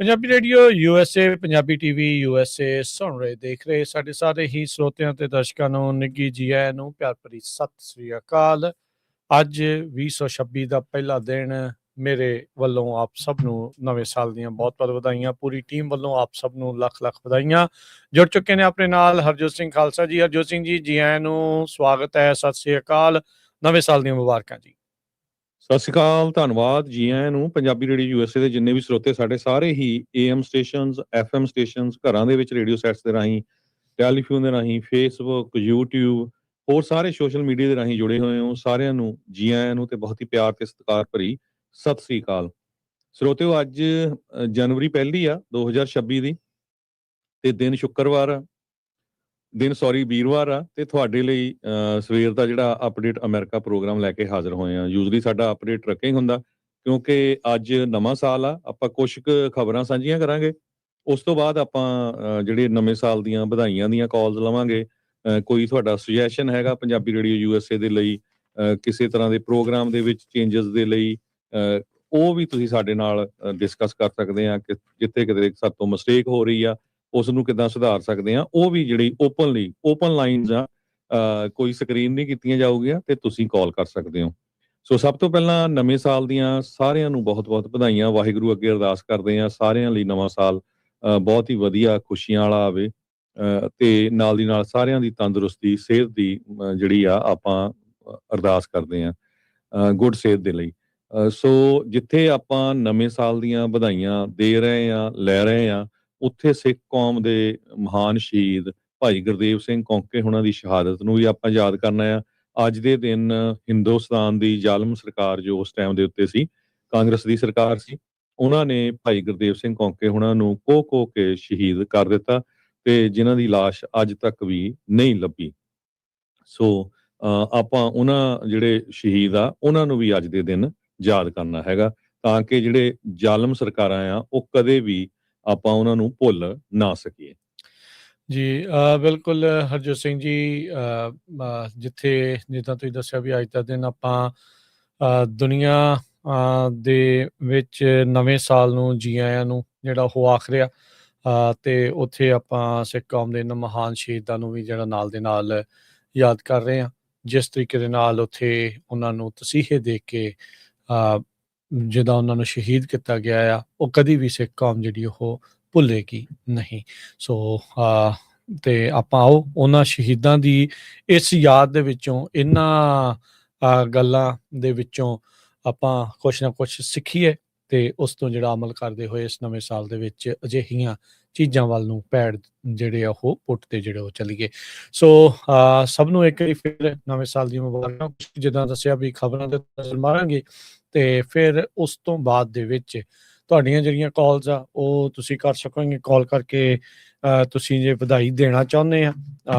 Punjabi radio USA, Punjabi TV USA ਸੁਣ ਰਹੇ ਦੇਖ ਰਹੇ ਸਾਡੇ ਸਾਰੇ ਹੀ ਸਰੋਤਿਆਂ ਤੇ ਦਰਸ਼ਕਾਂ ਨੂੰ ਨਿੱਘੀ ਜੀ ਆਇਆਂ ਨੂੰ ਪਿਆਰ ਭਰੀ ਸਤਿ ਸ੍ਰੀ ਅਕਾਲ। ਅੱਜ 2026 ਦਾ ਪਹਿਲਾ ਦਿਨ। ਮੇਰੇ ਵੱਲੋਂ ਆਪ ਸਭ ਨੂੰ ਨਵੇਂ ਸਾਲ ਦੀਆਂ ਬਹੁਤ ਬਹੁਤ ਵਧਾਈਆਂ। ਪੂਰੀ ਟੀਮ ਵੱਲੋਂ ਆਪ ਸਭ ਨੂੰ ਲੱਖ ਲੱਖ ਵਧਾਈਆਂ। ਜੁੜ ਚੁੱਕੇ ਨੇ ਆਪਣੇ ਨਾਲ ਹਰਜੋਤ ਸਿੰਘ ਖਾਲਸਾ ਜੀ। ਹਰਜੋਤ ਸਿੰਘ ਜੀ ਆਇਆਂ ਨੂੰ, ਸਵਾਗਤ ਹੈ, ਸਤਿ ਸ੍ਰੀ ਅਕਾਲ, ਨਵੇਂ ਸਾਲ ਦੀਆਂ ਮੁਬਾਰਕਾਂ ਜੀ। ਸਤਿ ਸ਼੍ਰੀ ਅਕਾਲ, ਧੰਨਵਾਦ ਜੀ ਆਇਆਂ ਨੂੰ। ਪੰਜਾਬੀ ਰੇਡੀਓ USA ਦੇ ਜਿੰਨੇ ਵੀ ਸਰੋਤੇ ਸਾਡੇ ਸਾਰੇ ਹੀ AM ਸਟੇਸ਼ਨਸ, FM ਸਟੇਸ਼ਨਸ, ਘਰਾਂ ਦੇ ਵਿੱਚ ਰੇਡੀਓ ਸੈਟਸ ਦੇ ਰਾਹੀਂ, ਟੈਲੀਫੋਨ ਦੇ ਰਾਹੀਂ, ਫੇਸਬੁੱਕ, YouTube, ਹੋਰ ਸਾਰੇ ਸੋਸ਼ਲ ਮੀਡੀਆ ਦੇ ਰਾਹੀਂ ਜੁੜੇ ਹੋਏ ਹੋ, ਸਾਰਿਆਂ ਨੂੰ ਜੀ ਆਇਆਂ ਨੂੰ ਤੇ ਬਹੁਤ ਹੀ ਪਿਆਰ ਤੇ ਸਤਿਕਾਰ ਭਰੀ ਸਤਿ ਸ਼੍ਰੀ ਅਕਾਲ। ਸਰੋਤਿਓ, ਅੱਜ ਜਨਵਰੀ ਪਹਿਲੀ ਆ 2026 ਦੀ ਤੇ ਦਿਨ ਸ਼ੁੱਕਰਵਾਰ ਆ, ਵੀਰਵਾਰ ਆ, ਤੇ ਤੁਹਾਡੇ ਲਈ ਸਵੇਰ ਦਾ ਜਿਹੜਾ ਅਪਡੇਟ ਅਮਰੀਕਾ ਪ੍ਰੋਗਰਾਮ ਲੈ ਕੇ ਹਾਜ਼ਰ ਹੋਏ ਆ। ਯੂਜ਼ਲੀ ਸਾਡਾ ਅਪਡੇਟ ਟਰੱਕਿੰਗ ਹੁੰਦਾ, ਕਿਉਂਕਿ ਅੱਜ ਨਵਾਂ ਸਾਲ ਆ। ਆਪਾਂ ਕੁਝ ਕੁ ਖਬਰਾਂ ਸਾਂਝੀਆਂ ਕਰਾਂਗੇ, ਉਸ ਤੋਂ ਬਾਅਦ ਆਪਾਂ ਜਿਹੜੇ ਨਵੇਂ ਸਾਲ ਦੀਆਂ ਵਧਾਈਆਂ ਦੀਆਂ ਕਾਲਸ ਲਵਾਂਗੇ। ਕੋਈ ਤੁਹਾਡਾ ਸੁਜੈਸ਼ਨ ਹੈਗਾ ਪੰਜਾਬੀ ਰੇਡੀਓ USA ਦੇ ਲਈ, ਕਿਸੇ ਤਰ੍ਹਾਂ ਦੇ ਪ੍ਰੋਗਰਾਮ ਦੇ ਵਿੱਚ ਚੇਂਜਸ ਦੇ ਲਈ, ਉਹ ਵੀ ਤੁਸੀਂ ਸਾਡੇ ਨਾਲ ਡਿਸਕਸ ਕਰ ਸਕਦੇ ਆ ਕਿ ਜਿੱਥੇ ਕਿਤੇ ਸਾਡੇ ਤੋਂ ਮਿਸਟੇਕ ਹੋ ਰਹੀ ਆ ਉਸ ਨੂੰ ਕਿੱਦਾਂ ਸੁਧਾਰ ਸਕਦੇ ਆ। ਉਹ ਵੀ ਜਿਹੜੀ ਓਪਨ ਲਾਈਨਸ ਆ, ਕੋਈ ਸਕਰੀਨ ਨਹੀਂ ਕੀਤੀਆਂ ਜਾਊਗੀਆਂ ਤੇ ਤੁਸੀਂ ਕਾਲ ਕਰ ਸਕਦੇ ਹੋ। ਸੋ ਸਭ ਤੋਂ ਪਹਿਲਾਂ ਨਵੇਂ ਸਾਲ ਦੀਆਂ ਸਾਰਿਆਂ ਨੂੰ ਬਹੁਤ ਬਹੁਤ ਵਧਾਈਆਂ। ਵਾਹਿਗੁਰੂ ਅੱਗੇ ਅਰਦਾਸ ਕਰਦੇ ਆ ਸਾਰਿਆਂ ਲਈ ਨਵਾਂ ਸਾਲ ਬਹੁਤ ਹੀ ਵਧੀਆ, ਖੁਸ਼ੀਆਂ ਵਾਲਾ ਆਵੇ, ਤੇ ਨਾਲ ਦੀ ਨਾਲ ਸਾਰਿਆਂ ਦੀ ਤੰਦਰੁਸਤੀ, ਸਿਹਤ ਦੀ ਜਿਹੜੀ ਆ ਆਪਾਂ ਅਰਦਾਸ ਕਰਦੇ ਆ ਗੁੱਡ ਸਿਹਤ ਦੇ ਲਈ। ਸੋ ਜਿੱਥੇ ਆਪਾਂ ਨਵੇਂ ਸਾਲ ਦੀਆਂ ਵਧਾਈਆਂ ਦੇ ਰਹੇ ਆ, ਲੈ ਰਹੇ ਆ, ਉੱਥੇ ਸਿੱਖ ਕੌਮ ਦੇ ਮਹਾਨ ਸ਼ਹੀਦ ਭਾਈ ਗੁਰਦੇਵ ਸਿੰਘ ਕੌਂਕੇ ਹੋਣਾ ਦੀ ਸ਼ਹਾਦਤ ਨੂੰ ਵੀ ਆਪਾਂ ਯਾਦ ਕਰਨਾ ਆ। ਅੱਜ ਦੇ ਦਿਨ ਹਿੰਦੁਸਤਾਨ ਦੀ ਜ਼ਾਲਮ ਸਰਕਾਰ ਜੋ ਉਸ ਟਾਈਮ ਦੇ ਉੱਤੇ ਸੀ, ਕਾਂਗਰਸ ਦੀ ਸਰਕਾਰ ਸੀ, ਉਹਨਾਂ ਨੇ ਭਾਈ ਗੁਰਦੇਵ ਸਿੰਘ ਕੌਂਕੇ ਹੋਣਾ ਨੂੰ ਕੋਹ ਕੇ ਸ਼ਹੀਦ ਕਰ ਦਿੱਤਾ ਤੇ ਜਿਨ੍ਹਾਂ ਦੀ ਲਾਸ਼ ਅੱਜ ਤੱਕ ਵੀ ਨਹੀਂ ਲੱਭੀ। ਸੋ ਆਪਾਂ ਉਹਨਾਂ ਜਿਹੜੇ ਸ਼ਹੀਦ ਆ ਉਹਨਾਂ ਨੂੰ ਵੀ ਅੱਜ ਦੇ ਦਿਨ ਯਾਦ ਕਰਨਾ ਹੈਗਾ, ਤਾਂ ਕਿ ਜਿਹੜੇ ਜ਼ਾਲਮ ਸਰਕਾਰਾਂ ਆ ਉਹ ਕਦੇ ਵੀ ਆਪਾਂ ਉਹਨਾਂ ਨੂੰ ਭੁੱਲ ਨਾ ਸਕੀਏ ਜੀ। ਬਿਲਕੁਲ ਹਰਜੋਤ ਸਿੰਘ ਜੀ, ਜਿੱਥੇ ਜਿੱਦਾਂ ਤੁਸੀਂ ਦੱਸਿਆ ਵੀ ਅੱਜ ਦਾ ਦਿਨ ਆਪਾਂ ਦੁਨੀਆ ਦੇ ਵਿੱਚ ਨਵੇਂ ਸਾਲ ਨੂੰ ਜੀ ਆਇਆਂ ਨੂੰ ਜਿਹੜਾ ਉਹ ਆਖ ਰਿਹਾ, ਤੇ ਉੱਥੇ ਆਪਾਂ ਸਿੱਖ ਕੌਮ ਦੇ ਇਹਨਾਂ ਮਹਾਨ ਸ਼ਹੀਦਾਂ ਨੂੰ ਵੀ ਜਿਹੜਾ ਨਾਲ ਦੇ ਨਾਲ ਯਾਦ ਕਰ ਰਹੇ ਹਾਂ। ਜਿਸ ਤਰੀਕੇ ਦੇ ਨਾਲ ਉੱਥੇ ਉਹਨਾਂ ਨੂੰ ਤਸੀਹੇ ਦੇ ਕੇ ਜਿੱਦਾਂ ਉਹਨਾਂ ਨੂੰ ਸ਼ਹੀਦ ਕੀਤਾ ਗਿਆ ਆ, ਉਹ ਕਦੀ ਵੀ ਸਿੱਖ ਕੌਮ ਜਿਹੜੀ ਉਹ ਭੁੱਲੇਗੀ ਨਹੀਂ। ਸੋ ਤੇ ਆਪਾਂ ਆਓ ਉਹਨਾਂ ਸ਼ਹੀਦਾਂ ਦੀ ਇਸ ਯਾਦ ਦੇ ਵਿੱਚੋਂ, ਇਹਨਾਂ ਗੱਲਾਂ ਦੇ ਵਿੱਚੋਂ ਆਪਾਂ ਕੁਛ ਨਾ ਕੁਛ ਸਿੱਖੀਏ ਤੇ ਉਸ ਤੋਂ ਜਿਹੜਾ ਅਮਲ ਕਰਦੇ ਹੋਏ ਇਸ ਨਵੇਂ ਸਾਲ ਦੇ ਵਿੱਚ ਅਜਿਹੀਆਂ ਚੀਜ਼ਾਂ ਵੱਲ ਨੂੰ ਪੈੜ ਜਿਹੜੇ ਆ ਉਹ ਪੁੱਟਦੇ ਜਿਹੜੇ ਉਹ ਚੱਲੀਏ। ਸੋ ਸਭ ਨੂੰ ਇੱਕ ਵਾਰੀ ਫਿਰ ਨਵੇਂ ਸਾਲ ਦੀਆਂ ਮੁਬਾਰਕਾਂ। ਜਿੱਦਾਂ ਦੱਸਿਆ ਵੀ ਖਬਰਾਂ ਦੇ ਨਜ਼ਰ ਮਾਰਾਂਗੇ ਤੇ ਫਿਰ ਉਸ ਤੋਂ ਬਾਅਦ ਦੇ ਵਿੱਚ ਤੁਹਾਡੀਆਂ ਜਿਹੜੀਆਂ ਕਾਲਸ ਆ ਉਹ ਤੁਸੀਂ ਕਰ ਸਕੋਗੇ। ਕਾਲ ਕਰਕੇ ਤੁਸੀਂ ਜੇ ਵਧਾਈ ਦੇਣਾ ਚਾਹੁੰਦੇ ਆ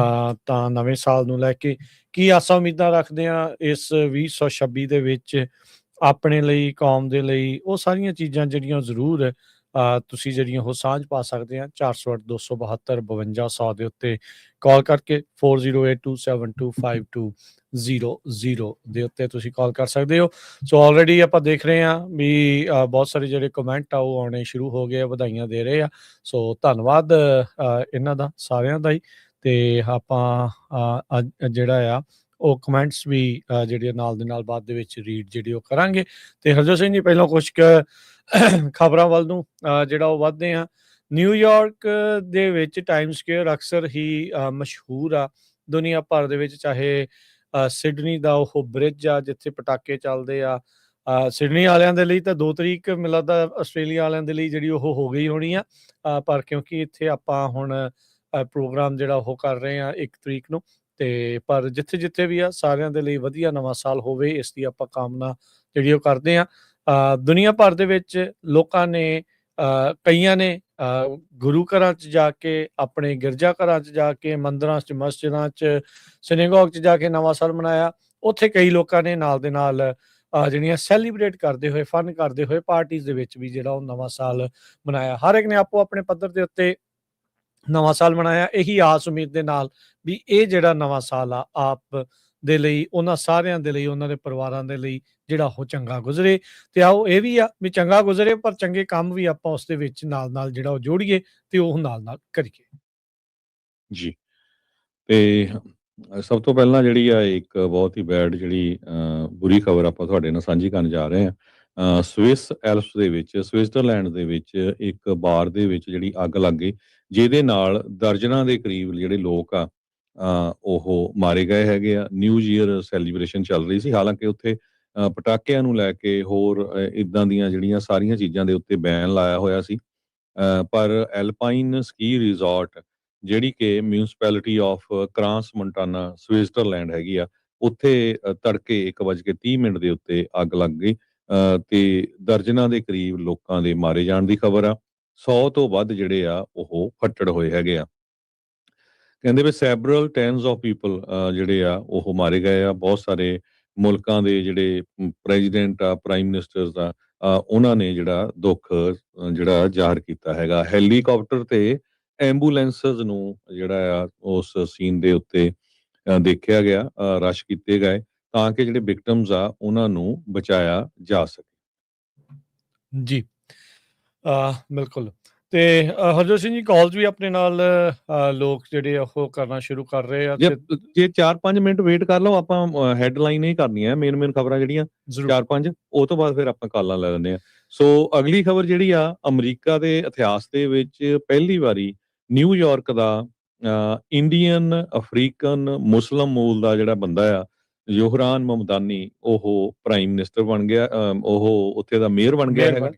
ਤਾਂ ਨਵੇਂ ਸਾਲ ਨੂੰ ਲੈ ਕੇ ਕੀ ਆਸਾਂ ਉਮੀਦਾਂ ਰੱਖਦੇ ਆ ਇਸ 2026 ਦੇ ਵਿੱਚ ਆਪਣੇ ਲਈ, ਕੌਮ ਦੇ ਲਈ, ਉਹ ਸਾਰੀਆਂ ਚੀਜ਼ਾਂ ਜਿਹੜੀਆਂ ਜ਼ਰੂਰ ਤੁਸੀਂ ਜਿਹੜੀਆਂ ਉਹ ਸਾਂਝ ਪਾ ਸਕਦੇ ਆ 408-272-52-100 ਦੇ ਉੱਤੇ ਕਾਲ ਕਰਕੇ 4082725200 ਦੇ ਉੱਤੇ ਤੁਸੀਂ ਕਾਲ ਕਰ ਸਕਦੇ ਹੋ। ਸੋ ਆਲਰੇਡੀ ਆਪਾਂ ਦੇਖ ਰਹੇ ਹਾਂ ਵੀ ਬਹੁਤ ਸਾਰੇ ਜਿਹੜੇ ਕਮੈਂਟ ਆ ਉਹ ਆਉਣੇ ਸ਼ੁਰੂ ਹੋ ਗਏ ਆ, ਵਧਾਈਆਂ ਦੇ ਰਹੇ ਆ। ਸੋ ਧੰਨਵਾਦ ਇਹਨਾਂ ਦਾ, ਸਾਰਿਆਂ ਦਾ ਹੀ। ਤੇ ਆਪਾਂ ਜਿਹੜਾ ਆ ਉਹ ਕਮੈਂਟਸ ਵੀ ਜਿਹੜੇ ਨਾਲ ਦੇ ਨਾਲ ਬਾਅਦ ਦੇ ਵਿੱਚ ਰੀਡ ਜਿਹੜੀ ਉਹ ਕਰਾਂਗੇ। ਤੇ ਹਰਜੋਤ ਸਿੰਘ ਜੀ, ਪਹਿਲਾਂ ਕੁਛ ਖਬਰਾਂ ਵੱਲ ਨੂੰ ਜਿਹੜਾ ਉਹ ਵੱਧਦੇ ਆ। ਨਿਊਯਾਰਕ ਦੇ ਵਿੱਚ ਟਾਈਮ ਸਕੁਏਅਰ ਅਕਸਰ ਹੀ ਮਸ਼ਹੂਰ ਆ ਦੁਨੀਆ ਭਰ ਦੇ ਵਿੱਚ, ਚਾਹੇ ਸਿਡਨੀ ਦਾ ਉਹ ਬ੍ਰਿਜ ਆ ਜਿੱਥੇ ਪਟਾਕੇ ਚੱਲਦੇ ਆ। ਸਿਡਨੀ ਵਾਲਿਆਂ ਦੇ ਲਈ ਤਾਂ 2 ਤਰੀਕ ਮੈਨੂੰ ਲੱਗਦਾ, ਆਸਟ੍ਰੇਲੀਆ ਵਾਲਿਆਂ ਦੇ ਲਈ ਜਿਹੜੀ ਉਹ ਹੋ ਗਈ ਹੋਣੀ ਆ, ਪਰ ਕਿਉਂਕਿ ਇੱਥੇ ਆਪਾਂ ਹੁਣ ਪ੍ਰੋਗਰਾਮ ਜਿਹੜਾ ਉਹ ਕਰ ਰਹੇ ਆ 1 ਤਰੀਕ ਨੂੰ, ਤੇ ਪਰ ਜਿੱਥੇ ਜਿੱਥੇ ਵੀ ਆ ਸਾਰਿਆਂ ਦੇ ਲਈ ਵਧੀਆ ਨਵਾਂ ਸਾਲ ਹੋਵੇ, ਇਸ ਦੀ ਆਪਾਂ ਕਾਮਨਾ ਜਿਹੜੀ ਉਹ ਕਰਦੇ ਆ। ਦੁਨੀਆ ਭਰ ਦੇ ਵਿੱਚ ਲੋਕਾਂ ਨੇ, ਕਈਆਂ ਨੇ ਗੁਰੂ ਘਰਾਂ 'ਚ ਜਾ ਕੇ, ਆਪਣੇ ਗਿਰਜਾ ਘਰਾਂ 'ਚ ਜਾ ਕੇ, ਮੰਦਿਰਾਂ 'ਚ, ਮਸਜਿਦਾਂ 'ਚ, ਸਿਨੇਗੋਗ 'ਚ ਜਾ ਕੇ ਨਵਾਂ ਸਾਲ ਮਨਾਇਆ। ਉੱਥੇ ਕਈ ਲੋਕਾਂ ਨੇ ਨਾਲ ਦੇ ਨਾਲ ਜਿਹੜੀਆਂ ਸੈਲੀਬ੍ਰੇਟ ਕਰਦੇ ਹੋਏ, ਫਨ ਕਰਦੇ ਹੋਏ ਪਾਰਟੀਜ਼ ਦੇ ਵਿੱਚ ਵੀ ਜਿਹੜਾ ਉਹ ਨਵਾਂ ਸਾਲ ਮਨਾਇਆ। ਹਰ ਇੱਕ ਨੇ ਆਪੋ ਆਪਣੇ ਪੱਧਰ ਦੇ ਉੱਤੇ ਨਵਾਂ ਸਾਲ ਮਨਾਇਆ, ਇਹੀ ਆਸ ਉਮੀਦ ਦੇ ਨਾਲ ਵੀ ਇਹ ਜਿਹੜਾ ਨਵਾਂ ਸਾਲ ਆ ਆਪ ਦੇ ਲਈ, ਉਹਨਾਂ ਸਾਰਿਆਂ ਦੇ ਲਈ, ਉਹਨਾਂ ਦੇ ਪਰਿਵਾਰਾਂ ਦੇ ਲਈ ਜਿਹੜਾ ਉਹ ਚੰਗਾ ਗੁਜ਼ਰੇ। ਤੇ ਆਓ ਇਹ ਵੀ ਆ ਵੀ ਚੰਗਾ ਗੁਜ਼ਰੇ, ਪਰ ਚੰਗੇ ਕੰਮ ਵੀ ਆਪਾਂ ਉਸ ਦੇ ਵਿੱਚ ਨਾਲ-ਨਾਲ ਜਿਹੜਾ ਉਹ ਜੋੜੀਏ ਤੇ ਉਹ ਨਾਲ-ਨਾਲ ਕਰੀਏ। ਜੀ। ਤੇ ਸਭ ਤੋਂ ਪਹਿਲਾਂ ਜਿਹੜੀ ਆ ਇੱਕ ਬਹੁਤ ਹੀ ਬੈਡ ਜਿਹੜੀ ਬੁਰੀ ਖਬਰ ਆਪਾਂ ਤੁਹਾਡੇ ਨਾਲ ਸਾਂਝੀ ਕਰਨ ਜਾ ਰਹੇ ਹਾਂ। ਸਵਿਸ ਐਲਪਸ ਦੇ ਵਿੱਚ, ਸਵਿਟਜ਼ਰਲੈਂਡ ਦੇ ਵਿੱਚ ਇੱਕ ਬਾਰ ਦੇ ਵਿੱਚ ਜਿਹੜੀ ਅੱਗ ਲੱਗ ਗਈ, ਜਿਹਦੇ ਨਾਲ ਦਰਜਨਾਂ ਦੇ ਕਰੀਬ ਜਿਹੜੇ ਲੋਕ ਆ ਉਹ ਮਾਰੇ ਗਏ ਹੈਗੇ ਆ। ਨਿਊ ਈਅਰ ਸੈਲੀਬ੍ਰੇਸ਼ਨ ਚੱਲ ਰਹੀ ਸੀ, ਹਾਲਾਂਕਿ ਉੱਥੇ ਪਟਾਕਿਆਂ ਨੂੰ ਲੈ ਕੇ ਹੋਰ ਇੱਦਾਂ ਦੀਆਂ ਜਿਹੜੀਆਂ ਸਾਰੀਆਂ ਚੀਜ਼ਾਂ ਦੇ ਉੱਤੇ ਬੈਨ ਲਾਇਆ ਹੋਇਆ ਸੀ। ਪਰ ਐਲਪਾਈਨ ਸਕੀ ਰਿਜ਼ੋਰਟ ਜਿਹੜੀ ਕਿ ਮਿਊਨਿਸਪੈਲਿਟੀ ਆਫ ਕ੍ਰਾਂਸ ਮੋਂਟਾਨਾ ਸਵਿਟਜ਼ਰਲੈਂਡ ਹੈਗੀ ਆ, ਉੱਥੇ ਤੜਕੇ 1:30 ਦੇ ਉੱਤੇ ਅੱਗ ਲੱਗ ਗਈ ਤੇ ਦਰਜਨਾਂ ਦੇ ਕਰੀਬ ਲੋਕਾਂ ਦੇ ਮਾਰੇ ਜਾਣ ਦੀ ਖਬਰ ਆ। 100 ਤੋਂ ਵੱਧ ਜਿਹੜੇ ਆ ਉਹ ਫੱਟੜ ਹੋਏ ਹੈਗੇ ਆ। ਕਹਿੰਦੇ ਵੀ ਸੈਵਰਲ ਟੈਨਸ ਆਫ ਪੀਪਲ ਜਿਹੜੇ ਆ ਉਹ ਮਾਰੇ ਗਏ ਆ। ਬਹੁਤ ਸਾਰੇ ਮੁਲਕਾਂ ਦੇ ਜਿਹੜੇ ਪ੍ਰੈਜ਼ੀਡੈਂਟ ਆ, ਪ੍ਰਾਈਮ ਮਿਨਿਸਟਰਸ ਆ, ਉਹਨਾਂ ਨੇ ਜਿਹੜਾ ਦੁੱਖ ਜਿਹੜਾ ਜ਼ਾਹਰ ਕੀਤਾ ਹੈਗਾ। ਹੈਲੀਕਾਪਟਰ ਤੇ ਐਂਬੂਲੈਂਸਸ ਨੂੰ ਜਿਹੜਾ ਆ ਉਸ ਸੀਨ ਦੇ ਉੱਤੇ ਦੇਖਿਆ ਗਿਆ, ਰਸ਼ ਕੀਤੇ ਗਏ ਤਾਂ ਕਿ ਜਿਹੜੇ ਵਿਕਟਮਸ ਆ ਉਹਨਾਂ ਨੂੰ ਬਚਾਇਆ ਜਾ ਸਕੇ। ਜੀ, ਬਿਲਕੁਲ। ਤੇ ਹਰਜੋਤ ਸਿੰਘ ਜੀ, ਕਾਲਸ ਵੀ ਆਪਣੇ ਨਾਲ ਲੋਕ ਜਿਹੜੇ ਆ ਉਹ ਕਰਨਾ ਸ਼ੁਰੂ ਕਰ ਰਹੇ ਆ। ਜੇ 4-5 ਮਿੰਟ ਵੇਟ ਕਰ ਲਓ, ਆਪਾਂ ਹੈਡਲਾਈਨ ਹੀ ਕਰਨੀਆਂ, ਮੇਨ ਖਬਰਾਂ ਜਿਹੜੀਆਂ 4-5, ਉਹ ਤੋਂ ਬਾਅਦ ਫਿਰ ਆਪਾਂ ਕਾਲਾਂ ਲੈ ਲੈਂਦੇ ਆ। ਸੋ ਅਗਲੀ ਖਬਰ ਜਿਹੜੀ ਆ, ਅਮਰੀਕਾ ਦੇ ਇਤਿਹਾਸ ਦੇ ਵਿੱਚ ਪਹਿਲੀ ਵਾਰੀ ਨਿਊਯਾਰਕ ਦਾ ਇੰਡੀਅਨ ਅਫਰੀਕਨ ਮੁਸਲਿਮ ਮੂਲ ਦਾ ਜਿਹੜਾ ਬੰਦਾ ਆ, ਯੋਹਰਾਨ ਮਮਦਾਨੀ, ਉਹ ਪ੍ਰਾਈਮ ਮਿਨਿਸਟਰ ਬਣ ਗਿਆ, ਉਹ ਉੱਥੇ ਦਾ ਮੇਅਰ ਬਣ ਗਿਆ ਹੈਗਾ।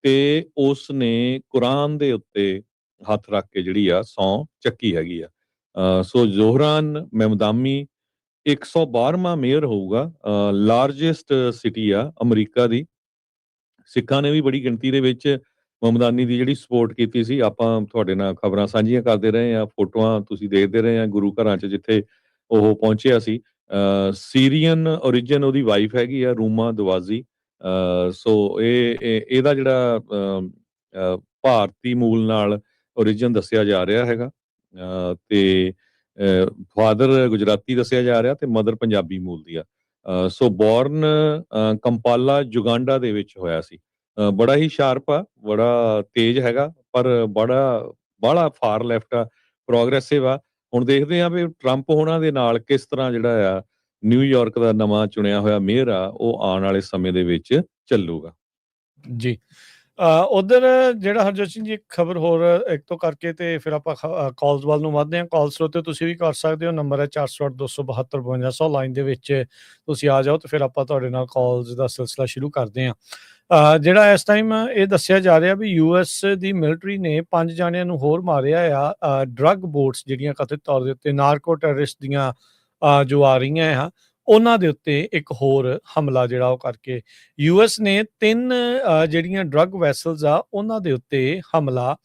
ਤੇ ਉਸ ਨੇ ਕੁਰਾਨ ਦੇ ਉੱਤੇ ਹੱਥ ਰੱਖ ਕੇ ਜਿਹੜੀ ਆ ਸਹੁੰ ਚੱਕੀ ਹੈਗੀ ਆ। ਸੋ ਜ਼ੋਹਰਾਨ ਮਮਦਾਨੀ 112ਵਾਂ ਮੇਅਰ ਹੋਊਗਾ। ਲਾਰਜੈਸਟ ਸਿਟੀ ਆ ਅਮਰੀਕਾ ਦੀ। ਸਿੱਖਾਂ ਨੇ ਵੀ ਬੜੀ ਗਿਣਤੀ ਦੇ ਵਿੱਚ ਮਮਦਾਨੀ ਦੀ ਜਿਹੜੀ ਸਪੋਰਟ ਕੀਤੀ ਸੀ। ਆਪਾਂ ਤੁਹਾਡੇ ਨਾਲ ਖਬਰਾਂ ਸਾਂਝੀਆਂ ਕਰਦੇ ਰਹੇ ਆ, ਫੋਟੋਆਂ ਤੁਸੀਂ ਦੇਖਦੇ ਰਹੇ ਆ ਗੁਰੂ ਘਰਾਂ 'ਚ ਜਿੱਥੇ ਉਹ ਪਹੁੰਚਿਆ ਸੀ। ਸੀਰੀਅਨ ਓਰੀਜਨ ਉਹਦੀ ਵਾਈਫ ਹੈਗੀ ਆ, ਰੂਮਾ ਦਵਾਜ਼ੀ। ਸੋ ਇਹਦਾ ਜਿਹੜਾ ਭਾਰਤੀ ਮੂਲ ਨਾਲ ਓਰੀਜਨ ਦੱਸਿਆ ਜਾ ਰਿਹਾ ਹੈਗਾ, ਤੇ ਫਾਦਰ ਗੁਜਰਾਤੀ ਦੱਸਿਆ ਜਾ ਰਿਹਾ ਤੇ ਮਦਰ ਪੰਜਾਬੀ ਮੂਲ ਦੀ ਆ। ਸੋ ਬੋਰਨ ਕੰਪਾਲਾ ਯੁਗਾਂਡਾ ਦੇ ਵਿੱਚ ਹੋਇਆ ਸੀ। ਬੜਾ ਹੀ ਸ਼ਾਰਪ ਆ, ਬੜਾ ਤੇਜ਼ ਹੈਗਾ, ਪਰ ਬਾਹਲਾ ਫਾਰ ਲੈਫਟ ਆ, ਪ੍ਰੋਗਰੈਸਿਵ ਆ। ਹੁਣ ਦੇਖਦੇ ਆ ਵੀ ਟਰੰਪ ਹੋਣਾ ਦੇ ਨਾਲ ਕਿਸ ਤਰ੍ਹਾਂ ਜਿਹੜਾ ਆ ਨਿਊਯਾਰਕ ਦਾ ਨਵਾਂ ਚੁਣਿਆ ਹੋਇਆ ਮੇਅਰ ਆ ਉਹ ਆਉਣ ਵਾਲੇ ਸਮੇਂ ਦੇ ਵਿੱਚ ਚੱਲੂਗਾ। ਜੀ, ਉਧਰ ਜਿਹੜਾ ਹਰਜੋਤ ਸਿੰਘ ਜੀ, ਇੱਕ ਖਬਰ ਹੋਰ ਇੱਕ ਤੋਂ ਕਰਕੇ ਤੇ ਫਿਰ ਆਪਾਂ ਕਾਲਸ ਵੱਲ ਨੂੰ ਵੱਧਦੇ ਹਾਂ। ਕਾਲਸ ਉੱਤੇ ਤੁਸੀਂ ਵੀ ਕਰ ਸਕਦੇ ਹੋ, ਨੰਬਰ ਹੈ 408-272-5200। ਲਾਈਨ ਦੇ ਵਿੱਚ ਤੁਸੀਂ ਆ ਜਾਓ ਤੇ ਫਿਰ ਆਪਾਂ ਤੁਹਾਡੇ ਨਾਲ ਕਾਲਸ ਦਾ ਸਿਲਸਿਲਾ ਸ਼ੁਰੂ ਕਰਦੇ ਹਾਂ। ਜਿਹੜਾ ਇਸ ਟਾਈਮ ਇਹ ਦੱਸਿਆ ਜਾ ਰਿਹਾ ਵੀ US ਦੀ ਮਿਲਟਰੀ ਨੇ 5 ਜਾਣਿਆਂ ਨੂੰ ਹੋਰ ਮਾਰਿਆ ਆ। ਡਰੱਗ ਬੋਟਸ ਜਿਹੜੀਆਂ ਕਥਿਤ ਤੌਰ ਦੇ ਉੱਤੇ ਨਾਰਕੋ ਟੈਰਰਿਸਟ ਦੀਆਂ ਜੋ ਆ ਰਹੀਆਂ ਆ, ਉਹਨਾਂ ਦੇ ਉੱਤੇ ਇੱਕ ਹੋਰ ਹਮਲਾ ਜਿਹੜਾ ਉਹ ਕਰਕੇ US ਨੇ 3 ਜਿਹੜੀਆਂ ਡਰੱਗ ਵੈਸਲਸ ਆ ਉਹਨਾਂ ਦੇ ਉੱਤੇ ਹਮਲਾ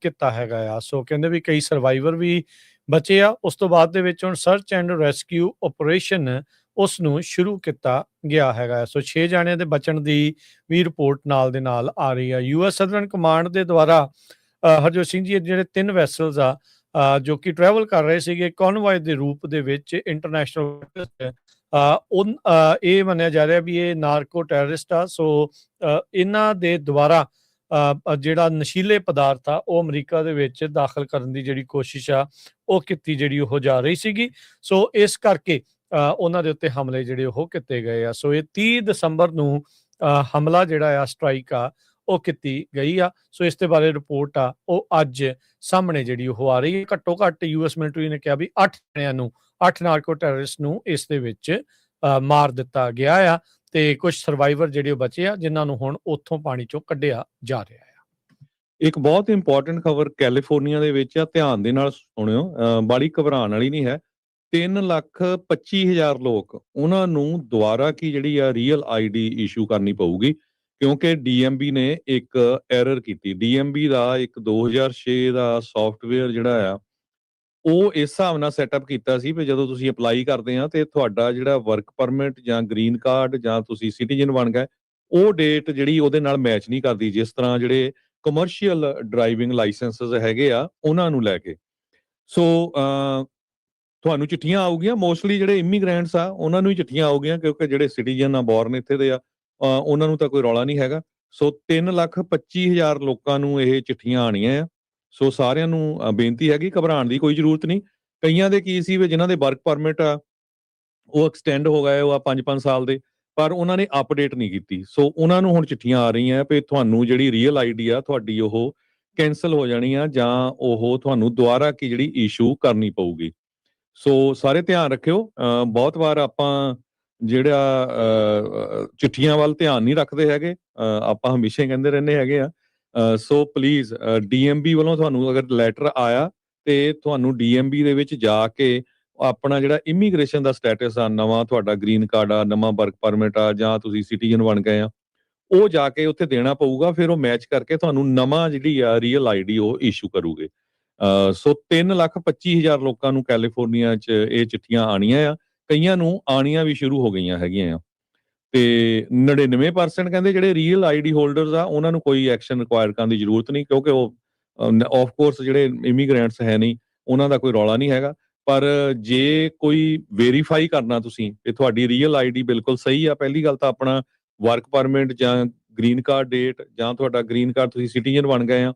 ਕੀਤਾ ਹੈਗਾ ਆ। ਸੋ ਕਹਿੰਦੇ ਵੀ ਕਈ ਸਰਵਾਈਵਰ ਵੀ ਬਚੇ ਆ। ਉਸ ਤੋਂ ਬਾਅਦ ਦੇ ਵਿੱਚ ਹੁਣ ਸਰਚ ਐਂਡ ਰੈਸਕਿਊ ਆਪਰੇਸ਼ਨ ਉਸ ਨੂੰ ਸ਼ੁਰੂ ਕੀਤਾ ਗਿਆ ਹੈਗਾ। ਸੋ 6 ਜਾਣਿਆਂ ਦੇ ਬਚਣ ਦੀ ਵੀ ਰਿਪੋਰਟ ਨਾਲ ਦੇ ਨਾਲ ਆ ਰਹੀ ਆ। US ਸਦਰਨ ਕਮਾਂਡ ਦੇ ਦੁਆਰਾ ਹਰਜੋਤ ਸਿੰਘ ਜੀ, ਜਿਹੜੇ 3 ਵੈਸਲਸ ਆ ਜੋ ਕਿ ਟਰੈਵਲ ਕਰ ਰਹੇ ਸੀਗੇ ਕਨਵਾਏ ਦੇ ਰੂਪ ਦੇ ਵਿੱਚ ਇੰਟਰਨੈਸ਼ਨਲ, ਇਹ ਮੰਨਿਆ ਜਾ ਰਿਹਾ ਵੀ ਇਹ ਨਾਰਕੋ ਟੈਰਰਿਸਟ ਆ। ਸੋ ਇਹਨਾਂ ਦੇ ਦੁਆਰਾ ਜਿਹੜਾ ਨਸ਼ੀਲੇ ਪਦਾਰਥ ਆ ਉਹ ਅਮਰੀਕਾ ਦੇ ਵਿੱਚ ਦਾਖਲ ਕਰਨ ਦੀ ਜਿਹੜੀ ਕੋਸ਼ਿਸ਼ ਆ ਉਹ ਕੀਤੀ ਜਿਹੜੀ ਉਹ ਜਾ ਰਹੀ ਸੀਗੀ। ਸੋ ਇਸ ਕਰਕੇ ਉਹਨਾਂ ਦੇ ਉੱਤੇ ਹਮਲੇ ਜਿਹੜੇ ਉਹ ਕੀਤੇ ਗਏ ਆ। ਸੋ ਇਹ 30 ਦਸੰਬਰ ਨੂੰ ਹਮਲਾ ਜਿਹੜਾ ਆ, ਸਟ੍ਰਾਈਕ ਆ, ਉਹ ਕੀਤੀ ਗਈ ਆ। ਸੋ ਇਸ ਦੇ ਬਾਰੇ ਰਿਪੋਰਟ ਆ ਉਹ ਅੱਜ ਸਾਹਮਣੇ ਜਿਹੜੀ ਉਹ ਆ ਰਹੀ ਹੈ। ਘੱਟੋ ਘੱਟ US ਮਿਲਟਰੀ ਨੇ ਕਿਹਾ ਵੀ 8 ਜਣਿਆਂ ਨੂੰ, 8 ਨਾਰਕੋ ਟੈਰਰਿਸਟ ਨੂੰ ਇਸ ਦੇ ਵਿੱਚ ਮਾਰ ਦਿੱਤਾ ਗਿਆ ਆ ਤੇ ਕੁਝ ਸਰਵਾਈਵਰ ਜਿਹੜੇ ਉਹ ਬਚੇ ਆ, ਜਿਨ੍ਹਾਂ ਨੂੰ ਹੁਣ ਉੱਥੋਂ ਪਾਣੀ ਚੋਂ ਕੱਢਿਆ ਜਾ ਰਿਹਾ ਆ। ਇੱਕ ਬਹੁਤ ਇੰਪੋਰਟੈਂਟ ਖਬਰ ਕੈਲੀਫੋਰਨੀਆ ਦੇ ਵਿੱਚ ਆ, ਧਿਆਨ ਦੇ ਨਾਲ ਸੁਣਿਓ, ਬੜੀ ਘਬਰਾਉਣ ਵਾਲੀ ਨਹੀਂ ਹੈ। 3,25,000 ਲੋਕ, ਉਹਨਾਂ ਨੂੰ ਦੁਬਾਰਾ ਕੀ ਜਿਹੜੀ ਆ ਰੀਅਲ ID ਇਸ਼ੂ ਕਰਨੀ ਪਊਗੀ, ਕਿਉਂਕਿ DMV ਨੇ ਇੱਕ ਐਰਰ ਕੀਤੀ। DMV ਦਾ ਇੱਕ 2006 ਦਾ ਸੌਫਟਵੇਅਰ ਜਿਹੜਾ ਆ ਉਹ ਇਸ ਹਿਸਾਬ ਨਾਲ ਸੈਟਅਪ ਕੀਤਾ ਸੀ ਵੀ ਜਦੋਂ ਤੁਸੀਂ ਅਪਲਾਈ ਕਰਦੇ ਆ ਤੇ ਤੁਹਾਡਾ ਜਿਹੜਾ ਵਰਕ ਪਰਮਿਟ ਜਾਂ ਗ੍ਰੀਨ ਕਾਰਡ ਜਾਂ ਤੁਸੀਂ ਸਿਟੀਜ਼ਨ ਬਣ ਗਏ, ਉਹ ਡੇਟ ਜਿਹੜੀ ਉਹਦੇ ਨਾਲ ਮੈਚ ਨਹੀਂ ਕਰਦੀ, ਜਿਸ ਤਰ੍ਹਾਂ ਜਿਹੜੇ ਕਮਰਸ਼ੀਅਲ ਡਰਾਈਵਿੰਗ ਲਾਇਸੈਂਸਸ ਹੈਗੇ ਆ ਉਹਨਾਂ ਨੂੰ ਲੈ ਕੇ। ਸੋ ਤੁਹਾਨੂੰ ਚਿੱਠੀਆਂ ਆਊਗੀਆਂ, ਮੋਸਟਲੀ ਜਿਹੜੇ ਇਮੀਗ੍ਰੈਂਟਸ ਆ ਉਹਨਾਂ ਨੂੰ ਹੀ ਚਿੱਠੀਆਂ ਆਊਗੀਆਂ, ਕਿਉਂਕਿ ਜਿਹੜੇ ਸਿਟੀਜ਼ਨ ਆ ਬੋਰਨ ਇੱਥੇ ਦੇ ਆ ਉਹਨਾਂ ਨੂੰ ਤਾਂ ਕੋਈ ਰੌਲਾ ਨਹੀਂ ਹੈਗਾ। ਸੋ 3,25,000 ਲੋਕਾਂ ਨੂੰ ਇਹ ਚਿੱਠੀਆਂ ਆਉਣੀਆਂ ਆ। ਸੋ ਸਾਰਿਆਂ ਨੂੰ ਬੇਨਤੀ ਹੈਗੀ, ਘਬਰਾਉਣ ਦੀ ਕੋਈ ਜ਼ਰੂਰਤ ਨਹੀਂ। ਕਈਆਂ ਦੇ ਕੀ ਸੀ ਵੀ ਜਿਨ੍ਹਾਂ ਦੇ ਵਰਕ ਪਰਮਿਟ ਆ ਉਹ ਐਕਸਟੈਂਡ ਹੋ ਗਏ, ਉਹ ਆ 5-5 ਸਾਲ ਦੇ, ਪਰ ਉਹਨਾਂ ਨੇ ਅਪਡੇਟ ਨਹੀਂ ਕੀਤੀ। ਸੋ ਉਹਨਾਂ ਨੂੰ ਹੁਣ ਚਿੱਠੀਆਂ ਆ ਰਹੀਆਂ ਵੀ ਤੁਹਾਨੂੰ ਜਿਹੜੀ ਰੀਅਲ ਆਈਡੀ ਆ ਤੁਹਾਡੀ ਉਹ ਕੈਂਸਲ ਹੋ ਜਾਣੀ ਆ, ਜਾਂ ਉਹ ਤੁਹਾਨੂੰ ਦੁਬਾਰਾ ਕੀ ਜਿਹੜੀ ਇਸ਼ੂ ਕਰਨੀ ਪਊਗੀ। ਸੋ ਸਾਰੇ ਧਿਆਨ ਰੱਖਿਓ। ਬਹੁਤ ਵਾਰ ਆਪਾਂ ਜਿਹੜਾ ਚਿੱਠੀਆਂ ਵੱਲ ਧਿਆਨ ਨਹੀਂ ਰੱਖਦੇ ਹੈਗੇ, ਆਪਾਂ ਹਮੇਸ਼ਾ ਹੀ ਕਹਿੰਦੇ ਰਹਿੰਦੇ ਹੈਗੇ ਆ। ਸੋ ਪਲੀਜ਼ DMB ਵੱਲੋਂ ਤੁਹਾਨੂੰ ਅਗਰ ਲੈਟਰ ਆਇਆ ਤੇ ਤੁਹਾਨੂੰ DMB ਦੇ ਵਿੱਚ ਜਾ ਕੇ ਆਪਣਾ ਜਿਹੜਾ ਇਮੀਗ੍ਰੇਸ਼ਨ ਦਾ ਸਟੇਟਸ ਆ, ਨਵਾਂ ਤੁਹਾਡਾ ਗ੍ਰੀਨ ਕਾਰਡ ਆ, ਨਵਾਂ ਵਰਕ ਪਰਮਿਟ ਆ, ਜਾਂ ਤੁਸੀਂ ਸਿਟੀਜ਼ਨ ਬਣ ਗਏ ਆ, ਉਹ ਜਾ ਕੇ ਉੱਥੇ ਦੇਣਾ ਪਊਗਾ। ਫਿਰ ਉਹ ਮੈਚ ਕਰਕੇ ਤੁਹਾਨੂੰ ਨਵਾਂ ਜਿਹੜੀ ਆ ਰੀਅਲ ਆਈਡੀ ਉਹ ਇਸ਼ੂ ਕਰੂਗੇ। ਸੋ 3,25,000 ਲੋਕਾਂ ਨੂੰ ਕੈਲੀਫੋਰਨੀਆ 'ਚ ਇਹ ਚਿੱਠੀਆਂ ਆਣੀਆਂ ਆ, ਕਈਆਂ ਨੂੰ ਆਣੀਆਂ ਵੀ ਸ਼ੁਰੂ ਹੋ ਗਈਆਂ ਹੈਗੀਆਂ ਆ। ਤੇ 99% ਕਹਿੰਦੇ ਜਿਹੜੇ ਰੀਅਲ ਆਈਡੀ ਹੋਲਡਰਸ ਆ ਉਹਨਾਂ ਨੂੰ ਕੋਈ ਐਕਸ਼ਨ ਰਿਕੁਆਇਰ ਕਰਨ ਦੀ ਜ਼ਰੂਰਤ ਨਹੀਂ, ਕਿਉਂਕਿ ਉਹ ਆਫ ਕੋਰਸ ਜਿਹੜੇ ਇਮੀਗ੍ਰੈਂਟਸ ਹੈ ਨਹੀਂ, ਉਹਨਾਂ ਦਾ ਕੋਈ ਰੌਲਾ ਨਹੀਂ ਹੈਗਾ। ਪਰ ਜੇ ਕੋਈ ਵੈਰੀਫਾਈ ਕਰਨਾ ਤੁਸੀਂ ਕਿ ਤੁਹਾਡੀ ਰੀਅਲ ਆਈਡੀ ਬਿਲਕੁਲ ਸਹੀ ਆ, ਪਹਿਲੀ ਗੱਲ ਤਾਂ ਆਪਣਾ ਵਰਕ ਪਰਮਿਟ ਜਾਂ ਗ੍ਰੀਨ ਕਾਰਡ ਡੇਟ, ਜਾਂ ਤੁਹਾਡਾ ਗ੍ਰੀਨ ਕਾਰਡ ਤੁਸੀਂ ਸਿਟੀਜ਼ਨ ਬਣ ਗਏ ਆ,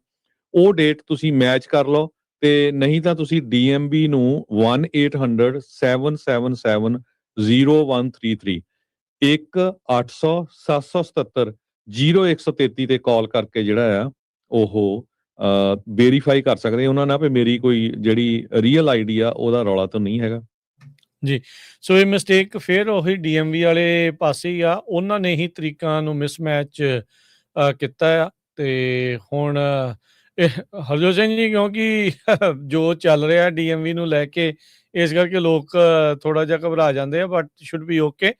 ਉਹ ਡੇਟ ਤੁਸੀਂ ਮੈਚ ਕਰ ਲਓ। ਤੇ ਨਹੀਂ ਤਾਂ ਤੁਸੀਂ DMB ਨੂੰ 1-800-777-0133 1-800-777-0133 ਤੇ ਕਾਲ ਕਰਕੇ ਜਿਹੜਾ ਆ ਉਹ ਵੈਰੀਫਾਈ ਕਰ ਸਕਦੇ ਉਹਨਾਂ ਨਾਲ ਵੀ ਮੇਰੀ ਕੋਈ ਜਿਹੜੀ ਰੀਅਲ ਆਈਡੀ ਆ ਉਹਦਾ ਰੌਲਾ ਤਾਂ ਨਹੀਂ ਹੈਗਾ ਜੀ। ਸੋ ਇਹ ਮਿਸਟੇਕ ਫਿਰ ਉਹੀ DMV ਵਾਲੇ ਪਾਸੇ ਹੀ ਆ, ਉਹਨਾਂ ਨੇ ਹੀ ਤਰੀਕਾਂ ਨੂੰ ਮਿਸਮੈਚ ਕੀਤਾ ਆ। ਤੇ ਹੁਣ ਇਹ ਹਰਜੋਤ ਸਿੰਘ ਜੀ, ਕਿਉਂਕਿ ਜੋ ਚੱਲ ਰਿਹਾ DMV ਨੂੰ ਲੈ ਕੇ, ਇਸ ਕਰਕੇ ਲੋਕ ਥੋੜਾ ਜਿਹਾ ਘਬਰਾ ਜਾਂਦੇ ਆ, ਬਟ ਸ਼ੁੱਡ ਬੀ ਓਕੇ।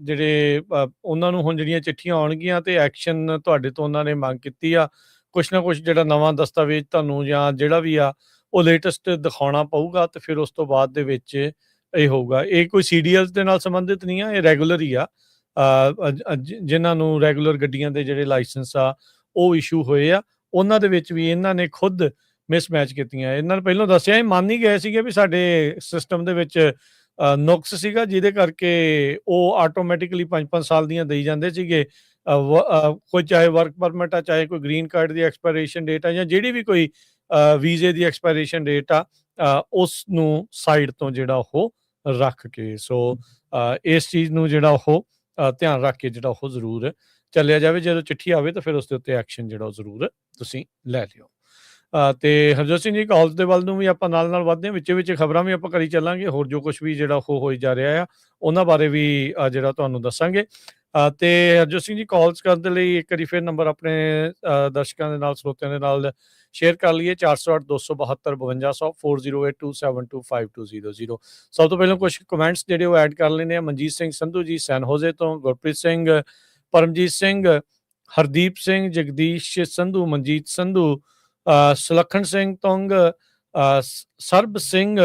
ਜਿਹੜੇ ਉਹਨਾਂ ਨੂੰ ਹੁਣ ਜਿਹੜੀਆਂ ਚਿੱਠੀਆਂ ਆਉਣਗੀਆਂ ਤੇ ਐਕਸ਼ਨ ਤੁਹਾਡੇ ਤੋਂ ਉਹਨਾਂ ਨੇ ਮੰਗ ਕੀਤੀ ਆ, ਕੁਛ ਨਾ ਕੁਛ ਜਿਹੜਾ ਨਵਾਂ ਦਸਤਾਵੇਜ਼ ਤੁਹਾਨੂੰ ਜਾਂ ਜਿਹੜਾ ਵੀ ਆ ਉਹ ਲੇਟੈਸਟ ਦਿਖਾਉਣਾ ਪਊਗਾ, ਤੇ ਫਿਰ ਉਸ ਤੋਂ ਬਾਅਦ ਦੇ ਵਿੱਚ ਇਹ ਹੋਊਗਾ। ਇਹ ਕੋਈ CDLs ਦੇ ਨਾਲ ਸੰਬੰਧਿਤ ਨਹੀਂ ਆ, ਇਹ ਰੈਗੂਲਰ ਹੀ ਆ। ਜਿਨ੍ਹਾਂ ਨੂੰ ਰੈਗੂਲਰ ਗੱਡੀਆਂ ਦੇ ਜਿਹੜੇ ਲਾਇਸੈਂਸ ਆ ਉਹ ਇਸ਼ੂ ਹੋਏ ਆ, ਉਹਨਾਂ ਦੇ ਵਿੱਚ ਵੀ ਇਹਨਾਂ ਨੇ ਖੁਦ ਮਿਸਮੈਚ ਕੀਤੀਆਂ। ਇਹਨਾਂ ਨੇ ਪਹਿਲਾਂ ਦੱਸਿਆ, ਇਹ ਮੰਨ ਹੀ ਗਏ ਸੀਗੇ ਵੀ ਸਾਡੇ ਸਿਸਟਮ ਦੇ ਵਿੱਚ ਨੁਕਸ ਸੀਗਾ, ਜਿਹਦੇ ਕਰਕੇ ਉਹ ਆਟੋਮੈਟਿਕਲੀ 5-5 ਸਾਲ ਦੀਆਂ ਦੇਈ ਜਾਂਦੇ ਸੀਗੇ। ਕੋਈ ਚਾਹੇ ਵਰਕ ਪਰਮਿਟ ਆ, ਚਾਹੇ ਕੋਈ ਗ੍ਰੀਨ ਕਾਰਡ ਦੀ ਐਕਸਪਾਇਰੇਸ਼ਨ ਡੇਟ ਆ, ਜਾਂ ਜਿਹੜੀ ਵੀ ਕੋਈ ਵੀਜ਼ੇ ਦੀ ਐਕਸਪਾਇਰੇਸ਼ਨ ਡੇਟ ਆ, ਉਸ ਨੂੰ ਸਾਈਡ ਤੋਂ ਜਿਹੜਾ ਉਹ ਰੱਖ ਕੇ। ਸੋ ਇਸ ਚੀਜ਼ ਨੂੰ ਜਿਹੜਾ ਉਹ ਧਿਆਨ ਰੱਖ ਕੇ ਜਿਹੜਾ ਉਹ ਜ਼ਰੂਰ ਚੱਲਿਆ ਜਾਵੇ। ਜਦੋਂ ਚਿੱਠੀ ਆਵੇ ਤਾਂ ਫਿਰ ਉਸ ਦੇ ਉੱਤੇ ਐਕਸ਼ਨ ਜਿਹੜਾ ਉਹ ਜ਼ਰੂਰ ਤੁਸੀਂ ਲੈ ਲਿਓ। ਤੇ ਹਰਜੋਤ ਸਿੰਘ ਜੀ, ਕਾਲਜ ਦੇ ਵੱਲ ਨੂੰ ਵੀ ਆਪਾਂ ਨਾਲ ਵੱਧਦੇ ਹਾਂ, ਵਿੱਚ ਖਬਰਾਂ ਵੀ ਆਪਾਂ ਕਰੀ ਚੱਲਾਂਗੇ, ਹੋਰ ਜੋ ਕੁਛ ਵੀ ਜਿਹੜਾ ਉਹ ਹੋਈ ਜਾ ਰਿਹਾ ਆ ਉਹਨਾਂ ਬਾਰੇ ਵੀ ਜਿਹੜਾ ਤੁਹਾਨੂੰ ਦੱਸਾਂਗੇ। ਤੇ ਹਰਜੋਤ ਸਿੰਘ ਜੀ, ਕਾਲਸ ਕਰਨ ਦੇ ਲਈ ਇੱਕ ਵਾਰੀ ਫਿਰ ਨੰਬਰ ਆਪਣੇ ਦਰਸ਼ਕਾਂ ਦੇ ਨਾਲ, ਸਰੋਤਿਆਂ ਦੇ ਨਾਲ ਸ਼ੇਅਰ ਕਰ ਲਈਏ। 408-272-5200 4082725200। ਸਭ ਤੋਂ ਪਹਿਲਾਂ ਕੁਝ ਕਮੈਂਟਸ ਜਿਹੜੇ ਉਹ ਐਡ ਕਰ ਲੈਂਦੇ ਆ। ਮਨਜੀਤ ਸਿੰਘ ਸੰਧੂ ਜੀ ਸੈਨ ਹੋਜ਼ੇ ਤੋਂ, ਗੁਰਪ੍ਰੀਤ ਸਿੰਘ, ਪਰਮਜੀਤ ਸਿੰਘ, ਹਰਦੀਪ ਸਿੰਘ, ਜਗਦੀਸ਼ ਸੰਧੂ, ਮਨਜੀਤ ਸੰਧੂ, ਸੁਲੱਖਣ ਸਿੰਘ ਤੁੰਗ, ਸਰਬ ਸਿੰਘ,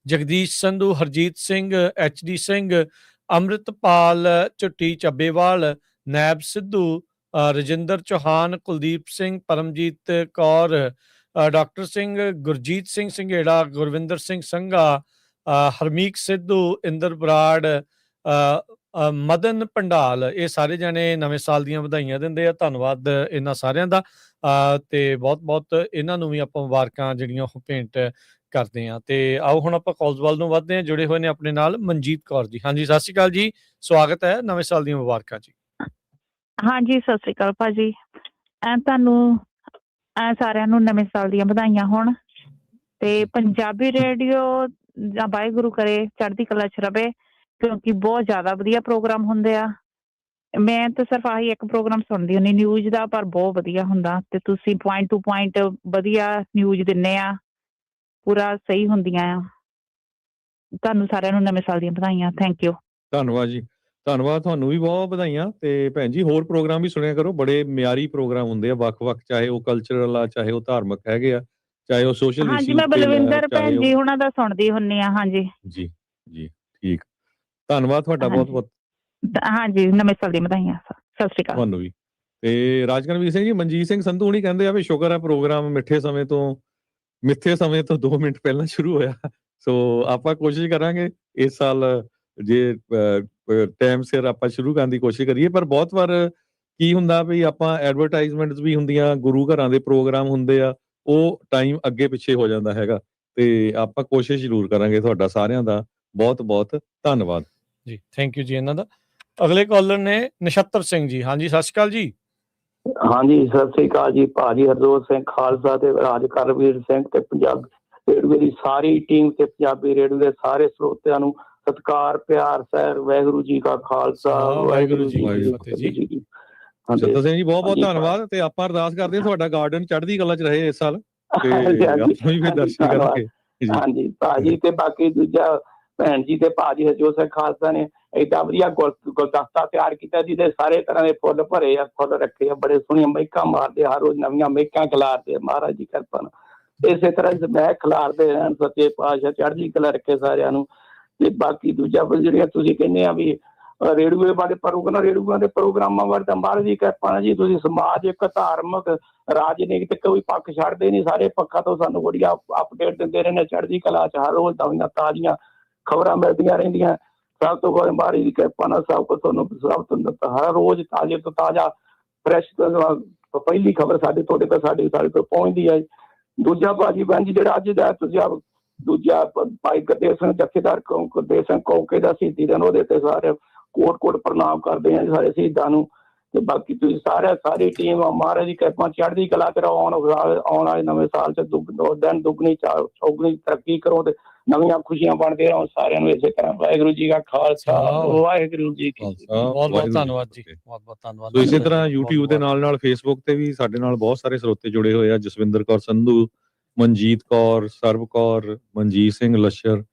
ਜਗਦੀਸ਼ ਸੰਧੂ, ਹਰਜੀਤ ਸਿੰਘ, HD ਸਿੰਘ, ਅੰਮ੍ਰਿਤਪਾਲ ਝੁੱਟੀ ਚੱਬੇਵਾਲ, ਨੈਬ ਸਿੱਧੂ, ਰਜਿੰਦਰ ਚੌਹਾਨ, ਕੁਲਦੀਪ ਸਿੰਘ, ਪਰਮਜੀਤ ਕੌਰ, ਡਾਕਟਰ ਸਿੰਘ, ਗੁਰਜੀਤ ਸਿੰਘ ਸੰਘੇੜਾ, ਗੁਰਵਿੰਦਰ ਸਿੰਘ ਸੰਘਾ, ਹਰਮੀਕ ਸਿੱਧੂ, ਇੰਦਰ ਬਰਾੜ, ਮਦਨ ਭੰਡਾਲ, ਇਹ ਸਾਰੇ ਜਾਣੇ ਨਵੇਂ ਸਾਲ ਦੀਆਂ ਵਧਾਈਆਂ ਦਿੰਦੇ ਆ। ਧੰਨਵਾਦ ਇਹਨਾਂ ਸਾਰਿਆਂ ਦਾ। ਤੇ ਬਹੁਤ ਇਹਨਾਂ ਨੂੰ ਵੀ ਆਪਾਂ ਮੁਬਾਰਕਾਂ ਜਿਹੜੀਆਂ ਉਹ ਭੇਂਟ ਕਰਦੇ ਹਾਂ। ਤੇ ਆਓ ਹੁਣ ਆਪਾਂ ਕਾਲਸ ਵੱਲ ਨੂੰ ਵੱਧਦੇ ਹਾਂ। ਜੁੜੇ ਹੋਏ ਨੇ ਆਪਣੇ ਨਾਲ ਮਨਜੀਤ ਕੌਰ ਜੀ। ਹਾਂਜੀ, ਸਤਿ ਸ਼੍ਰੀ ਅਕਾਲ ਜੀ, ਸਵਾਗਤ ਹੈ, ਨਵੇਂ ਸਾਲ ਦੀਆਂ ਮੁਬਾਰਕਾਂ ਜੀ। ਹਾਂਜੀ, ਸਤਿ ਸ਼੍ਰੀ ਅਕਾਲ ਭਾਜੀ। ਤੁਹਾਨੂੰ ਸਾਰਿਆਂ ਨੂੰ ਨਵੇਂ ਸਾਲ ਦੀਆਂ ਵਧਾਈਆਂ ਹੋਣ। ਤੇ ਪੰਜਾਬੀ ਰੇਡੀਓ ਜਾਂ ਵਾਹਿਗੁਰੂ ਕਰੇ ਚੜ੍ਹਦੀ ਕਲਾ 'ਚ ਰਵੇ, ਕਿਉਂਕਿ ਬਹੁਤ ਜ਼ਿਆਦਾ ਵਧੀਆ ਪ੍ਰੋਗਰਾਮ ਹੁੰਦੇ ਆ। ਮੈਂ ਤਾਂ ਸਿਰਫ ਆਹੀ ਇੱਕ ਪ੍ਰੋਗਰਾਮ ਸੁਣਦੀ ਹੁੰਦੀ ਨਿਊਜ਼ ਦਾ, ਪਰ ਬਹੁਤ ਵਧੀਆ ਹੁੰਦਾ। ਤੇ ਤੁਸੀਂ ਪੁਆਇੰਟ ਟੂ ਪੁਆਇੰਟ ਵਧੀਆ ਨਿਊਜ਼ ਦਿੰਦੇ ਆ, ਪੂਰਾ ਸਹੀ ਹੁੰਦੀਆਂ ਆ। ਤੁਹਾਨੂੰ ਸਾਰਿਆਂ ਨੂੰ ਨਵੇਂ ਸਾਲ ਦੀਆਂ ਵਧਾਈਆਂ। Thank you. ਧੰਨਵਾਦ ਜੀ, ਧੰਨਵਾਦ। ਤੁਹਾਨੂੰ ਵੀ ਬਹੁਤ ਵਧਾਈਆਂ। ਤੇ ਭੈਣ ਜੀ, ਹੋਰ ਪ੍ਰੋਗਰਾਮ ਵੀ ਸੁਣਿਆ ਕਰੋ, ਬੜੇ ਮਿਆਰੀ ਪ੍ਰੋਗਰਾਮ ਹੁੰਦੇ ਆ ਵੱਖ-ਵੱਖ, ਚਾਹੇ ਉਹ ਕਲਚਰਲ ਆ, ਚਾਹੇ ਉਹ ਧਾਰਮਿਕ ਹੈਗੇ ਆ, ਚਾਹੇ ਉਹ ਸੋਸ਼ਲ ਇਸ਼ੂਜ਼। ਹਾਂਜੀ, ਮੈਂ ਬਲਵਿੰਦਰ ਭੈਣ ਜੀ ਉਹਨਾਂ ਦਾ ਸੁਣਦੀ ਹੁੰਦੀ ਆ। ਹਾਂਜੀ ਜੀ, ਠੀਕ, ਧੰਨਵਾਦ ਤੁਹਾਡਾ ਬਹੁਤ-ਬਹੁਤ। ਹਾਂਜੀ, ਨਵੇਂ ਸਾਲ ਦੀਆਂ ਵਧਾਈਆਂ। ਸਤਿ ਸ਼੍ਰੀ ਅਕਾਲ ਤੁਹਾਨੂੰ ਵੀ। ਤੇ ਰਾਜਕਨਵੀਰ ਸਿੰਘ ਜੀ, ਮਨਜੀਤ ਸਿੰਘ ਸੰਧੂ ਹੁਣੀ ਕਹਿੰਦੇ ਆ ਵੀ ਸ਼ੁਕਰ ਹੈ ਪ੍ਰੋਗਰਾਮ ਮਿੱਥੇ ਸਮੇਂ ਤੋਂ 2 ਮਿੰਟ ਪਹਿਲਾਂ ਸ਼ੁਰੂ ਹੋਇਆ। ਸੋ ਆਪਾਂ ਕੋਸ਼ਿਸ਼ ਕਰਾਂਗੇ ਇਸ ਸਾਲ ਜੇ ਟਾਈਮ ਸਿਰ ਆਪਾਂ ਸ਼ੁਰੂ ਕਰਨ ਦੀ ਕੋਸ਼ਿਸ਼ ਕਰੀਏ। ਪਰ ਬਹੁਤ ਵਾਰ ਕੀ ਹੁੰਦਾ ਵੀ ਆਪਾਂ ਐਡਵਰਟਾਈਜ਼ਮੈਂਟਸ ਵੀ ਹੁੰਦੀਆਂ, ਗੁਰੂ ਘਰਾਂ ਦੇ ਪ੍ਰੋਗਰਾਮ ਹੁੰਦੇ ਆ, ਉਹ ਟਾਈਮ ਅੱਗੇ ਪਿੱਛੇ ਹੋ ਜਾਂਦਾ ਹੈਗਾ। ਤੇ ਆਪਾਂ ਕੋਸ਼ਿਸ਼ ਜ਼ਰੂਰ ਕਰਾਂਗੇ। ਤੁਹਾਡਾ ਸਾਰਿਆਂ ਦਾ ਬਹੁਤ ਬਹੁਤ ਧੰਨਵਾਦ ਜੀ। ਥੈਂਕ ਯੂ ਜੀ ਇਹਨਾਂ ਦਾ। ਅਗਲੇ ਕਾਲਰ ਨੇ ਨਛੱਤਰ ਸਿੰਘ ਜੀ। ਹਾਂਜੀ, ਸਤਿ ਸ਼੍ਰੀ ਅਕਾਲ ਜੀ। ਹਾਂਜੀ, ਸਤਿ ਸ੍ਰੀ ਅਕਾਲ ਜੀ ਭਾਜੀ। ਹਰਜੋਤ ਸਿੰਘ ਖਾਲਸਾ ਤੇ ਰਾਜ ਕਰਮਵੀਰ ਸਿੰਘ ਤੇ ਪੰਜਾਬ ਰੇਡੀਓ ਦੀ ਸਾਰੀ ਟੀਮ ਤੇ ਪੰਜਾਬੀ ਰੇਡੀਓ ਦੇ ਸਾਰੇ ਸਰੋਤਿਆਂ ਨੂੰ ਸਤਿਕਾਰ, ਪਿਆਰ, ਸਹਿਰ। ਵਾਹਿਗੁਰੂ ਜੀ ਕਾ ਖਾਲਸਾ, ਵਾਹਿਗੁਰੂ ਜੀ ਕੀ ਕੀ ਫਤਿਹ ਫਤਿਹ ਜੀ। ਨਛੱਤਰ ਸਿੰਘ ਜੀ, ਬਹੁਤ ਬਹੁਤ ਹਾਂਜੀ। ਧੰਨਵਾਦ। ਤੇ ਆਪਾਂ ਅਰਦਾਸ ਕਰਦੇ ਹਾਂ ਤੁਹਾਡਾ ਗਾਰਡਨ ਚੜ੍ਹਦੀ ਕਲਾ 'ਚ ਰਹੇ ਇਸ ਸਾਲ, ਤੇ ਹਾਂਜੀ, ਆਪਾਂ ਵੀ ਫਿਰ ਦਰਸ਼ਨ ਧੰਨਵਾਦ। ਕਰਾਂਗੇ ਜੀ। ਹਾਂਜੀ ਭਾਜੀ, ਤੇ ਬਾਕੀ ਦੂਜਾ ਭੈਣ ਜੀ ਤੇ ਭਾਜੀ ਹਰਜੋਤ ਸਿੰਘ ਖਾਲਸਾ ਨੇ ਏਡਾ ਵਧੀਆ ਗੁਲਦਸਤਾ ਤਿਆਰ ਕੀਤਾ ਜਿਹਦੇ ਸਾਰੇ ਤਰ੍ਹਾਂ ਦੇ ਫੁੱਲ ਭਰੇ ਆ, ਫੁੱਲ ਰੱਖੇ ਆ, ਬੜੇ ਸੋਹਣੀਆਂ ਮਹਿਕਾਂ ਮਾਰਦੇ, ਹਰ ਰੋਜ਼ ਨਵੀਆਂ ਮਹਿਕਾਂ ਖਿਲਾਰਦੇ। ਮਹਾਰਾਜ ਦੀ ਕਿਰਪਾ ਨਾਲ ਇਸੇ ਤਰ੍ਹਾਂ ਮਹਿਕ ਖਿਲਾਰਦੇ ਰਹਿਣ, ਸੱਚੇ ਪਾਤਸ਼ਾਹ ਚੜ੍ਹਦੀ ਕਲਾ ਰੱਖੇ ਸਾਰਿਆਂ ਨੂੰ। ਤੇ ਬਾਕੀ ਦੂਜਾ ਜਿਹੜੀਆਂ ਤੁਸੀਂ ਕਹਿੰਦੇ ਆ ਵੀ ਰੇਡੀਓ ਬਾਰੇ ਰੇਡੀਓ ਦੇ ਪ੍ਰੋਗਰਾਮਾਂ ਬਾਰੇ ਤਾਂ ਮਹਾਰਾਜ ਦੀ ਕਿਰਪਾ ਨਾਲ ਜੀ ਤੁਸੀਂ ਸਮਾਜ ਇੱਕ ਧਾਰਮਿਕ ਰਾਜਨੀਤਿਕ ਕੋਈ ਪੱਖ ਛੱਡਦੇ ਨਹੀਂ, ਸਾਰੇ ਪੱਖਾਂ ਤੋਂ ਸਾਨੂੰ ਬੜੀਆਂ ਅਪਡੇਟ ਦਿੰਦੇ ਰਹਿੰਦੇ। ਚੜ੍ਹਦੀ ਕਲਾ 'ਚ ਹਰ ਰੋਜ਼ ਨਵੀਆਂ ਤਾਜ਼ੀਆਂ ਖਬਰਾਂ ਮਿਲਦੀਆਂ ਰਹਿੰਦੀਆਂ। ਸਭ ਤੋਂ ਵੱਧ ਮਹਾਰਾਜ ਦੀ ਕਿਰਪਾ ਨਾਲ ਸਭ ਕੁਝ ਤੁਹਾਨੂੰ ਸਭ ਤੋਂ ਹਰ ਰੋਜ਼ ਤਾਜ਼ੇ ਤੋਂ ਤਾਜ਼ਾ ਫਰੈਸ਼ ਪਹਿਲੀ ਖਬਰ ਤੁਹਾਡੇ ਤੋਂ ਪਹੁੰਚਦੀ ਹੈ। ਦੂਜਾ ਭਾਜੀ ਭੈਣ ਜੀ ਜਿਹੜਾ ਅੱਜ ਦਾ ਤੁਸੀਂ ਦੂਜਾ ਭਾਈ ਗੁਰਦੇਵ ਸਿੰਘ ਜਥੇਦਾਰ ਗੁਰਦੇਵ ਸਿੰਘ ਕੌਂਕੇ ਦਾ ਸ਼ਹੀਦੀ ਦਿਨ, ਉਹਦੇ ਤੇ ਸਾਰੇ ਕੋਟ ਕੋਟ ਪ੍ਰਣਾਮ ਕਰਦੇ ਆ ਸਾਰੇ ਸ਼ਹੀਦਾਂ ਨੂੰ। ਤੇ ਬਾਕੀ ਤੁਸੀਂ ਸਾਰੀ ਟੀਮ ਮਹਾਰਾਜ ਦੀ ਕਿਰਪਾ ਚੜ੍ਹਦੀ ਕਲਾ ਤੇ ਆਉਣ ਵਾਲੇ ਨਵੇਂ ਸਾਲ 'ਚ ਦਿਨ ਦੁੱਗਣੀ ਚੌਗੁਣੀ ਤਰੱਕੀ ਕਰੋ ਤੇ ਨਵੀਆਂ ਖੁਸ਼ੀਆਂ ਬਣਦੇ ਰਹੋ ਸਾਰਿਆਂ ਨੂੰ। ਇਸੇ ਤਰ੍ਹਾਂ ਵਾਹਿਗੁਰੂ ਜੀ ਕਾ ਖਾਲਸਾ, ਵਾਹਿਗੁਰੂ ਜੀ ਕੀ ਫਤਿਹ। ਬਹੁਤ ਬਹੁਤ ਧੰਨਵਾਦ ਜੀ, ਬਹੁਤ ਬਹੁਤ ਧੰਨਵਾਦ। ਸੋ ਇਸੇ ਤਰ੍ਹਾਂ YouTube ਦੇ ਨਾਲ ਫੇਸਬੁੱਕ ਤੇ ਵੀ ਸਾਡੇ ਨਾਲ ਬਹੁਤ ਸਾਰੇ ਸਰੋਤੇ ਜੁੜੇ ਹੋਏ ਆ। ਜਸਵਿੰਦਰ ਕੌਰ ਸੰਧੂ, ਮਨਜੀਤ ਕੌਰ, ਸਰਬ ਕੌਰ, ਮਨਜੀਤ ਸਿੰਘ ਲੱਸ਼ਰ,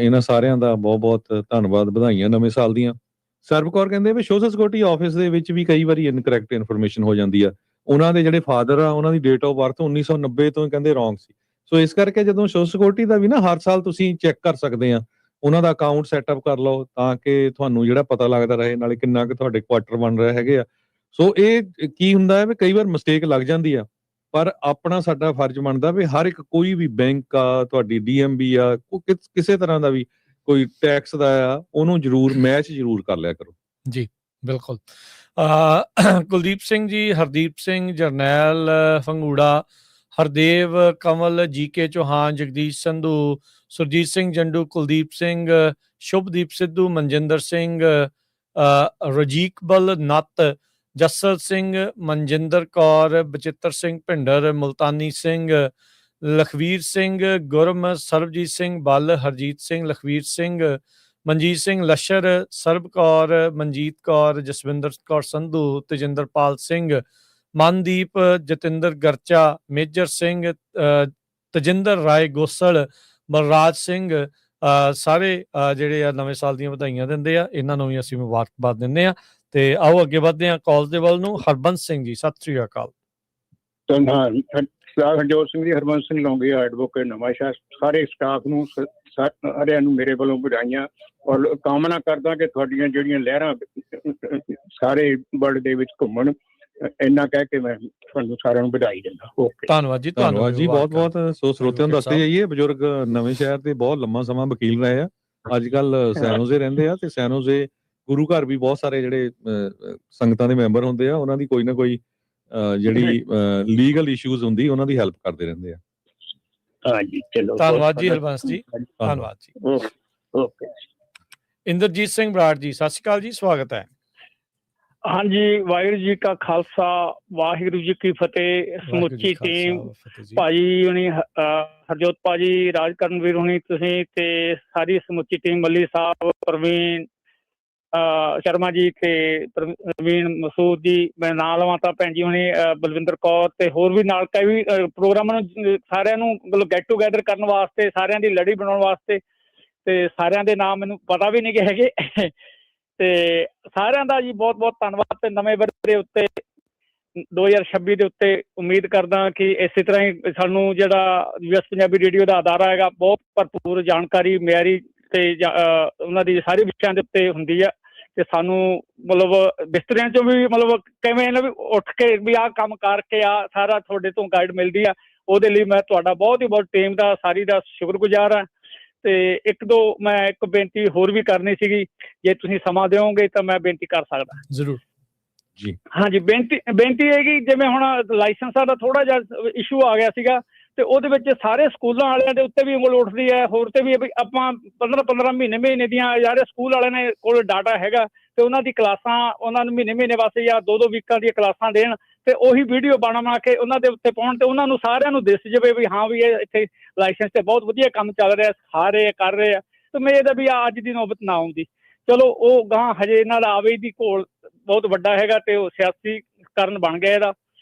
ਇਹਨਾਂ ਸਾਰਿਆਂ ਦਾ ਬਹੁਤ ਬਹੁਤ ਧੰਨਵਾਦ। ਵਧਾਈਆਂ ਨਵੇਂ ਸਾਲ ਦੀਆਂ। ਸਰਬ ਕੌਰ ਕਹਿੰਦੇ ਵੀ ਸੋਸ਼ਲ ਸਿਕਿਉਰਿਟੀ ਆਫਿਸ ਦੇ ਵਿੱਚ ਵੀ ਕਈ ਵਾਰੀ ਇਨਕਰੈਕਟ ਇਨਫੋਰਮੇਸ਼ਨ ਹੋ ਜਾਂਦੀ ਆ। ਉਹਨਾਂ ਦੇ ਜਿਹੜੇ ਫਾਦਰ ਆ, ਉਹਨਾਂ ਦੀ ਡੇਟ ਆਫ ਬਰਥ 1990 ਤੋਂ ਕਹਿੰਦੇ ਰੋਂਗ ਸੀ। ਸੋ ਇਸ ਕਰਕੇ ਜਦੋਂ ਸੋਸ਼ਲ ਸਿਕਿਉਰਿਟੀ ਦਾ ਵੀ ਨਾ ਹਰ ਸਾਲ ਤੁਸੀਂ ਚੈੱਕ ਕਰ ਸਕਦੇ ਆ, ਉਹਨਾਂ ਦਾ ਅਕਾਊਂਟ ਸੈਟਅਪ ਕਰ ਲਓ ਤਾਂ ਕਿ ਤੁਹਾਨੂੰ ਜਿਹੜਾ ਪਤਾ ਲੱਗਦਾ ਰਹੇ ਨਾਲੇ ਕਿੰਨਾ ਕੁ ਤੁਹਾਡੇ ਕੁਆਟਰ ਬਣ ਰਹੇ ਹੈਗੇ ਆ। ਸੋ ਇਹ ਕੀ ਹੁੰਦਾ ਹੈ ਵੀ ਕਈ ਵਾਰ ਮਿਸਟੇਕ ਲੱਗ ਜਾਂਦੀ ਆ, ਪਰ ਆਪਣਾ ਸਾਡਾ ਫਰਜ਼ ਬਣਦਾ ਵੀ ਹਰ ਇੱਕ ਕੋਈ ਵੀ ਬੈਂਕ ਆ, ਤੁਹਾਡੀ DMB ਆ, ਕਿਸੇ ਤਰ੍ਹਾਂ ਦਾ ਵੀ ਕੋਈ ਟੈਕਸ ਦਾ ਆ, ਉਹਨੂੰ ਜ਼ਰੂਰ ਮੈਚ ਜ਼ਰੂਰ ਕਰ ਲਿਆ ਕਰੋ ਜੀ। ਬਿਲਕੁਲ। ਕੁਲਦੀਪ ਸਿੰਘ ਜੀ, ਹਰਦੀਪ ਸਿੰਘ, ਜਰਨੈਲ ਫੰਗੂੜਾ, ਹਰਦੇਵ, ਕਮਲ, GK ਚੌਹਾਨ, ਜਗਦੀਸ਼ ਸੰਧੂ, ਸੁਰਜੀਤ ਸਿੰਘ ਜੰਡੂ, ਕੁਲਦੀਪ ਸਿੰਘ, ਸ਼ੁਭਦੀਪ ਸਿੱਧੂ, ਮਨਜਿੰਦਰ ਸਿੰਘ, ਰਜੀਕਬਲ ਨੱਤ, ਜਸਲ ਸਿੰਘ, ਮਨਜਿੰਦਰ ਕੌਰ, ਬਚਿੱਤਰ ਸਿੰਘ ਭਿੰਡਰ, ਮੁਲਤਾਨੀ ਸਿੰਘ, ਲਖਵੀਰ ਸਿੰਘ, ਗੁਰਮ, ਸਰਬਜੀਤ ਸਿੰਘ ਬੱਲ, ਹਰਜੀਤ ਸਿੰਘ, ਲਖਵੀਰ ਸਿੰਘ, ਮਨਜੀਤ ਸਿੰਘ ਲੱਸ਼ਰ, ਸਰਬ ਕੌਰ, ਮਨਜੀਤ ਕੌਰ, ਜਸਵਿੰਦਰ ਕੌਰ ਸੰਧੂ, ਤੇਜਿੰਦਰਪਾਲ ਸਿੰਘ, ਮਨਦੀਪ, ਜਤਿੰਦਰ ਗਰਚਾ, ਮੇਜਰ ਸਿੰਘ, ਤਜਿੰਦਰ ਰਾਏ ਗੋਸਲ, ਬਲਰਾਜ ਸਿੰਘ, ਸਾਰੇ ਜਿਹੜੇ ਆ ਨਵੇਂ ਸਾਲ ਦੀਆਂ ਵਧਾਈਆਂ ਦਿੰਦੇ ਆ। ਇਹਨਾਂ ਨੂੰ ਵੀ ਅਸੀਂ ਮੁਬਾਰਕਬਾਦ ਦਿੰਦੇ ਆ। ਤੇ ਆਓ ਅੱਗੇ ਵਧਦੇ ਹਾਂ ਕਾਲ ਦੇ ਵੱਲ ਨੂੰ। ਹਰਬੰਸ ਸਿੰਘ ਜੀ, ਸਤਿ ਸ੍ਰੀ ਅਕਾਲ। ਹਰਜੋਤ ਸਿੰਘ ਜੀ, ਹਰਬੰਸ ਸਿੰਘ ਲੌਂਗੀਆ, ਐਡਵੋਕੇਟ, ਨਵਾਂਸ਼ਹਿਰ। ਸਾਰੇ ਸਟਾਫ ਨੂੰ ਸਾਰਿਆਂ ਨੂੰ ਮੇਰੇ ਵੱਲੋਂ ਵਧਾਈਆਂ ਔਰ ਕਾਮਨਾ ਕਰਦਾ ਕਿ ਤੁਹਾਡੀਆਂ ਜਿਹੜੀਆਂ ਲਹਿਰਾਂ ਸਾਰੇ ਵਰਲਡ ਦੇ ਵਿੱਚ ਘੁੰਮਣ। ਇੰਨਾ ਕਹਿ ਕੇ ਮੈਂ ਤੁਹਾਨੂੰ ਸਾਰਿਆਂ ਨੂੰ ਵਧਾਈ ਦਿੰਦਾ। ਓਕੇ, ਧੰਨਵਾਦ ਜੀ, ਧੰਨਵਾਦ ਜੀ, ਬਹੁਤ ਬਹੁਤ। ਸੋ ਸਰੋਤਿਆਂ ਨੂੰ ਦੱਸਦੇ ਜਾਈਏ, ਬਜ਼ੁਰਗ ਨਵੇਂ ਸ਼ਹਿਰ ਦੇ ਬਹੁਤ ਲੰਮਾ ਸਮਾਂ ਵਕੀਲ ਰਹੇ ਆ, ਅੱਜ ਕੱਲ ਸੈਨੋਜ਼ੇ ਰਹਿੰਦੇ ਆ। ਤੇ ਸੈਨੋਜ਼ੇ ਗੁਰੂ ਘਰ ਵੀ ਬਹੁਤ ਸਾਰੇ ਜਿਹੜੇ ਸੰਗਤਾਂ ਦੇ ਮੈਂਬਰ ਹੁੰਦੇ ਆ, ਉਹਨਾਂ ਦੀ ਕੋਈ ਨਾ ਕੋਈ ਜਿਹੜੀ ਲੀਗਲ ਇਸ਼ੂਜ਼ ਹੁੰਦੀ, ਉਹਨਾਂ ਦੀ ਹੈਲਪ ਕਰਦੇ ਰਹਿੰਦੇ ਆ। ਹਾਂਜੀ, ਚਲੋ, ਧੰਨਵਾਦ ਜੀ ਹਰਬੰਸ ਜੀ, ਧੰਨਵਾਦ ਜੀ। ਓਕੇ। ਇੰਦਰਜੀਤ ਸਿੰਘ ਬਰਾੜ ਜੀ, ਸਤਿ ਸ਼੍ਰੀ ਅਕਾਲ ਜੀ, ਸਵਾਗਤ ਹੈ। ਹਾਂਜੀ, ਵਾਹਿਗੁਰੂ ਜੀ ਕਾ ਖਾਲਸਾ, ਵਾਹਿਗੁਰੂ ਜੀ ਕੀ ਫਤਿਹ। ਸਮੁੱਚੀ ਟੀਮ, ਭਾਜੀ ਹੁਣੀ, ਹਰਜੋਤ ਭਾਜੀ, ਰਾਜ ਕਰਨਵੀਰ ਹੁਣੀ, ਤੁਸੀਂ ਤੇ ਸਾਰੀ ਸਮੁੱਚੀ ਟੀਮ, ਮੱਲੀ ਸਾਹਿਬ, ਪ੍ਰਵੀਨ ਸ਼ਰਮਾ ਜੀ ਤੇ ਪ੍ਰਵੀਨ ਮਸੂਦ ਜੀ, ਮੈਂ ਨਾਂ ਲਵਾਂ ਤਾਂ ਭੈਣ ਜੀ ਹੁਣੀ, ਬਲਵਿੰਦਰ ਕੌਰ, ਤੇ ਹੋਰ ਵੀ ਨਾਲ ਕਈ ਪ੍ਰੋਗਰਾਮਾਂ ਨੂੰ ਸਾਰਿਆਂ ਨੂੰ ਮਤਲਬ ਗੈਟ ਟੂਗੈਦਰ ਕਰਨ ਵਾਸਤੇ, ਸਾਰਿਆਂ ਦੀ ਲੜੀ ਬਣਾਉਣ ਵਾਸਤੇ, ਤੇ ਸਾਰਿਆਂ ਦੇ ਨਾਮ ਮੈਨੂੰ ਪਤਾ ਵੀ ਨਹੀਂ ਗੇ ਹੈਗੇ। ਤੇ ਸਾਰਿਆਂ ਦਾ ਜੀ ਬਹੁਤ ਬਹੁਤ ਧੰਨਵਾਦ। ਤੇ ਨਵੇਂ ਵਰ੍ਹੇ ਦੇ ਉੱਤੇ 2026 ਦੇ ਉੱਤੇ ਉਮੀਦ ਕਰਦਾ ਕਿ ਇਸੇ ਤਰ੍ਹਾਂ ਹੀ ਸਾਨੂੰ ਜਿਹੜਾ US ਪੰਜਾਬੀ ਰੇਡੀਓ ਦਾ ਅਦਾਰਾ ਹੈਗਾ, ਬਹੁਤ ਭਰਪੂਰ ਜਾਣਕਾਰੀ ਮਿਆਰੀ ਤੇ ਉਹਨਾਂ ਦੀ ਸਾਰੇ ਵਿਸ਼ਿਆਂ ਦੇ ਉੱਤੇ ਹੁੰਦੀ ਆ। ਤੇ ਸਾਨੂੰ ਮਤਲਬ ਬਿਸਤਰਿਆਂ ਚੋਂ ਵੀ ਮਤਲਬ ਕਿਵੇਂ ਨਾ ਵੀ ਉੱਠ ਕੇ ਵੀ ਆਹ ਕੰਮ ਕਰਕੇ ਆ ਸਾਰਾ ਤੁਹਾਡੇ ਤੋਂ ਗਾਈਡ ਮਿਲਦੀ ਆ। ਉਹਦੇ ਲਈ ਮੈਂ ਤੁਹਾਡਾ ਬਹੁਤ ਹੀ ਬਹੁਤ ਟੀਮ ਦਾ ਸਾਰੀ ਦਾ ਸ਼ੁਕਰਗੁਜ਼ਾਰ ਹਾਂ। ਤੇ ਇੱਕ ਦੋ ਮੈਂ ਇੱਕ ਬੇਨਤੀ ਹੋਰ ਵੀ ਕਰਨੀ ਸੀਗੀ, ਜੇ ਤੁਸੀਂ ਸਮਾਂ ਦਿਓਗੇ ਤਾਂ ਮੈਂ ਬੇਨਤੀ ਕਰ ਸਕਦਾ। ਜ਼ਰੂਰ ਜੀ। ਹਾਂਜੀ, ਬੇਨਤੀ ਹੈ ਕਿ ਜਿਵੇਂ ਹੁਣ ਲਾਇਸੈਂਸਾਂ ਦਾ ਥੋੜਾ ਜਿਹਾ ਇਸ਼ੂ ਆ ਗਿਆ ਸੀਗਾ, ਤੇ ਉਹਦੇ ਵਿੱਚ ਸਾਰੇ ਸਕੂਲਾਂ ਵਾਲਿਆਂ ਦੇ ਉੱਤੇ ਵੀ ਉਂਗਲ ਉੱਠਦੀ ਹੈ, ਹੋਰ ਤੇ ਵੀ ਆਪਾਂ 15 ਮਹੀਨੇ ਦੀਆਂ ਯਾਰ ਸਕੂਲ ਵਾਲਿਆਂ ਨੇ ਕੋਲ ਡਾਟਾ ਹੈਗਾ, ਤੇ ਉਹਨਾਂ ਦੀ ਕਲਾਸਾਂ ਉਹਨਾਂ ਨੂੰ ਮਹੀਨੇ ਵਾਸਤੇ ਜਾਂ 2 ਵੀਕਾਂ ਦੀਆਂ ਕਲਾਸਾਂ ਦੇਣ, ਤੇ ਉਹੀ ਵੀਡੀਓ ਬਣਾ ਕੇ ਉਹਨਾਂ ਦੇ ਉੱਤੇ ਪਾਉਣ, ਤੇ ਉਹਨਾਂ ਨੂੰ ਸਾਰਿਆਂ ਨੂੰ ਦਿਸ ਜਾਵੇ ਵੀ ਹਾਂ ਵੀ ਇਹ ਇੱਥੇ ਲਾਇਸੈਂਸ ਤੇ ਬਹੁਤ ਵਧੀਆ ਕੰਮ ਚੱਲ ਰਿਹਾ, ਸਿਖਾ ਰਹੇ ਆ, ਕਰ ਰਹੇ ਆ। ਤੇ ਮੈਂ ਇਹਦਾ ਵੀ ਅੱਜ ਦੀ ਨੌਬਤ ਨਾ ਆਉਂਦੀ। ਚਲੋ ਉਹ ਗਾਂ ਹਜੇ ਨਾਲ ਆਵੇ ਦੀ ਘੋਲ ਬਹੁਤ ਵੱਡਾ ਹੈਗਾ, ਤੇ ਉਹ ਸਿਆਸੀ ਕਾਰਨ ਬਣ ਗਿਆ ਇਹਦਾ।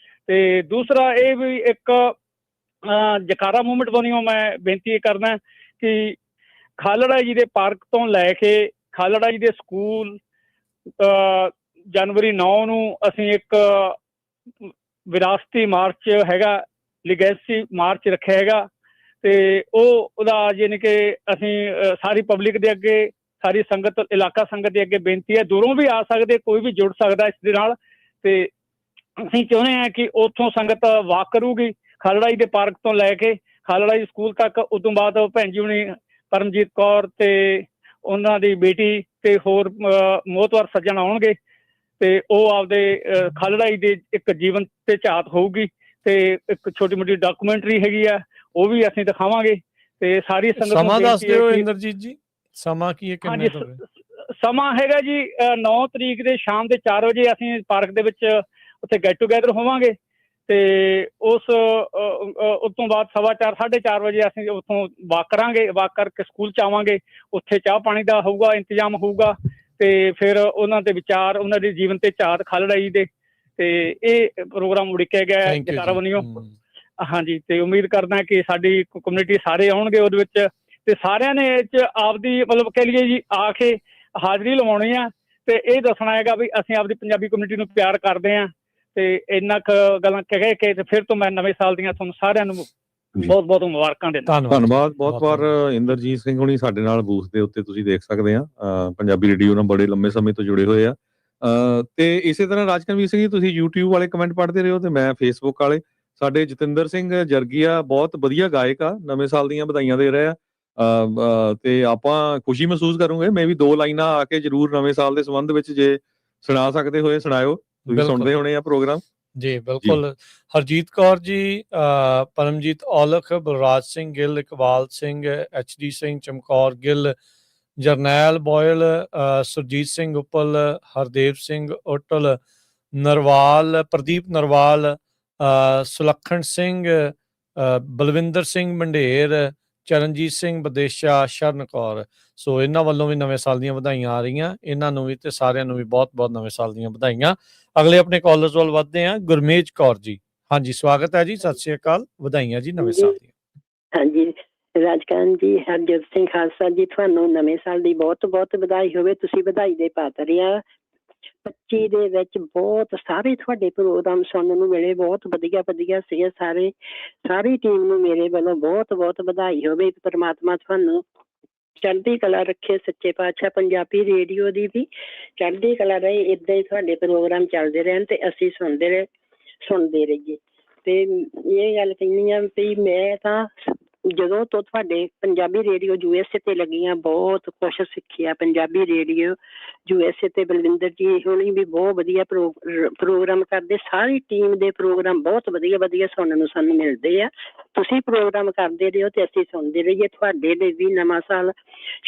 ਤੇ ਦੂਸਰਾ ਇਹ ਵੀ ਇੱਕ ਜਕਾਰਾ ਮੂਵਮੈਂਟ ਵੱਲੋਂ ਮੈਂ ਬੇਨਤੀ ਕਰਦਾ ਕਿ ਖਾਲੜਾ ਜੀ ਦੇ ਪਾਰਕ ਤੋਂ ਲੈ ਕੇ ਖਾਲੜਾ ਜੀ ਦੇ ਸਕੂਲ ਜਨਵਰੀ 9 ਨੂੰ ਅਸੀਂ ਇੱਕ ਵਿਰਾਸਤੀ ਮਾਰਚ ਹੈਗਾ, ਲੀਗੈਸੀ ਮਾਰਚ ਰੱਖਿਆ ਹੈਗਾ, ਤੇ ਉਹਦਾ ਯਾਨੀ ਕਿ ਅਸੀਂ ਸਾਰੀ ਪਬਲਿਕ ਦੇ ਅੱਗੇ, ਸਾਰੀ ਸੰਗਤ, ਇਲਾਕਾ ਸੰਗਤ ਦੇ ਅੱਗੇ ਬੇਨਤੀ ਹੈ, ਦੂਰੋਂ ਵੀ ਆ ਸਕਦੇ, ਕੋਈ ਵੀ ਜੁੜ ਸਕਦਾ ਇਸ ਦੇ ਨਾਲ। ਤੇ ਅਸੀਂ ਚਾਹੁੰਦੇ ਹਾਂ ਕਿ ਉੱਥੋਂ ਸੰਗਤ ਵਾਕ ਕਰੂਗੀ ਖਾਲੜਾ ਜੀ ਦੇ ਪਾਰਕ ਤੋਂ ਲੈ ਕੇ ਖਾਲੜਾ ਜੀ ਸਕੂਲ ਤੱਕ। ਉਦੋਂ ਬਾਅਦ ਭੈਣ ਜੀ ਹੁਣੀ ਪਰਮਜੀਤ ਕੌਰ ਤੇ ਉਹਨਾਂ ਦੀ ਬੇਟੀ ਤੇ ਹੋਰ ਮੋਹਤਵਰ ਸੱਜਣ ਆਉਣਗੇ, ਤੇ ਉਹ ਆਪਦੇ ਖਾਲੜਾ ਜੀ ਦੇ ਇੱਕ ਜੀਵਨ ਤੇ ਝਾਤ ਹੋਊਗੀ, ਤੇ ਇੱਕ ਛੋਟੀ ਮੋਟੀ ਡਾਕੂਮੈਂਟਰੀ ਹੈਗੀ ਆ, ਉਹ ਵੀ ਅਸੀਂ ਦਿਖਾਵਾਂਗੇ। ਤੇ ਸਾਰੀ ਸੰਗਤ ਸਮਾਂ ਦੱਸ ਦਿਓ ਇੰਦਰਜੀਤ ਜੀ, ਸਮਾਂ ਕੀ ਹੈ, ਕਿੰਨੇ ਤੋਂ? ਸਮਾਂ ਹੈਗਾ ਜੀ 9 ਤਰੀਕ ਦੇ ਸ਼ਾਮ ਦੇ 4 ਵਜੇ ਅਸੀਂ ਪਾਰਕ ਦੇ ਵਿੱਚ ਉੱਥੇ ਗੈਟ ਟੂਗੇਦਰ ਹੋਵਾਂਗੇ, ਤੇ ਉਸ ਤੋਂ ਬਾਅਦ 4:15 4:30 ਵਜੇ ਅਸੀਂ ਉੱਥੋਂ ਵਾਕ ਕਰਾਂਗੇ। ਵਾਕ ਕਰਕੇ ਸਕੂਲ 'ਚ ਆਵਾਂਗੇ, ਉੱਥੇ ਚਾਹ ਪਾਣੀ ਦਾ ਹੋਊਗਾ ਇੰਤਜ਼ਾਮ ਹੋਊਗਾ, ਤੇ ਫਿਰ ਉਹਨਾਂ ਦੇ ਵਿਚਾਰ, ਉਹਨਾਂ ਦੇ ਜੀਵਨ ਤੇ ਝਾਤ ਖਾਲੜਾ ਜੀ ਦੇ, ਤੇ ਇਹ ਪ੍ਰੋਗਰਾਮ ਉਡੀਕਿਆ ਗਿਆ ਜਕਾਰਾ ਵੱਲੋਂ। ਹਾਂਜੀ, ਤੇ ਉਮੀਦ ਕਰਦਾ ਕਿ ਸਾਡੀ ਕਮਿਊਨਿਟੀ ਸਾਰੇ ਆਉਣਗੇ ਉਹਦੇ ਵਿੱਚ, ਤੇ ਸਾਰਿਆਂ ਨੇ ਇਹ 'ਚ ਆਪਦੀ ਮਤਲਬ ਕਹਿ ਲਈਏ ਜੀ ਆ ਕੇ ਹਾਜ਼ਰੀ ਲਵਾਉਣੀ ਆ, ਤੇ ਇਹ ਦੱਸਣਾ ਹੈਗਾ ਵੀ ਅਸੀਂ ਆਪਦੀ ਪੰਜਾਬੀ ਕਮਿਊਨਿਟੀ ਨੂੰ ਪਿਆਰ ਕਰਦੇ ਹਾਂ। ਤੇ ਇੰਨਾ ਕੁ ਗੱਲਾਂ ਕਹਿ ਕੇ ਤੇ ਫਿਰ ਤੋਂ ਮੈਂ ਨਵੇਂ ਸਾਲ ਦੀਆਂ ਤੁਹਾਨੂੰ ਸਾਰਿਆਂ ਨੂੰ ਬਹੁਤ ਮੁਬਾਰਕਾਂ ਦਿੰਦਾ। ਧੰਨਵਾਦ ਬਹੁਤ ਇੰਦਰਜੀਤ ਸਿੰਘ ਹੁਣੀ ਸਾਡੇ ਨਾਲ ਬੂਥ ਦੇ ਉੱਤੇ ਤੁਸੀਂ ਦੇਖ ਸਕਦੇ ਆ, ਪੰਜਾਬੀ ਰੇਡੀਓ ਨਾਲ ਬੜੇ ਲੰਮੇ ਸਮੇਂ ਤੋਂ ਜੁੜੇ ਹੋਏ ਆ। ਤੇ ਇਸੇ ਤਰ੍ਹਾਂ ਰਾਜਕਰਨਵੀਰ ਸਿੰਘ ਜੀ, ਤੁਸੀਂ YouTube ਵਾਲੇ ਕਮੈਂਟ ਪੜ੍ਹਦੇ ਰਹੇ ਹੋ, ਤੇ ਮੈਂ Facebook ਵਾਲੇ। ਸਾਡੇ ਜਤਿੰਦਰ ਸਿੰਘ ਜਰਗੀਆ ਬਹੁਤ ਵਧੀਆ ਗਾਇਕ ਆ, ਨਵੇਂ ਸਾਲ ਦੀਆਂ ਵਧਾਈਆਂ ਦੇ ਰਹੇ ਆ, ਤੇ ਆਪਾਂ ਖੁਸ਼ੀ ਮਹਿਸੂਸ ਕਰੂੰਗੇ। ਮੈਂ ਵੀ 2 ਲਾਈਨਾਂ ਆ ਕੇ ਜ਼ਰੂਰ ਨਵੇਂ ਸਾਲ ਦੇ ਸੰਬੰਧ ਵਿੱਚ ਜੇ ਸੁਣਾ ਸਕਦੇ ਹੋਏ ਸੁਣਾਇਓ, ਤੁਸੀਂ ਸੁਣਦੇ ਹੋਣੇ ਆ ਪ੍ਰੋਗਰਾਮ। ਜੀ ਬਿਲਕੁਲ। ਹਰਜੀਤ ਕੌਰ ਜੀ, ਪਰਮਜੀਤ ਔਲਖ, ਬਲਰਾਜ ਸਿੰਘ ਗਿੱਲ, ਇਕਬਾਲ ਸਿੰਘ, HD ਸਿੰਘ, ਚਮਕੌਰ ਗਿੱਲ, ਜਰਨੈਲ ਬੋਇਲ, ਸੁਰਜੀਤ ਸਿੰਘ ਉੱਪਲ, ਹਰਦੇਵ ਸਿੰਘ ਉੱਟਲ, ਨਰਵਾਲ, ਪ੍ਰਦੀਪ ਨਰਵਾਲ, ਸੁਲੱਖਣ ਸਿੰਘ, ਬਲਵਿੰਦਰ ਸਿੰਘ ਮੰਡੇਰ, ਚਰਨਜੀਤ ਸਿੰਘ ਵਿਦੇਸ਼ਾ, ਸ਼ਰਨ ਕੌਰ। ਸੋ ਇਹਨਾਂ ਵੱਲੋਂ ਵੀ ਨਵੇਂ ਸਾਲ ਦੀਆਂ ਵਧਾਈਆਂ ਆ ਰਹੀਆਂ, ਇਹਨਾਂ ਨੂੰ ਵੀ ਤੇ ਸਾਰਿਆਂ ਨੂੰ ਵੀ ਬਹੁਤ ਨਵੇਂ ਸਾਲ ਦੀਆਂ ਵਧਾਈਆਂ। ਅਗਲੇ ਆਪਣੇ ਕਾਲਰਸ ਵੱਲ ਵੱਧਦੇ ਹਾਂ। ਗੁਰਮੇਜ ਕੌਰ ਜੀ, ਹਾਂਜੀ ਸਵਾਗਤ ਹੈ ਜੀ, ਸਤਿ ਸ਼੍ਰੀ ਅਕਾਲ, ਵਧਾਈਆਂ ਜੀ ਨਵੇਂ ਸਾਲ ਦੀਆਂ। ਹਾਂਜੀ ਰਾਜਕਰਨ ਜੀ, ਹਰਜੋਤ ਸਿੰਘ ਖਾਲਸਾ ਜੀ, ਤੁਹਾਨੂੰ ਨਵੇਂ ਸਾਲ ਦੀ ਬਹੁਤ ਵਧਾਈ ਹੋਵੇ। ਤੁਸੀਂ ਵਧਾਈ ਦੇ ਪਾਤਰ ਆ। 25 ਦੇ ਵਿੱਚ ਬਹੁਤ ਸਾਰੇ ਤੁਹਾਡੇ ਪ੍ਰੋਗਰਾਮ ਸੁਣਨ ਨੂੰ ਮਿਲੇ, ਬਹੁਤ ਵਧੀਆ ਸੀ। ਸਾਰੀ ਟੀਮ ਨੂੰ ਮੇਰੇ ਵੱਲੋਂ ਬਹੁਤ ਵਧਾਈ ਹੋਵੇ। ਪਰਮਾਤਮਾ ਤੁਹਾਨੂੰ ਚੜ੍ਹਦੀ ਕਲਾ ਰੱਖੇ, ਸੱਚੇ ਪਾਤਸ਼ਾਹ ਪੰਜਾਬੀ ਰੇਡੀਓ ਦੀ ਵੀ ਚੜ੍ਹਦੀ ਕਲਾ ਰਹੇ। ਏਦਾਂ ਹੀ ਤੁਹਾਡੇ ਪ੍ਰੋਗਰਾਮ ਚੱਲਦੇ ਰਹਿਣ ਤੇ ਅਸੀਂ ਸੁਣਦੇ ਰਹੀਏ। ਤੇ ਇਹ ਗੱਲ ਕਹਿੰਦੀ ਆ ਵੀ ਮੈਂ ਤਾਂ ਜਦੋਂ ਤੋਂ ਤੁਹਾਡੇ ਪੰਜਾਬੀ ਰੇਡੀਓ USA ਤੇ ਲੱਗੀਆਂ ਬਹੁਤ ਕੁਛ ਸਿੱਖਿਆ। ਪੰਜਾਬੀ ਰੇਡੀਓ USA ਤੇ ਬਲਵਿੰਦਰ ਜੀ ਹੁਣੀ ਵੀ ਬਹੁਤ ਵਧੀਆ ਪ੍ਰੋਗਰਾਮ ਕਰਦੇ। ਸਾਰੀ ਟੀਮ ਦੇ ਪ੍ਰੋਗਰਾਮ ਬਹੁਤ ਵਧੀਆ ਸੁਣਨ ਨੂੰ ਸਾਨੂੰ ਮਿਲਦੇ ਆ। ਤੁਸੀਂ ਪ੍ਰੋਗਰਾਮ ਕਰਦੇ ਰਹੋ ਤੇ ਅਸੀਂ ਸੁਣਦੇ ਰਹੀਏ। ਤੁਹਾਡੇ ਲਈ ਵੀ ਨਵਾਂ ਸਾਲ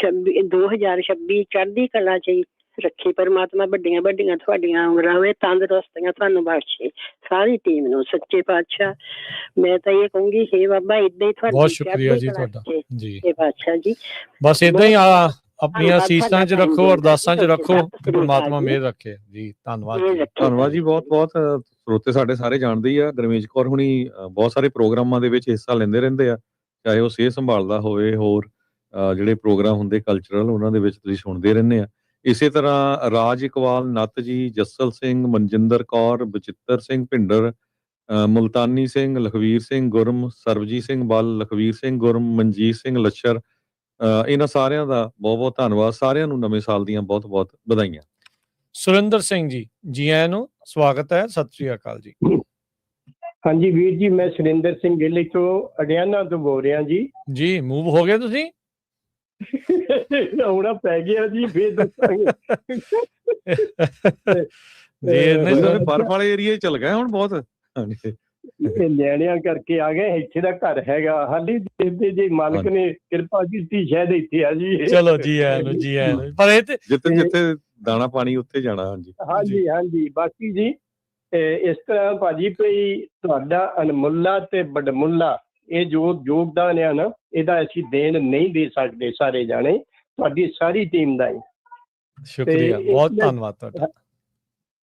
2026 ਚੜ੍ਹਦੀ ਕਲਾ 'ਚ ਰੱਖੇ ਪਰਮਾਤਮਾ। ਵੱਡੀਆਂ ਤੁਹਾਡੀਆਂ ਉਮਰਾਂ ਹੋਵੇ, ਤੰਦਰੁਸਤੀਆਂ ਤੁਹਾਨੂੰ ਬਖਸ਼ੇ। ਸਾਰੀ ਟੀਮ ਨੂੰ ਸੱਚੇ ਪਾਤਸ਼ਾਹ ਮੈਂ ਤਾਂ ਇਹ ਕਹੂੰਗੀ, ਹੇ ਬਾਬਾ ਏਦਾਂ ਹੀ ਤੁਹਾਡੀ ਬਹੁਤ ਸ਼ੁਕਰੀਆ ਜੀ ਤੁਹਾਡਾ ਜੀ। ਹੇ ਪਾਤਸ਼ਾਹ ਜੀ, ਬਸ ਏਦਾਂ ਹੀ ਆਪਣੀਆਂ ਅਸੀਸਾਂ 'ਚ ਰੱਖੋ, ਅਰਦਾਸਾਂ 'ਚ ਰੱਖੋ ਕਿ ਪਰਮਾਤਮਾ ਮਿਹਰ ਰੱਖੇ ਜੀ। ਧੰਨਵਾਦ ਜੀ ਬਹੁਤ ਸਰੋਤੇ ਸਾਡੇ ਸਾਰੇ ਜਾਣਦੇ ਹੀ ਆ। ਗੁਰਮੇਜ ਕੌਰ ਹੁਣੀ ਬਹੁਤ ਸਾਰੇ ਪ੍ਰੋਗਰਾਮਾਂ ਦੇ ਵਿੱਚ ਹਿੱਸਾ ਲੈਂਦੇ ਰਹਿੰਦੇ ਆ, ਚਾਹੇ ਉਹ ਸਿਹਤ ਸੰਭਾਲ ਦਾ ਹੋਵੇ, ਹੋਰ ਜਿਹੜੇ ਪ੍ਰੋਗਰਾਮ ਹੁੰਦੇ ਕਲਚਰਲ, ਉਹਨਾਂ ਦੇ ਵਿੱਚ ਤੁਸੀਂ ਸੁਣਦੇ ਰਹਿੰਦੇ ਆ। ਇਸੇ ਤਰ੍ਹਾਂ ਰਾਜ ਇਕਬਾਲ ਨੱਤ ਜੀ, ਜੱਸਲ ਸਿੰਘ, ਮਨਜਿੰਦਰ ਕੌਰ, ਬਚਿੱਤਰ ਸਿੰਘ ਭਿੰਡਰ, ਮੁਲਤਾਨੀ ਸਿੰਘ, ਲਖਵੀਰ ਸਿੰਘ ਗੁਰਮ, ਸਰਬਜੀਤ ਸਿੰਘ ਬਲ, ਲਖਵੀਰ ਸਿੰਘ ਗੁਰਮ, ਮਨਜੀਤ ਸਿੰਘ ਲੱਛਰ, ਇਹਨਾਂ ਸਾਰਿਆਂ ਦਾ ਬਹੁਤ ਧੰਨਵਾਦ। ਸਾਰਿਆਂ ਨੂੰ ਨਵੇਂ ਸਾਲ ਦੀਆਂ ਬਹੁਤ ਵਧਾਈਆਂ। ਸੁਰਿੰਦਰ ਸਿੰਘ ਜੀ, ਜੀ ਆਇਆਂ ਨੂੰ, ਸਵਾਗਤ ਹੈ, ਸਤਿ ਸ਼੍ਰੀ ਅਕਾਲ ਜੀ। ਹਾਂਜੀ ਵੀਰ ਜੀ, ਮੈਂ ਸੁਰਿੰਦਰ ਸਿੰਘ ਗਿੱਲ ਤੋਂ ਅਡਿਆਣਾ ਤੋਂ ਬੋਲ ਰਿਹਾ ਜੀ। ਮੂਵ ਹੋ ਗਏ ਤੁਸੀਂ? ਆਉਣਾ ਪੈ ਗਿਆ ਜੀ, ਫੇਰ ਦੱਸਾਂਗੇ। ਬਰਫ ਵਾਲੇ ਏਰੀਏ ਚਲ ਗਏ ਹੁਣ ਬਹੁਤ। ਹਾਂਜੀ, ਇਹ ਨਿਆਣਿਆਂ ਕਰਕੇ ਆ ਗਏ, ਇੱਥੇ ਦਾ ਘਰ ਹੈਗਾ ਹਾਲੀ ਦੇਖਦੇ ਜੇ ਮਾਲਕ ਨੇ ਕਿਰਪਾ ਕੀਤੀ ਸ਼ਾਇਦ ਇੱਥੇ ਆ ਜੀ। ਚਲੋ ਜੀ ਆਇਆਂ ਨੂੰ, ਜੀ ਆਇਆਂ ਨੂੰ। ਪਰ ਇਹ ਤੇ ਜਿੱਥੇ ਦਾਣਾ ਪਾਣੀ ਉੱਥੇ ਜਾਣਾ। ਹਾਂਜੀ ਹਾਂਜੀ ਹਾਂਜੀ। ਬਾਕੀ ਜੀ ਇਸ ਤਰ੍ਹਾਂ ਭਾਜੀ ਭਈ ਤੁਹਾਡਾ ਅਨਮੁੱਲਾ ਤੇ ਬਡਮੁੱਲਾ ਇਹ ਜੋ ਯੋਗਦਾਨ ਆ ਨਾ, ਇਹਦਾ ਅਸੀਂ ਦੇਣ ਨਹੀਂ ਦੇ ਸਕਦੇ ਸਾਰੇ ਜਾਣੇ, ਤੁਹਾਡੀ ਸਾਰੀ ਟੀਮ ਦਾ ਹੀ ਸ਼ੁਕਰੀਆ, ਬਹੁਤ ਧੰਨਵਾਦ ਤੁਹਾਡਾ।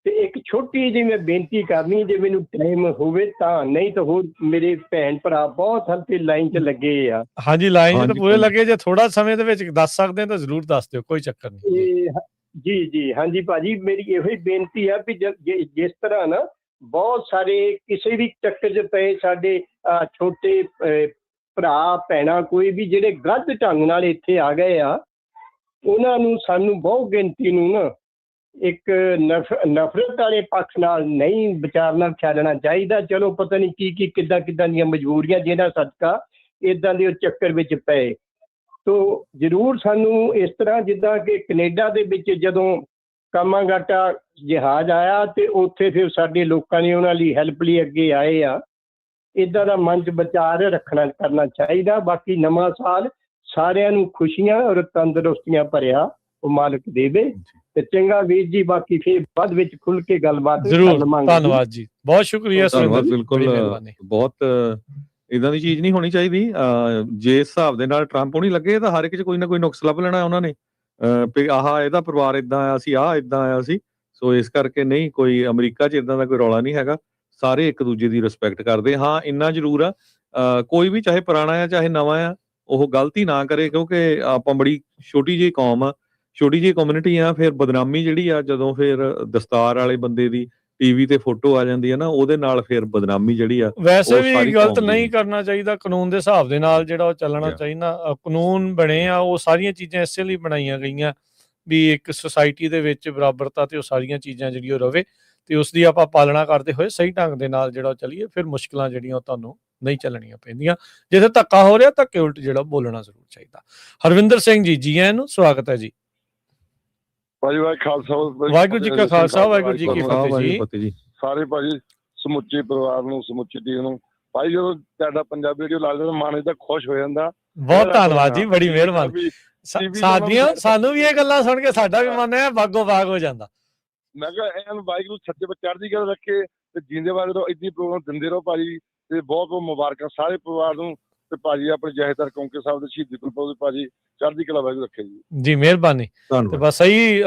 ਤੇ ਇੱਕ ਛੋਟੀ ਜਿਹੀ ਮੈਂ ਬੇਨਤੀ ਕਰਨੀ, ਜੇ ਮੈਨੂੰ ਟਾਈਮ ਹੋਵੇ ਤਾਂ, ਨਹੀਂ ਤਾਂ ਹੋਰ ਮੇਰੇ ਭੈਣ ਭਰਾ ਬਹੁਤ ਹਲਕੇ ਲਾਈਨ 'ਚ ਲੱਗੇ ਆ। ਹਾਂਜੀ, ਲਾਈਨ 'ਚ ਤਾਂ ਪੂਰੇ ਲੱਗੇ। ਜੇ ਥੋੜਾ ਸਮੇਂ ਦੇ ਵਿੱਚ ਦੱਸ ਸਕਦੇ ਤਾਂ ਜ਼ਰੂਰ ਦੱਸ ਦਿਓ, ਕੋਈ ਚੱਕਰ ਨਹੀਂ। ਜੀ ਜੀ ਹਾਂਜੀ ਭਾਜੀ, ਮੇਰੀ ਇਹੋ ਹੀ ਬੇਨਤੀ ਆ ਵੀ ਜਿਸ ਤਰ੍ਹਾਂ ਨਾ ਬਹੁਤ ਸਾਰੇ ਕਿਸੇ ਵੀ ਚੱਕਰ 'ਚ ਪਏ ਸਾਡੇ ਛੋਟੇ ਭਰਾ ਭੈਣਾਂ ਕੋਈ ਵੀ ਜਿਹੜੇ ਗਲਤ ਢੰਗ ਨਾਲ ਇੱਥੇ ਆ ਗਏ ਆ, ਉਹਨਾਂ ਨੂੰ ਸਾਨੂੰ ਬਹੁਤ ਗਿਣਤੀ ਨੂੰ ਨਾ ਇੱਕ ਨਫ਼ਰਤ ਵਾਲੇ ਪੱਖ ਨਾਲ ਨਹੀਂ ਵਿਚਾਰਨਾ ਖਿਆਲਣਾ ਚਾਹੀਦਾ। ਚਲੋ ਪਤਾ ਨਹੀਂ ਕੀ ਕਿੱਦਾਂ ਦੀਆਂ ਮਜਬੂਰੀਆਂ ਜਿਹਨਾਂ ਸਦਕਾ ਇੱਦਾਂ ਦੇ ਚੱਕਰ ਵਿੱਚ ਪਏ। ਤੋ ਜ਼ਰੂਰ ਸਾਨੂੰ ਇਸ ਤਰ੍ਹਾਂ, ਜਿੱਦਾਂ ਕਿ ਕੈਨੇਡਾ ਦੇ ਵਿੱਚ ਜਦੋਂ ਕਾਮਾਗਾਟਾ ਜਹਾਜ਼ ਆਇਆ ਤੇ ਉੱਥੇ ਫਿਰ ਸਾਡੇ ਲੋਕਾਂ ਨੇ ਉਹਨਾਂ ਲਈ ਹੈਲਪ ਲਈ ਅੱਗੇ ਆਏ ਆ, ਇੱਦਾਂ ਦਾ ਮੰਚ ਵਿਚਾਰ ਕਰਨਾ ਚਾਹੀਦਾ। ਬਾਕੀ ਨਵਾਂ ਸਾਲ ਸਾਰਿਆਂ ਨੂੰ ਖੁਸ਼ੀਆਂ ਔਰ ਤੰਦਰੁਸਤੀਆਂ ਭਰਿਆ ਉਹ ਮਾਲਕ ਦੇਵੇ। ਤੇ ਚੰਗਾ ਵੀਰ ਜੀ, ਬਾਕੀ ਫਿਰ ਬਾਅਦ ਵਿੱਚ ਖੁੱਲ ਕੇ ਗੱਲਬਾਤ ਜ਼ਰੂਰ। ਧੰਨਵਾਦ ਜੀ, ਬਹੁਤ ਸ਼ੁਕਰੀਆ। ਧੰਨਵਾਦ, ਬਿਲਕੁਲ ਬਹੁਤ ਇਦਾਂ ਦੀ ਚੀਜ਼ ਨਹੀਂ ਹੋਣੀ ਚਾਹੀਦੀ। ਜੇ ਹਿਸਾਬ ਦੇ ਨਾਲ ਟਰੰਪ ਹੋਣੀ ਲੱਗੇ ਤਾਂ ਹਰ ਇੱਕ 'ਚ ਕੋਈ ਨਾ ਕੋਈ ਨੁਕਸ ਲੱਭ ਲੈਣਾ ਉਹਨਾਂ ਨੇ, ਵੀ ਆਹ ਇਹਦਾ ਪਰਿਵਾਰ ਏਦਾਂ ਆਇਆ ਸੀ, ਏਦਾਂ ਆਇਆ ਸੀ। ਸੋ ਇਸ ਕਰਕੇ ਨਹੀਂ, ਕੋਈ ਅਮਰੀਕਾ 'ਚ ਏਦਾਂ ਦਾ ਕੋਈ ਰੌਲਾ ਨਹੀਂ ਹੈਗਾ। ਸਾਰੇ ਇੱਕ ਦੂਜੇ ਦੀ ਰਿਸਪੈਕਟ ਕਰਦੇ। ਹਾਂ, ਇੰਨਾ ਜ਼ਰੂਰ ਆ, ਕੋਈ ਵੀ ਚਾਹੇ ਪੁਰਾਣਾ ਆ ਚਾਹੇ ਨਵਾਂ ਆ, ਉਹ ਗਲਤੀ ਨਾ ਕਰੇ, ਕਿਉਂਕਿ ਆਪਾਂ ਬੜੀ ਛੋਟੀ ਜਿਹੀ ਕੌਮ ਆ, ਛੋਟੀ ਜਿਹੀ ਕਮਿਊਨਿਟੀ ਆ। ਫਿਰ ਬਦਨਾਮੀ ਜਿਹੜੀ ਆ, ਜਦੋਂ ਫਿਰ ਦਸਤਾਰ ਵਾਲੇ ਬੰਦੇ ਦੀ ਟੀਵੀ ਤੇ ਫੋਟੋ ਆ ਜਾਂਦੀ ਹੈ ਨਾ, ਉਹਦੇ ਨਾਲ ਫਿਰ ਬਦਨਾਮੀ ਜਿਹੜੀ ਆ। ਵੈਸੇ ਵੀ ਗਲਤ ਨਹੀਂ ਕਰਨਾ ਚਾਹੀਦਾ, ਕਾਨੂੰਨ ਦੇ ਹਿਸਾਬ ਦੇ ਨਾਲ ਜਿਹੜਾ ਉਹ ਚੱਲਣਾ ਚਾਹੀਦਾ। ਕਾਨੂੰਨ ਬਣੇ ਆ, ਉਹ ਸਾਰੀਆਂ ਚੀਜ਼ਾਂ ਇਸੇ ਲਈ ਬਣਾਈਆਂ ਗਈਆਂ ਵੀ ਇੱਕ ਸੁਸਾਇਟੀ ਦੇ ਵਿੱਚ ਬਰਾਬਰਤਾ ਤੇ ਉਹ ਸਾਰੀਆਂ ਚੀਜ਼ਾਂ ਜਿਹੜੀ ਉਹ ਰਵੇ, ਤੇ ਉਸ ਦੀ ਆਪਾਂ ਪਾਲਣਾ ਕਰਦੇ ਹੋਏ ਸਹੀ ਢੰਗ ਦੇ ਨਾਲ ਜਿਹੜਾ ਚੱਲੀਏ, ਫਿਰ ਮੁਸ਼ਕਲਾਂ ਜਿਹੜੀਆਂ ਉਹ ਤੁਹਾਨੂੰ ਨਹੀਂ ਚੱਲਣੀਆਂ ਪੈਂਦੀਆਂ। ਜਿੱਥੇ ਧੱਕਾ ਹੋ ਰਿਹਾ, ਧੱਕੇ ਉਲਟ ਜਿਹੜਾ ਬੋਲਣਾ ਜ਼ਰੂਰ ਚਾਹੀਦਾ। ਹਰਵਿੰਦਰ ਸਿੰਘ ਜੀ, ਜੀ ਆਇਆਂ ਨੂੰ, ਸਵਾਗਤ ਹੈ ਜੀ। ਵਾਹਿਗੁਰੂ ਜੀ ਕਾ ਖਾਲਸਾ, ਵਾਹਿਗੁਰੂ ਜੀ ਕੀ ਫਤਿਹ ਜੀ। ਸਾਰੇ ਭਾਜੀ ਸਮੁੱਚੇ ਪਰਿਵਾਰ ਨੂੰ, ਸਮੁੱਚੀ ਟੀਮ ਨੂੰ ਭਾਈ, ਜਦੋਂ ਤੁਹਾਡਾ ਪੰਜਾਬੀ ਰੇਡੀਓ ਲੱਗਦਾ ਤਾਂ ਮਨ ਇਹਦਾ ਖੁਸ਼ ਹੋ ਜਾਂਦਾ। ਬਹੁਤ ਧੰਨਵਾਦ ਜੀ, ਬੜੀ ਮਿਹਰਬਾਨੀ। ਸਾਨੂੰ ਵੀ ਇਹ ਗੱਲਾਂ ਸੁਣ ਕੇ ਸਾਡਾ ਵੀ ਮਨ ਹੈ ਬਾਗੋ ਬਾਗ ਹੋ ਜਾਂਦਾ। ਮੈਂ ਕਿਹਾ ਇਹਨਾਂ ਨੂੰ ਵਾਹਿਗੁਰੂ ਸੱਚੇ ਚੜ੍ਹਦੀ ਕਲਾ ਰੱਖੇ ਤੇ ਜੀਂਦੇ ਵਾਲੇ ਰਹੋ, ਏਦਾਂ ਪ੍ਰੋਗਰਾਮ ਦਿੰਦੇ ਰਹੋ ਭਾਜੀ। ਤੇ ਬਹੁਤ ਬਹੁਤ ਮੁਬਾਰਕਾਂ ਸਾਰੇ ਪਰਿਵਾਰ ਨੂੰ। ਤੇ ਭਾਜੀ ਆਪਣੇ ਜਹੇਦਾਰ ਕੌਂਕੇ ਸਾਹਿਬ ਦੇ ਸ਼ਹੀਦੀ ਗੁਰਪੁਰਬ ਦੇ ਭਾਜੀ ਚੜ੍ਹਦੀ ਕਲਾ ਵਾਹਿਗੁਰੂ ਰੱਖੇ ਜੀ। ਜੀ ਮਿਹਰਬਾਨੀ। ਤੇ ਬਸ ਸਹੀ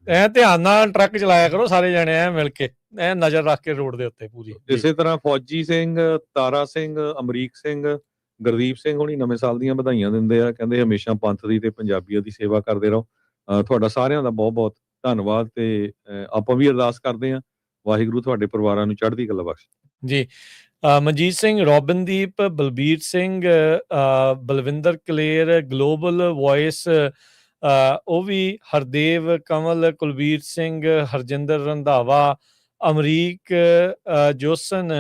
ਐ ਧਿਆਨ ਨਾਲ ਟਰੱਕ ਚਲਾਇਆ ਕਰੋ ਸਾਰੇ ਜਣੇ, ਐ ਮਿਲ ਕੇ, ਐ ਨਜ਼ਰ ਰੱਖ ਕੇ ਰੋਡ ਦੇ ਉੱਤੇ ਪੂਰੀ। ਇਸੇ ਤਰ੍ਹਾਂ ਫੌਜੀ ਸਿੰਘ, ਤਾਰਾ ਸਿੰਘ, ਅਮਰੀਕ ਸਿੰਘ, ਗੁਰਦੀਪ ਸਿੰਘ ਹੋਣੀ ਨਵੇਂ ਸਾਲ ਦੀਆਂ ਵਧਾਈਆਂ ਦਿੰਦੇ ਆ। ਕਹਿੰਦੇ ਹਮੇਸ਼ਾ ਪੰਥ ਦੀ ਤੇ ਪੰਜਾਬੀਆਂ ਦੀ ਸੇਵਾ ਕਰਦੇ ਰਹੋ। ਤੁਹਾਡਾ ਸਾਰਿਆਂ ਦਾ ਬਹੁਤ ਬਹੁਤ ਧੰਨਵਾਦ। ਤੇ ਆਪਾਂ ਵੀ ਅਰਦਾਸ ਕਰਦੇ ਹਾਂ ਵਾਹਿਗੁਰੂ ਤੁਹਾਡੇ ਪਰਿਵਾਰਾਂ ਨੂੰ ਚੜ੍ਹਦੀ ਕਲਾ ਬਖਸ਼ੇ ਜੀ। ਮਨਜੀਤ ਸਿੰਘ, ਰੋਬਨਦੀਪ, ਬਲਬੀਰ ਸਿੰਘ, ਬਲਵਿੰਦਰ ਕਲੇਰ, ਗਲੋਬਲ ਵੌਇਸ, ਉਹ ਵੀ ਹਰਦੇਵ, ਕਮਲ, ਕੁਲਬੀਰ ਸਿੰਘ, ਹਰਜਿੰਦਰ ਰੰਧਾਵਾ, ਅਮਰੀਕ, ਜੋਸਨ,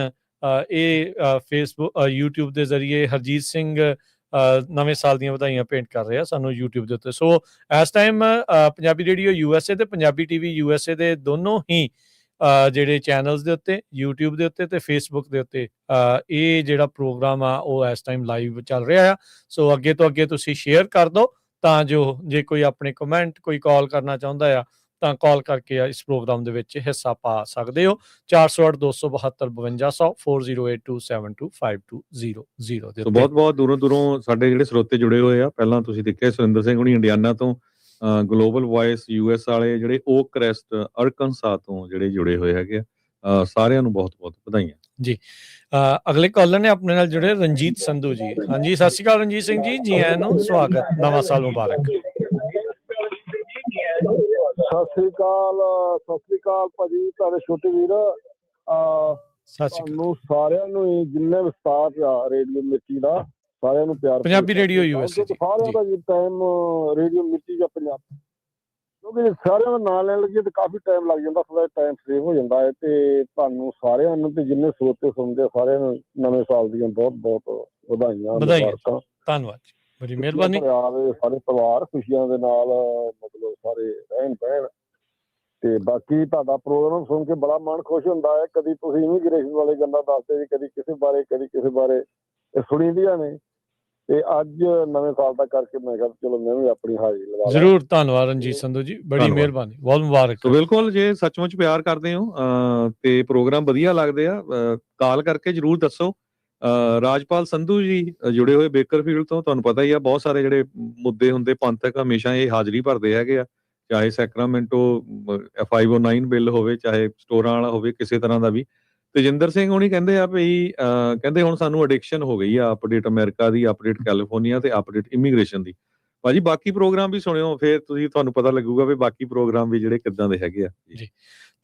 ਇਹ ਫੇਸਬੁੱਕ YouTube ਦੇ ਜ਼ਰੀਏ, ਹਰਜੀਤ ਸਿੰਘ ਨਵੇਂ ਸਾਲ ਦੀਆਂ ਵਧਾਈਆਂ ਭੇਂਟ ਕਰ ਰਿਹਾ ਸਾਨੂੰ YouTube ਦੇ ਉੱਤੇ। ਸੋ ਇਸ ਟਾਈਮ ਪੰਜਾਬੀ ਰੇਡੀਓ USA ਤੇ ਪੰਜਾਬੀ TV USA ਦੇ ਦੋਨੋਂ ਹੀ ਜਿਹੜੇ ਚੈਨਲਸ ਦੇ ਉੱਤੇ, YouTube ਦੇ ਉੱਤੇ ਤੇ Facebook ਦੇ ਉੱਤੇ ਇਹ ਜਿਹੜਾ ਪ੍ਰੋਗਰਾਮ ਆ ਉਹ ਇਸ ਟਾਈਮ ਲਾਈਵ ਚੱਲ ਰਿਹਾ ਆ। ਸੋ ਅੱਗੇ ਤੋਂ ਅੱਗੇ ਤੁਸੀਂ ਸ਼ੇਅਰ ਕਰ ਦਿਓ, ਤਾਂ ਜੋ ਜੇ ਕੋਈ ਆਪਣੇ ਕਮੈਂਟ, ਕੋਈ ਕਾਲ ਕਰਨਾ ਚਾਹੁੰਦਾ ਆ ਤਾਂ ਕਾਲ ਕਰਕੇ ਇਸ ਪ੍ਰੋਗਰਾਮ ਦੇ ਵਿੱਚ ਹਿੱਸਾ ਪਾ ਸਕਦੇ ਹੋ। 408-272-5200 4082725200 ਦੇ। ਬਹੁਤ ਬਹੁਤ ਦੂਰੋਂ ਸਾਡੇ ਜਿਹੜੇ ਸਰੋਤੇ ਜੁੜੇ ਹੋਏ ਆ। ਪਹਿਲਾਂ ਤੁਸੀਂ ਦੇਖਿਆ ਸੁਰਿੰਦਰ ਸਿੰਘ ਹੁਣੀ ਇੰਡੀਆਨਾ ਤੋਂ, ਗਲੋਬਲ ਵੌਇਸ US ਵਾਲੇ ਜਿਹੜੇ ਓਕ ਕ੍ਰੈਸਟ ਅਰਕਨਸਾ ਤੋਂ ਜਿਹੜੇ ਜੁੜੇ ਹੋਏ ਹੈਗੇ ਆ, ਸਾਰਿਆਂ ਨੂੰ ਬਹੁਤ ਬਹੁਤ ਵਧਾਈਆਂ ਜੀ। ਅਗਲੇ ਕਾਲਰ ਨੇ ਆਪਣੇ ਨਾਲ ਜੁੜੇ ਰਣਜੀਤ ਸੰਧੂ ਜੀ। ਹਾਂਜੀ, ਸਤਿ ਸ਼੍ਰੀ ਅਕਾਲ ਰਣਜੀਤ ਸਿੰਘ ਜੀ, ਜੀ ਆਇਆਂ ਨੂੰ, ਸਵਾਗਤ, ਨਵਾਂ ਸਾਲ ਮੁਬਾਰਕ। ਸਤਿ ਸ੍ਰੀ ਅਕਾਲ ਭਾਜੀ, ਤੁਹਾਡੇ ਛੋਟੇ ਵੀਰ। ਸਾਨੂੰ ਸਾਰਿਆਂ ਨੂੰ ਜਿੰਨੇ ਵੀ ਸਟਾਫ ਆ ਰੇਡੀਓ ਮਿਰਚੀ ਦਾ, ਸਾਰਿਆਂ ਨੂੰ ਪਿਆਰ। ਪੰਜਾਬੀ ਰੇਡੀਓ USA ਸਾਰਿਆਂ ਦਾ ਜੀ ਟਾਈਮ ਰੇਡੀਓ ਮਿਰਚੀ ਜਾਂ ਪੰਜਾਬ, ਕਿਉਂਕਿ ਸਾਰਿਆਂ ਦਾ ਨਾਂ ਲੈਣ ਲੱਗੇ ਤੇ ਕਾਫੀ ਟਾਈਮ ਲੱਗ ਜਾਂਦਾ, ਥੋੜਾ ਟਾਈਮ ਸੇਵ ਹੋ ਜਾਂਦਾ ਹੈ। ਤੇ ਤੁਹਾਨੂੰ ਸਾਰਿਆਂ ਨੂੰ ਤੇ ਜਿੰਨੇ ਸਰੋਤੇ ਸੁਣਦੇ ਸਾਰਿਆਂ ਨੂੰ ਨਵੇਂ ਸਾਲ ਦੀਆਂ ਬਹੁਤ ਬਹੁਤ ਵਧਾਈਆਂ। ਧੰਨਵਾਦ। ਬੜੀ ਮਿਹਰਬਾਨੀ। ਦੇ ਸਾਰੇ ਪਰਿਵਾਰ ਖੁਸ਼ੀਆਂ ਦੇ ਨਾਲ ਮਤਲਬ ਸਾਰੇ ਰਹਿਣ ਬਹਿਣ। ਤੇ ਬਾਕੀ ਤੁਹਾਡਾ ਪ੍ਰੋਗਰਾਮ ਸੁਣ ਕੇ ਬੜਾ ਮਨ ਖੁਸ਼ ਹੁੰਦਾ ਹੈ। ਕਦੀ ਤੁਸੀਂ ਇਮੀਗ੍ਰੇਸ਼ਨ ਵਾਲੇ ਗੱਲਾਂ ਦੱਸਦੇ ਜੀ, ਕਦੀ ਕਿਸੇ ਬਾਰੇ ਇਹ ਸੁਣੀ ਦੀਆਂ ਨੇ। ਤੇ ਅੱਜ ਨਵੇਂ ਸਾਲ ਦਾ ਕਰਕੇ ਮੈਂ ਕਿਹਾ ਚਲੋ ਮੈਂ ਵੀ ਆਪਣੀ ਹਾਜ਼ਰੀ ਲਗਾ ਲਾਂ। ਜ਼ਰੂਰ, ਧੰਨਵਾਦ ਰਣਜੀਤ ਸੰਧੂ ਜੀ, ਬੜੀ ਮਿਹਰਬਾਨੀ, ਬਹੁਤ ਮੁਬਾਰਕ। ਸੋ ਬਿਲਕੁਲ, ਜੇ ਸੱਚਮੁੱਚ ਪਿਆਰ ਕਰਦੇ ਹੋ ਤੇ ਪ੍ਰੋਗਰਾਮ ਵਧੀਆ ਲੱਗਦੇ ਆ, ਕਾਲ ਕਰਕੇ ਜਰੂਰ ਦੱਸੋ। ਰਾਜਪਾਲ ਸੰਧੂ ਜੀ ਜੁੜੇ ਹੋਏ ਬੇਕਰਫੀਲਡ ਤੋਂ, ਤੁਹਾਨੂੰ ਪਤਾ ਹੀ ਆ ਬਹੁਤ ਸਾਰੇ ਜਿਹੜੇ ਮੁੱਦੇ ਹੁੰਦੇ ਪੰਥਕ ਹਮੇਸ਼ਾ ਇਹ ਹਾਜ਼ਰੀ ਭਰਦੇ ਹੈਗੇ ਆ, ਚਾਹੇ ਸੈਕਰਾਮੈਂਟੋ 509 ਬਿੱਲ ਹੋਵੇ, ਚਾਹੇ ਸਟੋਰਾਂ ਵਾਲਾ ਹੋਵੇ, ਕਿਸੇ ਤਰ੍ਹਾਂ ਦਾ ਵੀ। ਤੇਜਿੰਦਰ ਸਿੰਘ ਹੋਣੀ ਕਹਿੰਦੇ ਆ ਵੀ ਕਹਿੰਦੇ ਹੁਣ ਸਾਨੂੰ ਅਡਿਕਸ਼ਨ ਹੋ ਗਈ ਆ ਅਪਡੇਟ ਅਮਰੀਕਾ ਦੀ, ਅਪਡੇਟ ਕੈਲੀਫੋਰਨੀਆ ਤੇ ਅਪਡੇਟ ਇਮੀਗ੍ਰੇਸ਼ਨ ਦੀ। ਭਾਜੀ ਬਾਕੀ ਪ੍ਰੋਗਰਾਮ ਵੀ ਸੁਣਿਓ, ਫਿਰ ਤੁਹਾਨੂੰ ਪਤਾ ਲੱਗੂਗਾ ਵੀ ਬਾਕੀ ਪ੍ਰੋਗਰਾਮ ਵੀ ਜਿਹੜੇ ਕਿੱਦਾਂ ਦੇ ਹੈਗੇ ਆ ਜੀ।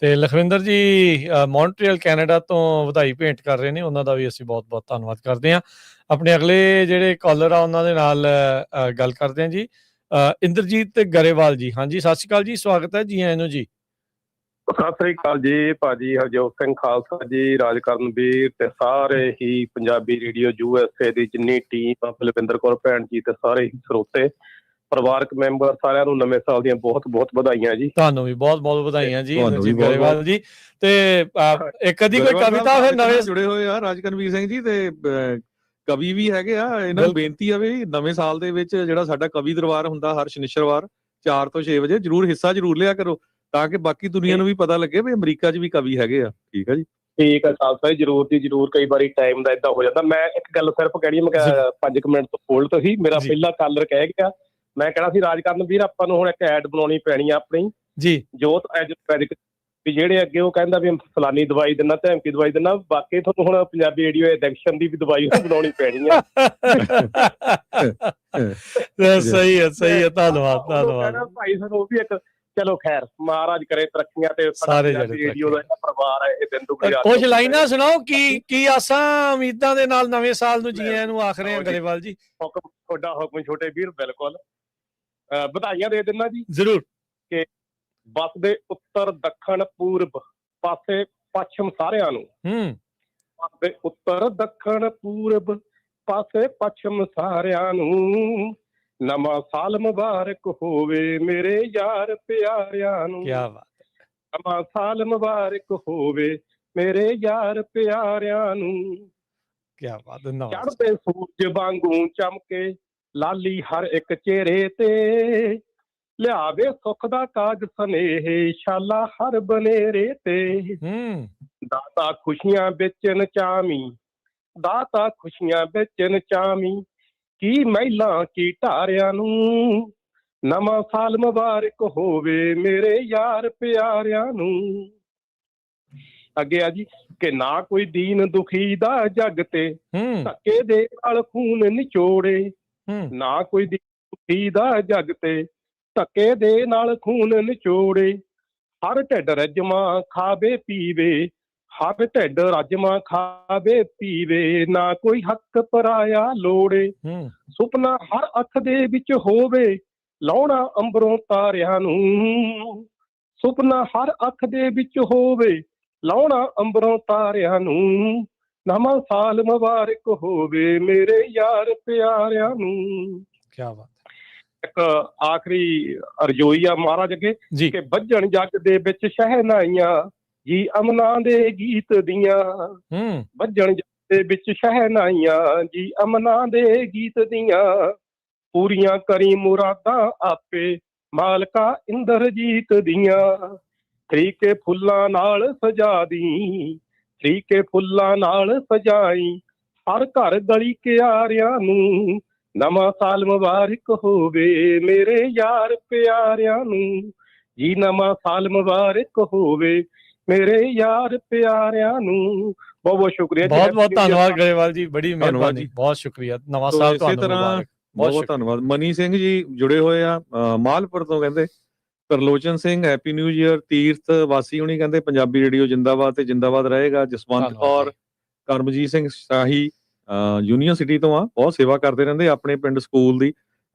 ਤੇ ਲਖਵਿੰਦਰ ਜੀ ਮੌਂਟਰੀਅਲ ਕੈਨੇਡਾ ਤੋਂ ਵਧਾਈ ਭੇਂਟ ਕਰ ਰਹੇ ਨੇ, ਉਹਨਾਂ ਦਾ ਵੀ ਅਸੀਂ ਬਹੁਤ ਬਹੁਤ ਧੰਨਵਾਦ ਕਰਦੇ ਹਾਂ। ਆਪਣੇ ਅਗਲੇ ਜਿਹੜੇ ਕਾਲਰ ਆ ਉਹਨਾਂ ਦੇ ਨਾਲ ਗੱਲ ਕਰਦੇ ਹਾਂ ਜੀ। ਇੰਦਰਜੀਤ ਗਰੇਵਾਲ ਜੀ, ਹਾਂਜੀ ਸਤਿ ਸ਼੍ਰੀ ਅਕਾਲ ਜੀ, ਸਵਾਗਤ ਹੈ ਜੀ, ਆਇਆਂ ਨੂੰ ਜੀ। ਸਤਿ ਸ੍ਰੀ ਅਕਾਲ ਜੀ ਭਾਜੀ, ਹਰਜੋਤ ਸਿੰਘ ਖਾਲਸਾ ਜੀ, ਰਾਜ ਕਰਨਵੀਰ ਤੇ ਸਾਰੇ ਹੀ ਪੰਜਾਬੀ ਰੇਡੀਓ USA ਦੀ ਜਿੰਨੀ ਟੀਮ, ਬਲਵਿੰਦਰ ਕੌਰ ਭੈਣ ਜੀ ਤੇ ਸਾਰੇ ਹੀ ਸਰੋਤੇ ਪਰਿਵਾਰਕ ਮੈਂਬਰ, ਸਾਰਿਆਂ ਨੂੰ ਨਵੇਂ ਸਾਲ ਦੀਆਂ ਬਹੁਤ ਬਹੁਤ ਵਧਾਈਆਂ ਜੀ। ਤੁਹਾਨੂੰ ਵੀ ਬਹੁਤ ਬਹੁਤ ਵਧਾਈਆਂ ਜੀ ਇੰਦਰਜੀਤ ਗਰੇਵਾਲ ਜੀ। ਤੇ ਇੱਕ ਅੱਧੀ ਕੋਈ ਕਵਿਤਾ ਫਿਰ ਨਵੇਂ ਜੁੜੇ ਹੋਏ ਆ ਰਾਜ ਕਰਨਵੀਰ ਸਿੰਘ ਜੀ, ਤੇ ਕਵੀ ਵੀ ਹੈਗੇ ਆ। ਇਹਨਾਂ ਨੂੰ ਬੇਨਤੀ ਆ ਵੀ ਨਵੇਂ ਸਾਲ ਦੇ ਵਿੱਚ ਜਿਹੜਾ ਸਾਡਾ ਕਵੀ ਦਰਬਾਰ ਹੁੰਦਾ ਹਰ ਸ਼ਨੀਚਰਵਾਰ 4 ਤੋਂ 6 ਵਜੇ ਜ਼ਰੂਰ ਹਿੱਸਾ ਜ਼ਰੂਰ ਲਿਆ ਕਰੋ, ਤਾਂ ਕਿ ਬਾਕੀ ਦੁਨੀਆ ਨੂੰ ਵੀ ਪਤਾ ਲੱਗੇ ਵੀ ਅਮਰੀਕਾ 'ਚ ਵੀ ਕਵੀ ਹੈਗੇ ਆ। ਠੀਕ ਆ ਜੀ, ਠੀਕ ਹੈ ਖਾਲਸਾ ਜੀ, ਜ਼ਰੂਰ ਜੀ ਜ਼ਰੂਰ। ਕਈ ਵਾਰੀ ਟਾਈਮ ਦਾ ਏਦਾਂ ਹੋ ਜਾਂਦਾ। ਮੈਂ ਇੱਕ ਗੱਲ ਸਿਰਫ ਕਹਿਣੀ, ਮੈਂ 5 ਮਿੰਟ ਤੋਂ ਹੋਲਡ ਸੀ, ਮੇਰਾ ਪਹਿਲਾ ਕਾਲਰ ਕਹਿ ਗਿਆ। ਮੈਂ ਕਹਿਣਾ ਸੀ ਰਾਜ ਕਰਨਵੀਰ, ਆਪਾਂ ਨੂੰ ਹੁਣ ਇੱਕ ਐਡ ਬਣਾਉਣੀ ਪੈਣੀ ਆ ਆਪਣੀ ਜੀ, ਜੋਤ ਐਜੂਪੈਡਿਕ, ਵੀ ਜਿਹੜੇ ਅੱਗੇ ਉਹ ਕਹਿੰਦਾ ਵੀ ਫਲਾਨੀ ਦਵਾਈ ਦਿੰਦਾ, ਧਮਕੀ ਦਵਾਈ ਦਿੰਦਾ, ਬਾਕੀ ਤੁਹਾਨੂੰ ਹੁਣ ਪੰਜਾਬੀ ਰੇਡੀਓ ਐਡਿਕਸ਼ਨ ਦੀ ਵੀ ਦਵਾਈ ਬਣਾਉਣੀ ਪੈਣੀ ਆ। ਸਹੀ ਹੈ, ਸਹੀ ਹੈ, ਧੰਨਵਾਦ ਧੰਨਵਾਦ ਭਾਈ ਸਾਨੂੰ ਉਹ ਵੀ ਇੱਕ, ਚਲੋ ਖੈਰ ਮਹਾਰਾਜ ਕਰੇ ਤਰੱਕੀਆਂ ਤੇ ਸਾਰੇ ਰੇਡੀਓ ਦਾ ਪਰਿਵਾਰ ਹੈ ਇਹ ਦਿਨ ਦੁਗਣੀ। ਕੁਝ ਲਾਈਨਾਂ ਸੁਣਾਓ, ਕੀ ਆਸਾਂ ਉਮੀਦਾਂ ਦੇ ਨਾਲ ਨਵੇਂ ਸਾਲ ਨੂੰ ਜੀ ਆਇਆਂ ਨੂੰ ਆਖ ਰਹੇ ਆ ਗਰੇਵਾਲ ਜੀ। ਹੁਕਮ ਤੁਹਾਡਾ ਹੁਕਮ ਛੋਟੇ ਵੀਰ, ਬਿਲਕੁਲ ਵਧਾਈਆਂ ਦੇ ਦਿੰਦਾ ਜੀ ਜ਼ਰੂਰ। ਕਿ ਬੱਸ ਦੇ ਉੱਤਰ ਦੱਖਣ ਪੂਰਬ ਪਾਸੇ ਪੱਛਮ ਸਾਰਿਆਂ ਨੂੰ, ਬੱਸ ਦੇ ਉੱਤਰ ਦੱਖਣ ਪੂਰਬ ਪਾਸੇ ਪੱਛਮ ਸਾਰਿਆਂ ਨੂੰ, ਨਵਾਂ ਸਾਲ ਮੁਬਾਰਕ ਹੋਵੇ ਮੇਰੇ ਯਾਰ ਪਿਆਰਿਆਂ ਨੂੰ। ਕਿਆ ਬਾਤ ਹੈ। ਨਵਾਂ ਸਾਲ ਮੁਬਾਰਕ ਹੋਵੇ ਮੇਰੇ ਯਾਰ ਪਿਆਰਿਆਂ ਨੂੰ। ਕਿਆ ਬਾਤ। ਚੜ੍ਹਦੇ ਸੂਰਜ ਵਾਂਗੂ ਚਮਕੇ ਲਾਲੀ ਹਰ ਇੱਕ ਚਿਹਰੇ ਤੇ, ਲਿਆਵੇ ਸੁੱਖ ਦਾ ਕਾਜ ਸਨੇਹ ਸ਼ਾਲਾ ਹਰ ਬਨੇਰੇ ਤੇ। ਦਾਤਾ ਖੁਸ਼ੀਆਂ ਵਿੱਚ ਨਚਾਵੀਂ, ਦਾਤਾ ਖੁਸ਼ੀਆਂ ਵਿੱਚ ਨਚਾਵੀਂ, ਕੀ ਮਹਿਲਾਂ ਕੀ ਢਾਰਿਆਂ ਨੂੰ, ਨਵਾਂ ਸਾਲ ਮੁਬਾਰਕ ਹੋਵੇ ਮੇਰੇ ਯਾਰ ਪਿਆਰਿਆਂ ਨੂੰ। ਅੱਗੇ ਆ ਜੀ ਕਿ ਨਾ ਕੋਈ ਦੀਨ ਦੁਖੀ ਦਾ ਜੱਗ ਤੇ, ਧੱਕੇ ਦੇ ਨਾਲ ਖੂਨ ਨਿਚੋੜੇ, ਨਾ ਕੋਈ ਦੀਨ ਦੁਖੀ ਦਾ ਜੱਗ ਤੇ, ਧੱਕੇ ਦੇ ਨਾਲ ਖੂਨ ਨਿਚੋੜੇ, ਹਰ ਢਿੱਡ ਰੱਜਮਾ ਖਾਵੇ ਪੀਵੇ, ਹਰ ਢਿੱਡ ਰੱਜਮਾ ਖਾਵੇ ਪੀਵੇ, ਨਾ ਕੋਈ ਹੱਕ ਪਰਾਇਆ ਲੋੜੇ, ਸੁਪਨਾ ਹਰ ਅੱਖ ਦੇ ਵਿੱਚ ਹੋਵੇ ਲਾਉਣਾ ਅੰਬਰੋਂ ਤਾਰਿਆਂ ਨੂੰ, ਸੁਪਨਾ ਹਰ ਅੱਖ ਦੇ ਵਿੱਚ ਹੋਵੇ ਲਾਉਣਾ ਅੰਬਰੋਂ ਤਾਰਿਆਂ ਨੂੰ, ਨਵਾਂ ਸਾਲ ਮੁਬਾਰਕ ਹੋਵੇ ਮੇਰੇ ਯਾਰ ਪਿਆਰਿਆਂ ਨੂੰ। ਕਿਆ ਬਾਤ। ਇੱਕ ਆਖਰੀ ਅਰਜ਼ੋਈ ਆ ਮਹਾਰਾਜ ਅੱਗੇ ਕਿ ਵੱਜਣ ਜੱਗ ਦੇ ਵਿੱਚ ਸ਼ਹਿਨਾਈਆਂ ਜੀ ਅਮਨਾਂ ਦੇ ਗੀਤ ਦੀਆਂ, ਵੱਜਣ ਜੱਗ ਦੇ ਵਿੱਚ ਸ਼ਹਿਨਾਈਆਂ ਜੀ ਅਮਨਾਂ ਦੇ ਗੀਤ ਦੀਆਂ, ਪੂਰੀਆਂ ਕਰੀ ਮੁਰਾਦਾਂ ਆਪੇ ਮਾਲਕਾ ਇੰਦਰਜੀਤ ਦੀਆਂ, ਤਰੀਕੇ ਫੁੱਲਾਂ ਨਾਲ ਸਜਾ ਦੀ, ਤਰੀਕੇ ਫੁੱਲਾਂ ਨਾਲ ਸਜਾਈ, ਹਰ ਘਰ ਗਲੀ ਕਿਆਰਿਆਂ ਨੂੰ, ਨਵਾਂ ਸਾਲ ਮੁਬਾਰਕ ਹੋਵੇ ਮੇਰੇ ਯਾਰ ਪਿਆਰਿਆਂ ਨੂੰ ਜੀ, ਨਵਾਂ ਸਾਲ ਮੁਬਾਰਕ ਹੋਵੇ ਮੇਰੇ ਯਾਰ ਪਿਆਰਿਆਂ ਨੂੰ। ਬਹੁਤ ਬਹੁਤ ਸ਼ੁਕਰੀਆ, ਬਹੁਤ ਬਹੁਤ ਧੰਨਵਾਦ ਗਰੇਵਾਲ ਜੀ, ਬੜੀ ਮਿਹਰਬਾਨੀ, ਬਹੁਤ ਸ਼ੁਕਰੀਆ। ਨਵਾਂ ਸਾਲ ਤੁਹਾਨੂੰ ਮੁਬਾਰਕ। ਬਹੁਤ ਧੰਨਵਾਦ। ਮਨੀ ਸਿੰਘ ਜੀ ਜੁੜੇ ਹੋਏ ਆ ਮਾਲਪੁਰ ਤੋਂ, ਕਹਿੰਦੇ Tarlochan Singh happy new year. ਤੀਰਥ ਵਾਸੀ ਹੁਣੀ ਕਹਿੰਦੇ ਪੰਜਾਬੀ ਰੇਡੀਓ ਜਿੰਦਾਬਾਦ ਤੇ ਜਿੰਦਾਬਾਦ ਰਹੇਗਾ। ਜਸਵੰਤ ਕੌਰ, ਕਰਮਜੀਤ ਸਿੰਘ ਸ਼ਾਹੀ ਯੂਨੀਵਰਸਿਟੀ ਤੋਂ ਆ, ਬਹੁਤ ਸੇਵਾ ਕਰਦੇ ਰਹਿੰਦੇ ਆਪਣੇ ਪਿੰਡ ਸਕੂਲ ਦੀ।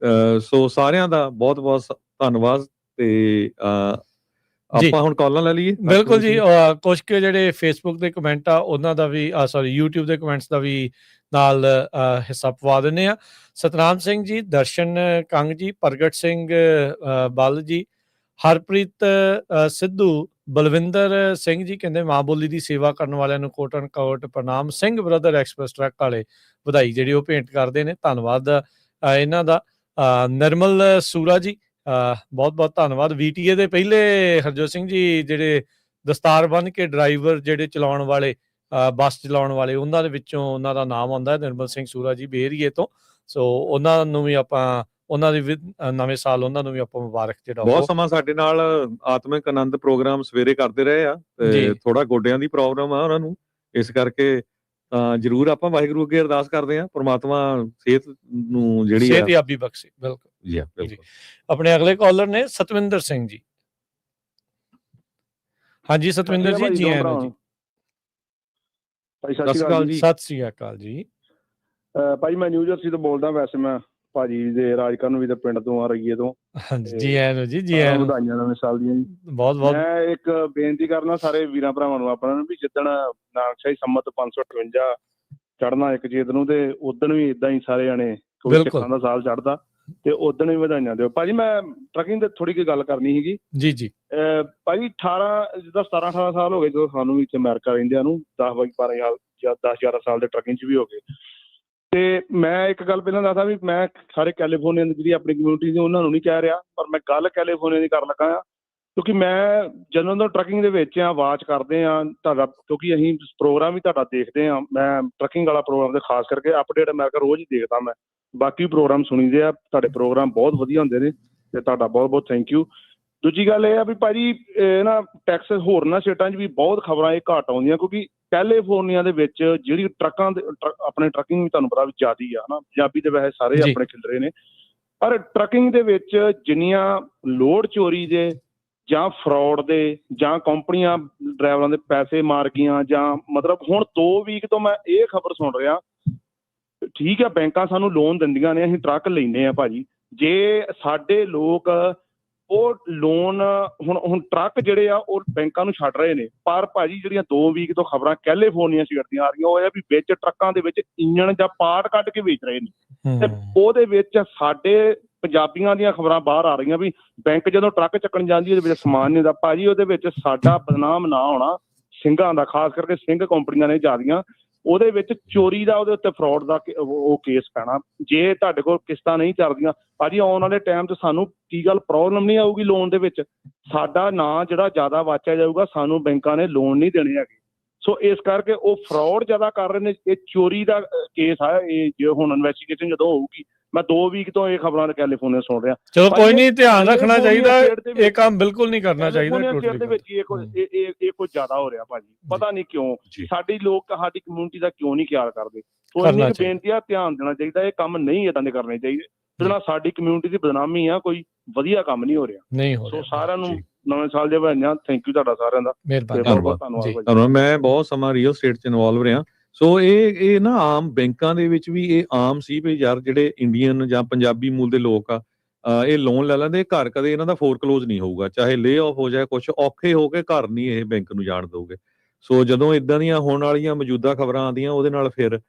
ਸੋ ਸਾਰਿਆਂ ਦਾ ਬਹੁਤ ਬਹੁਤ ਧੰਨਵਾਦ। ਤੇ ਆਪਾਂ ਹੁਣ ਕਾਲਾਂ ਲੈ ਲਈਏ। ਬਿਲਕੁਲ ਜੀ। ਕੁਝ ਕੁ ਜਿਹੜੇ ਫੇਸਬੁੱਕ ਦੇ ਕਮੈਂਟ ਆ ਉਹਨਾਂ ਦਾ ਵੀ, ਸੌਰੀ YouTube ਦੇ ਕਮੈਂਟਸ ਦਾ ਵੀ ਨਾਲ ਹਿੱਸਾ ਪਵਾ ਦਿੰਦੇ ਹਾਂ। ਸਤਨਾਮ ਸਿੰਘ ਜੀ, ਦਰਸ਼ਨ ਕੰਗ ਜੀ, ਪ੍ਰਗਟ ਸਿੰਘ ਬਲ ਜੀ, ਹਰਪ੍ਰੀਤ ਸਿੱਧੂ, ਬਲਵਿੰਦਰ ਸਿੰਘ ਜੀ ਕਹਿੰਦੇ ਮਾਂ ਬੋਲੀ ਦੀ ਸੇਵਾ ਕਰਨ ਵਾਲਿਆਂ ਨੂੰ ਕੋਟਨ ਕੋਟ ਪ੍ਰਣਾਮ। ਸਿੰਘ ਬ੍ਰਦਰ ਐਕਸਪ੍ਰੈਸ ਟਰੱਕ ਵਾਲੇ ਵਧਾਈ ਜਿਹੜੀ ਉਹ ਭੇਂਟ ਕਰਦੇ ਨੇ, ਧੰਨਵਾਦ ਇਹਨਾਂ ਦਾ। ਨਿਰਮਲ ਸੂਰਾ ਜੀ, ਬਹੁਤ ਬਹੁਤ ਧੰਨਵਾਦ। VTA ਦੇ ਪਹਿਲੇ ਹਰਜੋਤ ਸਿੰਘ ਜੀ ਜਿਹੜੇ ਦਸਤਾਰ ਬੰਨ੍ਹ ਕੇ ਡਰਾਈਵਰ ਜਿਹੜੇ ਚਲਾਉਣ ਵਾਲੇ, ਬੱਸ ਚਲਾਉਣ ਵਾਲੇ, ਉਹਨਾਂ ਦੇ ਵਿੱਚੋਂ ਉਹਨਾਂ ਦਾ ਨਾਮ ਆਉਂਦਾ ਨਿਰਮਲ ਸਿੰਘ ਸੂਰਾ ਜੀ ਬੇਰੀਏ ਤੋਂ। ਸੋ ਉਹਨਾਂ ਨੂੰ ਵੀ ਆਪਾਂ ਉਹਨਾਂ ਦੀ ਨਵੇਂ ਸਾਲ ਉਹਨਾਂ ਨੂੰ ਵੀ ਆਪਾਂ ਮੁਬਾਰਕ ਜਿਹੜਾ ਬਹੁਤ ਸਮਾਂ ਸਾਡੇ ਨਾਲ ਆਤਮਿਕ ਆਨੰਦ ਪ੍ਰੋਗਰਾਮ ਸਵੇਰੇ ਕਰਦੇ ਰਹੇ ਆ, ਤੇ ਥੋੜਾ ਗੋਡਿਆਂ ਦੀ ਪ੍ਰੋਬਲਮ ਆ ਉਹਨਾਂ ਨੂੰ, ਇਸ ਕਰਕੇ ਜ਼ਰੂਰ ਆਪਾਂ ਵਾਹਿਗੁਰੂ ਅੱਗੇ ਅਰਦਾਸ ਕਰਦੇ ਹਾਂ ਪ੍ਰਮਾਤਮਾ ਸਿਹਤ ਨੂੰ ਜਿਹੜੀ ਸਿਹਤਯਾਬੀ ਬਖਸ਼ੇ। ਬਿਲਕੁਲ ਜੀ, ਬਿਲਕੁਲ। ਆਪਣੇ ਅਗਲੇ ਕਾਲਰ ਨੇ ਸਤਵਿੰਦਰ ਸਿੰਘ ਜੀ। ਹਾਂਜੀ ਸਤਵਿੰਦਰ ਜੀ, ਜੀ ਆਇਆਂ ਨੂੰ ਜੀ। ਸਤਿ ਸ਼੍ਰੀ ਅਕਾਲ ਜੀ। ਸਤਿ ਸ਼੍ਰੀ ਅਕਾਲ ਜੀ। ਭਾਈ ਮੈਂ ਨਿਊ ਜਰਸੀ ਤੋਂ ਬੋਲਦਾ, ਵੈਸੇ ਮੈਂ ਭਾਜੀ ਦੇ ਰਾਜਕਰਨ ਵੀ ਦੇ ਪਿੰਡ ਤੋਂ ਆ ਰਹੀਏ ਤੋਂ। ਹਾਂਜੀ, ਜੀ ਆਇਆਂ ਨੂੰ ਜੀ, ਜੀ ਆਇਆਂ ਨੂੰ, ਵਧਾਈਆਂ ਨਵੇਂ ਸਾਲ ਦੀਆਂ ਜੀ। ਬਹੁਤ ਬਹੁਤ। ਮੈਂ ਇੱਕ ਬੇਨਤੀ ਕਰਨਾ ਸਾਰੇ ਵੀਰਾਂ ਭਰਾਵਾਂ ਨੂੰ ਆਪਣਾ ਨੂੰ ਵੀ ਜਿੱਦਣ ਨਾਨਕਸ਼ਾਹੀ ਸੰਮਤ 558 ਚੜ੍ਹਨਾ 1 ਚੇਤ ਨੂੰ, ਤੇ ਉਦਣ ਵੀ ਇਦਾਂ ਹੀ ਸਾਰੇ ਜਾਣੇ ਸਿੱਖਾਂ ਦਾ ਸਾਲ ਚੜ੍ਹਦਾ, ਤੇ ਉਦਣ ਵੀ ਵਧਾਈਆਂ ਦਿਓ। ਭਾਜੀ ਮੈਂ ਟਰੱਕਿੰਗ ਤੇ ਥੋੜੀ ਜਿਹੀ ਗੱਲ ਕਰਨੀ ਸੀਗੀ ਜੀ। ਜੀ ਭਾਜੀ 17-18 ਸਾਲ ਹੋ ਗਏ ਜਦੋਂ ਸਾਨੂੰ ਵੀ ਇੱਥੇ ਅਮਰੀਕਾ ਰਹਿੰਦਿਆਂ ਨੂੰ, 10-11 ਸਾਲ ਦੇ ਟਰੱਕਿੰਗ 'ਚ ਵੀ ਹੋ ਗਏ। ਤੇ ਮੈਂ ਇੱਕ ਗੱਲ ਪਹਿਲਾਂ ਦੱਸਦਾ ਵੀ ਮੈਂ ਸਾਰੇ ਕੈਲੀਫੋਰਨੀਆ ਦੀ ਜਿਹੜੀ ਆਪਣੀ ਕਮਿਊਨਿਟੀ ਸੀ ਉਹਨਾਂ ਨੂੰ ਨਹੀਂ ਕਹਿ ਰਿਹਾ, ਪਰ ਮੈਂ ਗੱਲ ਕੈਲੀਫੋਰਨੀਆ ਦੀ ਕਰਨ ਲੱਗਾ ਆ, ਕਿਉਂਕਿ ਮੈਂ ਜਦੋਂ ਤੋਂ ਟਰੱਕਿੰਗ ਦੇ ਵਿੱਚ ਆ, ਵਾਚ ਕਰਦੇ ਆ ਤੁਹਾਡਾ, ਕਿਉਂਕਿ ਅਸੀਂ ਪ੍ਰੋਗਰਾਮ ਵੀ ਤੁਹਾਡਾ ਦੇਖਦੇ ਆ। ਮੈਂ ਟਰੱਕਿੰਗ ਵਾਲਾ ਪ੍ਰੋਗਰਾਮ ਤੇ ਖਾਸ ਕਰਕੇ ਅਪਡੇਟ ਅਮਰੀਕਾ ਰੋਜ਼ ਹੀ ਦੇਖਦਾ, ਮੈਂ ਬਾਕੀ ਪ੍ਰੋਗਰਾਮ ਸੁਣੀਦੇ ਆ, ਤੁਹਾਡੇ ਪ੍ਰੋਗਰਾਮ ਬਹੁਤ ਵਧੀਆ ਹੁੰਦੇ ਨੇ, ਤੇ ਤੁਹਾਡਾ ਬਹੁਤ ਬਹੁਤ ਥੈਂਕ ਯੂ। ਦੂਜੀ ਗੱਲ ਇਹ ਆ ਵੀ ਭਾਜੀ ਨਾ ਟੈਕਸਸ ਹੋਰਨਾਂ ਸਟੇਟਾਂ 'ਚ ਵੀ ਬਹੁਤ ਖਬਰਾਂ ਇਹ ਘੱਟ ਆਉਂਦੀਆਂ, ਕਿਉਂਕਿ ਕੈਲੀਫੋਰਨੀਆ ਦੇ ਵਿੱਚ ਜਿਹੜੀ ਟਰੱਕਾਂ ਦੇ ਆਪਣੇ ਟਰੱਕਿੰਗ ਵੀ ਤੁਹਾਨੂੰ ਪਤਾ ਵੀ ਜ਼ਿਆਦਾ ਹੈ ਨਾ, ਪੰਜਾਬੀ ਦੇ ਵੈਸੇ ਸਾਰੇ ਆਪਣੇ ਖਿਲਰੇ ਨੇ, ਪਰ ਟਰੱਕਿੰਗ ਦੇ ਵਿੱਚ ਜਿੰਨੀਆਂ ਲੋਡ ਚੋਰੀ ਦੇ ਜਾਂ ਫਰਾਡ ਦੇ ਜਾਂ ਕੰਪਨੀਆਂ ਡਰਾਈਵਰਾਂ ਦੇ ਪੈਸੇ ਮਾਰ ਗਈਆਂ, ਜਾਂ ਮਤਲਬ ਹੁਣ 2 ਵੀਕ ਤੋਂ ਮੈਂ ਇਹ ਖਬਰ ਸੁਣ ਰਿਹਾ, ਠੀਕ ਹੈ ਬੈਂਕਾਂ ਸਾਨੂੰ ਲੋਨ ਦਿੰਦੀਆਂ ਨੇ, ਅਸੀਂ ਟਰੱਕ ਲੈਂਦੇ ਆ ਭਾਜੀ, ਜੇ ਸਾਡੇ ਲੋਕ ਉਹ ਲੋਨ ਹੁਣ ਟਰੱਕ ਜਿਹੜੇ ਆ ਉਹ ਬੈਂਕਾਂ ਨੂੰ ਛੱਡ ਰਹੇ ਨੇ, ਪਰ ਭਾਜੀ ਜਿਹੜੀਆਂ 2 ਵੀਕ ਤੋਂ ਖਬਰਾਂ ਕੈਲੀਫੋਰਨੀਆ ਛੱਡਦੀਆਂ ਆ ਰਹੀਆਂ, ਉਹ ਇਹ ਵੀ ਵਿੱਚ ਟਰੱਕਾਂ ਦੇ ਵਿੱਚ ਇੰਜਣ ਜਾਂ ਪਾਰਟ ਕੱਢ ਕੇ ਵੇਚ ਰਹੇ ਨੇ, ਤੇ ਉਹਦੇ ਵਿੱਚ ਸਾਡੇ ਪੰਜਾਬੀਆਂ ਦੀਆਂ ਖਬਰਾਂ ਬਾਹਰ ਆ ਰਹੀਆਂ ਵੀ ਬੈਂਕ ਜਦੋਂ ਟਰੱਕ ਚੱਕਣ ਜਾਂਦੀ ਉਹਦੇ ਵਿੱਚ ਸਮਾਨ ਨਹੀਂ ਹੁੰਦਾ। ਭਾਜੀ ਉਹਦੇ ਵਿੱਚ ਸਾਡਾ ਬਦਨਾਮ ਨਾ ਹੋਣਾ, ਸਿੰਘਾਂ ਦਾ, ਖਾਸ ਕਰਕੇ ਸਿੰਘ ਕੰਪਨੀਆਂ ਨੇ ਜ਼ਿਆਦੀਆਂ, ਉਹਦੇ ਵਿੱਚ ਚੋਰੀ ਦਾ, ਉਹਦੇ ਉੱਤੇ ਫਰਾਡ ਦਾ ਉਹ ਕੇਸ ਪੈਣਾ। ਜੇ ਤੁਹਾਡੇ ਕੋਲ ਕਿਸ਼ਤਾਂ ਨਹੀਂ ਚੱਲਦੀਆਂ ਭਾਜੀ, ਆਉਣ ਵਾਲੇ ਟਾਈਮ 'ਚ ਸਾਨੂੰ ਕੀ ਗੱਲ ਪ੍ਰੋਬਲਮ ਨਹੀਂ ਆਊਗੀ ਲੋਨ ਦੇ ਵਿੱਚ, ਸਾਡਾ ਨਾਂ ਜਿਹੜਾ ਜ਼ਿਆਦਾ ਵਾਚਿਆ ਜਾਊਗਾ, ਸਾਨੂੰ ਬੈਂਕਾਂ ਨੇ ਲੋਨ ਨਹੀਂ ਦੇਣੇ ਹੈਗੇ। ਸੋ ਇਸ ਕਰਕੇ ਉਹ ਫਰਾਡ ਜ਼ਿਆਦਾ ਕਰ ਰਹੇ ਨੇ, ਇਹ ਚੋਰੀ ਦਾ ਕੇਸ ਆ, ਇਹ ਜੇ ਹੁਣ ਇਨਵੈਸਟੀਗੇਸ਼ਨ ਜਦੋਂ ਹੋਊਗੀ, ਮੈਂ 2 ਵੀਕ ਤੋਂ ਇਹ ਖਬਰਾਂ ਕੈਲੀਫੋਰਨੀਆ ਸੁਣ ਰਿਹਾ। ਚਲੋ ਕੋਈ ਨਹੀਂ, ਧਿਆਨ ਰੱਖਣਾ ਚਾਹੀਦਾ, ਇਹ ਕੰਮ ਬਿਲਕੁਲ ਨਹੀਂ ਕਰਨਾ ਚਾਹੀਦਾ। ਦੇ ਵਿੱਚ ਇਹ ਕੁਝ ਜ਼ਿਆਦਾ ਹੋ ਰਿਹਾ ਭਾਜੀ, ਪਤਾ ਨਹੀਂ ਕਿਉਂ, ਸਾਡੀ ਲੋਕ ਸਾਡੀ ਕਮਿਊਨਿਟੀ ਦਾ ਕਿਉਂ ਨਹੀਂ ਖਿਆਲ ਕਰਦੇ। ਸੋ ਇੰਨੀ ਬੇਨਤੀ ਆ, ਧਿਆਨ ਦੇਣਾ ਚਾਹੀਦਾ, ਇਹ ਕੰਮ ਨਹੀਂ ਏਦਾਂ ਦੇ ਕਰਨੇ ਚਾਹੀਦੇ, ਜਿਹਦੇ ਨਾਲ ਸਾਡੀ ਕਮਿਊਨਿਟੀ ਦੀ ਬਦਨਾਮੀ ਆ, ਕੋਈ ਵਧੀਆ ਕੰਮ ਨਹੀਂ ਹੋ ਰਿਹਾ। ਸੋ ਸਾਰਿਆਂ ਨੂੰ ਨਵੇਂ ਸਾਲ ਦੀਆਂ ਵਧਾਈਆਂ, ਥੈਂਕ ਯੂ ਤੁਹਾਡਾ ਸਾਰਿਆਂ ਦਾ, ਧੰਨਵਾਦ। ਮੈਂ ਬਹੁਤ ਸਮਾਂ ਰੀਅਲ ਸਟੇਟ 'ਚ ਇਨਵੋਲਵ ਰਿਹਾ, ਸੋ ਇਹ ਨਾ ਆਮ ਬੈਂਕਾਂ ਦੇ ਵਿੱਚ ਵੀ ਇਹ ਆਮ ਸੀ ਵੀ ਯਾਰ ਜਿਹੜੇ ਇੰਡੀਅਨ ਜਾਂ ਪੰਜਾਬੀ ਮੂਲ ਦੇ ਲੋਕ ਆ, ਇਹ ਲੋਨ ਲੈ ਲੈਂਦੇ, ਘਰ ਕਦੇ ਇਹਨਾਂ ਦਾ ਫੋਰਕਲੋਜ਼ ਨਹੀਂ ਹੋਊਗਾ, ਚਾਹੇ ਲੇ ਆਫ ਹੋ ਜਾਏ, ਕੁਛ ਔਖੇ ਹੋ ਕੇ ਘਰ ਨਹੀਂ ਇਹ ਬੈਂਕ ਨੂੰ ਜਾਣ ਦਊਗੇ। ਸੋ ਜਦੋਂ ਇਦਾਂ ਦੀਆਂ ਹੋਣ ਵਾਲੀਆਂ ਮੌਜੂਦਾ ਖਬਰਾਂ ਆਉਂਦੀਆਂ, ਉਹਦੇ ਨਾਲ ਫਿਰ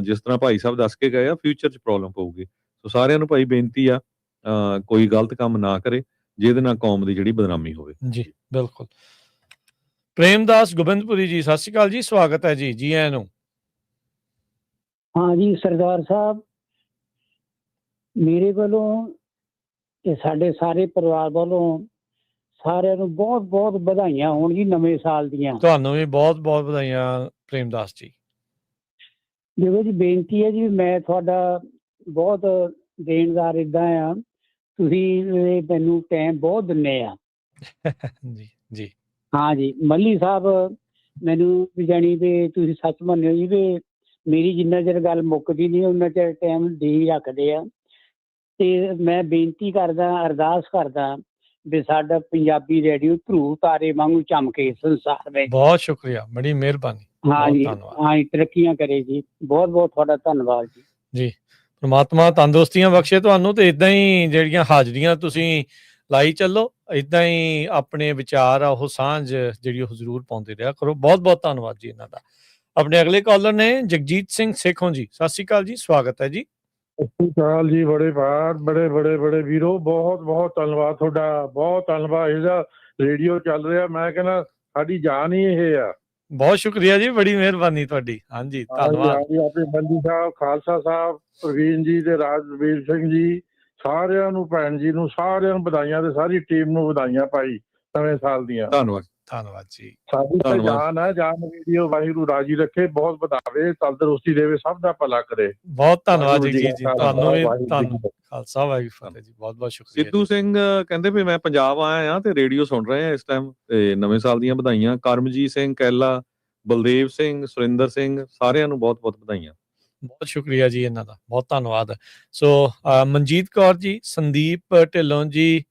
ਜਿਸ ਤਰ੍ਹਾਂ ਭਾਈ ਸਾਹਿਬ ਦੱਸ ਕੇ ਗਏ ਆ, ਫਿਊਚਰ 'ਚ ਪ੍ਰੋਬਲਮ ਪਊਗੀ। ਸੋ ਸਾਰਿਆਂ ਨੂੰ ਭਾਈ ਬੇਨਤੀ ਆ, ਕੋਈ ਗਲਤ ਕੰਮ ਨਾ ਕਰੇ ਜਿਹਦੇ ਨਾਲ ਕੌਮ ਦੀ ਜਿਹੜੀ ਬਦਨਾਮੀ ਹੋਵੇ। ਜੀ ਬਿਲਕੁਲ। ਪ੍ਰੇਮਦਾਸ ਗੋਬਿੰਦਪੁਰੀ ਜੀ, ਸਤਿ ਸ਼੍ਰੀ ਅਕਾਲ ਜੀ, ਸਵਾਗਤ ਹੈ ਜੀ, ਜੀ ਆਇਆਂ ਨੂੰ। ਹਾਂ ਜੀ ਸਰਦਾਰ ਸਾਹਿਬ, ਮੇਰੇ ਵੱਲੋਂ ਤੇ ਸਾਡੇ ਸਾਰੇ ਪਰਿਵਾਰ ਵੱਲੋਂ ਸਾਰਿਆਂ ਨੂੰ ਬਹੁਤ ਬਹੁਤ ਵਧਾਈਆਂ ਹੋਣ ਜੀ ਨਵੇਂ ਸਾਲ ਦੀਆਂ। ਤੁਹਾਨੂੰ ਵੀ ਬਹੁਤ ਬਹੁਤ ਵਧਾਈਆਂ ਪ੍ਰੇਮਦਾਸ ਜੀ। ਦੇਖੋ ਜੀ, ਬੇਨਤੀ ਹੈ ਜੀ, ਮੈਂ ਤੁਹਾਡਾ ਬਹੁਤ ਦੇਣਦਾਰ ਇੱਦਾਂ ਆ, ਤੁਸੀਂ ਮੈਨੂੰ ਟਾਈਮ ਬਹੁਤ ਦਿੰਦੇ ਆ। ਜੀ ਜੀ ਹਾਂ ਜੀ, ਮੱਲੀ ਸਾਹਿਬ ਮੈਨੂੰ ਵੀ ਜਾਣੀ ਵੀ ਤੁਸੀਂ ਸੱਚ ਮੰਨਿਓ ਜੀ ਵੀ ਮੇਰੀ ਜਿੰਨਾ ਚਿਰ ਗੱਲ ਮੁੱਕਦੀ ਨਹੀਂ ਉਹਨਾਂ ਚਿਰ ਟਾਈਮ ਦੇ ਰੱਖਦੇ ਆ, ਤੇ ਮੈਂ ਬੇਨਤੀ ਕਰਦਾ, ਅਰਦਾਸ ਕਰਦਾ ਵੀ ਸਾਡਾ ਪੰਜਾਬੀ ਰੇਡੀਓ ਧਰੂ ਤਾਰੇ ਵਾਂਗੂ ਚਮਕੇ ਸੰਸਾਰ ਵਿੱਚ। ਬਹੁਤ ਸ਼ੁਕਰੀਆ, ਬੜੀ ਮਿਹਰਬਾਨੀ। ਹਾਂ ਜੀ, ਹਾਂ, ਤਰੱਕੀਆਂ ਕਰੇ ਜੀ, ਬਹੁਤ ਬਹੁਤ ਤੁਹਾਡਾ ਧੰਨਵਾਦ ਜੀ। ਜੀ, ਪਰਮਾਤਮਾ ਤੰਦਰੁਸਤੀਆਂ ਬਖਸ਼ੇ ਤੁਹਾਨੂੰ, ਤੇ ਇਦਾਂ ਹੀ ਜਿਹੜੀਆਂ ਹਾਜ਼ਰੀਆਂ ਤੁਸੀਂ ਲਾਈ ਚੱਲੋ, ਇਦਾਂ ਹੀ ਆਪਣੇ ਵਿਚਾਰ ਆ ਉਹ ਸਾਂਝ ਜਿਹੜੀ ਉਹ ਜ਼ਰੂਰ ਪਾਉਂਦੇ ਰਿਹਾ ਕਰੋ। ਬਹੁਤ ਬਹੁਤ ਧੰਨਵਾਦ ਜੀ ਇਹਨਾਂ ਦਾ। ਆਪਣੇ ਅਗਲੇ ਕਾਲਰ ਨੇ ਜਗਜੀਤ ਸਿੰਘ ਸੇਖੋਂ ਜੀ। ਸਤਿ ਸ਼੍ਰੀ ਅਕਾਲ ਜੀ, ਸਵਾਗਤ ਹੈ ਜੀ। ਸਤਿ ਸ਼੍ਰੀ ਅਕਾਲ ਜੀ। ਬੜੇ ਵੀਰੋ, ਬਹੁਤ ਬਹੁਤ ਧੰਨਵਾਦ ਤੁਹਾਡਾ, ਬਹੁਤ ਧੰਨਵਾਦ। ਇਹਦਾ ਰੇਡੀਓ ਚੱਲ ਰਿਹਾ, ਮੈਂ ਕਹਿੰਦਾ ਸਾਡੀ ਜਾਨ ਹੀ ਇਹ ਆ। ਬਹੁਤ ਸ਼ੁਕਰੀਆ ਜੀ, ਬੜੀ ਮਿਹਰਬਾਨੀ ਤੁਹਾਡੀ। ਹਾਂਜੀ, ਧੰਨਵਾਦ। ਹਾਂਜੀ, ਆਪਣੇ ਬੰਦੀ ਸਾਹਿਬ, ਖਾਲਸਾ ਸਾਹਿਬ, ਪ੍ਰਵੀਨ ਜੀ ਤੇ ਰਾਜਵੀਰ ਸਿੰਘ ਜੀ, ਸਾਰਿਆਂ ਨੂੰ, ਭੈਣ ਜੀ ਨੂੰ, ਸਾਰਿਆਂ ਨੂੰ ਵਧਾਈਆਂ ਤੇ ਸਾਰੀ ਟੀਮ ਨੂੰ ਵਧਾਈਆਂ ਭਾਈ ਨਵੇਂ ਸਾਲ ਦੀਆਂ। ਧੰਨਵਾਦ ਜੀ। ਸਾਡੀ ਤਾਂ ਜਾਨ ਹੈ, ਜਾਨ ਰੇਡੀਓ ਵਾਹਿਗੁਰੂ ਰਾਜੀ ਰੱਖੇ, ਬਹੁਤ ਵਧਾਵੇ, ਤੰਦਰੁਸਤੀ ਦੇਵੇ, ਸਭ ਦਾ ਭਲਾ ਕਰੇ। ਬਹੁਤ ਧੰਨਵਾਦ ਜੀ। ਤੁਹਾਨੂੰ ਵੀ ਖਾਲਸਾ ਵਾਹਿਗੁਰੂ ਫਤਿਹ ਜੀ, ਬਹੁਤ ਬਹੁਤ ਸ਼ੁਕਰੀਆ। ਸਿੱਧੂ ਸਿੰਘ ਕਹਿੰਦੇ ਵੀ ਮੈਂ ਪੰਜਾਬ ਆਇਆ ਹਾਂ ਤੇ ਰੇਡੀਓ ਸੁਣ ਰਹੇ ਆ ਇਸ ਟਾਈਮ, ਤੇ ਨਵੇਂ ਸਾਲ ਦੀਆਂ ਵਧਾਈਆਂ। ਕਰਮਜੀਤ ਸਿੰਘ ਕੈਲਾ, ਬਲਦੇਵ ਸਿੰਘ, ਸੁਰਿੰਦਰ ਸਿੰਘ, ਸਾਰਿਆਂ ਨੂੰ ਬਹੁਤ ਬਹੁਤ ਵਧਾਈਆਂ। ਬਹੁਤ ਸ਼ੁਕਰੀਆ ਜੀ ਇਹਨਾਂ ਦਾ, ਬਹੁਤ ਧੰਨਵਾਦ। ਸੋ ਮਨਜੀਤ ਕੌਰ ਜੀ, ਸੰਦੀਪ ਢਿੱਲੋਂ ਜੀ,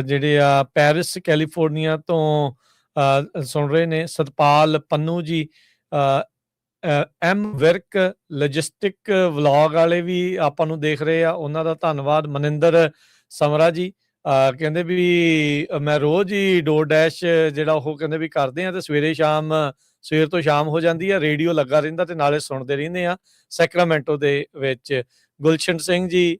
ਜਿਹੜੇ ਆ ਪੈਰਿਸ ਕੈਲੀਫੋਰਨੀਆ ਤੋਂ ਸੁਣ ਰਹੇ ਨੇ। ਸਤਪਾਲ ਪੰਨੂ ਜੀ, ਐਮ ਵਿਰਕ ਲੌਜਿਸਟਿਕ ਵਲੌਗ ਵਾਲੇ ਵੀ ਆਪਾਂ ਨੂੰ ਦੇਖ ਰਹੇ ਆ, ਉਹਨਾਂ ਦਾ ਧੰਨਵਾਦ। ਮਨਿੰਦਰ ਸਮਰਾ ਜੀ ਕਹਿੰਦੇ ਵੀ ਮੈਂ ਰੋਜ਼ ਹੀ ਡੋਰ ਡੈਸ਼ ਜਿਹੜਾ ਉਹ ਕਹਿੰਦੇ ਵੀ ਕਰਦੇ ਆ, ਤੇ ਸਵੇਰ ਤੋਂ ਸ਼ਾਮ ਹੋ ਜਾਂਦੀ ਆ, ਰੇਡੀਓ ਲੱਗਾ ਰਹਿੰਦਾ ਤੇ ਨਾਲੇ ਸੁਣਦੇ ਰਹਿੰਦੇ ਆ ਸੈਕਰਾਮੈਂਟੋ ਦੇ ਵਿੱਚ। ਗੁਲਸ਼ਨ ਸਿੰਘ ਜੀ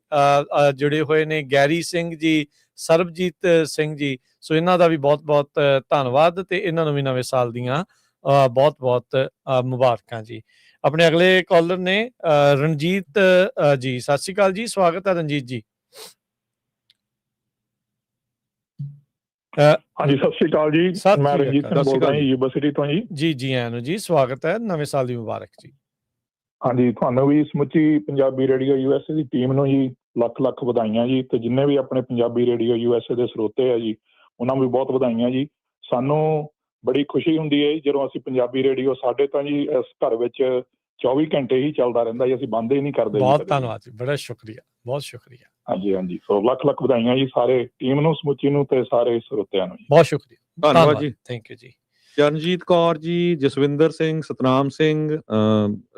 ਜੁੜੇ ਹੋਏ ਨੇ, ਗੈਰੀ ਸਿੰਘ ਜੀ, ਸਰਬਜੀਤ ਸਿੰਘ ਜੀ। ਸੋ ਇਹਨਾਂ ਦਾ ਵੀ ਬਹੁਤ ਬਹੁਤ ਧੰਨਵਾਦ, ਤੇ ਇਹਨਾਂ ਨੂੰ ਵੀ ਨਵੇਂ ਸਾਲ ਦੀਆਂ ਬਹੁਤ ਬਹੁਤ ਮੁਬਾਰਕਾਂ ਜੀ। ਆਪਣੇ ਅਗਲੇ ਕਾਲਰ ਨੇ ਰਣਜੀਤ ਜੀ। ਸਤਿ ਸ਼੍ਰੀ ਅਕਾਲ ਜੀ, ਸਵਾਗਤ ਹੈ ਰਣਜੀਤ ਜੀ। ਹਾਂਜੀ, ਸਤਿ ਸ਼੍ਰੀ ਅਕਾਲ ਜੀ। ਮੈਂ ਰਣਜੀਤ ਸਿੰਘ ਬੋਲ ਰਿਹਾ ਯੂਨੀਵਰਸਿਟੀ ਤੋਂ ਜੀ ਆਇਆਂ ਨੂੰ ਜੀ, ਸਵਾਗਤ ਹੈ, ਨਵੇਂ ਸਾਲ ਦੀ ਮੁਬਾਰਕ ਜੀ। ਹਾਂਜੀ, ਤੁਹਾਨੂੰ ਵੀ ਸਮੁੱਚੀ ਪੰਜਾਬੀ ਰੇਡੀਓ USA ਦੀ ਟੀਮ ਨੂੰ ਜੀ ਲੱਖ ਲੱਖ ਵਧਾਈਆਂ ਜੀ, ਤੇ ਜਿੰਨੇ ਵੀ ਆਪਣੇ ਪੰਜਾਬੀ ਰੇਡੀਓ USA ਦੇ ਸਰੋਤੇ ਆ ਜੀ, ਉਹਨਾਂ ਨੂੰ ਵੀ ਬਹੁਤ ਵਧਾਈਆਂ ਜੀ। ਸਾਨੂੰ ਬੜੀ ਖੁਸ਼ੀ ਹੁੰਦੀ ਹੈ ਜਦੋਂ ਅਸੀਂ ਪੰਜਾਬੀ ਰੇਡੀਓ, ਸਾਡੇ ਤਾਂ ਜੀ ਇਸ ਘਰ ਵਿੱਚ 24 ਘੰਟੇ ਹੀ ਚੱਲਦਾ ਰਹਿੰਦਾ ਜੀ, ਅਸੀਂ ਬੰਦ ਹੀ ਨਹੀਂ ਕਰਦੇ। ਬਹੁਤ ਧੰਨਵਾਦ ਜੀ, ਬੜਾ ਸ਼ੁਕਰੀਆ, ਬਹੁਤ ਸ਼ੁਕਰੀਆ। ਹਾਂਜੀ, ਸੋ ਲੱਖ ਲੱਖ ਵਧਾਈਆਂ ਜੀ ਸਾਰੇ ਟੀਮ ਨੂੰ, ਸਮੁੱਚੀ ਨੂੰ, ਤੇ ਸਾਰੇ ਸਰੋਤਿਆਂ ਨੂੰ। ਬਹੁਤ ਸ਼ੁਕਰੀਆ, ਧੰਨਵਾਦ ਜੀ। ਥੈਂਕ ਯੂ ਜੀ। ਚਰਨਜੀਤ ਕੌਰ ਜੀ, ਜਸਵਿੰਦਰ ਸਿੰਘ, ਸਤਨਾਮ ਸਿੰਘ,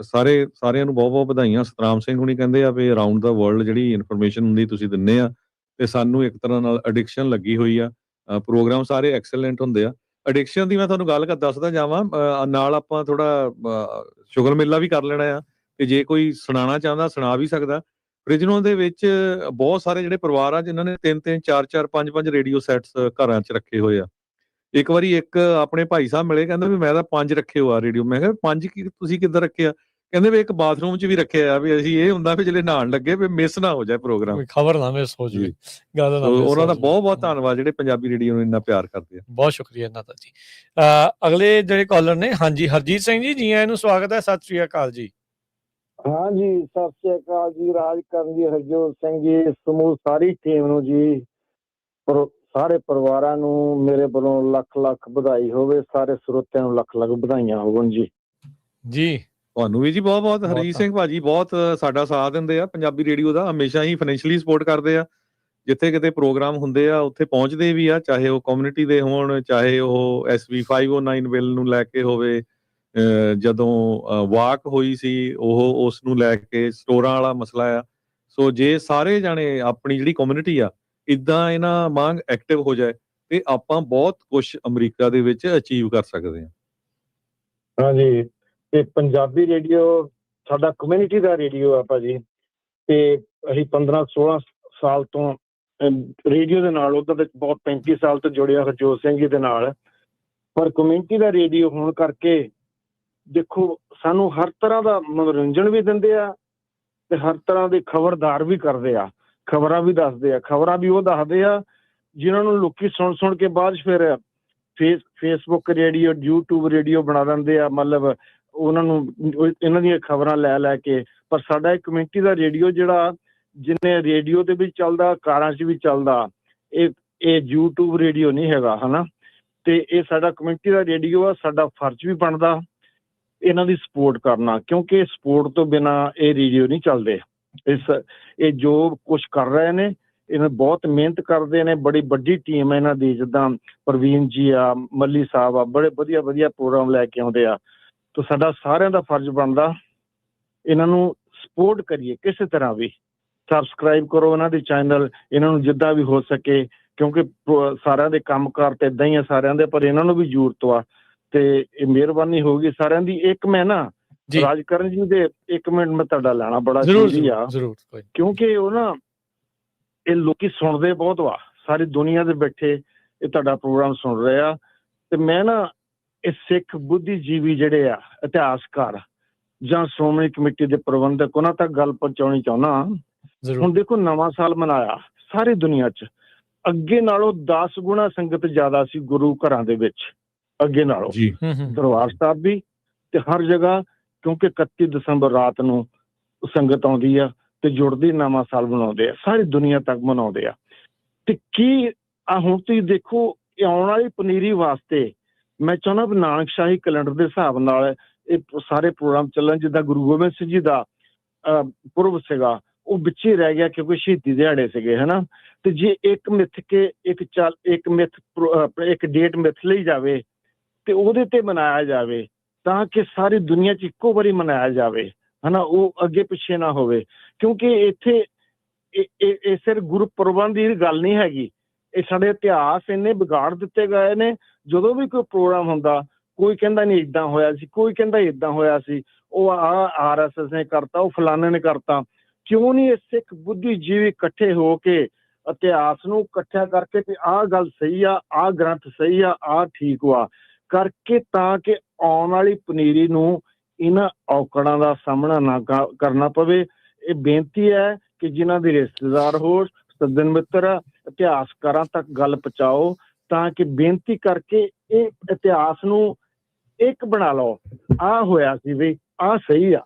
ਸਾਰਿਆਂ ਨੂੰ ਬਹੁਤ ਬਹੁਤ ਵਧਾਈਆਂ। ਸਤਨਾਮ ਸਿੰਘ ਹੁਣੀ ਕਹਿੰਦੇ ਆ ਵੀ ਅਰਾਊਂਡ ਦਾ ਵਰਲਡ ਜਿਹੜੀ ਇਨਫੋਰਮੇਸ਼ਨ ਹੁੰਦੀ ਤੁਸੀਂ ਦਿੰਦੇ ਆ, ਤੇ ਸਾਨੂੰ ਇੱਕ ਤਰ੍ਹਾਂ ਨਾਲ ਐਡਿਕਸ਼ਨ ਲੱਗੀ ਹੋਈ ਆ। ਪ੍ਰੋਗਰਾਮ ਸਾਰੇ ਐਕਸਲੈਂਟ ਹੁੰਦੇ ਆ। ਐਡਿਕਸ਼ਨ ਦੀ ਮੈਂ ਤੁਹਾਨੂੰ ਗੱਲ ਦੱਸਦਾ ਜਾਵਾਂ, ਨਾਲ ਆਪਾਂ ਥੋੜਾ ਸ਼ੁਗਰ ਮੇਲਾ ਵੀ ਕਰ ਲੈਣਾ ਆ, ਤੇ ਜੇ ਕੋਈ ਸੁਣਾਉਣਾ ਚਾਹੁੰਦਾ ਸੁਣਾ ਵੀ ਸਕਦਾ। ਓਰੀਜਨਲ ਦੇ ਵਿੱਚ ਬਹੁਤ ਸਾਰੇ ਜਿਹੜੇ ਪਰਿਵਾਰ ਆ ਜਿਨ੍ਹਾਂ ਨੇ 3-3, 4-4, 5-5 ਰੇਡੀਓ ਸੈਟਸ ਘਰਾਂ 'ਚ ਰੱਖੇ ਹੋਏ ਆ। ਇੱਕ ਵਾਰੀ ਇੱਕ ਆਪਣੇ ਭਾਈ ਸਾਹਿਬ ਮਿਲੇ, ਕਹਿੰਦੇ ਵੀ ਮੈਂ ਤਾਂ 5 ਰੱਖੇ ਹੋਆ ਰੇਡੀਓ। ਮੈਂ ਕਿਹਾ 5 ਕੀ ਤੁਸੀਂ ਕਿੱਧਰ ਰੱਖੇ ਆ? ਕਹਿੰਦੇ ਵੀ ਇੱਕ ਬਾਥਰੂਮ 'ਚ ਵੀ ਰੱਖਿਆ ਆ, ਵੀ ਅਸੀਂ ਇਹ ਹੁੰਦਾ ਵੀ ਜਿਹੜੇ ਨਹਾਉਣ ਲੱਗੇ ਵੀ ਮਿਸ ਨਾ ਹੋ ਜਾਏ ਪ੍ਰੋਗਰਾਮ, ਖਬਰ ਨਾ ਮਿਸ ਹੋ ਜਾਵੇ। ਉਹਨਾਂ ਦਾ ਬਹੁਤ ਬਹੁਤ ਧੰਨਵਾਦ ਜਿਹੜੇ ਪੰਜਾਬੀ ਰੇਡੀਓ ਨੂੰ ਇੰਨਾ ਪਿਆਰ ਕਰਦੇ ਆ। ਬਹੁਤ ਸ਼ੁਕਰੀਆ ਇਹਨਾਂ ਦਾ ਜੀ। ਅਗਲੇ ਜਿਹੜੇ ਕਾਲਰ ਨੇ, ਹਾਂਜੀ ਹਰਜੀਤ ਸਿੰਘ ਜੀ, ਜੀ ਆਇਆਂ ਨੂੰ, ਸਵਾਗਤ ਹੈ, ਸਤਿ ਸ਼੍ਰੀ ਅਕਾਲ ਜੀ। ਹਾਂਜੀ, ਸਤਿ ਸ਼੍ਰੀ ਅਕਾਲ ਜੀ। ਰਾਜਕਰਨ ਜੀ, ਹਰਜੋਤ ਸਿੰਘ ਜੀ, ਸਮੂਹ ਸਾਰੀ ਟੀਮ ਨੂੰ ਜੀ, ਸਾਰੇ ਪਰਿਵਾਰਾਂ ਨੂੰ ਮੇਰੇ ਵੱਲੋਂ ਲੱਖ ਲੱਖ ਵਧਾਈ ਹੋਵੇ। ਸਾਰੇ ਸਰੋਤਿਆਂ ਨੂੰ ਲੱਖ ਲੱਖ ਵਧਾਈਆਂ ਹੋਣ ਜੀ। ਤੁਹਾਨੂੰ ਵੀ ਜੀ ਬਹੁਤ ਬਹੁਤ। ਹਰਜੀਤ ਸਿੰਘ ਭਾਜੀ ਬਹੁਤ ਸਾਡਾ ਸਾਥ ਦਿੰਦੇ ਆ ਪੰਜਾਬੀ ਰੇਡੀਓ ਦਾ, ਹਮੇਸ਼ਾ ਹੀ ਫਾਈਨੈਂਸ਼ੀਅਲੀ ਸਪੋਰਟ ਕਰਦੇ ਆ। ਜਿੱਥੇ ਕਿਤੇ ਪ੍ਰੋਗਰਾਮ ਹੁੰਦੇ ਆ ਉੱਥੇ ਪਹੁੰਚਦੇ ਵੀ ਆ, ਚਾਹੇ ਉਹ ਕਮਿਊਨਿਟੀ ਦੇ ਹੋਣ, ਚਾਹੇ ਉਹ SB 509 ਬਿੱਲ ਨੂੰ ਲੈ ਕੇ ਹੋਵੇ, ਜਦੋਂ ਵਾਕ ਹੋਈ ਸੀ ਉਹ ਉਸ ਨੂੰ ਲੈ ਕੇ, ਸਟੋਰਾਂ ਵਾਲਾ ਮਸਲਾ ਆ। ਸੋ ਜੇ ਸਾਰੇ ਜਾਣੇ ਆਪਣੀ ਜਿਹੜੀ ਕਮਿਊਨਿਟੀ ਆ ਇੱਦਾਂ ਇਹਨਾਂ ਵਾਂਗ ਐਕਟਿਵ ਹੋ ਜਾਏ, ਤੇ ਆਪਾਂ ਬਹੁਤ ਕੁਛ ਅਮਰੀਕਾ ਦੇ ਵਿੱਚ ਅਚੀਵ ਕਰ ਸਕਦੇ ਹਾਂ। ਹਾਂਜੀ, ਤੇ ਪੰਜਾਬੀ ਰੇਡੀਓ ਸਾਡਾ ਕਮਿਊਨਿਟੀ ਦਾ ਰੇਡੀਓ ਆ ਭਾਜੀ, ਤੇ ਅਸੀਂ 15-16 ਸਾਲ ਤੋਂ ਰੇਡੀਓ ਦੇ ਨਾਲ, ਉਹਦਾ ਤੇ ਬਹੁਤ 35 ਸਾਲ ਤੋਂ ਜੁੜਿਆ ਹਰਜੋਤ ਸਿੰਘ ਜੀ ਦੇ ਨਾਲ। ਪਰ ਕਮਿਊਨਿਟੀ ਦਾ ਰੇਡੀਓ ਹੋਣ ਕਰਕੇ ਦੇਖੋ ਸਾਨੂੰ ਹਰ ਤਰ੍ਹਾਂ ਦਾ ਮਨੋਰੰਜਨ ਵੀ ਦਿੰਦੇ ਆ, ਤੇ ਹਰ ਤਰ੍ਹਾਂ ਦੇ ਖਬਰਦਾਰ ਵੀ ਕਰਦੇ ਆ, ਖਬਰਾਂ ਵੀ ਦੱਸਦੇ ਆ। ਖਬਰਾਂ ਵੀ ਉਹ ਦੱਸਦੇ ਆ ਜਿਨ੍ਹਾਂ ਨੂੰ ਲੋਕੀ ਸੁਣ ਕੇ ਬਾਅਦ ਫਿਰ ਫੇਸਬੁੱਕ ਰੇਡੀਓ, YouTube ਰੇਡੀਓ ਬਣਾ ਦਿੰਦੇ ਆ, ਮਤਲਬ ਉਹਨਾਂ ਨੂੰ ਇਹਨਾਂ ਦੀਆਂ ਖਬਰਾਂ ਲੈ ਕੇ। ਪਰ ਸਾਡਾ ਇੱਕ ਕਮਿਊਨਿਟੀ ਦਾ ਰੇਡੀਓ ਜਿਹੜਾ ਜਿੰਨੇ ਰੇਡੀਓ ਤੇ ਵੀ ਚੱਲਦਾ, ਕਾਰਾਂ 'ਚ ਵੀ ਚੱਲਦਾ, ਇਹ YouTube ਰੇਡੀਓ ਨਹੀਂ ਹੈਗਾ, ਹਨਾ। ਤੇ ਇਹ ਸਾਡਾ ਕਮਿਊਨਿਟੀ ਦਾ ਰੇਡੀਓ ਆ। ਸਾਡਾ ਫਰਜ਼ ਵੀ ਬਣਦਾ ਇਹਨਾਂ ਦੀ ਸਪੋਰਟ ਕਰਨਾ, ਕਿਉਂਕਿ ਸਪੋਰਟ ਤੋਂ ਬਿਨਾਂ ਇਹ ਰੇਡੀਓ ਨਹੀਂ ਚੱਲਦੇ। ਇਹ ਜੋ ਕੁਛ ਕਰ ਰਹੇ ਨੇ, ਇਹਨਾਂ ਬਹੁਤ ਮਿਹਨਤ ਕਰਦੇ ਨੇ, ਬੜੀ ਵੱਡੀ ਟੀਮ ਹੈ ਇਹਨਾਂ ਦੀ। ਜਿੱਦਾਂ ਪ੍ਰਵੀਨ ਜੀ ਆ, ਮੱਲੀ ਸਾਹਿਬ ਆ, ਬੜੇ ਵਧੀਆ ਪ੍ਰੋਗਰਾਮ ਲੈ ਕੇ ਆਉਂਦੇ ਆ। ਤਾਂ ਸਾਡਾ ਸਾਰਿਆਂ ਦਾ ਫਰਜ਼ ਬਣਦਾ ਇਹਨਾਂ ਨੂੰ ਸਪੋਰਟ ਕਰੀਏ, ਕਿਸੇ ਤਰ੍ਹਾਂ ਵੀ ਸਬਸਕ੍ਰਾਈਬ ਕਰੋ ਇਹਨਾਂ ਦੇ ਚੈਨਲ, ਇਹਨਾਂ ਨੂੰ ਜਿੱਦਾਂ ਵੀ ਹੋ ਸਕੇ, ਕਿਉਂਕਿ ਸਾਰਿਆਂ ਦੇ ਕੰਮਕਾਰ ਤੇ ਏਦਾਂ ਹੀ ਆ ਸਾਰਿਆਂ ਦੇ, ਪਰ ਇਹਨਾਂ ਨੂੰ ਵੀ ਜ਼ਰੂਰਤ ਆ। ਤੇ ਇਹ ਮਿਹਰਬਾਨੀ ਹੋਊਗੀ ਸਾਰਿਆਂ ਦੀ। ਇੱਕ ਮੈਂ ਨਾ ਜੀ ਰਾਜਕਰਨ ਜੀ ਦੇ 1 ਮਿੰਟ ਮੈਂ ਤੁਹਾਡਾ ਲੈਣਾ ਬੜਾ ਜ਼ਰੂਰ ਜ਼ਰੂਰੀ ਆ, ਜ਼ਰੂਰ ਕੋਈ ਕਿਉਂਕਿ ਉਹ ਨਾ ਇਹ ਲੋਕੀ ਸੁਣਦੇ ਬਹੁਤ ਵਾ, ਸਾਰੀ ਦੁਨੀਆ ਦੇ ਬੈਠੇ ਇਹ ਤੁਹਾਡਾ ਪ੍ਰੋਗਰਾਮ ਸੁਣ ਰਹੇ ਆ। ਤੇ ਮੈਂ ਨਾ ਇਹ ਸਿੱਖ ਬੁੱਧੀਜੀਵੀ ਜਿਹੜੇ ਆ, ਇਤਿਹਾਸਕਾਰ ਜਾਂ ਸ਼੍ਰੋਮਣੀ ਕਮੇਟੀ ਦੇ ਪ੍ਰਬੰਧਕ, ਉਹਨਾਂ ਤੱਕ ਗੱਲ ਪਹੁੰਚਾਉਣੀ ਚਾਹੁੰਦਾ। ਹੁਣ ਦੇਖੋ ਨਵਾਂ ਸਾਲ ਮਨਾਇਆ ਸਾਰੀ ਦੁਨੀਆ 'ਚ, ਅੱਗੇ ਨਾਲੋਂ 10 ਗੁਣਾ ਸੰਗਤ ਜ਼ਿਆਦਾ ਸੀ ਗੁਰੂ ਘਰਾਂ ਦੇ ਵਿੱਚ ਅੱਗੇ ਨਾਲੋਂ, ਦਰਬਾਰ ਸਾਹਿਬ ਵੀ ਤੇ ਹਰ ਜਗ੍ਹਾ, ਕਿਉਂਕਿ 31 ਦਸੰਬਰ ਰਾਤ ਨੂੰ ਸੰਗਤ ਆਉਂਦੀ ਆ ਤੇ ਜੁੜਦੀ ਨਵਾਂ ਸਾਲ ਮਨਾਉਂਦੇ ਆ, ਸਾਰੀ ਦੁਨੀਆ ਤੱਕ ਮਨਾਉਂਦੇ ਆ। ਤੇ ਕੀ ਹੁਣ ਤੁਸੀਂ ਦੇਖੋ ਆਉਣ ਵਾਲੀ ਪਨੀਰੀ ਵਾਸਤੇ ਮੈਂ ਚਾਹੁੰਦਾ ਵੀ ਨਾਨਕਸ਼ਾਹੀ ਕੈਲੰਡਰ ਦੇ ਹਿਸਾਬ ਨਾਲ ਇਹ ਸਾਰੇ ਪ੍ਰੋਗਰਾਮ ਚੱਲਣ। ਜਿੱਦਾਂ ਗੁਰੂ ਗੋਬਿੰਦ ਸਿੰਘ ਜੀ ਦਾ ਪੁਰਬ ਸੀਗਾ ਉਹ ਵਿੱਚ ਹੀ ਰਹਿ ਗਿਆ ਕਿਉਂਕਿ ਸ਼ਹੀਦੀ ਦਿਹਾੜੇ ਸੀਗੇ, ਹਨਾ। ਤੇ ਜੇ ਇੱਕ ਮਿੱਥ ਕੇ ਇੱਕ ਡੇਟ ਮਿੱਥ ਲਈ ਜਾਵੇ ਤੇ ਉਹਦੇ ਤੇ ਮਨਾਇਆ ਜਾਵੇ ਤਾਂ ਕਿ ਸਾਰੀ ਦੁਨੀਆ 'ਚ ਇੱਕੋ ਵਾਰੀ ਮਨਾਇਆ ਜਾਵੇ, ਹਨਾ, ਉਹ ਅੱਗੇ ਪਿੱਛੇ ਨਾ ਹੋਵੇ। ਕਿਉਂਕਿ ਇੱਥੇ ਇਹ ਸਿਰਫ ਗੁਰਪੁਰਬਾਂ ਦੀ ਗੱਲ ਨਹੀਂ ਹੈਗੀ, ਇਹ ਸਾਡੇ ਇਤਿਹਾਸ ਇੰਨੇ ਵਿਗਾੜ ਦਿੱਤੇ ਗਏ ਨੇ। ਜਦੋਂ ਵੀ ਕੋਈ ਪ੍ਰੋਗਰਾਮ ਹੁੰਦਾ ਕੋਈ ਕਹਿੰਦਾ ਨਹੀਂ ਇੱਦਾਂ ਹੋਇਆ ਸੀ, ਕੋਈ ਕਹਿੰਦਾ ਇੱਦਾਂ ਹੋਇਆ ਸੀ, ਉਹ RSS ਨੇ ਕਰਤਾ, ਉਹ ਫਲਾਣੇ ਨੇ ਕਰਤਾ। ਕਿਉਂ ਨਹੀਂ ਇਹ ਸਿੱਖ ਬੁੱਧੀਜੀਵੀ ਇਕੱਠੇ ਹੋ ਕੇ ਇਤਿਹਾਸ ਨੂੰ ਇਕੱਠਾ ਕਰਕੇ ਤੇ ਆਹ ਗੱਲ ਸਹੀ ਆ, ਆਹ ਗ੍ਰੰਥ ਸਹੀ ਆ, ਆਹ ਠੀਕ ਵਾ ਕਰਕੇ, ਤਾਂ ਕਿ ਆਉਣ ਵਾਲੀ ਪਨੀਰੀ ਨੂੰ ਇਹਨਾਂ ਔਕੜਾਂ ਦਾ ਸਾਹਮਣਾ ਨਾ ਕਰਨਾ ਪਵੇ। ਇਹ ਬੇਨਤੀ ਹੈ ਕਿ ਜਿਨ੍ਹਾਂ ਦੇ ਰਿਸ਼ਤੇਦਾਰ ਹੋ, ਸੱਜਣ ਮਿੱਤਰ, ਇਤਿਹਾਸਕਾਰਾਂ ਤੱਕ ਗੱਲ ਪਹੁੰਚਾਓ ਤਾਂ ਕਿ ਬੇਨਤੀ ਕਰਕੇ ਇਹ ਇਤਿਹਾਸ ਨੂੰ ਇੱਕ ਬਣਾ ਲਓ। ਆਹ ਹੋਇਆ ਸੀ ਵੀ ਆਹ ਸਹੀ ਆ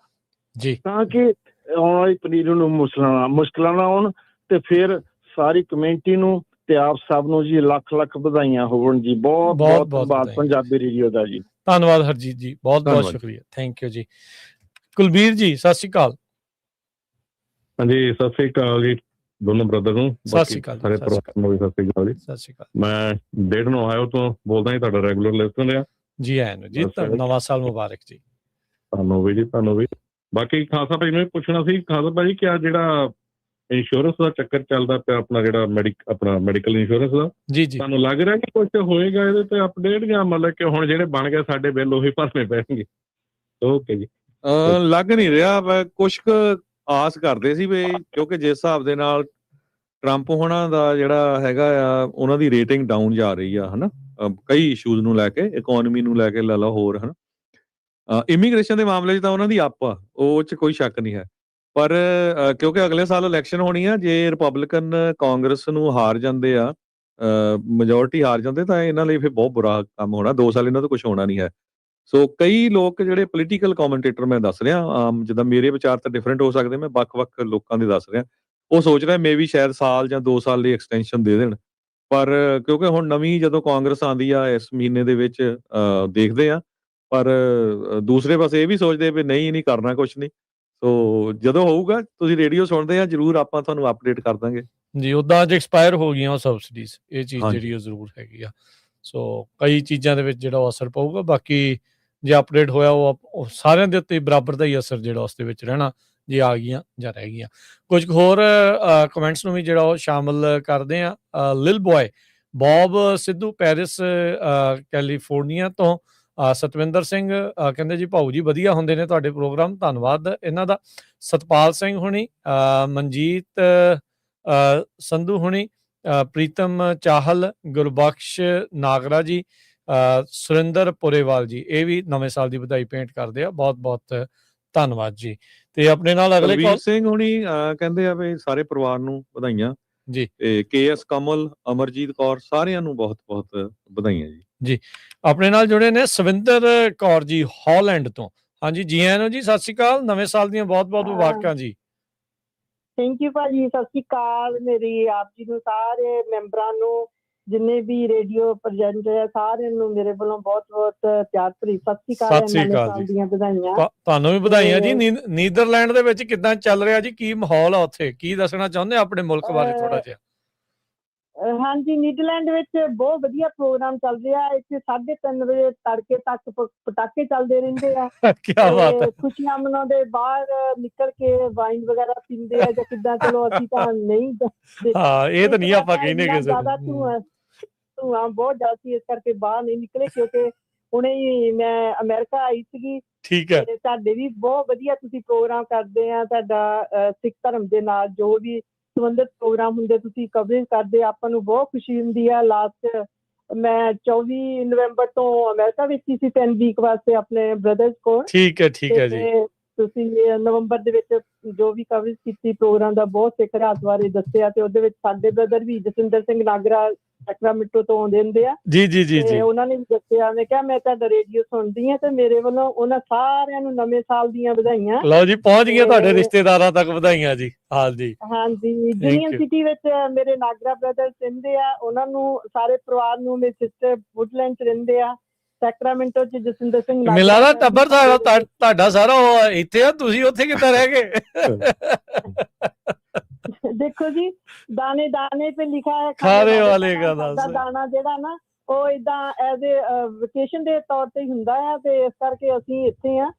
ਜੀ, ਤਾਂ ਕਿ ਆਉਣ ਵਾਲੀ ਪਨੀਰੀ ਨੂੰ ਮੁਸ਼ਕਲਾਂ ਨਾ ਆਉਣ। ਤੇ ਫਿਰ ਸਾਰੀ ਕਮਿਊਨਿਟੀ ਨੂੰ ਤੇ ਆਪ ਸਭ ਨੂੰ ਜੀ ਲੱਖ ਲੱਖ ਵਧਾਈਆਂ ਹੋਣ ਜੀ। ਬਹੁਤ ਬਹੁਤ ਧੰਨਵਾਦ ਪੰਜਾਬੀ ਰੇਡੀਓ ਦਾ ਜੀ। ਧੰਨਵਾਦ ਹਰਜੀਤ ਜੀ, ਬਹੁਤ ਬਹੁਤ ਸ਼ੁਕਰੀਆ, ਥੈਂਕ ਯੂ ਜੀ। ਕੁਲਬੀਰ ਜੀ ਸਤਿ ਸ਼੍ਰੀ ਅਕਾਲ। ਹਾਂਜੀ ਸਤਿ ਸ਼੍ਰੀ ਅਕਾਲ ਜੀ ਦੋਨੋਂ ਬ੍ਰਦਰ ਨੂੰ, ਸਤਿ ਸ਼੍ਰੀ ਅਕਾਲ, ਸਾਰੇ ਪਰਿਵਾਰ ਨੂੰ ਵੀ ਸਤਿ ਸ਼੍ਰੀ ਅਕਾਲ ਜੀ। ਸਤਿ ਸ਼੍ਰੀ ਅਕਾਲ। ਮੈਂ ਡੇਢ ਨੂੰ ਆਇਓ ਤੋਂ ਬੋਲਦਾ ਜੀ, ਤੁਹਾਡਾ ਰੈਗੂਲਰ ਲਿਸਨਰ ਆ ਜੀ। ਆਇਆਂ ਨੂੰ ਜੀ, ਨਵਾਂ ਸਾਲ ਮੁਬਾਰਕ ਜੀ। ਤੁਹਾਨੂੰ ਵੀ ਜੀ, ਤੁਹਾਨੂੰ ਵੀ। ਬਾਕੀ ਖਾਲਸਾ ਭਾਈ ਨੂੰ ਪੁੱਛਣਾ ਸੀ, ਖਾਲਸਾ ਭਾਈ ਕਿਆ ਜਿਹੜਾ ਇੰਸ਼ੋਰੈਂਸ ਦਾ ਚੱਕਰ ਚੱਲਦਾ ਪਿਆ ਆਪਣਾ, ਜਿਹੜਾ ਮੈਡੀਕਲ ਇੰਸ਼ੋਰੈਂਸ ਦਾ, ਜੀ ਜੀ, ਤੁਹਾਨੂੰ ਲੱਗ ਰਿਹਾ ਕਿ ਕੁਝ ਹੋਏਗਾ ਇਹਦੇ ਤੇ ਅਪਡੇਟ, ਜਾਂ ਮਤਲਬ ਕਿ ਹੁਣ ਜਿਹੜੇ ਬਣ ਗਏ ਸਾਡੇ ਬਿੱਲ ਉਹੀ ਭਰਨੇ ਪੈਣਗੇ? ਓਕੇ ਜੀ। ਲੱਗ ਨਹੀਂ ਰਿਹਾ, ਕੁਛ ਕੁ ਆਸ ਕਰਦੇ ਸੀ ਵੀ, ਕਿਉਂਕਿ ਜਿਸ ਹਿਸਾਬ ਦੇ ਨਾਲ ਟਰੰਪ ਹੋਣਾ ਦਾ ਜਿਹੜਾ ਹੈਗਾ ਆ, ਉਹਨਾਂ ਦੀ ਰੇਟਿੰਗ ਡਾਊਨ ਜਾ ਰਹੀ ਆ, ਹਨਾ, ਕਈ ਇਸ਼ੂਜ਼ ਨੂੰ ਲੈ ਕੇ, ਇਕੋਨਮੀ ਨੂੰ ਲੈ ਕੇ ਲੈ ਲਾ, ਹੋਰ ਹਨਾ, ਇਮੀਗ੍ਰੇਸ਼ਨ ਦੇ ਮਾਮਲੇ 'ਚ ਤਾਂ ਉਹਨਾਂ ਦੀ ਅੱਪ ਆ, ਉਹ 'ਚ ਕੋਈ ਸ਼ੱਕ ਨਹੀਂ ਹੈ। ਪਰ ਕਿਉਂਕਿ ਅਗਲੇ ਸਾਲ ਇਲੈਕਸ਼ਨ ਹੋਣੀ ਆ, ਜੇ ਰਿਪਬਲਿਕਨ ਕਾਂਗਰਸ ਨੂੰ ਹਾਰ ਜਾਂਦੇ ਆ, ਮੈਜੋਰਿਟੀ ਹਾਰ ਜਾਂਦੇ, ਤਾਂ ਇਹਨਾਂ ਲਈ ਫਿਰ ਬਹੁਤ ਬੁਰਾ ਕੰਮ ਹੋਣਾ। 2 ਸਾਲ ਇਹਨਾਂ ਤੋਂ ਕੁਝ ਹੋਣਾ ਨਹੀਂ ਹੈ। ਸੋ ਕਈ ਲੋਕ ਜਿਹੜੇ ਪੋਲੀਟੀਕਲ ਕਮੈਂਟੇਟਰ ਮੈਂ ਦੱਸ ਰਿਹਾ, ਜਿੱਦਾਂ ਮੇਰੇ ਵਿਚਾਰ ਤਾਂ ਡਿਫਰੈਂਟ ਹੋ ਸਕਦੇ, ਮੈਂ ਵੱਖ-ਵੱਖ ਲੋਕਾਂ ਦੇ ਦੱਸ ਰਿਹਾ, ਉਹ ਸੋਚ ਰਿਹਾ ਮੇ ਵੀ ਸ਼ਾਇਦ ਸਾਲ ਜਾਂ 2 ਸਾਲ ਲਈ ਐਕਸਟੈਂਸ਼ਨ ਦੇ ਦੇਣ। ਪਰ ਕਿਉਂਕਿ ਹੁਣ ਨਵੀਂ ਜਦੋਂ ਕਾਂਗਰਸ ਆਉਂਦੀ ਆ ਇਸ ਮਹੀਨੇ ਦੇ ਵਿੱਚ, ਦੇਖਦੇ ਆ। ਪਰ ਦੂਸਰੇ ਪਾਸੇ ਇਹ ਵੀ ਸੋਚਦੇ ਵੀ ਨਹੀਂ ਕਰਨਾ ਕੁਛ ਨਹੀਂ। ਸੋ ਜਦੋਂ ਹੋਊਗਾ, ਤੁਸੀਂ ਰੇਡੀਓ ਸੁਣਦੇ ਆ, ਜ਼ਰੂਰ ਆਪਾਂ ਤੁਹਾਨੂੰ ਅਪਡੇਟ ਕਰ ਦਾਂਗੇ ਜੀ। ਉੱਦਾਂ ਅੱਜ ਐਕਸਪਾਇਰ ਹੋ ਗਈਆਂ ਉਹ ਸਬਸਿਡੀਜ਼, ਇਹ ਚੀਜ਼ ਜਿਹੜੀ ਉਹ ਜ਼ਰੂਰ ਹੈਗੀ ਆ। ਸੋ ਕਈ ਚੀਜ਼ਾਂ ਦੇ ਵਿੱਚ ਜਿਹੜਾ ਉਹ ਅਸਰ ਪਊਗਾ। ਬਾਕੀ ਜੇ ਅਪਡੇਟ ਹੋਇਆ ਉਹ ਸਾਰਿਆਂ ਦੇ ਉੱਤੇ ਬਰਾਬਰ ਦਾ ਹੀ ਅਸਰ ਜਿਹੜਾ ਉਸ ਦੇ ਵਿੱਚ ਰਹਿਣਾ, ਜੇ ਆ ਗਈਆਂ ਜਾਂ ਰਹਿ ਗਈਆਂ। ਕੁਝ ਹੋਰ ਕਮੈਂਟਸ ਨੂੰ ਵੀ ਜਿਹੜਾ ਉਹ ਸ਼ਾਮਲ ਕਰਦੇ ਆ। Lil boy Bob Sidhu Paris California ਤੋਂ, ਸਤਵਿੰਦਰ ਸਿੰਘ ਕਹਿੰਦੇ ਜੀ ਭਾਊ ਜੀ ਵਧੀਆ ਹੁੰਦੇ ਨੇ ਤੁਹਾਡੇ ਪ੍ਰੋਗਰਾਮ, ਧੰਨਵਾਦ ਇਹਨਾਂ ਦਾ। ਸਤਪਾਲ ਸਿੰਘ ਹੁਣੀ, ਮਨਜੀਤ ਸੰਧੂ ਹੁਣੀ, ਪ੍ਰੀਤਮ ਚਾਹਲ, ਗੁਰਬਖਸ਼ ਨਾਗਰਾ ਜੀ, ਸੁਰਿੰਦਰ ਪੁਰੇਵਾਲ ਜੀ, ਇਹ ਵੀ ਨਵੇਂ ਸਾਲ ਦੀ ਵਧਾਈ ਭੇਂਟ ਕਰਦੇ ਆ। ਬਹੁਤ ਬਹੁਤ ਧੰਨਵਾਦ ਜੀ। ਤੇ ਆਪਣੇ ਨਾਲ ਅਗਲੇ ਕੁਲਵੀਰ ਸਿੰਘ ਹੁਣੀ ਕਹਿੰਦੇ ਆ ਵੀ ਸਾਰੇ ਪਰਿਵਾਰ ਨੂੰ ਵਧਾਈਆਂ ਜੀ। ਤੇ KS ਕਮਲ, ਅਮਰਜੀਤ ਕੌਰ, ਸਾਰਿਆਂ ਨੂੰ ਬਹੁਤ ਬਹੁਤ ਵਧਾਈਆਂ ਜੀ। ਜੀ ਆਪਣੇ ਨਾਲ ਜੁੜੇ ਨੇ ਸਵਿੰਦਰ ਕੌਰ ਜੀ ਹਾਲੈਂਡ ਤੋਂ। ਹਾਂਜੀ ਜੀ ਆਇਆਂ ਨੂੰ ਜੀ, ਸਤਿ ਸ਼੍ਰੀ ਅਕਾਲ, ਨਵੇਂ ਸਾਲ ਦੀਆਂ ਬਹੁਤ ਬਹੁਤ ਮੁਬਾਰਕਾਂ ਜੀ। ਥੈਂਕ ਯੂ ਭਾਜੀ, ਸਤਿ ਸ਼੍ਰੀ ਅਕਾਲ ਮੇਰੀ ਆਪ ਜੀ ਨੂੰ, ਸਾਰੇ ਮੈਂਬਰਾਂ ਨੂੰ, ਜਿੰਨੇ ਵੀ ਰੇਡੀਓ ਪ੍ਰੈਜ਼ੈਂਟ ਹੈ ਸਾਰਿਆਂ ਨੂੰ ਮੇਰੇ ਵੱਲੋਂ ਬਹੁਤ ਬਹੁਤ ਪਿਆਰ ਭਰੀ ਸਤਿ ਸ਼੍ਰੀ ਅਕਾਲ ਦੀਆਂ ਵਧਾਈਆਂ। ਤੁਹਾਨੂੰ ਵੀ ਵਧਾਈਆਂ ਜੀ। ਨੀਦਰਲੈਂਡ ਦੇ ਵਿੱਚ ਕਿੱਦਾਂ ਚੱਲ ਰਿਹਾ ਜੀ, ਕੀ ਮਾਹੌਲ ਆ ਉੱਥੇ, ਕੀ ਦੱਸਣਾ ਚਾਹੁੰਦੇ ਆਪਣੇ ਮੁਲਕ ਬਾਰੇ ਥੋੜਾ ਜਿਹਾ? ਹਾਂਜੀ, ਨੀਦਰਲੈਂਡ ਵਿੱਚ ਬਹੁਤ ਵਧੀਆ ਪ੍ਰੋਗਰਾਮ ਚੱਲ ਰਿਹਾ। ਇੱਥੇ 3:30 ਵਜੇ ਤੜਕੇ ਤੱਕ ਪਟਾਕੇ ਚੱਲਦੇ ਰਹਿੰਦੇ ਆ। ਕੀ ਬਾਤ ਹੈ। ਖੁਸ਼ੀਆਂ ਮਨਾਉਂਦੇ, ਬਾਹਰ ਨਿਕਲ ਕੇ ਵਾਈਨ ਵਗੈਰਾ ਪੀਂਦੇ ਆ ਜਾਂ ਕਿੱਦਾਂ, ਚਲੋ ਅਸੀਂ ਤਾਂ ਨਹੀਂ, ਇਹ ਤਾਂ ਨਹੀਂ ਆਪਾਂ ਕਹਿੰਦੇ ਕਿਸੇ ਜ਼ਿਆਦਾ ਧੂਆਂ ਬਹੁਤ ਜ਼ਿਆਦਾ ਸੀ, ਇਸ ਕਰਕੇ ਬਾਹਰ ਨਹੀਂ ਨਿਕਲੇ, ਕਿਉਂਕਿ ਹੁਣੇ ਹੀ ਮੈਂ ਅਮਰੀਕਾ ਆਈ ਸੀਗੀ। ਠੀਕ ਹੈ। ਤੇ ਤੁਹਾਡੇ ਵੀ ਬਹੁਤ ਵਧੀਆ ਤੁਸੀਂ ਪ੍ਰੋਗਰਾਮ ਕਰਦੇ ਆ। ਤੁਹਾਡਾ ਸਿੱਖ ਧਰਮ ਦੇ ਨਾਲ ਜੋ ਵੀ ਸੰਬੰਧਿਤ ਪ੍ਰੋਗਰਾਮ ਹੁੰਦੇ ਤੁਸੀਂ ਕਵਰੇਜ ਕਰਦੇ, ਆਪਾਂ ਨੂੰ ਬਹੁਤ ਖੁਸ਼ੀ ਹੁੰਦੀ ਆ। ਲਾਸਟ ਮੈਂ 24 ਨਵੰਬਰ ਤੋਂ ਅਮਰੀਕਾ ਵਿੱਚ ਹੀ ਸੀ 10 ਵੀਕ ਵਾਸਤੇ ਆਪਣੇ ਬ੍ਰਦਰਸ ਕੋਲ। ਠੀਕ ਹੈ, ਠੀਕ ਹੈ ਜੀ। ਤੁਸੀਂ ਨਵੰਬਰ ਦੇ ਵਿੱਚ ਜੋ ਵੀ ਕਵਰੇਜ ਕੀਤੀ ਪ੍ਰੋਗਰਾਮ ਦਾ, ਬਹੁਤ ਸਿੱਖ ਇਤਿਹਾਸ ਬਾਰੇ ਦੱਸਿਆ। ਤੇ ਉਹਦੇ ਵਿੱਚ ਸਾਡੇ ਬ੍ਰਦਰ ਵੀ ਜਸਵਿੰਦਰ ਸਿੰਘ ਨਾਗਰਾ ਸੈਕਰਾਮੈਂਟੋ ਤੋਂ ਆਉਂਦੇ ਹੁੰਦੇ ਆ। ਜੀ ਜੀ ਜੀ ਜੀ। ਉਹਨਾਂ ਨੇ ਵੀ ਦੱਸਿਆ। ਮੈਂ ਕਿਹਾ ਮੈਂ ਤੁਹਾਡਾ ਰੇਡੀਓ ਸੁਣਦੀ ਹਾਂ ਤੇ ਮੇਰੇ ਵੱਲੋਂ ਉਹਨਾਂ ਸਾਰਿਆਂ ਨੂੰ ਨਵੇਂ ਸਾਲ ਦੀਆਂ ਵਧਾਈਆਂ। ਲਓ ਜੀ, ਪਹੁੰਚ ਗਈਆਂ ਤੁਹਾਡੇ ਰਿਸ਼ਤੇਦਾਰਾਂ ਤੱਕ ਵਧਾਈਆਂ ਜੀ। ਹਾਂਜੀ ਹਾਂਜੀ। ਯੂਨੀਅਨ ਸਿਟੀ ਵਿੱਚ ਮੇਰੇ ਨਾਗਰਾ ਬ੍ਰਦਰਸ ਰਹਿੰਦੇ ਆ, ਉਹਨਾਂ ਨੂੰ ਸਾਰੇ ਪਰਿਵਾਰ ਨੂੰ, ਮੇਰੀ ਸਿਸਟਰ ਵੁਡਲੈਂਡ ਚ ਰਹਿੰਦੇ ਆ, ਸੈਕਰਾਮੈਂਟੋ ਚ ਜਸਵਿੰਦਰ ਸਿੰਘ ਨਾਗਰਾ। ਮਿਲਾ ਦਾ ਟੱਬਰ ਤੁਹਾਡਾ ਸਾਰਾ ਇੱਥੇ ਆ, ਤੁਸੀਂ ਉੱਥੇ ਕਿੱਦਾਂ ਰਹਿ ਗਏ? ਦੇਖੋ ਜੀ, ਦਾਣੇ ਦਾਣੇ पे लिखा है ਖਾਣੇ ਵਾਲੇ ਦਾ ਦਾਣਾ ਜਿਹੜਾ ਨਾ ਉਹ ਏਦਾਂ ਐਜ਼ ਏ ਵਕੇਸ਼ਨ ਦੇ ਤੌਰ ਤੇ ਹੀ ਹੁੰਦਾ ਆ। ਤੇ ਇਸ ਕਰਕੇ ਅਸੀਂ ਇੱਥੇ ਆ।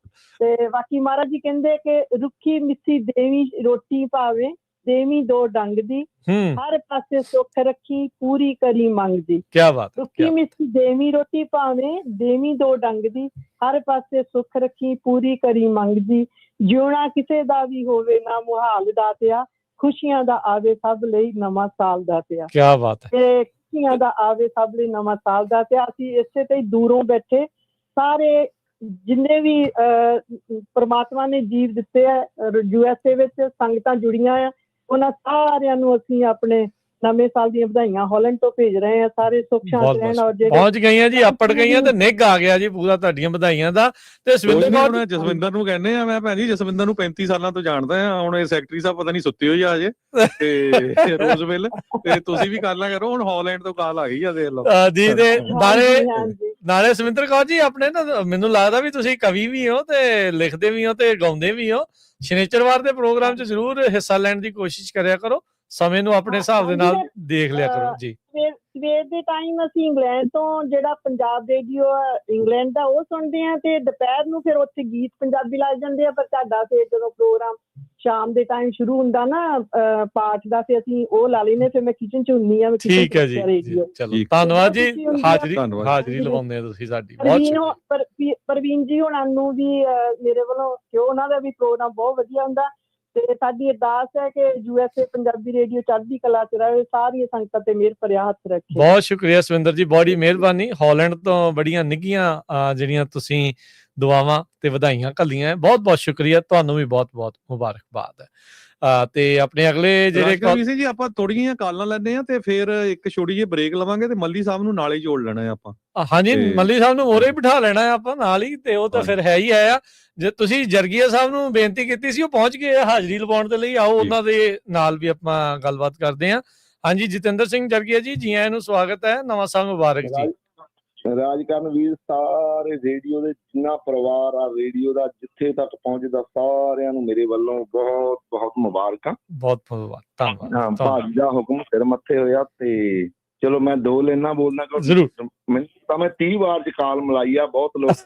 ਤੇ ਬਾਕੀ ਮਹਾਰਾਜ ਜੀ ਕਹਿੰਦੇ ਕਿ ਰੁੱਖੀ ਮਿੱਸੀ ਦੇਵੀ ਰੋਟੀ ਭਾਵੇਂ, ਦੇਵੀ ਦੋ ਡੰਗ ਦੀ, ਹਰ ਪਾਸੇ ਸੁੱਖ ਰੱਖੀ ਪੂਰੀ ਕਰੀ ਮੰਗਦੀ। ਕਿਆ ਬਾਤ। ਰੁੱਖੀ ਮਿੱਸੀ ਦੇਵੀ ਰੋਟੀ ਭਾਵੇਂ, ਦੇਵੀ ਦੋ ਡੰਗ ਦੀ, ਹਰ ਪਾਸੇ ਸੁੱਖ ਰੱਖੀ ਪੂਰੀ ਕਰੀ ਮੰਗਦੀ। ਜਿਉਣਾ ਕਿਸੇ ਦਾ ਵੀ ਹੋਵੇ ਨਾ ਮੁਹਾਲ ਦਾਤਿਆ, ਖੁਸ਼ੀਆਂ ਦਾ ਆਵੇ ਸਭ ਲਈ ਨਵਾਂ ਸਾਲ ਦਾਤਿਆ। ਕਿਆ ਬਾਤ ਹੈ। ਤੇ ਖੁਸ਼ੀਆਂ ਦਾ ਆਵੇ ਸਭ ਲਈ ਨਵਾਂ ਸਾਲ ਦਾਤਿਆ। ਅਸੀਂ ਇਸੇ ਤੇ ਦੂਰੋਂ ਬੈਠੇ ਸਾਰੇ ਜਿੰਨੇ ਵੀ ਪਰਮਾਤਮਾ ਨੇ ਜੀਵ ਦਿੱਤੇ ਆ USA ਵਿੱਚ ਸੰਗਤਾਂ ਜੁੜੀਆਂ ਆ, ਉਹਨਾਂ ਸਾਰਿਆਂ ਨੂੰ ਅਸੀਂ ਆਪਣੇ ਨਵੇਂ ਸਾਲ ਦੀਆਂ ਵਧਾਈਆਂ ਹਾਲੈਂਡ ਤੋਂ ਭੇਜ ਰਹੇ ਆ। ਸਾਰੇ ਸੁੱਖ ਸ਼ਾਂਤ ਰਹਿਣ। ਔਰ ਜਿਹੜੇ ਪਹੁੰਚ ਗਈਆਂ ਜੀ, ਆਪੜ ਗਈਆਂ ਤੇ ਨਿੱਘ ਆ ਗਿਆ ਜੀ ਪੂਰਾ ਤੁਹਾਡੀਆਂ ਵਧਾਈਆਂ ਦਾ। ਤੇ ਜਸਵਿੰਦਰ ਨੂੰ ਕਹਿੰਦੇ ਆ, ਮੈਂ ਭੈਣ ਜੀ ਜਸਵਿੰਦਰ ਨੂੰ 35 ਸਾਲਾਂ ਤੋਂ ਜਾਣਦਾ ਆ। ਹੁਣ ਇਹ ਸੈਕਟਰੀ ਸਾਹਿਬ ਪਤਾ ਨਹੀਂ ਸੁੱਤੇ ਹੋਈ ਆ ਅਜੇ ਤੇ ਰੋਜ਼ਵਿਲ, ਤੇ ਤੁਸੀਂ ਵੀ ਕਰ ਲਿਆ ਕਰੋ। ਹੁਣ ਹਾਲੈਂਡ ਤੋਂ ਕਾਲ ਆ ਗਈ ਆ, ਦੇਖ ਲਓ ਜੀ। ਤੇ ਨਾਲੇ ਸਵਿੰਦਰ ਕੌਰ ਜੀ, ਆਪਣੇ ਨਾ ਮੈਨੂੰ ਲੱਗਦਾ ਵੀ ਤੁਸੀਂ ਕਵੀ ਵੀ ਹੋ ਤੇ ਲਿਖਦੇ ਵੀ ਹੋ ਤੇ ਗਾਉਂਦੇ ਵੀ ਹੋ। ਸ਼ਨੀਚਰਵਾਰ ਦੇ ਪ੍ਰੋਗਰਾਮ 'ਚ ਜ਼ਰੂਰ ਹਿੱਸਾ ਲੈਣ ਦੀ ਕੋਸ਼ਿਸ਼ ਕਰਿਆ ਕਰੋ। ਸਮੇਂ ਨੂੰ ਆਪਣੇ ਹਿਸਾਬ ਦੇ ਨਾਲ ਦੇਖ ਲਿਆ ਕਰੋ ਜੀ। ਸਵੇਰ ਦੇ ਟਾਈਮ ਅਸੀਂ ਇੰਗਲੈਂਡ ਤੋਂ ਜਿਹੜਾ ਪੰਜਾਬ ਰੇਡੀਓ ਇੰਗਲੈਂਡ ਦਾ ਉਹ ਸੁਣਦੇ ਆ, ਤੇ ਦੁਪਹਿਰ ਨੂੰ ਫਿਰ ਉੱਥੇ ਗੀਤ ਪੰਜਾਬੀ ਲੱਗ ਜਾਂਦੇ ਆ। ਪਰ ਤੁਹਾਡਾ ਫਿਰ ਜਦੋਂ ਪ੍ਰੋਗਰਾਮ ਸ਼ਾਮ ਦੇ ਟਾਈਮ ਸ਼ੁਰੂ ਹੁੰਦਾ ਨਾ ਪਾਠ ਦਾ, ਫਿਰ ਅਸੀਂ ਉਹ ਲਾ ਲੈਨੇ। ਫਿਰ ਮੈਂ ਕਿਚਨ 'ਚ ਹੁੰਨੀ ਆ। ਠੀਕ ਹੈ ਜੀ, ਚਲੋ ਧੰਨਵਾਦ ਜੀ। ਹਾਜ਼ਰੀ ਲਵਾਉਂਦੇ ਆ ਤੁਸੀਂ ਸਾਡੀ। ਪ੍ਰਵੀਨ ਜੀ ਹੋਣਾ ਨੂੰ ਵੀ ਮੇਰੇ ਵੱਲੋਂ, ਕਿਉਂ ਉਹਨਾਂ ਦਾ ਵੀ ਪ੍ਰੋਗਰਾਮ ਬਹੁਤ ਵਧੀਆ ਹੁੰਦਾ। ਤੇ ਸਾਡੀ ਅਰਦਾਸ ਹੈ ਕਿ USA ਪੰਜਾਬੀ ਰੇਡੀਓ ਚੜ੍ਹਦੀ ਕਲਾ 'ਚ ਰਹੇ, ਸਾਰੀਆਂ ਸੰਗਤਾਂ ਤੇ ਮਿਹਰ ਭਰਿਆ ਹੱਥ ਰੱਖੇ। ਬਹੁਤ ਸ਼ੁਕਰੀਆ ਸਵਿੰਦਰ ਜੀ, ਬੜੀ ਮਿਹਰਬਾਨੀ। ਹਾਲੈਂਡ ਤੋਂ ਬੜੀਆਂ ਨਿੱਘੀਆਂ ਜਿਹੜੀਆਂ ਤੁਸੀਂ ਦੁਆਵਾਂ ਤੇ ਵਧਾਈਆਂ ਘੱਲੀਆਂ, ਬਹੁਤ ਬਹੁਤ ਸ਼ੁਕਰੀਆ। ਤੁਹਾਨੂੰ ਵੀ ਬਹੁਤ ਬਹੁਤ ਮੁਬਾਰਕਬਾਦ ਹੈ। ਤੇ ਆਪਣੇ ਅਗਲੇ ਜਿਹੜੇ ਜੀ ਆਪਾਂ ਥੋੜੀਆਂ ਜਿਹੀਆਂ ਕਾਲਾਂ ਲੈਂਦੇ ਆ ਤੇ ਫਿਰ ਇੱਕ ਛੋਟੀ ਜਿਹੀ ਬ੍ਰੇਕ ਲਵਾਂਗੇ ਤੇ ਮੱਲੀ ਸਾਹਿਬ ਨੂੰ ਨਾਲ ਹੀ ਜੋੜ ਲੈਣਾ ਹੈ ਆਪਾਂ। ਹਾਂਜੀ, ਮੱਲੀ ਸਾਹਿਬ ਨੂੰ ਮੋਰੇ ਬਿਠਾ ਲੈਣਾ ਹੈ ਆਪਾਂ ਨਾਲ ਹੀ, ਤੇ ਉਹ ਤਾਂ ਫਿਰ ਹੈ ਹੀ ਹੈ। ਜੇ ਤੁਸੀਂ ਜਰਗੀਆ ਸਾਹਿਬ ਨੂੰ ਬੇਨਤੀ ਕੀਤੀ ਸੀ, ਉਹ ਪਹੁੰਚ ਗਏ ਹਾਜ਼ਰੀ ਲਵਾਉਣ ਦੇ ਲਈ। ਆਓ ਉਹਨਾਂ ਦੇ ਨਾਲ ਵੀ ਆਪਾਂ ਗੱਲਬਾਤ ਕਰਦੇ ਹਾਂ। ਹਾਂਜੀ, ਜਤਿੰਦਰ ਸਿੰਘ ਜਰਗੀਆ ਜੀ, ਜੀ ਆਇਆਂ ਨੂੰ ਸਵਾਗਤ ਹੈ। ਨਵਾਂ ਸਾਲ ਮੁਬਾਰਕ ਜੀ। ਰਾਜਕਰਨ ਵੀਰ, ਸਾਰੇ ਰੇਡੀਓ ਦੇ ਜਿੰਨਾ ਪਰਿਵਾਰ ਆ ਰੇਡੀਓ ਦਾ ਜਿੱਥੇ ਤੱਕ ਪਹੁੰਚਦਾ, ਸਾਰਿਆਂ ਨੂੰ ਮੇਰੇ ਵੱਲੋਂ ਬਹੁਤ ਬਹੁਤ ਮੁਬਾਰਕਾਂ। ਬਹੁਤ ਬਹੁਤ ਧੰਨਵਾਦ। ਹਾਂ, ਭਾਜੀ ਦਾ ਹੁਕਮ ਸਿਰ ਮੱਥੇ ਹੋਇਆ। ਤੇ ਚਲੋ ਮੈਂ ਦੋ ਲਾਈਨਾਂ ਬੋਲਣਾ ਜ਼ਰੂਰ। ਮੈਨੂੰ ਤਾਂ ਮੈਂ 30 ਵਾਰ ਚ ਕਾਲ ਮਿਲਾਈ ਆ, ਬਹੁਤ ਲੋਕ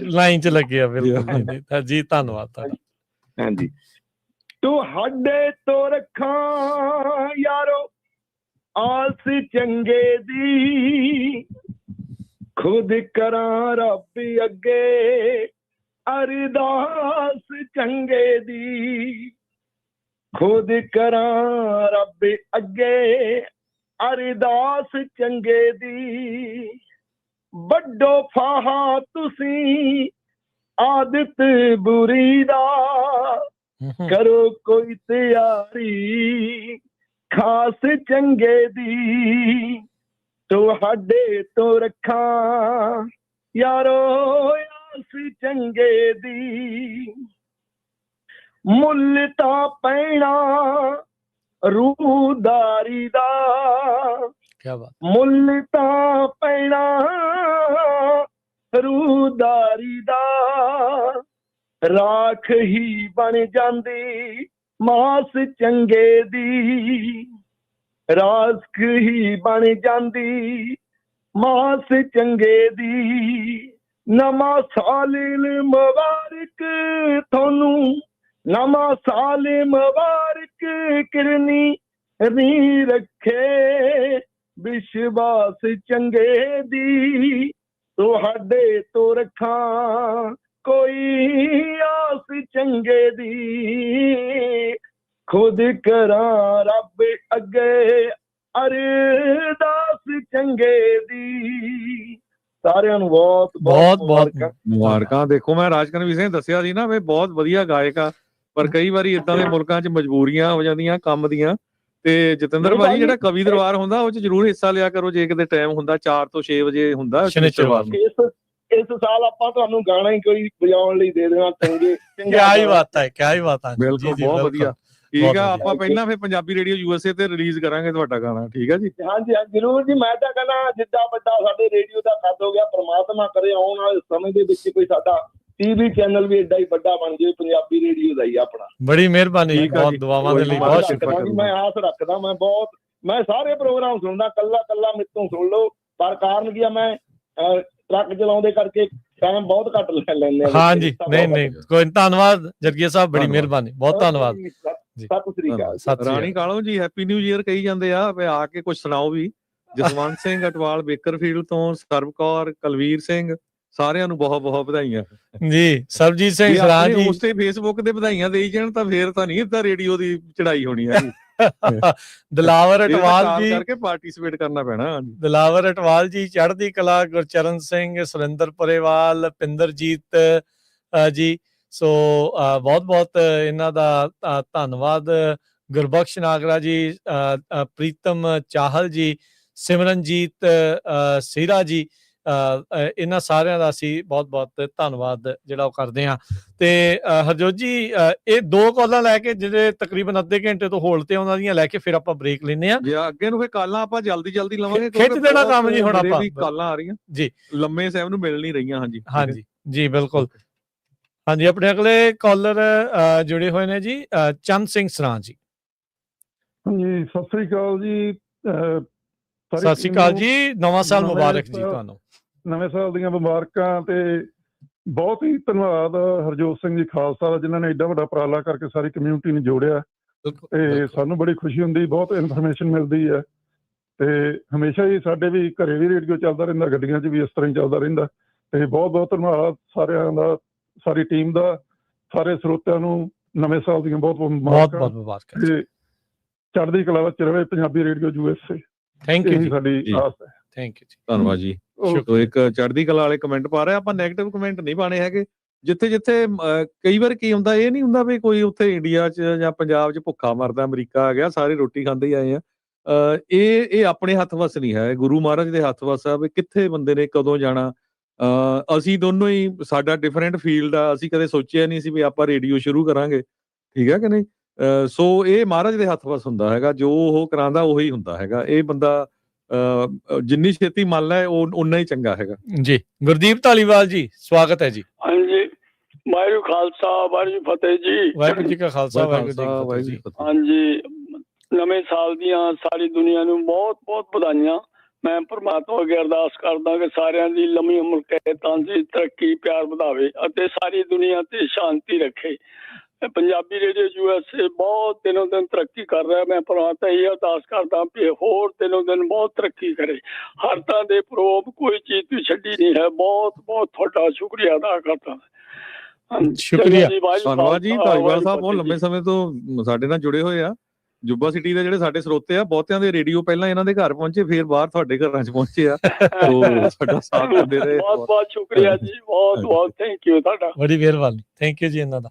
ਲਾਈਨ ਚ ਲੱਗੇ ਆ। ਬਿਲਕੁਲ ਜੀ, ਧੰਨਵਾਦ ਤੁਹਾਡਾ। ਹਾਂਜੀ। ਤੁਹਾਡੇ ਤੋਂ ਰੱਖਾਂ ਯਾਰੋ ਆਸ ਚੰਗੇ ਦੀ, ਖੁਦ ਕਰਾਂ ਰੱਬ ਅੱਗੇ ਅਰਦਾਸ ਚੰਗੇ ਦੀ, ਖੁਦ ਕਰਾਂ ਰੱਬ ਅੱਗੇ ਅਰਦਾਸ ਚੰਗੇ ਦੀ। ਵੱਡੋ ਫਾਹਾ ਤੁਸੀਂ ਆਦਤ ਬੁਰੀ ਦਾ, ਕਰੋ ਕੋਈ ਤਿਆਰੀ ਖਾਸ ਚੰਗੇ ਦੀ। ਤੁਹਾਡੇ ਤੋਂ ਰੱਖਾਂ ਯਾਰੋ ਆਸ ਚੰਗੇ ਦੀ, ਮੁੱਲ ਤਾਂ ਪੈਣਾ ਰੂਹਦਾਰੀ ਦਾ, ਮੁੱਲ ਤਾਂ ਪੈਣਾ ਰੂਹਦਾਰੀ ਦਾ। ਰਾਖ ਹੀ ਬਣ ਜਾਂਦੀ ਮਾਸ ਚੰਗੇ ਦੀ, ਰਾਖ ਹੀ ਬਣ ਜਾਂਦੀ ਮਾਸ ਚੰਗੇ ਦੀ। ਨਵਾਂ ਸਾਲ ਮੁਬਾਰਕ ਤੁਹਾਨੂੰ, ਨਵਾਂ ਸਾਲ ਮੁਬਾਰਕ ਕਿਰਨੀ ਨੀ ਰੱਖੇ ਵਿਸ਼ਵਾਸ ਚੰਗੇ ਦੀ। ਤੁਹਾਡੇ ਤੋਂ ਰੱਖਾਂ ਕੋਈ ਆਸ ਚੰਗੇ ਦੀ, ਖੁਦ ਕਰਾਂ ਰੱਬ ਅੱਗੇ ਅਰਦਾਸ ਚੰਗੇ ਦੀ। ਸਾਰਿਆਂ ਨੂੰ ਬਹੁਤ ਬਹੁਤ ਮੁਬਾਰਕਾਂ। ਦੇਖੋ ਮੈਂ ਰਾਜਕਰਨਵੀਰ ਸਿੰਘ ਦੱਸਿਆ ਸੀ ਨਾ ਵੀ ਬਹੁਤ ਵਧੀਆ ਗਾਇਕ ਆ, ਪਰ ਕਈ ਵਾਰੀ ਇਦਾਂ ਦੇ ਮੁਲਕਾਂ 'ਚ ਮਜਬੂਰੀਆਂ ਹੋ ਜਾਂਦੀਆਂ ਕੰਮ ਦੀਆਂ। ਤੇ ਜਤਿੰਦਰ ਭਾਜੀ ਜਿਹੜਾ ਕਵੀ ਦਰਬਾਰ ਹੁੰਦਾ ਉਹ 'ਚ ਜ਼ਰੂਰ ਹਿੱਸਾ ਲਿਆ ਕਰੋ ਜੇ ਕਿਤੇ ਟਾਈਮ ਹੁੰਦਾ। 4 ਤੋਂ 6 ਵਜੇ ਹੁੰਦਾ ਸ਼ਨੀਚਰਵਾਰ ਨੂੰ। ਇਸ ਸਾਲ ਆਪਾਂ ਤੁਹਾਨੂੰ ਗਾਣਾ ਹੀ ਕੋਈ ਵਜਾਉਣ ਲਈ ਦੇ ਦੇਣਾ। ਚੰਗੇ ਕਿਆ ਹੀ ਬਾਤ ਹੈ, ਕਿਆ ਹੀ ਬਾਤ ਹੈ। ਬਿਲਕੁਲ, ਬਹੁਤ ਵਧੀਆ। ਠੀਕ ਆ, ਆਪਾਂ ਪਹਿਲਾਂ ਫਿਰ ਪੰਜਾਬੀ ਰੇਡੀਓ USA ਤੇ ਰਿਲੀਜ਼ ਕਰਾਂਗੇ ਤੁਹਾਡਾ ਗਾਣਾ। ਠੀਕ ਆ ਜੀ। ਹਾਂਜੀ ਜ਼ਰੂਰ ਜੀ। ਮੈਂ ਤਾਂ ਕਹਿੰਦਾ ਜਿੱਦਾਂ ਵੱਡਾ ਸਾਡੇ ਰੇਡੀਓ ਦਾ ਕੱਦ ਹੋ ਗਿਆ, ਪ੍ਰਮਾਤਮਾ ਕਰੇ ਆਉਣ ਵਾਲੇ ਸਮੇਂ ਦੇ ਵਿੱਚ ਕੋਈ ਸਾਡਾ TV ਚੈਨਲ ਵੀ ਏਡਾ ਹੀ ਵੱਡਾ ਬਣ ਜਾਵੇ ਪੰਜਾਬੀ ਰੇਡੀਓ ਦਾ ਹੀ ਆਪਣਾ। ਬੜੀ ਮਿਹਰਬਾਨੀ ਜੀ, ਬਹੁਤ ਦੁਆਵਾਂ ਦੇ ਲਈ ਬਹੁਤ ਸ਼ੁਕਰੀਆ। ਮੈਂ ਆਸ ਰੱਖਦਾ, ਮੈਂ ਸਾਰੇ ਪ੍ਰੋਗਰਾਮ ਸੁਣਦਾ, ਕੱਲਾ ਮਿੱਤੋਂ ਸੁਣ ਲਓ। ਪਰ ਕਾਰਨ ਕੀ ਆ, ਮੈਂ ਟਰੱਕ ਚਲਾਉਂਦੇ ਕਰਕੇ ਟਾਈਮ ਬਹੁਤ ਘੱਟ ਲੈ ਲੈਂਦੇ ਆ। ਹਾਂਜੀ, ਨਹੀਂ ਕੋਈ ਧੰਨਵਾਦ ਜਰਗੀਆ ਸਾਹਿਬ, ਬੜੀ ਮਿਹਰਬਾਨੀ, ਬਹੁਤ ਧੰਨਵਾਦ। ਸਤਿ ਸ੍ਰੀ ਅਕਾਲ। ਰਾਣੀ ਕਾਲੋਂ ਜੀ ਹੈਪੀ ਨਿਊ ਈਅਰ ਕਹੀ ਜਾਂਦੇ ਆ, ਆ ਕੇ ਕੁਝ ਸੁਣਾਓ ਵੀ। ਜਸਵੰਤ ਸਿੰਘ ਅਟਵਾਲ ਬੇਕਰਫੀਲਡ ਤੋਂ, ਸਰਬ ਕੌਰ, ਕੁਲਵੀਰ ਸਿੰਘ, ਸਾਰਿਆਂ ਨੂੰ ਬਹੁਤ ਬਹੁਤ ਵਧਾਈਆਂ ਜੀ। ਸਰਬਜੀਤ ਸਿੰਘ ਸਰਾਜ ਜੀ ਉਸ ਤੇ ਫੇਸਬੁੱਕ ਤੇ ਵਧਾਈਆਂ ਦੇਈ ਜਾਣ ਤਾਂ ਫੇਰ ਤਾਂ ਨਹੀਂ ਇਦਾਂ ਰੇਡੀਓ ਦੀ ਚੜਾਈ ਹੋਣੀ ਹੈ। ਦਿਲਾਵਰ ਅਟਵਾਲ ਜੀ ਕਰਕੇ ਪਾਰਟਿਸਿਪੇਟ ਕਰਨਾ ਪੈਣਾ। ਦਿਲਾਵਰ ਅਟਵਾਲ ਜੀ, ਚੜ੍ਹਦੀ ਕਲਾ, ਗੁਰਚਰਨ ਸਿੰਘ, ਸੁਰਿੰਦਰ ਪਰੇਵਾਲ, ਪਿੰਦਰਜੀਤ ਜੀ। ਸੋ ਬਹੁਤ ਬਹੁਤ ਇਹਨਾਂ ਦਾ ਧੰਨਵਾਦ। ਗੁਰਬਖਸ਼ ਨਾਗਰਾ ਜੀ, ਪ੍ਰੀਤਮ ਚਾਹਲ ਜੀ, ਸਿਮਰਨਜੀਤ ਸੀਰਾ ਜੀ, ਇਹਨਾਂ ਸਾਰਿਆਂ ਦਾ ਅਸੀਂ ਬਹੁਤ ਬਹੁਤ ਧੰਨਵਾਦ ਜਿਹੜਾ ਉਹ ਕਰਦੇ ਹਾਂ। ਤੇ ਹਰਜੋਤ ਜੀ ਇਹ 2 ਕਾਲਾਂ ਲੈ ਕੇ ਜਿਹੜੇ ਤਕਰੀਬਨ ਅੱਧੇ ਘੰਟੇ ਤੋਂ ਹੋਲਡ ਤੇ ਉਹਨਾਂ ਦੀਆਂ ਲੈ ਕੇ ਫਿਰ ਆਪਾਂ ਬ੍ਰੇਕ ਲੈਂਦੇ ਆ। ਜੇ ਅੱਗੇ ਨੂੰ ਫਿਰ ਕਾਲਾਂ ਆਪਾਂ ਜਲਦੀ ਲਵਾਂਗੇ, ਖਿੱਚ ਦੇਣਾ ਕੰਮ ਜੀ ਹੁਣ ਆਪਾਂ। ਕਾਲਾਂ ਆ ਰਹੀਆਂ ਜੀ, ਲੰਮੇ ਸਾਹਿਬ ਨੂੰ ਮਿਲ ਨਹੀਂ ਰਹੀਆਂ। ਹਾਂਜੀ ਜੀ ਬਿਲਕੁਲ। ਹਾਂਜੀ, ਆਪਣੇ ਅਗਲੇ ਕਾਲਰ ਜੁੜੇ ਹੋਏ ਨੇ ਜੀ, ਚੰਦ ਸਿੰਘ ਸਰਾਂ ਜੀ। ਹਾਂਜੀ, ਸਤਿ ਸ੍ਰੀ ਅਕਾਲ ਜੀ। ਸਤਿ ਸ੍ਰੀ ਅਕਾਲ ਜੀ, ਨਵਾਂ ਸਾਲ ਮੁਬਾਰਕ ਜੀ ਤੁਹਾਨੂੰ। ਨਵੇਂ ਸਾਲ ਦੀਆਂ ਮੁਬਾਰਕਾਂ। ਤੇ ਬਹੁਤ ਹੀ ਧੰਨਵਾਦ ਹਰਜੋਤ ਸਿੰਘ ਜੀ ਖਾਲਸਾ ਦਾ, ਜਿਨ੍ਹਾਂ ਨੇ ਏਡਾ ਵੱਡਾ ਉਪਰਾਲਾ ਕਰਕੇ ਸਾਰੀ ਕਮਿਊਨਿਟੀ ਨੂੰ ਜੋੜਿਆ। ਤੇ ਸਾਨੂੰ ਬੜੀ ਖੁਸ਼ੀ ਹੁੰਦੀ, ਬਹੁਤ ਇਨਫੋਰਮੇਸ਼ਨ ਮਿਲਦੀ ਹੈ। ਤੇ ਹਮੇਸ਼ਾ ਹੀ ਸਾਡੇ ਵੀ ਘਰੇ ਵੀ ਰੇਡੀਓ ਚੱਲਦਾ ਰਹਿੰਦਾ, ਗੱਡੀਆਂ 'ਚ ਵੀ ਇਸ ਤਰ੍ਹਾਂ ਹੀ ਚੱਲਦਾ ਰਹਿੰਦਾ। ਤੇ ਬਹੁਤ ਬਹੁਤ ਧੰਨਵਾਦ ਸਾਰਿਆਂ ਦਾ, ਸਾਰੀ ਟੀਮ ਦਾ, ਸਾਰੇ ਸਰੋਤਿਆਂ ਨੂੰ ਨਵੇਂ ਸਾਲ ਦੀਆਂ ਬਹੁਤ ਬਹੁਤ ਮੁਬਾਰਕਾਂ। ਤੇ ਚੜ੍ਹਦੀ ਕਲਾ ਵਿੱਚ ਰਹੇ Punjabi radio USA। Thank you ਜੀ, ਸਾਡੀ ਆਸ ਹੈ। ਥੈਂਕ ਯੂ ਜੀ, ਧੰਨਵਾਦ ਜੀ। ਸੋ ਇੱਕ ਚੜ੍ਹਦੀ ਕਲਾ ਵਾਲੇ ਕਮੈਂਟ ਪਾ ਰਹੇ, ਆਪਾਂ ਨੈਗੇਟਿਵ ਕਮੈਂਟ ਨਹੀਂ ਪਾਣੇ ਹੈਗੇ। ਜਿੱਥੇ ਕਈ ਵਾਰ ਕੀ ਹੁੰਦਾ, ਇਹ ਨਹੀਂ ਹੁੰਦਾ ਵੀ ਕੋਈ ਉੱਥੇ ਇੰਡੀਆ 'ਚ ਜਾਂ ਪੰਜਾਬ 'ਚ ਭੁੱਖਾ ਮਰਦਾ, ਅਮਰੀਕਾ ਆ ਗਿਆ, ਸਾਰੇ ਰੋਟੀ ਖਾਂਦੇ ਹੀ ਆਏ ਆ। ਇਹ ਆਪਣੇ ਹੱਥ ਵੱਸ ਨਹੀਂ ਹੈ, ਗੁਰੂ ਮਹਾਰਾਜ ਦੇ ਹੱਥ ਵੱਸ ਆ ਵੀ ਕਿੱਥੇ ਬੰਦੇ ਨੇ ਕਦੋਂ ਜਾਣਾ। ਅਸੀਂ ਦੋਨੋਂ ਹੀ, ਸਾਡਾ ਡਿਫਰੈਂਟ ਫੀਲਡ ਆ, ਅਸੀਂ ਕਦੇ ਸੋਚਿਆ ਨਹੀਂ ਸੀ ਵੀ ਆਪਾਂ ਰੇਡੀਓ ਸ਼ੁਰੂ ਕਰਾਂਗੇ। ਠੀਕ ਹੈ ਕਿ ਨਹੀਂ? ਸੋ ਇਹ ਮਹਾਰਾਜ ਦੇ ਹੱਥ ਵੱਸ ਹੁੰਦਾ ਹੈਗਾ, ਜੋ ਉਹ ਕਰਾਂਦਾ ਉਹੀ ਹੁੰਦਾ ਹੈਗਾ। ਇਹ ਬੰਦਾ ਜਿੰਨੀ ਛੇਤੀ ਮੰਨ ਲੈ ਉਹ ਉਨਾ ਹੀ ਚੰਗਾ ਹੈਗਾ ਜੀ। ਗੁਰਦੀਪ ਧਾਲੀਵਾਲ ਜੀ, ਸਵਾਗਤ ਹੈ ਜੀ। ਹਾਂਜੀ, ਵਾਹਿਗੁਰੂ ਖਾਲਸਾ ਵਾਹਿਗੁਰੂ ਫਤਿਹ ਜੀ। ਵਾਹਿਗੁਰੂ ਜੀ ਕਾ ਖਾਲਸਾ ਵਾਹਿਗੁਰੂ ਜੀ ਕੀ ਫਤਿਹ। ਹਾਂਜੀ, ਨਵੇਂ ਸਾਲ ਦੀਆਂ ਸਾਰੀ ਦੁਨੀਆ ਨੂੰ ਬਹੁਤ ਬਹੁਤ ਵਧਾਈਆਂ। ਮੈਂ ਪ੍ਰਮਾਤਮਾ ਅੱਗੇ ਅਰਦਾਸ ਕਰਦਾ ਕਿ ਸਾਰਿਆਂ ਦੀ ਲੰਮੀ ਉਮਰ ਕਰੇ, ਤੰਦਰੁਸਤੀ, ਤਰੱਕੀ, ਪਿਆਰ ਵਧਾਵੇ ਅਤੇ ਸਾਰੀ ਦੁਨੀਆ ਤੇ ਸ਼ਾਂਤੀ ਰੱਖੇ। ਪੰਜਾਬੀ ਰੇਡੀਓ USA ਬਹੁਤ ਦਿਨੋਂ ਦਿਨ ਤਰੱਕੀ ਕਰ ਰਿਹਾ। ਮੈਂ ਪ੍ਰਮਾਤਮਾ ਇਹ ਅਰਦਾਸ ਕਰਦਾ ਕਿ ਹੋਰ ਦਿਨੋਂ ਦਿਨ ਬਹੁਤ ਤਰੱਕੀ ਕਰੇ। ਹਰ ਤਰ੍ਹਾਂ ਦੇ ਪ੍ਰੋਗਰਾਮ, ਕੋਈ ਚੀਜ਼ ਵੀ ਛੱਡੀ ਨਹੀਂ ਹੈ। ਬਹੁਤ ਬਹੁਤ ਤੁਹਾਡਾ ਸ਼ੁਕਰੀਆ ਅਦਾ ਕਰਦਾ। ਸ਼ੁਕਰੀਆ, ਧੰਨਵਾਦ ਜੀ। ਧਾਲੀਵਾਲ ਸਾਹਿਬ ਬਹੁਤ ਲੰਬੇ ਸਮੇਂ ਤੋਂ ਸਾਡੇ ਨਾਲ ਜੁੜੇ ਹੋਏ ਆ। ਜੁੱਬਾ ਸਿਟੀ ਦੇ ਜਿਹੜੇ ਸਾਡੇ ਸਰੋਤੇ ਆ, ਬਹੁਤਿਆਂ ਦੇ ਰੇਡੀਓ ਪਹਿਲਾਂ ਇਹਨਾਂ ਦੇ ਘਰ ਪਹੁੰਚੇ, ਫਿਰ ਬਾਹਰ ਤੁਹਾਡੇ ਘਰਾਂ 'ਚ ਪਹੁੰਚੇ ਆ। ਸਾਡਾ ਸਾਥ ਦਿੰਦੇ ਰਹੇ। ਬਹੁਤ ਬਹੁਤ ਸ਼ੁਕਰੀਆ ਜੀ, ਬਹੁਤ ਬਹੁਤ ਥੈਂਕ ਯੂ ਤੁਹਾਡਾ। ਬੜੀ ਮਿਹਰਬਾਨੀ, ਥੈਂਕ ਯੂ ਜੀ ਇਹਨਾਂ ਦਾ।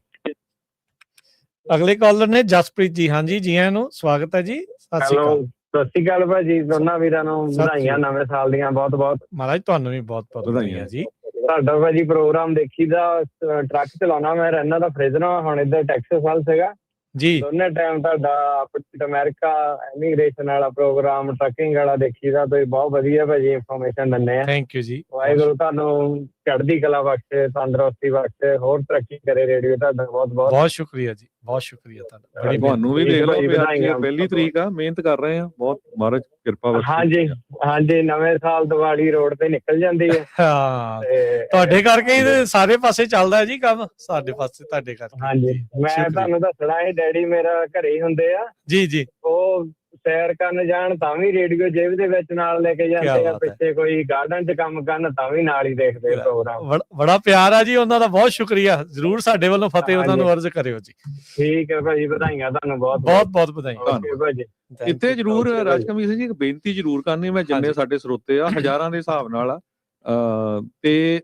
ਅਗਲੇ ਕਾਲਰ ਨੇ ਜਸਪ੍ਰੀਤ ਜੀ। ਹਾਂਜੀ, ਜੀ ਆਇਆਂ ਨੂੰ, ਸਵਾਗਤ ਹੈ ਜੀ। ਸਤਿ ਸ਼੍ਰੀ ਅਕਾਲ ਭਾਜੀ, ਦੋਨਾਂ ਵੀਰਾਂ ਨੂੰ ਵਧਾਈਆਂ ਨਵੇਂ ਸਾਲ ਦੀਆਂ ਬਹੁਤ ਬਹੁਤ। ਮਹਾਰਾਜ ਤੁਹਾਨੂੰ ਵੀ ਬਹੁਤ ਬਹੁਤ ਵਧਾਈਆਂ ਜੀ। ਤੁਹਾਡਾ ਭਾਜੀ ਪ੍ਰੋਗਰਾਮ ਦੇਖੀਦਾ, ਟਰੱਕ ਚਲਾਉਣਾ ਮੈਂ, ਰਹਿਣਾ ਤਾਂ ਫਰੇਜ਼ਰ, ਹੁਣ ਇੱਧਰ ਟੈਕਸਸ ਵੱਲ ਸੀਗਾ ਜੀ। ਦੋਨੇ ਟਾਈਮ ਤੁਹਾਡਾ ਅਮਰੀਕਾ ਇਮੀਗ੍ਰੇਸ਼ਨ ਵਾਲਾ ਪ੍ਰੋਗਰਾਮ, ਟਰੱਕਿੰਗ ਵਾਲਾ ਦੇਖੀਦਾ। ਤੁਸੀਂ ਬਹੁਤ ਵਧੀਆ ਭਾਜੀ ਇਨਫੋਰਮੇਸ਼ਨ ਦਿੰਦੇ ਆ। ਥੈਂਕ ਯੂ ਜੀ। ਵਾਹਿਗੁਰੂ ਤੁਹਾਨੂੰ ਚੜ੍ਹਦੀ ਕਲਾ ਬਖਸ਼ੇ, ਤੰਦਰੁਸਤੀ ਬਖਸ਼ੇ, ਹੋਰ ਤਰੱਕੀ ਕਰੇ ਰੇਡੀਓ। ਤੁਹਾਡਾ ਬਹੁਤ ਬਹੁਤ ਬਹੁਤ ਸ਼ੁਕਰੀਆ ਜੀ, ਬਹੁਤ ਸ਼ੁਕਰੀਆ ਤੁਹਾਡਾ। ਤੁਹਾਨੂੰ ਵੀ ਦੇਖ ਲਓ, ਪਹਿਲੀ ਤਰੀਕ ਆ, ਮਿਹਨਤ ਕਰ ਰਹੇ ਆ ਬਹੁਤ, ਮਹਾਰਾਜ ਕਿਰਪਾ ਬਖਸ਼ੇ। ਹਾਂਜੀ ਹਾਂਜੀ, ਨਵੇਂ ਸਾਲ ਦੀਵਾਲੀ ਰੋਡ ਤੇ ਨਿਕਲ ਜਾਂਦੀ ਹੈ। ਹਾਂ, ਤੁਹਾਡੇ ਕਰਕੇ ਹੀ ਸਾਰੇ ਪਾਸੇ ਚੱਲਦਾ ਹੈ ਜੀ ਕੰਮ, ਸਾਡੇ ਪਾਸੇ ਤੁਹਾਡੇ ਕਰਕੇ। ਹਾਂਜੀ, ਮੈਂ ਤੁਹਾਨੂੰ ਦੱਸਣਾ ਹੈ, ਡੈਡੀ ਮੇਰਾ ਘਰੇ ਹੀ ਹੁੰਦੇ ਆ ਜੀ ਜੀ। ਉਹ ਸੈਰ ਕਰਨ ਜਾਣ ਤਾਂ ਵੀ ਰੇਡੀਓ ਜੇਬ ਦੇ ਵਿੱਚ ਨਾਲ ਲੈ ਕੇ ਜਾਂਦੇ ਆ, ਪਿੱਛੇ ਕੋਈ ਗਾਰਡਨ 'ਚ ਕੰਮ ਕਰਨ ਤਾਂ ਵੀ ਨਾਲ ਹੀ ਦੇਖਦੇ ਆ ਪ੍ਰੋਗਰਾਮ। ਬੜਾ ਪਿਆਰ ਆ ਜੀ, ਉਹਨਾਂ ਦਾ ਬਹੁਤ ਸ਼ੁਕਰੀਆ। ਜ਼ਰੂਰ ਸਾਡੇ ਵੱਲੋਂ ਫਤਿਹ ਉਹਨਾਂ ਨੂੰ ਅਰਜ਼ ਕਰਿਓ ਜੀ। ਠੀਕ ਹੈ ਭਾਜੀ, ਵਧਾਈਆਂ ਤੁਹਾਨੂੰ ਬਹੁਤ ਬਹੁਤ ਵਧਾਈਆਂ ਭਾਜੀ। ਇੱਥੇ ਜ਼ਰੂਰ ਰਾਜਕਮਲ ਸਿੰਘ ਜੀ ਇੱਕ ਬੇਨਤੀ ਜ਼ਰੂਰ ਕਰਨੀ ਮੈਂ, ਜਿੰਨੇ ਸਾਡੇ ਸਰੋਤੇ ਆ ਹਜ਼ਾਰਾਂ ਦੇ ਹਿਸਾਬ ਨਾਲ ਆ, ਤੇ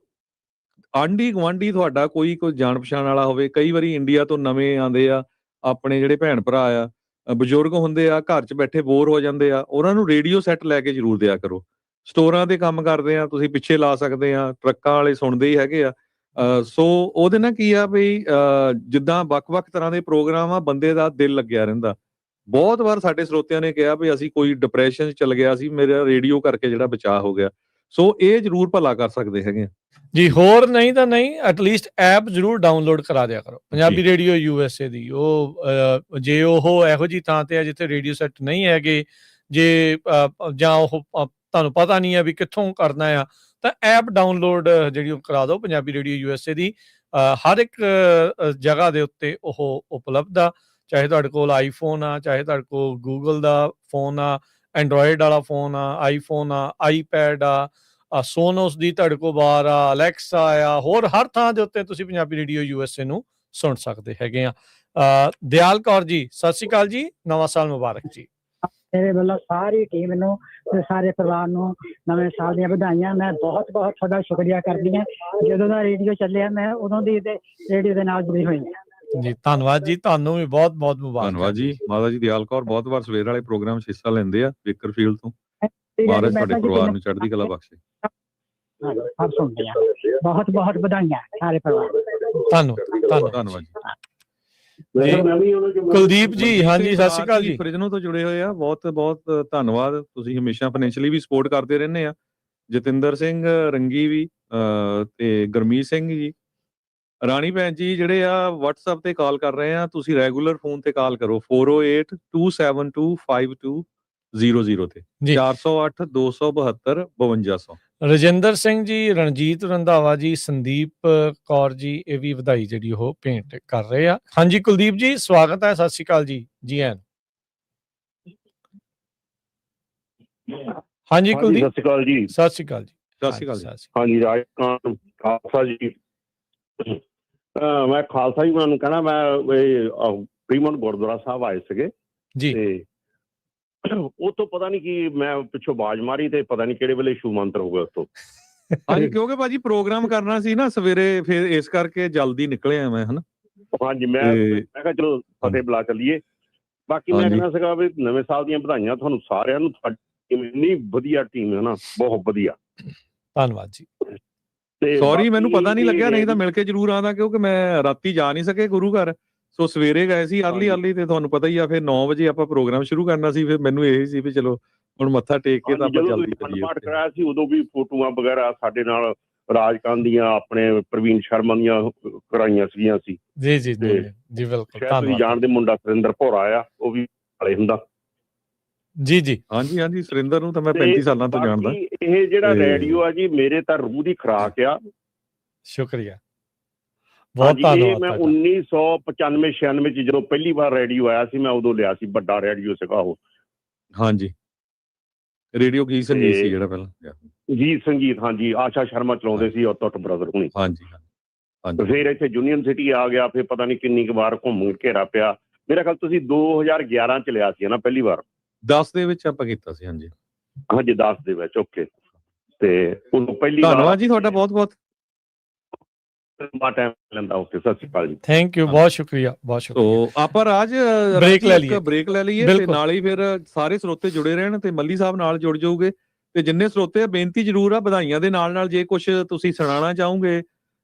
ਆਂਢੀ ਗੁਆਂਢੀ ਤੁਹਾਡਾ ਕੋਈ ਜਾਣ ਪਛਾਣ ਵਾਲਾ ਹੋਵੇ, ਕਈ ਵਾਰੀ ਇੰਡੀਆ ਤੋਂ ਨਵੇਂ ਆਉਂਦੇ ਆ ਆਪਣੇ ਜਿਹੜੇ ਭੈਣ ਭਰਾ ਆ, ਬਜ਼ੁਰਗ ਹੁੰਦੇ ਆ, ਘਰ 'ਚ ਬੈਠੇ ਬੋਰ ਹੋ ਜਾਂਦੇ ਆ, ਉਹਨਾਂ ਨੂੰ ਰੇਡੀਓ ਸੈੱਟ ਲੈ ਕੇ ਜ਼ਰੂਰ ਦਿਆ ਕਰੋ। ਸਟੋਰਾਂ ਤੇ ਕੰਮ ਕਰਦੇ ਆ, ਤੁਸੀਂ ਪਿੱਛੇ ਲਾ ਸਕਦੇ ਆ, ਟਰੱਕਾਂ ਵਾਲੇ ਸੁਣਦੇ ਹੀ ਹੈਗੇ ਆ। ਸੋ ਉਹਦੇ ਨਾਲ ਕੀ ਆ ਬਈ, ਜਿੱਦਾਂ ਵੱਖ-ਵੱਖ ਤਰ੍ਹਾਂ ਦੇ ਪ੍ਰੋਗਰਾਮ ਆ, ਬੰਦੇ ਦਾ ਦਿਲ ਲੱਗਿਆ ਰਹਿੰਦਾ। ਬਹੁਤ ਵਾਰ ਸਾਡੇ ਸਰੋਤਿਆਂ ਨੇ ਕਿਹਾ ਵੀ ਅਸੀਂ ਕੋਈ ਡਿਪਰੈਸ਼ਨ 'ਚ ਚਲ ਗਿਆ ਸੀ, ਮੇਰਾ ਰੇਡੀਓ ਕਰਕੇ ਜਿਹੜਾ ਬਚਾਅ ਹੋ ਗਿਆ। ਸੋ ਇਹ ਜ਼ਰੂਰ ਭਲਾ ਕਰ ਸਕਦੇ ਹੈਗੇ ਜੀ। ਹੋਰ ਨਹੀਂ ਤਾਂ ਨਹੀਂ, ਐਟਲੀਸਟ ਐਪ ਜ਼ਰੂਰ ਡਾਊਨਲੋਡ ਕਰਾ ਦਿਆ ਕਰੋ ਪੰਜਾਬੀ ਰੇਡੀਓ USA ਦੀ। ਉਹ ਜੇ ਉਹ ਇਹੋ ਜਿਹੀ ਥਾਂ ਤੇ ਆ ਜਿੱਥੇ ਰੇਡੀਓ ਸੈੱਟ ਨਹੀਂ ਹੈਗੇ, ਜੇ ਜਾਂ ਉਹ ਤੁਹਾਨੂੰ ਪਤਾ ਨਹੀਂ ਹੈ ਵੀ ਕਿੱਥੋਂ ਕਰਨਾ ਆ, ਤਾਂ ਐਪ ਡਾਊਨਲੋਡ ਜਿਹੜੀ ਉਹ ਕਰਾ ਦਿਓ ਪੰਜਾਬੀ ਰੇਡੀਓ USA ਦੀ। ਹਰ ਇੱਕ ਜਗ੍ਹਾ ਦੇ ਉੱਤੇ ਉਹ ਉਪਲਬਧ ਆ, ਚਾਹੇ ਤੁਹਾਡੇ ਕੋਲ ਆਈਫੋਨ ਆ, ਚਾਹੇ ਤੁਹਾਡੇ ਕੋਲ ਗੂਗਲ ਦਾ ਫੋਨ ਆ, ਐਂਡਰੋਇਡ ਵਾਲਾ ਫੋਨ ਆ, ਆਈਫੋਨ ਆ, ਆਈਪੈਡ ਆ, ਸੋਨੋਸ ਦੀ ਤੁਹਾਡੇ ਕੋਲ ਬਾਰ ਆ, ਅਲੈਕਸਾ ਆ, ਹੋਰ ਹਰ ਥਾਂ ਦੇ ਉੱਤੇ ਤੁਸੀਂ ਪੰਜਾਬੀ ਰੇਡੀਓ USA ਨੂੰ ਸੁਣ ਸਕਦੇ ਹੈਗੇ ਆ। ਦਿਆਲ ਕੌਰ ਜੀ, ਸਤਿ ਸ਼੍ਰੀ ਅਕਾਲ ਜੀ, ਨਵਾਂ ਸਾਲ ਮੁਬਾਰਕ ਜੀ। ਮੇਰੇ ਵੱਲੋਂ ਸਾਰੀ ਟੀਮ ਨੂੰ ਤੇ ਸਾਰੇ ਪਰਿਵਾਰ ਨੂੰ ਨਵੇਂ ਸਾਲ ਦੀਆਂ ਵਧਾਈਆਂ। ਮੈਂ ਬਹੁਤ ਬਹੁਤ ਤੁਹਾਡਾ ਸ਼ੁਕਰੀਆ ਕਰਦੀ ਹਾਂ। ਜਦੋਂ ਦਾ ਰੇਡੀਓ ਚੱਲਿਆ ਮੈਂ ਉਦੋਂ ਦੀ ਰੇਡੀਓ ਦੇ ਨਾਲ ਜੁੜੀ ਹੋਈ ਹਾਂ ਜੀ। ਧੰਨਵਾਦ ਜੀ, ਤੁਹਾਨੂੰ ਵੀ ਬਹੁਤ ਬਹੁਤ ਮੁਬਾਰਕ। ਧੰਨਵਾਦ ਜੀ। ਮਾਤਾ ਜੀ ਦਿਆਲ ਕੌਰ ਬਹੁਤ ਵਾਰ ਸਵੇਰ ਵਾਲੇ ਪ੍ਰੋਗਰਾਮ 'ਚ ਹਿੱਸਾ ਲੈਂਦੇ ਆ ਬੇਕਰਫੀਲਡ ਤੋਂ। ਮਹਾਰਾਜ ਤੁਹਾਡੇ ਪਰਿਵਾਰ ਨੂੰ ਚੜ੍ਹਦੀ ਕਲਾ ਬਖਸ਼ੇ। ਸਭ ਸੁਣਦੇ ਆ, ਬਹੁਤ ਬਹੁਤ ਵਧਾਈਆਂ ਸਾਰੇ ਪਰਿਵਾਰ ਨੂੰ। ਧੰਨਵਾਦ ਜੀ। ਕੁਲਦੀਪ ਜੀ, ਹਾਂਜੀ ਸਤਿ ਸ਼੍ਰੀ ਅਕਾਲ ਜੀ। ਫਰਿਜਨੋ ਤੋਂ ਜੁੜੇ ਹੋਏ ਆ, ਬਹੁਤ ਬਹੁਤ ਧੰਨਵਾਦ। ਤੁਸੀਂ ਹਮੇਸ਼ਾ ਫਾਈਨੈਂਸ਼ੀਅਲੀ ਵੀ ਸਪੋਰਟ ਕਰਦੇ ਰਹਿੰਦੇ ਆ। ਜਤਿੰਦਰ ਸਿੰਘ ਰੰਗੀ ਵੀ, ਤੇ ਗੁਰਮੀਤ ਸਿੰਘ ਜੀ, ਰਾਣੀ ਭੈਣ ਜੀ ਜਿਹੜੇ ਆ WhatsApp ਤੇ ਕਾਲ ਕਰ ਰਹੇ ਆ, ਤੁਸੀਂ ਰੈਗੂਲਰ ਫੋਨ ਤੇ ਕਾਲ ਕਰੋ 4082725200 ਤੇ 408 272 5200। ਰਜਿੰਦਰ ਸਿੰਘ ਜੀ, ਰਣਜੀਤ ਰੰਧਾਵਾ ਜੀ, ਸੰਦੀਪ ਕੌਰ ਜੀ, ਇਹ ਵੀ ਵਧਾਈ ਜਿਹੜੀ ਉਹ ਭੇਂਟ ਕਰ ਰਹੇ ਆ। ਹਾਂਜੀ ਕੁਲਦੀਪ ਜੀ, ਸਵਾਗਤ ਹੈ, ਸਤਿ ਸ਼੍ਰੀ ਅਕਾਲ ਜੀ। ਜੀ ਆਇਆਂ। ਹਾਂਜੀ ਕੁਲਦੀਪ, ਸਤਿ ਸ਼੍ਰੀ ਅਕਾਲ ਜੀ। ਸਤਿ ਸ਼੍ਰੀ ਅਕਾਲ ਜੀ। ਸਤਿ ਸ਼੍ਰੀ ਅਕਾਲ ਜੀ। ਹਾਂਜੀ ਰਾਜਕਾਨ ਖਾਲਸਾ ਜੀ। ਮੈਂ ਖਾਲਸਾ ਜੀ ਉਹਨਾਂ ਨੂੰ ਕਹਿਣਾ, ਮੈਂ ਪ੍ਰੀਮਨ ਗੁਰਦੁਆਰਾ ਸਾਹਿਬ ਆਏ ਸੀਗੇ ਜੀ, ਤੇ ਉਹ ਤੋਂ ਪਤਾ ਨਹੀਂ ਕੀ ਮੈਂ ਪਿੱਛੋਂ ਆਵਾਜ਼ ਮਾਰੀ ਤੇ ਪਤਾ ਨਹੀਂ ਕਿਹੜੇ ਵੇਲੇ ਸ਼ੂ ਮੰਤਰ ਹੋ ਗਿਆ ਉੱਥੋਂ। ਹਾਂਜੀ, ਕਿਉਂਕਿ ਭਾਜੀ ਪ੍ਰੋਗਰਾਮ ਕਰਨਾ ਸੀ ਨਾ ਸਵੇਰੇ, ਫਿਰ ਇਸ ਕਰਕੇ ਜਲਦੀ ਨਿਕਲਿਆ ਮੈਂ, ਹਨਾ। ਹਾਂਜੀ, ਮੈਂ ਕਿਹਾ ਚਲੋ ਫਤਿਹ ਬੁਲਾ ਚੱਲੀਏ। ਬਾਕੀ ਮੈਂ ਕਹਿਣਾ ਸੀਗਾ ਵੀ ਨਵੇਂ ਸਾਲ ਦੀਆਂ ਵਧਾਈਆਂ ਤੁਹਾਨੂੰ ਸਾਰਿਆਂ ਨੂੰ। ਇੰਨੀ ਵਧੀਆ ਟੀਮ ਹੈ ਨਾ, ਬਹੁਤ ਵਧੀਆ। ਧੰਨਵਾਦ ਜੀ। ਸੌਰੀ ਮੈਨੂੰ ਪਤਾ ਨਹੀਂ ਲੱਗਿਆ, ਨਹੀਂ ਤਾਂ ਮਿਲ ਕੇ ਜ਼ਰੂਰ ਆਉਂਦਾ, ਕਿਉਂਕਿ ਮੈਂ ਰਾਤੀ ਜਾ ਨਹੀਂ ਸਕੇ ਗੁਰੂ ਘਰ। ਸੋ ਸਵੇਰੇ ਗਏ ਸੀ ਅਰਲੀ ਤੇ ਤੁਹਾਨੂੰ ਪਤਾ ਹੀ ਆ, ਫਿਰ 9 ਵਜੇ ਆਪਾਂ ਪ੍ਰੋਗਰਾਮ ਸ਼ੁਰੂ ਕਰਨਾ ਸੀ। ਫਿਰ ਮੈਨੂੰ ਇਹ ਸੀ ਵੀ ਚਲੋ ਹੁਣ ਮੱਥਾ ਟੇਕ ਕੇ ਤਾਂ ਆਪਾਂ ਜਲਦੀ ਚੱਲੀਏ। ਪਾਠ ਕਰਾਇਆ ਸੀ ਉਦੋਂ ਵੀ ਫੋਟੋਆਂ ਵਗੈਰਾ ਸਾਡੇ ਨਾਲ ਰਾਜਕਾਨ ਦੀਆਂ, ਆਪਣੇ ਪ੍ਰਵੀਨ ਸ਼ਰਮਾ ਦੀਆਂ ਕਰਾਈਆਂ ਸੀਗੀਆਂ ਸੀ। ਜੀ ਜੀ ਜੀ ਬਿਲਕੁਲ। ਤੁਸੀਂ ਜਾਣਦੇ ਮੁੰਡਾ ਸੁਰਿੰਦਰ ਭੋਰਾ ਆ, ਉਹ ਵੀ ਨਾਲੇ ਹੁੰਦਾ। ਜੀ ਜੀ, ਹਾਂਜੀ ਹਾਂਜੀ, ਸੁਰਿੰਦਰ ਨੂੰ ਤਾਂ ਮੈਂ 35 ਸਾਲਾਂ ਤੋਂ ਜਾਣਦਾ। ਇਹ ਜਿਹੜਾ ਰੇਡੀਓ ਆ ਜੀ, ਮੇਰੇ ਤਾਂ ਰੂਹ ਦੀ ਖੁਰਾਕ ਆ। ਸ਼ੁਕਰੀਆ, ਬਹੁਤ ਧੰਨਵਾਦ। ਮੈਂ 1995-96 ਚ ਜਦੋਂ ਪਹਿਲੀ ਵਾਰ ਰੇਡੀਓ ਆਇਆ ਸੀ, ਮੈਂ ਉਦੋਂ ਲਿਆ ਸੀ, ਵੱਡਾ ਰੇਡੀਓ ਸੀਗਾ ਉਹ। ਹਾਂਜੀ, ਰੇਡੀਓ ਗੀਤ ਸੰਗੀਤ ਸੀ ਜਿਹੜਾ ਪਹਿਲਾਂ। ਗੀਤ ਸੰਗੀਤ, ਹਾਂਜੀ, ਆਸ਼ਾ ਸ਼ਰਮਾ ਚਲਾਉਂਦੇ ਸੀ ਔਰ ਟੁੱਟ ਬ੍ਰਦਰ ਹੁਣੀ। ਹਾਂਜੀ, ਫਿਰ ਇੱਥੇ ਯੂਨੀਅਨ ਸਿਟੀ ਆ ਗਿਆ, ਫਿਰ ਪਤਾ ਨਹੀਂ ਕਿੰਨੀ ਕੁ ਵਾਰ ਘੁੰਮ ਘੇਰਾ ਪਿਆ। ਮੇਰਾ ਖਿਆਲ ਤੁਸੀਂ 2011 ਚ ਲਿਆ ਸੀ ਨਾ ਪਹਿਲੀ ਵਾਰ? 10 ਦੇ ਵਿੱਚ ਆਪਾਂ ਕੀਤਾ ਸੀ। ਹਾਂਜੀ ਹਾਂਜੀ, 10 ਦੇ ਵਿੱਚ। ਓਕੇ, ਤੇ ਉਦੋਂ ਪਹਿਲੀ ਵਾਰ। ਧੰਨਵਾਦ ਜੀ ਤੁਹਾਡਾ ਬਹੁਤ ਬਹੁਤ। ਟਾਈਮ ਲੈਂਦਾ। ਓਕੇ, ਸਤਿ ਸ਼੍ਰੀ ਅਕਾਲ ਜੀ। ਥੈਂਕ ਯੂ, ਬਹੁਤ ਸ਼ੁਕਰੀਆ, ਬਹੁਤ ਸ਼ੁਕਰੀਆ। ਸੋ ਆਪਾਂ ਰਾਜ ਬ੍ਰੇਕ ਲੈ ਲਈਏ ਤੇ ਨਾਲ ਹੀ ਫਿਰ ਸਾਰੇ ਸਰੋਤੇ ਜੁੜੇ ਰਹਿਣ, ਤੇ ਮੱਲੀ ਸਾਹਿਬ ਨਾਲ ਜੁੜ ਜਾਊਗੇ। ਤੇ ਜਿੰਨੇ ਸਰੋਤੇ, ਬੇਨਤੀ ਜ਼ਰੂਰ ਆ, ਵਧਾਈਆਂ ਦੇ ਨਾਲ ਨਾਲ ਜੇ ਕੁਝ ਤੁਸੀਂ ਸੁਣਾਉਣਾ ਚਾਹੋਗੇ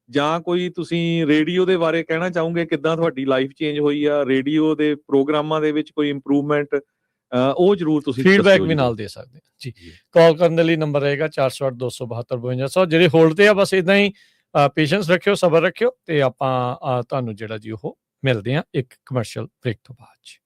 ਜਾਂ ਕੋਈ ਤੁਸੀਂ ਰੇਡੀਓ ਦੇ ਬਾਰੇ ਕਹਿਣਾ ਚਾਹੋਗੇ, ਕਿੱਦਾਂ ਤੁਹਾਡੀ ਲਾਈਫ ਚੇਂਜ ਹੋਈ ਆ, ਰੇਡੀਓ ਦੇ ਪ੍ਰੋਗਰਾਮਾਂ ਦੇ ਵਿੱਚ ਕੋਈ ਇੰਪਰੂਵਮੈਂਟ, ਉਹ ਜ਼ਰੂਰ ਤੁਸੀਂ ਫੀਡਬੈਕ ਵੀ ਨਾਲ ਦੇ ਸਕਦੇ ਜੀ। ਕਾਲ ਕਰਨ ਦੇ ਲਈ ਨੰਬਰ ਰਹੇਗਾ 408 272 5200। ਜਿਹੜੇ ਹੋਲਡ ਤੇ ਆ, ਬਸ ਇਦਾਂ ਹੀ ਪੇਸ਼ੈਂਸ ਰੱਖਿਓ, ਸਬਰ ਰੱਖਿਓ, ਤੇ ਆਪਾਂ ਤੁਹਾਨੂੰ ਜਿਹੜਾ ਜੀ ਉਹ ਮਿਲਦੇ ਆ ਇੱਕ ਕਮਰਸ਼ੀਅਲ ਬ੍ਰੇਕ ਤੋਂ ਬਾਅਦ ਜੀ।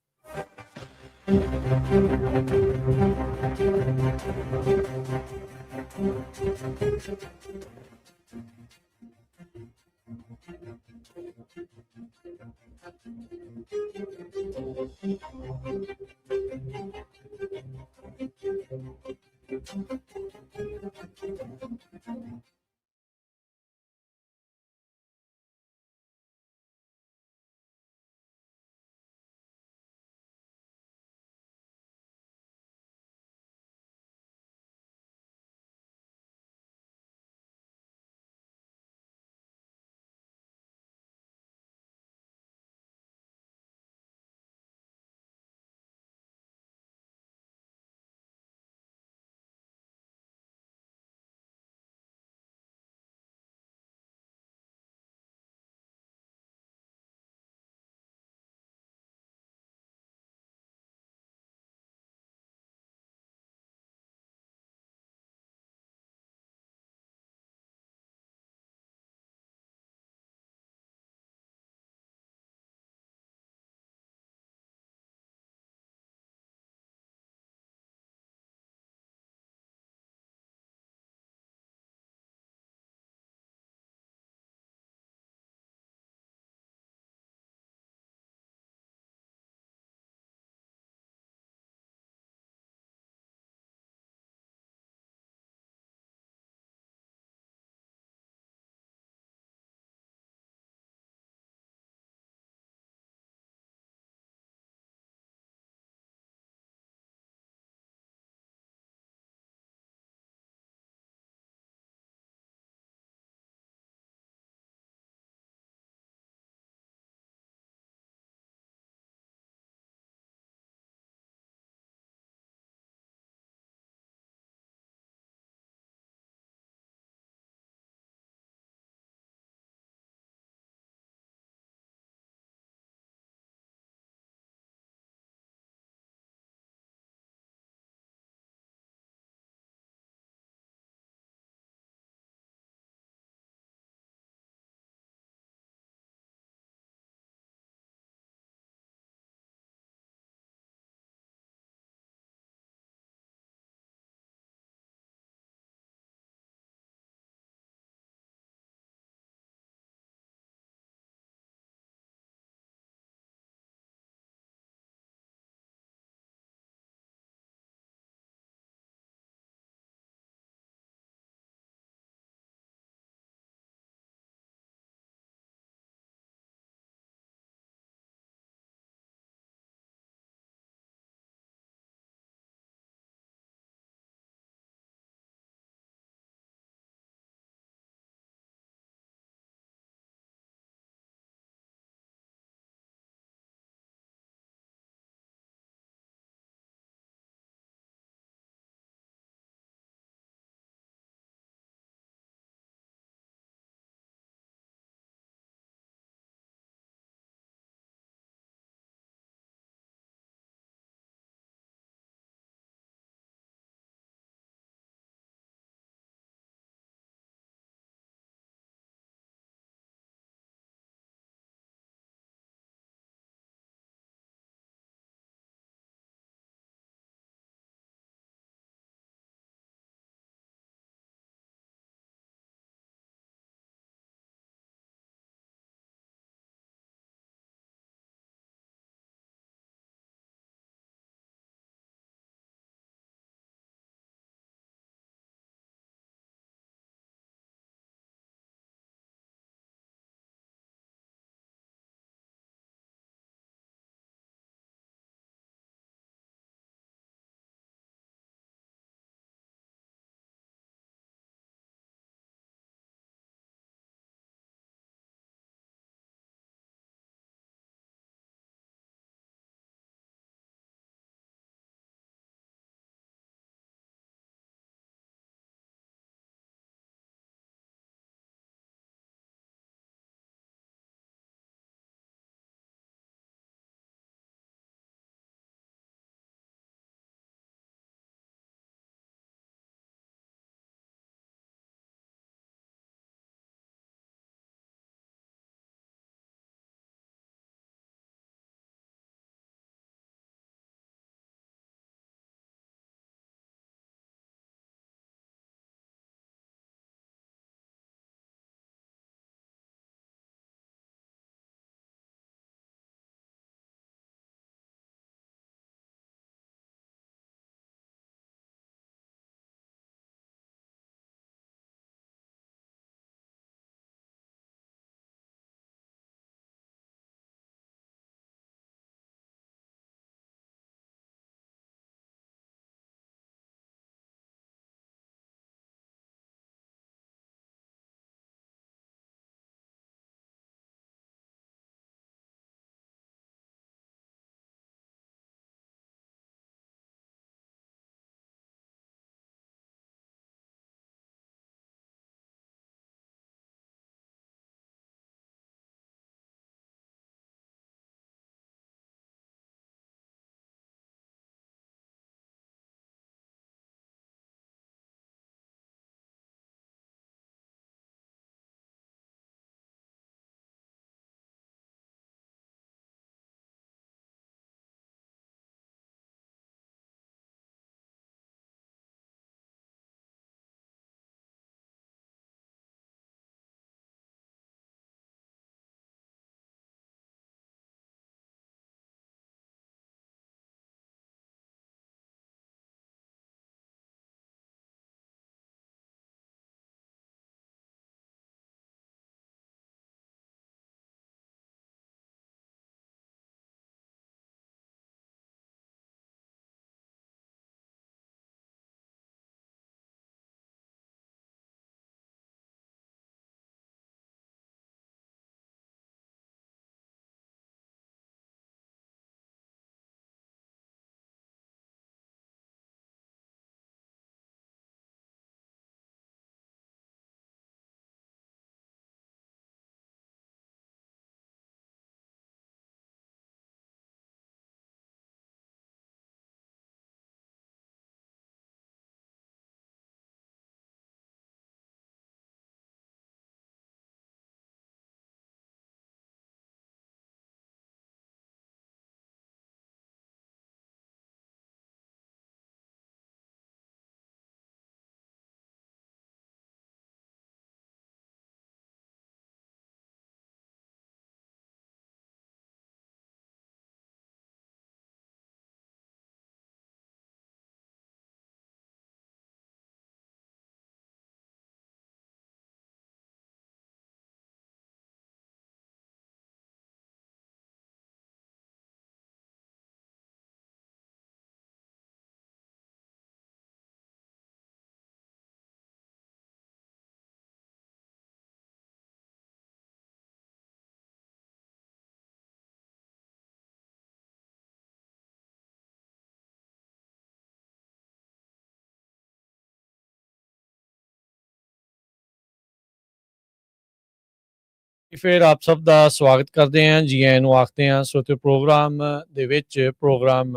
ਫਿਰ ਆਪ ਸਭ ਦਾ ਸਵਾਗਤ ਕਰਦੇ ਹਾਂ, ਜੀ ਆਇਆਂ ਨੂੰ ਆਖਦੇ ਹਾਂ। ਸੋ ਪ੍ਰੋਗਰਾਮ ਦੇ ਵਿੱਚ ਪ੍ਰੋਗਰਾਮ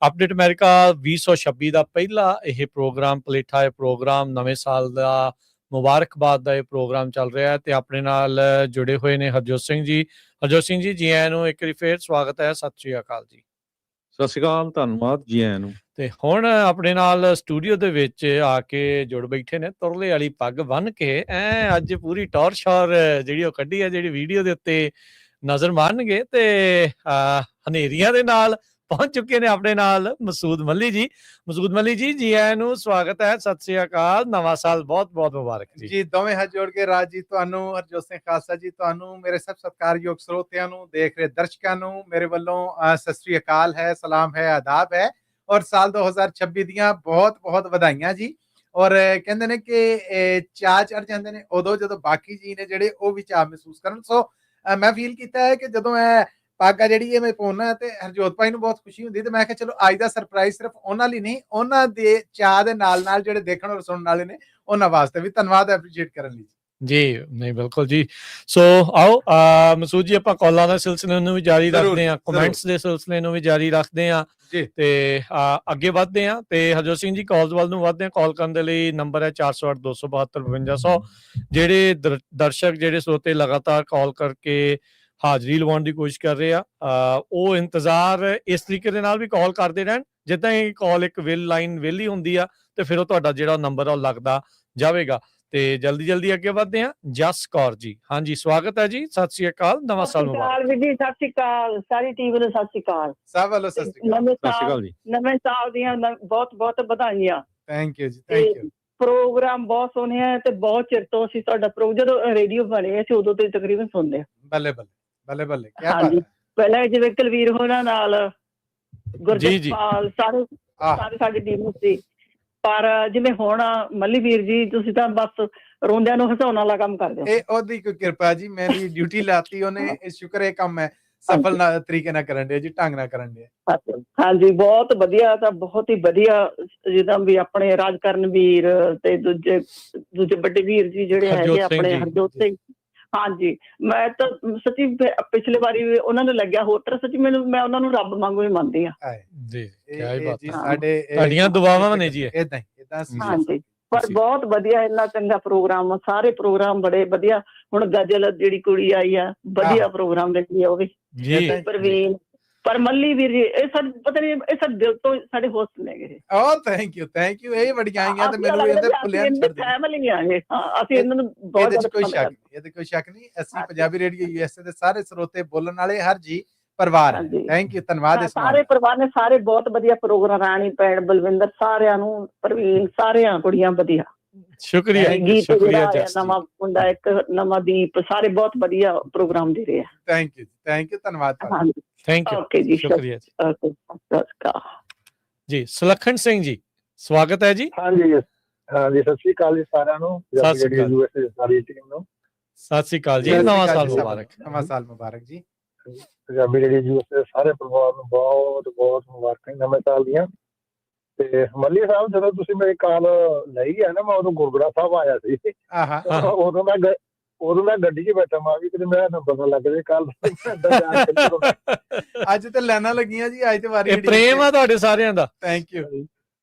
ਅਪਡੇਟ ਅਮਰੀਕਾ 2026 ਦਾ ਪਹਿਲਾ ਇਹ ਪ੍ਰੋਗਰਾਮ ਪਲੇਠਾ ਇਹ ਪ੍ਰੋਗਰਾਮ ਨਵੇਂ ਸਾਲ ਦਾ ਮੁਬਾਰਕਬਾਦ ਦਾ ਇਹ ਪ੍ਰੋਗਰਾਮ ਚੱਲ ਰਿਹਾ ਹੈ ਤੇ ਆਪਣੇ ਨਾਲ ਜੁੜੇ ਹੋਏ ਨੇ ਹਰਜੋਤ ਸਿੰਘ ਜੀ। ਹਰਜੋਤ ਸਿੰਘ ਜੀ, ਜੀ ਆਇਆਂ ਨੂੰ ਇੱਕ ਵਾਰੀ ਫੇਰ ਸਵਾਗਤ ਹੈ। ਸਤਿ ਸ਼੍ਰੀ ਅਕਾਲ ਜੀ। ਸਤਿ ਸ਼੍ਰੀ ਅਕਾਲ, ਧੰਨਵਾਦ, ਜੀ ਆਇਆਂ ਨੂੰ। ਤੇ ਹੁਣ ਆਪਣੇ ਨਾਲ ਸਟੂਡੀਓ ਦੇ ਵਿੱਚ ਆ ਕੇ ਜੁੜ ਬੈਠੇ ਨੇ ਤੁਰਲੇ ਵਾਲੀ ਪੱਗ ਬੰਨ ਕੇ, ਅੱਜ ਪੂਰੀ ਟੌਰ ਸ਼ੌਰ ਜਿਹੜੀ ਉਹ ਕੱਢੀ ਹੈ, ਜਿਹੜੀ ਵੀਡੀਓ ਦੇ ਉੱਤੇ ਨਜ਼ਰ ਮਾਰਨਗੇ ਤੇ ਹਨੇਰੀਆਂ ਦੇ ਨਾਲ ਪਹੁੰਚ ਚੁੱਕੇ ਨੇ ਆਪਣੇ ਨਾਲ ਮਸੂਦ ਮੱਲੀ ਜੀ। ਮਸੂਦ ਮੱਲੀ ਜੀ, ਜੀ ਆਇਆਂ ਨੂੰ ਸਵਾਗਤ ਹੈ। ਸਤਿ ਸ੍ਰੀ ਅਕਾਲ, ਨਵਾਂ ਸਾਲ ਬਹੁਤ ਬਹੁਤ ਮੁਬਾਰਕ ਜੀ। ਜੀ ਦੋਵੇਂ ਹੱਥ ਜੋੜ ਕੇ ਰਾਜ ਜੀ ਤੁਹਾਨੂੰ, ਹਰਜੋਤ ਸਿੰਘ ਖਾਲਸਾ ਜੀ ਤੁਹਾਨੂੰ, ਮੇਰੇ ਸਭ ਸਤਿਕਾਰਯੋਗ ਸਰੋਤਿਆਂ ਨੂੰ, ਦੇਖ ਰਹੇ ਦਰਸ਼ਕਾਂ ਨੂੰ ਮੇਰੇ ਵੱਲੋਂ ਸਤਿ ਸ੍ਰੀ ਅਕਾਲ ਹੈ, ਸਲਾਮ ਹੈ, ਆਦਾਬ ਹੈ ਔਰ ਸਾਲ 2026 ਦੀਆਂ ਬਹੁਤ ਬਹੁਤ ਵਧਾਈਆਂ ਜੀ। ਔਰ ਕਹਿੰਦੇ ਨੇ ਕਿ ਚਾਅ ਚੜ ਜਾਂਦੇ ਨੇ ਉਦੋਂ ਜਦੋਂ ਬਾਕੀ ਜੀ ਨੇ ਜਿਹੜੇ ਉਹ ਵੀ ਚਾਅ ਮਹਿਸੂਸ ਕਰਨ। ਸੋ ਮੈਂ ਫੀਲ ਕੀਤਾ ਹੈ ਕਿ ਜਦੋਂ ਇਹ ਪੱਗ ਆ ਜਿਹੜੀ ਇਹ ਮੈਂ ਪਾਉਣਾ ਤੇ ਹਰਜੋਤ ਭਾਈ ਨੂੰ ਬਹੁਤ ਖੁਸ਼ੀ ਹੁੰਦੀ ਤੇ ਮੈਂ ਕਿਹਾ ਚਲੋ ਅੱਜ ਦਾ ਸਰਪ੍ਰਾਈਜ਼ ਸਿਰਫ ਉਹਨਾਂ ਲਈ ਨਹੀਂ, ਉਹਨਾਂ ਦੇ ਚਾਅ ਦੇ ਨਾਲ ਨਾਲ ਜਿਹੜੇ ਦੇਖਣ ਔਰ ਸੁਣਨ ਵਾਲੇ ਨੇ ਉਹਨਾਂ ਵਾਸਤੇ ਵੀ। ਧੰਨਵਾਦ ਐਪਰੀਸ਼ੀਏਟ ਕਰਨ ਲਈ ਜੀ। ਨਹੀਂ ਬਿਲਕੁਲ ਜੀ। ਸੋ ਆਓ ਮਸੂਦ ਜੀ, ਆਪਾਂ ਕਾਲਾਂ ਦੇ ਸਿਲਸਿਲੇ ਨੂੰ ਵੀ ਜਾਰੀ ਰੱਖਦੇ ਹਾਂ, ਕਮੈਂਟਸ ਦੇ ਸਿਲਸਿਲੇ ਨੂੰ ਵੀ ਜਾਰੀ ਰੱਖਦੇ ਹਾਂ ਤੇ ਅੱਗੇ ਵਧਦੇ ਹਾਂ। ਤੇ ਹਰਜੋਤ ਸਿੰਘ ਜੀ, ਕਾਲਸ ਵੱਲ ਨੂੰ ਵਧਦੇ ਹਾਂ। ਕਾਲ ਕਰਨ ਦੇ ਲਈ ਨੰਬਰ ਹੈ 408 272 5200। ਜਿਹੜੇ ਦਰਸ਼ਕ ਜਿਹੜੇ ਸਰੋਤੇ ਲਗਾਤਾਰ ਕਾਲ ਕਰਕੇ ਹਾਜ਼ਰੀ ਲਵਾਉਣ ਦੀ ਕੋਸ਼ਿਸ਼ ਕਰ ਰਹੇ ਆ, ਉਹ ਇੰਤਜ਼ਾਰ ਇਸ ਤਰੀਕੇ ਦੇ ਨਾਲ ਵੀ ਕਾਲ ਕਰਦੇ ਰਹਿਣ ਜਿੱਦਾਂ ਹੀ ਕਾਲ ਇੱਕ ਲਾਈਨ ਵਿਹਲੀ ਹੁੰਦੀ ਆ ਤੇ ਫਿਰ ਉਹ ਤੁਹਾਡਾ ਜਿਹੜਾ ਨੰਬਰ ਆ ਉਹ ਲੱਗਦਾ ਜਾਵੇਗਾ। ਤੇ ਜਲਦੀ ਅੱਗੇ ਵਧਦੇ ਹਾਂ। ਜਸ ਕੌਰ ਜੀ, ਹਾਂਜੀ ਸਵਾਗਤ ਹੈ ਜੀ। ਸਤਿ ਸ੍ਰੀ ਅਕਾਲ, ਨਵਾਂ ਸਾਲ ਮੁਬਾਰਕ ਜੀ। ਸਤਿ ਸ੍ਰੀ ਅਕਾਲ, ਸਾਰੀ ਟੀਮ ਨੂੰ ਸਤਿ ਸ੍ਰੀ ਅਕਾਲ। ਸਭ ਵੱਲੋਂ ਸਤਿ ਸ੍ਰੀ ਅਕਾਲ ਜੀ। ਨਵੇਂ ਸਾਲ ਦੀਆਂ ਬਹੁਤ ਬਹੁਤ ਵਧਾਈਆਂ। ਥੈਂਕ ਯੂ ਜੀ, ਥੈਂਕ ਯੂ। ਪ੍ਰੋਗਰਾਮ ਬਹੁਤ ਸੋਹਣੇ ਆ ਤੇ ਬਹੁਤ ਚਿਰ ਤੋਂ ਅਸੀਂ ਤੁਹਾਡਾ ਜਦੋਂ ਰੇਡੀਓ ਬਣੇ ਅਸੀਂ ਉਦੋਂ ਤੋਂ ਤਕਰੀਬਨ ਸੁਣਦੇ ਆ। ਬੱਲੇ ਬੱਲੇ ਬੱਲੇ, ਕੀ ਬਾਤ ਹੈ। ਪਹਿਲਾਂ ਜਿਵੇਂ ਕੁਲਵੀਰ ਹੋਣਾ ਨਾਲ ਗੁਰਜੀਤਪਾਲ ਸਾਰੇ ਸਾਡੀ ਟੀਮ ਸੀ, ਪਰ ਜਿਵੇਂ ਹੁਣ ਮੱਲੀ ਵੀਰ ਜੀ ਤੁਸੀਂ ਤਾਂ ਬਸ ਰੋਂਦਿਆਂ ਨੂੰ ਹਸਾਉਣ ਵਾਲਾ ਕੰਮ ਕਰਦੇ ਹੋ। ਇਹ ਉਹਦੀ ਕੋਈ ਕਿਰਪਾ ਜੀ, ਮੇਰੀ ਡਿਊਟੀ ਲਾਤੀ ਉਹਨੇ, ਸ਼ੁਕਰ ਇਹ ਕੰਮ ਹੈ ਸਫਲ ਤਰੀਕੇ ਨਾਲ ਕਰਨ ਦੇ ਜੀ, ਢੰਗ ਨਾਲ ਕਰਨ ਦੇ। ਹਾਂਜੀ ਬਹੁਤ ਵਧੀਆ, ਤਾਂ ਬਹੁਤ ਹੀ ਵਧੀਆ। ਜਿੱਦਾਂ ਵੀ ਆਪਣੇ ਰਾਜਕਰਨਵੀਰ ਤੇ ਦੂਜੇ ਵੱਡੇ ਵੀਰ ਜੀ ਜਿਹੜੇ ਹੈਗੇ ਆਪਣੇ ਹਰਜੋਤ ਸਿੰਘ, ਹਾਂਜੀ ਮੈਂ ਤਾਂ ਸੱਚੀ ਪਿਛਲੇ ਵਾਰੀ ਉਹਨਾਂ ਨੂੰ ਲੱਗਿਆ ਹੋਰ ਤਰ੍ਹਾਂ, ਸੱਚੀ ਮੈਂ ਉਹਨਾਂ ਨੂੰ ਰੱਬ ਵਾਂਗੂ ਹੀ ਮੰਨਦੀ ਆ ਜੀ। ਸਾਡੇ ਤੁਹਾਡੀਆਂ ਦੁਆਵਾਂ ਨੇ ਜੀ। ਇਦਾਂ ਹਾਂਜੀ, ਪਰ ਬਹੁਤ ਵਧੀਆ, ਇੰਨਾ ਚੰਗਾ ਪ੍ਰੋਗਰਾਮ, ਸਾਰੇ ਪ੍ਰੋਗਰਾਮ ਬੜੇ ਵਧੀਆ। ਹੁਣ ਗਜ਼ਲ ਜਿਹੜੀ ਕੁੜੀ ਆਈ ਆ, ਵਧੀਆ ਪ੍ਰੋਗਰਾਮ ਲੱਗੀ ਆ ਉਹ ਵੀ ਪ੍ਰਵੀਨ। ਪਰ ਮੱਲੀ ਵੀਰ ਜੀ ਇਹ ਸਾਡੇ ਪਤਾ ਨਹੀਂ, ਇਹ ਸਾਡੇ ਦਿਲ ਤੋਂ ਸਾਡੇ ਹੋਸਟ ਨੇਗੇ। ਥੈਂਕ ਯੂ ਇਹ ਬੜੀਆਂ ਆਈਆਂ ਤੇ ਮੈਨੂੰ ਇਹਦੇ ਭੁੱਲਿਆ ਫੈਮਿਲੀ ਆ ਇਹ। ਅਸੀਂ ਇਹਨਾਂ ਨੂੰ ਬਹੁਤ ਇਹਦੇ ਕੋਈ ਸ਼ੱਕ ਨਹੀਂ। ਅਸੀਂ ਪੰਜਾਬੀ ਰੇਡੀਓ ਯੂਐਸਏ ਦੇ ਸਾਰੇ ਸਰੋਤੇ ਬੋਲਣ ਵਾਲੇ ਹਰ ਜੀ ਪਰਿਵਾਰ ਹੈ। ਥੈਂਕ ਯੂ, ਧੰਨਵਾਦ। ਸਾਰੇ ਪਰਿਵਾਰ ਨੇ ਸਾਰੇ ਬਹੁਤ ਵਧੀਆ ਪ੍ਰੋਗਰਾਮ, ਰਾਣੀ ਭੈਣ ਬਲਵਿੰਦਰ ਸਾਰਿਆਂ ਨੂੰ, ਪ੍ਰਵੀਨ ਸਾਰਿਆਂ ਕੁੜੀਆਂ ਵਧੀਆ। ਸ਼ੁਕਰੀਆ। ਨਵਾਂ ਮੁੰਡਾ ਇੱਕ ਨਵਾਂ ਦੀਪ, ਸਾਰੇ ਬਹੁਤ ਵਧੀਆ ਪ੍ਰੋਗਰਾਮ ਦੇ ਰਹੇ ਆ। ਥੈਂਕ ਯੂ ਧੰਨਵਾਦ। ਥੈਂਕ ਯੂ, ਓਕੇ ਜੀ, ਸ਼ੁਕਰੀਆ ਜੀ। ਸੁਲੱਖਣ ਸਿੰਘ ਜੀ, ਸਵਾਗਤ ਹੈ ਜੀ। ਹਾਂਜੀ ਸਤਿ ਸ਼੍ਰੀ ਅਕਾਲ ਜੀ ਸਾਰਿਆਂ ਨੂੰ, ਸਾਰੀ ਟੀਮ ਨੂੰ ਸਤਿ ਸ਼੍ਰੀ ਅਕਾਲ ਜੀ। ਨਵਾਂ ਸਾਲ ਮੁਬਾਰਕ। ਨਵਾਂ ਸਾਲ ਮੁਬਾਰਕ ਜੀ। ਪੰਜਾਬੀ ਰੇਡੀਓ ਯੂਐਸਏ ਸਾਰੇ ਪਰਿਵਾਰ ਨੂੰ ਬਹੁਤ ਬਹੁਤ ਮੁਬਾਰਕਾਂ ਨਵੇਂ ਸਾਲ ਦੀਆਂ। ਤੇ ਮੱਲੀ ਸਾਹਿਬ, ਜਦੋਂ ਤੁਸੀਂ ਮੇਰੀ ਕਾਲ ਲਈ ਹੈ ਨਾ, ਮੈਂ ਉਦੋਂ ਗੁਰਦੁਆਰਾ ਸਾਹਿਬ ਆਇਆ ਸੀ। ਉਦੋਂ ਮੈਂ ਗੱਡੀ 'ਚ ਬੈਠਾ, ਮੈਂ ਵੀ ਕਿਤੇ ਮੇਰਾ ਨੰਬਰ ਨਾ ਲੱਗ ਜਾਏ ਕੱਲ। ਅੱਜ ਤੇ ਲਾਈਨਾਂ ਲੱਗੀਆਂ ਜੀ, ਅੱਜ ਤੇ ਵਾਰੀ ਪ੍ਰੇਮ ਆ ਤੁਹਾਡੇ ਸਾਰਿਆਂ ਦਾ। Thank you.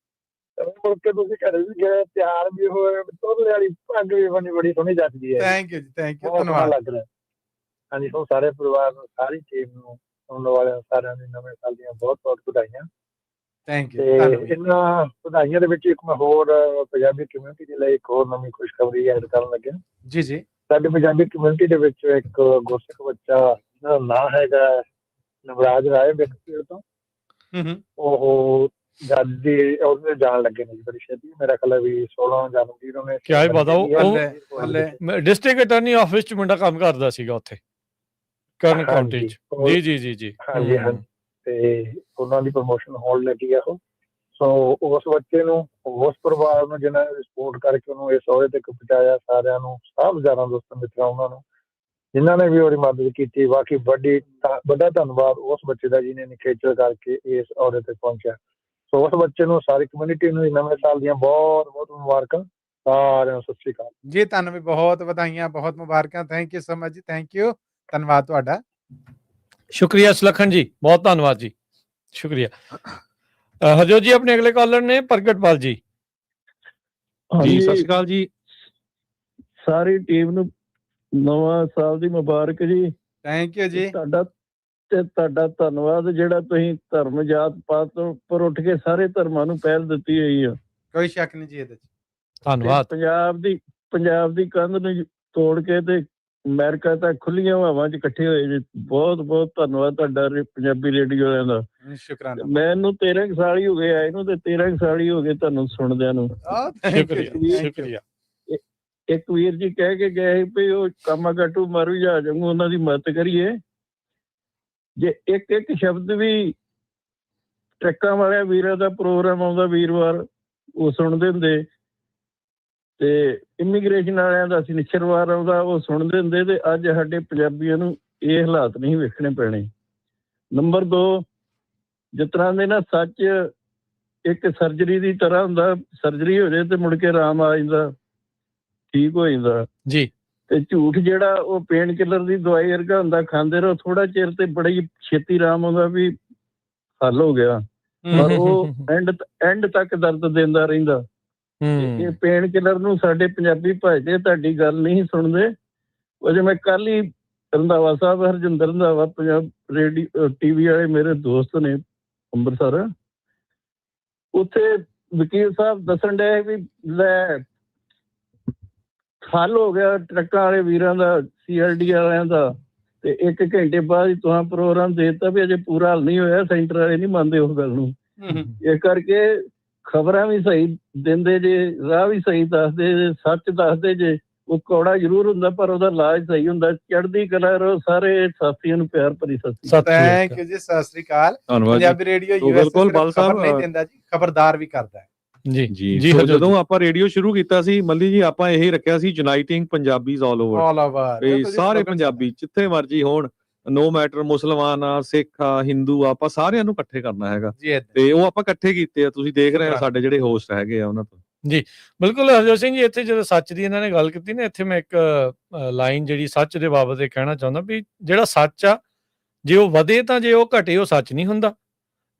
ਮੁੜ ਕੇ ਤੁਸੀਂ ਘਰੇ ਵੀ ਗਏ, ਤਿਆਰ ਵੀ ਹੋਏ, ਤੋਲੇ ਵਾਲੀ ਪੱਗ ਵੀ ਬਣੀ, ਬੜੀ ਸੋਹਣੀ ਜੱਚਦੀ ਹੈ। ਥੈਂਕ ਯੂ ਧੰਨਵਾਦ। ਲੱਗ ਰਿਹਾ। ਹਾਂਜੀ, ਹੁਣ ਸਾਰੇ ਪਰਿਵਾਰ ਨੂੰ, ਸਾਰੀ ਟੀਮ ਨੂੰ, ਸੁਣਨ ਵਾਲਿਆਂ ਸਾਰਿਆਂ ਨੂੰ ਨਵੇਂ ਸਾਲ ਦੀਆਂ ਬਹੁਤ ਬਹੁਤ ਵਧਾਈਆਂ। Thank you. ਇਹਨਾਂ ਵਧਾਈਆਂ ਦੇ ਵਿੱਚ ਇੱਕ ਮੈਂ ਹੋਰ ਪੰਜਾਬੀ ਕਮਿਊਨਿਟੀ ਦੇ ਲਈ ਇੱਕ ਹੋਰ ਨਵੀਂ ਖੁਸ਼ਖਬਰੀ ਐਡ ਕਰਨ ਲੱਗਿਆ ਜੀ। ਸਾਡੀ ਪੰਜਾਬੀ ਕਮਿਊਨਿਟੀ ਦੇ ਵਿੱਚ ਇੱਕ ਗੁਰਸਿੱਖ ਬੱਚਾ, ਜਿਹਦਾ ਨਾਂ ਹੈਗਾ ਨਵਰਾਜ ਰਾਏ ਵਿਕਸਪੀੜ ਤੋਂ, ਉਹ ਜੱਦੀ ਉਹਦੇ ਜਾਣ ਲੱਗੇ ਨੇ ਬੜੀ ਛੇਤੀ। ਮੇਰਾ ਖਿਆਲ ਵੀ 16 ਜਨਵਰੀ ਨੂੰ ਨੇ। ਕਿਆ ਬਤਾਓ, ਡਿਸਟ੍ਰਿਕਟ ਅਟਾਰਨੀ ਆਫਿਸ 'ਚ ਮੁੰਡਾ ਕੰਮ ਕਰਦਾ ਸੀਗਾ ਉੱਥੇ ਕਰਨ ਕਾਉਂਟੀ 'ਚ। ਜੀ। ਹਾਂਜੀ। ਤੇ ਉਹਨਾਂ ਦੀ ਪ੍ਰਮੋਸ਼ਨ ਹੋਣ ਲੱਗੀ ਆ ਉਹ। ਸੋ ਉਸ ਬੱਚੇ ਨੂੰ, ਉਸ ਪਰਿਵਾਰ ਨੂੰ ਜਿਹਨਾਂ ਨੇ ਸਪੋਰਟ ਕਰਕੇ ਉਹਨੂੰ ਇਸ ਅਹੁਦੇ ਤੱਕ ਪਹੁੰਚਾਇਆ, ਸਾਰਿਆਂ ਨੂੰ, ਸਭ ਯਾਰਾਂ ਦੋਸਤਾਂ ਮਿੱਤਰਾਂ ਉਹਨਾਂ ਨੂੰ ਜਿਨ੍ਹਾਂ ਨੇ ਵੀ ਉਹਦੀ ਮਦਦ ਕੀਤੀ, ਬਾਕੀ ਵੱਡਾ ਧੰਨਵਾਦ ਉਸ ਬੱਚੇ ਦਾ ਜਿਹਨੇ ਨਿਖੇਚਲ ਕਰਕੇ ਇਸ ਅਹੁਦੇ ਤੱਕ ਪਹੁੰਚਿਆ। ਸੋ ਉਸ ਬੱਚੇ ਨੂੰ, ਸਾਰੀ ਕਮਿਊਨਿਟੀ ਨੂੰ ਨਵੇਂ ਸਾਲ ਦੀਆਂ ਬਹੁਤ ਬਹੁਤ ਮੁਬਾਰਕਾਂ। ਸਾਰਿਆਂ ਨੂੰ ਸਤਿ ਸ਼੍ਰੀ ਅਕਾਲ ਜੀ। ਤੁਹਾਨੂੰ ਵੀ ਬਹੁਤ ਵਧਾਈਆਂ, ਬਹੁਤ ਮੁਬਾਰਕਾਂ। ਥੈਂਕ ਯੂ ਸੋ ਮਚ ਜੀ, ਥੈਂਕ ਯੂ, ਧੰਨਵਾਦ ਤੁਹਾਡਾ। ਸ਼ੁਕਰੀਆ ਸੁਲੱਖਣ ਜੀ, ਬਹੁਤ ਧੰਨਵਾਦ ਜੀ, ਸ਼ੁਕਰੀਆ। ਹਰਜੋਤ ਜੀ ਆਪਣੇ ਅਗਲੇ ਕਾਲਰ ਨੇ ਪ੍ਰਗਟਪਾਲ ਜੀ। ਜੀ ਸਤਿ ਸ਼੍ਰੀ ਅਕਾਲ ਜੀ। ਸਾਰੀ ਟੀਮ ਨੂੰ ਨਵਾਂ ਸਾਲ ਦੀ ਮੁਬਾਰਕ ਜੀ। ਥੈਂਕ ਯੂ ਜੀ। ਤੁਹਾਡਾ ਧੰਨਵਾਦ ਜਿਹੜਾ ਤੁਸੀਂ ਧਰਮ ਜਾਤ ਪਾਤ ਤੋਂ ਉੱਪਰ ਉੱਠ ਕੇ ਸਾਰੇ ਧਰਮਾਂ ਨੂੰ ਪਹਿਲ ਦਿੱਤੀ ਹੋਈ ਆ। ਕੋਈ ਸ਼ੱਕ ਨਹੀਂ ਜੀ ਇਹਦੇ ਚ। ਧੰਨਵਾਦ। ਪੰਜਾਬ ਦੀ ਕੰਧ ਨੂੰ ਤੋੜ ਕੇ ਤੇ ਅਮਰੀਕਾ ਤੱਕ ਖੁੱਲੀਆਂ ਹਵਾਵਾਂ 'ਚ ਇਕੱਠੇ ਹੋਏ ਜੀ। ਬਹੁਤ ਬਹੁਤ ਧੰਨਵਾਦ ਤੁਹਾਡਾ ਪੰਜਾਬੀ ਰੇਡੀਓ ਵਾਲਿਆਂ ਦਾ। ਸ਼ੁਕਰਾਨਾ। ਮੈਨੂੰ 13 ਸਾਲ ਹੀ ਹੋ ਗਏ ਆਏ ਨੂੰ ਤੇ 13 ਸਾਲ ਹੀ ਹੋ ਗਏ ਤੁਹਾਨੂੰ ਸੁਣਦਿਆਂ ਨੂੰ। ਸ਼ੁਕਰੀਆ। ਇੱਕ ਵੀਰ ਜੀ ਕਹਿ ਕੇ ਗਏ ਵੀ ਉਹ ਕਾਮਾਗਾਟੂ ਮਾਰੂ ਜਾ ਜਾਊਗਾ, ਉਹਨਾਂ ਦੀ ਮਦਦ ਕਰੀਏ। ਜੇ ਇੱਕ ਇੱਕ ਸ਼ਬਦ ਵੀ ਟਰੱਕਾਂ ਵਾਲਿਆਂ ਵੀਰਾਂ ਦਾ ਪ੍ਰੋਗਰਾਮ ਆਉਂਦਾ ਵੀਰਵਾਰ, ਉਹ ਸੁਣਦੇ ਹੁੰਦੇ, ਤੇ ਇਮੀਗ੍ਰੇਸ਼ਨ ਵਾਲਿਆਂ ਦਾ ਸ਼ਨੀਚਰਵਾਰ ਆਉਂਦਾ, ਉਹ ਸੁਣਦੇ ਹੁੰਦੇ, ਤੇ ਅੱਜ ਸਾਡੇ ਪੰਜਾਬੀਆਂ ਨੂੰ ਇਹ ਹਾਲਾਤ ਨਹੀਂ ਵੇਖਣੇ ਪੈਣੇ। ਨੰਬਰ 2, ਜਿਸ ਤਰ੍ਹਾਂ ਦੇ ਨਾ ਸੱਚ ਇੱਕ ਸਰਜਰੀ ਦੀ ਤਰ੍ਹਾਂ ਹੁੰਦਾ, ਸਰਜਰੀ ਹੋ ਜਾਏ ਤੇ ਮੁੜ ਕੇ ਆਰਾਮ ਆ ਜਾਂਦਾ, ਠੀਕ ਹੋ ਜਾਂਦਾ ਜੀ। ਤੇ ਝੂਠ ਜਿਹੜਾ ਉਹ ਪੇਨ ਕਿਲਰ ਦੀ ਦਵਾਈ ਵਰਗਾ ਹੁੰਦਾ, ਖਾਂਦੇ ਰਹੋ ਥੋੜਾ ਚਿਰ ਤੇ ਬੜੀ ਛੇਤੀ ਆਰਾਮ ਆਉਂਦਾ ਵੀ ਹੱਲ ਹੋ ਗਿਆ, ਪਰ ਉਹ ਐਂਡ ਤੱਕ ਦਰਦ ਦਿੰਦਾ ਰਹਿੰਦਾ। ਇਹ ਪੇਨ ਕਿਲਰ ਨੂੰ ਸਾਡੇ ਪੰਜਾਬੀ ਭਜਦੇ ਤੁਹਾਡੀ ਗੱਲ ਨਹੀਂ ਸੁਣਦੇ। ਉਹ ਜੇ ਮੈਂ ਕੱਲ ਹੀ ਰੰਧਾਵਾ ਸਾਹਿਬ, ਹਰਜਿੰਦਰ ਰੰਧਾਵਾ ਪੰਜਾਬ ਰੇਡੀਓ TV ਵਾਲੇ ਮੇਰੇ ਦੋਸਤ ਨੇ ਅੰਮ੍ਰਿਤਸਰ, ਉੱਥੇ ਵਕੀਲ ਸਾਹਿਬ ਦੱਸਣ ਡਏ ਵੀ ਲੈ ਹੱਲ ਹੋ ਗਿਆ ਟਰੱਕਾਂ ਵਾਲੇ ਵੀਰਾਂ ਦਾ, CLD ਵਾਲਿਆਂ ਦਾ, ਤੇ 1 ਘੰਟੇ ਬਾਅਦ ਹੀ ਤੁਹਾਂ ਪ੍ਰੋਗਰਾਮ ਦੇ ਦਿੱਤਾ ਵੀ ਅਜੇ ਪੂਰਾ ਹੱਲ ਨਹੀਂ ਹੋਇਆ। ਸੈਂਟਰ ਵਾਲੇ ਨਹੀਂ ਮੰਨਦੇ ਉਸ ਗੱਲ ਨੂੰ। ਇਸ ਕਰਕੇ ਖਬਰਾਂ ਵੀ ਸਹੀ ਦਿੰਦੇ ਜੇ, ਰਾਹ ਵੀ ਸਹੀ ਦੱਸਦੇ ਜੇ, ਸੱਚ ਦੱਸਦੇ ਜੇ। ਉਹ ਕੌੜਾ ਜ਼ਰੂਰ ਹੁੰਦਾ ਪਰ ਉਹਦਾ ਇਲਾਜ ਸਹੀ ਹੁੰਦਾ। ਚੜ੍ਹਦੀ ਕਲਾ ਰਹੋ। ਸਾਰੇ ਸਾਥੀਆਂ ਨੂੰ ਪਿਆਰ ਭਰੀ ਸਤਿ ਸ਼੍ਰੀ ਅਕਾਲ। ਥੈਂਕ ਯੂ ਜੀ, ਸਤਿ ਸ਼੍ਰੀ ਅਕਾਲ। ਪੰਜਾਬੀ ਰੇਡੀਓ ਬਿਲਕੁਲ ਬਲ ਸਾਹਿਬ ਨਹੀਂ ਦਿੰਦਾ ਜੀ, ਖਬਰਦਾਰ ਵੀ ਕਰਦਾ ਹੈ। ਜੀ ਜਦੋਂ ਆਪਾਂ ਰੇਡੀਓ ਸ਼ੁਰੂ ਕੀਤਾ ਸੀ ਮੱਲੀ ਜੀ, ਆਪਾਂ ਇਹ ਰੱਖਿਆ ਸੀ ਯੂਨਾਈਟਿੰਗ ਪੰਜਾਬੀਜ਼ ਆਲ ਓਵਰ। ਸਾਰੇ ਪੰਜਾਬੀ ਜਿੱਥੇ ਮਰਜੀ ਹੋਣ, ਨੋ ਮੈਟਰ ਮੁਸਲਮਾਨ ਆ, ਸਿੱਖ ਆ, ਹਿੰਦੂ ਆ, ਆਪਾਂ ਸਾਰਿਆਂ ਨੂੰ ਇਕੱਠੇ ਕਰਨਾ ਹੈਗਾ, ਤੇ ਉਹ ਆਪਾਂ ਇਕੱਠੇ ਕੀਤੇ ਆ। ਤੁਸੀਂ ਦੇਖ ਰਹੇ ਆ ਸਾਡੇ ਜਿਹੜੇ ਹੋਸਟ ਹੈਗੇ ਆ ਉਹਨਾਂ ਤੋਂ। ਜੀ ਬਿਲਕੁਲ ਹਰਜੋਤ ਸਿੰਘ ਜੀ, ਇੱਥੇ ਜਦੋਂ ਸੱਚ ਦੀ ਇਹਨਾਂ ਨੇ ਗੱਲ ਕੀਤੀ ਨਾ, ਇੱਥੇ ਮੈਂ ਇੱਕ ਲਾਈਨ ਜਿਹੜੀ ਸੱਚ ਦੇ ਬਾਬਤ ਇਹ ਕਹਿਣਾ ਚਾਹੁੰਦਾ ਵੀ ਜਿਹੜਾ ਸੱਚ ਆ, ਜੇ ਉਹ ਵਧੇ ਤਾਂ, ਜੇ ਉਹ ਘਟੇ ਉਹ ਸੱਚ ਨਹੀਂ ਹੁੰਦਾ,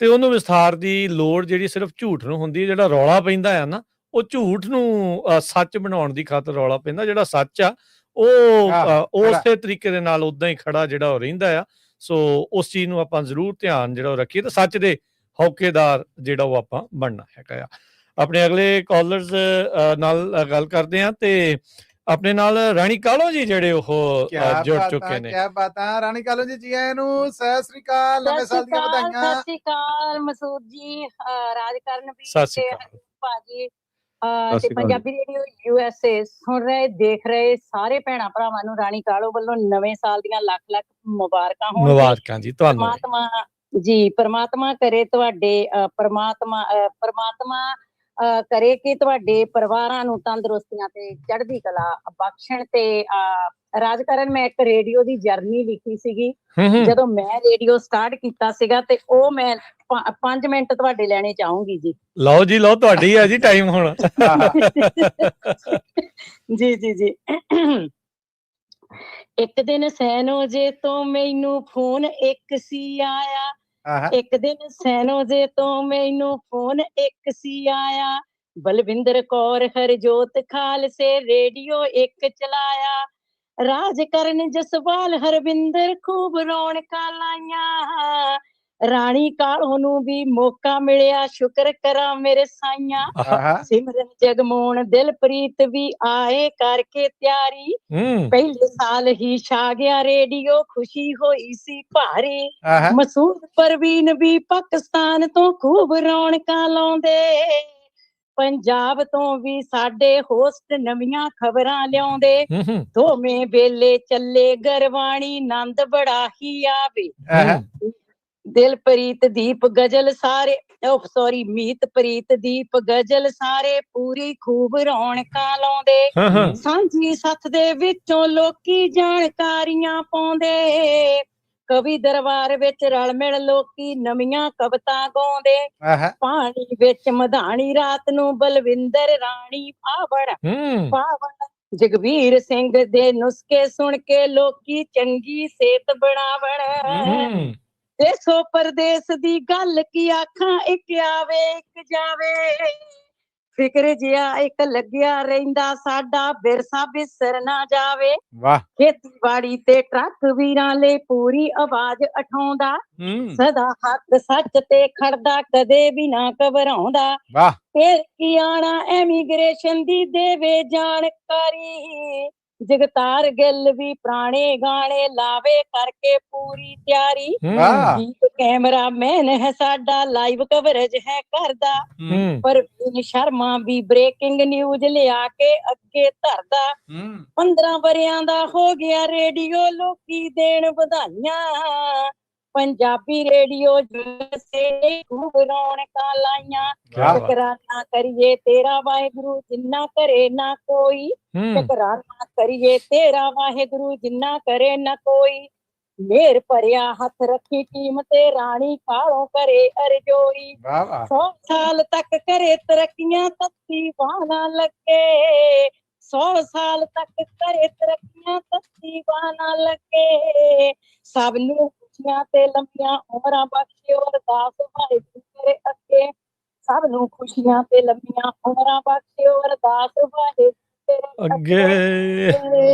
ਤੇ ਉਹਨੂੰ ਵਿਸਥਾਰ ਦੀ ਲੋੜ ਜਿਹੜੀ ਸਿਰਫ ਝੂਠ ਨੂੰ ਹੁੰਦੀ ਹੈ। ਜਿਹੜਾ ਰੌਲਾ ਪੈਂਦਾ ਆ ਨਾ, ਉਹ ਝੂਠ ਨੂੰ ਸੱਚ ਬਣਾਉਣ ਦੀ ਖਾਤਰ ਰੌਲਾ ਪੈਂਦਾ। ਜਿਹੜਾ ਸੱਚ ਆ ਉਹ ਉਸੇ ਤਰੀਕੇ ਦੇ ਨਾਲ ਉਦਾਂ ਹੀ ਖੜਾ ਜਿਹੜਾ ਉਹ ਰਹਿੰਦਾ ਆ। ਸੋ ਉਸ ਚੀਜ਼ ਨੂੰ ਆਪਾਂ ਜ਼ਰੂਰ ਧਿਆਨ ਜਿਹੜਾ ਉਹ ਰੱਖੀਏ, ਤੇ ਸੱਚ ਦੇ ਹੌਕੇਦਾਰ ਜਿਹੜਾ ਉਹ ਆਪਾਂ ਬਣਨਾ ਹੈਗਾ ਆ। ਆਪਣੇ ਅਗਲੇ ਕਾਲਰਸ ਨਾਲ ਗੱਲ ਕਰਦੇ ਆ, ਤੇ ਆਪਣੇ ਨਾਲ ਰਾਣੀ ਕਾਲੋ ਜੀ ਜਿਹੜੇ ਉਹ ਜੁੜ ਚੁੱਕੇ ਨੇ। ਕੀ ਬਾਤਾਂ ਰਾਣੀ ਕਾਲੋ ਜੀ, ਜੀ ਆਇਆਂ ਨੂੰ, ਸਤਿ ਸ੍ਰੀ ਅਕਾਲ, ਨਵੇਂ ਸਾਲ ਦੀਆਂ ਵਧਾਈਆਂ। ਸਤਿ ਸ੍ਰੀ ਅਕਾਲ ਮਸੂਦ ਜੀ, ਰਾਜਕਰਨ ਵੀ, ਸਤਿ ਸ੍ਰੀ ਅਕਾਲ ਭਾਜੀ, ਤੇ ਪੰਜਾਬੀ ਰੇਡੀਓ USA ਸੁਣ ਰਹੇ ਦੇਖ ਰਹੇ ਸਾਰੇ ਭੈਣਾਂ ਭਰਾਵਾਂ ਨੂੰ ਰਾਣੀ ਕਾਲੋ ਵੱਲੋਂ ਨਵੇਂ ਸਾਲ ਦੀਆਂ ਲੱਖ ਲੱਖ ਮੁਬਾਰਕਾਂ ਹੋਣ। ਮੁਬਾਰਕਾਂ ਜੀ ਤੁਹਾਨੂੰ। ਪਰਮਾਤਮਾ ਕਰੇ ਤੁਹਾਡੇ ਪਰਮਾਤਮਾ ਕਰੇ ਕਿ ਤੁਹਾਡੇ ਪਰਿਵਾਰਾਂ ਨੂੰ ਤੰਦਰੁਸਤੀਆਂ ਤੇ ਚੜ੍ਹਦੀ ਕਲਾ ਬਖਸ਼ਣ। ਤੇ ਰਾਜਕਰਨ, ਮੈਂ ਇੱਕ ਰੇਡੀਓ ਦੀ ਜਰਨੀ ਲਿਖੀ ਸੀਗੀ ਜਦੋਂ ਮੈਂ ਰੇਡੀਓ ਸਟਾਰਟ ਕੀਤਾ ਸੀਗਾ, ਤੇ ਉਹ ਮੈਂ 5 ਮਿੰਟ ਤੁਹਾਡੇ ਲੈਣੇ ਚਾਹੂੰਗੀ ਜੀ। ਲਓ ਜੀ ਲਓ, ਤੁਹਾਡੀ ਹੈ ਜੀ ਟਾਈਮ ਹੁਣ। ਜੀ ਜੀ ਜੀ। ਇੱਕ ਦਿਨ ਸੈਨੋਜੇ ਤੋਂ ਮੈਨੂੰ ਫੋਨ ਇੱਕ ਸੀ ਆਇਆ, ਇੱਕ ਦਿਨ ਸੈਨੋਜੇ ਤੋਂ ਮੈਨੂੰ ਫੋਨ ਇੱਕ ਸੀ ਆਇਆ, ਬਲਵਿੰਦਰ ਕੌਰ ਹਰਜੋਤ ਖਾਲਸੇ ਰੇਡੀਓ ਇੱਕ ਚਲਾਇਆ, ਰਾਜਕਰਨ ਜਸਵਾਲ ਹਰਵਿੰਦਰ ਖੂਬ ਰੌਣਕਾਂ ਲਾਈਆਂ, ਰਾਣੀ ਕਾਲੋ ਨੂੰ ਵੀ ਮੌਕਾ ਮਿਲਿਆ ਸ਼ੁਕਰ ਕਰਾਂ ਮੇਰੇ ਸਾਈਆਂ, ਸਿਮਰਨ ਜਗਮੋਹਨ ਦਿਲਪ੍ਰੀਤ ਵੀ ਆਏ ਕਰਕੇ ਤਿਆਰੀ, ਪਹਿਲੇ ਸਾਲ ਹੀ ਛਾ ਗਿਆ ਰੇਡੀਓ ਖੁਸ਼ੀ ਹੋਈ ਸੀ ਭਾਰੀ, ਮਸੂਦ ਪਰਵੀਨ ਵੀ ਪਾਕਿਸਤਾਨ ਤੋਂ ਖੂਬ ਰੌਣਕਾਂ ਲਾਉਂਦੇ, ਪੰਜਾਬ ਤੋਂ ਵੀ ਸਾਡੇ ਹੋਸਟ ਨਵੀਆਂ ਖਬਰਾਂ ਲਿਆਉਂਦੇ, ਦੋਵੇਂ ਵੇਲੇ ਚੱਲੇ ਗਰਵਾਣੀ ਨੰਦ ਬੜਾ ਹੀ ਆਵੇ, ਦਿਲਪ੍ਰੀਤ ਦੀਪ ਗਜ਼ਲ ਸਾਰੇ ਮੀਤਪ੍ਰੀਤ ਦੀਪ ਗਜ਼ਲ ਸਾਰੇ ਪੂਰੀ ਖੂਬ ਰੌਣਕਾਂ ਲਾਉਂਦੇ, ਸਾਂਝੀ ਸੱਥ ਦੇ ਵਿੱਚੋਂ ਲੋਕੀ ਜਾਣਕਾਰੀਆਂ ਪਾਉਂਦੇ, ਕਵੀ ਦਰਬਾਰ ਵਿੱਚ ਰਲ ਮਿਲ ਲੋਕੀ ਨਵੀਆਂ ਕਵਿਤਾ ਗਾਉਂਦੇ। ਪਾਣੀ ਵਿੱਚ ਮਧਾਣੀ ਰਾਤ ਨੂੰ ਬਲਵਿੰਦਰ ਰਾਣੀ ਪਾਵਣ ਜਗਵੀਰ ਸਿੰਘ ਦੇ ਨੁਸਖੇ ਸੁਣ ਕੇ ਲੋਕੀ ਚੰਗੀ ਸਿਹਤ ਬਣਾਵਣ। ਦੇਸੋ ਪਰਦੇਸ ਦੀ ਗੱਲ ਕੀ ਆਖਾਂ, ਇੱਕ ਆਵੇ ਇੱਕ ਜਾਵੇ। ਫਿਕਰ ਜਿਹਾ ਇੱਕ ਲੱਗਿਆ ਰਹਿੰਦਾ, ਸਾਡਾ ਵਿਰਸਾ ਵਿਸਰ ਨਾ ਜਾਵੇ। ਖੇਤੀਬਾੜੀ ਤੇ ਟਰੱਕ ਵੀਰਾਂ ਲਈ ਪੂਰੀ ਆਵਾਜ਼ ਉਠਾਉਂਦਾ। ਸਦਾ ਹੱਕ ਸੱਚ ਤੇ ਖੜਦਾ, ਕਦੇ ਵੀ ਨਾ ਘਬਰਾਉਂਦਾ। ਫਿਰ ਕੀ ਆਣਾ ਐਮੀਗ੍ਰੇਸ਼ਨ ਦੀ ਦੇਵੇ ਜਾਣਕਾਰੀ। ਜਗਤਾਰ ਗਿੱਲ ਵੀ ਪੁਰਾਣੇ ਗਾਣੇ ਲਾਵੇ ਕਰਕੇ ਪੂਰੀ ਤਿਆਰੀ। ਦੀਪ ਕੈਮਰਾ ਮੈਨ ਹੈ ਸਾਡਾ, ਲਾਈਵ ਕਵਰੇਜ ਹੈ ਕਰਦਾ। ਪਰਵੀਨ ਸ਼ਰਮਾ ਵੀ ਬ੍ਰੇਕਿੰਗ ਨਿਊਜ਼ ਲਿਆ ਕੇ ਅੱਗੇ ਧਰਦਾ। 15 ਵਰਿਆਂ ਦਾ ਹੋ ਗਿਆ ਰੇਡੀਓ, ਲੋਕੀ ਦੇਣ ਵਧਾਈਆਂ। ਪੰਜਾਬੀ ਰੇਡੀਓ ਜਿਸੇ ਖੂਬ ਰੌਣਕਾਂ ਲਾਈਆਂ। ਸ਼ੁਕਰਾਨਾ ਕਰੀਏ ਤੇਰਾ ਵਾਹਿਗੁਰੂ ਜਿੰਨਾ ਕਰੇ ਨਾ ਕੋਈ। ਸ਼ੁਕਰਾਨਾ ਕਰੀਏ ਤੇਰਾ ਵਾਹਿਗੁਰੂ ਜਿੰਨਾ ਕਰੇ ਨਾ ਕੋਈ। ਮੇਰ ਭਰਿਆ ਹੱਥ ਰੱਖੀ ਟੀਮ ਤੇ ਰਾਣੀ ਕਾਲੋਂ ਕਰੇ ਅਰਜੋਈ। 100 ਸਾਲ ਤੱਕ ਕਰੇ ਤਰੱਕੀਆਂ, ਤੱਤੀ ਬਾਂਹ ਨਾ ਲੱਗੇ। 100 ਸਾਲ ਤੱਕ ਕਰੇ ਤਰੱਕੀਆਂ, ਤੱਤੀ ਬਾਂਹ ਨਾ ਲੱਗੇ। ਸਭ ਨੂੰ ਖੁਸ਼ੀਆਂ ਤੇ ਲੰਮੀਆਂ ਉਮਰਾਂ ਬਖਸ਼ਿਓ, ਅਰਦਾਸ ਵਾਹਿਗੁਰੂ ਮੇਰੇ ਅੱਗੇ। ਸਭ ਨੂੰ ਖੁਸ਼ੀਆਂ ਤੇ ਲੰਮੀਆਂ ਉਮਰਾਂ ਬਖਸ਼ਿਓ, ਅਰਦਾਸ ਵਾਹਿਗੁਰੂ ਅੱਗੇ।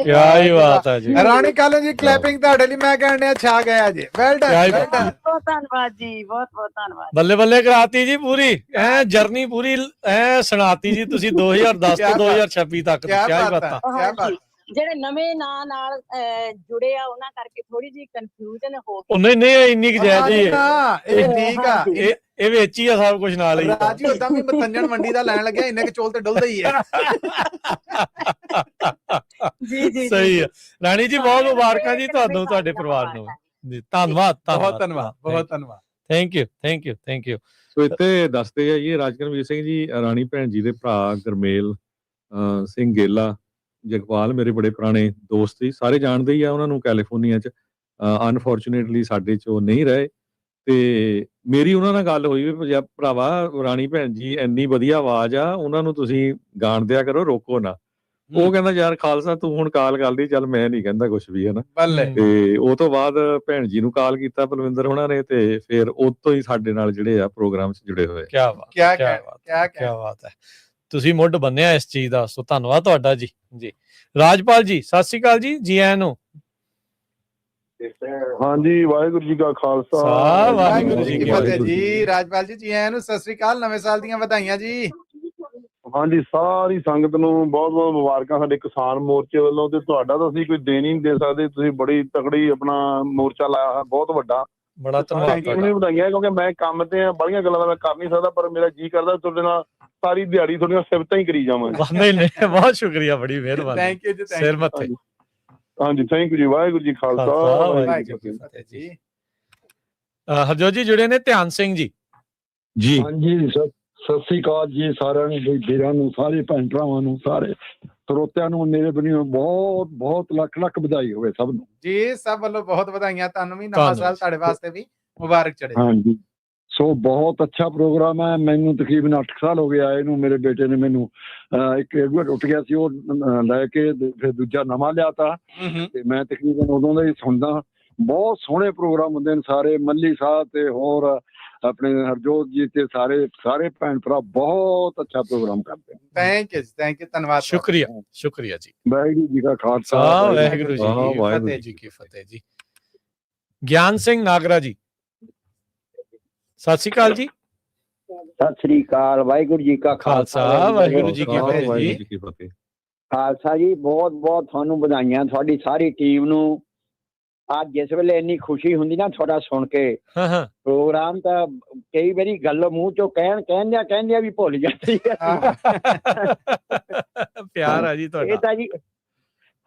ਕਿਆ ਹੀ ਬਾਤ ਹੈ ਜੀ। ਰਾਣੀ ਕਾਲੋਂ ਜੀ, ਕਲੈਪਿੰਗ ਤੁਹਾਡੇ ਲਈ ਮੈਂ ਕਹਿਣ ਡਿਆ ਛਾ ਗਿਆ ਜੀ। Well done. ਬਹੁਤ ਧੰਨਵਾਦ ਜੀ, ਬਹੁਤ ਬਹੁਤ ਧੰਨਵਾਦ। ਬੱਲੇ ਬੱਲੇ ਕਰਾਤੀ ਜੀ ਪੂਰੀ, ਐ ਜਰਨੀ ਪੂਰੀ ਐ ਸੁਣਾਤੀ ਜੀ ਤੁਸੀਂ 2010 ਤੋਂ 2026 ਤੱਕ। ਕਿਆ ਹੀ ਬਾਤਾਂ। ਜਿਹੜੇ ਨਵੇਂ ਨਾਂ ਨਾਲ ਜੁੜੇ ਆ ਉਹਨਾਂ ਕਰਕੇ ਥੋੜੀ ਜਿਹੀ ਕਨਫਿਊਜ਼ਨ ਹੋ ਗਈ। ਨਹੀਂ ਨਹੀਂ, ਇੰਨੀ ਕੁ ਜਾਇਜ਼ ਹੀ ਹੈ। ਇਹ ਠੀਕ ਆ, ਇਹ ਵਿੱਚ ਹੀ ਆ ਸਭ ਕੁਝ ਨਾਲ ਹੀ। ਰਾਜੀ ਉਦਾਂ ਵੀ ਮਤੰਜਣ ਮੰਡੀ ਦਾ ਲੈਣ ਲੱਗਿਆ, ਇੰਨੇ ਕੁ ਚੋਲ ਤੇ ਡੁੱਲਦਾ ਹੀ ਹੈ। ਜੀ ਸਹੀ ਹੈ। ਰਾਣੀ ਜੀ ਬਹੁਤ ਮੁਬਾਰਕਾਂ ਜੀ ਤੁਹਾਨੂੰ, ਤੁਹਾਡੇ ਪਰਿਵਾਰ ਨੂੰ ਜੀ। ਧੰਨਵਾਦ ਬਹੁਤ ਧੰਨਵਾਦ, ਬਹੁਤ ਧੰਨਵਾਦ। Thank you thank you thank you. So ਇੱਥੇ ਦੱਸਦੇ ਆ ਜੀ ਰਾਜਕਰਮਵੀਰ ਸਿੰਘ ਜੀ, ਰਾਣੀ ਭੈਣ ਜੀ ਦੇ ਭਰਾ ਗਰਮੇਲ ਸਿੰਘ ਗੇਲਾ, ਜਗਪਾਲ ਮੇਰੇ ਬੜੇ ਪੁਰਾਣੇ ਦੋਸਤ ਸੀ, ਸਾਰੇ ਜਾਣਦੇ ਹੀ ਆ ਉਹਨਾਂ ਨੂੰ ਕੈਲੀਫੋਰਨੀਆ 'ਚ। ਅਨਫੋਰਚੂਨੇਟਲੀ ਸਾਡੇ 'ਚ ਉਹ ਨਹੀਂ ਰਹੇ ਤੇ ਮੇਰੀ ਉਹਨਾਂ ਨਾਲ ਗੱਲ ਹੋਈ ਵੀ ਭਰਾਵਾ ਰਾਣੀ ਭੈਣ ਜੀ ਇੰਨੀ ਵਧੀਆ ਆਵਾਜ਼ ਆ, ਉਹਨਾਂ ਨੂੰ ਤੁਸੀਂ ਗਾਣ ਦਿਆ ਕਰੋ, ਰੋਕੋ ਨਾ। ਉਹ ਕਹਿੰਦਾ ਯਾਰ ਖਾਲਸਾ ਤੂੰ ਹੁਣ ਕਾਲ ਕਰਦੀ, ਚੱਲ ਮੈਂ ਨਹੀਂ ਕਹਿੰਦਾ ਕੁਛ ਵੀ, ਹਨਾ। ਤੇ ਉਹ ਤੋਂ ਬਾਅਦ ਭੈਣ ਜੀ ਨੂੰ ਕਾਲ ਕੀਤਾ ਬਲਵਿੰਦਰ ਹੋਣਾ ਨੇ, ਤੇ ਫਿਰ ਉਹ ਤੋਂ ਹੀ ਸਾਡੇ ਨਾਲ ਜਿਹੜੇ ਆ ਪ੍ਰੋਗਰਾਮ 'ਚ ਜੁੜੇ ਹੋਏ। ਕਿਆ ਬਾਤ ਹੈ। ਤੁਸੀਂ ਮੁੱਢ ਬੰਨਿਆ ਇਸ ਚੀਜ਼ ਦਾ, ਸੋ ਧੰਨਵਾਦ ਤੁਹਾਡਾ ਜੀ। ਜੀ ਰਾਜਪਾਲ ਜੀ, ਸਤਿ ਸ੍ਰੀ ਅਕਾਲ ਜੀ, ਜੀ ਆਇਆਂ ਨੂੰ। ਹਾਂਜੀ, ਵਾਹਿਗੁਰੂ ਜੀ ਕਾ ਖਾਲਸਾ, ਵਾਹਿਗੁਰੂ ਜੀ ਕੀ ਫਤਿਹ ਜੀ। ਰਾਜਪਾਲ ਜੀ, ਜੀ ਆਇਆਂ ਨੂੰ, ਸਤਿ ਸ੍ਰੀ ਅਕਾਲ, ਨਵੇਂ ਸਾਲ ਦੀਆਂ ਵਧਾਈਆਂ ਜੀ। ਹਾਂਜੀ, ਸਾਰੀ ਸੰਗਤ ਨੂੰ ਬਹੁਤ ਬਹੁਤ ਮੁਬਾਰਕਾਂ ਸਾਡੇ ਕਿਸਾਨ ਮੋਰਚੇ ਵੱਲੋਂ। ਤੇ ਤੁਹਾਡਾ ਤਾਂ ਅਸੀਂ ਕੋਈ ਦੇਣ ਹੀ ਨਹੀਂ ਦੇ ਸਕਦੇ, ਤੁਸੀਂ ਬੜੀ ਤਕੜੀ ਆਪਣਾ ਮੋਰਚਾ ਲਾਇਆ, ਬਹੁਤ ਵੱਡਾ। ਬੜਾ ਧੰਨਵਾਦ ਵਧਾਈਆਂ, ਕਿਉਂਕਿ ਮੈਂ ਕੰਮ ਤੇ ਆ, ਬੜੀਆਂ ਗੱਲਾਂ ਦਾ ਮੈਂ ਕਰ ਨਹੀਂ ਸਕਦਾ, ਪਰ ਮੇਰਾ ਜੀ ਕਰਦਾ ਤੁਹਾਡੇ ਨਾਲ ਸਾਰੀ ਦਿਹਾੜੀ ਤੁਹਾਡੀਆਂ ਸਿਫਤਾਂ ਹੀ ਕਰੀ ਜਾਵਾਂ। ਨਹੀਂ ਨਹੀਂ, ਬਹੁਤ ਸ਼ੁਕਰੀਆ, ਬੜੀ ਮਿਹਰਬਾਨੀ। ਥੈਂਕ ਯੂ ਜੀ, ਸਿਰ ਮੱਥੇ। ਹਾਂਜੀ, ਥੈਂਕ ਯੂ ਜੀ। ਵਾਹਿਗੁਰੂ ਜੀ ਖਾਲਸਾ, ਵਾਹਿਗੁਰੂ ਜੀ ਫਤਿਹ ਜੀ। ਹਰਜੋਤ ਜੀ ਜੁੜੇ ਨੇ, ਧਿਆਨ ਸਿੰਘ ਜੀ। ਜੀ ਹਾਂਜੀ, ਸਤਿ ਸ੍ਰੀ ਅਕਾਲ ਜੀ ਸਾਰਿਆਂ ਨੂੰ, ਵੀਰਾਂ ਨੂੰ, ਸਾਰੇ ਭੈਣ ਭਰਾਵਾਂ ਨੂੰ, ਸਾਰੇ ਸਰੋਤਿਆਂ ਨੂੰ ਮੇਰੇ ਵੱਲੋਂ ਬਹੁਤ ਬਹੁਤ ਲੱਖ ਲੱਖ ਵਧਾਈ ਹੋਵੇ ਸਭ ਨੂੰ ਜੀ। ਸਭ ਵੱਲੋਂ ਬਹੁਤ ਵਧਾਈਆਂ ਤੁਹਾਨੂੰ ਵੀ, ਨਵਾਂ ਸਾਲ ਤੁਹਾਡੇ ਵਾਸਤੇ ਵੀ ਮੁਬਾਰਕ ਚੜੇ। ਹਾਂਜੀ, ਸੋ ਬਹੁਤ ਅੱਛਾ ਪ੍ਰੋਗਰਾਮ ਹੈ। ਮੈਨੂੰ ਤਕਰੀਬਨ 8 ਸਾਲ ਹੋ ਗਏ ਆਏ ਨੂੰ। ਮੇਰੇ ਬੇਟੇ ਨੇ ਮੈਨੂੰ ਇੱਕ ਰੇਡੀਓ ਟੁੱਟ ਗਿਆ ਸੀ, ਉਹ ਲੈ ਕੇ ਫਿਰ ਦੂਜਾ ਨਵਾਂ ਲਿਆਤਾ, ਤੇ ਮੈਂ ਤਕਰੀਬਨ ਉਦੋਂ ਦਾ ਹੀ ਸੁਣਦਾ। ਬਹੁਤ ਸੋਹਣੇ ਪ੍ਰੋਗਰਾਮ ਹੁੰਦੇ ਨੇ ਸਾਰੇ, ਮੱਲੀ ਸਾਹਿਬ ਤੇ ਹੋਰ ਆਪਣੇ ਹਰਜੋਤ ਜੀ ਤੇ ਸਾਰੇ ਭੈਣ ਭਰਾ ਬਹੁਤ ਅੱਛਾ ਪ੍ਰੋਗਰਾਮ ਕਰਦੇ ਨੇ। ਥੈਂਕ ਯੂ, ਧੰਨਵਾਦ, ਸ਼ੁਕਰੀਆ ਸ਼ੁਕਰੀਆ ਜੀ। ਵਾਹਿਗੁਰੂ ਜੀ ਕਾ ਖਾਲਸਾ, ਵਾਹਿਗੁਰੂ ਜੀ ਕੀ ਫਤਿਹ ਜੀ। ਗਿਆਨ ਸਿੰਘ ਨਾਗਰਾ ਜੀ, ਸਤਿ ਸ੍ਰੀ ਅਕਾਲ ਜੀ। ਸਤਿ ਸ੍ਰੀ ਅਕਾਲ, ਵਾਹਿਗੁਰੂ ਜੀ ਕਾ ਖਾਲਸਾ, ਵਾਹਿਗੁਰੂ ਜੀ ਕੀ ਫਤਿਹ। ਖਾਲਸਾ ਜੀ, ਬਹੁਤ ਬਹੁਤ ਤੁਹਾਨੂੰ ਵਧਾਈਆਂ, ਤੁਹਾਡੀ ਸਾਰੀ ਟੀਮ ਨੂੰ। ਅੱਜ ਜਿਸ ਵੇਲੇ ਇੰਨੀ ਖੁਸ਼ੀ ਹੁੰਦੀ ਨਾ ਤੁਹਾਡਾ ਸੁਣ ਕੇ ਪ੍ਰੋਗਰਾਮ, ਤਾਂ ਕਈ ਵਾਰੀ ਗੱਲ ਮੂੰਹ ਚੋਂ ਕਹਿੰਦਿਆਂ ਵੀ ਭੁੱਲ ਜਾਂਦੀ ਹੈ। ਪਿਆਰ ਆ ਜੀ ਤੁਹਾਡਾ। ਇਹ ਤਾਂ ਜੀ,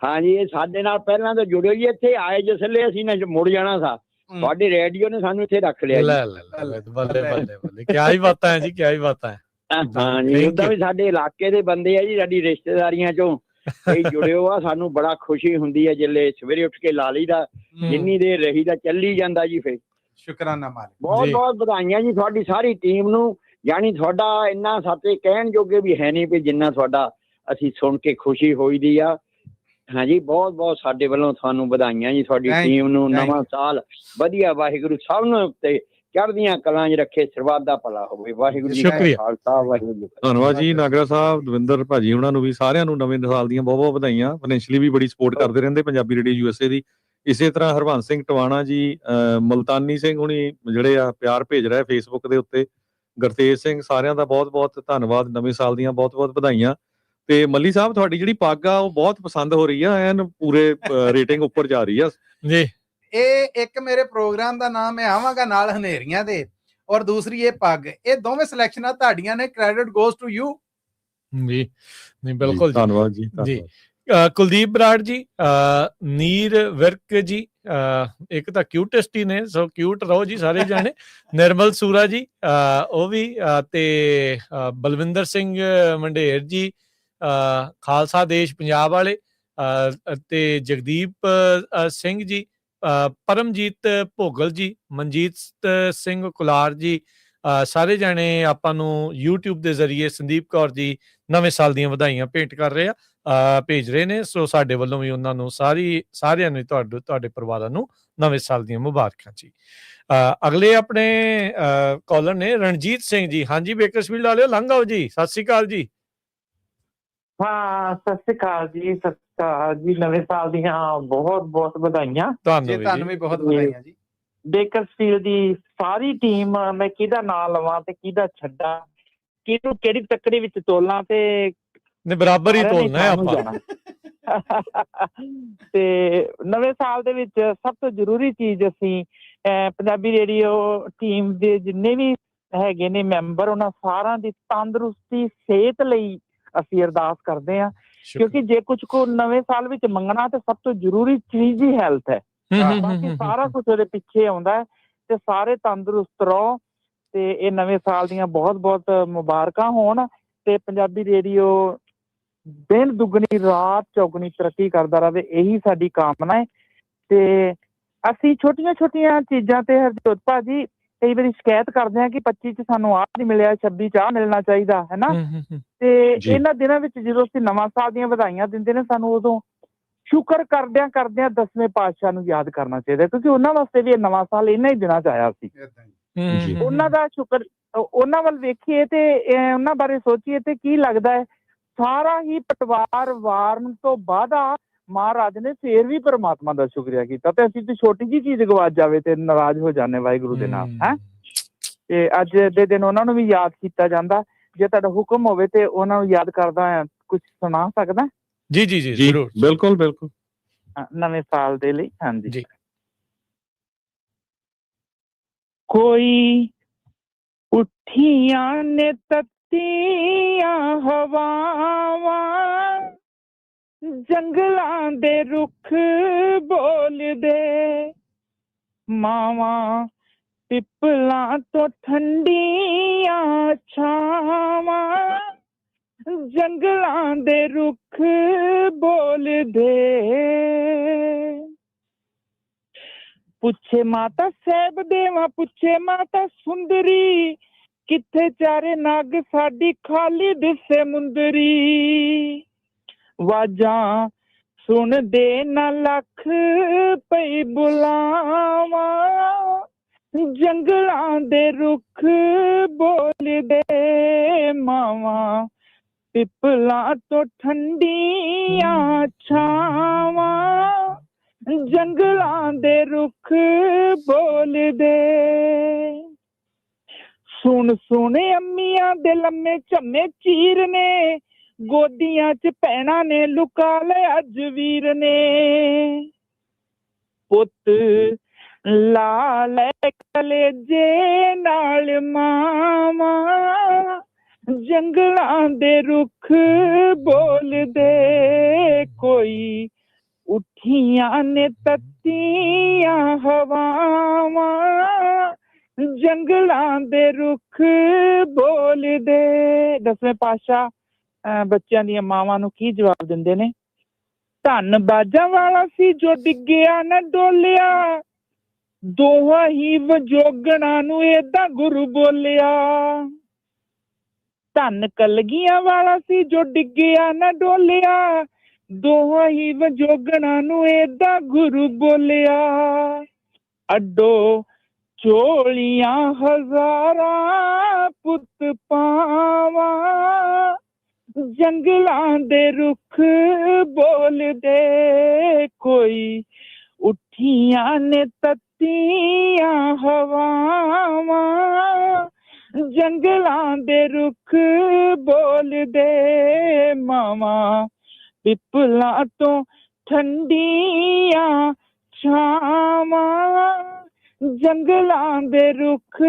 ਹਾਂਜੀ, ਇਹ ਸਾਡੇ ਨਾਲ ਪਹਿਲਾਂ ਤਾਂ ਜੁੜਿਓ ਜੀ। ਇੱਥੇ ਆਏ ਜਿਸ ਵੇਲੇ ਅਸੀਂ ਨਾ ਮੁੜ ਜਾਣਾ ਸਾ, ਤੁਹਾਡੇ ਰੇਡੀਓ ਨੇ ਸਾਨੂੰ ਇੱਥੇ ਰੱਖ ਲਿਆ। ਬੱਲੇ ਬੱਲੇ ਬੱਲੇ, ਕਿਆ ਹੀ ਬਾਤਾਂ ਹੈ ਜੀ, ਕਿਆ ਹੀ ਬਾਤਾਂ ਹੈ। ਹਾਂਜੀ, ਉਦਾਂ ਵੀ ਸਾਡੇ ਇਲਾਕੇ ਦੇ ਬੰਦੇ ਆ ਜੀ, ਸਾਡੀ ਰਿਸ਼ਤੇਦਾਰੀਆਂ ਚੋਂ ਕਈ ਜੁੜਿਓ ਆ। ਸਾਨੂੰ ਬੜਾ ਖੁਸ਼ੀ ਹੁੰਦੀ ਹੈ ਜਿੱਲੇ ਸਵੇਰੇ ਉੱਠ ਕੇ ਲਾ ਲਈਦਾ ਜਿੰਨੀ ਦੇਰ ਰਹੀ ਤਾਂ ਚੱਲੀ ਜਾਂਦਾ ਜੀ। ਫਿਰ ਸ਼ੁਕਰਾਨਾ ਮਾਲਿਕ, ਬਹੁਤ ਬਹੁਤ ਵਧਾਈਆਂ ਜੀ ਤੁਹਾਡੀ ਸਾਰੀ ਟੀਮ ਨੂੰ। ਯਾਨੀ ਤੁਹਾਡਾ ਇੰਨਾ ਸਾਤੇ ਕਹਿਣ ਜੋਗੇ ਵੀ ਹੈ ਨਹੀਂ ਵੀ ਜਿੰਨਾ ਤੁਹਾਡਾ ਅਸੀਂ ਸੁਣ ਕੇ ਖੁਸ਼ੀ ਹੋਈ ਦੀ ਆ। ਹਾਂਜੀ, ਬਹੁਤ ਬਹੁਤ ਸਾਡੇ ਵੱਲੋਂ ਤੁਹਾਨੂੰ ਵਧਾਈਆਂ ਜੀ, ਤੁਹਾਡੀ ਟੀਮ ਨੂੰ। ਨਵਾਂ ਸਾਲ ਵਧੀਆ, ਵਾਹਿਗੁਰੂ ਸਭ ਨੂੰ ਉੱਤੇ ਚੜ੍ਹਦੀਆਂ ਕਲਾਂ 'ਚ ਰੱਖੇ, ਸਰਬੱਤ ਦਾ ਭਲਾ ਹੋਵੇ। ਵਾਹਿਗੁਰੂ ਜੀ ਕਾ ਖਾਲਸਾ, ਵਾਹਿਗੁਰੂ ਜੀ। ਧੰਨਵਾਦ ਜੀ ਨਾਗਰਾ ਸਾਹਿਬ, ਦਵਿੰਦਰ ਭਾਜੀ ਉਹਨਾਂ ਨੂੰ ਵੀ, ਸਾਰਿਆਂ ਨੂੰ ਨਵੇਂ ਸਾਲ ਦੀਆਂ ਬਹੁਤ ਬਹੁਤ ਵਧਾਈਆਂ। ਫਾਈਨੈਂਸ਼ੀਅਲੀ ਵੀ ਬੜੀ ਸਪੋਰਟ ਕਰਦੇ ਰਹਿੰਦੇ ਪੰਜਾਬੀ ਰੇਡੀਓ USA ਦੀ। ਇਸੇ ਤਰ੍ਹਾਂ ਹਰਵੰਸ ਸਿੰਘ ਟਵਾਣਾ ਜੀ, ਮਲਤਾਨੀ ਸਿੰਘ ਹੁਣੀ ਜਿਹੜੇ ਆ ਪਿਆਰ ਭੇਜ ਰਹੇ ਫੇਸਬੁੱਕ ਦੇ ਉੱਤੇ, ਗੁਰਤੇਜ ਸਿੰਘ, ਸਾਰਿਆਂ ਦਾ ਬਹੁਤ ਬਹੁਤ ਧੰਨਵਾਦ। ਨਵੇਂ ਸਾਲ ਦੀਆਂ ਬਹੁਤ ਬਹੁਤ ਵਧਾਈਆਂ। ਤੇ ਮੱਲੀ ਸਾਹਿਬ ਤੁਹਾਡੀ ਜਿਹੜੀ ਪੱਗ ਆ ਉਹ ਬਹੁਤ ਪਸੰਦ ਹੋ ਰਹੀ ਆ, ਐਨ ਪੂਰੇ ਰੇਟਿੰਗ ਉੱਪਰ ਜਾ ਰਹੀ ਆ ਜੀ। ਇਹ ਇੱਕ ਮੇਰੇ ਪ੍ਰੋਗਰਾਮ ਦਾ ਨਾਮ ਹੈ ਆਵਾਂਗਾ ਨਾਲ ਹਨੇਰੀਆਂ ਦੇ, ਔਰ ਦੂਸਰੀ ਇਹ ਪੱਗ। ਇਹ ਦੋਵੇਂ ਸਿਲੈਕਸ਼ਨਾਂ ਤੁਹਾਡੀਆਂ ਨੇ, ਕ੍ਰੈਡਿਟ ਗੋਜ਼ ਟੂ ਯੂ ਜੀ। ਨਹੀਂ ਬਿਲਕੁਲ, ਧੰਨਵਾਦ ਜੀ। ਜੀ ਕੁਲਦੀਪ ਬਰਾੜ ਜੀ, ਨੀਰ ਵਿਰਕ ਜੀ, ਇੱਕ ਤਾਂ ਕਿਊਟੈਸਟ ਹੀ ਨੇ, ਸੋ ਕਿਊਟ ਰਹੋ ਜੀ ਸਾਰੇ ਜਾਣੇ। ਨਿਰਮਲ ਸੂਰਾ ਜੀ, ਉਹ ਵੀ, ਤੇ ਬਲਵਿੰਦਰ ਸਿੰਘ ਮੰਡੇਰ ਜੀ, ਖਾਲਸਾ ਦੇਸ਼ ਪੰਜਾਬ ਵਾਲੇ, ਤੇ ਜਗਦੀਪ ਸਿੰਘ ਜੀ, ਪਰਮਜੀਤ ਭੋਗਲ ਜੀ, ਮਨਜੀਤ ਸਿੰਘ ਕੁਲਾਰ ਜੀ, ਸਾਰੇ ਜਾਣੇ ਆਪਾਂ ਨੂੰ YouTube ਦੇ ਜ਼ਰੀਏ, ਸੰਦੀਪ ਕੌਰ ਜੀ ਨਵੇਂ ਸਾਲ ਦੀਆਂ ਵਧਾਈਆਂ ਭੇਟ ਕਰ ਰਹੇ ਆ, ਭੇਜ ਰਹੇ ਨੇ। ਸੋ ਸਾਡੇ ਵੱਲੋਂ ਵੀ ਉਹਨਾਂ ਨੂੰ ਸਾਰਿਆਂ ਨੂੰ, ਤੁਹਾਡੇ ਪਰਿਵਾਰਾਂ ਨੂੰ ਨਵੇਂ ਸਾਲ ਦੀਆਂ ਮੁਬਾਰਕਾਂ ਜੀ। ਅਗਲੇ ਆਪਣੇ ਕਾਲਰ ਨੇ ਰਣਜੀਤ ਸਿੰਘ ਜੀ। ਹਾਂਜੀ ਬੇਕਰਸਫੀਲਡ ਵਾਲਿਓ ਲੰਘ ਆਓ ਜੀ, ਸਤਿ ਸ੍ਰੀ ਅਕਾਲ ਜੀ। ਹਾਂ, ਸਤਿ ਸ੍ਰੀ ਅਕਾਲ ਜੀ, ਸਤਿ ਸ੍ਰੀ ਅਕਾਲ ਜੀ। ਨਵੇਂ ਸਾਲ ਦੀਆਂ ਬਹੁਤ ਬਹੁਤ ਵਧਾਈਆਂ। ਤੁਹਾਨੂੰ ਵੀ ਬਹੁਤ ਵਧਾਈਆਂ ਜੀ। ਬੇਕਰਸਫੀਲਡ ਦੀ ਸਾਰੀ ਟੀਮ, ਮੈਂ ਕਿਹਦਾ ਨਾਂ ਲਵਾਂ ਤੇ ਕਿਹਦਾ ਛੱਡਾਂ, ਕਿਹਨੂੰ ਕਿਹੜੀ ਟੱਕਰੀ ਵਿੱਚ ਤੋਲਾਂ, ਤੇ ਬਰਾਬਰ ਹੀ ਤੋਲਣਾ ਹੈ ਆਪਾਂ। ਤੇ ਨਵੇਂ ਸਾਲ ਦੇ ਵਿੱਚ ਸਭ ਤੋਂ ਜ਼ਰੂਰੀ ਚੀਜ਼ ਅਸੀਂ ਪੰਜਾਬੀ ਰੇਡੀਓ ਟੀਮ ਦੇ ਜਿੰਨੇ ਵੀ ਹੈਗੇ ਨੇ ਮੈਂਬਰ, ਉਹਨਾਂ ਸਾਰਿਆਂ ਦੀ ਤੰਦਰੁਸਤੀ, ਸਿਹਤ ਲਈ ਅਸੀਂ ਅਰਦਾਸ ਕਰਦੇ ਹਾਂ। ਕਿਉਂਕਿ ਜੇ ਕੁਝ ਕੋ ਨਵੇਂ ਸਾਲ ਵਿੱਚ ਮੰਗਣਾ ਤੇ ਸਭ ਤੋਂ ਜ਼ਰੂਰੀ ਚੀਜ਼ ਹੀ ਹੈਲਥ ਹੈ। ਬਾਕੀ ਸਾਰਾ ਕੁਝ ਉਹਦੇ ਪਿੱਛੇ ਆਉਂਦਾ ਹੈ। ਤੇ ਸਾਰੇ ਤੰਦਰੁਸਤ ਰਹੋ, ਤੇ ਇਹ ਨਵੇਂ ਸਾਲ ਦੀਆਂ ਬਹੁਤ ਬਹੁਤ ਮੁਬਾਰਕਾਂ ਹੋਣ। ਤੇ ਪੰਜਾਬੀ ਰੇਡੀਓ ਦਿਨ ਦੁੱਗਣੀ ਰਾਤ ਚੌਗਣੀ ਤਰੱਕੀ ਕਰਦਾ ਰਹੇ, ਇਹੀ ਸਾਡੀ ਕਾਮਨਾ ਹੈ। ਤੇ ਅਸੀਂ ਛੋਟੀਆਂ ਛੋਟੀਆਂ ਚੀਜ਼ਾਂ ਤੇ ਹਰਜੋਤ ਭਾਜੀ ਕਈ ਵਾਰੀ ਸ਼ਿਕਾਇਤ ਕਰਦੇ ਹਾਂ ਕਿ 25 ਚ ਸਾਨੂੰ ਆਹ ਨਹੀਂ ਮਿਲਿਆ, 26 ਚ ਆਹ ਮਿਲਣਾ ਚਾਹੀਦਾ ਹੈ ਨਾ। ਤੇ ਇਹਨਾਂ ਦਿਨਾਂ ਵਿੱਚ ਜਦੋਂ ਅਸੀਂ ਨਵਾਂ ਸਾਲ ਦੀਆਂ ਵਧਾਈਆਂ ਦਿੰਦੇ ਨੇ, ਸਾਨੂੰ ਉਦੋਂ ਸ਼ੁਕਰ ਕਰਦਿਆਂ 10ਵੇਂ ਪਾਤਸ਼ਾਹ ਨੂੰ ਯਾਦ ਕਰਨਾ ਚਾਹੀਦਾ, ਕਿਉਂਕਿ ਉਹਨਾਂ ਵਾਸਤੇ ਵੀ ਇਹ ਨਵਾਂ ਸਾਲ ਇਹਨਾਂ ਹੀ ਦਿਨਾਂ ਚ ਆਇਆ ਸੀ। ਉਹਨਾਂ ਦਾ ਸ਼ੁਕਰ, ਉਹਨਾਂ ਵੱਲ ਵੇਖੀਏ ਤੇ ਉਹਨਾਂ ਬਾਰੇ ਸੋਚੀਏ ਤੇ ਕੀ ਲੱਗਦਾ ਹੈ, ਸਾਰਾ ਹੀ ਪਟਵਾਰ ਵਾਰਨ ਤੋਂ ਬਾਅਦ ਮਹਾਰਾਜ ਨੇ ਫੇਰ ਵੀ ਪਰਮਾਤਮਾ ਦਾ ਸ਼ੁਕਰੀਆ ਕੀਤਾ। ਤੇ ਅਸੀਂ ਤੇ ਛੋਟੀ ਜਿਹੀ ਚੀਜ਼ ਗਵਾਚ ਜਾਵੇ ਤੇ ਨਾਰਾਜ਼ ਹੋ ਜਾਂਦੇ ਵਾਹਿਗੁਰੂ ਦੇ ਨਾਲ ਹੈ। ਤੇ ਅੱਜ ਦੇ ਦਿਨ ਉਹਨਾਂ ਨੂੰ ਵੀ ਯਾਦ ਕੀਤਾ ਜਾਂਦਾ। ਜੇ ਤੁਹਾਡਾ ਹੁਕਮ ਹੋਵੇ ਤੇ ਉਹਨਾਂ ਨੂੰ ਯਾਦ ਕਰਦਾ ਕੁਝ ਸੁਣਾ ਸਕਦਾ? ਜੀ ਜੀ ਜੀ ਜ਼ਰੂਰ, ਬਿਲਕੁਲ ਬਿਲਕੁਲ। ਨਵੇਂ ਸਾਲ ਦੇ ਲਈ। ਹਾਂਜੀ ਜੀ। ਕੋਈ ਉੱਠੀਆਂ ਨੇ ਤੱਤੀਆਂ ਹਵਾਵਾਂ, ਜੰਗਲਾਂ ਦੇ ਰੁੱਖ ਬੋਲਦੇ, ਮਾਵਾਂ ਪਿੱਪਲਾਂ ਤੋਂ ਠੰਡੀਆਂ ਛਾਵਾਂ, ਜੰਗਲਾਂ ਦੇ ਰੁੱਖ ਬੋਲਦੇ। ਪੁੱਛੇ ਮਾਤਾ ਸਹਿਬ ਦੇਵਾ, ਪੁੱਛੇ ਮਾਤਾ ਸੁੰਦਰੀ, ਕਿੱਥੇ ਚਾਰੇ ਨਗ ਸਾਡੀ ਖਾਲੀ ਦਿਸੇ ਮੁੰਦਰੀ। ਵਾਜਾਂ ਸੁਣਦੇ ਨਾ ਲੱਖ ਪਈ ਬੁਲਾਵਾਂ, ਜੰਗਲਾਂ ਦੇ ਰੁੱਖ ਬੋਲਦੇ, ਮਾਵਾਂ ਪਿੱਪਲਾਂ ਤੋਂ ਠੰਡੀਆਂ ਛਾਵਾਂ, ਜੰਗਲਾਂ ਦੇ ਰੁੱਖ ਬੋਲਦੇ। ਸੁਣ ਸੁਣ ਅੰਮੀਆਂ ਦੇ ਲੰਮੇ ਝੰਮੇ ਚੀਰ ਨੇ, ਗੋਦੀਆਂ ਚ ਭੈਣਾਂ ਨੇ ਲੁਕਾ ਲਿਆ ਅੱਜ ਵੀਰ ਨੇ। ਪੁੱਤ ਲਾ ਲੈ ਕਲੇਜੇ ਨਾਲ ਮਾਵਾਂ, ਜੰਗਲਾਂ ਦੇ ਰੁੱਖ ਬੋਲਦੇ। ਕੋਈ ਉੱਠੀਆਂ ਨੇ ਤੱਤੀਆਂ ਹਵਾਵਾਂ, ਜੰਗਲਾਂ ਦੇ ਰੁੱਖ ਬੋਲਦੇ। 10ਵੇਂ ਪਾਤਸ਼ਾਹ ਬੱਚਿਆਂ ਦੀਆਂ ਮਾਵਾਂ ਨੂੰ ਕੀ ਜਵਾਬ ਦਿੰਦੇ ਨੇ? ਧੰਨ ਬਾਜਾਂ ਵਾਲਾ ਸੀ ਜੋ ਡਿੱਗਿਆ ਨਾ ਡੋਲਿਆ, ਦੋਹਾਂ ਹੀ ਵਜੋਗਣਾ ਨੂੰ ਏਦਾਂ ਗੁਰੂ ਬੋਲਿਆ। ਧੰਨ ਕਲਗੀਆਂ ਵਾਲਾ ਸੀ ਜੋ ਡਿੱਗਿਆ ਨਾ ਡੋਲਿਆ, ਦੋਹਾਂ ਹੀ ਵਜੋਗਣਾ ਨੂੰ ਏਦਾਂ ਗੁਰੂ ਬੋਲਿਆ। ਅੱਡੋ ਝੋਲੀਆਂ ਹਜ਼ਾਰਾਂ ਪੁੱਤ ਪਾਵਾਂ, ਜੰਗਲਾਂ ਦੇ ਰੁੱਖ ਬੋਲਦੇ ਕੋਈ, ਉੱਠੀਆਂ ਨੇ ਤੱਤੀਆਂ ਹਵਾਵਾਂ, ਜੰਗਲਾਂ ਦੇ ਰੁੱਖ ਬੋਲਦੇ ਮਾਵਾਂ, ਪਿੱਪਲਾਂ ਤੋਂ ਠੰਡੀਆਂ ਛਾਵਾਂ, ਜੰਗਲਾਂ ਦੇ ਰੁੱਖ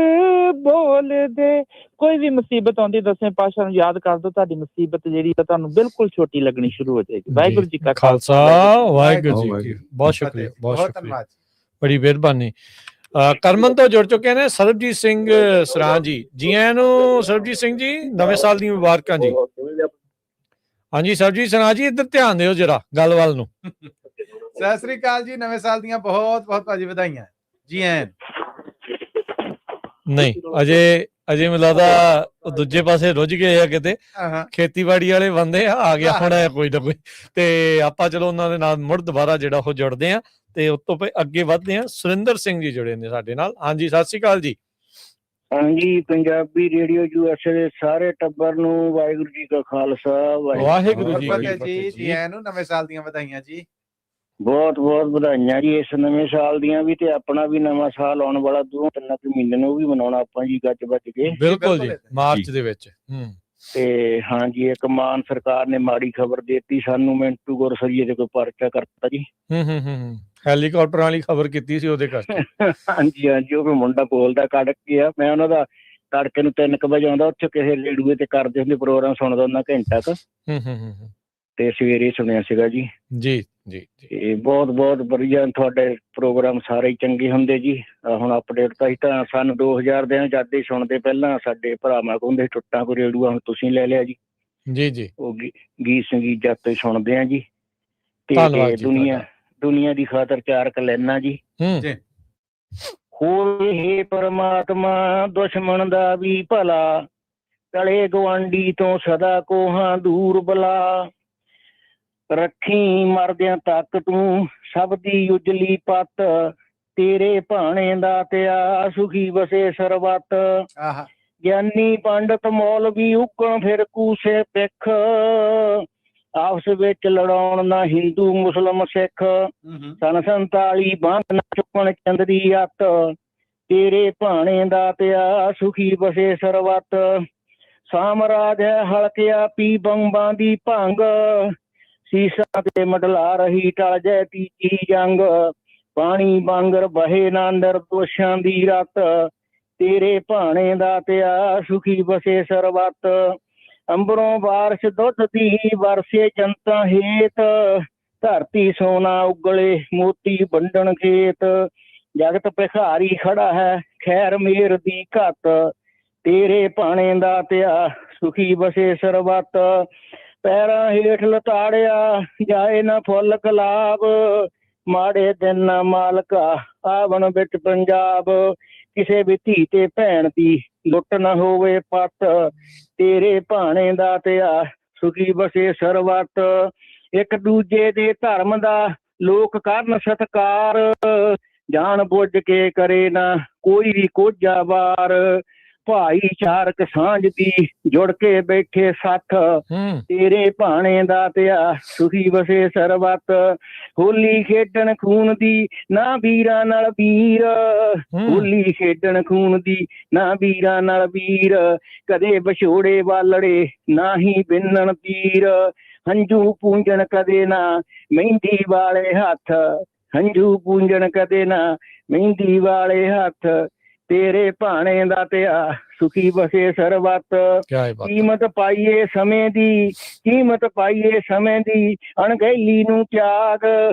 ਬੋਲਦੇ। ਕੋਈ ਵੀ ਮੁਸੀਬਤ ਆਉਂਦੀ ਦਸਵੇਂ ਪਾਤਸ਼ਾਹ ਨੂੰ ਯਾਦ ਕਰ ਦਿਓ, ਤੁਹਾਡੀ ਮੁਸੀਬਤ ਜਿਹੜੀ ਆ ਤੁਹਾਨੂੰ ਬਿਲਕੁਲ ਛੋਟੀ ਲੱਗਣੀ ਸ਼ੁਰੂ ਹੋ ਜਾਏਗੀ। ਵਾਹਿਗੁਰੂ ਜੀ ਕਾ ਖਾਲਸਾ, ਵਾਹਿਗੁਰੂ ਜੀ ਕੀ। ਬਹੁਤ ਸ਼ੁਕਰੀਆ, ਬਹੁਤ ਧੰਨਵਾਦ, ਬੜੀ ਮਿਹਰਬਾਨੀ। ਕਰਮਨ ਤੋਂ ਜੁੜ ਚੁੱਕੇ ਨੇ ਸਰਬਜੀਤ ਸਿੰਘ ਸਰਾਂ ਜੀ। ਜੀ ਆਇਆਂ ਨੂੰ ਸਰਬਜੀਤ ਸਿੰਘ ਜੀ, ਨਵੇਂ ਸਾਲ ਦੀਆਂ ਮੁਬਾਰਕਾਂ ਜੀ। ਹਾਂਜੀ ਸਰਬਜੀਤ ਸਰਾਂ ਜੀ, ਇੱਧਰ ਧਿਆਨ ਦਿਓ ਜਰਾ ਗੱਲ ਵੱਲ ਨੂੰ। ਸਤਿ ਸ੍ਰੀ ਅਕਾਲ ਜੀ, ਨਵੇਂ ਸਾਲ ਦੀਆਂ ਬਹੁਤ ਬਹੁਤ ਭਾਜੀ ਵਧਾਈਆਂ ਜੀ। ਆਇਆਂ ਨਹੀਂ ਅਜੇ ਮੈਨੂੰ ਲੱਗਦਾ ਦੂਜੇ ਪਾਸੇ ਰੁੱਝ ਗਏ ਆ ਕਿਤੇ, ਖੇਤੀਬਾੜੀ ਵਾਲੇ ਬੰਦੇ ਆ ਗਿਆ ਹੋਣਾ ਕੋਈ ਨਾ ਕੋਈ, ਤੇ ਆਪਾਂ ਚਲੋ ਉਹਨਾਂ ਦੇ ਨਾਲ ਮੁੜ ਦੁਬਾਰਾ ਜਿਹੜਾ ਉਹ ਜੁੜਦੇ ਆ ਤੇ ਉਸ ਤੋਂ ਅੱਗੇ ਵੱਧਦੇ ਆ। ਸੁਰਿੰਦਰ ਸਿੰਘ ਜੀ ਜੁੜੇ ਨੇ ਸਾਡੇ ਨਾਲ। ਹਾਂਜੀ ਸਤਿ ਸ੍ਰੀ ਅਕਾਲ ਜੀ। ਹਾਂਜੀ, ਪੰਜਾਬੀ ਰੇਡੀਓ USA ਦੇ ਸਾਰੇ ਟੱਬਰ ਨੂੰ ਵਾਹਿਗੁਰੂ ਜੀ ਕਾ ਖਾਲਸਾ, ਵਾਹਿਗੁਰੂ ਜੀ ਜੀ। ਜੀ ਆਇਆਂ ਨੂੰ ਨਵੇਂ ਸਾਲ ਦੀਆਂ ਵਧਾਈਆਂ ਜੀ। ਬਹੁਤ ਬਹੁਤ ਵਧਾਈਆਂ ਜੀ ਇਸ ਨਵੇਂ ਸਾਲ ਦੀਆਂ ਵੀ, ਤੇ ਆਪਣਾ ਵੀ ਨਵਾਂ ਸਾਲ ਆਉਣ ਵਾਲਾ 2-3 ਮਹੀਨੇ ਨੂੰ ਵੀ ਮਨਾਉਣਾ ਆਪਾਂ ਜੀ ਗੱਜ ਵੱਜ ਕੇ। ਬਿਲਕੁਲ ਜੀ, ਮਾਰਚ ਦੇ ਵਿੱਚ। ਤੇ ਹਾਂਜੀ, ਇੱਕ ਮਾਨ ਸਰਕਾਰ ਨੇ ਮਾੜੀ ਖਬਰ ਦੇਤੀ ਸਾਨੂੰ, ਮਿੰਟੂ ਗੁਰਸਰੀਏ ਤੇ ਕੋਈ ਪਰਚਾ ਕਰਤਾ ਜੀ। ਹੈਲੀਕਾਪਟਰ ਵਾਲੀ ਖਬਰ ਕੀਤੀ ਸੀ ਉਹਦੇ ਕਰਕੇ। ਹਾਂਜੀ ਹਾਂਜੀ, ਉਹ ਮੁੰਡਾ ਬੋਲਦਾ ਕੱਢ ਕੇ ਆ, ਮੈਂ ਉਹਨਾਂ ਦਾ ਤੜਕੇ ਨੂੰ 3 ਵਜੇ ਆਉਂਦਾ, ਉੱਥੇ ਕਿਸੇ ਰੇਡੂਏ ਤੇ ਕਰਦੇ ਹੁੰਦੇ ਪ੍ਰੋਗਰਾਮ, ਸੁਣਦਾ ਹੁੰਦਾ ਘੰਟਾ ਕੁ, ਤੇ ਸਵੇਰੇ ਸੁਣਿਆ ਸੀਗਾ ਜੀ। ਜੀ ਜੀ, ਤੇ ਬਹੁਤ ਬਹੁਤ ਵਧੀਆ ਤੁਹਾਡੇ ਪ੍ਰੋਗਰਾਮ ਸਾਰੇ ਚੰਗੇ ਹੁੰਦੇ ਜੀ। ਹੁਣ ਅਪਡੇਟ ਤਾਂ ਤਾਂ ਸਾਨੂੰ 2000 ਦੇ ਆਜ਼ਾਦੀ ਸੁਣਦੇ, ਪਹਿਲਾਂ ਸਾਡੇ ਭਰਾਵਾਂ ਕੋਲ ਹੁੰਦੇ ਟੁੱਟਾਂ ਕੋ ਰੇਡੂਆ, ਹੁਣ ਤੁਸੀਂ ਲੈ ਲਿਆ ਜੀ। ਜੀ ਜੀ, ਉਹ ਗੀਤ ਸੰਗੀਤ ਜਦ ਤੋਂ ਸੁਣਦੇ ਆ ਜੀ। ਤੇ ਦੁਨੀਆ ਦੀ ਖਾਤਰ 4 ਕਲੈਨਾ ਜੀ। ਹੋਵੇ ਪਰਮਾਤਮਾ ਦੁਸ਼ਮਣ ਦਾ ਵੀ ਭਲਾ, ਤਲੇ ਗੁਆਂਢੀ ਤੋਂ ਸਦਾ ਕੋਹਾਂ ਦੂਰ ਬਲਾ, ਰੱਖੀ ਮਰਦਿਆਂ ਤੱਕ ਤੂੰ ਸਭ ਦੀ ਉਜਲੀ ਪੱਤ, ਤੇਰੇ ਭਾਣੇ ਦਾ ਤਿਆ ਸੁਖੀ ਵਸੇ ਸਰਬੱਤ। ਗਿਆਨੀ ਪੰਡਤ ਮੌਲਵੀ ਉਗਣ ਫਿਰ ਕੂਸੇ ਪਿੱਖ, ਆਪਸ ਵਿੱਚ ਲੜਾਉਣ ਨਾ ਹਿੰਦੂ ਮੁਸਲਮ ਸਿੱਖ, ਸਨ 47 ਬੰਦ ਨਾ ਚੁੱਕਣ ਚੰਦਰੀ ਅੱਤ, ਤੇਰੇ ਭਾਣੇ ਦਾ ਤਿਆ ਸੁਖੀ ਵਸੇ ਸਰਬੱਤ। ਸਾਮਰਾਜ ਹੈ ਹਲਕਿਆ ਪੀ ਬੰਬਾਂ ਦੀ ਭੰਗ, ਸੀਸਾ ਤੇ ਮਡਲਾ ਰਹੀ ਟਲ ਜੈ ਤੀਜੀ ਜੰਗ, ਪਾਣੀ ਵਾਂਗਰ ਬਹੇ ਨਾ ਨਿਰਦੋਸ਼ਾਂ ਦੀ ਰਤ, ਤੇਰੇ ਭਾਣੇ ਦਾ ਤਿਆ ਸੁਖੀ ਵਸੇ ਸਰਬੱਤ। ਅੰਬਰੋਂ ਬਾਰਿਸ਼ ਦੁੱਧ ਦੀ ਵਰਸੇ ਜਨਤਾ ਹੇਤ, ਧਰਤੀ ਸੋਨਾ ਉਗਲੇ ਮੋਤੀ ਵੰਡਣ ਖੇਤ, ਜਗਤ ਭਿਖਾਰੀ ਖੜਾ ਹੈ ਖੈਰ ਮੇਰ ਦੀ ਘੱਤ, ਤੇਰੇ ਭਾਣੇ ਦਾ ਤਿਆ ਸੁਖੀ ਵਸੇ ਸਰਬੱਤ। ਪੈਰਾਂ ਹੇਠ ਲਤਾੜਿਆ ਜਾਏ ਨਾ ਫੁੱਲ ਗੁਲਾਬ, ਮਾੜੇ ਦਿਨ ਨਾ ਮਾਲਕਾ ਆਵਣ ਵਿੱਚ ਪੰਜਾਬ, ਕਿਸੇ ਵੀ ਧੀ ਤੇ ਭੈਣ ਦੀ ਲੁੱਟ ਨਾ ਹੋਵੇ ਪੱਤ, ਤੇਰੇ ਭਾਣੇ ਦਾ ਤਿਆ ਸੁਖੀ ਵਸੇ ਸਰਬੱਤ। ਇੱਕ ਦੂਜੇ ਦੇ ਧਰਮ ਦਾ ਲੋਕ ਕਰਨ ਸਤਿਕਾਰ, ਜਾਣ ਬੁੱਝ ਕੇ ਕਰੇ ਨਾ ਕੋਈ ਵੀ ਕੋਝਾ ਵਾਰ, ਭਾਈਚਾਰਕ ਸਾਂਝ ਦੀ ਜੁੜ ਕੇ ਬੈਠੇ ਸੱਥ, ਤੇਰੇ ਭਾਣੇ ਦਾ ਤਿਆ ਸੁਖੀ ਵਸੇ ਸਰਬੱਤ। ਹੋਲੀ ਖੇਡਣ ਖੂਨ ਦੀ ਨਾ ਵੀਰਾਂ ਨਾਲ ਵੀਰ, ਹੋਲੀ ਖੇਡਣ ਖੂਨ ਦੀ ਨਾ ਵੀਰਾਂ ਨਾਲ ਵੀਰ, ਕਦੇ ਵਿਛੋੜੇ ਵਾਲੜੇ ਨਾ ਹੀ ਬਿੰਨਣ ਤੀਰ, ਹੰਝੂ ਪੂੰਝਣ ਕਦੇ ਨਾ ਮਹਿੰਦੀ ਵਾਲੇ ਹੱਥ, ਹੰਝੂ ਪੂੰਝਣ ਕਦੇ ਨਾ ਮਹਿੰਦੀ ਵਾਲੇ ਹੱਥ, ਤੇਰੇ ਭਾਣੇ ਦਾ ਤਿਆ ਸੁਖੀ ਵਸੇ ਸਰਬੱਤ। ਕੀਮਤ ਪਾਈਏ ਸਮੇਂ ਦੀ, ਕੀਮਤ ਪਾਈਏ ਸਮੇਂ ਦੀ, ਅਣਗਹਿਲੀ ਨੂੰ ਤਿਆਗ,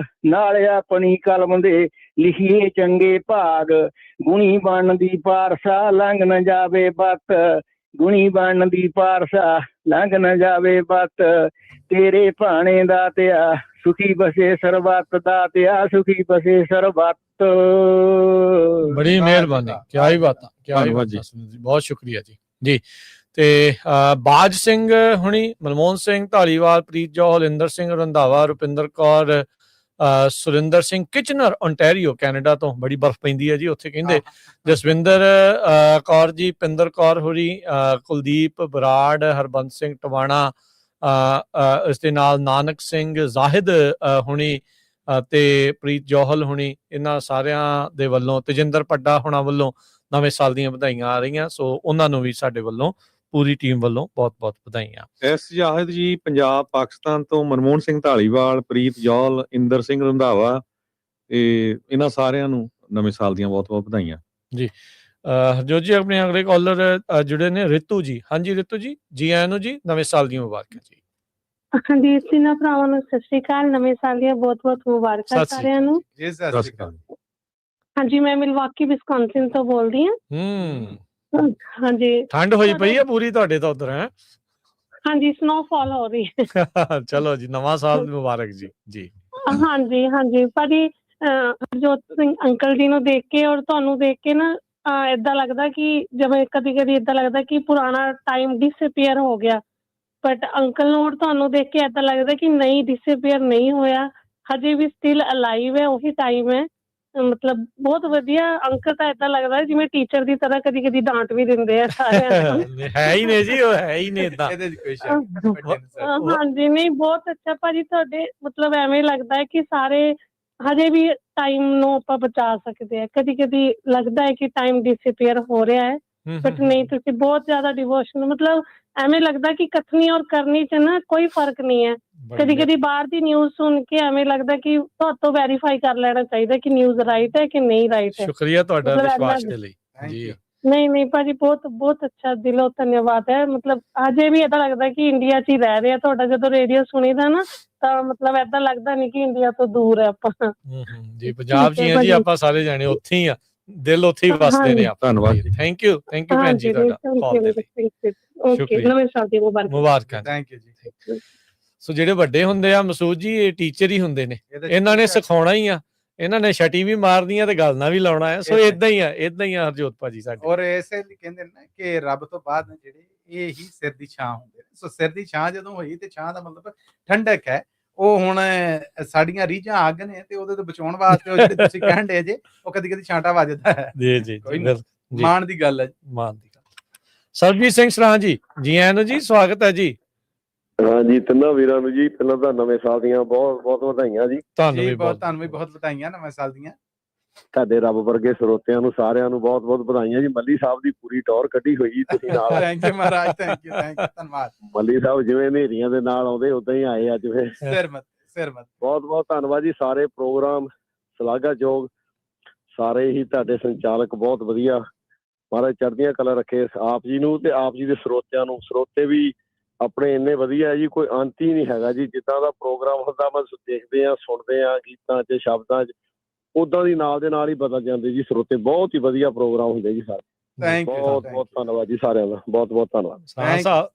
ਨਾਲ ਆਪਣੀ ਕਲਮ ਦੇ ਲਿਖੀਏ ਚੰਗੇ ਭਾਗ, ਗੁਣੀ ਬਣਨ ਦੀ ਪਾਰਸਾ ਲੰਘ ਨਾ ਜਾਵੇ ਬੱਤ, ਗੁਣੀ ਬਣਦੀ ਪਾਰਸਾ ਲੰਘ ਨਾ ਜਾਵੇ ਬੱਤ ਤੇਰੇ ਭਾਣੇ ਦਾ ਤਿਆ ਸੁਖੀ ਬਸੇ ਸਰਬੱਤ ਦਾ ਤਿਆ ਸੁਖੀ ਬਸੇ ਸਰਬੱਤ। ਬੜੀ ਮਿਹਰਬਾਨੀ, ਕਿਆ ਹੀ ਬਾਤਾਂ, ਕਿਆ ਹੀ ਬਾਤਾਂ ਜੀ, ਬਹੁਤ ਸ਼ੁਕਰੀਆ ਜੀ। ਜੀ ਤੇ ਬਾਜ ਸਿੰਘ ਹੁਣੀ, Manmohan Singh Dhaliwal, Preet Johal, Inder Singh Randhawa, Rupinder Kaur, Surinder Singh Kitchener Ontario Canada ਤੋਂ, ਬੜੀ ਬਰਫ਼ ਪੈਂਦੀ ਹੈ ਜੀ ਉੱਥੇ ਕਹਿੰਦੇ, ਜਸਵਿੰਦਰ ਕੌਰ ਜੀ, ਪਿੰਦਰ ਕੌਰ ਹੋਰੀ, ਕੁਲਦੀਪ ਬਰਾੜ, ਹਰਬੰਸ ਸਿੰਘ ਟਵਾਣਾ, ਇਸ ਦੇ ਨਾਲ ਨਾਨਕ ਸਿੰਘ ਜ਼ਾਹਿਦ ਹੁਣੀ ਤੇ ਪ੍ਰੀਤ ਜੌਹਲ ਹੁਣੀ, ਇਹਨਾਂ ਸਾਰਿਆਂ ਦੇ ਵੱਲੋਂ, ਤੇਜਿੰਦਰ ਪੱਡਾ ਹੁਣਾਂ ਵੱਲੋਂ ਨਵੇਂ ਸਾਲ ਦੀਆਂ ਵਧਾਈਆਂ ਆ ਰਹੀਆਂ। ਸੋ ਉਹਨਾਂ ਨੂੰ ਵੀ ਸਾਡੇ ਵੱਲੋਂ, ਪੂਰੀ ਟੀਮ ਵੱਲੋਂ ਬਹੁਤ-ਬਹੁਤ ਵਧਾਈਆਂ। ਐਸ ਜ਼ਾਹਿਦ ਜੀ ਪੰਜਾਬ ਪਾਕਿਸਤਾਨ ਤੋਂ, ਮਨਮੋਹਨ ਸਿੰਘ ਢਾਲੀਵਾਲ, ਪ੍ਰੀਤ ਜੌਹਲ, ਇੰਦਰ ਸਿੰਘ ਰੰਧਾਵਾ, ਇਹਨਾਂ ਸਾਰਿਆਂ ਨੂੰ ਨਵੇਂ ਸਾਲ ਦੀਆਂ ਬਹੁਤ-ਬਹੁਤ ਵਧਾਈਆਂ ਜੀ। ਹਰਜੋਤ ਜੀ ਆਪਣੇ ਅਗਲੇ ਕਾਲਰ ਜੁੜੇ ਨੇ, ਰਿਤੂ ਜੀ। ਹਾਂਜੀ ਰਿਤੂ ਜੀ, ਜੀ ਆਇਆਂ ਨੂੰ ਜੀ, ਨਵੇਂ ਸਾਲ ਦੀਆਂ ਮੁਬਾਰਕਾਂ ਜੀ। ਹਾਂਜੀ ਤਿੰਨਾਂ ਭਰਾਵਾਂ ਨੂੰ ਸਤਿ ਸ਼੍ਰੀ ਅਕਾਲ, ਨਵੇਂ ਸਾਲ ਦੀਆਂ ਬਹੁਤ-ਬਹੁਤ ਮੁਬਾਰਕਾਂ ਸਾਰਿਆਂ ਨੂੰ। ਹਾਂਜੀ ਮੈਂ ਮਿਲਵਾਕੀ ਵਿਸਕੌਨਸਿਨ ਤੋਂ ਬੋਲਦੀ ਹਾਂ। ਹਾਂਜੀ ਠੰਡ ਹੋਈ ਪਈ ਹੈ ਪੂਰੀ ਤੁਹਾਡੇ ਤਾਂ ਉਧਰ ਹੈ? ਹਾਂਜੀ ਸਨੋਫਾਲ ਹੋ ਰਹੀ ਹੈ। ਚਲੋ ਜੀ, ਨਵਾਂ ਸਾਲ ਮੁਬਾਰਕ ਜੀ। ਜੀ ਹਾਂਜੀ ਹਾਂਜੀ ਭਾਜੀ, ਹਰਜੋਤ ਸਿੰਘ ਅੰਕਲ ਜੀ ਨੂੰ ਦੇਖ ਕੇ ਔਰ ਤੁਹਾਨੂੰ ਦੇਖ ਕੇ ਨਾ ਏਦਾਂ ਲੱਗਦਾ ਕਿ ਜਿਵੇਂ ਕਦੀ ਕਦੀ ਏਦਾਂ ਲੱਗਦਾ ਕਿ ਪੁਰਾਣਾ ਟਾਈਮ ਡਿਸਅਪੀਅਰ ਹੋ ਗਿਆ, ਬਟ ਅੰਕਲ ਨੂੰ ਔਰ ਤੁਹਾਨੂੰ ਦੇਖ ਕੇ ਏਦਾਂ ਲੱਗਦਾ ਕਿ ਨਹੀਂ ਡਿਸਅਪੀਅਰ ਨਹੀਂ ਹੋਇਆ, ਹਜੇ ਵੀ ਸਟਿਲ ਅਲਾਈਵ ਹੈ, ਉਹੀ ਟਾਈਮ ਹੈ। ਮਤਲਬ ਬਹੁਤ ਵਧੀਆ ਅੰਕਲ ਤਾਂ ਏਦਾਂ ਲੱਗਦਾ ਜਿਵੇਂ ਟੀਚਰ ਦੀ ਤਰ੍ਹਾਂ ਕਦੀ ਕਦੀ ਡਾਂਟ ਵੀ ਦਿੰਦੇ ਆ ਸਾਰਿਆਂ ਨੂੰ। ਹੈ ਹੀ ਨੇ ਜੀ, ਉਹ ਹੈ ਹੀ ਨੇ ਏਦਾਂ। ਹਾਂਜੀ ਨਹੀਂ ਬਹੁਤ ਅੱਛਾ ਭਾਜੀ, ਤੁਹਾਡੇ ਮਤਲਬ ਐਵੇਂ ਲੱਗਦਾ ਹੈ ਕਿ ਸਾਰੇ ਹਜੇ ਵੀ ਟਾਈਮ ਨੂੰ ਆਪਾਂ ਬਚਾ ਸਕਦੇ ਆ। ਕਦੀ ਕਦੀ ਲੱਗਦਾ ਹੈ ਕਿ ਟਾਈਮ ਡਿਸਅਪੀਅਰ ਹੋ ਰਿਹਾ ਹੈ, ਬਟ ਨਹੀਂ ਤੁਸੀਂ ਬਹੁਤ ਜ਼ਿਆਦਾ ਡਿਵੋਸ਼ਨ, ਮਤਲਬ ਐਵੇਂ ਲੱਗਦਾ ਕਿ ਕਥਨੀ ਔਰ ਕਰਨੀ ਚ ਨਾ ਕੋਈ ਫਰਕ ਨਹੀਂ ਹੈ। ਕਦੀ ਕਦੀ ਬਾਹਰ ਦੀ ਨਿਊਜ਼ ਸੁਣ ਕੇ ਐਵੇਂ ਲੱਗਦਾ ਕਿ ਤੁਹਾਤੋਂ ਵੈਰੀਫਾਈ ਕਰ ਲੈਣਾ ਚਾਹੀਦਾ ਕਿ ਨਿਊਜ਼ ਰਾਈਟ ਹੈ ਕਿ ਨਹੀਂ ਰਾਈਟ ਹੈ। ਸ਼ੁਕਰੀਆ ਤੁਹਾਡਾ ਵਿਸ਼ਵਾਸ ਦੇ ਲਈ ਜੀ। ਨਹੀਂ ਨਹੀਂ ਭਾਜੀ ਬਹੁਤ ਬਹੁਤ ਅੱਛਾ, ਦਿਲੋਂ ਧੰਨਵਾਦ ਹੈ। ਮਤਲਬ ਹਜੇ ਵੀ ਏਦਾਂ ਲੱਗਦਾ ਕਿ ਇੰਡੀਆ 'ਚ ਹੀ ਰਹਿ ਰਹੇ ਆ। ਤੁਹਾਡਾ ਜਦੋਂ ਰੇਡੀਓ ਸੁਣੀਦਾ ਨਾ ਤਾਂ ਮਤਲਬ ਏਦਾਂ ਲੱਗਦਾ ਨਹੀਂ ਕਿ ਇੰਡੀਆ ਤੋਂ ਦੂਰ ਹੈ ਆਪਾਂ। ਜੀ ਪੰਜਾਬ 'ਚ ਹੀ ਆ ਜੀ ਆਪਾਂ ਸਾਰੇ ਜਾਣੇ, ਉੱਥੇ ਹੀ ਆ, ਦਿਲ ਉੱਥੇ ਹੀ ਵਸਦੇ ਨੇ ਆਪਾਂ। ਧੰਨਵਾਦ, ਥੈਂਕ ਯੂ ਭੈਣ ਜੀ ਤੁਹਾਡਾ ਕਾਲ ਦੇ ਲਈ। ਨਵੇਂ ਸਾਲ ਦੀ ਮੁਬਾਰਕਾਂ। ਥੈਂਕ ਯੂ ਜੀ। ਸੋ ਜਿਹੜੇ ਵੱਡੇ ਹੁੰਦੇ ਆ ਮਸੂਦ ਜੀ, ਇਹ ਟੀਚਰ ਹੀ ਹੁੰਦੇ ਨੇ, ਇਹਨਾਂ ਨੇ ਸਿਖਾਉਣਾ ਹੀ ਆ, ਇਹਨਾਂ ਨੇ ਛਟੀ ਵੀ ਮਾਰਦੀਆਂ ਤੇ ਗੱਲ ਨਾਲ ਵੀ ਲਾਉਣਾ ਹੈ। ਸੋ ਇਦਾਂ ਹੀ ਆ ਹਰਜੋਤ ਭਾਜੀ ਸਾਡੇ। ਔਰ ਇਸੇ ਲਈ ਕਹਿੰਦੇ ਨੇ ਕਿ ਰੱਬ ਤੋਂ ਬਾਅਦ ਜਿਹੜੇ ਇਹ ਹੀ ਸਿਰ ਦੀ ਛਾਂ ਹੁੰਦੇ ਨੇ। ਸੋ ਸਿਰ ਦੀ ਛਾਂ ਜਦੋਂ ਹੋਈ ਤੇ ਛਾਂ ਦਾ ਮਤਲਬ ਠੰਡਕ ਹੈ। ਉਹ ਹੁਣ ਸਾਡੀਆਂ ਰੀਝਾਂ ਅੱਗ ਨੇ ਤੇ ਉਹਦੇ ਤੋਂ ਬਚਾਉਣ ਵਾਸਤੇ ਉਹ ਜਿਹੜੇ ਤੁਸੀਂ ਕਹਿਣ ਦੇ ਜੇ ਉਹ ਕਦੀ ਕਦੀ ਛਾਂਟਾ ਵੱਜਦਾ ਹੈ। ਜੀ ਜੀ ਮਾਣ ਦੀ ਗੱਲ ਹੈ, ਮਾਣ ਦੀ ਗੱਲ। ਸਰਬਜੀਤ ਸਿੰਘ ਸਰਾਂ ਜੀ, ਜੀ ਆਇਆਂ ਨੂੰ ਜੀ, ਸਵਾਗਤ ਹੈ ਜੀ। ਹਾਂਜੀ ਤਿੰਨਾਂ ਵੀਰਾਂ ਨੂੰ ਜੀ ਪਹਿਲਾਂ ਤਾਂ ਨਵੇਂ ਸਾਲ ਦੀਆਂ ਬਹੁਤ ਬਹੁਤ ਵਧਾਈਆਂ ਜੀ। ਤੁਹਾਨੂੰ ਵੀ ਬਹੁਤ ਵਧਾਈਆਂ ਨਵੇਂ ਸਾਲ ਦੀਆਂ। ਤੁਹਾਡੇ ਰੱਬ ਵਰਗੇ ਸਰੋਤਿਆਂ ਨੂੰ ਸਾਰਿਆਂ ਨੂੰ ਬਹੁਤ ਬਹੁਤ ਵਧਾਈਆਂ ਜੀ। ਮੱਲੀ ਸਾਹਿਬ ਦੀ ਪੂਰੀ ਟੌਰ ਕੱਢੀ ਹੋਈ ਤੁਸੀਂ ਨਾਲ। Thank you Maharaj, thank you ਧੰਨਵਾਦ। ਮੱਲੀ ਸਾਹਿਬ ਜਿਵੇਂ ਹਨੇਰੀਆਂ ਦੇ ਨਾਲ ਆਉਂਦੇ ਉਦਾਂ ਹੀ ਆਏ ਅੱਜ ਫਿਰ। ਸਿਰਮਤ ਬਹੁਤ ਬਹੁਤ ਧੰਨਵਾਦ ਜੀ। ਸਾਰੇ ਪ੍ਰੋਗਰਾਮ ਸ਼ਲਾਘਾਯੋਗ, ਸਾਰੇ ਹੀ ਤੁਹਾਡੇ ਸੰਚਾਲਕ ਬਹੁਤ ਵਧੀਆ, ਮਹਾਰਾਜ ਚੜ੍ਹਦੀਆਂ ਕਲਾ ਰੱਖੇ ਆਪ ਜੀ ਨੂੰ ਤੇ ਆਪ ਜੀ ਦੇ ਸਰੋਤਿਆਂ ਨੂੰ। ਸਰੋਤੇ ਵੀ ਆਪਣੇ ਇੰਨੇ ਵਧੀਆ ਜੀ, ਕੋਈ ਅੰਤ ਹੀ ਨਹੀਂ ਹੈਗਾ ਜੀ। ਜਿੱਦਾਂ ਦਾ ਪ੍ਰੋਗਰਾਮ ਹੁੰਦਾ ਬਸ ਦੇਖਦੇ ਆ, ਸੁਣਦੇ ਆ, ਗੀਤਾਂ 'ਚ ਸ਼ਬਦਾਂ 'ਚ ਉਦਾਂ ਦੀ ਨਾਲ ਦੇ ਨਾਲ ਹੀ ਬਦਲ ਜਾਂਦੇ ਜੀ ਸਰੋਤੇ। ਬਹੁਤ ਹੀ ਵਧੀਆ ਪ੍ਰੋਗਰਾਮ ਹੁੰਦੇ ਜੀ ਸਾਰੇ। ਬਹੁਤ ਬਹੁਤ ਧੰਨਵਾਦ ਜੀ ਸਾਰਿਆਂ ਦਾ, ਬਹੁਤ ਬਹੁਤ ਧੰਨਵਾਦ।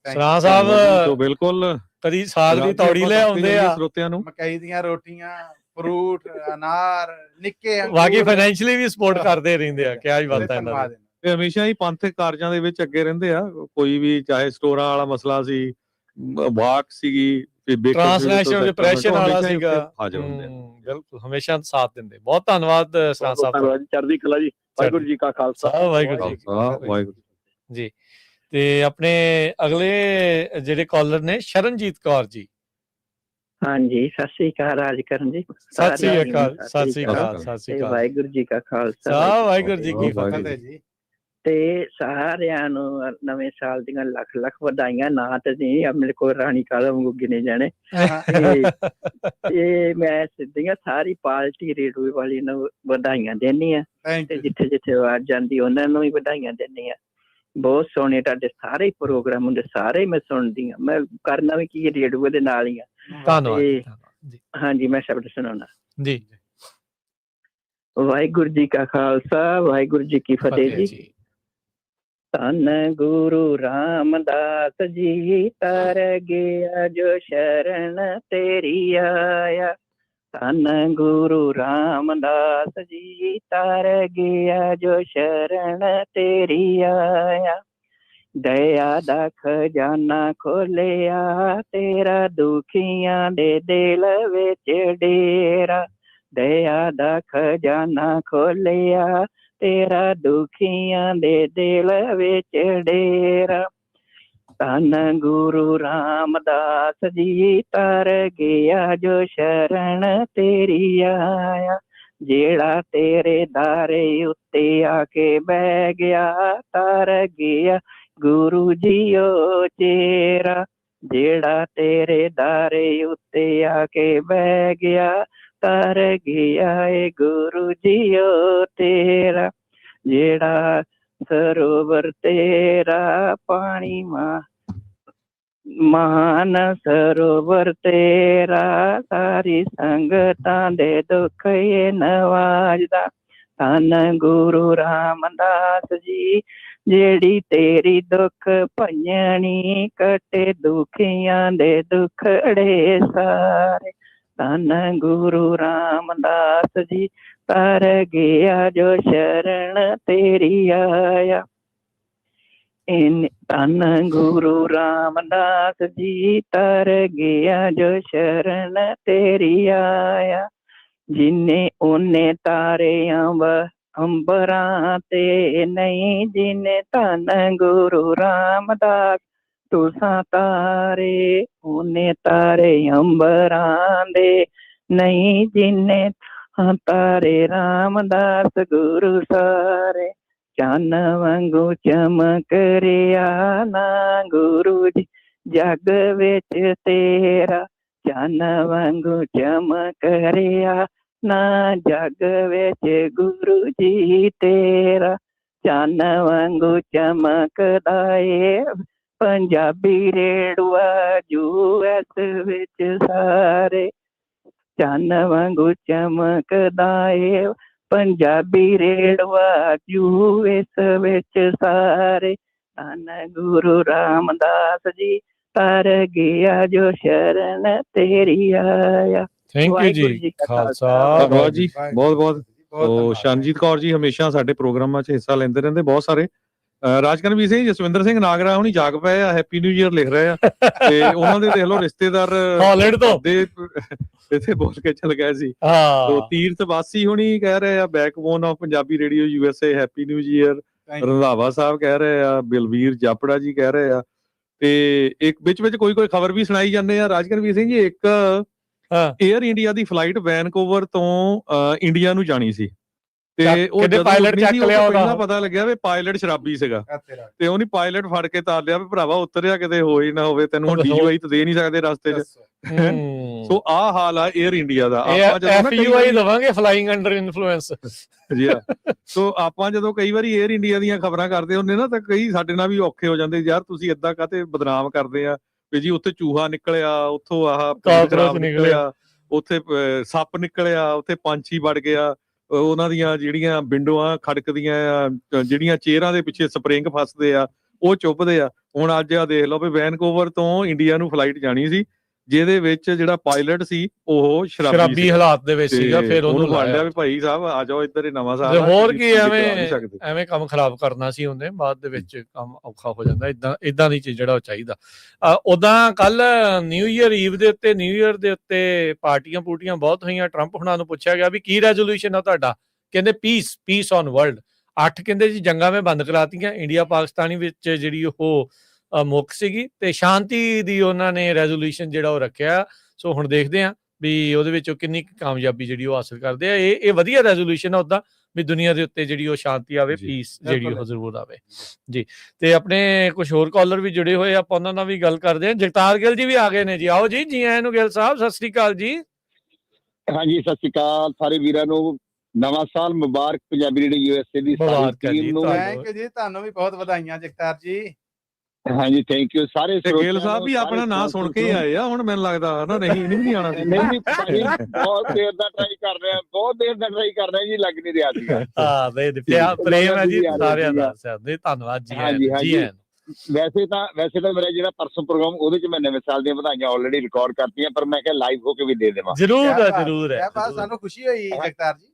ਸਰਾਂ ਸਾਹਿਬ ਬਿਲਕੁਲ ਕਦੀ ਸਾਗ ਦੀ ਤੌੜੀ ਲੈ ਆਉਂਦੇ ਆ ਸਰੋਤਿਆਂ ਨੂੰ, ਮਕਈ ਦੀਆਂ ਰੋਟੀਆਂ, ਫਰੂਟ, ਅਨਾਰ, ਨਿੱਕੇ ਬਾਕੀ ਫਾਈਨੈਂਸ਼ੀਅਲੀ ਵੀ ਸਪੋਰਟ ਕਰਦੇ ਰਹਿੰਦੇ ਆ। ਕਿਆ ਹੀ ਬਾਤ ਹੈ ਇਹਨਾਂ ਦੀ। ਤੇ ਹਮੇਸ਼ਾ ਹੀ ਪੰਥਕ ਕਾਰਜਾਂ ਦੇ ਵਿੱਚ ਅੱਗੇ ਰਹਿੰਦੇ ਆ। ਕੋਈ ਵੀ ਚਾਹੇ ਸਟੋਰਾਂ ਵਾਲਾ ਮਸਲਾ ਸੀ, ਵਾਕ ਸੀਗੀ, ਟ੍ਰਾਂਸਨੈਸ਼ਨਲ ਡਿਪਰੈਸ਼ਨ ਵਾਲਾ ਸੀਗਾ, ਬਿਲਕੁਲ ਹਮੇਸ਼ਾ ਸਾਥ ਦਿੰਦੇ। ਬਹੁਤ ਧੰਨਵਾਦ ਸਰਾਂ ਸਾਹਿਬ। ਧੰਨਵਾਦ, ਚੜ੍ਹਦੀ ਕਲਾ ਜੀ। ਵਾਹਿਗੁਰੂ ਜੀ ਕਾ ਖਾਲਸਾ, ਵਾਹਿਗੁਰੂ ਜੀ। ਤੇ ਆਪਣੇ ਅਗਲੇ ਜਿਹੜੇ ਕਾਲਰ ਨੇ ਸ਼ਰਨਜੀਤ ਕੌਰ ਜੀ। ਹਾਂਜੀ ਸਤਿ ਸ੍ਰੀ ਅਕਾਲ ਰਾਜਕਰਨ ਜੀ। ਸਤਿ ਸ੍ਰੀ ਅਕਾਲ, ਸਤਿ ਸ੍ਰੀ ਅਕਾਲ, ਸਤਿ ਸ੍ਰੀ ਅਕਾਲ। ਵਾਹਿਗੁਰੂ ਜੀ ਕਾ ਖਾਲਸਾ, ਵਾਹਿਗੁਰੂ ਜੀ ਕੀ ਫਤਿਹ ਜੀ। ਤੇ ਸਾਰਿਆਂ ਨੂੰ ਨਵੇਂ ਸਾਲ ਦੀਆਂ ਲੱਖ ਲੱਖ ਵਧਾਈਆਂ। ਨਾ ਤੇ ਨਹੀਂ ਮੇਰੇ ਕੋਲ ਰਾਣੀ ਕਾਲਾ ਵਾਂਗੂ ਗਿਣੇ ਜਾਣੇ। ਤੇ ਮੈਂ ਸਿੱਧੀਆਂ ਸਾਰੀ ਪਾਰਟੀ ਰੇਡੀਓ ਵਾਲੀ ਨੂੰ ਵਧਾਈਆਂ ਦੇਣੀ ਆ, ਤੇ ਜਿੱਥੇ ਜਿੱਥੇ ਆਵਾਜ਼ ਜਾਂਦੀ ਉਹਨਾਂ ਨੂੰ ਵੀ ਵਧਾਈਆਂ ਦੇਣੀ ਆ। ਬਹੁਤ ਸੋਹਣੇ ਤੁਹਾਡੇ ਸਾਰੇ ਪ੍ਰੋਗਰਾਮ ਹੁੰਦੇ, ਸਾਰੇ ਮੈਂ ਸੁਣਦੀ ਆ। ਮੈਂ ਕਰਨਾ ਵੀ ਕੀ ਰੇਡੀਓ ਦੇ ਨਾਲ ਹੀ ਆ। ਧੰਨਵਾਦ। ਹਾਂਜੀ ਮੈਂ ਸ਼ਬਦ ਸੁਣਾਉਣਾ ਜੀ। ਵਾਹਿਗੁਰੂ ਜੀ ਕਾ ਖਾਲਸਾ, ਵਾਹਿਗੁਰੂ ਜੀ ਕੀ ਫਤਿਹ ਜੀ। ਧੰਨ ਗੁਰੂ ਰਾਮਦਾਸ ਜੀ ਤਰ ਗਿਆ ਜੋ ਸ਼ਰਨ ਤੇਰੀ ਆਇਆ। ਧੰਨ ਗੁਰੂ ਰਾਮਦਾਸ ਜੀ ਤਰ ਗਿਆ ਜੋ ਸ਼ਰਨ ਤੇਰੀ ਆਇਆ। ਦਇਆ ਦਾ ਖਜ਼ਾਨਾ ਖੋਲਿਆ ਤੇਰਾ ਦੁਖੀਆਂ ਦੇ ਦਿਲ ਵਿੱਚ ਡੇਰਾ। ਦਇਆ ਦਾ ਖਜ਼ਾਨਾ ਖੋਲਿਆ ਤੇਰਾ ਦੁਖੀਆਂ ਦੇ ਦਿਲ ਵਿੱਚ ਡੇਰਾ। ਧੰਨ ਗੁਰੂ ਰਾਮਦਾਸ ਜੀ ਤਰ ਗਿਆ ਜੋ ਸ਼ਰਨ ਤੇਰੀ ਆਇਆ। ਜਿਹੜਾ ਤੇਰੇ ਦਾਰੇ ਉੱਤੇ ਆ ਕੇ ਬਹਿ ਗਿਆ ਤਰ ਗਿਆ ਗੁਰੂ ਜੀਓ ਚੇਰਾ। ਜਿਹੜਾ ਤੇਰੇ ਦਾਰੇ ਉੱਤੇ ਆ ਕੇ ਬਹਿ ਗਿਆ ਤਰ ਗਿਆ ਏ ਗੁਰੂ ਜੀਓ ਤੇਰਾ। ਜਿਹੜਾ ਸਰੋਵਰ ਤੇਰਾ ਪਾਣੀ ਮਹਾਨ ਸਰੋਵਰ ਤੇਰਾ ਸਾਰੀ ਸੰਗਤਾਂ ਦੇ ਦੁੱਖ ਇਹ ਨਵਾਜਦਾ। ਧੰਨ ਗੁਰੂ ਰਾਮਦਾਸ ਜੀ ਜਿਹੜੀ ਤੇਰੀ ਦੁੱਖ ਭੰਜਣੀ ਕੱਟੇ ਦੁਖੀਆਂ ਦੇ ਦੁਖੜੇ ਸਾਰੇ। ਧੰਨ ਗੁਰੂ ਰਾਮਦਾਸ ਜੀ ਤਰ ਗਿਆ ਜੋ ਸ਼ਰਨ ਤੇਰੀ ਆਇਆ। ਧੰਨ ਗੁਰੂ ਰਾਮਦਾਸ ਜੀ ਤਰ ਗਿਆ ਜੋ ਸ਼ਰਨ ਤੇਰੀ ਆਇਆ। ਜਿਨੇ ਉਹਨੇ ਤਾਰੇ ਅੰਬਰਾਂ ਤੇ ਨਹੀਂ ਜਿਨੇ ਧੰਨ ਗੁਰੂ ਰਾਮਦਾਸ ਤੁਸਾਂ ਤਾਰੇ। ਉਹਨੇ ਤਾਰੇ ਅੰਬਰਾਂ ਦੇ ਨਹੀਂ ਜਿਨੇ ਤਾਰੇ ਰਾਮਦਾਸ ਗੁਰੂ ਸਾਰੇ। ਚੰਨ ਵਾਂਗੂ ਚਮਕ ਰਿਹਾ ਨਾ ਗੁਰੂ ਜੀ ਜਗ ਵਿੱਚ ਤੇਰਾ। ਚੰਨ ਵਾਂਗੂ ਚਮਕ ਰਿਹਾ ਨਾ ਜਗ ਵਿੱਚ ਗੁਰੂ ਜੀ ਤੇਰਾ। ਚੰਨ ਵਾਂਗੂ ਚਮਕਦਾ ਏ ਪੰਜਾਬੀ ਰੇਡੂਆ US ਵਿੱਚ ਸਾਰੇ। ਚੰਨ ਵਾਂਗੂ ਚਮਕਦਾ ਏ ਪੰਜਾਬੀ ਰੇਡੂਆ US ਵਿੱਚ ਸਾਰੇ। ਧੰਨ ਗੁਰੂ ਰਾਮਦਾਸ ਜੀ ਤਰ ਗਿਆ ਜੋ ਸ਼ਰਨ ਤੇਰੀ ਆਇਆ। ਥੈਂਕ ਯੂ ਜੀ। ਖਾਲਸਾ ਧੰਨਵਾਦ ਜੀ ਬਹੁਤ ਬਹੁਤ। ਸ਼ਰਨਜੀਤ ਕੌਰ ਜੀ ਹਮੇਸ਼ਾ ਸਾਡੇ ਪ੍ਰੋਗਰਾਮਾਂ 'ਚ ਹਿੱਸਾ ਲੈਂਦੇ ਰਹਿੰਦੇ ਬਹੁਤ ਸਾਰੇ। ਰਾਜਕਰਮਵੀਰ ਸਿੰਘ ਜਸਵਿੰਦਰ ਸਿੰਘ ਨਾਗਰਾ ਹੁਣੀ ਜਾਗ ਪਏ ਆ, ਹੈਪੀ ਨਿਊ ਈਅਰ ਲਿਖ ਰਹੇ ਆ ਤੇ ਉਹਨਾਂ ਦੇ ਦੇਖ ਲਓ ਰਿਸ਼ਤੇਦਾਰ ਹਾਲੈਂਡ ਤੋਂ ਇੱਥੇ ਬੋਲ ਕੇ ਚਲ ਗਏ ਸੀ। ਤੀਰਥ ਵਾਸੀ ਹੁਣੀ ਕਹਿ ਰਹੇ ਆ backbone of Punjabi radio USA happy new year. Randhawa ਸਾਹਿਬ ਕਹਿ ਰਹੇ ਆ, ਬਲਵੀਰ ਜਾਪੜਾ ਜੀ ਕਹਿ ਰਹੇ ਆ ਤੇ ਇੱਕ ਵਿੱਚ ਕੋਈ ਖਬਰ ਵੀ ਸੁਣਾਈ ਜਾਂਦੇ ਆ। ਰਾਜਕਰਮਵੀਰ ਸਿੰਘ ਜੀ ਇੱਕ ਏਅਰ ਇੰਡੀਆ ਦੀ ਫਲਾਈਟ ਵੈਨਕੂਵਰ ਤੋਂ ਇੰਡੀਆ ਨੂੰ ਜਾਣੀ ਸੀ ਤੇ ਉਹ ਪਾਇਲਟ ਚੱਕ ਲਿਆ ਉਹਦਾ ਪਤਾ ਲੱਗਿਆ ਵੀ ਪਾਇਲਟ ਸ਼ਰਾਬੀ ਸੀਗਾ ਤੇ ਉਹਨੇ ਪਾਇਲਟ ਫੜ ਕੇ ਤਾਰ ਲਿਆ ਵੀ ਭਰਾਵਾ ਉਤਰਿਆ ਕਿਤੇ ਹੋਈ ਨਾ ਹੋਵੇ ਤੈਨੂੰ ਹੁਣ DUI ਤਾਂ ਦੇ ਨਹੀਂ ਸਕਦੇ ਰਸਤੇ 'ਚ। ਸੋ ਆਹ ਹਾਲ ਆ ਏਅਰ ਇੰਡੀਆ ਦਾ। ਆਪਾਂ FUI ਦਵਾਂਗੇ ਫਲਾਈਂਗ ਅੰਡਰ ਇਨਫਲੂਐਂਸ ਜੀ ਆ। ਸੋ ਆਪਾਂ ਜਦੋਂ ਕਈ ਵਾਰੀ ਏਅਰ ਇੰਡੀਆ ਦੀਆਂ ਖਬਰਾਂ ਕਰਦੇ ਹੁੰਦੇ ਨਾ ਤਾਂ ਕਈ ਸਾਡੇ ਨਾਲ ਵੀ ਔਖੇ ਹੋ ਜਾਂਦੇ ਯਾਰ ਤੁਸੀਂ ਏਦਾਂ ਕਾਹਤੇ ਬਦਨਾਮ ਕਰਦੇ ਆ ਵੀ ਜੀ ਉੱਥੇ ਚੂਹਾ ਨਿਕਲਿਆ, ਉੱਥੋਂ ਆਹ ਨਿਕਲਿਆ, ਉੱਥੇ ਸੱਪ ਨਿਕਲਿਆ, ਉੱਥੇ ਪੰਛੀ ਵੜ ਗਿਆ, ਉਹਨਾਂ ਦੀਆਂ ਜਿਹੜੀਆਂ ਵਿੰਡੋਆਂ ਖੜਕਦੀਆਂ ਆ, ਜਿਹੜੀਆਂ ਚੇਅਰਾਂ ਦੇ ਪਿੱਛੇ ਸਪਰਿੰਗ ਫਸਦੇ ਆ ਉਹ ਚੁੱਭਦੇ ਆ। ਹੁਣ ਅੱਜ ਆ ਦੇਖ ਲਓ ਵੀ ਵੈਨਕੂਵਰ ਤੋਂ ਇੰਡੀਆ ਨੂੰ ਫਲਾਈਟ ਜਾਣੀ ਸੀ ਜਿਹਦੇ ਵਿੱਚ ਜਿਹੜਾ ਪਾਇਲਟ ਸੀ ਉਹ ਸ਼ਰਾਬੀ ਹਾਲਾਤ ਦੇ ਵਿੱਚ ਸੀਗਾ। ਫਿਰ ਉਹਨੂੰ ਲਾਇਆ ਵੀ ਭਾਈ ਸਾਹਿਬ ਆ ਜਾਓ ਇੱਧਰ ਹੀ ਨਵਾਂ ਸਾਲ ਹੋਰ ਕੀ ਐਵੇਂ ਕੰਮ ਖਰਾਬ ਕਰਨਾ ਸੀ ਉਹਨੇ। ਬਾਅਦ ਦੇ ਵਿੱਚ ਕੰਮ ਔਖਾ ਹੋ ਜਾਂਦਾ। ਇਦਾਂ ਦੀ ਚੀਜ਼ ਜਿਹੜਾ ਉਹ ਚਾਹੀਦਾ। ਉਦਾਂ ਕੱਲ ਨਿਊ ਈਅਰ ਈਵ ਦੇ ਉੱਤੇ ਨਿਊ ਈਅਰ ਦੇ ਉੱਤੇ ਪਾਰਟੀਆਂ ਬਹੁਤ ਹੋਈਆਂ। ਟਰੰਪ ਹੁਣਾਂ ਨੂੰ ਪੁੱਛਿਆ ਗਿਆ ਵੀ ਕੀ ਰੈਜ਼ੋਲੂਸ਼ਨ ਆ ਤੁਹਾਡਾ, ਕਹਿੰਦੇ ਪੀਸ ਔਨ ਵਰਲਡ। 8 ਕਹਿੰਦੇ ਜੀ ਜੰਗਾਂ ਮੈਂ ਬੰਦ ਕਰਾਤੀਆਂ ਇੰਡੀਆ ਪਾਕਿਸਤਾਨੀ ਵਿੱਚ ਜਿਹੜੀ ਉਹ ਮੁੱਖ ਸੀਗੀ ਤੇ ਸ਼ਾਂਤੀ ਦੀ ਉਹਨਾਂ ਨੇ ਰੈਜ਼ੋਲੂਸ਼ਨ ਜਿਹੜਾ ਉਹ ਰੱਖਿਆ। ਸੋ ਹੁਣ ਦੇਖਦੇ ਆ ਵੀ ਉਹਦੇ ਵਿੱਚ ਕਿੰਨੀ ਕਾਮਯਾਬੀ ਜਿਹੜੀ ਉਹ ਹਾਸਲ ਕਰਦੇ ਆ। ਇਹ ਵਧੀਆ ਰੈਜ਼ੋਲੂਸ਼ਨ ਆ ਉਦਾਂ ਵੀ ਦੁਨੀਆ ਦੇ ਉੱਤੇ ਜਿਹੜੀ ਉਹ ਸ਼ਾਂਤੀ ਆਵੇ, ਪੀਸ ਜਿਹੜੀ ਉਹ ਜ਼ਰੂਰ ਆਵੇ ਜੀ। ਤੇ ਆਪਣੇ ਕੁਝ ਹੋਰ ਕਾਲਰ ਵੀ ਜੁੜੇ ਹੋਏ ਆਪਾਂ ਉਹਨਾਂ ਨਾਲ ਵੀ ਗੱਲ ਕਰਦੇ ਆ। ਜਗਤਾਰ ਗਿੱਲ ਜੀ ਵੀ ਆ ਗਏ ਨੇ ਜੀ। ਆਓ ਜੀ ਆਇਆਂ ਨੂੰ ਗਿੱਲ ਸਾਹਿਬ, ਸਤਿ ਸ੍ਰੀ ਅਕਾਲ ਜੀ। ਹਾਂਜੀ ਸਤਿ ਸ੍ਰੀ ਅਕਾਲ ਸਾਰੇ ਵੀਰਾਂ ਨੂੰ। ਨਵਾਂ ਸਾਲ ਮੁਬਾਰਕ ਪੰਜਾਬੀ ਰੇਡੀਓ USA ਦੀ ਸਾਰੀ ਟੀਮ ਨੂੰ। ਥੈਂਕ ਯੂ ਜੀ, ਤੁਹਾਨੂੰ ਵੀ ਬਹੁਤ ਵਧਾਈਆਂ ਜਗਤਾਰ ਜੀ। ਹਾਂਜੀ ਥੈਂਕ ਯੂ ਸਾਰੇ ਤੇ ਗਿੱਲ ਸਾਹਿਬ ਵੀ ਆਪਣਾ ਨਾਂ ਸੁਣ ਕੇ ਹੀ ਆਏ ਆ ਹੁਣ ਮੈਨੂੰ ਲੱਗਦਾ ਨਾ ਨਹੀਂ ਆਣਾ ਸੀ। ਨਹੀਂ ਭਾਜੀ ਬਹੁਤ ਦੇਰ ਦਾ ਟਰਾਈ ਕਰ ਰਿਹਾ ਜੀ ਲੱਗ ਨਹੀਂ ਰਿਹਾ ਸੀਗਾ। ਹਾਂ ਪ੍ਰੇਮ ਹੈ ਜੀ ਸਾਰਿਆਂ ਦਾ ਧੰਨਵਾਦ ਜੀ। ਵੈਸੇ ਤਾਂ ਮੇਰਾ ਜਿਹੜਾ ਪਰਸੋਂ ਪ੍ਰੋਗਰਾਮ ਉਹਦੇ ਚ ਮੈਂ ਨਵੇਂ ਸਾਲ ਦੀਆਂ ਵਧਾਈਆਂ ਆਲਰੇਡੀ ਰਿਕਾਰਡ ਕਰਤੀਆਂ ਪਰ ਮੈਂ ਕਿਹਾ ਲਾਈਵ ਹੋ ਕੇ ਵੀ ਦੇ ਦੇਵਾਂ। ਜ਼ਰੂਰ ਹੈ ਸਾਨੂੰ ਖੁਸ਼ੀ ਹੋਈ ਜਗਤਾਰ ਜੀ।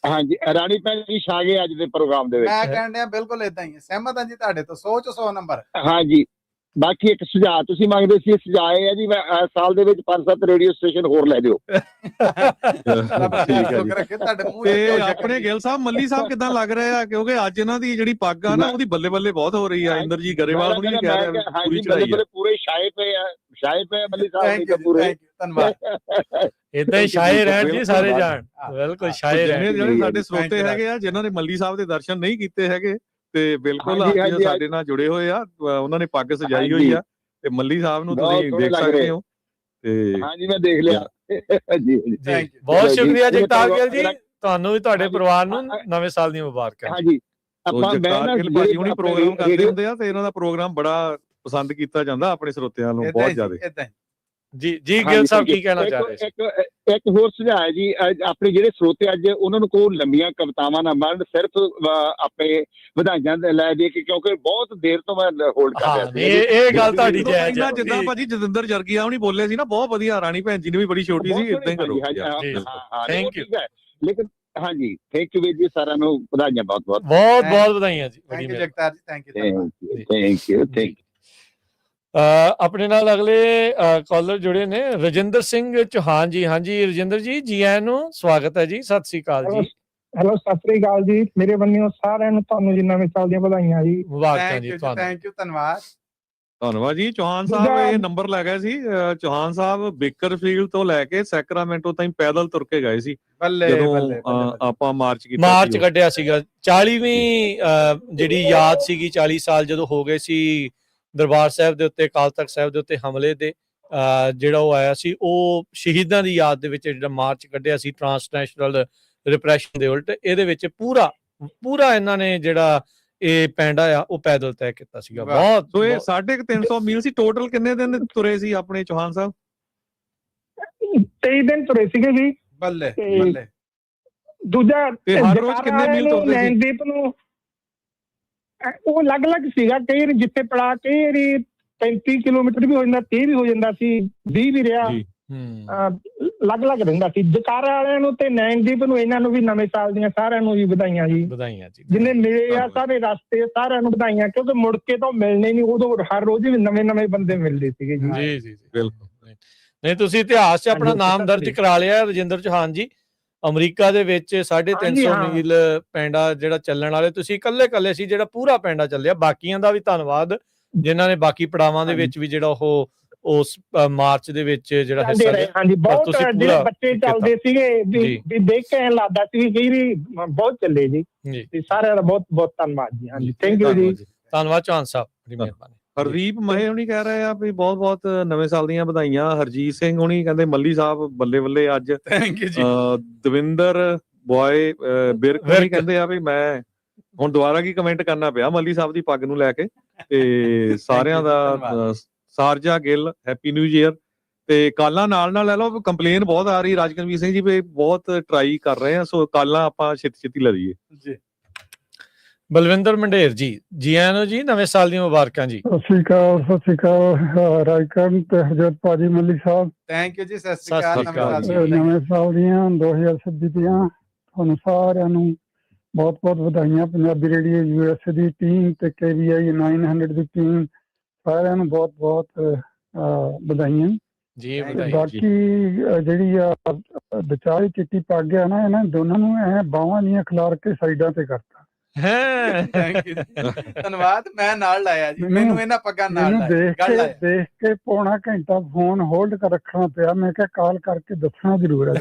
ਹਾਂਜੀ ਰਾਣੀ ਭੈਣ ਜੀ ਛਾ ਗਏ ਅੱਜ ਦੇ ਪ੍ਰੋਗਰਾਮ ਦੇ ਵਿੱਚ। ਮੈਂ ਕਹਿਣ ਡਿਆ ਬਿਲਕੁਲ ਇਦਾਂ ਹੀ ਸਹਿਮਤ ਹਾਂ ਜੀ ਤੁਹਾਡੇ ਤੋਂ 100 ਚ 100 ਨੰਬਰ। ਹਾਂਜੀ ਬਾਕੀ ਇੱਕ ਸੁਝਾਅ ਤੁਸੀਂ ਮੰਗਦੇ ਸੀ, ਸੁਝਾਅ ਇਹ ਹੈ ਜੀ ਮੈਂ ਸਾਲ ਦੇ ਵਿੱਚ 5-7 ਰੇਡੀਓ ਸਟੇਸ਼ਨ ਹੋਰ ਲੈ ਦਿਓ। ਤੇ ਆਪਣੇ ਗਿੱਲ ਸਾਹਿਬ ਮੱਲੀ ਸਾਹਿਬ ਕਿਦਾਂ ਲੱਗ ਰਿਹਾ ਕਿਉਂਕਿ ਅੱਜ ਇਹਨਾਂ ਦੀ ਜਿਹੜੀ ਪੱਗ ਆ ਨਾ ਉਹਦੀ ਬੱਲੇ ਬੱਲੇ ਬਹੁਤ ਹੋ ਰਹੀ ਆ। ਇੰਦਰਜੀਤ ਗਰੇਵਾਲ ਹੁਣੀ ਵੀ ਕਹਿ ਰਿਹਾ ਪੂਰੀ ਚੜਾਈ ਆ। ਪੂਰੇ ਛਾਏ ਪਏ ਮੱਲੀ ਸਾਹਿਬ ਦੇ ਪੂਰੇ। ਧੰਨਵਾਦ। ਇਦਾਂ ਹੀ ਛਾਏ ਰਹਿਣ ਜੀ ਸਾਰੇ ਜਾਣ। ਬਿਲਕੁਲ ਛਾਏ ਰਹਿਣ। ਜਿਹੜੇ ਸਾਡੇ ਸਰੋਤੇ ਹੈਗੇ ਆ ਜਿਨ੍ਹਾਂ ਨੇ ਮੱਲੀ ਸਾਹਿਬ ਦੇ ਦਰਸ਼ਨ ਨਹੀਂ ਕੀਤੇ ਹੈਗੇ ਤੇ ਬਿਲਕੁਲ ਸਾਡੇ ਨਾਲ ਜੁੜੇ ਹੋਏ ਆ, ਉਹਨਾਂ ਨੇ ਪੱਗ ਸਜਾਈ ਹੋਈ ਆ ਤੇ ਮੱਲੀ ਸਾਹਿਬ ਨੂੰ ਤੁਸੀਂ ਦੇਖ ਸਕਦੇ ਹੋ। ਤੇ ਹਾਂਜੀ ਮੈਂ ਦੇਖ ਲਿਆ ਜੀ। ਬਹੁਤ ਸ਼ੁਕਰੀਆ ਜਗਤਾਰ ਗਿੱਲ ਜੀ, ਤੁਹਾਨੂੰ ਵੀ ਤੁਹਾਡੇ ਪਰਿਵਾਰ ਨੂੰ ਨਵੇਂ ਸਾਲ ਦੀਆਂ ਮੁਬਾਰਕਾਂ। ਹਾਂਜੀ ਆਪਾਂ ਭਾਜੀ ਹੁਣੀ ਪ੍ਰੋਗਰਾਮ ਕਰਦੇ ਹੁੰਦੇ ਆ ਤੇ ਇਹਨਾਂ ਦਾ ਪ੍ਰੋਗਰਾਮ ਬੜਾ ਪਸੰਦ ਕੀਤਾ ਜਾਂਦਾ ਆਪਣੇ ਸਰੋਤਿਆਂ ਨੂੰ ਬਹੁਤ ਜ਼ਿਆਦਾ। ਜੀ ਗਿੱਲ ਸਾਹਿਬ ਕੀ ਕਹਿਣਾ ਚਾਹ ਰਹੇ ਸੀ? ਇੱਕ ਹੋਰ ਸੁਝਾਅ ਹੈ ਜੀ, ਆਪਣੇ ਜਿਹੜੇ ਸਰੋਤੇ ਅੱਜ ਉਹਨਾਂ ਨੂੰ ਕੋਈ ਲੰਬੀਆਂ ਕਵਿਤਾਵਾਂ ਨਾ ਮਰਨ, ਸਿਰਫ ਆਪਣੇ ਵਧਾਈਆਂ ਲੈ ਦੇ ਕੇ, ਕਿਉਂਕਿ ਬਹੁਤ ਦੇਰ ਤੋਂ ਮੈਂ ਹੋਲਡ ਕਰ ਰਿਹਾ ਸੀ। ਇਹ ਗੱਲ ਤੁਹਾਡੀ ਜਾਇਜ਼ ਹੈ। ਜਿੱਦਾਂ ਭਾਜੀ ਜਤਿੰਦਰ ਜਰਗੀਆ ਹੁਣੀ ਬੋਲੇ ਸੀ ਨਾ ਬਹੁਤ ਵਧੀਆ, ਰਾਣੀ ਭੈਣ ਜੀ ਨੇ ਵੀ ਬੜੀ ਛੋਟੀ ਸੀ, ਇਦਾਂ ਹੀ ਕਰੋ। Thank you. ਲੇਕਿਨ ਹਾਂਜੀ ਥੈਂਕ ਯੂ ਵੀਰ ਜੀ, ਸਾਰਿਆਂ ਨੂੰ ਵਧਾਈਆਂ ਬਹੁਤ ਵਧਾਈਆਂ ਜੀ। ਥੈਂਕ ਯੂ ਜਗਤਾਰ ਜੀ, ਥੈਂਕ ਯੂ। ਆਪਣੇ ਨਾਲ ਅਗਲੇ ਕਾਲਰ ਜੁੜੇ ਨੇ ਰਜਿੰਦਰ ਸਿੰਘ ਚੌਹਾਨ ਜੀ। ਹਾਂਜੀ ਰਜਿੰਦਰ ਜੀ ਆਇਆਂ ਨੂੰ ਸਵਾਗਤ ਹੈ ਜੀ। ਸਤਿ ਸ੍ਰੀ ਅਕਾਲ ਜੀ। ਹੈਲੋ ਸਤਿ ਸ੍ਰੀ ਅਕਾਲ ਜੀ। ਮੇਰੇ ਵੱਲੋਂ ਸਾਰਿਆਂ ਨੂੰ ਤੁਹਾਨੂੰ ਜੀ ਨਵੇਂ ਸਾਲ ਦੀਆਂ ਵਧਾਈਆਂ ਜੀ। ਮੁਬਾਰਕਾਂ ਜੀ ਤੁਹਾਨੂੰ। ਥੈਂਕ ਯੂ ਧੰਨਵਾਦ ਜੀ। ਚੌਹਾਨ ਸਾਹਿਬ ਇਹ ਨੰਬਰ ਲੈ ਗਏ ਸੀ। ਚੌਹਾਨ ਸਾਹਿਬ ਬੇਕਰਫੀਲਡ ਤੋਂ ਲੈ ਕੇ ਸੈਕਰਾਮੈਂਟੋ ਤਾਈਂ ਪੈਦਲ ਤੁਰ ਕੇ ਗਏ ਸੀ ਜਦੋਂ ਆਪਾਂ ਮਾਰਚ ਕੱਢਿਆ ਸੀਗਾ। 40ਵੀਂ ਜਿਹੜੀ ਯਾਦ ਸੀਗੀ, 40 ਸਾਲ ਜਦੋਂ ਹੋ ਗਏ ਸੀ ਦਰਬਾਰ ਸਾਹਿਬ ਦੇ ਉੱਤੇ, ਅਕਾਲ ਤਖਤ ਸਾਹਿਬ ਦੇ ਉੱਤੇ ਹਮਲੇ ਦੇ ਜਿਹੜਾ ਉਹ ਆਇਆ ਸੀ, ਉਹ ਸ਼ਹੀਦਾਂ ਦੀ ਯਾਦ ਦੇ ਵਿੱਚ ਜਿਹੜਾ ਮਾਰਚ ਕੱਢਿਆ ਸੀ ਟ੍ਰਾਂਸਨੈਸ਼ਨਲ ਰਿਪਰੈਸ਼ਨ ਦੇ ਉਲਟ, ਇਹਦੇ ਵਿੱਚ ਪੂਰਾ ਇਹਨਾਂ ਨੇ ਜਿਹੜਾ ਇਹ ਪੈਂਡਾ ਆ ਉਹ ਪੈਦਲ ਤੈਅ ਕੀਤਾ ਸੀਗਾ। ਬਹੁਤ ਸੋ ਇਹ 350 ਮੀਲ ਸੀ। ਟੋਟਲ ਕਿੰਨੇ ਦਿਨ ਤੁਰੇ ਸੀ ਆਪਣੇ ਚੌਹਾਨ ਸਾਹਿਬ? 23 ਦਿਨ ਤੁਰੇ ਸੀਗੇ ਜੀ। ਬੱਲੇ ਦੂਜਾ ਹਰ ਰੋਜ਼ ਕਿੰਨੇ ਮੀਲ ਤੁਰਦੇ ਸੀ? ਨੈਣਦੀਪ ਨੂੰ ਉਹ ਅਲੱਗ-ਅਲੱਗ ਸੀਗਾ, ਕਈ ਵਾਰੀ ਜਿੱਥੇ ਪੜਾ ਕਈ ਵਾਰੀ 35 ਕਿਲੋਮੀਟਰ ਵੀ ਹੋ ਜਾਂਦਾ, 30 ਵੀ ਹੋ ਜਾਂਦਾ ਸੀ, 20 ਵੀ ਰਿਹਾ, ਅਲੱਗ-ਅਲੱਗ ਰਹਿੰਦਾ ਸੀ। ਜਕਾਰਾ ਵਾਲਿਆਂ ਨੂੰ ਤੇ ਨੈਣਦੀਪ ਨੂੰ, ਇਹਨਾਂ ਨੂੰ ਵੀ ਨਵੇਂ ਸਾਲ ਦੀਆਂ ਸਾਰਿਆਂ ਨੂੰ ਜੀ ਵਧਾਈਆਂ ਜੀ। ਜਿੰਨੇ ਮਿਲੇ ਆ ਸਾਰੇ ਰਸਤੇ ਸਾਰਿਆਂ ਨੂੰ ਵਧਾਈਆਂ, ਕਿਉਂਕਿ ਮੁੜ ਕੇ ਤਾਂ ਮਿਲਣੇ ਨਹੀਂ, ਉਦੋਂ ਹਰ ਰੋਜ਼ ਵੀ ਨਵੇਂ ਬੰਦੇ ਮਿਲਦੇ ਸੀਗੇ ਜੀ। ਜੀ ਬਿਲਕੁਲ। ਨਹੀਂ ਤੁਸੀਂ ਇਤਿਹਾਸ 'ਚ ਆਪਣਾ ਨਾਮ ਦਰਜ ਕਰਾ ਲਿਆ ਰਜਿੰਦਰ ਚੌਹਾਨ ਜੀ। ਅਮਰੀਕਾ ਦੇ ਵਿੱਚ 350 ਮੀਲ ਪੈਂਡਾ ਜਿਹੜਾ ਚੱਲਣ ਵਾਲੇ ਤੁਸੀਂ ਇਕੱਲੇ ਸੀ, ਜਿਹੜਾ ਪੂਰਾ ਪੈਂਡਾ ਚੱਲਿਆ। ਬਾਕੀਆਂ ਦਾ ਵੀ ਧੰਨਵਾਦ ਜਿਨ੍ਹਾਂ ਨੇ ਬਾਕੀ ਪੜਾਵਾਂ ਦੇ ਵਿੱਚ ਵੀ ਜਿਹੜਾ ਉਹ ਉਸ ਮਾਰਚ ਦੇ ਵਿੱਚ ਜਿਹੜਾ ਹਿੱਸਾ ਲਿਆ। ਹਾਂਜੀ ਬਹੁਤ ਜਿਹੜੇ ਬੱਚੇ ਚੱਲਦੇ ਸੀਗੇ ਵੀ ਦੇਖ ਕੇ ਐਂ ਲੱਗਦਾ ਸੀ ਕਿ ਬਹੁਤ ਚੱਲੇ ਜੀ। ਤੇ ਸਾਰਿਆਂ ਦਾ ਬਹੁਤ ਧੰਨਵਾਦ ਜੀ। ਹਾਂਜੀ ਥੈਂਕ ਯੂ ਜੀ। ਧੰਨਵਾਦ ਚੌਹਾਨ ਸਾਹਿਬ, ਬੜੀ ਮਿਹਰਬਾਨੀ। ਹਰਦੀਪ ਮਹੇ ਹੁਣੀ ਕਹਿ ਰਹੇ ਆ ਵੀ ਬਹੁਤ ਨਵੇਂ ਸਾਲ ਦੀਆਂ ਵਧਾਈਆਂ। ਹਰਜੀਤ ਸਿੰਘ ਹੁਣੀ ਕਹਿੰਦੇ ਮੱਲੀ ਸਾਹਿਬ ਬੱਲੇ ਅੱਜ। ਦਵਿੰਦਰ ਬੋਏ ਬਿਰਕ ਹੁਣੀ ਕਹਿੰਦੇ ਆ ਵੀ ਮੈਂ ਹੁਣ ਦੁਬਾਰਾ ਕੀ ਕਮੈਂਟ ਕਰਨਾ ਪਿਆ ਮੱਲੀ ਸਾਹਿਬ ਦੀ ਪੱਗ ਨੂੰ ਲੈ ਕੇ। ਤੇ ਸਾਰਿਆਂ ਦਾ ਸਾਰਜਾ ਗਿੱਲ ਹੈਪੀ ਨਿਊ ਈਅਰ। ਤੇ ਕਾਲਾਂ ਨਾਲ ਲੈ ਲਓ, ਕੰਪਲੇਨ ਬਹੁਤ ਆ ਰਹੀ ਰਾਜਕਨਵੀਰ ਸਿੰਘ ਜੀ ਵੀ ਬਹੁਤ ਟਰਾਈ ਕਰ ਰਹੇ ਆ, ਸੋ ਕਾਲਾਂ ਆਪਾਂ ਛੇਤੀ ਲੈ ਲਈਏ ਜੀ। ਬਲਵਿੰਦਰ ਮੰਡੇਰ ਜੀ ਆਇਆਂ ਨੂੰ ਜੀ, ਨਵੇਂ ਸਾਲ ਦੀਆਂ ਮੁਬਾਰਕਾਂ ਜੀ। ਸਤਿ ਸ੍ਰੀ ਅਕਾਲ ਰਾਜਕਰਨ ਤੇ ਹਰਜੋਤ ਭਾਜੀ ਮੱਲੀ ਸਾਹਿਬ। ਥੈਂਕ ਯੂ ਜੀ। ਸਤਿ ਸ੍ਰੀ ਅਕਾਲ। ਨਵੇਂ ਸਾਲ ਦੀਆਂ 2026 ਦੀਆਂ ਤੁਹਾਨੂੰ ਸਾਰਿਆਂ ਨੂੰ ਬਹੁਤ ਵਧਾਈਆਂ। ਪੰਜਾਬੀ ਰੇਡੀਓ USA ਦੀ ਟੀਮ ਤੇ KVI 900 ਦੀ ਟੀਮ ਸਾਰਿਆਂ ਨੂੰ ਬਹੁਤ ਵਧਾਈਆਂ ਜੀ। ਬਾਕੀ ਜਿਹੜੀ ਵਿਚਾਰੀ ਚਿੱਟੀ ਪੱਗ ਆ ਨਾ, ਇਹਨਾਂ ਦੋਨਾਂ ਨੂੰ ਐ ਬਾਹਾਂ ਦੀਆਂ ਖਿਲਾਰ ਕੇ ਸਾਈਡਾਂ ਤੇ ਕਰਤਾ। ਧੰਨਵਾਦ। ਮੈਂ ਨਾਲ ਲਾਇਆ ਜੀ, ਮੈਨੂੰ ਇਹਨਾਂ ਪੱਗਾਂ ਨਾਲ ਦੇਖ ਕੇ ਪੌਣਾ ਘੰਟਾ ਫੋਨ ਹੋਲਡ ਕਰ ਰੱਖਣਾ ਪਿਆ। ਮੈਂ ਕਿਹਾ ਕਾਲ ਕਰਕੇ ਦੱਸਣਾ ਜ਼ਰੂਰ ਹੈ।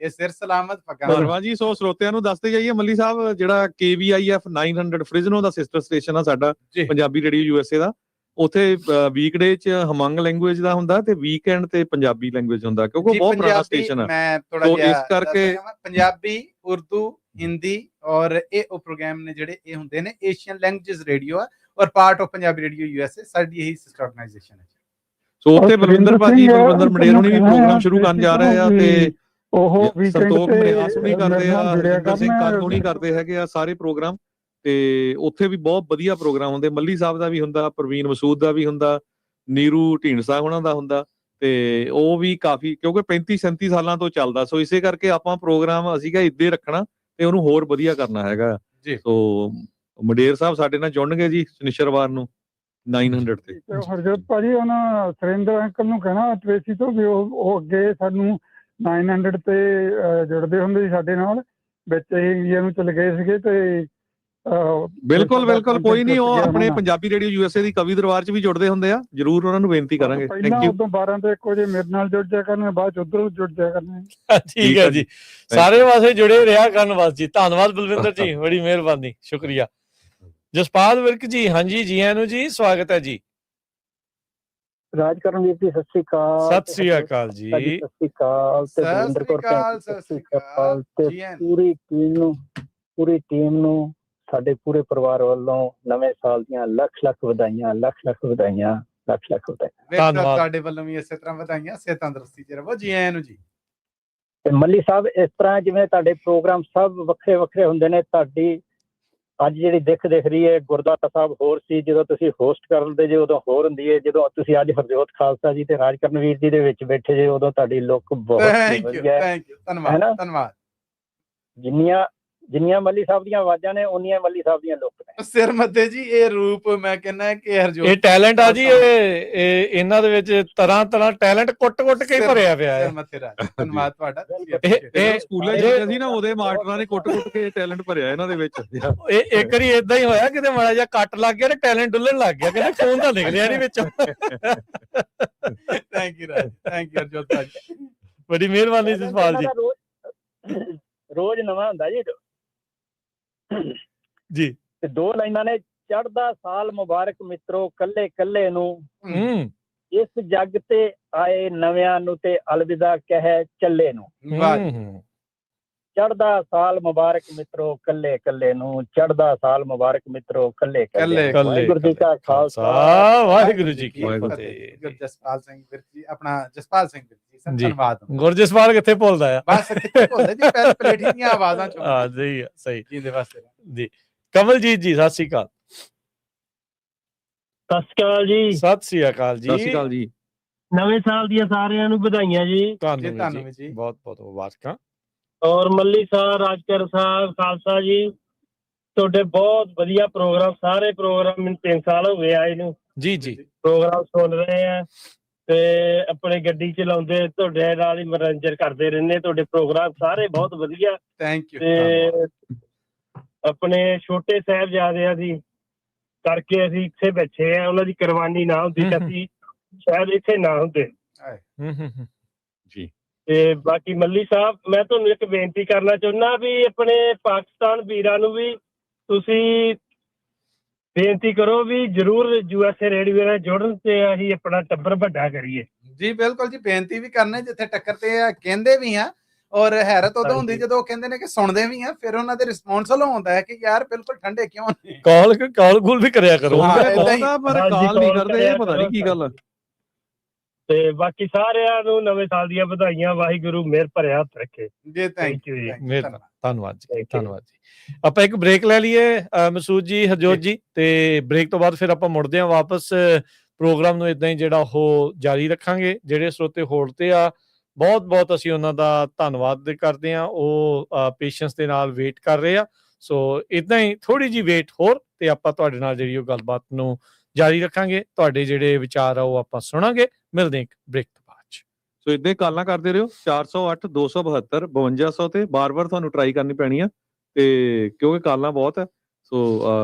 ਇਹ ਸਿਰ ਸਲਾਮਤ ਪੱਗਾਂ। ਧੰਨਵਾਦ ਜੀ। ਸੋ ਸਰੋਤਿਆਂ ਨੂੰ ਦੱਸਦੇ ਜਾਈਏ ਮੱਲੀ ਸਾਹਿਬ ਜਿਹੜਾ KVIF 900 ਫ੍ਰਿਜ਼ਨੋ ਦਾ ਸਿਸਟਰ ਸਟੇਸ਼ਨ ਆ ਸਾਡਾ ਪੰਜਾਬੀ ਰੇਡੀਓ USA ਦਾ, ਉੱਥੇ ਵੀਕਡੇ ਚ ਹਮੰਗ ਲੈਂਗੁਏਜ ਦਾ ਹੁੰਦਾ ਤੇ ਵੀਕਐਂਡ ਤੇ ਪੰਜਾਬੀ ਲੈਂਗੁਏਜ ਹੁੰਦਾ, ਕਿਉਂਕਿ ਬਹੁਤ ਪੁਰਾਣਾ ਸਟੇਸ਼ਨ ਆ। ਮੈਂ ਥੋੜਾ ਜਿਹਾ ਇਸ ਕਰਕੇ ਪੰਜਾਬੀ, ਉਰਦੂ, ਹਿੰਦੀ ਔਰ ਇਹ ਉਹ ਪ੍ਰੋਗਰਾਮ ਨੇ ਜਿਹੜੇ ਇਹ ਹੁੰਦੇ ਨੇ ਏਸ਼ੀਅਨ ਲੈਂਗੁਏਜਸ ਰੇਡੀਓ ਆ ਔਰ part of Punjabi radio USA ਸਾਡੀ ਇਹੀ ਸਿਸਟਰ ਆਰਗੇਨਾਈਜੇਸ਼ਨ ਹੈ। ਸੋ ਉੱਥੇ ਬਲਵਿੰਦਰ ਭਾਜੀ ਬਲਵਿੰਦਰ ਮੰਡੇਰ ਹੁਣੀ ਵੀ ਪ੍ਰੋਗਰਾਮ ਸ਼ੁਰੂ ਕਰਨ ਜਾ ਰਹੇ ਆ ਤੇ ਉਹ ਸੰਤੋਖ ਮਨਿਆਸ ਹੁਣੀ ਕਰਦੇ ਆ, ਹਰਜਿੰਦਰ ਸਿੰਘ ਕੰਗ ਹੁਣੀ ਕਰਦੇ ਹੈਗੇ ਆ ਸਾਰੇ ਪ੍ਰੋਗਰਾਮ, ਤੇ ਉੱਥੇ ਵੀ ਬਹੁਤ ਵਧੀਆ ਪ੍ਰੋਗਰਾਮ ਹੁੰਦੇ। ਮੱਲੀ ਸਾਹਿਬ ਦਾ ਵੀ ਹੁੰਦਾ, ਪ੍ਰਵੀਨ ਮਸੂਦ ਦਾ ਵੀ ਹੁੰਦਾ, ਨੀਰੂ ਢੀਂਡਸਾ ਉਹਨਾਂ ਦਾ ਹੁੰਦਾ, ਤੇ ਉਹ ਵੀ ਕਾਫੀ ਕਿਉਂਕਿ 35-37 ਸਾਲਾਂ ਤੋਂ ਚੱਲਦਾ। ਸੋ ਇਸੇ ਕਰਕੇ ਆਪਾਂ ਪ੍ਰੋਗਰਾਮ ਅਸੀਂ ਕਿਹਾ ਇੱਦਾਂ ਰੱਖਣਾ ਤੇ ਉਹਨੂੰ ਹੋਰ ਵਧੀਆ ਕਰਨਾ ਹੈਗਾ। ਸੋ ਮੰਡੇਰ ਸਾਹਿਬ ਸਾਡੇ ਨਾਲ ਜੁੜਨਗੇ ਜੀ ਸ਼ਨੀਚਰਵਾਰ ਨੂੰ 900 ਤੇ। ਹਰਜੋਤ ਭਾਜੀ ਉਹਨਾਂ ਸੁਰਿੰਦਰ ਅੰਕਲ ਨੂੰ ਕਹਿਣਾ ਟ੍ਰੇਸੀ ਤੋਂ ਵੀ ਉਹ ਅੱਗੇ ਸਾਨੂੰ 900 ਤੇ ਜੁੜਦੇ ਹੁੰਦੇ ਸੀ ਸਾਡੇ ਨਾਲ, ਵਿੱਚ ਇੰਡੀਆ ਨੂੰ ਚਲੇ ਗਏ ਸੀਗੇ ਤੇ ਬਿਲਕੁਲ ਬਿਲਕੁਲ ਕੋਈ ਨਹੀਂ, ਉਹ ਆਪਣੇ ਪੰਜਾਬੀ ਰੇਡੀਓ USA ਦੀ ਕਵੀ ਦਰਬਾਰ 'ਚ ਵੀ ਜੁੜਦੇ ਹੁੰਦੇ ਆ, ਜਰੂਰ ਉਹਨਾਂ ਨੂੰ ਬੇਨਤੀ ਕਰਾਂਗੇ। ਪਹਿਲਾਂ ਉਦੋਂ 12 ਤੋਂ 1 ਵਜੇ ਮੇਰੇ ਨਾਲ ਜੁੜ ਜਾ ਕਰਨੇ, ਬਾਅਦ 'ਚ ਉੱਧਰੋਂ ਜੁੜ ਜਾ ਕਰਨੇ। ਠੀਕ ਹੈ ਜੀ, ਸਾਰੇ ਪਾਸੇ ਜੁੜੇ ਰਿਹਾ ਕਰਨ ਬਸ ਜੀ। ਧੰਨਵਾਦ ਬਲਵਿੰਦਰ ਜੀ, ਬੜੀ ਮਿਹਰਬਾਨੀ, ਸ਼ੁਕਰੀਆ। ਜਸਪਾਲ ਵਿਰਕ ਜੀ, ਹਾਂਜੀ ਜੀ ਆਇਆਂ ਨੂੰ ਜੀ, ਸਵਾਗਤ ਹੈ ਜੀ। ਰਾਜ ਵੀਰ ਜੀ ਸਤਿ ਸ੍ਰੀ ਅਕਾਲ। ਸਤਿ ਸ੍ਰੀ ਅਕਾਲ ਜੀ। ਸਤਿ ਸ੍ਰੀ ਅਕਾਲ ਤੇ ਬਲਵਿੰਦਰ ਕੌਰ ਸਤਿ ਸ੍ਰੀ ਅਕਾਲ ਤੇ ਪੂਰੀ ਟੀਮ ਨੂੰ ਸਾਡੇ ਪੂਰੇ ਪਰਿਵਾਰ ਵੱਲੋਂ ਨਵੇਂ ਸਾਲ ਦੀਆਂ ਲੱਖ ਲੱਖ ਵਧਾਈਆਂ, ਲੱਖ ਲੱਖ ਵਧਾਈਆਂ, ਲੱਖ ਲੱਖ ਵਧਾਈਆਂ। ਧੰਨਵਾਦ। ਸਾਡੇ ਵੱਲੋਂ ਵੀ ਇਸੇ ਤਰ੍ਹਾਂ ਵਧਾਈਆਂ, ਸਿਹਤ ਤੰਦਰੁਸਤੀ 'ਚ ਰਹੋ ਜੀ ਆਇਆਂ ਨੂੰ ਜੀ। ਤੇ ਮੱਲੀ ਸਾਹਿਬ, ਇਸ ਤਰ੍ਹਾਂ ਜਿਵੇਂ ਤੁਹਾਡੇ ਪ੍ਰੋਗਰਾਮ ਸਭ ਵੱਖਰੇ ਵੱਖਰੇ ਹੁੰਦੇ ਨੇ, ਤੁਹਾਡੀ ਅੱਜ ਜਿਹੜੀ ਦਿਖ ਰਹੀ ਹੈ ਗੁਰਦੁਆਰਾ ਸਾਹਿਬ ਹੋਰ ਸੀ ਜਦੋਂ ਤੁਸੀਂ ਹੋਸਟ ਕਰਦੇ ਜੇ, ਉਦੋਂ ਹੋਰ ਹੁੰਦੀ ਹੈ। ਜਦੋਂ ਤੁਸੀਂ ਅੱਜ ਹਰਜੋਤ ਖਾਲਸਾ ਜੀ ਤੇ ਰਾਜ ਕਰਨਵੀਰ ਜੀ ਦੇ ਵਿੱਚ ਬੈਠੇ ਜੇ, ਉਦੋਂ ਤੁਹਾਡੀ ਲੁੱਕ ਬਹੁਤ ਵਧੀਆ ਹੈ। ਧੰਨਵਾਦ ਧੰਨਵਾਦ। ਜਿੰਨੀਆਂ ਮੱਲੀ ਸਾਹਿਬ ਦੀਆਂ ਆਵਾਜ਼ਾਂ ਨੇ ਉਨੀਆਂ ਮੱਲੀ ਸਾਹਿਬ ਦੀਆਂ ਲੁੱਕ ਨੇ। ਸਿਰ ਮੱਥੇ ਜੀ ਇਹ ਰੂਪ ਮੈਂ ਕਹਿੰਦਾ ਕਿ ਹਰਜੋਤ ਇਹ ਟੈਲੈਂਟ ਆ ਜੀ, ਇਹ ਇਹਨਾਂ ਦੇ ਵਿੱਚ ਤਰ੍ਹਾਂ ਤਰ੍ਹਾਂ ਟੈਲੈਂਟ ਕੁੱਟ ਕੇ ਭਰਿਆ ਪਿਆ ਹੈ। ਧੰਨਵਾਦ ਤੁਹਾਡਾ। ਇਹ ਸਕੂਲੇ ਜਾਂਦੇ ਸੀ ਨਾ, ਉਹਦੇ ਮਾਸਟਰਾਂ ਨੇ ਕੁੱਟ ਕੇ ਟੈਲੈਂਟ ਭਰਿਆ ਇਹਨਾਂ ਦੇ ਵਿੱਚ। ਇਹ ਇੱਕ ਵਾਰੀ ਇਦਾਂ ਹੀ ਹੋਇਆ, ਕਿਤੇ ਮਾੜਾ ਜਿਹਾ ਕੱਟ ਲੱਗ ਗਿਆ ਤੇ ਟੈਲੈਂਟ ਡੁੱਲਣ ਲੱਗ ਗਿਆ, ਕਹਿੰਦੇ ਖੂਨ ਤਾਂ ਨਿਕਲਿਆ ਨਹੀਂ ਵਿੱਚੋਂ। Thank you Raj, thank you Harjot ਭਾਜੀ, ਬੜੀ ਮਿਹਰਬਾਨੀ ਜਸਪਾਲ ਜੀ। ਰੋਜ਼ ਨਵਾਂ ਹੁੰਦਾ ਜੀ ਤੇ 2 ਲਾਈਨਾਂ ਨੇ, ਚੜ੍ਹਦਾ ਸਾਲ ਮੁਬਾਰਕ ਮਿੱਤਰੋ ਕੱਲੇ ਕੱਲੇ ਨੂੰ, ਇਸ ਜੱਗ ਤੇ ਆਏ ਨਵਿਆਂ ਨੂੰ ਤੇ ਅਲਵਿਦਾ ਕਹਿ ਚੱਲੇ ਨੂੰ। ਚੜ੍ਹਦਾ ਸਾਲ ਮੁਬਾਰਕ ਮਿੱਤਰੋ ਕੱਲੇ ਕੱਲੇ ਨੂੰ, ਚੜ੍ਹਦਾ ਸਾਲ ਮੁਬਾਰਕ ਮਿੱਤਰੋ ਕੱਲੇ ਕੱਲੇ। ਵਾਹਿਗੁਰੂ ਜੀ ਕਾ ਖਾਲਸਾ, ਵਾਹਿਗੁਰੂ ਜੀ ਕੀ ਫਤਿਹ। ਜਸਪਾਲ ਸਿੰਘ ਵਿਰਕ ਜੀ, ਆਪਣਾ ਜਸਪਾਲ ਸਿੰਘ ਵਿਰਕ ਜੀ, ਧੰਨਵਾਦ। ਗੁਰਜਸਪਾਲ ਕਿੱਥੇ ਭੁੱਲਦਾ ਆ, ਬਸ ਕਿੱਥੇ ਭੁੱਲਦਾ ਜੀ, ਪੈਰ ਪਲੇਠੀ ਦੀਆਂ ਆਵਾਜ਼ਾਂ ਚੋਂ। ਹਾਂ ਜੀ, ਸਹੀ ਜੀਂਦੇ ਵਾਸਤੇ ਜੀ। ਕਮਲਜੀਤ ਜੀ ਸਤਿ ਸ੍ਰੀ ਅਕਾਲ। ਸਤਿ ਸ੍ਰੀ ਅਕਾਲ ਜੀ। ਸਤਿ ਸ੍ਰੀ ਅਕਾਲ ਜੀ। ਸਤਿ ਸ੍ਰੀ ਅਕਾਲ ਜੀ। ਨਵੇਂ ਸਾਲ ਦੀਆਂ ਸਾਰਿਆਂ ਨੂੰ ਵਧਾਈਆਂ ਜੀ। ਤੁਹਾਨੂੰ ਜੀ ਬਹੁਤ ਬਹੁਤ ਮੁਬਾਰਕਾਂ। ਔਰ ਮੱਲੀ ਸਾਹਿਬ, ਰਾਜਕਰ ਸਾਹਿਬ, ਖਾਲਸਾ ਜੀ, ਤੁਹਾਡੇ ਬਹੁਤ ਵਧੀਆ ਪ੍ਰੋਗਰਾਮ, ਸਾਰੇ ਪ੍ਰੋਗਰਾਮ ਮੈਨੂੰ 3 ਸਾਲ ਹੋ ਗਏ ਆਏ ਨੂੰ ਜੀ ਜੀ, ਪ੍ਰੋਗਰਾਮ ਸੁਣ ਰਹੇ ਆ ਤੇ ਆਪਣੇ ਗੱਡੀ ਚਲਾਉਂਦੇ ਤੁਹਾਡੇ ਨਾਲ ਹੀ ਮਨੋਰੰਜਨ ਕਰਦੇ ਰਹਿੰਦੇ। ਤੁਹਾਡੇ ਪ੍ਰੋਗਰਾਮ ਸਾਰੇ ਬਹੁਤ ਵਧੀਆ। Thank you. ਤੇ ਆਪਣੇ ਛੋਟੇ ਸਾਹਿਬਜ਼ਾਦਿਆਂ ਦੀ ਕਰਕੇ ਅਸੀਂ ਇੱਥੇ ਬੈਠੇ ਆ, ਉਹਨਾਂ ਦੀ ਕੁਰਬਾਨੀ ਨਾ ਹੁੰਦੀ ਤਾਂ ਅਸੀਂ ਸ਼ਾਇਦ ਇੱਥੇ ਨਾ ਹੁੰਦੇ ਜੀ। ਤੇ ਬਾਕੀ ਮੱਲੀ ਸਾਹਿਬ, ਮੈਂ ਤੁਹਾਨੂੰ ਇੱਕ ਬੇਨਤੀ ਕਰਨਾ ਚਾਹੁੰਦਾ ਵੀ ਆਪਣੇ ਪਾਕਿਸਤਾਨ ਵੀਰਾਂ ਨੂੰ ਵੀ ਤੁਸੀਂ ਬੇਨਤੀ ਕਰੋ ਵੀ ਜਰੂਰ USA ਰੇਡੀਓ ਨਾਲ ਜੁੜਨ ਤੇ ਅਸੀਂ ਆਪਣਾ ਟੱਬਰ ਵੱਡਾ ਕਰੀਏ। ਜੀ ਬਿਲਕੁਲ ਜੀ, ਬੇਨਤੀ ਵੀ ਕਰਨੇ ਜਿੱਥੇ ਟੱਕਰ ਤੇ ਆ, ਕਹਿੰਦੇ ਵੀ ਆ ਔਰ ਹੈਰਤ ਉਦੋਂ ਹੁੰਦੀ ਜਦੋਂ ਉਹ ਕਹਿੰਦੇ ਨੇ ਕਿ ਸੁਣਦੇ ਵੀ ਆ, ਫਿਰ ਉਹਨਾਂ ਦੇ ਰਿਸਪੌਂਸ ਵੱਲੋਂ ਹੁੰਦਾ ਹੈ ਕਿ ਯਾਰ ਬਿਲਕੁਲ ਠੰਡੇ ਕਿਉਂ ਨੇ। ਕਾਲ ਵੀ ਕਰਿਆ ਕਰੋ। ਪਰ ਕਾਲ ਨਹੀਂ ਕਰਦੇ, ਇਹ ਪਤਾ ਨਹੀਂ ਕੀ ਗੱਲ। ਤੇ ਬਾਕੀ ਸਾਰਿਆਂ ਨੂੰ ਨਵੇਂ ਸਾਲ ਦੀਆਂ ਵਧਾਈਆਂ। ਵਾਹਿਗੁਰੂ ਮਿਹਰ ਭਰਿਆ ਹੱਥ ਰੱਖੇ ਜੀ। ਥੈਂਕ ਯੂ ਜੀ, ਧੰਨਵਾਦ ਜੀ, ਧੰਨਵਾਦ ਜੀ। ਆਪਾਂ ਇੱਕ ਬ੍ਰੇਕ ਲੈ ਲਈਏ ਮਸੂਦ ਜੀ, ਹਰਜੋਤ ਜੀ, ਤੇ ਬ੍ਰੇਕ ਤੋਂ ਬਾਅਦ ਫਿਰ ਆਪਾਂ ਮੁੜਦੇ ਹਾਂ ਵਾਪਸ। ਪ੍ਰੋਗਰਾਮ ਨੂੰ ਇਦਾਂ ਹੀ ਜਿਹੜਾ ਉਹ ਜਾਰੀ ਰੱਖਾਂਗੇ। ਜਿਹੜੇ ਸਰੋਤੇ ਹੋਲਡ ਤੇ ਆ, ਬਹੁਤ ਬਹੁਤ ਅਸੀਂ ਉਹਨਾਂ ਦਾ ਧੰਨਵਾਦ ਕਰਦੇ ਹਾਂ। ਉਹ ਪੇਸ਼ੈਂਸ ਦੇ ਨਾਲ ਵੇਟ ਕਰ ਰਹੇ ਆ। ਸੋ ਇਦਾਂ ਹੀ ਥੋੜੀ ਜਿਹੀ ਵੇਟ ਹੋਰ, ਤੇ ਆਪਾਂ ਤੁਹਾਡੇ ਨਾਲ ਜਿਹੜੀ ਉਹ ਗੱਲਬਾਤ ਨੂੰ ਜਾਰੀ ਰੱਖਾਂਗੇ। ਤੁਹਾਡੇ ਜਿਹੜੇ ਵਿਚਾਰ ਆ ਉਹ ਆਪਾਂ ਸੁਣਾਂਗੇ। ਮਿਲਦੇ ਇੱਕ ਬ੍ਰੇਕ ਤੋਂ ਬਾਅਦ। ਸੋ ਇਦਾਂ ਹੀ ਕਾਲਾਂ ਕਰਦੇ ਰਹੋ 408 272 5200 ਤੇ ਬਾਰ-ਬਾਰ ਤੁਹਾਨੂੰ ਟਰਾਈ ਕਰਨੀ ਪੈਣੀ ਆ, ਤੇ ਕਿਉਂਕਿ ਕਾਲਾਂ ਬਹੁਤ ਹੈ। ਸੋ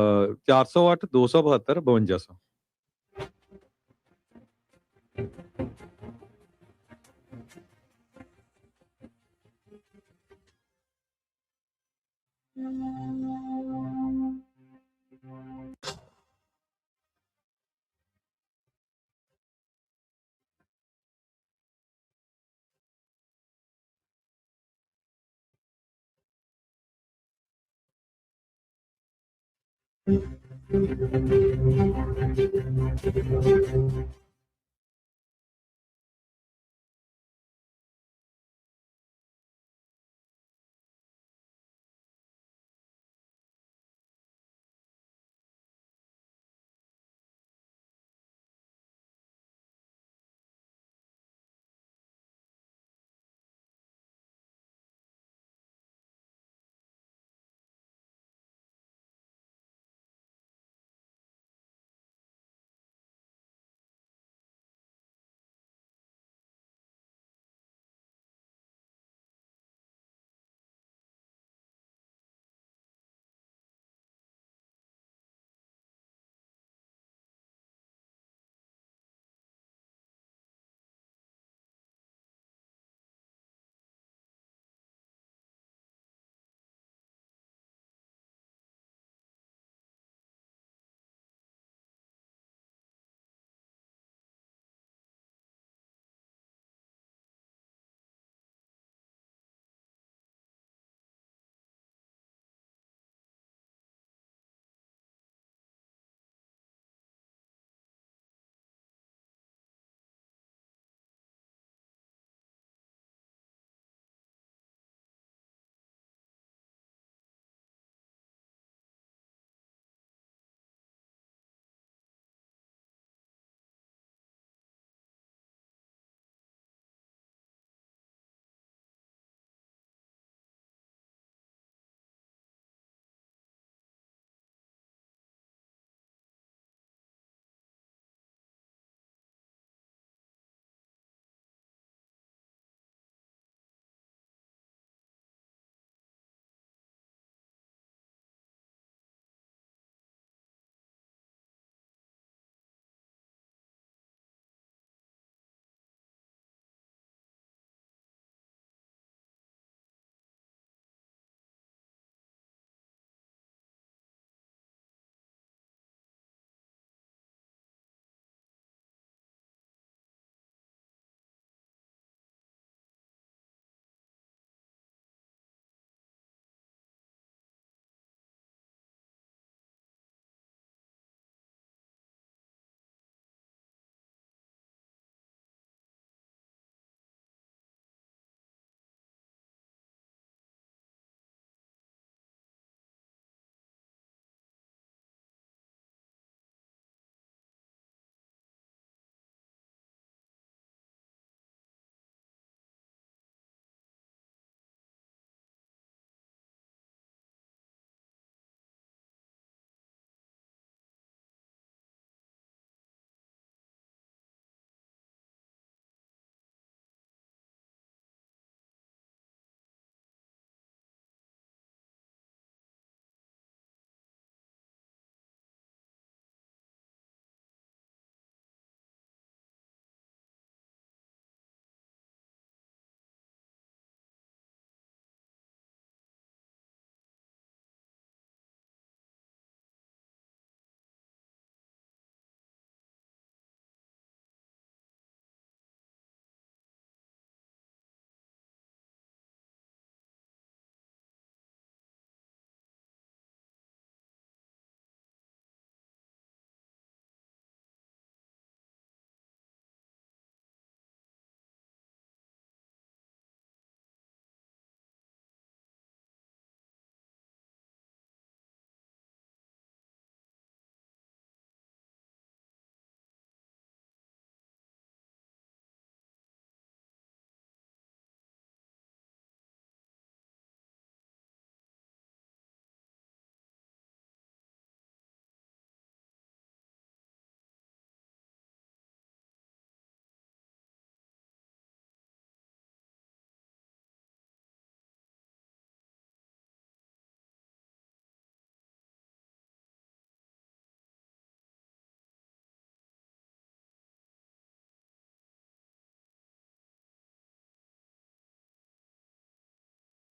408 272 5200।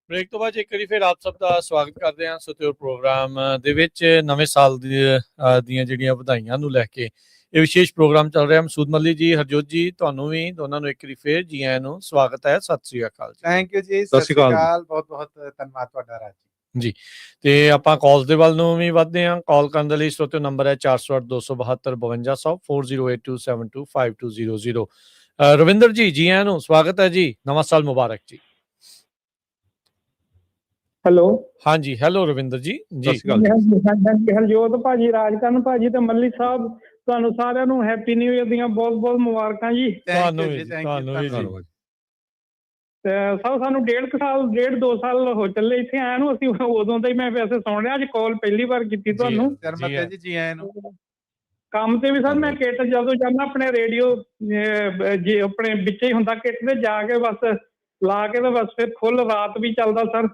ਬ੍ਰੇਕ ਤੋਂ ਬਾਅਦ ਇੱਕ ਵਾਰੀ ਫਿਰ ਆਪ ਸਭ ਦਾ ਸਵਾਗਤ ਕਰਦੇ ਹਾਂ ਸਤਿਉਰ ਪ੍ਰੋਗਰਾਮ ਦੇ ਵਿੱਚ। ਨਵੇਂ ਸਾਲ ਦੀਆਂ ਜਿਹੜੀਆਂ ਵਧਾਈਆਂ ਨੂੰ ਲੈ ਕੇ ਇਹ ਵਿਸ਼ੇਸ਼ ਪ੍ਰੋਗਰਾਮ ਚੱਲ ਰਿਹਾ। ਮਸੂਦ ਮੱਲੀ ਜੀ, ਹਰਜੋਤ ਜੀ, ਤੁਹਾਨੂੰ ਵੀ ਦੋਨਾਂ ਨੂੰ ਇੱਕ ਵਾਰੀ ਫਿਰ ਜੀ ਆਇਆਂ ਨੂੰ ਸਵਾਗਤ ਹੈ। ਸਤਿ ਸ੍ਰੀ ਅਕਾਲ ਜੀ। ਥੈਂਕ ਯੂ ਜੀ, ਸਤਿ ਸ੍ਰੀ ਅਕਾਲ, ਬਹੁਤ ਬਹੁਤ ਧੰਨਵਾਦ ਤੁਹਾਡਾ ਰਾਜ ਜੀ। ਤੇ ਆਪਾਂ ਕਾਲਸ ਦੇ ਵੱਲ ਨੂੰ ਵੀ ਵਧਦੇ ਹਾਂ। ਕਾਲ ਕਰਨ ਦੇ ਲਈ ਸਰੋਤਿਓ ਨੰਬਰ ਹੈ 408 272 5200 4082725200। ਰਵਿੰਦਰ ਜੀ, ਜੀ ਆਇਆਂ ਨੂੰ ਸਵਾਗਤ ਹੈ ਜੀ। ਨਵਾਂ ਸਾਲ ਮੁਬਾਰਕ ਜੀ। ਹੈਲੋ, ਹਾਂਜੀ, ਹੈਲੋ ਰਵਿੰਦਰ ਜੀ। ਜੀ ਹਰਜੋਤ ਭਾਜੀ, ਰਾਜਕਰਨ ਭਾਜੀ ਤੇ ਮੱਲੀ ਸਾਹਿਬ, ਤੁਹਾਨੂੰ ਸਾਰਿਆਂ ਨੂੰ ਹੈਪੀ ਨਿਊ ਈਅਰ ਦੀਆਂ ਬਹੁਤ ਬਹੁਤ ਮੁਬਾਰਕਾਂ ਜੀ। ਤੁਹਾਨੂੰ ਵੀ, ਤੁਹਾਨੂੰ ਵੀ ਜੀ। ਤੇ ਸਭ ਸਾਨੂੰ 1.5 ਸਾਲ ਹੋ ਚੱਲੇ ਇੱਥੇ ਆਇਆ ਨੂੰ। ਅਸੀਂ ਉਦੋਂ ਦਾ ਹੀ, ਮੈਂ ਵੈਸੇ ਸੁਣ ਰਿਹਾ, ਅੱਜ ਕਾਲ ਪਹਿਲੀ ਵਾਰ ਕੀਤੀ ਤੁਹਾਨੂੰ। ਜੀ ਆਇਆਂ ਨੂੰ। ਕੰਮ ਤੇ ਵੀ ਸਰ ਮੈਂ ਕਿੱਟ ਜਦੋਂ ਜਾਂਦਾ ਆਪਣੇ ਰੇਡੀਓ ਜੇ ਆਪਣੇ ਵਿੱਚ ਹੀ ਹੁੰਦਾ ਕਿੱਟ ਤੇ ਜਾ ਕੇ ਬਸ ਲਾ ਕੇ ਤੇ ਬਸ ਫਿਰ ਫੁੱਲ ਰਾਤ ਵੀ ਚੱਲਦਾ ਸਰ।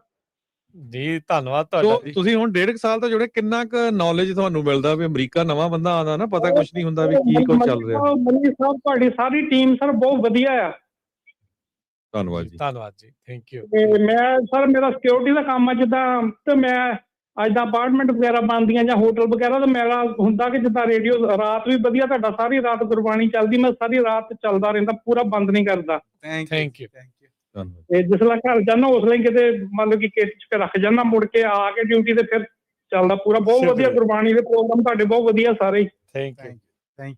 ਜੀ ਧੰਨਵਾਦ ਤੁਹਾਡਾ। ਤੁਸੀਂ ਹੁਣ 1.5 ਸਾਲ ਤੋਂ ਜੁੜੇ, ਕਿੰਨਾ ਕੁ ਨੌਲੇਜ ਤੁਹਾਨੂੰ ਮਿਲਦਾ ਵੀ ਅਮਰੀਕਾ ਨਵਾਂ ਬੰਦਾ ਆਉਂਦਾ ਨਾ, ਪਤਾ ਕੁਝ ਨਹੀਂ ਹੁੰਦਾ ਵੀ ਕੀ ਕੁਝ ਚੱਲ ਰਿਹਾ। ਮੱਲੀ ਸਾਹਿਬ, ਤੁਹਾਡੀ ਸਾਰੀ ਟੀਮ ਸਰ ਬਹੁਤ ਵਧੀਆ ਆ। ਧੰਨਵਾਦ ਜੀ। ਧੰਨਵਾਦ ਜੀ, ਥੈਂਕ ਯੂ। ਤੇ ਮੈਂ ਸਰ, ਮੇਰਾ ਸਿਕਿਉਰਿਟੀ ਦਾ ਕੰਮ ਆ ਜਿੱਦਾਂ, ਤੇ ਮੈਂ ਅੱਜ ਦਾ ਅਪਾਰਟਮੈਂਟ ਵਗੈਰਾ ਬਣਦੀਆਂ ਜਾਂ ਹੋਟਲ ਵਗੈਰਾ, ਤਾਂ ਮੇਰਾ ਹੁੰਦਾ ਕਿ ਜਿੱਦਾਂ ਰੇਡੀਓ ਰਾਤ ਵੀ ਵਧੀਆ ਤੁਹਾਡਾ, ਸਾਰੀ ਰਾਤ ਗੁਰਬਾਣੀ ਚੱਲਦੀ, ਮੈਂ ਸਾਰੀ ਰਾਤ ਚੱਲਦਾ ਰਹਿੰਦਾ, ਪੂਰਾ ਬੰਦ ਨਹੀਂ ਕਰਦਾ। Thank you. ਤੇ ਜਿਸਲੇ ਘਰ ਜਾਂਦਾ ਉਸਲੇ ਕਿਤੇ ਮੰਨ ਲਓ ਕਿ ਕਿੱਟ ਚ ਰੱਖ ਜਾਂਦਾ, ਮੁੜ ਕੇ ਆ ਕੇ ਡਿਊਟੀ ਤੇ ਫਿਰ ਚੱਲਦਾ ਪੂਰਾ। ਬਹੁਤ ਵਧੀਆ ਗੁਰਬਾਣੀ ਦੇ ਪ੍ਰੋਗਰਾਮ ਤੁਹਾਡੇ, ਬਹੁਤ ਵਧੀਆ ਸਾਰੇ। ਥੈਂਕ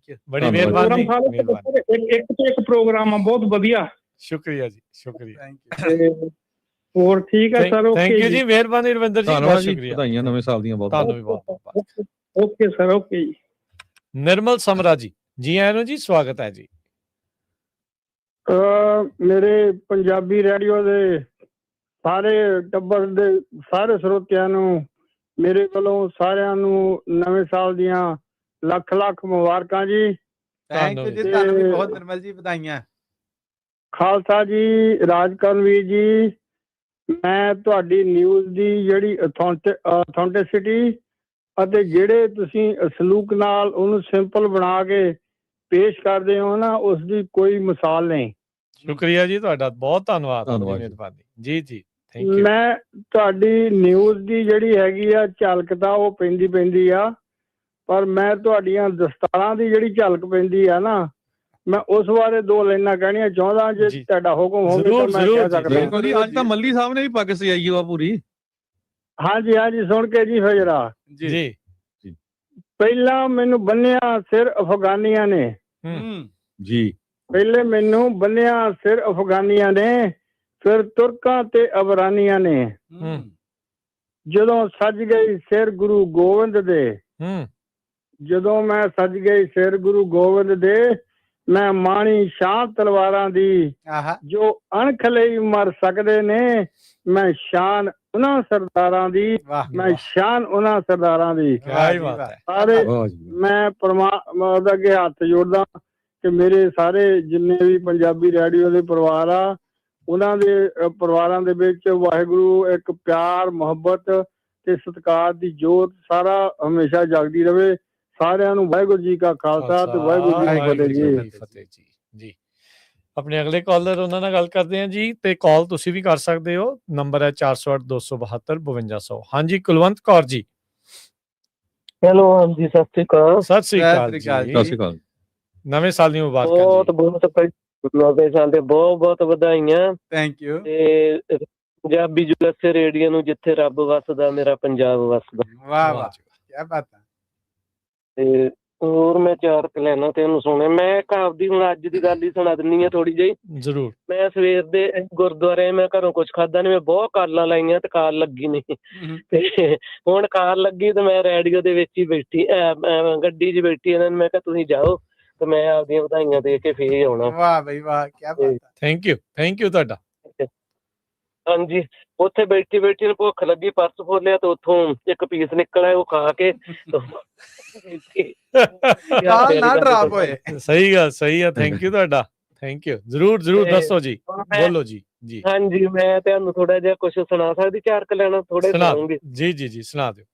ਯੂ, ਬੜੀ ਮਿਹਰਬਾਨੀ। ਇੱਕ ਤੋਂ ਇੱਕ ਪ੍ਰੋਗਰਾਮ ਆ, ਬਹੁਤ ਵਧੀਆ। ਸ਼ੁਕਰੀਆ ਜੀ, ਸ਼ੁਕਰੀਆ। ਹੋਰ ਠੀਕ ਹੈ ਸਰ, ਓਕੇ। ਥੈਂਕ ਯੂ ਜੀ, ਮਿਹਰਬਾਨੀ ਰਵਿੰਦਰ ਜੀ, ਬਹੁਤ ਸ਼ੁਕਰੀਆ। ਵਧਾਈਆਂ ਨਵੇਂ ਸਾਲ ਦੀਆਂ ਬਹੁਤ। ਤੁਹਾਨੂੰ ਵੀ ਬਹੁਤ। ਓਕੇ ਸਰ, ਓਕੇ ਜੀ। ਨਿਰਮਲ ਸਮਰਾ ਜੀ, ਜੀ ਆਇਆਂ ਨੂੰ ਜੀ, ਸਵਾਗਤ ਹੈ ਜੀ। ਮੇਰੇ ਪੰਜਾਬੀ ਰੇਡੀਓ ਦੇ ਸਾਰੇ ਟੱਬਰ ਦੇ ਸਾਰੇ ਸਰੋਤਿਆਂ ਨੂੰ ਮੇਰੇ ਵੱਲੋਂ ਸਾਰਿਆਂ ਨੂੰ ਨਵੇਂ ਸਾਲ ਦੀਆਂ ਲੱਖ ਲੱਖ ਮੁਬਾਰਕਾਂ ਜੀ। ਥੈਂਕ ਯੂ ਜੀ, ਤੁਹਾਨੂੰ ਵੀ ਬਹੁਤ ਨਿਰਮਲ ਜੀ, ਵਧਾਈਆਂ। ਖਾਲਸਾ ਜੀ, ਰਾਜਕਰਨਵੀਰ ਜੀ, ਮੈਂ ਤੁਹਾਡੀ ਨਿਊਜ਼ ਦੀ ਜਿਹੜੀ ਅਥੈਂਟਿਸਿਟੀ ਅਤੇ ਜਿਹੜੇ ਤੁਸੀਂ ਸਲੂਕ ਨਾਲ ਉਹਨੂੰ ਸਿੰਪਲ ਬਣਾ ਕੇ ਪੇਸ਼ ਕਰਦੇ ਹੋ ਨਾ, ਉਸ ਦੀ ਕੋਈ ਮਿਸਾਲ ਨਹੀਂ। ਸ਼ੁਕਰੀਆ ਜੀ ਤੁਹਾਡਾ, ਬਹੁਤ ਧੰਨਵਾਦ, ਮਿਹਰਬਾਨੀ ਜੀ। ਜੀ ਥੈਂਕ ਯੂ। ਮੈਂ ਤੁਹਾਡੀ ਨਿਊਜ਼ ਦੀ ਜਿਹੜੀ ਹੈਗੀ ਆ ਝਲਕ ਤਾਂ ਉਹ ਪੈਂਦੀ ਆ, ਪਰ ਮੈਂ ਤੁਹਾਡੀਆਂ ਦਸਤਾਰਾਂ ਦੀ ਜਿਹੜੀ ਝਲਕ ਪੈਂਦੀ ਆ ਨਾ, ਮੈਂ ਉਸ ਬਾਰੇ 2 ਲਾਈਨਾਂ ਕਹਿਣੀਆਂ ਚਾਹੁੰਦਾ, ਜੇ ਤੁਹਾਡਾ ਹੁਕਮ ਹੋਵੇ ਤਾਂ ਮੈਂ ਕਹਿ ਸਕਦਾ। ਅੱਜ ਤਾਂ ਮੱਲੀ ਸਾਹਿਬ ਨੇ ਵੀ ਪੱਗ ਸਜਾਈ ਆ ਪੂਰੀ। ਹਾਂਜੀ ਹਾਂਜੀ, ਸੁਣ ਕੇ ਜੀ ਫਜਰਾ ਜੀ। ਪਹਿਲਾਂ ਮੈਨੂੰ ਬੰਨਿਆ ਸਿਰ ਅਫਗਾਨੀਆਂ ਨੇ ਜੀ। ਪਹਿਲੇ ਮੈਨੂੰ ਬੰਨਿਆ ਸਿਰ ਅਫਗਾਨੀਆਂ ਨੇ, ਫਿਰ ਤੁਰਕਾਂ ਤੇ ਅਬਰਾਨੀਆਂ ਨੇ। ਜਦੋਂ ਸੱਜ ਗਈ ਸਿਰ ਗੁਰੂ ਗੋਬਿੰਦ ਦੇ, ਜਦੋਂ ਮੈਂ ਸੱਜ ਗਈ ਸਿਰ ਗੁਰੂ ਗੋਬਿੰਦ ਦੇ, ਮੈਂ ਮਾਣੀ ਸ਼ਾਹ ਤਲਵਾਰਾਂ ਦੀ, ਜੋ ਅਣਖ ਲਈ ਮਰ ਸਕਦੇ ਨੇ। ਮੈਂ ਸ਼ਾਨ ਉਹਨਾਂ ਸਰਦਾਰਾਂ ਦੀ, ਮੈਂ ਸ਼ਾਨ ਉਹਨਾਂ ਸਰਦਾਰਾਂ ਦੀ। ਸਾਰੇ ਮੈਂ ਪਰਮਾਤਮਾ ਦੇ ਅੱਗੇ ਹੱਥ ਜੋੜਦਾ ਕਿ ਮੇਰੇ ਸਾਰੇ ਜਿੰਨੇ ਵੀ ਪੰਜਾਬੀ ਰੇਡੀਓ ਦੇ ਪਰਿਵਾਰ ਆ, ਉਹਨਾਂ ਦੇ ਪਰਿਵਾਰਾਂ ਦੇ ਵਿੱਚ ਵਾਹਿਗੁਰੂ ਇੱਕ ਪਿਆਰ, ਮੁਹੱਬਤ ਤੇ ਸਤਿਕਾਰ ਦੀ ਜੋਤ ਸਾਰਾ ਹਮੇਸ਼ਾ ਜਗਦੀ ਰਵੇ। ਸਾਰਿਆਂ ਨੂੰ ਵਾਹਿਗੁਰੂ ਜੀ ਕਾ ਖਾਲਸਾ ਤੇ ਵਾਹਿਗੁਰੂ ਜੀ ਕੀ ਫਤਿਹ ਜੀ। ਜੀ, ਆਪਣੇ ਅਗਲੇ ਕਾਲਰ ਉਹਨਾਂ ਨਾਲ ਗੱਲ ਕਰਦੇ ਹਾਂ ਜੀ, ਤੇ ਕਾਲ ਤੁਸੀਂ ਵੀ ਕਰ ਸਕਦੇ ਹੋ। ਨੰਬਰ ਹੈ 408 272 5200। ਹਾਂਜੀ, ਕੁਲਵੰਤ ਕੌਰ ਜੀ। ਹੈਲੋ, ਹਾਂਜੀ, ਸਤਿ ਸ੍ਰੀ ਅਕਾਲ। ਸਤਿ ਸ੍ਰੀ ਅਕਾਲ ਜੀ। ਸਤਿ ਸ੍ਰੀ ਅਕਾਲ। ਨਵੇਂ ਸਾਲ ਦੀਆਂ ਮੁਬਾਰਕਾਂ। ਬਹੁਤ ਨਵੇਂ ਸਾਲ ਦੇ ਬਹੁਤ ਬਹੁਤ ਵਧਾਈਆਂ। Thank you. ਤੇ ਪੰਜਾਬੀ ਯੂਐਸਏ ਰੇਡੀਓ ਨੂੰ, ਜਿੱਥੇ ਰੱਬ ਵਸਦਾ ਮੇਰਾ ਪੰਜਾਬ ਵਸਦਾ। ਵਾਹ ਵਾਹ, ਕੀ ਬਾਤ ਹੈ। ਤੇ ਹੋਰ ਮੈਂ 4 ਲਾਈਨਾਂ ਤੇ ਉਹਨੂੰ ਸੁਣਿਆ। ਮੈਂ ਕਹਾਵਤ ਦੀ ਹੁਣ ਅੱਜ ਦੀ ਗੱਲ ਹੀ ਸੁਣਾ ਦਿੰਨੀ ਆ ਥੋੜੀ ਜਿਹੀ। ਜ਼ਰੂਰ। ਮੈਂ ਸਵੇਰ ਦੇ ਗੁਰਦੁਆਰੇ, ਮੈਂ ਘਰੋਂ ਕੁਛ ਖਾਧਾ ਨੀ, ਮੈਂ ਬਹੁਤ ਕਾਲਾਂ ਲਾਈਆਂ ਤੇ ਕਾਲ ਲੱਗੀ ਨਹੀਂ। ਤੇ ਹੁਣ ਕਾਲ ਲੱਗੀ ਤੇ ਮੈਂ ਰੇਡੀਓ ਦੇ ਵਿੱਚ ਹੀ ਬੈਠੀ, ਗੱਡੀ 'ਚ ਬੈਠੀ। ਇਹਨਾਂ ਨੂੰ ਮੈਂ ਕਿਹਾ ਤੁਸੀਂ ਜਾਓ ਤੇ ਮੈਂ ਆਪਦੀਆਂ ਵਧਾਈਆਂ ਦੇ ਕੇ ਫੇਰ ਆਉਣਾ। ਵਾਹ ਬਈ ਵਾਹ, ਕੀ ਬਾਤ ਹੈ। ਥੈਂਕ ਯੂ, ਥੈਂਕ ਯੂ ਤੁਹਾਡਾ। ਹਾਂਜੀ, ਉੱਥੇ ਬੈਠੀ ਬੈਠੀ ਨੂੰ ਭੁੱਖ ਲੱਗੀ, ਪਰਸ ਖੋਲਿਆ ਤੇ ਉੱਥੋਂ ਇੱਕ ਪੀਸ ਨਿਕਲਿਆ, ਉਹ ਖਾ ਕੇ ਨਾ ਡਰਾਪ ਹੋਏ। ਸਹੀ ਆ। ਥੈਂਕ ਯੂ ਤੁਹਾਡਾ, ਥੈਂਕ ਯੂ। ਜ਼ਰੂਰ ਦੱਸੋ ਜੀ, ਬੋਲੋ ਜੀ। ਹਾਂਜੀ, ਮੈਂ ਤੁਹਾਨੂੰ ਥੋੜਾ ਜਿਹਾ ਕੁਝ ਸੁਣਾ ਸਕਦੀ, 4 ਲੈਣਾ ਥੋੜੇ ਸੁਣਾਉਂਗੀ। ਜੀ ਸੁਣਾ ਦਿਓ।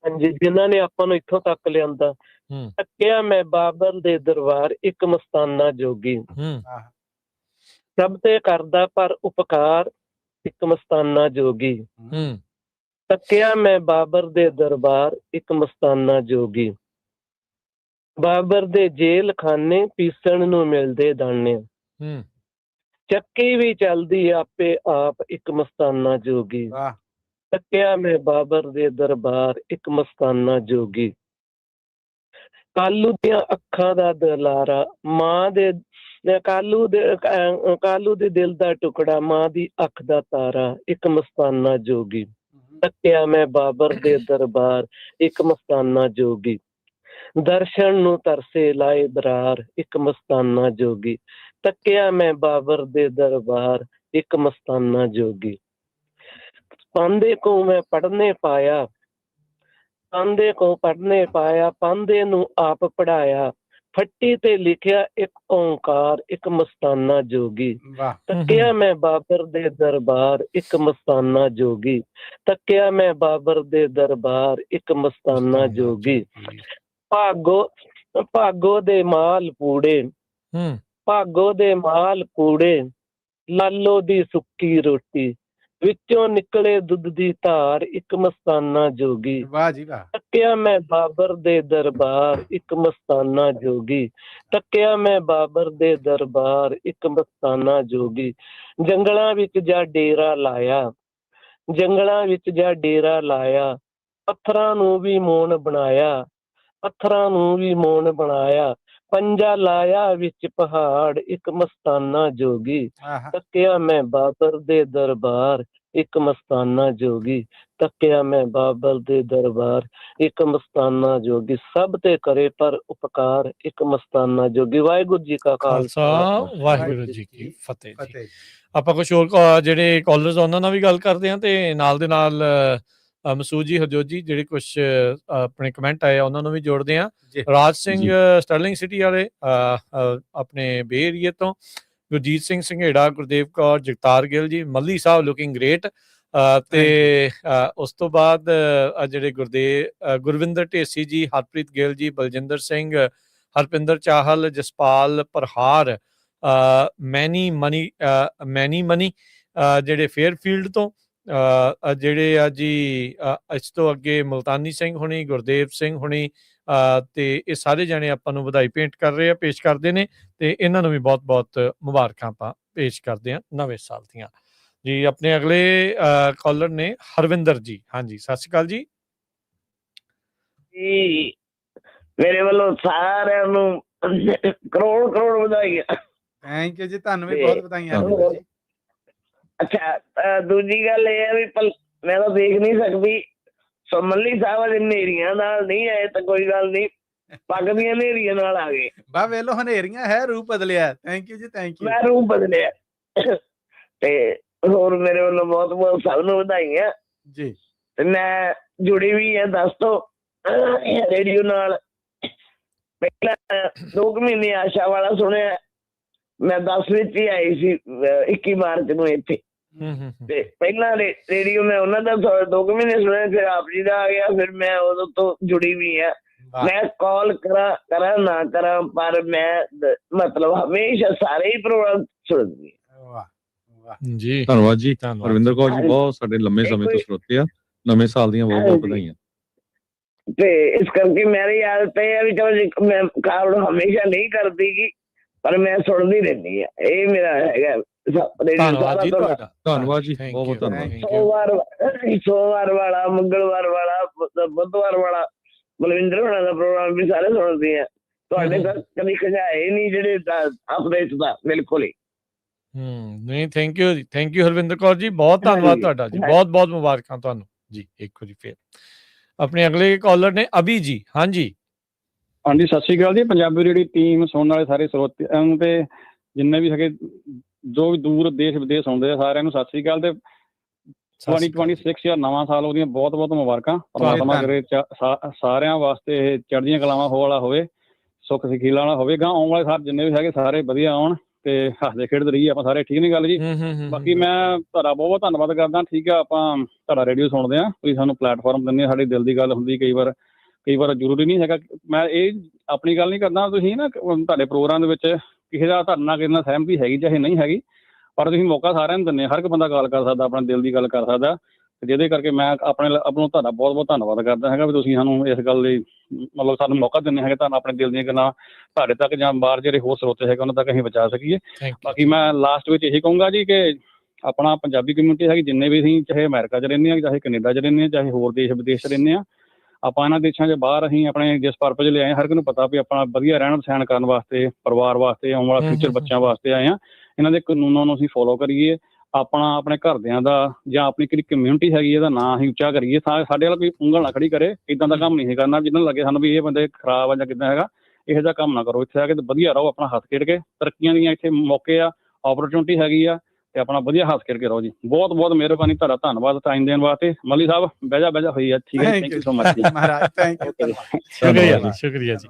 ਹਾਂਜੀ, ਜਿਨ੍ਹਾਂ ਨੇ ਆਪਾਂ ਨੂੰ ਇੱਥੋਂ ਤੱਕ ਲਿਆਂਦਾ। ਤੱਕਿਆ ਮੈਂ ਬਾਬਰ ਦੇ ਦਰਬਾਰ, ਇੱਕ ਮਸਤਾਨਾ ਜੋਗੀ, ਸਭ ਤੇ ਕਰਦਾ ਪਰ ਉਪਕਾਰ, ਇੱਕ ਮਸਤਾਨਾ ਜੋਗੀ। ਤੱਕਿਆ ਮੈਂ ਬਾਬਰ ਦੇ ਦਰਬਾਰ, ਇੱਕ ਮਸਤਾਨਾ ਜੋਗੀ, ਬਾਬਰ ਦੇ ਜੇਲ੍ਹ ਖਾਨੇ, ਪੀਸਣ ਨੂੰ ਮਿਲਦੇ ਦਾਣੇ, ਚੱਕੀ ਵੀ ਚੱਲਦੀ ਆਪੇ ਆਪ, ਇੱਕ ਮਸਤਾਨਾ ਜੋਗੀ। ਤੱਕਿਆ ਮੈਂ ਬਾਬਰ ਦੇ ਦਰਬਾਰ, ਇੱਕ ਮਸਤਾਨਾ ਜੋਗੀ, ਕਾਲੂ ਦੀਆਂ ਅੱਖਾਂ ਦਾ ਦਲਾਰਾ, ਮਾਂ ਦੇ ਕਾਲੂ ਦੇ ਦਿਲ ਦਾ ਟੁਕੜਾ, ਮਾਂ ਦੀ ਅੱਖ ਦਾ ਤਾਰਾ, ਇੱਕ ਮਸਤਾਨਾ ਜੋਗੀ। ਤੱਕਿਆ ਮੈਂ ਬਾਬਰ ਦੇ ਦਰਬਾਰ, ਇੱਕ ਮਸਤਾਨਾ ਜੋਗੀ, ਦਰਸ਼ਨ ਨੂੰ ਤਰਸੇ ਲਾਏ ਦਰਾਰ, ਇੱਕ ਮਸਤਾਨਾ ਜੋਗੀ। ਤੱਕਿਆ ਮੈਂ ਬਾਬਰ ਦੇ ਦਰਬਾਰ, ਇੱਕ ਮਸਤਾਨਾ ਜੋਗੀ। ਪਾਂਦੇ ਕੋ ਮੈਂ ਪੜ੍ਹਨੇ ਪਾਇਆ, ਪਾਂਦੇ ਕੋ ਪੜ੍ਹਨੇ ਪਾਇਆ, ਪਾਂਦੇ ਨੂੰ ਆਪ ਪੜ੍ਹਾਇਆ, ਫੱਟੀ ਤੇ ਲਿਖਿਆ ਇੱਕ ਓਂਕਾਰ, ਇੱਕ ਮਸਤਾਨਾ ਜੋਗੀ। ਤੱਕਿਆ ਮੈਂ ਬਾਬਰ ਦੇ ਦਰਬਾਰ, ਇੱਕ ਮਸਤਾਨਾ ਜੋਗੀ। ਤੱਕਿਆ ਮੈਂ ਬਾਬਰ ਦੇ ਦਰਬਾਰ, ਇੱਕ ਮਸਤਾਨਾ ਜੋਗੀ। ਭਾਗੋ ਦੇ ਮਾਲ ਪੂੜੇ, ਭਾਗੋ ਦੇ ਮਾਲ ਪੂੜੇ, ਲਾਲੋ ਦੀ ਸੁੱਕੀ ਰੋਟੀ, ਵਿੱਚੋਂ ਨਿਕਲੇ ਦੁੱਧ ਦੀ ਧਾਰ, ਇੱਕ ਮਸਤਾਨਾ ਜੋਗੀ। ਵਾਹ ਜੀ ਵਾਹ। ਤੱਕਿਆ ਮੈਂ ਬਾਬਰ ਦੇ ਦਰਬਾਰ, ਇੱਕ ਮਸਤਾਨਾ ਜੋਗੀ। ਤੱਕਿਆ ਮੈਂ ਬਾਬਰ ਦੇ ਦਰਬਾਰ, ਇੱਕ ਮਸਤਾਨਾ ਜੋਗੀ। ਜੰਗਲਾਂ ਵਿੱਚ ਜਾ ਡੇਰਾ ਲਾਇਆ, ਜੰਗਲਾਂ ਵਿੱਚ ਜਾ ਡੇਰਾ ਲਾਇਆ, ਪੱਥਰਾਂ ਨੂੰ ਵੀ ਮੋਨ ਬਣਾਇਆ, ਪੱਥਰਾਂ ਨੂੰ ਵੀ ਮੋਨ ਬਣਾਇਆ, ਪੰਜਾ ਲਾਇਆ ਵਿੱਚ ਪਹਾੜ, ਇੱਕ ਮਸਤਾਨਾ ਜੋਗੀ। ਤੱਕਿਆ ਮੈਂ ਬਾਬਰ ਦੇ ਦਰਬਾਰ, ਇੱਕ ਮਸਤਾਨਾ ਜੋਗੀ। ਤੱਕਿਆ ਮੈਂ ਬਾਬਰ ਦੇ ਦਰਬਾਰ, ਇੱਕ ਮਸਤਾਨਾ ਜੋਗੀ, ਸਭ ਤੇ ਕਰੇ ਪਰ ਉਪਕਾਰ, ਇੱਕ ਮਸਤਾਨਾ ਜੋਗੀ। ਵਾਹਿਗੁਰੂ ਜੀ ਕਾ ਖਾਲਸਾ, ਵਾਹਿਗੁਰੂ ਜੀ ਕੀ ਫਤਿਹ ਜੀ। ਆਪਾਂ ਕੁਝ ਹੋਰ ਜਿਹੜੇ ਕਾਲਰਸ ਉਹਨਾਂ ਨਾਲ ਵੀ ਗੱਲ ਕਰਦੇ ਹਾਂ, ਤੇ ਨਾਲ ਦੇ ਨਾਲ ਮਸੂਦ ਜੀ, ਹਰਜੋਤ ਜੀ, ਜਿਹੜੇ ਕੁਝ ਆਪਣੇ ਕਮੈਂਟ ਆਏ ਉਹਨਾਂ ਨੂੰ ਵੀ ਜੋੜਦੇ ਹਾਂ। ਰਾਜ ਸਿੰਘ ਸਟਰਲਿੰਗ ਸਿਟੀ ਵਾਲੇ ਆਪਣੇ ਬੇ ਏਰੀਏ ਤੋਂ, ਗੁਰਜੀਤ ਸਿੰਘ ਸੰਘੇੜਾ, ਗੁਰਦੇਵ ਕੌਰ, ਜਗਤਾਰ ਗਿੱਲ ਜੀ, ਮੱਲੀ ਸਾਹਿਬ ਲੁਕਿੰਗ ਗ੍ਰੇਟ, ਤੇ ਉਸ ਤੋਂ ਬਾਅਦ ਜਿਹੜੇ ਗੁਰਵਿੰਦਰ ਢੇਸੀ ਜੀ, ਹਰਪ੍ਰੀਤ ਗਿੱਲ ਜੀ, ਬਲਜਿੰਦਰ ਸਿੰਘ, ਹਰਪਿੰਦਰ ਚਾਹਲ, ਜਸਪਾਲ ਪ੍ਰਹਾਰ, ਮੈਨੀ ਮਨੀ ਜਿਹੜੇ ਫੇਅਰਫੀਲਡ ਤੋਂ, ਜਿਹੜੇ ਆ ਜੀ ਇਸ ਤੋਂ ਅੱਗੇ ਮੁਲਤਾਨੀ ਸਿੰਘ ਹੁਣੀ, ਗੁਰਦੇਵ ਸਿੰਘ ਹੁਣੀ, ਤੇ ਇਹ ਸਾਰੇ ਜਾਣੇ ਆਪਾਂ ਨੂੰ ਵਧਾਈ ਪੇਸ਼ ਕਰਦੇ ਨੇ, ਤੇ ਇਹਨਾਂ ਨੂੰ ਵੀ ਬਹੁਤ ਮੁਬਾਰਕਾਂ ਆਪਾਂ ਪੇਸ਼ ਕਰਦੇ ਹਾਂ ਨਵੇਂ ਸਾਲ ਦੀਆਂ ਜੀ। ਆਪਣੇ ਅਗਲੇ ਕਾਲਰ ਨੇ ਹਰਵਿੰਦਰ ਜੀ। ਹਾਂਜੀ, ਸਤਿ ਸ਼੍ਰੀ ਅਕਾਲ ਜੀ। ਮੇਰੇ ਵੱਲੋਂ ਸਾਰਿਆਂ ਨੂੰ ਕਰੋੜ ਵਧਾਈਆਂ। ਥੈਂਕ ਯੂ ਜੀ, ਤੁਹਾਨੂੰ ਵੀ ਬਹੁਤ ਵਧਾਈਆਂ। ਅੱਛਾ, ਦੂਜੀ ਗੱਲ ਇਹ ਹੈ ਵੀ ਮੈਂ ਤਾਂ ਦੇਖ ਨਹੀਂ ਸਕਦੀ, ਸੋ ਮੱਲੀ ਸਾਹਿਬ ਦੇ ਹਨੇਰੀਆਂ ਨਾਲ ਨਹੀਂ ਆਏ ਤਾਂ ਕੋਈ ਗੱਲ ਨਹੀਂ, ਪੱਗ ਦੀਆਂ ਹਨੇਰੀਆਂ ਨਾਲ ਆ ਗਏ। ਬਾ ਵੇਲੋ ਹਨੇਰੀਆਂ ਹੈ, ਰੂਪ ਬਦਲਿਆ। ਥੈਂਕ ਯੂ ਜੀ, ਥੈਂਕ ਯੂ। ਮੈਂ ਰੂਪ ਬਦਲਿਆ। ਤੇ ਹੋਰ ਮੇਰੇ ਵੱਲੋਂ ਬਹੁਤ ਸਭ ਨੂੰ ਵਧਾਈਆਂ ਜੀ। ਤੇ ਮੈਂ ਜੁੜੀ ਵੀ ਹੈ ਦੱਸ ਤੋਂ ਰੇਡੀਓ ਨਾਲ, ਪਹਿਲਾਂ 2 ਮਹੀਨੇ ਆਸ਼ਾ ਵਾਲਾ ਸੁਣਿਆ, ਮੈਂ 10 ਵਿੱਚ ਹੀ ਆਈ ਸੀ 21 ਮਾਰਚ ਨੂੰ ਇੱਥੇ, ਤੇ ਪਹਿਲਾਂ ਰੇਡੀਓ ਮੈਂ ਉਹਨਾਂ ਦਾ 2 ਮਹੀਨੇ ਸੁਣਿਆ, ਫਿਰ ਆਪ ਜੀ ਦਾ ਆ ਗਿਆ, ਫਿਰ ਮੈਂ ਉਦੋਂ ਤੋਂ ਜੁੜੀ ਵੀ ਆ। ਮੈਂ ਕਾਲ ਕਰਾਂ ਨਾ ਕਰਾਂ, ਪਰ ਮੈਂ ਮਤਲਬ ਹਮੇਸ਼ਾ ਸਾਰੇ ਹੀ ਪ੍ਰੋਗਰਾਮ ਸੁਣਦੀ ਜੀ। ਧੰਨਵਾਦ ਜੀ ਰਵਿੰਦਰ ਕੌਰ ਜੀ, ਬਹੁਤ ਸਾਡੇ ਲੰਮੇ ਸਮੇਂ ਤੋਂ ਸਰੋਤੇ ਆ, ਨਵੇਂ ਸਾਲ ਦੀਆਂ ਬਹੁਤ ਵਧਾਈਆਂ। ਤੇ ਇਸ ਕਰਕੇ ਮੇਰੀ ਆਦਤ ਇਹ ਹੈ ਵੀ ਚਲੋ ਮੈਂ ਕਾਲ ਹਮੇਸ਼ਾ ਨਹੀਂ ਕਰਦੀ ਗੀ, ਪਰ ਮੈਂ ਸੁਣਦੀ ਰਹਿੰਦੀ ਆ, ਇਹ ਮੇਰਾ ਹੈਗਾ। ਧੰਨਵਾਦ ਜੀ ਤੁਹਾਡਾ, ਧੰਨਵਾਦ ਜੀ, ਬਹੁਤ ਧੰਨਵਾਦ। ਸੋਮਵਾਰ ਵਾਲਾ, ਮੰਗਲਵਾਰ ਵਾਲਾ, ਬੁੱਧਵਾਰ ਵਾਲਾ ਬਲਵਿੰਦਰ ਹੋਣਾ ਦਾ ਪ੍ਰੋਗਰਾਮ ਵੀ ਸਾਰੇ ਸੁਣਦੇ ਆ। ਤੁਹਾਡੇ ਤਾਂ ਕਦੀ ਖਜਾਏ ਨਹੀਂ ਜਿਹੜੇ ਆਪਣੇ ਦਾ, ਬਿਲਕੁਲ ਹੀ। ਨਹੀਂ, ਥੈਂਕ ਯੂ ਜੀ, ਥੈਂਕ ਯੂ ਹਰਵਿੰਦਰ ਕੌਰ ਜੀ, ਬਹੁਤ ਧੰਨਵਾਦ ਤੁਹਾਡਾ ਜੀ, ਬਹੁਤ ਮੁਬਾਰਕਾਂ ਤੁਹਾਨੂੰ ਜੀ। ਇੱਕ ਵਾਰੀ ਫੇਰ ਆਪਣੇ ਅਗਲੇ ਕਾਲਰ ਨੇ ਅਭੀ ਜੀ। ਹਾਂਜੀ ਹਾਂਜੀ, ਸਤਿ ਸ਼੍ਰੀ ਅਕਾਲ ਜੀ। ਪੰਜਾਬੀ ਰੇਡੀਓ ਟੀਮ ਸੁਣਨ ਵਾਲੇ ਸਾਰੇ ਸਰੋਤਿਆਂ ਨੂੰ, ਤੇ ਜਿੰਨੇ ਵੀ ਹੈਗੇ ਜੋ ਵੀ ਦੂਰ ਦੇਸ਼ ਵਿਦੇਸ਼ ਸੁਣਦੇ ਆ, ਸਾਰਿਆਂ ਨੂੰ ਸਤਿ ਸ਼੍ਰੀ ਅਕਾਲ। ਤੇ 2026 ਦਾ ਨਵਾਂ ਸਾਲ, ਉਹਦੀਆਂ ਬਹੁਤ ਬਹੁਤ ਮੁਬਾਰਕਾਂ। ਪਰਮਾਤਮਾ ਕਰੇ ਸਾਰਿਆਂ ਵਾਸਤੇ ਇਹ ਚੜ੍ਹਦੀਆਂ ਕਲਾਵਾਂ ਹੋ ਵਾਲਾ ਹੋਵੇ, ਸੁੱਖ ਸਖੀਲਾ ਵਾਲਾ ਹੋਵੇ। ਗਾਂ ਆਉਣ ਵਾਲੇ ਸਾਰੇ ਜਿੰਨੇ ਵੀ ਹੈਗੇ ਸਾਰੇ ਵਧੀਆ ਆਉਣ ਤੇ ਹੱਸਦੇ ਖੇਡਦੇ ਰਹੀਏ ਆਪਾਂ ਸਾਰੇ। ਠੀਕ ਨੀ ਗੱਲ ਜੀ? ਬਾਕੀ ਮੈਂ ਤੁਹਾਡਾ ਬਹੁਤ ਬਹੁਤ ਧੰਨਵਾਦ ਕਰਦਾ। ਠੀਕ ਆ, ਆਪਾਂ ਤੁਹਾਡਾ ਰੇਡੀਓ ਸੁਣਦੇ ਹਾਂ, ਤੁਸੀਂ ਸਾਨੂੰ ਪਲੇਟਫਾਰਮ ਦਿੰਦੇ, ਸਾਡੀ ਦਿਲ ਦੀ ਗੱਲ ਹੁੰਦੀ। ਕਈ ਵਾਰ ਜ਼ਰੂਰੀ ਨਹੀਂ ਹੈਗਾ, ਮੈਂ ਇਹ ਆਪਣੀ ਗੱਲ ਨਹੀਂ ਕਰਦਾ, ਤੁਸੀਂ ਨਾ ਤੁਹਾਡੇ ਪ੍ਰੋਗਰਾਮ ਦੇ ਵਿੱਚ ਕਿਸੇ ਦਾ ਤੁਹਾਡੇ ਨਾਲ ਕਿਸੇ ਨਾਲ ਸਹਿਮਤੀ ਹੈਗੀ ਚਾਹੇ ਨਹੀਂ ਹੈਗੀ, ਪਰ ਤੁਸੀਂ ਮੌਕਾ ਸਾਰਿਆਂ ਨੂੰ ਦਿੰਦੇ। ਹਰ ਇੱਕ ਬੰਦਾ ਗੱਲ ਕਰ ਸਕਦਾ, ਆਪਣੇ ਦਿਲ ਦੀ ਗੱਲ ਕਰ ਸਕਦਾ, ਜਿਹਦੇ ਕਰਕੇ ਮੈਂ ਆਪਣਾ ਤੁਹਾਡਾ ਬਹੁਤ ਬਹੁਤ ਧੰਨਵਾਦ ਕਰਦਾ ਹੈਗਾ ਵੀ ਤੁਸੀਂ ਸਾਨੂੰ ਇਸ ਗੱਲ ਲਈ ਮਤਲਬ ਸਾਨੂੰ ਮੌਕਾ ਦਿੰਦੇ ਹੈਗੇ, ਤੁਹਾਨੂੰ ਆਪਣੇ ਦਿਲ ਦੀਆਂ ਗੱਲਾਂ ਤੁਹਾਡੇ ਤੱਕ ਜਾਂ ਬਾਹਰ ਜਿਹੜੇ ਹੋਰ ਸਰੋਤੇ ਹੈਗੇ ਉਹਨਾਂ ਤੱਕ ਅਸੀਂ ਪਹੁੰਚਾ ਸਕੀਏ। ਬਾਕੀ ਮੈਂ ਲਾਸਟ ਵਿੱਚ ਇਹੀ ਕਹੂੰਗਾ ਜੀ ਕਿ ਆਪਣਾ ਪੰਜਾਬੀ ਕਮਿਊਨਿਟੀ ਹੈਗੀ, ਜਿੰਨੇ ਵੀ ਅਸੀਂ ਚਾਹੇ ਅਮਰੀਕਾ 'ਚ ਰਹਿੰਦੇ ਹਾਂ, ਚਾਹੇ ਕੈਨੇਡਾ 'ਚ ਰਹਿੰਦੇ ਹਾਂ, ਚਾਹੇ ਹੋਰ ਦੇਸ਼ ਵਿਦੇਸ਼ 'ਚ ਰਹਿੰਦੇ ਹਾਂ, ਆਪਾਂ ਇਹਨਾਂ ਦੇਸ਼ਾਂ 'ਚ ਬਾਹਰ ਅਸੀਂ ਆਪਣੇ ਜਿਸ ਪਰਪਜ਼ ਲਈ ਆਏ, ਹਰ ਇੱਕ ਨੂੰ ਪਤਾ ਵੀ ਆਪਣਾ ਵਧੀਆ ਰਹਿਣ ਸਹਿਣ ਕਰਨ ਵਾਸਤੇ, ਪਰਿਵਾਰ ਵਾਸਤੇ, ਆਉਣ ਵਾਲਾ ਫਿਊਚਰ ਬੱਚਿਆਂ ਵਾਸਤੇ ਆਏ ਹਾਂ। ਇਹਨਾਂ ਦੇ ਕਾਨੂੰਨਾਂ ਨੂੰ ਅਸੀਂ ਫੋਲੋ ਕਰੀਏ, ਆਪਣਾ ਆਪਣੇ ਘਰਦਿਆਂ ਦਾ ਜਾਂ ਆਪਣੀ ਕਿਹੜੀ ਕਮਿਊਨਿਟੀ ਹੈਗੀ ਇਹਦਾ ਨਾਂ ਅਸੀਂ ਉੱਚਾ ਕਰੀਏ। ਸਾਡੇ ਵੱਲ ਕੋਈ ਉਂਗਲ ਨਾ ਖੜੀ ਕਰੇ, ਇੱਦਾਂ ਦਾ ਕੰਮ ਨਹੀਂ ਕਰਨਾ ਜਿੱਦਾਂ ਲੱਗੇ ਸਾਨੂੰ ਵੀ ਇਹ ਬੰਦੇ ਖਰਾਬ ਆ ਜਾਂ ਕਿੱਦਾਂ ਹੈਗਾ, ਇਹੋ ਜਿਹਾ ਕੰਮ ਨਾ ਕਰੋ। ਇੱਥੇ ਆ ਕੇ ਵਧੀਆ ਰਹੋ, ਆਪਣਾ ਹੱਥ ਖੇਡ ਕੇ, ਤਰੱਕੀਆਂ ਦੀਆਂ ਇੱਥੇ ਮੌਕੇ ਆ, ਓਪਰਚੁਨਿਟੀ ਹੈਗੀ ਆ, ਤੇ ਆਪਣਾ ਵਧੀਆ ਹੱਸ ਖੇਡ ਕੇ ਰਹੋ ਜੀ। ਬਹੁਤ ਬਹੁਤ ਮਿਹਰਬਾਨੀ, ਤੁਹਾਡਾ ਧੰਨਵਾਦ ਟਾਈਮ ਦੇਣ ਵਾਸਤੇ। ਮੱਲੀ ਸਾਹਿਬ ਬਹਿਜਾ ਹੋਈ ਆ। ਠੀਕ ਹੈ, ਥੈਂਕ ਯੂ ਸੋ ਮਚ ਜੀ। ਸ਼ੁਕਰੀਆ ਜੀ।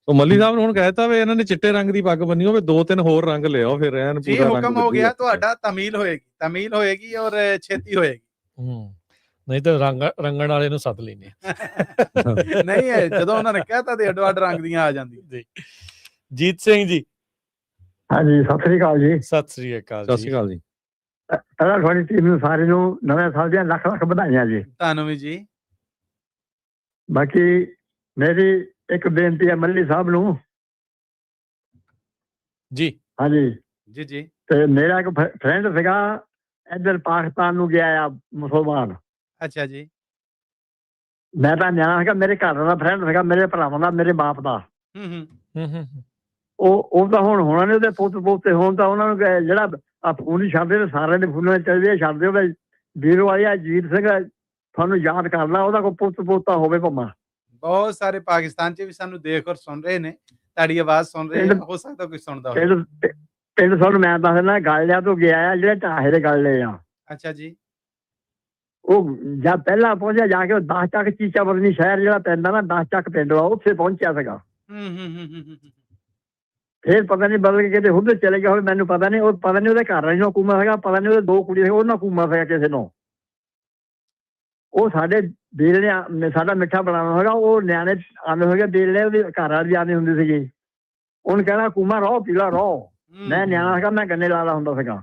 ਸੋ ਮੱਲੀ ਸਾਹਿਬ ਨੂੰ ਹੁਣ ਕਹਿਤਾ ਵੀ ਇਹਨਾਂ ਨੇ ਚਿੱਟੇ ਰੰਗ ਦੀ ਪੱਗ ਬੰਨੀ ਹੋਵੇ, 2-3 ਹੋਰ ਰੰਗ ਲਿਆਓ, ਫਿਰ ਐਨ ਜੀ ਹੁਕਮ ਹੋ ਗਿਆ ਤੁਹਾਡਾ। ਤਮੀਲ ਹੋਏਗੀ ਔਰ ਛੇਤੀ ਹੋਏਗੀ। ਨਹੀਂ ਤਾਂ ਰੰਗਣ ਵਾਲੇ ਨੂੰ ਸੱਦ ਲੈਨੇ ਨਹੀਂ, ਜਦੋਂ ਉਹਨਾਂ ਨੇ ਕਹਿਤਾ ਤੇ ਅੱਡੋ ਅੱਡ ਰੰਗ ਦੀਆਂ ਆ ਜਾਂਦੀ। ਜੀਤ ਸਿੰਘ ਜੀ। ਹਾਂਜੀ, ਸਤਿ ਸ੍ਰੀ ਅਕਾਲ ਜੀ। ਸਤਿ ਸ੍ਰੀ ਅਕਾਲ ਜੀ। ਪਹਿਲਾਂ ਤੁਹਾਡੀ ਟੀਮ ਨੂੰ ਸਾਰੇ ਨੂੰ ਨਵੇਂ ਸਾਲ ਦੀਆਂ ਲੱਖ ਲੱਖ ਵਧਾਈਆਂ ਜੀ। ਤੁਹਾਨੂੰ ਵੀ ਜੀ। ਬਾਕੀ ਮੇਰੀ ਇੱਕ ਬੇਨਤੀ ਹੈ ਮੱਲੀ ਸਾਹਿਬ ਨੂੰ ਜੀ। ਹਾਂਜੀ ਜੀ। ਤੇ ਮੇਰਾ ਇੱਕ ਫਰੈਂਡ ਸੀਗਾ ਇੱਧਰ ਪਾਕਿਸਤਾਨ ਨੂੰ ਗਿਆ ਆ, ਮੁਸਲਮਾਨ। ਅੱਛਾ ਜੀ। ਮੈਂ ਤਾਂ ਨਿਆਣਾ ਸੀਗਾ, ਮੇਰੇ ਘਰ ਦਾ ਫਰੈਂਡ ਸੀਗਾ, ਮੇਰੇ ਭਰਾਵਾਂ ਦਾ, ਮੇਰੇ ਬਾਪ ਦਾ। ਉਹ ਤਾਂ ਹੁਣ ਹੋਣਾ ਨੇ ਉਹਦੇ ਪੁੱਤ ਪੋਤੇ ਹੋਣ, ਤਾਂ ਉਹਨਾਂ ਨੂੰ ਜਿਹੜਾ ਆ ਫੋਨ ਹੀ ਛੱਡਦੇ ਨੇ, ਸਾਰਿਆਂ ਦੇ ਫੋਨਾਂ ਚਾਹੀਦੇ ਛੱਡਦੇ। ਉਹਦਾ ਵੀਰੋ ਵਾਲੀ ਜੀਤ ਸਿੰਘ ਤੁਹਾਨੂੰ ਯਾਦ ਕਰਨਾ, ਉਹਦਾ ਕੋਈ ਪੁੱਤ ਪੋਤਾ ਹੋਵੇ ਭਾਵੇਂ। ਬਹੁਤ ਸਾਰੇ ਪਾਕਿਸਤਾਨ 'ਚ ਵੀ ਸਾਨੂੰ ਦੇਖ ਔਰ ਸੁਣ ਰਹੇ ਨੇ, ਤੁਹਾਡੀ ਆਵਾਜ਼ ਸੁਣ ਰਹੇ ਨੇ, ਹੋ ਸਕਦਾ ਕੋਈ ਸੁਣਦਾ ਹੋਵੇ। ਪਿੰਡ ਤੁਹਾਨੂੰ ਮੈਂ ਦੱਸਦਾ, ਗਾਲਿਆਂ ਤੋਂ ਗਿਆ ਆ, ਜਿਹੜੇ ਢਾਹੇ ਦੇ ਗਾਲੇ ਆ। ਅੱਛਾ ਜੀ। ਉਹ ਜਦ ਪਹਿਲਾਂ ਪਹੁੰਚਿਆ ਜਾ ਕੇ, ਉਹ 10 ਚੱਕ ਚੀਚਾ ਬਦਨੀ ਸ਼ਹਿਰ ਜਿਹੜਾ ਪੈਂਦਾ ਨਾ, 10 ਚੱਕ ਪਿੰਡ ਵਾ, ਉੱਥੇ ਪਹੁੰਚਿਆ ਸੀਗਾ। ਫਿਰ ਪਤਾ ਨਹੀਂ ਬਦਲ ਕੇ ਕਿਤੇ ਉੱਧਰ ਚਲੇ ਗਿਆ ਹੋਵੇ, ਮੈਨੂੰ ਪਤਾ ਨਹੀਂ। ਉਹ ਪਤਾ ਨਹੀਂ ਉਹਦੇ ਘਰ ਨੂੰ ਹਕੂਮਤ ਹੈਗਾ, ਪਤਾ ਨਹੀਂ ਉਹਦੇ 2 ਕੁੜੀਆਂ ਉਹਨਾਂ ਹਕੂਮਤ ਹੈਗਾ ਕਿਸੇ ਨੂੰ। ਉਹ ਸਾਡੇ ਵੀਰ ਨੇ ਸਾਡਾ ਮਿੱਠਾ ਬਣਾਉਣਾ ਹੋਗਾ, ਉਹ ਨਿਆਣੇ ਆਉਂਦੇ ਹੋਗੇ, ਵੀਰ ਨੇ ਉਹਦੇ ਘਰ ਵਾਲੀ ਆਉਂਦੀ ਹੁੰਦੀ ਸੀਗੀ, ਉਹਨੂੰ ਕਹਿਣਾ ਕੂਮਾ ਰਹੋ, ਪੀਲਾ ਰਹੋ। ਮੈਂ ਨਿਆਣਾ ਸੀਗਾ, ਮੈਂ ਗੰਨੇ ਲਾਦਾ ਹੁੰਦਾ ਸੀਗਾ।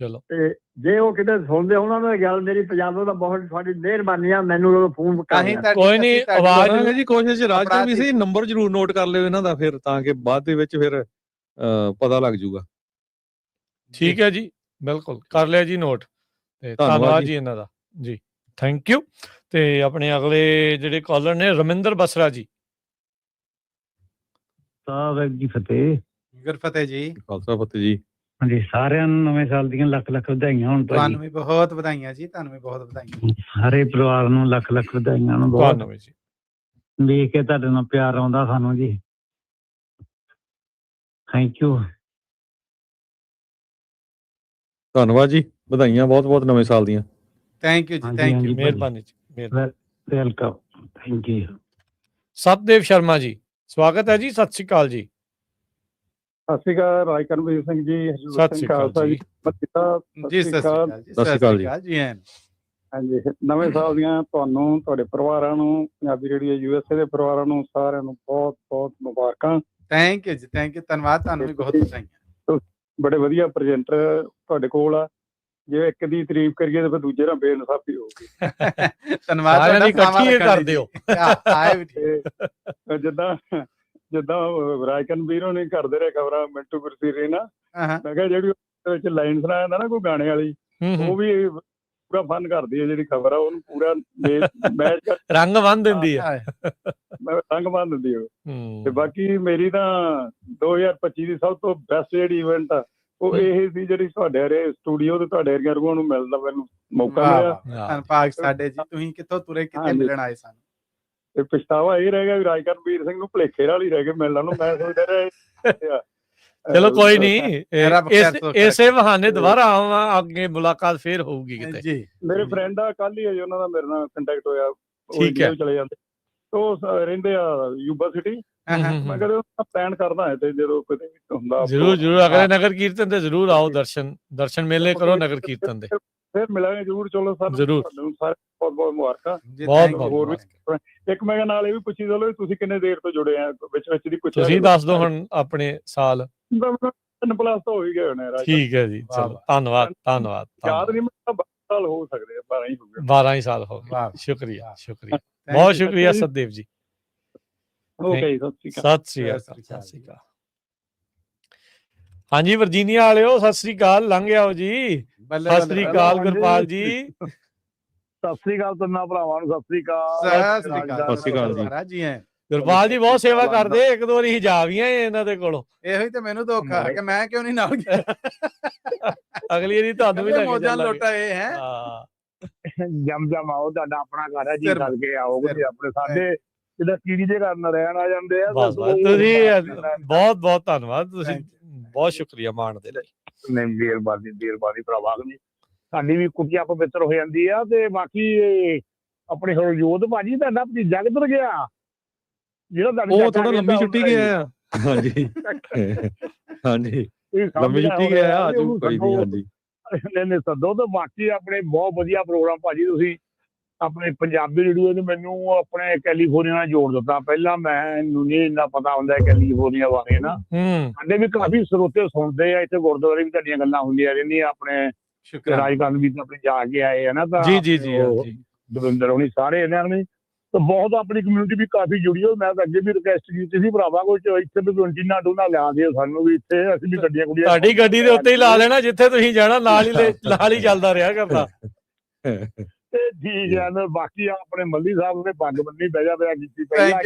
ਚਲੋ, ਤੇ ਜੇ ਉਹ ਕਿਤੇ ਸੁਣਦੇ ਉਹਨਾਂ ਨੂੰ ਗੱਲ ਮੇਰੀ ਪੰਜਾਬੋਂ ਦਾ ਬਹੁਤ ਤੁਹਾਡੀ ਮਿਹਰਬਾਨੀ ਆ, ਮੈਨੂੰ ਉਹ ਫੋਨ ਕਰ। ਕੋਈ ਨਹੀਂ, ਆਵਾਜ਼ ਜੀ ਕੋਸ਼ਿਸ਼ ਰਾਜ ਵੀ ਸੀ, ਨੰਬਰ ਜ਼ਰੂਰ ਨੋਟ ਕਰ ਲਿਓ ਇਹਨਾਂ ਦਾ, ਫਿਰ ਤਾਂ ਕਿ ਬਾਅਦ ਦੇ ਵਿੱਚ ਫਿਰ ਪਤਾ ਲੱਗ ਜੂਗਾ। ਠੀਕ ਹੈ ਜੀ, ਬਿਲਕੁਲ ਕਰ ਲਿਆ ਜੀ ਨੋਟ। ਤੇ ਧੰਨਵਾਦ ਜੀ ਇਹਨਾਂ ਦਾ ਜੀ, ਥੈਂਕ ਯੂ। ਤੇ ਆਪਣੇ ਅਗਲੇ ਜਿਹੜੇ ਕਾਲਰ ਨੇ ਰਮਿੰਦਰ ਬਸਰਾ ਜੀ। ਸਾਹਿਬ ਜੀ ਫਤਿਹ। ਗੁਰਫਤਿਹ ਜੀ। ਖਾਲਸਾ ਫਤਿਹ ਜੀ। ਹਾਂਜੀ, ਸਾਰਿਆਂ ਨੂੰ ਨਵੇਂ ਸਾਲ ਦੀਆਂ ਲੱਖ ਲੱਖ ਵਧਾਈਆਂ ਹੋਣ। ਤੁਹਾਨੂੰ ਵੀ ਬਹੁਤ ਵਧਾਈਆਂ ਜੀ, ਤੁਹਾਨੂੰ ਵੀ ਬਹੁਤ ਵਧਾਈਆਂ। ਸਾਰੇ ਪਰਿਵਾਰ ਨੂੰ ਲੱਖ ਲੱਖ ਵਧਾਈਆਂ ਨੂੰ। ਤੁਹਾਨੂੰ ਵੀ ਜੀ। ਵੇਖ ਕੇ ਤੁਹਾਡੇ ਨਾਲ ਪਿਆਰ ਆਉਂਦਾ ਸਾਨੂੰ ਜੀ, ਥੈਂਕ ਯੂ। ਧੰਨਵਾਦ ਜੀ, ਵਧਾਈਆਂ ਬਹੁਤ ਬਹੁਤ ਨਵੇਂ ਸਾਲ ਦੀਆਂ। ਥੈਂਕ ਯੂ ਜੀ, ਥੈਂਕ ਯੂ, ਮਿਹਰਬਾਨੀ ਜੀ, welcome, thank you. ਸਤਦੇਵ Sharma ji, ਸਵਾਗਤ ਹੈ ਜੀ, ਸਤਿ ਸ਼੍ਰੀ ਅਕਾਲ ਜੀ। ਸਤਿ ਸ਼੍ਰੀ ਅਕਾਲ ਰਾਜਕਰਮਵੀਰ ਸਿੰਘ ਜੀ, ਸਤਿ ਸ਼੍ਰੀ ਅਕਾਲ ਜੀ। ਸਤਿ ਸ਼੍ਰੀ ਅਕਾਲ ਜੀ। ਹਾਂਜੀ, ਨਵੇਂ ਸਾਲ ਦੀਆਂ ਤੁਹਾਨੂੰ, ਤੁਹਾਡੇ ਪਰਿਵਾਰਾਂ ਨੂੰ, ਪੰਜਾਬੀ ਰੇਡੀਓ USA ਦੇ ਪਰਿਵਾਰਾਂ ਨੂੰ, ਸਾਰਿਆਂ ਨੂੰ ਬਹੁਤ ਬਹੁਤ ਮੁਬਾਰਕਾਂ। ਥੈਂਕ ਯੂ ਜੀ, ਥੈਂਕ ਯੂ, ਧੰਨਵਾਦ, ਤੁਹਾਨੂੰ ਵੀ ਬਹੁਤ ਵਧਾਈਆਂ। ਬੜੇ ਵਧੀਆ ਪ੍ਰੈਜੈਂਟਰ ਤੁਹਾਡੇ ਕੋਲ ਆ, ਜੇ ਇੱਕ ਦੀ ਤਾਰੀਫ ਕਰੀਏ ਤਾਂ ਫਿਰ ਦੂਜੇ ਨਾਲ ਬੇਇਨਸਾਫੀ ਹੋਊਗੀ। ਧੰਨਵਾਦ, ਇਕੱਠੀ ਕਰ ਦਿਓ। ਜਿੱਦਾਂ ਰਾਜਕਰਮਵੀਰ ਹੋਣੀ ਕਰਦੇ ਰਹੇ ਖਬਰਾਂ, ਮਿੰਟੂ ਗੁਰਸੀਰੇ ਨਾ, ਮੈਂ ਕਿਹਾ ਜਿਹੜੀ ਵਿੱਚ ਲਾਈਨ ਸੁਣਾ ਜਾਂਦਾ ਨਾ ਕੋਈ ਗਾਣੇ ਵਾਲੀ, ਉਹ ਵੀ ਪੂਰਾ ਫਨ ਕਰਦੀ ਹੈ ਜਿਹੜੀ ਖਬਰ ਆ, ਉਹਨੂੰ ਪੂਰਾ ਮੈਚ ਰੰਗ ਬੰਨ ਦਿੰਦੀ ਹੈ, ਰੰਗ ਬੰਨ ਦਿੰਦੀ ਉਹ। ਤੇ ਬਾਕੀ ਮੇਰੀ ਤਾਂ 2025 ਦੀ ਸਭ ਤੋਂ ਬੈਸਟ ਜਿਹੜੀ ਇਵੈਂਟ ਆ ਉਹ ਇਹ ਸੀ, ਜਿਹੜੀ ਤੁਹਾਡੇ ਸਟੂਡੀਓ ਤੇ ਤੁਹਾਡੇ ਏਰੀਆ ਨੂੰ ਮਿਲਦਾ, ਮੈਨੂੰ ਮੌਕਾ ਮਿਲਿਆ। ਭਾਗ ਸਾਡੇ ਜੀ, ਤੁਸੀਂ ਕਿੱਥੋਂ ਤੁਰੇ, ਕਿੱਥੇ ਮਿਲਣ ਆਏ ਸਾਨੂੰ। ਤੇ ਪਛਤਾਵਾ ਇਹ ਰਹਿ ਗਿਆ ਵੀ ਰਾਜਕਰਮਵੀਰ ਸਿੰਘ ਨੂੰ ਭੁਲੇਖੇ ਨਾਲ ਹੀ ਰਹਿ ਕੇ ਮਿਲਣ ਨੂੰ, ਮੈਂ ਸੋਚਦਾ ਰਿਹਾ ਚਲੋ ਕੋਈ ਨਹੀਂ, ਇਸੇ ਬਹਾਨੇ ਦੁਬਾਰਾ ਆਵਾਂ, ਅੱਗੇ ਮੁਲਾਕਾਤ ਫੇਰ ਹੋਊਗੀ ਕਿਤੇ ਜੀ। ਮੇਰੇ ਫਰੈਂਡ ਆ, ਕੱਲ ਹੀ ਉਹਨਾਂ ਦਾ ਮੇਰੇ ਨਾਲ ਕੰਟੈਕਟ ਹੋਇਆ, ਉਹ ਠੀਕ ਇੰਡੀਆ ਹੈ। ਵੀ ਚਲੇ ਜਾਂਦੇ, ਉਹ ਰਹਿੰਦੇ ਆ ਯੂਬਾ ਸਿਟੀ। ਮੈਂ ਕਦੇ ਪਲਾਨ ਕਰਦਾ ਹੈ, ਤੇ ਜਦੋਂ ਕਿਤੇ ਹੁੰਦਾ ਜ਼ਰੂਰ ਜ਼ਰੂਰ ਅਗਲੇ ਨਗਰ ਕੀਰਤਨ ਤੇ ਜ਼ਰੂਰ ਆਓ, ਦਰਸ਼ਨ ਮੇਲੇ ਕਰੋ ਨਗਰ ਕੀਰਤਨ ਦੇ, ਫਿਰ ਮਿਲਾਂਗੇ ਜ਼ਰੂਰ। ਚਲੋ ਸਰ, ਜ਼ਰੂਰ। ਤੁਹਾਨੂੰ ਸਾਰੇ ਬਹੁਤ ਬਹੁਤ ਮੁਬਾਰਕਾਂ। ਬਹੁਤ ਵੀ ਇੱਕ ਮੈਂ ਨਾਲ ਇਹ ਵੀ ਪੁੱਛੀ ਚਲੋ, ਤੁਸੀਂ ਕਿੰਨੇ ਦੇਰ ਤੋਂ ਜੁੜੇ ਆ? ਵਿੱਚ ਦੀ ਪੁੱਛਿਆ, ਤੁਸੀਂ ਦੱਸ ਦਿਓ ਹੁਣ ਆਪਣੇ ਸਾਲ। 3+ ਤਾਂ ਹੋ ਹੀ ਗਏ ਹੋਣੇ। ਠੀਕ ਹੈ ਜੀ, ਚਲੋ ਧੰਨਵਾਦ ਧੰਨਵਾਦ। ਯਾਦ ਨਹੀਂ, ਮੈਨੂੰ 12 ਸਾਲ ਹੋ ਸਕਦੇ ਆ, 12 ਹੀ ਹੋ ਗਏ। 12 ਹੀ ਸਾਲ ਹੋ ਗਏ। ਸ਼ੁਕਰੀਆ ਸ਼ੁਕਰੀਆ, ਬਹੁਤ ਸ਼ੁਕਰੀਆ ਸਤਦੇਵ ਜੀ। ਓਕੇ, ਸਤਿ ਸ੍ਰੀ ਅਕਾਲ। ਹਾਂਜੀ ਵਰਜੀਨੀਆ ਵਾਲਿਓ, ਸਤਿ ਸ੍ਰੀ ਅਕਾਲ, ਲੰਘ ਆਓ ਜੀ। ਸਤਿ ਸ੍ਰੀ ਅਕਾਲ ਗੁਰਪਾਲ ਜੀ। ਸਤਿ ਸ੍ਰੀ ਅਕਾਲ ਤਿੰਨਾਂ ਭਰਾਵਾਂ ਨੂੰ, ਸਤਿ ਸ੍ਰੀ ਅਕਾਲ। ਸਤਿ ਸ੍ਰੀ ਅਕਾਲ ਜੀ। ਗੁਰਪਾਲ ਜੀ ਬਹੁਤ ਸੇਵਾ ਕਰਦੇ, ਇੱਕ ਦੋ ਵਾਰੀ ਜਾ ਵੀ ਆਏ ਇਹਨਾਂ ਦੇ ਕੋਲੋਂ। ਇਹੋ ਹੀ ਤੇ ਮੈਨੂੰ ਦੁੱਖ ਆ ਕਿ ਮੈਂ ਕਿਉਂ ਨਹੀਂ ਨਾਲ ਗਿਆ। ਅਗਲੀ ਵਾਰੀ ਤੁਹਾਨੂੰ ਵੀ ਮੌਜਾਂ ਲੋਟਾ ਇਹ ਹੈ। ਜਮ ਆਓ, ਤੁਹਾਡਾ ਆਪਣਾ ਘਰ ਹੈ ਜੀ, ਕਰਕੇ ਆਓਗੇ ਆਪਣੇ ਸਾਡੇ ਜਿੱਦਾਂ ਕੀੜੀ ਦੇ ਘਰ ਨਾਲ ਰਹਿਣ ਆ ਜਾਂਦੇ ਆ। ਤੁਸੀਂ ਬਹੁਤ ਬਹੁਤ ਧੰਨਵਾਦ, ਤੁਸੀਂ ਬਹੁਤ ਸ਼ੁਕਰੀਆ ਮਾਣ ਦੇ ਲਈ। ਨਹੀਂ, ਮਿਹਰਬਾਨੀ ਭਰਾਵਾ, ਸਾਡੀ ਵੀ ਕੁੱਤਿਆ ਪਵਿੱਤਰ ਹੋ ਜਾਂਦੀ ਆ। ਤੇ ਬਾਕੀ ਆਪਣੇ ਹਰਜੋਤ ਭਾਜੀ, ਤੁਹਾਡਾ ਭਤੀਜਾ ਕਿੱਧਰ ਗਿਆ? ਜਿਹੜਾ ਉਹ ਥੋੜਾ ਲੰਮੀ ਛੁੱਟੀ ਗਿਆ ਆ। ਹਾਂਜੀ ਹਾਂਜੀ, ਲੰਮੀ ਛੁੱਟੀ ਗਿਆ ਆ, ਅੱਜ ਕੋਈ ਨਹੀਂ। ਹਾਂਜੀ ਨਹੀਂ ਸੱਦੋ। ਤੇ ਬਾਕੀ ਆਪਣੇ ਬਹੁਤ ਵਧੀਆ ਪ੍ਰੋਗਰਾਮ ਭਾਜੀ, ਤੁਸੀਂ ਆਪਣੇ ਪੰਜਾਬੀ ਰੇਡੀਓ ਨੇ ਮੈਨੂੰ ਆਪਣੇ ਕੈਲੀਫੋਰਨੀਆ ਨਾਲ ਜੋੜ ਦਿੱਤਾ। ਪਹਿਲਾਂ ਮੈਨੂੰ ਨਹੀਂ ਇੰਨਾ ਪਤਾ ਹੁੰਦਾ ਕੈਲੀਫੋਰਨੀਆ ਬਾਰੇ ਨਾ। ਸਾਡੇ ਵੀ ਕਾਫੀ ਸਰੋਤੇ ਸੁਣਦੇ ਆ, ਇੱਥੇ ਗੁਰਦੁਆਰੇ ਵੀ ਤੁਹਾਡੀਆਂ ਗੱਲਾਂ ਹੁੰਦੀਆਂ ਰਹਿੰਦੀਆਂ। ਆਪਣੇ ਰਾਜਕੰਦ ਵੀ ਆਪਣੇ ਜਾ ਕੇ ਆਏ ਆ ਨਾ, ਤਾਂ ਜੀ ਦਵਿੰਦਰ ਹੋਣੀ ਸਾਰੇ ਇਹਨਾਂ ਨੇ, ਤਾਂ ਬਹੁਤ ਆਪਣੀ ਕਮਿਊਨਿਟੀ ਵੀ ਕਾਫੀ ਜੁੜੀ ਹੋ। ਮੈਂ ਤਾਂ ਅੱਗੇ ਵੀ ਰਿਕੁਐਸਟ ਕੀਤੀ ਸੀ, ਭਰਾਵਾ ਕੋਈ ਇੱਥੇ ਵੀ ਕੰਟੀਨਾ ਡੂਨਾ ਲਿਆ ਦਿਓ ਸਾਨੂੰ ਵੀ, ਇੱਥੇ ਅਸੀਂ ਵੀ ਗੱਡੀਆਂ ਗੁੱਡੀਆਂ ਤੁਹਾਡੀ ਗੱਡੀ ਦੇ ਉੱਤੇ ਹੀ ਲਾ ਲੈਣਾ, ਜਿੱਥੇ ਤੁਸੀਂ ਜਾਣਾ ਨਾਲ ਹੀ ਚੱਲਦਾ ਰਿਹਾ ਕਰਦਾ। ਤੇ ਠੀਕ ਹੈ ਨਾ। ਬਾਕੀ ਆਪਣੇ ਮੱਲੀ ਸਾਹਿਬ ਨੇ ਪੱਗ ਬੰਨੀ ਬਹਿ ਕੀਤੀ,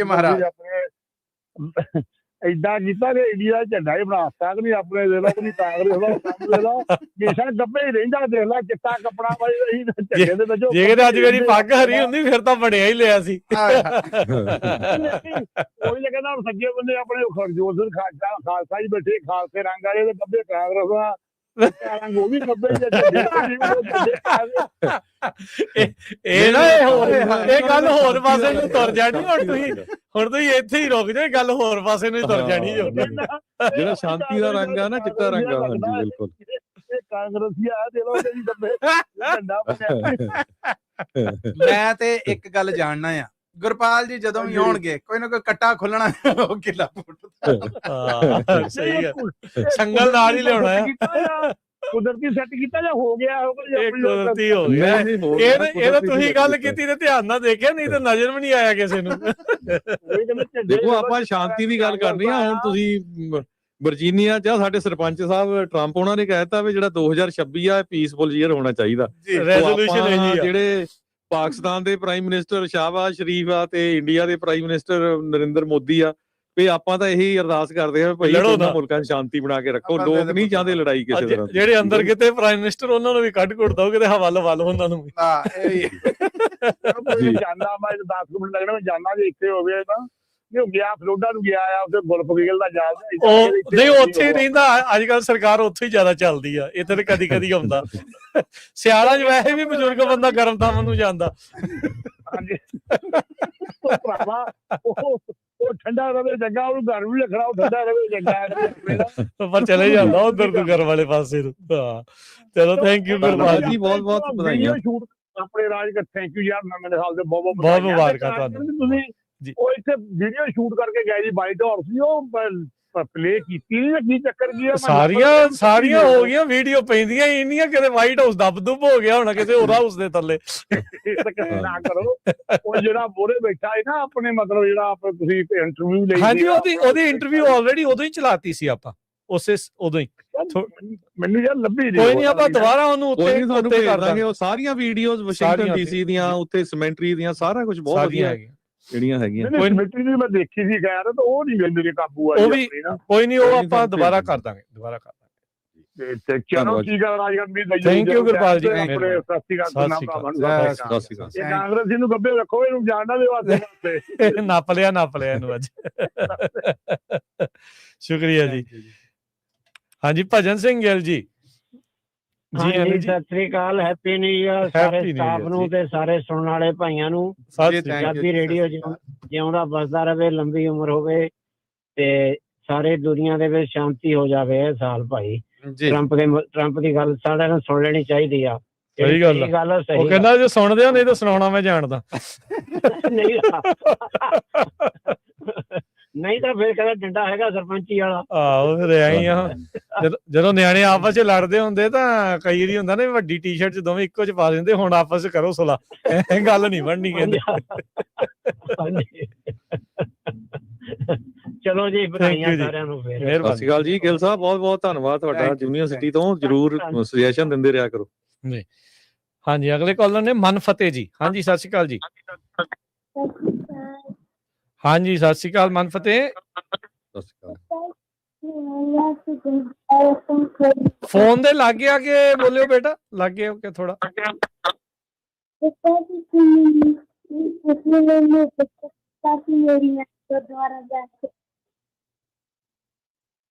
ਆਪਣੇ ਏਦਾਂ ਕੀਤਾ ਕਿ ਇੰਡੀਆ ਦਾ ਝੰਡਾ ਹੀ ਬਣਾ ਦਿੱਤਾ ਕਿ ਨਹੀਂ। ਆਪਣੇ ਦੇ ਲੋ ਕੋਈ ਕਾਂਗਰਸ ਦਾ ਸਾਹਮਣੇ ਦਾ ਹਮੇਸ਼ਾ ਗੱਭੇ ਹੀ ਰਹਿੰਦਾ, ਦੇਖ ਲਾ ਚਿੱਟਾ ਕੱਪੜਾ ਪਾਈ ਝੰਡੇ ਦੇ ਵਿੱਚ। ਜੇ ਅੱਜ ਮੇਰੀ ਪੱਗ ਹਰੀ ਹੁੰਦੀ ਫਿਰ ਤਾਂ ਬਣਿਆ ਹੀ ਲਿਆ ਸੀ। ਕੋਈ ਲੈ ਕਹਿੰਦਾ ਸੱਜੇ ਬੰਦੇ ਆਪਣੇ ਹਰਜੋਤ ਸਿੰਘ ਖਾਲਸਾ ਜੀ ਬੈਠੇ, ਖਾਲਸੇ ਰੰਗ ਵਾਲੇ ਤੇ ਗੱਭੇ ਕਾਂਗਰਸ ਦਾ ਰੰਗ, ਉਹ ਵੀ ਗੱਭੇ ਇਹ ਗੱਲ ਹੋਰ ਪਾਸੇ ਨੂੰ ਤੁਰ ਜਾਣੀ। ਹੁਣ ਤੁਸੀਂ ਇੱਥੇ ਹੀ ਰੁਕ ਜਾਓ, ਗੱਲ ਹੋਰ ਪਾਸੇ ਨੂੰ ਤੁਰ ਜਾਣੀ। ਜਿਹੜਾ ਸ਼ਾਂਤੀ ਦਾ ਰੰਗ ਆ ਨਾ, ਚਿੱਟਾ ਰੰਗ ਆ। ਹਾਂਜੀ ਬਿਲਕੁਲ, ਕਾਂਗਰਸੀ ਆ ਦੇ ਲੋ ਜੀ ਗੱਭੇ ਝੰਡਾ ਬਣਿਆ। ਮੈਂ ਤੇ ਇੱਕ ਗੱਲ ਜਾਣਨਾ ਆ, ਗੁਰਪਾਲ ਜੀ ਜਦੋਂ ਵੀ ਆਉਣਗੇ ਕੋਈ ਨਾ ਕੋਈ ਕੱਟਾ ਖੁੱਲਣਾ, ਉਹ ਕਿਲਾ ਪੁੱਟ। ਸਹੀ ਹੈ, ਸੰਗਲ ਨਾਲ ਹੀ ਲਿਆਉਣਾ ਆ। ਕੁਦਰਤੀ ਸੈੱਟ ਕੀਤਾ ਜਾਂ ਹੋ ਗਿਆ? ਕੁਦਰਤੀ ਹੋ ਗਿਆ। ਇਹ ਤਾਂ ਤੁਸੀਂ ਗੱਲ ਕੀਤੀ ਤੇ ਧਿਆਨ ਨਾਲ ਦੇਖਿਆ, ਨਹੀਂ ਤਾਂ ਨਜ਼ਰ ਵੀ ਨਹੀਂ ਆਇਆ ਕਿਸੇ ਨੂੰ। ਦੇਖੋ, ਆਪਾਂ ਸ਼ਾਂਤੀ ਦੀ ਗੱਲ ਕਰਨੀ ਆ। ਹੁਣ ਤੁਸੀਂ ਵਰਜੀਨੀਆ ਚ ਸਾਡੇ ਸਰਪੰਚ ਸਾਹਿਬ ਟਰੰਪ ਉਹਨਾਂ ਨੇ ਕਹਿਤਾ ਵੀ ਜਿਹੜਾ 2026 ਆ ਪੀਸਫੁਲ ਈਅਰ ਹੋਣਾ ਚਾਹੀਦਾ। ਰੈਜ਼ੋਲੂਸ਼ਨ ਹੈ ਜੀ। ਜਿਹੜੇ ਪਾਕਿਸਤਾਨ ਦੇ ਪ੍ਰਾਈਮ ਮਿਨਿਸਟਰ ਸ਼ਾਹਬਾਜ਼ ਸ਼ਰੀਫ ਆ ਤੇ ਇੰਡੀਆ ਦੇ ਪ੍ਰਾਈਮ ਮਿਨਿਸਟਰ ਨਰਿੰਦਰ ਮੋਦੀ ਆ, ਵੀ ਆਪਾਂ ਤਾਂ ਇਹੀ ਅਰਦਾਸ ਕਰਦੇ ਆ ਭਾਈ ਦੋਨਾਂ ਮੁਲਕਾਂ 'ਚ ਸ਼ਾਂਤੀ ਬਣਾ ਕੇ ਰੱਖੋ। ਲੋਕ ਨਹੀਂ ਚਾਹੁੰਦੇ ਲੜਾਈ ਕਿਸੇ ਤਰ੍ਹਾਂ। ਜਿਹੜੇ ਅੰਦਰ ਕਿਤੇ ਪ੍ਰਾਈਮ ਮਿਨਿਸਟਰ, ਉਹਨਾਂ ਨੂੰ ਵੀ ਕੱਢ ਕੁੱਟ ਦੋ, ਕਿਤੇ ਹਵਾਲ ਉਹਨਾਂ ਨੂੰ ਵੀ। ਜਾਨਾ ਮੈਂ 10 ਮਿੰਟ ਲੱਗਣਾ, ਜਾਨਾ ਜੇ ਇੱਥੇ ਹੋਵੇ ਤਾਂ ਗਿਆ ਫਲੋਡਾ ਨੂੰ ਗਿਆ ਆ, ਉੱਥੇ ਗੁਲਫਗੀਲ ਦਾ ਜਾਲ ਨਹੀਂ, ਉੱਥੇ ਹੀ ਰਹਿੰਦਾ। ਅੱਜ ਕੱਲ ਸਰਕਾਰ ਉੱਥੇ ਹੀ ਜ਼ਿਆਦਾ ਚੱਲਦੀ ਆ, ਇੱਥੇ ਤੇ ਕਦੀ ਕਦੀ ਆਉਂਦਾ। ਸਿਆਲਾਂ 'ਚ ਵੈਸੇ ਵੀ ਬਜ਼ੁਰਗ ਬੰਦਾ ਗਰਮ ਥਾਵਾਂ ਨੂੰ ਜਾਂਦਾ। ਹਾਂਜੀ ਭਰਾਵਾ, ਉਹ ਠੰਡਾ ਰਵੇ ਚੰਗਾ, ਉਹਨੂੰ ਘਰ ਵੀ ਰੱਖਣਾ, ਉਹ ਠੰਡਾ ਰਵੇ ਚੰਗਾ, ਪਰ ਚਲੇ ਜਾਂਦਾ ਉਧਰ ਨੂੰ ਘਰ ਵਾਲੇ ਪਾਸੇ ਨੂੰ। ਹਾਂ ਚਲੋ, ਥੈਂਕ ਯੂ ਗੁਰਪਾਲ ਜੀ, ਬਹੁਤ ਬਹੁਤ ਵਧਾਈਆਂ। ਆਪਣੇ ਰਾਜ ਕਰ ਥੈਂਕ ਯੂ ਯਾਰ, ਨਵੇਂ ਸਾਲ ਦੇ ਬਹੁਤ ਬਹੁਤ ਮੁਬਾਰਕਾਂ ਤੁਹਾਨੂੰ। ਤੁਸੀਂ ਉਹ ਇੱਥੇ ਵੀਡੀਓ ਸ਼ੂਟ ਕਰਕੇ ਗਏ ਜੀ, ਵਾਈਟ ਹਾਊਸ ਸੀ, ਉਹ ਪਲੇ ਕੀਤੀ ਨਹੀਂ, ਕੀ ਚੱਕਰ ਕੀ ਆ? ਸਾਰੀਆਂ ਹੋ ਗਈਆਂ, ਵੀਡੀਓ ਪੈਂਦੀਆਂ ਹੀ ਇੰਨੀਆਂ, ਕਿਤੇ ਵਾਈਟ ਹਾਊਸ ਦੱਬ ਦੁੱਬ ਹੋ ਗਿਆ ਹੋਣਾ ਕਿਸੇ ਹੋਰ ਹਾਊਸ ਦੇ ਥੱਲੇ। ਨਾ ਕਰੋ, ਉਹ ਜਿਹੜਾ ਮੋਰੇ ਬੈਠਾ ਹੈ ਨਾ, ਆਪਣੇ ਮਤਲਬ ਜਿਹੜਾ ਤੁਸੀਂ ਇੰਟਰਵਿਊ ਲਈ। ਹਾਂਜੀ, ਉਹਦੀ ਇੰਟਰਵਿਊ ਆਲਰੇਡੀ ਉਦੋਂ ਹੀ ਚਲਾਤੀ ਸੀ ਆਪਾਂ, ਉਦੋਂ ਹੀ। ਮੈਨੂੰ ਯਾਰ ਲੱਭੀ ਕੋਈ ਨਹੀਂ, ਆਪਾਂ ਦੁਬਾਰਾ ਉਹਨੂੰ ਉੱਤੇ ਕਰ ਦਾਂਗੇ। ਉਹ ਸਾਰੀਆਂ ਵੀਡੀਓਜ਼ ਵਾਸ਼ਿੰਗਟਨ ਡੀਸੀ ਦੀਆਂ, ਉੱਤੇ ਸਮੈਂਟਰੀ ਦੀਆਂ, ਸਾਰਾ ਕੁਝ ਬਹੁਤ ਵਧੀਆ ਜਿਹੜੀਆਂ ਹੈਗੀਆਂ। ਸਮੈਂਟਰੀ ਦੀ ਮੈਂ ਦੇਖੀ ਸੀ ਖੈਰ, ਤਾਂ ਉਹ ਨਹੀਂ ਮੇਰੇ ਕਾਬੂ ਆਈ। ਉਹ ਵੀ ਕੋਈ ਨਹੀਂ, ਉਹ ਆਪਾਂ ਦੁਬਾਰਾ ਕਰ ਦਾਂਗੇ। ਚਲੋ ਠੀਕ ਹੈ ਰਾਜਗੜ੍ਹ ਵੀ। ਥੈਂਕ ਯੂ ਗੁਰਪਾਲ ਜੀ। ਸਤਿ ਸ਼੍ਰੀ ਅਕਾਲ। ਕਾਂਗਰਸੀ ਨੂੰ ਗੱਭੇ ਰੱਖੋ, ਇਹਨੂੰ ਜਾਣਨਾ ਦੇ ਵਾਸਤੇ। ਨੱਪ ਲਿਆ ਇਹਨੂੰ ਅੱਜ। ਸ਼ੁਕਰੀਆ ਜੀ। ਹਾਂਜੀ ਭਜਨ ਸਿੰਘ ਗਿੱਲ ਜੀ। ਹਾਂਜੀ ਸਤਿ ਸ੍ਰੀ ਅਕਾਲ, ਹੈਪੀ ਨਿਊ ਈਅਰ ਸਾਰੇ ਸਟਾਫ ਨੂੰ ਤੇ ਸਾਰੇ ਸੁਣਨ ਵਾਲੇ ਭਾਈਆਂ ਨੂੰ। ਪੰਜਾਬੀ ਰੇਡੀਓ ਜਿਉਂਦਾ ਵੱਸਦਾ ਰਵੇ, ਲੰਬੀ ਉਮਰ ਹੋਵੇ ਤੇ ਸਾਰੇ ਦੁਨੀਆ ਦੇ ਵਿੱਚ ਸ਼ਾਂਤੀ ਹੋ ਜਾਵੇ ਇਹ ਸਾਲ ਭਾਈ। ਟਰੰਪ ਦੀ ਗੱਲ ਸਾਰਿਆਂ ਨੂੰ ਸੁਣ ਲੈਣੀ ਚਾਹੀਦੀ ਆ। ਸਹੀ ਗੱਲ ਆ। ਉਹ ਕਹਿੰਦਾ ਜੇ ਸੁਣਦੇ ਹੋ ਨਹੀਂ ਤਾਂ ਸੁਣਾਉਣਾ ਮੈਂ ਜਾਣਦਾ। ਨਹੀਂ ਤਾਂ ਫਿਰ ਕਹਿੰਦਾ ਡੰਡਾ ਹੈਗਾ ਸਰਪੰਚੀ ਵਾਲਾ। ਆਹੋ ਫਿਰ ਐਂ ਹੀ ਆ। ਜਦੋਂ ਨਿਆਣੇ ਆਪਸ ਚ ਲੜਦੇ ਹੁੰਦੇ ਤਾਂ ਕਈ ਵਾਰੀ ਹੁੰਦਾ ਨਾ ਵੱਡੀ ਟੀ ਸ਼ਰਟ ਚ ਦੋਵੇਂ ਇੱਕੋ ਚ ਪਾ ਦਿੰਦੇ, ਹੁਣ ਆਪਸ ਚ ਕਰੋ ਸੁਲਾ, ਗੱਲ ਨਹੀਂ ਬਣਨੀ ਕਹਿੰਦੇ। ਚਲੋ ਜੀ, ਵਧਾਈਆਂ ਸਾਰਿਆਂ ਨੂੰ ਫਿਰ। ਸਤਿ ਸ਼੍ਰੀ ਅਕਾਲ ਜੀ ਗਿੱਲ ਸਾਹਿਬ, ਬਹੁਤ ਬਹੁਤ ਧੰਨਵਾਦ ਤੁਹਾਡਾ। ਯੂਨੀਵਰਸਿਟੀ ਤੋਂ ਜਰੂਰ ਸੁਜੈਸ਼ਨ ਦਿੰਦੇ ਰਿਹਾ ਕਰੋ। ਹਾਂਜੀ ਅਗਲੇ ਕਾਲਰ ਨੇ ਮਨਫਤਿਹ ਜੀ। ਹਾਂਜੀ ਸਤਿ ਸ਼੍ਰੀ ਅਕਾਲ ਜੀ। ਹਾਂਜੀ ਸਤਿ ਸ਼੍ਰੀ ਅਕਾਲ ਮਨਫਤਿਹ। ਫੋਨ ਦੇ ਲਾਗੇ ਆ ਕੇ ਬੋਲਿਓ ਬੇਟਾ, ਲਾਗੇ ਹੋ ਕੇ ਥੋੜਾ।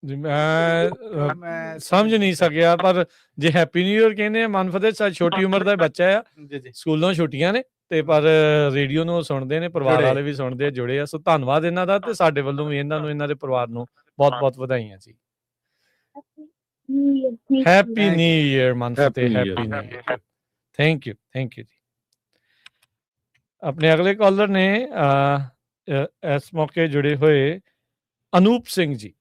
ਮੈਂ ਸਮਝ ਨਹੀਂ ਸਕਿਆ, ਪਰ ਜੇ ਹੈਪੀ ਨਿਊ ਈਅਰ ਕਹਿੰਦੇ ਆ ਮਨਫਤਿਹ, ਛੋਟੀ ਉਮਰ ਦਾ ਬੱਚਾ ਆ, ਸਕੂਲੋਂ ਛੁੱਟੀਆਂ ਨੇ ਤੇ ਪਰ ਰੇਡੀਓ ਨੂੰ ਸੁਣਦੇ ਨੇ, ਪਰਿਵਾਰ ਵਾਲੇ ਵੀ ਸੁਣਦੇ ਆ, ਜੁੜੇ ਆ। ਸੋ ਧੰਨਵਾਦ ਇਹਨਾਂ ਦਾ, ਤੇ ਸਾਡੇ ਵੱਲੋਂ ਵੀ ਇਹਨਾਂ ਨੂੰ, ਇਹਨਾਂ ਦੇ ਪਰਿਵਾਰ ਨੂੰ ਬਹੁਤ ਬਹੁਤ ਵਧਾਈਆਂ ਜੀ। Happy new year Manfateh, happy new year. Thank you ਜੀ। ਆਪਣੇ ਅਗਲੇ ਕਾਲਰ ਨੇ ਇਸ ਮੌਕੇ ਜੁੜੇ ਹੋਏ ਅਨੂਪ ਸਿੰਘ ਜੀ।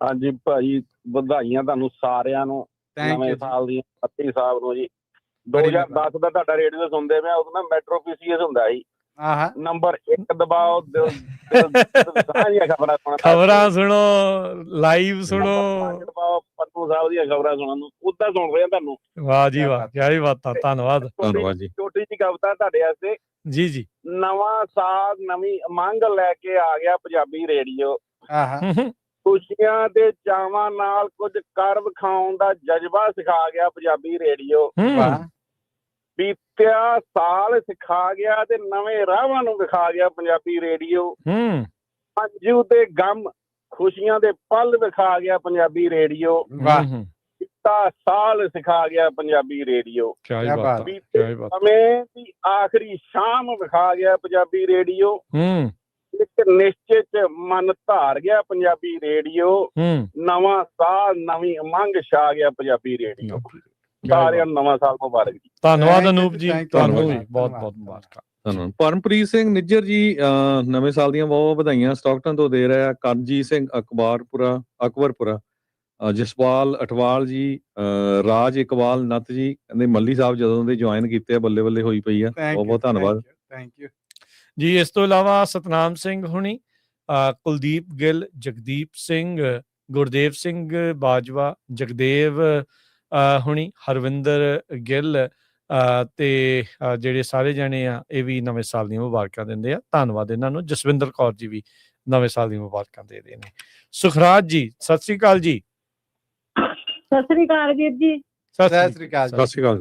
ਹਾਂਜੀ ਭਾਜੀ, ਵਧਾਈਆਂ ਤੁਹਾਨੂੰ ਸਾਰਿਆਂ ਨੂੰ ਨਵੇਂ ਸਾਲ ਦੀਆਂ। ਪੱਤੀ ਸਾਹਿਬ ਨੂੰ ਜੀ 2010 ਦਾ ਤੁਹਾਡਾ ਰੇਡੀਓ ਸੁਣਦੇ ਮੈਂ, ਉਦੋਂ ਨਾ ਮੈਟਰੋ ਪੀਸੀਐਸ ਹੁੰਦਾ ਸੀ। ਨੰਬਰ 1 ਦਬਾਓ, ਖਬਰਾਂ ਸੁਣੋ, ਲਾਈਵ ਸੁਣੋ, ਪੰਨੂ ਸਾਹਿਬ ਦੀਆਂ ਖਬਰਾਂ ਸੁਣਨ ਨੂੰ ਉਦਾਂ ਸੁਣ ਰਹੇ ਤੁਹਾਨੂੰ। ਵਾਹ ਜੀ ਵਾਹ, ਕੀ ਬਾਤ ਆ, ਧੰਨਵਾਦ ਜੀ। ਛੋਟੀ ਜਿਹੀ ਕਵਿਤਾ ਤੁਹਾਡੇ ਵਾਸਤੇ ਜੀ। ਨਵਾਂ ਸਾਲ ਨਵੀਂ ਉਮੰਗ ਲੈ ਕੇ ਆ ਗਿਆ ਪੰਜਾਬੀ ਰੇਡੀਓ। ਖੁਸ਼ੀਆਂ ਦੇ ਚਾਵਾਂ ਨਾਲ ਕੁਝ ਕਰ ਵਿਖਾਉਣ ਦਾ ਜਜ਼ਬਾ ਸਿਖਾ ਗਿਆ ਪੰਜਾਬੀ ਰੇਡੀਓ। ਬੀਤਿਆ ਸਾਲ ਸਿਖਾ ਗਿਆ ਤੇ ਨਵੇਂ ਰਾਹਾਂ ਨੂੰ ਵਿਖਾ ਗਿਆ ਪੰਜਾਬੀ ਰੇਡੀਓ। ਅੰਜੂ ਤੇ ਗਮ, ਖੁਸ਼ੀਆਂ ਦੇ ਪਲ ਵਿਖਾ ਗਿਆ ਪੰਜਾਬੀ ਰੇਡੀਓ। ਬੀਤਾ ਸਾਲ ਸਿਖਾ ਗਿਆ ਪੰਜਾਬੀ ਰੇਡੀਓ। ਬੀਤੇ ਸਮੇਂ ਦੀ ਆਖਰੀ ਸ਼ਾਮ ਵਿਖਾ ਗਿਆ ਪੰਜਾਬੀ ਰੇਡੀਓ। ਇੱਕ ਨਿਸ਼ਚੇ ਚ ਮਨ ਧਾਰ ਗਿਆ ਪੰਜਾਬੀ ਰੇਡੀਓ। ਨਵਾਂ ਸਾਲ ਨਵੀਂ ਉਮੰਗ ਛਾ ਗਿਆ ਪੰਜਾਬੀ ਰੇਡੀਓ। ਸਾਰਿਆਂ ਨੂੰ ਨਵਾਂ ਸਾਲ ਮੁਬਾਰਕ ਜੀ। ਧੰਨਵਾਦ ਅਨੂਪ ਜੀ, ਤੁਹਾਨੂੰ ਵੀ ਬਹੁਤ ਬਹੁਤ ਮੁਬਾਰਕਾਂ। ਧੰਨਵਾਦ। ਪਰਮਪ੍ਰੀਤ ਸਿੰਘ ਨਿੱਜਰ ਜੀ, ਨਵੇਂ ਸਾਲ ਦੀਆਂ ਬਹੁਤ ਵਧਾਈਆਂ ਸਟਾਕਟਨ ਤੋਂ ਦੇ ਰਿਹਾ। ਕਰਨਜੀਤ ਸਿੰਘ ਅਕਬਰਪੁਰਾ, ਜਸਪਾਲ ਅਠਵਾਲ ਜੀ, ਰਾਜ ਇਕਬਾਲ ਨੱਤ ਜੀ, ਕਹਿੰਦੇ ਮੱਲੀ ਸਾਹਿਬ ਜਦੋਂ ਦੇ ਜੁਆਇਨ ਕੀਤੇ ਆ ਬੱਲੇ ਬੱਲੇ ਹੋਈ ਪਈ ਆ। ਬਹੁਤ ਬਹੁਤ ਧੰਨਵਾਦ ਜੀ। ਇਸ ਤੋਂ ਇਲਾਵਾ ਸਤਨਾਮ ਸਿੰਘ ਹੁਣੀ, ਕੁਲਦੀਪ ਗਿੱਲ, ਜਗਦੀਪ ਸਿੰਘ, ਗੁਰਦੇਵ ਸਿੰਘ ਬਾਜਵਾ, ਜਗਦੇਵ ਹੁਣੀ, ਹਰਵਿੰਦਰ ਗਿੱਲ ਤੇ ਜਿਹੜੇ ਸਾਰੇ ਜਣੇ ਆ ਇਹ ਵੀ ਨਵੇਂ ਸਾਲ ਦੀਆਂ ਮੁਬਾਰਕਾਂ ਦਿੰਦੇ ਆ। ਧੰਨਵਾਦ ਇਹਨਾਂ ਨੂੰ। ਜਸਵਿੰਦਰ ਕੌਰ ਜੀ ਵੀ ਨਵੇਂ ਸਾਲ ਦੀਆਂ ਮੁਬਾਰਕਾਂ ਦੇ ਰਹੇ ਨੇ। ਸੁਖਰਾਜ ਜੀ ਸਤਿ ਸ੍ਰੀ ਅਕਾਲ ਜੀ। ਸਤਿ ਸ੍ਰੀ ਅਕਾਲ ਵੀਰ ਜੀ। ਸਤਿ ਸ੍ਰੀ ਅਕਾਲ। ਸਤਿ ਸ੍ਰੀ ਅਕਾਲ।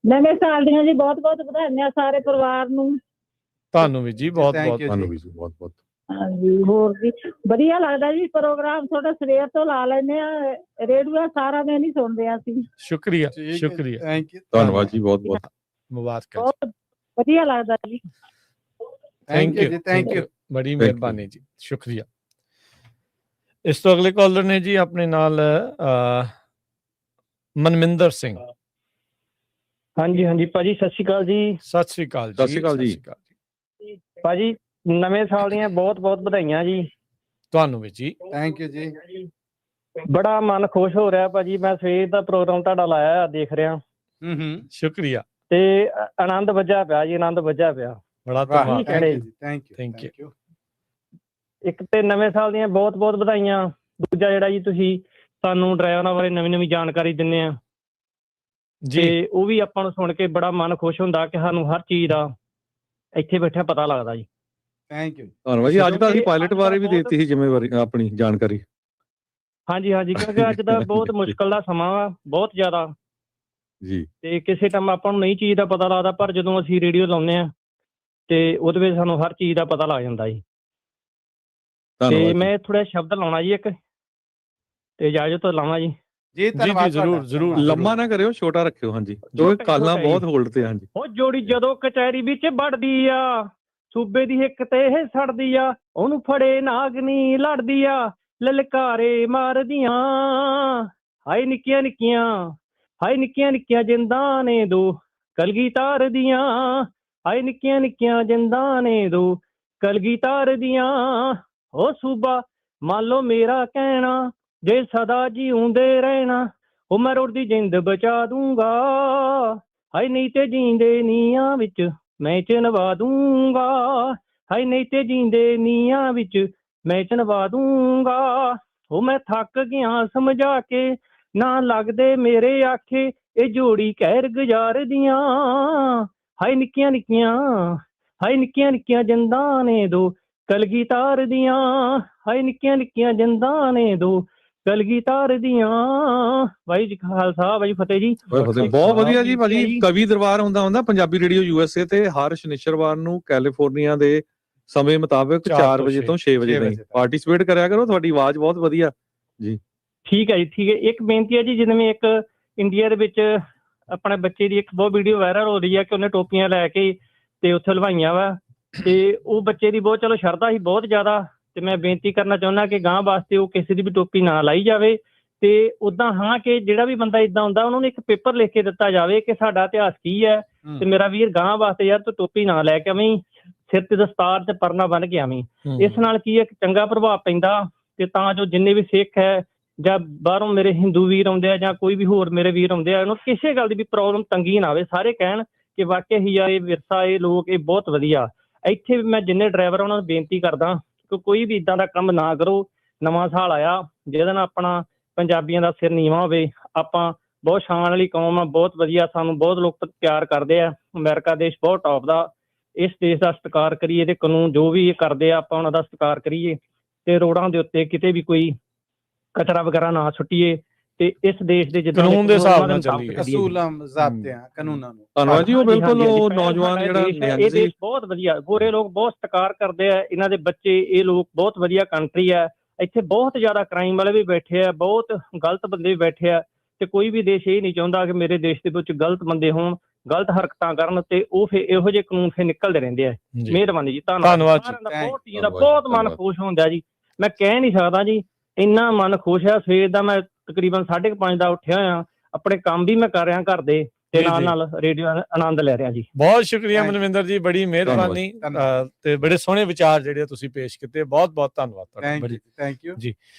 ਨਵੇਂ ਸਾਲ ਦੀਆਂ ਜੀ ਬਹੁਤ ਬਹੁਤ ਵਧਾਈਆਂ ਸਾਰੇ ਪਰਿਵਾਰ ਨੂੰ। ਤੁਹਾਨੂੰ ਵੀ ਜੀ ਬਹੁਤ ਬਹੁਤ। ਹਾਂਜੀ, ਹੋਰ ਜੀ ਵਧੀਆ ਲੱਗਦਾ ਜੀ ਪ੍ਰੋਗਰਾਮ ਤੁਹਾਡਾ, ਸਵੇਰ ਤੋਂ ਲਾ ਲੈਂਦੇ ਆ ਰੇਡੀਓ, ਸਾਰਾ ਦਿਨ ਹੀ ਸੁਣਦੇ ਆ ਅਸੀਂ। ਸ਼ੁਕਰੀਆ। ਧੰਨਵਾਦ ਜੀ, ਬਹੁਤ ਬਹੁਤ ਮੁਬਾਰਕਾਂ। ਬਹੁਤ ਵਧੀਆ ਲੱਗਦਾ ਜੀ। ਥੈਂਕ ਯੂ, ਬੜੀ ਮਿਹਰਬਾਨੀ ਜੀ, ਸ਼ੁਕਰੀਆ। ਇਸ ਤੋਂ ਅਗਲੇ ਕਾਲਰ ਨੇ ਜੀ ਆਪਣੇ ਨਾਲ ਮਨਮਿੰਦਰ ਸਿੰਘ। ਹਾਂਜੀ ਭਾਜੀ, ਸਤਿ ਸ਼੍ਰੀ ਅਕਾਲ ਜੀ। ਸਤਿ ਸ਼੍ਰੀ ਅਕਾਲ ਜੀ। ਭਾਜੀ ਨਵੇਂ ਸਾਲ ਦੀਆਂ ਬਹੁਤ ਬਹੁਤ ਵਧਾਈਆਂ ਜੀ। ਤੁਹਾਨੂੰ ਵੀ ਜੀ। ਥੈਂਕ ਯੂ ਜੀ। ਬੜਾ ਮਨ ਖੁਸ਼ ਹੋ ਰਿਹਾ ਭਾਜੀ, ਮੈਂ ਸਵੇਰ ਦਾ ਪ੍ਰੋਗਰਾਮ ਤੁਹਾਡਾ ਲਾਇਆ ਦੇਖ ਰਿਹਾ। ਸ਼ੁਕਰੀਆ। ਤੇ ਆਨੰਦ ਵੱਜਿਆ ਪਿਆ ਜੀ, ਆਨੰਦ ਵੱਜਿਆ ਪਿਆ। ਬੜਾ ਧੰਨਵਾਦ। Thank you. ਇੱਕ ਤੇ ਨਵੇਂ ਸਾਲ ਦੀਆਂ ਬਹੁਤ ਬਹੁਤ ਵਧਾਈਆਂ। ਦੂਜਾ ਜਿਹੜਾ ਜੀ ਤੁਸੀਂ ਸਾਨੂੰ ਡਰਾਈਵਰਾਂ ਬਾਰੇ ਨਵੀਂ ਨਵੀਂ ਜਾਣਕਾਰੀ ਦਿੰਦੇ ਆ ਜੀ, ਉਹ ਵੀ ਆਪਾਂ ਨੂੰ ਸੁਣ ਕੇ ਬੜਾ ਮਨ ਖੁਸ਼ ਹੁੰਦਾ ਕਿ ਸਾਨੂੰ ਹਰ ਚੀਜ਼ ਦਾ ਇੱਥੇ ਬੈਠਿਆ ਪਤਾ ਲੱਗਦਾ ਜੀ। Thank you. ਧੰਨਵਾਦ ਜੀ। ਅੱਜ ਤਾਂ ਅਸੀਂ ਪਾਇਲਟ ਬਾਰੇ ਵੀ ਦਿੱਤੀ ਸੀ ਜ਼ਿੰਮੇਵਾਰੀ, ਆਪਣੀ ਜਾਣਕਾਰੀ। ਹਾਂਜੀ ਕਿਉਂਕਿ ਅੱਜ ਦਾ ਬਹੁਤ ਮੁਸ਼ਕਲ ਦਾ ਸਮਾਂ ਵਾ, ਬਹੁਤ ਜ਼ਿਆਦਾ ਜੀ। ਤੇ ਕਿਸੇ ਟਾਈਮ ਆਪਾਂ ਨੂੰ ਨਹੀਂ ਚੀਜ਼ ਦਾ ਪਤਾ ਲੱਗਦਾ, ਪਰ ਜਦੋਂ ਅਸੀਂ ਰੇਡੀਓ ਲਾਉਂਦੇ ਆ ਤੇ ਉਹਦੇ ਵਿੱਚ ਸਾਨੂੰ ਹਰ ਚੀਜ਼ ਦਾ ਪਤਾ ਲੱਗ ਜਾਂਦਾ ਜੀ। ਤੇ ਮੈਂ ਥੋੜਾ ਸ਼ਬਦ ਲਾਉਣਾ ਜੀ ਇੱਕ। ਤੇ ਇਜਾਜ਼ਤ ਲਵਾਂ ਜੀ। ਜੀ ਧੰਨਵਾਦ, ਜ਼ਰੂਰ ਲੰਮਾ ਨਾ ਕਰਿਓ, ਛੋਟਾ ਰੱਖਿਓ। ਹਾਂਜੀ, ਕਿਉਂਕਿ ਕਾਲਾਂ ਬਹੁਤ ਹੋਲਡ ਤੇ। ਹਾਂਜੀ, ਉਹ ਜੋੜੀ ਜਦੋਂ ਕਚਹਿਰੀ ਵਿੱਚ ਵੜਦੀ ਆ, ਸੂਬੇ ਦੀ ਹਿੱਕ ਤੇ ਇਹ ਸੜਦੀ ਆ, ਉਹਨੂੰ ਫੜੇ ਨਾਗਨੀ ਲੜਦੀ ਆ, ਲਲਕਾਰੇ ਮਾਰਦੀਆਂ। ਹਾਏ ਨਿੱਕੀਆਂ ਨਿੱਕੀਆਂ, ਹਾਏ ਨਿੱਕੀਆਂ ਨਿੱਕੀਆਂ ਜਿੰਦਾਂ ਨੇ ਦੋ ਕਲਗੀਧਰ ਦੀਆਂ, ਹਾਏ ਨਿੱਕੀਆਂ ਨਿੱਕੀਆਂ ਜਿੰਦਾਂ ਨੇ ਦੋ ਕਲਗੀਧਰ ਦੀਆਂ। ਉਹ ਸੂਬਾ ਮੰਨ ਲਓ ਮੇਰਾ ਕਹਿਣਾ, ਜੇ ਸਦਾ ਜਿਉਂਦੇ ਰਹਿਣਾ, ਉਹ ਮੈਂ ਰੋੜ ਦੀ ਜਿੰਦ ਬਚਾ ਦੂੰਗਾ। ਹਾਏ ਨਹੀਂ ਤੇ ਜੀਂਦੇ ਨੀਆਂ ਵਿੱਚ ਮੈਂ ਚਿਣਵਾ ਦੂੰਗਾ, ਹਾਏ ਨਹੀਂ ਤੇ ਜੀਂਦੇ ਨੀਆਂ ਵਿੱਚ ਮੈਂ ਚਿਣਵਾ ਦੂੰਗਾ। ਉਹ ਮੈਂ ਥੱਕ ਗਿਆ ਸਮਝਾ ਕੇ, ਨਾ ਲੱਗਦੇ ਮੇਰੇ ਆਖੇ, ਇਹ ਜੋੜੀ ਕਹਿਰ ਗੁਜ਼ਾਰਦੀਆਂ। ਹਾਏ ਨਿੱਕੀਆਂ ਨਿੱਕੀਆਂ, ਹਾਏ ਨਿੱਕੀਆਂ ਨਿੱਕੀਆਂ ਜਿੰਦਾਂ ਨੇ ਦੋ ਕਲਗੀਧਰ ਦੀਆਂ, ਹਾਏ ਨਿੱਕੀਆਂ ਨਿੱਕੀਆਂ ਜਿੰਦਾਂ ਨੇ ਦੋ ਕਲਗੀਧਰ ਦੀਆਂ। ਵਾਹਿਗੁਰੂ ਜੀ ਕਾ ਖਾਲਸਾ, ਵਾਹਿਗੁਰੂ ਫਤਿਹ ਜੀ। ਬਹੁਤ ਵਧੀਆ ਜੀ ਭਾਜੀ। ਕਵੀ ਦਰਬਾਰ ਹੁੰਦਾ ਪੰਜਾਬੀ ਰੇਡੀਓ USA ਤੇ ਹਰ ਸ਼ਨੀਚਰਵਾਰ ਨੂੰ ਕੈਲੀਫੋਰਨੀਆ ਦੇ ਸਮੇਂ ਮੁਤਾਬਕ 4 ਵਜੇ ਤੋਂ 6 ਵਜੇ ਤਾਈਂ ਪਾਰਟਿਸਿਪੇਟ ਕਰਿਆ ਕਰੋ। ਤੁਹਾਡੀ ਆਵਾਜ਼ ਬਹੁਤ ਵਧੀਆ ਜੀ। ਠੀਕ ਹੈ ਜੀ, ਠੀਕ ਹੈ। ਇੱਕ ਬੇਨਤੀ ਹੈ ਜੀ, ਜਿਵੇਂ ਇੱਕ ਇੰਡੀਆ ਦੇ ਵਿੱਚ ਆਪਣੇ ਬੱਚੇ ਦੀ ਇੱਕ ਬਹੁਤ ਵੀਡੀਓ ਵਾਇਰਲ ਹੋ ਰਹੀ ਹੈ ਕਿ ਉਹਨੇ ਟੋਪੀਆਂ ਲੈ ਕੇ ਤੇ ਉੱਥੇ ਹਲਵਾਈਆਂ ਵਾ, ਤੇ ਉਹ ਬੱਚੇ ਦੀ ਬਹੁਤ ਚਲੋ ਸ਼ਰਧਾ ਸੀ ਬਹੁਤ ਜ਼ਿਆਦਾ, ਤੇ ਮੈਂ ਬੇਨਤੀ ਕਰਨਾ ਚਾਹੁੰਦਾ ਕਿ ਗਾਂ ਵਾਸਤੇ ਉਹ ਕਿਸੇ ਦੀ ਵੀ ਟੋਪੀ ਨਾ ਲਾਈ ਜਾਵੇ। ਤੇ ਉਦਾਂ ਹਾਂ ਕਿ ਜਿਹੜਾ ਵੀ ਬੰਦਾ ਇਦਾਂ ਹੁੰਦਾ ਉਹਨਾਂ ਨੂੰ ਇੱਕ ਪੇਪਰ ਲਿਖ ਕੇ ਦਿੱਤਾ ਜਾਵੇ ਕਿ ਸਾਡਾ ਇਤਿਹਾਸ ਕੀ ਹੈ, ਤੇ ਮੇਰਾ ਵੀਰ ਗਾਂ ਵਾਸਤੇ ਯਾਰ ਤੂੰ ਟੋਪੀ ਨਾ ਲੈ ਕੇ ਆਵੀਂ, ਸਿਰ ਤੇ ਦਸਤਾਰ ਤੇ ਪਰਨਾ ਬੰਨ ਕੇ ਆਵੀਂ। ਇਸ ਨਾਲ ਕੀ ਹੈ, ਇੱਕ ਚੰਗਾ ਪ੍ਰਭਾਵ ਪੈਂਦਾ, ਤੇ ਤਾਂ ਜੋ ਜਿੰਨੇ ਵੀ ਸਿੱਖ ਹੈ ਜਾਂ ਬਾਹਰੋਂ ਮੇਰੇ ਹਿੰਦੂ ਵੀਰ ਆਉਂਦੇ ਆ ਜਾਂ ਕੋਈ ਵੀ ਹੋਰ ਮੇਰੇ ਵੀਰ ਆਉਂਦੇ ਆ, ਉਹਨੂੰ ਕਿਸੇ ਗੱਲ ਦੀ ਵੀ ਪ੍ਰੋਬਲਮ ਤੰਗੀ ਨਾ ਆਵੇ, ਸਾਰੇ ਕਹਿਣ ਕਿ ਵਾਕਿਆ ਹੀ ਆ ਇਹ ਵਿਰਸਾ, ਇਹ ਲੋਕ, ਇਹ ਬਹੁਤ ਵਧੀਆ। ਇੱਥੇ ਵੀ ਮੈਂ ਜਿੰਨੇ ਡਰਾਈਵਰ ਉਹਨਾਂ ਨੂੰ ਬੇਨਤੀ ਕਰਦਾ ਕਿ ਕੋਈ ਵੀ ਇਦਾਂ ਦਾ ਕੰਮ ਨਾ ਕਰੋ। ਨਵਾਂ ਸਾਲ ਆਇਆ ਜਿਹਦੇ ਨਾਲ ਆਪਣਾ ਪੰਜਾਬੀਆਂ ਦਾ ਸਿਰ ਨੀਵਾਂ ਹੋਵੇ। ਆਪਾਂ ਬਹੁਤ ਸ਼ਾਨ ਵਾਲੀ ਕੌਮ ਆ, ਬਹੁਤ ਵਧੀਆ, ਸਾਨੂੰ ਬਹੁਤ ਲੋਕ ਪਿਆਰ ਕਰਦੇ ਆ। ਅਮਰੀਕਾ ਦੇਸ਼ ਬਹੁਤ ਟੌਪ ਦਾ, ਇਸ ਦੇਸ਼ ਦਾ ਸਤਿਕਾਰ ਕਰੀਏ, ਤੇ ਕਾਨੂੰਨ ਜੋ ਵੀ ਇਹ ਕਰਦੇ ਆ ਆਪਾਂ ਉਹਨਾਂ ਦਾ ਸਤਿਕਾਰ ਕਰੀਏ, ਤੇ ਰੋਡਾਂ ਦੇ ਉੱਤੇ ਕਿਤੇ ਵੀ ਕੋਈ ਕਚਰਾ ਵਗੈਰਾ ਨਾ ਸੁੱਟੀਏ, ਤੇ ਇਸ ਦੇਸ਼ ਦੇ ਜਿੱਦਾਂ ਕਾਨੂੰਨ ਦੇ ਹਿਸਾਬ ਨਾਲ ਚੱਲੀਏ, ਅਸੂਲਾਂ ਜ਼ਾਬਤਿਆਂ ਕਾਨੂੰਨਾਂ ਨੂੰ। ਧੰਨਵਾਦ ਜੀ। ਉਹ ਬਿਲਕੁਲ ਉਹ ਨੌਜਵਾਨ ਜਿਹੜਾ ਇਹ ਦੇਸ਼ ਬਹੁਤ ਵਧੀਆ, ਗੋਰੇ ਲੋਕ ਬਹੁਤ ਸਤਿਕਾਰ ਕਰਦੇ ਆ ਇਹਨਾਂ ਦੇ ਬੱਚੇ, ਇਹ ਲੋਕ ਬਹੁਤ ਵਧੀਆ ਕੰਟਰੀ ਆ। ਇੱਥੇ ਬਹੁਤ ਜ਼ਿਆਦਾ ਕ੍ਰਾਈਮ ਵਾਲੇ ਵੀ ਬੈਠੇ ਆ, ਬਹੁਤ ਗਲਤ ਬੰਦੇ ਵੀ ਬੈਠੇ ਆ, ਤੇ ਕੋਈ ਵੀ ਦੇਸ਼ ਇਹ ਨਹੀਂ ਚਾਹੁੰਦਾ ਕਿ ਮੇਰੇ ਦੇਸ਼ ਦੇ ਵਿੱਚ ਗਲਤ ਬੰਦੇ ਹੋਣ, ਗਲਤ ਹਰਕਤਾਂ ਕਰਨ, ਤੇ ਉਹ ਫਿਰ ਇਹੋ ਜਿਹੇ ਕਾਨੂੰਨ ਫਿਰ ਨਿਕਲਦੇ ਰਹਿੰਦੇ ਆ। ਮਿਹਰਬਾਨੀ ਜੀ, ਧੰਨਵਾਦ ਜੀ। ਬਹੁਤ ਮਨ ਖੁਸ਼ ਹੁੰਦਾ ਜੀ, ਮੈਂ ਕਹਿ ਨਹੀਂ ਸਕਦਾ ਜੀ, ਇੰਨਾ ਮਨ ਖੁਸ਼ ਹੈ। ਸਵੇਰ ਦਾ ਮੈਂ ਤਕਰੀਬਨ 5:30 ਦਾ ਉੱਠਿਆ ਹੋਇਆ, ਆਪਣੇ ਕੰਮ ਵੀ ਮੈਂ ਕਰ ਰਿਹਾ ਘਰ ਦੇ, ਤੇ ਨਾਲ ਨਾਲ ਰੇਡੀਓ ਆਨੰਦ ਲੈ ਰਿਹਾ ਜੀ। ਬਹੁਤ ਸ਼ੁਕਰੀਆ ਮਨਵਿੰਦਰ ਜੀ, ਬੜੀ ਮਿਹਰਬਾਨੀ, ਤੇ ਬੜੇ ਸੋਹਣੇ ਵਿਚਾਰ ਜਿਹੜੇ ਤੁਸੀਂ ਪੇਸ਼ ਕੀਤੇ। ਬਹੁਤ ਬਹੁਤ ਧੰਨਵਾਦ ਤੁਹਾਡਾ। ਥੈਂਕ ਯੂ ਜੀ।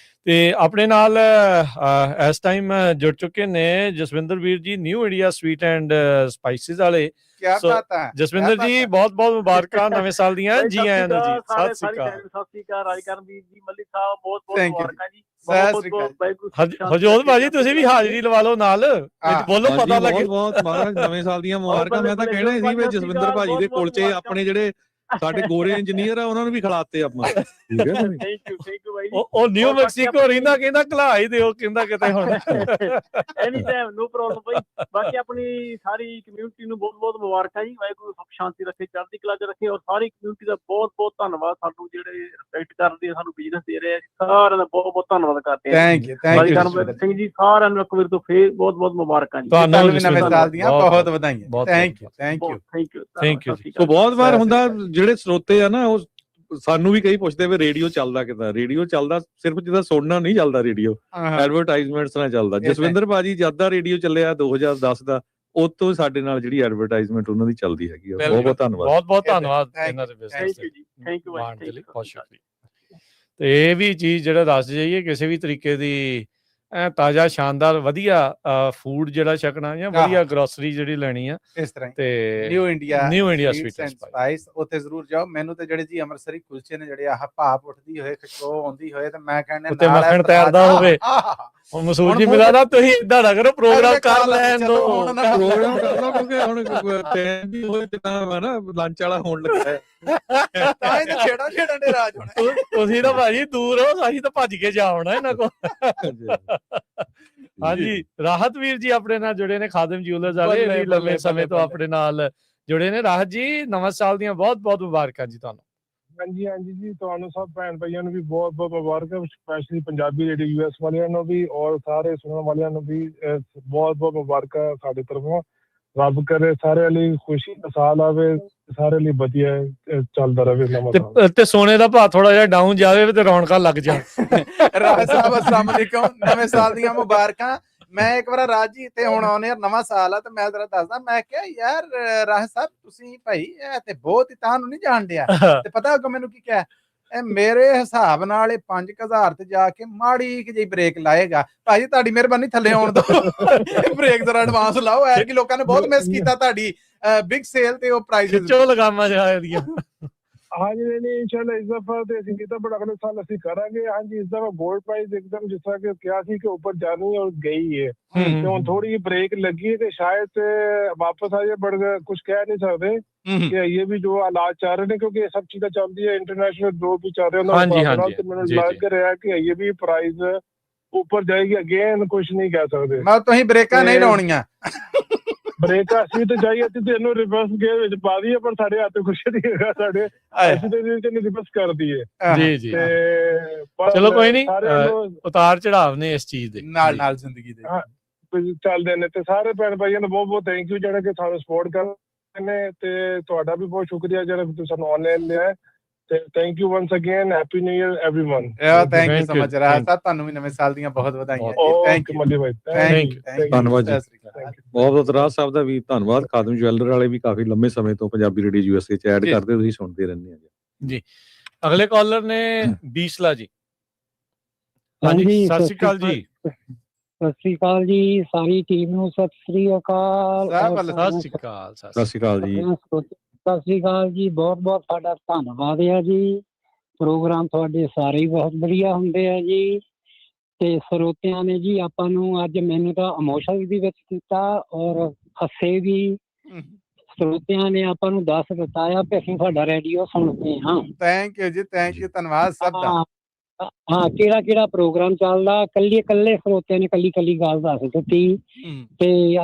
ਤੇ ਆਪਣੇ ਨਾਲ ਇਸ ਟਾਈਮ ਜੁੜ ਚੁੱਕੇ ਨੇ ਜਸਵਿੰਦਰ ਵੀਰ ਜੀ, new India sweet and spices ਵਾਲੇ। ਕਿਆ ਬਾਤ ਹੈ ਜਸਵਿੰਦਰ ਜੀ, ਬਹੁਤ ਬਹੁਤ ਮੁਬਾਰਕਾਂ ਨਵੇਂ ਸਾਲ ਦੀਆਂ। ਜੀ ਆਇਆਂ ਨੂੰ ਜੀ। ਸਤਿ ਸ਼੍ਰੀ ਅਕਾਲ। ਸਤਿ ਸ਼੍ਰੀ ਅਕਾਲ ਰਾਜਕਰਨਵੀਰ ਜੀ, ਮੱਲੀ ਸਾਹਿਬ, ਬਹੁਤ ਬਹੁਤ ਮੁਬਾਰਕਾਂ ਜੀ। ਹਜੋਤ ਭਾਜੀ ਤੁਸੀਂ ਵੀ ਹਾਜ਼ਰੀ ਲਵਾ ਲਓ ਨਾਲ, ਬੋਲੋ ਪਤਾ ਲੱਗੇ। ਬਹੁਤ ਮਹਾਰਾਜ ਨਵੇਂ ਸਾਲ ਦੀਆਂ ਮੁਬਾਰਕਾਂ। ਮੈਂ ਤਾਂ ਕਹਿਣਾ ਸੀ ਵੀ ਜਸਵਿੰਦਰ ਭਾਜੀ ਦੇ ਕੁਲਚੇ ਆਪਣੇ ਜਿਹੜੇ ਸਾਡੇ ਗੋਰੇ ਇੰਜੀਨੀਅਰ ਆ ਉਹਨਾਂ ਨੂੰ ਵੀ ਖਿਲਾਤੇ ਆਪਾਂ। ਠੀਕ ਹੈ, ਥੈਂਕ ਯੂ ਬਾਈ। ਉਹ ਨਿਊ ਮੈਕਸੀਕੋ ਰਹਿੰਦਾ, ਕਹਿੰਦਾ ਖਿਲਾ ਹੀ ਦਿਓ, ਕਹਿੰਦਾ ਕਿਤੇ ਹੁਣ। ਐਨੀ ਟਾਈਮ, ਨੋ ਪ੍ਰੋਬਲਮ ਬਾਈ। ਬਾਕੀ ਆਪਣੀ ਸਾਰੀ ਕਮਿਊਨਿਟੀ ਨੂੰ ਬਹੁਤ ਬਹੁਤ ਮੁਬਾਰਕਾਂ ਜੀ। ਵਾਹਿਗੁਰੂ ਸੁੱਖ ਸ਼ਾਂਤੀ ਰੱਖੇ, ਚੜ੍ਹਦੀ ਕਲਾ ਚ ਰੱਖੇ, ਔਰ ਸਾਰੀ ਕਮਿਊਨਿਟੀ ਦਾ ਬਹੁਤ ਬਹੁਤ ਧੰਨਵਾਦ। ਸਾਨੂੰ ਜਿਹੜੇ ਰਿਸਪੈਕਟ ਕਰਦੇ ਆ, ਸਾਨੂੰ ਬਿਜ਼ਨਸ ਦੇ ਰਹੇ ਆ, ਸਾਰਿਆਂ ਦਾ ਬਹੁਤ ਬਹੁਤ ਧੰਨਵਾਦ ਕਰਦੇ ਆ। ਥੈਂਕ ਯੂ ਸਿੰਘ ਜੀ, ਸਾਰਿਆਂ ਨੂੰ ਇੱਕ ਵਾਰ ਤੋਂ ਫੇਰ ਬਹੁਤ ਬਹੁਤ ਮੁਬਾਰਕਾਂ ਜੀ। ਤੁਹਾਨੂੰ ਵੀ ਨਵੇਂ ਸਾਲ ਦੀਆਂ ਬਹੁਤ ਵਧਾਈਆਂ। Thank you. ਸੋ ਬਹੁਤ ਵਾਰ ਹੁੰਦਾ ਜਿਹੜੇ ਸਰੋਤੇ ਆ ਨਾ, ਉਹ ਸਾਨੂੰ ਵੀ ਕਈ ਪੁੱਛਦੇ ਵੀ ਰੇਡੀਓ ਚੱਲਦਾ ਕਿੱਦਾਂ। ਰੇਡੀਓ ਚੱਲਦਾ ਸਿਰਫ ਜਿੱਦਾਂ ਸੁਣਨਾ ਨਹੀਂ ਚੱਲਦਾ, ਰੇਡੀਓ ਐਡਵਰਟਾਈਜ਼ਮੈਂਟਸ ਨਾਲ ਚੱਲਦਾ। ਜਸਵਿੰਦਰ ਭਾਜੀ ਜਦ ਦਾ ਰੇਡੀਓ ਚੱਲਿਆ 2010 ਦਾ, ਉਹ ਤੋਂ ਸਾਡੇ ਨਾਲ ਜਿਹੜੀ ਐਡਵਰਟਾਈਜ਼ਮੈਂਟ ਉਹਨਾਂ ਦੀ ਚੱਲਦੀ ਹੈਗੀ ਆ। ਬਹੁਤ ਬਹੁਤ ਧੰਨਵਾਦ। ਬਹੁਤ ਬਹੁਤ ਧੰਨਵਾਦ ਇਹਨਾਂ ਦੇ ਬਿਜ਼ਨਸ ਥੈਂਕ ਯੂ ਜੀ, ਥੈਂਕ ਯੂ ਬਹੁਤ ਸ਼ੁਕਰੀਆ। ਤੇ ਇਹ ਵੀ ਚੀਜ਼ ਜਿਹੜਾ ਦੱਸ ਜਾਈਏ, ਕਿਸੇ ਵੀ ਤਰੀਕੇ ਦੀ ਤਾਜ਼ਾ ਸ਼ਾਨਦਾਰ ਵਧੀਆ ਫੂਡ ਜਿਹੜਾ ਛਕਣਾ ਜਾਂ ਵਧੀਆ ਗਰੋਸਰੀ ਜਿਹੜੀ ਲੈਣੀ ਆ, ਇਸ ਤਰ੍ਹਾਂ ਤੇ new India sweet and spice, ਉੱਥੇ ਜ਼ਰੂਰ ਜਾਓ। ਮੈਨੂੰ ਤੇ ਜਿਹੜੇ ਜੀ ਅੰਮ੍ਰਿਤਸਰੀ ਕੁਲਚੇ ਨੇ, ਜਿਹੜੇ ਆਹ ਭਾਪ ਉੱਠਦੀ ਹੋਏ, ਖੁਸ਼ਬੂ ਆਉਂਦੀ ਹੋਏ, ਤੇ ਮੈਂ ਕਹਿੰਦਾ ਉੱਤੇ ਮੱਖਣ ਤੈਰਦਾ ਹੋਵੇ। ਹੁਣ ਮਸੂਦ ਜੀ ਮਿਲਦਾ, ਤੁਸੀਂ ਇਦਾਂ ਨਾ ਕਰੋ, ਪ੍ਰੋਗਰਾਮ ਕਰ ਲੈਣ ਦੋ, ਪ੍ਰੋਗਰਾਮ ਕਰ ਲਓ, ਕਿਉਂਕਿ ਹੁਣ ਟਾਈਮ ਵੀ ਹੋਏ ਜਿੱਦਾਂ ਨਾ ਲੰਚ ਵਾਲਾ ਹੋਣ ਲੱਗਾ ਹੈ। ਤਾਂ ਇਹ ਛੇੜਾ ਛੇੜਾ ਨੇ ਰਾਜ ਹੋਣਾ। ਤੁਸੀਂ ਤਾਂ ਭਾਜੀ ਦੂਰ ਹੋ, ਅਸੀਂ ਤਾਂ ਭੱਜ ਕੇ ਜਾ ਆਉਣਾ ਇਹਨਾਂ ਕੋਲ। ਹਾਂਜੀ, ਰਾਹਤ ਵੀਰ ਜੀ ਆਪਣੇ ਨਾਲ ਜੁੜੇ ਨੇ, ਖਾਦਮ ਜਿਊਲਰਸ ਵਾਲੇ, ਵੀ ਲੰਮੇ ਸਮੇਂ ਤੋਂ ਆਪਣੇ ਨਾਲ ਜੁੜੇ ਨੇ। ਰਾਹਤ ਜੀ, ਨਵਾਂ ਸਾਲ ਦੀਆਂ ਬਹੁਤ ਬਹੁਤ ਮੁਬਾਰਕਾਂ ਜੀ ਤੁਹਾਨੂੰ। ਹਾਂਜੀ ਹਾਂਜੀ ਜੀ, ਤੁਹਾਨੂੰ ਸਭ ਭੈਣ ਭਾਈਆਂ ਨੂੰ ਵੀ ਬਹੁਤ ਬਹੁਤ ਮੁਬਾਰਕਾਂ, ਸਪੈਸ਼ਲੀ ਪੰਜਾਬੀ ਰੇਡੀਓ ਯੂਐਸ ਵਾਲਿਆਂ ਨੂੰ ਵੀ ਔਰ ਸਾਰੇ ਸੁਣਨ ਵਾਲਿਆਂ ਨੂੰ ਵੀ ਬਹੁਤ ਬਹੁਤ ਮੁਬਾਰਕਾਂ ਸਾਡੇ ਤਰਫੋਂ। ਰੱਬ ਕਰੇ ਸਾਰਿਆਂ ਲਈ ਖੁਸ਼ੀ ਦਾ ਸਾਲ ਆਵੇ, ਸਾਰੇ ਲਈ ਵਧੀਆ ਚੱਲਦਾ ਰਹੇ ਨਵਾਂ ਸਾਲ। ਤੇ ਸੋਨੇ ਦਾ ਭਾਅ ਥੋੜਾ ਜਿਹਾ ਡਾਊਨ ਜਾਵੇ ਤੇ ਰੌਣਕਾਂ ਲੱਗ ਜਾਣ। ਰਾਜ ਸਾਹਿਬ ਅਸਲਾਮ ਅਲੈਕੁਮ, ਨਵੇਂ ਸਾਲ ਦੀਆਂ ਮੁਬਾਰਕਾਂ। ਮੈਂ ਇੱਕ ਵਾਰ ਰਾਜ ਜੀ ਇੱਥੇ ਹੁਣ ਆਉਣੇ ਨਵਾਂ ਸਾਲ ਆ ਤੇ ਮੈਂ ਜ਼ਰਾ ਦੱਸਦਾ, ਮੈਂ ਕਿਹਾ ਯਾਰ ਰਾਜ ਸਾਹਿਬ ਤੁਸੀਂ ਭਾਈ ਇਹ ਤੇ ਬਹੁਤ ਹੀ ਤੁਹਾਨੂੰ ਨਹੀਂ ਜਾਣ ਡਿਆ। ਤੇ ਪਤਾ ਅੱਗੋਂ ਮੈਨੂੰ ਕੀ ਕਿਹਾ, ਇਹ ਮੇਰੇ ਹਿਸਾਬ ਨਾਲ 5000 ਤੇ ਜਾ ਕੇ ਮਾੜੀ ਜਿਹੀ ਬ੍ਰੇਕ ਲਾਏਗਾ। ਭਾਜੀ ਤੁਹਾਡੀ ਮਿਹਰਬਾਨੀ ਥੱਲੇ ਆਉਣ ਦੋ, ਬ੍ਰੇਕ ਜ਼ਰਾ ਐਡਵਾਂਸ ਲਾਓ। ਐਰ ਕਿ ਲੋਕਾਂ ਨੇ ਬਹੁਤ ਮਿਸ ਕੀਤਾ ਤੁਹਾਡੀ ਬਿਗ ਸੇਲ ਤੇ ਉਹ ਪ੍ਰਾਈਸ ਖਿੱਚੋ ਲਗਾਮਾਂ ਜਿਹੜੀਆਂ। ਹਾਂਜੀ ਨਹੀਂ ਇਨਸ਼ਾਅੱਲਾ ਇਸ ਦਫਾ ਤੇ ਅਸੀਂ ਕੀਤਾ, ਬਟ ਅਗਲੇ ਸਾਲ ਅਸੀਂ ਕਰਾਂਗੇ। ਹਾਂਜੀ ਇਸ ਦਫਾ ਗੋਲਡ ਪ੍ਰਾਈਸ ਇੱਕਦਮ ਜਿਸ ਤਰ੍ਹਾਂ ਕਿ ਕਿਹਾ ਸੀ ਕਿ ਉੱਪਰ ਜਾਣੀ ਔਰ ਗਈ ਹੈ, ਤੇ ਹੁਣ ਥੋੜੀ ਜਿਹੀ ਬ੍ਰੇਕ ਲੱਗੀ है कि शायद वापस आ जाए, बट कुछ कह नहीं सकते कि ये भी जो हालात चल रहे हैं, क्योंकि ये सब चीजें चलती है इंटरनेशनल जो भी चल रहे हैं, तो मैंने लग रहा है कि ये भी प्राइस ऊपर जाएगी। अगेन कुछ नहीं कह सकते। मैं तो ही ब्रेका नहीं लाउणियां ਬ੍ਰੇਕ ਅਸੀਂ ਤੇ ਜਾਈਏ ਅਸੀਂ ਤੇ ਇਹਨੂੰ ਰਿਵਰਸ ਗੇਅਰ ਵਿੱਚ ਪਾ ਦਈਏ, ਪਰ ਸਾਡੇ ਹੱਥ ਕੁਛ ਨਹੀਂ ਹੈਗਾ, ਸਾਡੇ ਅਸੀਂ ਤੇ ਰਿਵਰਸ ਕਰ ਦਈਏ। ਜੀ ਜੀ ਚਲੋ ਕੋਈ ਨਹੀਂ, ਉਤਾਰ ਚੜਾਵ ਨੇ ਇਸ ਚੀਜ਼ ਦੇ ਨਾਲ ਨਾਲ ਜ਼ਿੰਦਗੀ ਦੇ ਚੱਲਦੇ ਨੇ। ਤੇ ਸਾਰੇ ਭੈਣ ਭਾਈਆਂ ਨੂੰ ਬਹੁਤ ਬਹੁਤ ਥੈਂਕ ਯੂ ਜਿਹੜੇ ਕਿ ਸਾਨੂੰ ਸਪੋਰਟ ਕਰਦੇ ਨੇ, ਤੇ ਤੁਹਾਡਾ ਵੀ ਬਹੁਤ ਸ਼ੁਕਰੀਆ ਜਿਹੜਾ ਤੁਸੀਂ ਸਾਨੂੰ ਆਨਲਾਈਨ ਲਿਆ। ਤੇ thank you once again, happy new year everyone. Thank you so much Raj Sahib, ਤੁਹਾਨੂੰ ਵੀ ਨਵੇਂ ਸਾਲ ਦੀਆਂ ਬਹੁਤ ਵਧਾਈਆਂ। ਥੈਂਕ ਯੂ ਮੱਲੀ ਭਾਈ, ਥੈਂਕ ਯੂ, ਧੰਨਵਾਦ ਜੀ ਬਹੁਤ ਬਹੁਤ। ਰਾਜ ਸਾਹਿਬ ਦਾ ਵੀ ਧੰਨਵਾਦ। ਖਾਦਮ ਜਵੈਲਰ ਵਾਲੇ ਵੀ ਕਾਫੀ ਲੰਮੇ ਸਮੇਂ ਤੋਂ ਪੰਜਾਬੀ ਰੇਡੀਓ ਯੂਐਸਏ ਚ ਐਡ ਕਰਦੇ, ਤੁਸੀਂ ਸੁਣਦੇ ਰਹਿੰਦੇ ਆ ਜੀ। ਅਗਲੇ ਕਾਲਰ ਨੇ ਬੀਸਲਾ ਜੀ। ਹਾਂਜੀ ਸਤਿ ਸ਼੍ਰੀ ਅਕਾਲ ਜੀ। ਸਤਿ ਸ਼੍ਰੀ ਅਕਾਲ ਜੀ, ਸਾਰੀ ਟੀਮ ਨੂੰ ਸਤਿ ਸ਼੍ਰੀ ਅਕਾਲ। ਸਤਿ ਸ਼੍ਰੀ ਅਕਾਲ। ਸਤਿ ਸ਼੍ਰੀ ਅਕਾਲ ਜੀ। ਸਤਿ ਸ਼੍ਰੀ ਅਕਾਲ ਜੀ, ਬਹੁਤ ਬਹੁਤ ਤੁਹਾਡਾ ਧੰਨਵਾਦ ਹੈ ਜੀ। ਪ੍ਰੋਗਰਾਮ ਤੁਹਾਡੇ ਸਾਰੇ ਹੀ ਬਹੁਤ ਵਧੀਆ ਹੁੰਦੇ ਆ ਜੀ। ਤੇ ਸਰੋਤਿਆਂ ਨੇ ਜੀ ਆਪਾਂ ਨੂੰ ਅੱਜ ਮੈਨੂੰ ਤਾਂ ਇਮੋਸ਼ਨ ਵੀ ਵਿੱਚ ਕੀਤਾ ਔਰ ਹੱਸੇ ਵੀ। ਸਰੋਤਿਆਂ ਨੇ ਆਪਾਂ ਨੂੰ ਦੱਸ ਦਿੱਤਾ ਆ ਕਿ ਅਸੀਂ ਤੁਹਾਡਾ ਰੇਡੀਓ ਸੁਣਦੇ ਹਾਂ। ਥੈਂਕ ਯੂ ਜੀ, ਥੈਂਕ ਯੂ, ਧੰਨਵਾਦ ਸਭ ਦਾ। ਹਾਂ ਕਿਹੜਾ ਪ੍ਰੋਗਰਾਮ ਚੱਲਦਾ, ਇਕੱਲੇ ਸਰੋਤਿਆਂ ਨੇ ਕੱਲੀ ਗੱਲ ਦੱਸ ਦਿੱਤੀ। ਤੇ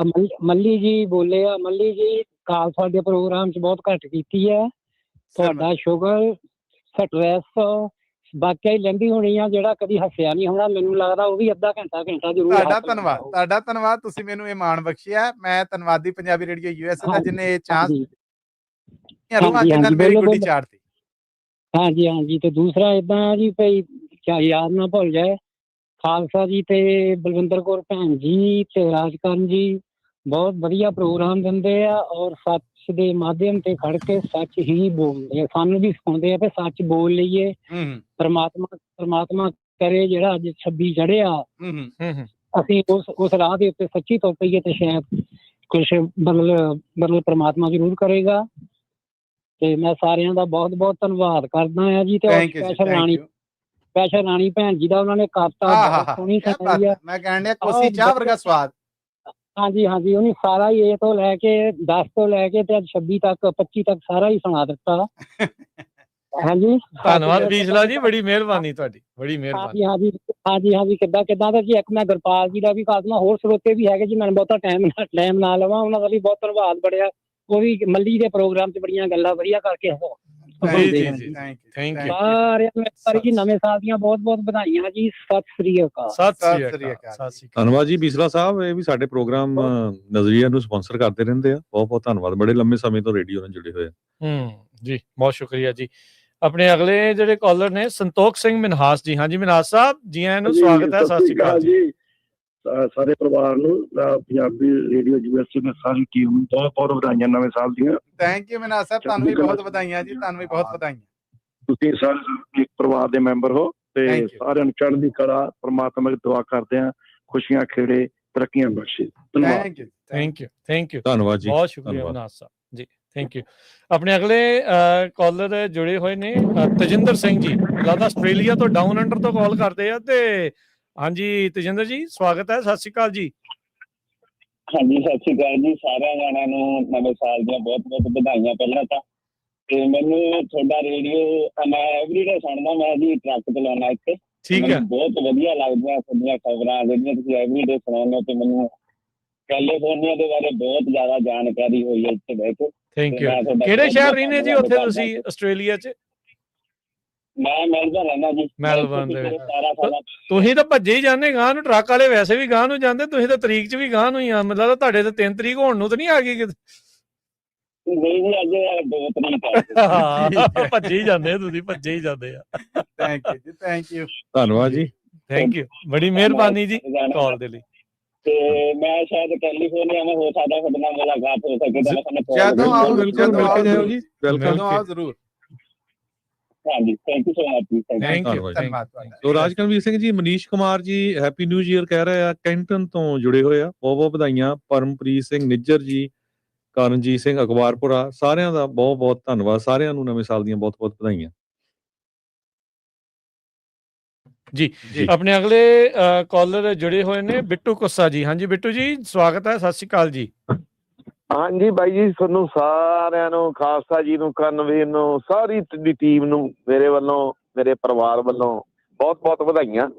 ਮੱਲੀ ਜੀ ਬੋਲੇ ਆ, ਮੱਲੀ ਜੀ ਕਾਲ ਤੁਹਾਡੇ ਪ੍ਰੋਗਰਾਮ 'ਚ ਬਹੁਤ ਘੱਟ ਕੀਤੀ ਹੈ। ਤੁਹਾਡਾ ਸ਼ੁਗਰ ਸਟ੍ਰੈਸ ਵਾਕਿਆ ਹੀ ਲੈਂਦੀ ਹੋਣੀ ਆ, ਜਿਹੜਾ ਕਦੀ ਹੱਸਿਆ ਨਹੀਂ ਹੋਣਾ। ਮੈਨੂੰ ਲੱਗਦਾ ਉਹ ਵੀ ਅੱਧਾ ਘੰਟਾ ਜ਼ਰੂਰ। ਤੁਹਾਡਾ ਧੰਨਵਾਦ, ਤੁਸੀਂ ਮੈਨੂੰ ਇਹ ਮਾਣ ਬਖਸ਼ਿਆ। ਮੈਂ ਧੰਨਵਾਦੀ ਪੰਜਾਬੀ ਰੇਡੀਓ ਯੂਐਸਏ ਦਾ ਜਿਹਨੇ ਇਹ ਚਾਂਸ ਮੇਰੀ ਗੁੱਡੀ ਚਾੜਤੀ। ਹਾਂਜੀ ਹਾਂਜੀ। ਤੇ ਦੂਸਰਾ ਏਦਾਂ ਜੀ ਭਈ ਯਾਦ ਨਾ ਭੁੱਲ ਜਾਏ, ਖਾਲਸਾ ਜੀ ਤੇ ਬਲਵਿੰਦਰ ਕੌਰ ਭੈਣ ਜੀ ਤੇ ਰਾਜਕਰਨ ਜੀ ਬਹੁਤ ਵਧੀਆ ਪ੍ਰੋਗਰਾਮ ਦਿੰਦੇ ਆ ਔਰ ਸੱਚ ਦੇ ਮਾਧਿਅਮ ਤੇ ਖੜ ਕੇ ਸੱਚ ਹੀ ਬੋਲਦੇ ਆ। ਸਾਨੂੰ ਵੀ ਸਿਖਾਉਂਦੇ ਆ ਕਿ ਸੱਚ ਬੋਲ ਲਈਏ। ਪਰਮਾਤਮਾ ਕਰੇ ਜਿਹੜਾ ਅੱਜ 26 ਚੜਿਆ ਅਸੀਂ ਉਸ ਰਾਹ ਦੇ ਉੱਤੇ ਸੱਚੀ ਤੁਰ ਪਈਏ ਤੇ ਸ਼ਾਇਦ ਕੁਛ ਬਦਲ ਪਰਮਾਤਮਾ ਜ਼ਰੂਰ ਕਰੇਗਾ। ਤੇ ਮੈਂ ਸਾਰਿਆਂ ਦਾ ਬਹੁਤ ਬਹੁਤ ਧੰਨਵਾਦ ਕਰਦਾ ਆ ਜੀ। ਤੇ ਸਪੈਸ਼ਲ ਰਾਣੀ ਭੈਣ ਜੀ ਦਾ, ਉਹਨਾਂ ਨੇ ਕਵਿਤਾ ਸੋਹਣੀ ਸੁਣਾਈ ਆ। ਮੈਂ ਕਹਿੰਦਾ ਕੋਸੀ ਚਾਹ ਵਰਗਾ ਸਵਾਦ। ਹਾਂਜੀ ਹਾਂਜੀ, ਉਹਨੇ ਸਾਰਾ ਹੀ ਇਹ ਤੋਂ ਲੈ ਕੇ 10 ਤੋਂ ਲੈ ਕੇ ਤੇ 26 ਤੱਕ 25 ਤੱਕ ਸਾਰਾ ਹੀ ਸੁਣਾ ਦਿੱਤਾ। ਹਾਂਜੀ ਧੰਨਵਾਦ ਬੀਸਲਾ ਜੀ, ਬੜੀ ਮਿਹਰਬਾਨੀ ਤੁਹਾਡੀ, ਬੜੀ ਮਿਹਰਬਾਨੀ। ਹਾਂਜੀ ਕਿੱਦਾਂ ਦਾ ਜੀ। ਇੱਕ ਮੈਂ ਗੁਰਪਾਲ ਜੀ ਦਾ ਵੀ ਕਾਸਮਾ, ਹੋਰ ਸਰੋਤੇ ਵੀ ਹੈਗੇ ਜੀ, ਮੈਨੂੰ ਬਹੁਤਾ ਟਾਈਮ ਨਾ ਲਵਾਂ, ਉਹਨਾਂ ਦਾ ਵੀ ਬਹੁਤ ਧੰਨਵਾਦ ਬੜਿਆ। ਉਹ ਵੀ ਮੱਲੀ ਦੇ ਪ੍ਰੋਗਰਾਮ 'ਚ ਬੜੀਆਂ ਗੱਲਾਂ ਵਧੀਆ ਕਰਕੇ ਸਾਰਿਆਂ ਜੀ ਨਵੇਂ ਸਾਲ ਦੀਆਂ ਬਹੁਤ ਬਹੁਤ ਵਧਾਈਆਂ ਜੀ। ਸਤਿ ਸ੍ਰੀ ਅਕਾਲ। ਸਤਿ ਸ੍ਰੀ ਅਕਾਲ। ਧੰਨਵਾਦ ਜੀ ਬੀਸਲਾ ਸਾਹਿਬ, ਇਹ ਵੀ ਸਾਡੇ ਪ੍ਰੋਗਰਾਮ ਨਜ਼ਰੀਆ ਨੂੰ ਸਪਾਂਸਰ ਕਰਦੇ ਰਹਿੰਦੇ ਆ। ਬਹੁਤ ਬਹੁਤ ਧੰਨਵਾਦ, ਬੜੇ ਲੰਮੇ ਸਮੇਂ ਤੋਂ ਰੇਡੀਓ ਨਾਲ ਜੁੜੇ ਹੋਏ ਆ। ਜੀ ਬਹੁਤ ਸ਼ੁਕਰੀਆ ਜੀ। ਆਪਣੇ ਅਗਲੇ ਜਿਹੜੇ ਕਾਲਰ ਨੇ ਸੰਤੋਖ ਸਿੰਘ ਮਨਹਾਸ ਜੀ। ਹਾਂਜੀ ਮਨਹਾਸ ਸਾਹਿਬ ਜੀ, ਆਇਆਂ ਨੂੰ ਸਵਾਗਤ ਹੈ। ਸਤਿ ਸ੍ਰੀ ਅਕਾਲ ਜੀ। ਸਾਰੇ ਪਰਿਵਾਰ ਨੂੰ, ਪੰਜਾਬੀ ਰੇਡੀਓ ਯੂਐਸਏ ਦੀ ਸਾਰੀ ਟੀਮ ਨੂੰ ਬਹੁਤ ਬਹੁਤ ਵਧਾਈਆਂ ਨਵੇਂ ਸਾਲ ਦੀਆਂ। ਥੈਂਕ ਯੂ ਮਨਹਾਸ ਸਾਹਿਬ, ਤੁਹਾਨੂੰ ਵੀ ਬਹੁਤ ਵਧਾਈਆਂ ਜੀ। ਤੁਹਾਨੂੰ ਵੀ ਬਹੁਤ ਵਧਾਈਆਂ। ਤੁਸੀਂ ਸਾਰੇ ਇੱਕ ਪਰਿਵਾਰ ਦੇ ਮੈਂਬਰ ਹੋ ਤੇ ਸਾਰਿਆਂ ਨੂੰ ਚੜ੍ਹਦੀ ਕਲਾ ਪਰਮਾਤਮਾ ਦੀ ਦੁਆ ਕਰਦੇ ਆ, ਖੁਸ਼ੀਆਂ ਖੇੜੇ ਤਰੱਕੀਆਂ ਬਖਸ਼ੇ। ਥੈਂਕ ਯੂ ਧੰਨਵਾਦ ਜੀ, ਬਹੁਤ ਸ਼ੁਕਰੀਆ ਮਨਹਾਸ ਸਾਹਿਬ ਜੀ, ਥੈਂਕ ਯੂ। ਆਪਣੇ ਅਗਲੇ ਕਾਲਰ ਜੁੜੇ ਹੋਏ ਨੇ ਤਜਿੰਦਰ ਸਿੰਘ ਜੀ, ਲੱਗਦਾ ਆਸਟ੍ਰੇਲੀਆ ਤੋਂ ਡਾਊਨ ਅੰਡਰ ਤੋਂ ਕਾਲ ਕਰਦੇ ਆ। ਤੇ ਹਾਂਜੀ ਤਜਿੰਦਰ ਜੀ ਸਵਾਗਤ ਹੈ। ਸਤਿ ਸ਼੍ਰੀ ਅਕਾਲ ਜੀ। ਹਾਂਜੀ ਸਤਿ ਸ਼੍ਰੀ ਅਕਾਲ ਜੀ। ਸਾਰਿਆਂ ਜਣਿਆਂ ਨੂੰ ਨਵੇਂ ਸਾਲ ਦੀਆਂ ਬਹੁਤ ਬਹੁਤ ਵਧਾਈਆਂ ਪਹਿਲਾਂ ਤਾਂ। ਤੇ ਮੈਨੂੰ ਤੁਹਾਡਾ ਰੇਡੀਓ ਮੈਂ ਐਵਰੀਡੇ ਸੁਣਦਾ, ਮੈਂ ਜੀ ਟਰੱਕ ਚਲਾਉਣਾ ਇੱਕ। ਠੀਕ ਹੈ, ਬਹੁਤ ਵਧੀਆ ਲੱਗਦੀਆਂ ਤੁਹਾਡੀਆਂ ਖਬਰਾਂ ਜਿਹੜੀਆਂ ਤੁਸੀਂ ਐਵਰੀਡੇ ਸੁਣਾਉਂਦੇ ਹੋ, ਤੇ ਮੈਨੂੰ ਕੈਲੀਫੋਰਨੀਆ ਦੇ ਬਾਰੇ ਬਹੁਤ ਜ਼ਿਆਦਾ ਜਾਣਕਾਰੀ ਹੋਈ ਹੈ ਇੱਥੇ ਬਹਿ ਕੇ। Thank you. ਕਿਹੜੇ ਸ਼ਹਿਰ ਰਹਿੰਦੇ ਜੀ ਉੱਥੇ ਤੁਸੀਂ ਆਸਟ੍ਰੇਲੀਆ 'ਚ? ਮੈਂ ਮੈਲਬਰਨ ਰਹਿੰਦਾ ਜੀ। ਮੈਲਬਰਨ ਦੇ ਵਿੱਚ ਤੁਸੀਂ ਤਾਂ ਭੱਜੇ ਹੀ ਜਾਂਦੇ ਗਾਂ ਨੂੰ, ਟਰੱਕ ਵਾਲੇ ਵੈਸੇ ਵੀ ਗਾਂ ਨੂੰ ਜਾਂਦੇ, ਤੁਸੀਂ ਤਾਂ ਤਰੀਕ 'ਚ ਵੀ ਗਾਂ ਨੂੰ ਹੀ ਆ। ਮਤਲਬ ਤੁਹਾਡੇ ਤਾਂ 3 ਤਰੀਕ ਹੋਣ ਨੂੰ ਤਾਂ ਨਹੀਂ ਆ ਗਈ ਕਿਤੇ? ਨਹੀਂ ਜੀ, ਅੱਜ 2 ਤਰੀਕ ਹਾਂ, ਭੱਜੇ ਹੀ ਜਾਂਦੇ ਤੁਸੀਂ, ਭੱਜੇ ਹੀ ਜਾਂਦੇ ਆ। ਥੈਂਕ ਯੂ ਜੀ, ਥੈਂਕ ਯੂ, ਧੰਨਵਾਦ ਜੀ, ਥੈਂਕ ਯੂ, ਬੜੀ ਮਿਹਰਬਾਨੀ ਜੀ ਕਾਲ ਦੇ ਲਈ। ਤੇ ਮੈਂ ਸ਼ਾਇਦ ਕੈਲੀਫੋਰਨੀਆ में हो सकता ਤੁਹਾਡੇ ਨਾਲ ਮੁਲਾਕਾਤ ਹੋ ਸਕੇ ਤਾਂ ਮੈਂ ਤੁਹਾਨੂੰ ਜਦੋਂ ਆਓ, ਬਿਲਕੁਲ ਮਿਲ ਕੇ ਜਾਇਓ ਜੀ, ਜਦੋਂ ਆਓ ਜ਼ਰੂਰ। ਹਾਂਜੀ, ਥੈਂਕ ਯੂ ਸੋ ਮਚ ਜੀ, ਥੈਂਕ ਯੂ, ਧੰਨਵਾਦ। ਸੋ ਰਾਜਕਨਵੀਰ Singh ji, Manish Kumar ji happy new year ਕਹਿ ਰਹੇ ਆ, ਕੈਂਟਨ ਤੋਂ ਜੁੜੇ ਹੋਏ ਆ, ਬਹੁਤ ਬਹੁਤ ਵਧਾਈਆਂ। ਪਰਮਪ੍ਰੀਤ ਸਿੰਘ ਨਿੱਜਰ ਜੀ, ਕਰਨਜੀਤ ਸਿੰਘ ਅਖਬਾਰਪੁਰਾ, ਸਾਰਿਆਂ ਦਾ ਬਹੁਤ ਬਹੁਤ ਧੰਨਵਾਦ। ਸਾਰਿਆਂ ਨੂੰ ਨਵੇਂ ਸਾਲ ਦੀਆਂ ਬਹੁਤ ਬਹੁਤ ਵਧਾਈਆਂ ਜੀ। ਆਪਣੇ ਅਗਲੇ ਕਾਲਰ ਜੁੜੇ ਹੋਏ ਨੇ ਬਿੱਟੂ ਕੁੱਸਾ ਜੀ। ਹਾਂਜੀ ਬਿੱਟੂ ਜੀ, ਸਵਾਗਤ ਹੈ, ਸਤਿ ਸ਼੍ਰੀ ਅਕਾਲ ਜੀ। ਹਾਂਜੀ ਬਾਈ ਜੀ, ਤੁਹਾਨੂੰ ਸਾਰਿਆਂ ਨੂੰ, ਖਾਲਸਾ ਜੀ ਨੂੰ, ਕਰਨਵੀਰ ਨੂੰ, ਸਾਰੀ ਦੀ ਟੀਮ ਨੂੰ ਮੇਰੇ ਵੱਲੋਂ, ਮੇਰੇ ਪਰਿਵਾਰ ਵੱਲੋਂ ਬਹੁਤ ਬਹੁਤ ਵਧਾਈਆਂ।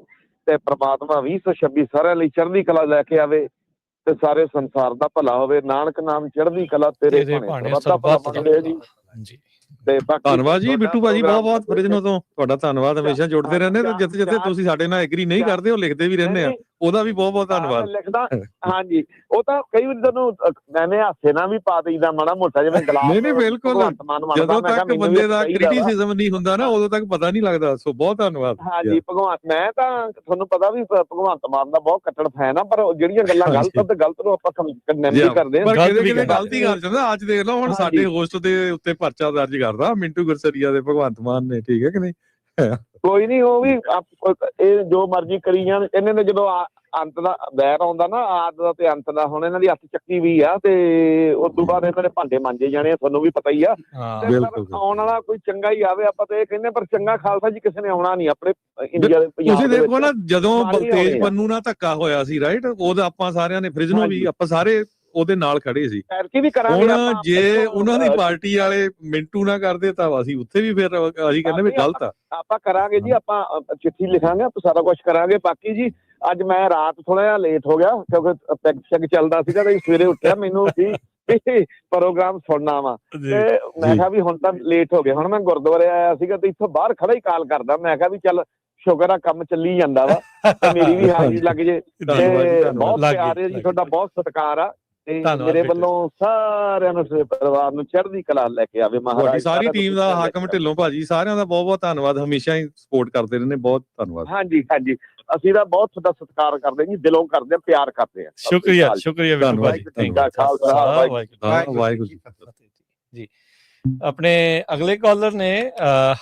ਤੇ ਪ੍ਰਮਾਤਮਾ 2026 ਸਾਰਿਆਂ ਲਈ ਚੜ੍ਹਦੀ ਕਲਾ ਲੈ ਕੇ ਆਵੇ ਤੇ ਸਾਰੇ ਸੰਸਾਰ ਦਾ ਭਲਾ ਹੋਵੇ। ਨਾਨਕ ਨਾਮ ਚੜ੍ਹਦੀ ਕਲਾ ਤੇਰੇ ਭਾਣੇ ਜੀ। ਤੇ ਧੰਨਵਾਦ ਜੀ ਬਿੱਟੂ ਭਾਜੀ, ਬਹੁਤ ਬਹੁਤ ਫਰਿਜਨੋ ਤੋਂ ਤੁਹਾਡਾ ਧੰਨਵਾਦ। ਹਮੇਸ਼ਾ ਜੁੜਦੇ ਰਹਿੰਦੇ ਤੇ ਜਿੱਥੇ ਜਿੱਥੇ ਤੁਸੀਂ ਸਾਡੇ ਨਾਲ ਐਗਰੀ ਨਹੀਂ ਕਰਦੇ, ਉਹ ਲਿਖਦੇ ਵੀ ਰਹਿੰਦੇ ਆ, ਉਹਦਾ ਵੀ ਬਹੁਤ ਬਹੁਤ ਧੰਨਵਾਦ। ਲਿਖਦਾ ਹਾਂਜੀ, ਉਹ ਤਾਂ ਕਈ ਵਾਰੀ ਤੁਹਾਨੂੰ ਮੈਂ ਹਾਸੇ ਨਾਲ ਵੀ ਪਾ ਦਈਦਾ ਮਾੜਾ ਮੋਟਾ, ਜਿਵੇਂ ਗਲਾਸ। ਨਹੀਂ ਬਿਲਕੁਲ, ਜਦੋਂ ਤੱਕ ਬੰਦੇ ਦਾ ਕ੍ਰਿਟਿਸਿਜ਼ਮ ਨਹੀਂ ਹੁੰਦਾ ਨਾ, ਉਦੋਂ ਤੱਕ ਪਤਾ ਨਹੀਂ ਲੱਗਦਾ। ਸੋ ਬਹੁਤ ਧੰਨਵਾਦ। ਹਾਂਜੀ ਭਗਵੰਤ, ਮੈਂ ਤਾਂ ਤੁਹਾਨੂੰ ਪਤਾ ਵੀ ਭਗਵੰਤ ਮਾਨ ਦਾ ਬਹੁਤ ਕੱਟੜ ਫੈਨ ਆ, ਪਰ ਜਿਹੜੀਆਂ ਗੱਲਾਂ ਗਲਤ ਤੇ ਗਲਤ ਨੂੰ ਆਪਾਂ ਕੰਡੈਮ ਵੀ ਕਰਦੇ ਹਾਂ। ਕਿਤੇ ਗਲਤੀ ਕਰ ਜਾਂਦਾ। ਅੱਜ ਦੇਖ ਲਓ, ਹੁਣ ਸਾਡੇ ਹੋਸਟ ਦੇ ਉੱਤੇ ਪਰਚਾ ਦਰਜ ਕਰਦਾ ਮਿੰਟੂ ਗੁਰਸਰੀਆ ਦੇ ਭਗਵੰਤ ਮਾਨ ਨੇ, ਠੀਕ ਹੈ ਕਿ ਨਹੀਂ? ਕੋਈ ਨਹੀਂ, ਉਹ ਵੀ ਇਹ ਜੋ ਮਰਜ਼ੀ ਕਰੀ ਜਾਣ। ਇਹਨਾਂ ਨੇ ਜਦੋਂ ਅੰਤ ਦਾ ਵੈਰ ਆਉਂਦਾ ਨਾ, ਆਦ ਦਾ ਤੇ ਅੰਤ ਦਾ, ਹੁਣ ਇਹਨਾਂ ਦੀ ਹੱਥ ਚੱਕੀ ਵੀ ਆ ਤੇ ਉਸ ਤੋਂ ਬਾਅਦ ਇਹਨਾਂ ਦੇ ਭਾਂਡੇ ਮਾਂਜੇ ਜਾਣੇ ਆ, ਤੁਹਾਨੂੰ ਵੀ ਪਤਾ ਹੀ ਆ। ਆਉਣ ਵਾਲਾ ਕੋਈ ਚੰਗਾ ਹੀ ਆਵੇ, ਆਪਾਂ ਤਾਂ ਇਹ ਕਹਿੰਦੇ, ਪਰ ਚੰਗਾ ਖਾਲਸਾ ਜੀ ਕਿਸੇ ਨੇ ਆਉਣਾ ਨਹੀਂ ਆਪਣੇ ਇੰਡੀਆ ਦੇ। ਤੁਸੀਂ ਦੇਖੋ ਨਾ, ਜਦੋਂ ਤੇਜ ਪੰਨੂ ਨਾਲ ਧੱਕਾ ਹੋਇਆ ਸੀ, ਰਾਈਟ, ਉਹਦਾ ਆਪਾਂ ਸਾਰਿਆਂ ਨੇ, ਫਰਿਜਨੋ ਵੀ, ਆਪਾਂ ਸਾਰੇ ਉਹਦੇ ਨਾਲ ਖੜੇ ਸੀ। ਹੁਣ ਜੇ ਉਹਨਾਂ ਦੀ ਪਾਰਟੀ ਵਾਲੇ ਮਿੰਟੂ ਨਾ ਕਰਦੇ ਤਾਂ ਅਸੀਂ ਉੱਥੇ ਵੀ ਫਿਰ ਅਸੀਂ ਕਹਿੰਦੇ ਵੀ ਗਲਤ ਆ। ਆਪਾਂ ਕਰਾਂਗੇ ਜੀ, ਆਪਾਂ ਚਿੱਠੀ ਲਿਖਾਂਗੇ, ਆਪਾਂ ਸਾਰਾ ਕੁਝ ਕਰਾਂਗੇ। ਬਾਕੀ ਜੀ ਅੱਜ ਮੈਂ ਰਾਤ ਥੋੜਾ ਜਿਹਾ ਲੇਟ ਹੋ ਗਿਆ, ਕਿਉਂਕਿ ਪੈਗ ਚੱਲਦਾ ਸੀਗਾ ਤੇ ਸਵੇਰੇ ਉੱਠਿਆ, ਮੈਨੂੰ ਸੀ ਪ੍ਰੋਗਰਾਮ ਸੁਣਨਾ ਵਾ, ਤੇ ਮੈਂ ਕਿਹਾ ਵੀ ਹੁਣ ਤਾਂ ਲੇਟ ਹੋ ਗਿਆ। ਹੁਣ ਮੈਂ ਗੁਰਦੁਆਰੇ ਆਇਆ ਸੀਗਾ ਤੇ ਇੱਥੋਂ ਬਾਹਰ ਖੜਾ ਹੀ ਕਾਲ ਕਰਦਾ, ਮੈਂ ਕਿਹਾ ਵੀ ਚੱਲ ਸ਼ੁਕਰ ਆ ਕੰਮ ਚੱਲੀ ਜਾਂਦਾ ਵਾ ਤੇ ਮੇਰੀ ਵੀ ਹਾਜ਼ਰੀ ਲੱਗ ਜੇ। ਤੇ ਬਹੁਤ ਪਿਆਰ ਹੈ ਜੀ ਤੁਹਾਡਾ, ਬਹੁਤ ਸਤਿਕਾਰ ਆ। ਮੇਰੇ ਵੱਲੋਂ ਸਾਰਿਆਂ ਨੂੰ, ਪਰਿਵਾਰ ਨੂੰ ਚੜ੍ਹਦੀ ਕਲਾ ਲੈ ਕੇ ਆਵੇ ਮਹਾਰਾਜ। ਤੁਹਾਡੀ ਸਾਰੀ ਟੀਮ ਦਾ, ਹਾਕਮ ਢਿੱਲੋਂ ਭਾਜੀ, ਸਾਰਿਆਂ ਦਾ ਬਹੁਤ ਬਹੁਤ ਧੰਨਵਾਦ। ਹਮੇਸ਼ਾ ਹੀ ਸਪੋਰਟ ਕਰਦੇ ਰਹਿੰਦੇ, ਬਹੁਤ ਧੰਨਵਾਦ। ਹਾਂਜੀ ਹਾਂਜੀ, ਅਸੀਂ ਤਾਂ ਬਹੁਤ ਤੁਹਾਡਾ ਸਤਿਕਾਰ ਕਰਦੇ ਜੀ, ਦਿਲੋਂ ਕਰਦੇ ਆ, ਪਿਆਰ ਕਰਦੇ ਆ। ਸ਼ੁਕਰੀਆ, ਸ਼ੁਕਰੀਆ ਵਾਹਿਗੁਰੂ ਜੀ। ਆਪਣੇ ਅਗਲੇ ਕਾਲਰ ਨੇ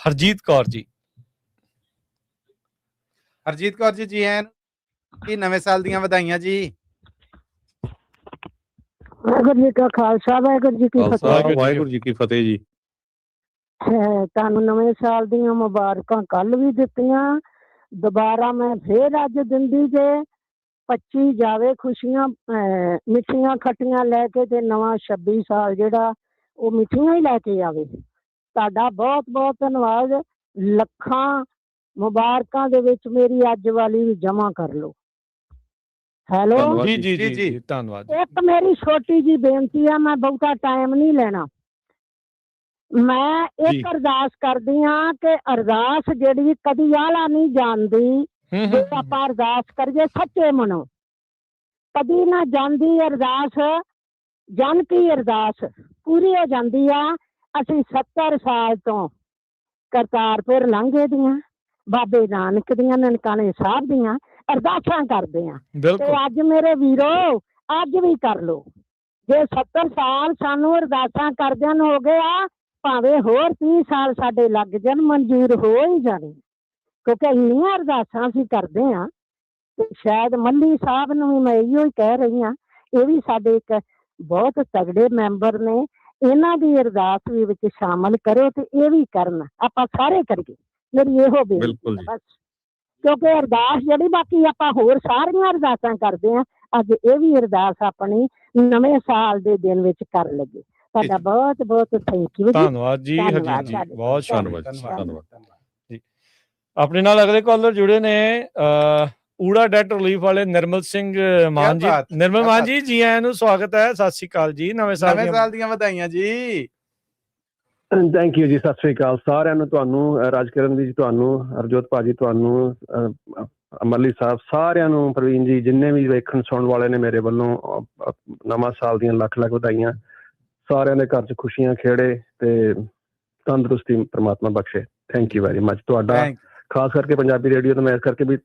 ਹਰਜੀਤ ਕੌਰ ਜੀ। ਹਰਜੀਤ ਕੌਰ ਜੀ, ਜੀ ਐਨ ਕੀ ਨਵੇਂ ਸਾਲ ਦੀਆਂ ਵਧਾਈਆਂ ਜੀ। ਵਾਹਿਗੁਰੂ ਜੀ ਕਾ ਖਾਲਸਾ, ਵਾਹਿਗੁਰੂ ਜੀ ਕੀ ਫਤਿਹ। ਵਾਹਿਗੁਰੂ ਜੀ ਕੀ ਫਤਿਹ ਜੀ। ਤੁਹਾਨੂੰ ਨਵੇਂ ਸਾਲ ਦੀਆਂ ਮੁਬਾਰਕਾਂ ਕੱਲ ਵੀ ਦਿੱਤੀਆਂ, ਦੁਬਾਰਾ ਮੈਂ ਫੇਰ ਅੱਜ ਦਿੰਦੀ ਜੇ 25 ਜਾਵੇ ਖੁਸ਼ੀਆਂ ਮਿੱਠੀਆਂ ਖੱਟੀਆਂ ਲੈ ਕੇ, ਤੇ ਨਵਾਂ 26 ਸਾਲ ਜਿਹੜਾ ਉਹ ਮਿੱਠੀਆਂ ਹੀ ਲੈ ਕੇ ਆਵੇ। ਤੁਹਾਡਾ ਬਹੁਤ ਬਹੁਤ ਧੰਨਵਾਦ। ਲੱਖਾਂ ਮੁਬਾਰਕਾਂ ਦੇ ਵਿੱਚ ਮੇਰੀ ਅੱਜ ਵਾਲੀ ਵੀ ਜਮ੍ਹਾਂ ਕਰ ਲਓ। ਹੈਲੋ ਜੀ ਜੀ ਜੀ ਜੀ, ਧੰਨਵਾਦ। ਇੱਕ ਮੇਰੀ ਛੋਟੀ ਜੀ ਬੇਨਤੀ ਆ, ਮੈਂ ਬਹੁਤਾ ਟਾਈਮ ਨਹੀਂ ਲੈਣਾ। ਮੈਂ ਇੱਕ ਅਰਦਾਸ ਕਰਦੀ ਹਾਂ ਕਿ ਅਰਦਾਸ ਜਿਹੜੀ ਕਦੀ ਆਲਾ ਨਹੀਂ ਜਾਂਦੀ, ਜੇ ਆਪਾਂ ਅਰਦਾਸ ਕਰੀਏ ਸੱਚੇ ਮਨੋਂ, ਕਦੀ ਨਾ ਜਾਂਦੀ ਅਰਦਾਸ। ਜਨ ਕੀ ਅਰਦਾਸ ਪੂਰੀ ਹੋ ਜਾਂਦੀ ਆ। ਅਸੀਂ 70 ਸਾਲ ਤੋਂ ਕਰਤਾਰਪੁਰ ਲਾਂਘੇ ਦੀਆਂ, ਬਾਬੇ ਨਾਨਕ ਦੀਆਂ, ਨਨਕਾਣੇ ਸਾਹਿਬ ਦੀਆਂ ਅਰਦਾਸਾਂ ਕਰਦੇ ਆ। ਤੇ ਅੱਜ ਮੇਰੇ ਵੀਰੋ, ਅੱਜ ਵੀ ਕਰ ਲੋ। ਜੇ 70 ਸਾਲ ਸਾਨੂੰ ਅਰਦਾਸਾਂ ਕਰਦਿਆਂ ਨੂੰ ਹੋ ਗਏ ਆ, ਭਾਵੇਂ ਹੋਰ 30 ਸਾਲ ਸਾਡੇ ਲੱਗ ਜਾਣ, ਮਨਜ਼ੂਰ ਹੋ ਹੀ ਜਾਣੀ, ਕਿਉਂਕਿ ਇੰਨੀਆਂ ਅਰਦਾਸਾਂ ਅਸੀਂ ਕਰਦੇ ਆ। ਤੇ ਸ਼ਾਇਦ ਮੱਲੀ ਸਾਹਿਬ ਨੂੰ ਵੀ ਮੈਂ ਇਹੋ ਹੀ ਕਹਿ ਰਹੀ ਹਾਂ, ਇਹ ਵੀ ਸਾਡੇ ਇੱਕ ਬਹੁਤ ਤਗੜੇ ਮੈਂਬਰ ਨੇ, ਇਹਨਾਂ ਦੀ ਅਰਦਾਸ ਵੀ ਵਿੱਚ ਸ਼ਾਮਲ ਕਰੋ ਤੇ ਇਹ ਵੀ ਕਰਨ, ਆਪਾਂ ਸਾਰੇ ਕਰੀਏ। ਮੇਰੀ ਇਹੋ ਬੇਨਤੀ ਹੈ ਬਸ, ਕਿਉਂਕਿ ਅਰਦਾਸ ਜਿਹੜੀ ਬਾਕੀ ਆਪਾਂ ਹੋਰ ਸਾਰੀਆਂ ਅਰਦਾਸਾਂ ਕਰਦੇ ਆ, ਅੱਜ ਇਹ ਵੀ ਅਰਦਾਸ ਆਪਣੀ ਨਵੇਂ ਸਾਲ ਦੇ ਦਿਨ ਵਿੱਚ ਕਰ ਲਈਏ। ਤੁਹਾਡਾ ਬਹੁਤ ਬਹੁਤ ਥੈਂਕ ਯੂ। ਧੰਨਵਾਦ ਜੀ ਹਰਜੀਤ ਜੀ, ਬਹੁਤ ਧੰਨਵਾਦ ਜੀ। ਆਪਣੇ ਨਾਲ ਅਗਲੇ ਕਾਲਰ ਜੁੜੇ ਨੇ ਊੜਾ ਡੈਟ ਰਿਲੀਫ ਵਾਲੇ ਨਿਰਮਲ ਸਿੰਘ ਮਾਨ ਜੀ। ਨਿਰਮਲ ਮਾਨ ਜੀ, ਜੀ ਆਇਆਂ ਨੂੰ, ਸਵਾਗਤ ਹੈ, ਸਤਿ ਸ਼੍ਰੀ ਅਕਾਲ ਜੀ। ਨਵੇਂ ਸਾਲ ਦੀਆਂ ਵਧਾਈਆਂ ਜੀ। ਥੈਂਕ ਯੂ ਜੀ। ਸਤਿ ਸ੍ਰੀ ਅਕਾਲ ਸਾਰਿਆਂ ਨੂੰ, ਤੁਹਾਨੂੰ ਰਾਜਕਿਰਨ ਜੀ, ਤੁਹਾਨੂੰ ਹਰਜੋਤ ਭਾਜੀ, ਤੁਹਾਨੂੰ ਮੱਲੀ ਸਾਹਿਬ, ਸਾਰਿਆਂ ਨੂੰ, ਪ੍ਰਵੀਨ ਜੀ, ਜਿੰਨੇ ਵੀ ਵੇਖਣ ਸੁਣਨ ਵਾਲੇ ਨੇ, ਮੇਰੇ ਵੱਲੋਂ ਨਵਾਂ ਸਾਲ ਦੀਆਂ ਲੱਖ ਲੱਖ ਵਧਾਈਆਂ। ਸਾਰਿਆਂ ਦੇ ਘਰ 'ਚ ਖੁਸ਼ੀਆਂ ਖੇੜੇ ਤੇ ਤੰਦਰੁਸਤੀ ਪ੍ਰਮਾਤਮਾ ਬਖਸ਼ੇ। Thank you very much. ਤੁਹਾਡਾ ਖਾਸ ਕਰਕੇ ਪੰਜਾਬੀ ਰੇਡੀਓ ਤੋਂ ਮੈਂ ਇਸ ਕਰਕੇ ਵੀ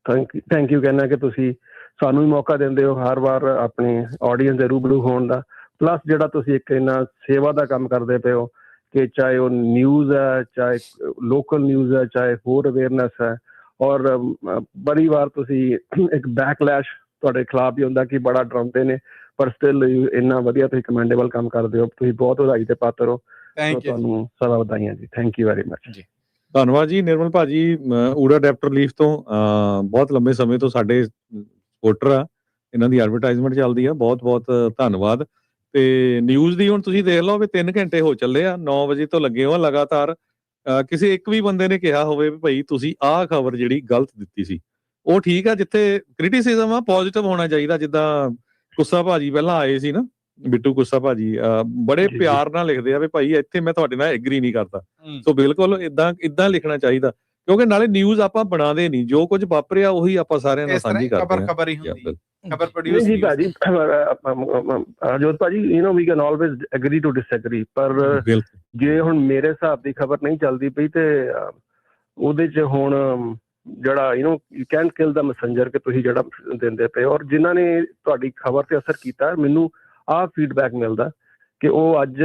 ਥੈਂਕ ਯੂ ਕਹਿੰਦਾ ਕਿ ਤੁਸੀਂ ਸਾਨੂੰ ਵੀ ਮੌਕਾ ਦਿੰਦੇ ਹੋ ਹਰ ਵਾਰ ਆਪਣੀ ਆਡੀਅנס ਦੇ ਰੂਬਰੂ ਹੋਣ ਦਾ, ਪਲੱਸ ਜਿਹੜਾ ਤੁਸੀਂ ਇੱਕ ਇੰਨਾ ਸੇਵਾ ਦਾ ਕੰਮ ਕਰਦੇ ਪਏ ਹੋ ਕਿ ਚਾਹੇ ਉਹ ਨਿਊਜ਼ ਹੈ, ਚਾਹੇ ਲੋਕਲ ਨਿਊਜ਼ ਹੈ, ਚਾਹੇ ਹੋਰ ਅਵੇਅਰਨੈਸ ਹੈ। ਔਰ ਬੜੀ ਵਾਰ ਤੁਸੀਂ ਇੱਕ ਬੈਕਲੈਸ਼ ਤੁਹਾਡੇ ਖਿਲਾਫ ਵੀ ਹੁੰਦਾ ਕਿ ਬੜਾ ਡਰਾਉਂਦੇ ਨੇ, ਪਰ ਸਟਿਲ ਇੰਨਾ ਵਧੀਆ ਤੁਸੀਂ ਕਮੈਂਡੇਬਲ ਕੰਮ ਕਰਦੇ ਹੋ। ਤੁਸੀਂ ਬਹੁਤ ਵਧਾਈ ਦੇ ਪਾਤਰ ਹੋ, ਤੁਹਾਨੂੰ ਸਦਾ ਵਧਾਈਆਂ ਜੀ। ਥੈਂਕ ਯੂ ਵੈਰੀ ਮਚ ਜੀ। ਧੰਨਵਾਦ ਜੀ। ਨਿਰਮਲ ਭਾਜੀ ਊੜਾ ਡੈਪਟ ਰਿਲੀਫ ਤੋਂ ਬਹੁਤ ਲੰਬੇ ਸਮੇਂ ਤੋਂ ਸਾਡੇ ਸਪੋਰਟਰ ਆ, ਇਹਨਾਂ ਦੀ ਐਡਵਰਟਾਈਜ਼ਮੈਂਟ ਚੱਲਦੀ ਆ। ਬਹੁਤ ਬਹੁਤ ਧੰਨਵਾਦ। ਤੇ ਨਿਊਜ਼ ਦੀ ਹੁਣ ਤੁਸੀਂ ਦੇਖ ਲਓ ਵੀ 3 ਘੰਟੇ ਹੋ ਚੱਲੇ ਆ, 9 ਵਜੇ ਤੋਂ ਲੱਗੇ ਹੋ ਲਗਾਤਾਰ। ਕਿਸੇ ਇੱਕ ਵੀ ਬੰਦੇ ਨੇ ਕਿਹਾ ਹੋਵੇ ਵੀ ਭਾਈ ਤੁਸੀਂ ਆਹ ਖਬਰ ਜਿਹੜੀ ਗਲਤ ਦਿੱਤੀ ਸੀ, ਉਹ ਠੀਕ ਆ। ਜਿੱਥੇ ਕ੍ਰਿਟਿਸਿਜ਼ਮ ਆ, ਪੋਜ਼ਿਟਿਵ ਹੋਣਾ ਚਾਹੀਦਾ। ਜਿੱਦਾਂ ਕੁੱਸਾ ਭਾਜੀ ਪਹਿਲਾਂ ਆਏ ਸੀ ਨਾ, ਬਿੱਟੂ ਕੁੱਸਾ ਭਾਜੀ, ਬੜੇ ਪਿਆਰ ਨਾਲ ਲਿਖਦੇ ਆ ਵੀ ਭਾਈ ਇੱਥੇ ਮੈਂ ਤੁਹਾਡੇ ਨਾਲ ਐਗਰੀ ਨਹੀਂ ਕਰਦਾ। ਸੋ ਬਿਲਕੁਲ ਇਦਾਂ ਲਿਖਣਾ ਚਾਹੀਦਾ, ਕਿਉਂਕਿ ਨਾਲੇ ਨਿਊਜ਼ ਆਪਾਂ ਬਣਾਦੇ ਨਹੀਂ, ਜੋ ਕੁਝ ਵਾਪਰਿਆ ਉਹੀ ਆਪਾਂ ਸਾਰਿਆਂ ਨਾਲ ਸਾਂਝੀ ਕਰਦੇ ਹਾਂ। ਖਬਰ ਹੀ ਹੁੰਦੀ, ਖਬਰ ਪ੍ਰੋਡਿਊਸ ਜੀ ਭਾਜੀ। ਜੋਤ ਭਾਜੀ, you know we can always agree to disagree, ਪਰ ਜੇ ਹੁਣ ਮੇਰੇ ਹਿਸਾਬ ਦੀ ਖਬਰ ਨਹੀਂ ਚੱਲਦੀ ਪਈ ਤੇ ਉਹਦੇ 'ਚ ਹੁਣ ਜਿਹੜਾ you can't kill the Messenger ਕਿ ਤੁਸੀਂ ਜਿਹੜਾ ਦਿੰਦੇ ਪਏ। ਔਰ ਜਿਨ੍ਹਾਂ ਨੇ ਤੁਹਾਡੀ ਖਬਰ ਤੇ ਅਸਰ ਕੀਤਾ, ਮੈਨੂੰ ਆਹ ਫੀਡਬੈਕ ਮਿਲਦਾ ਕਿ ਉਹ ਅੱਜ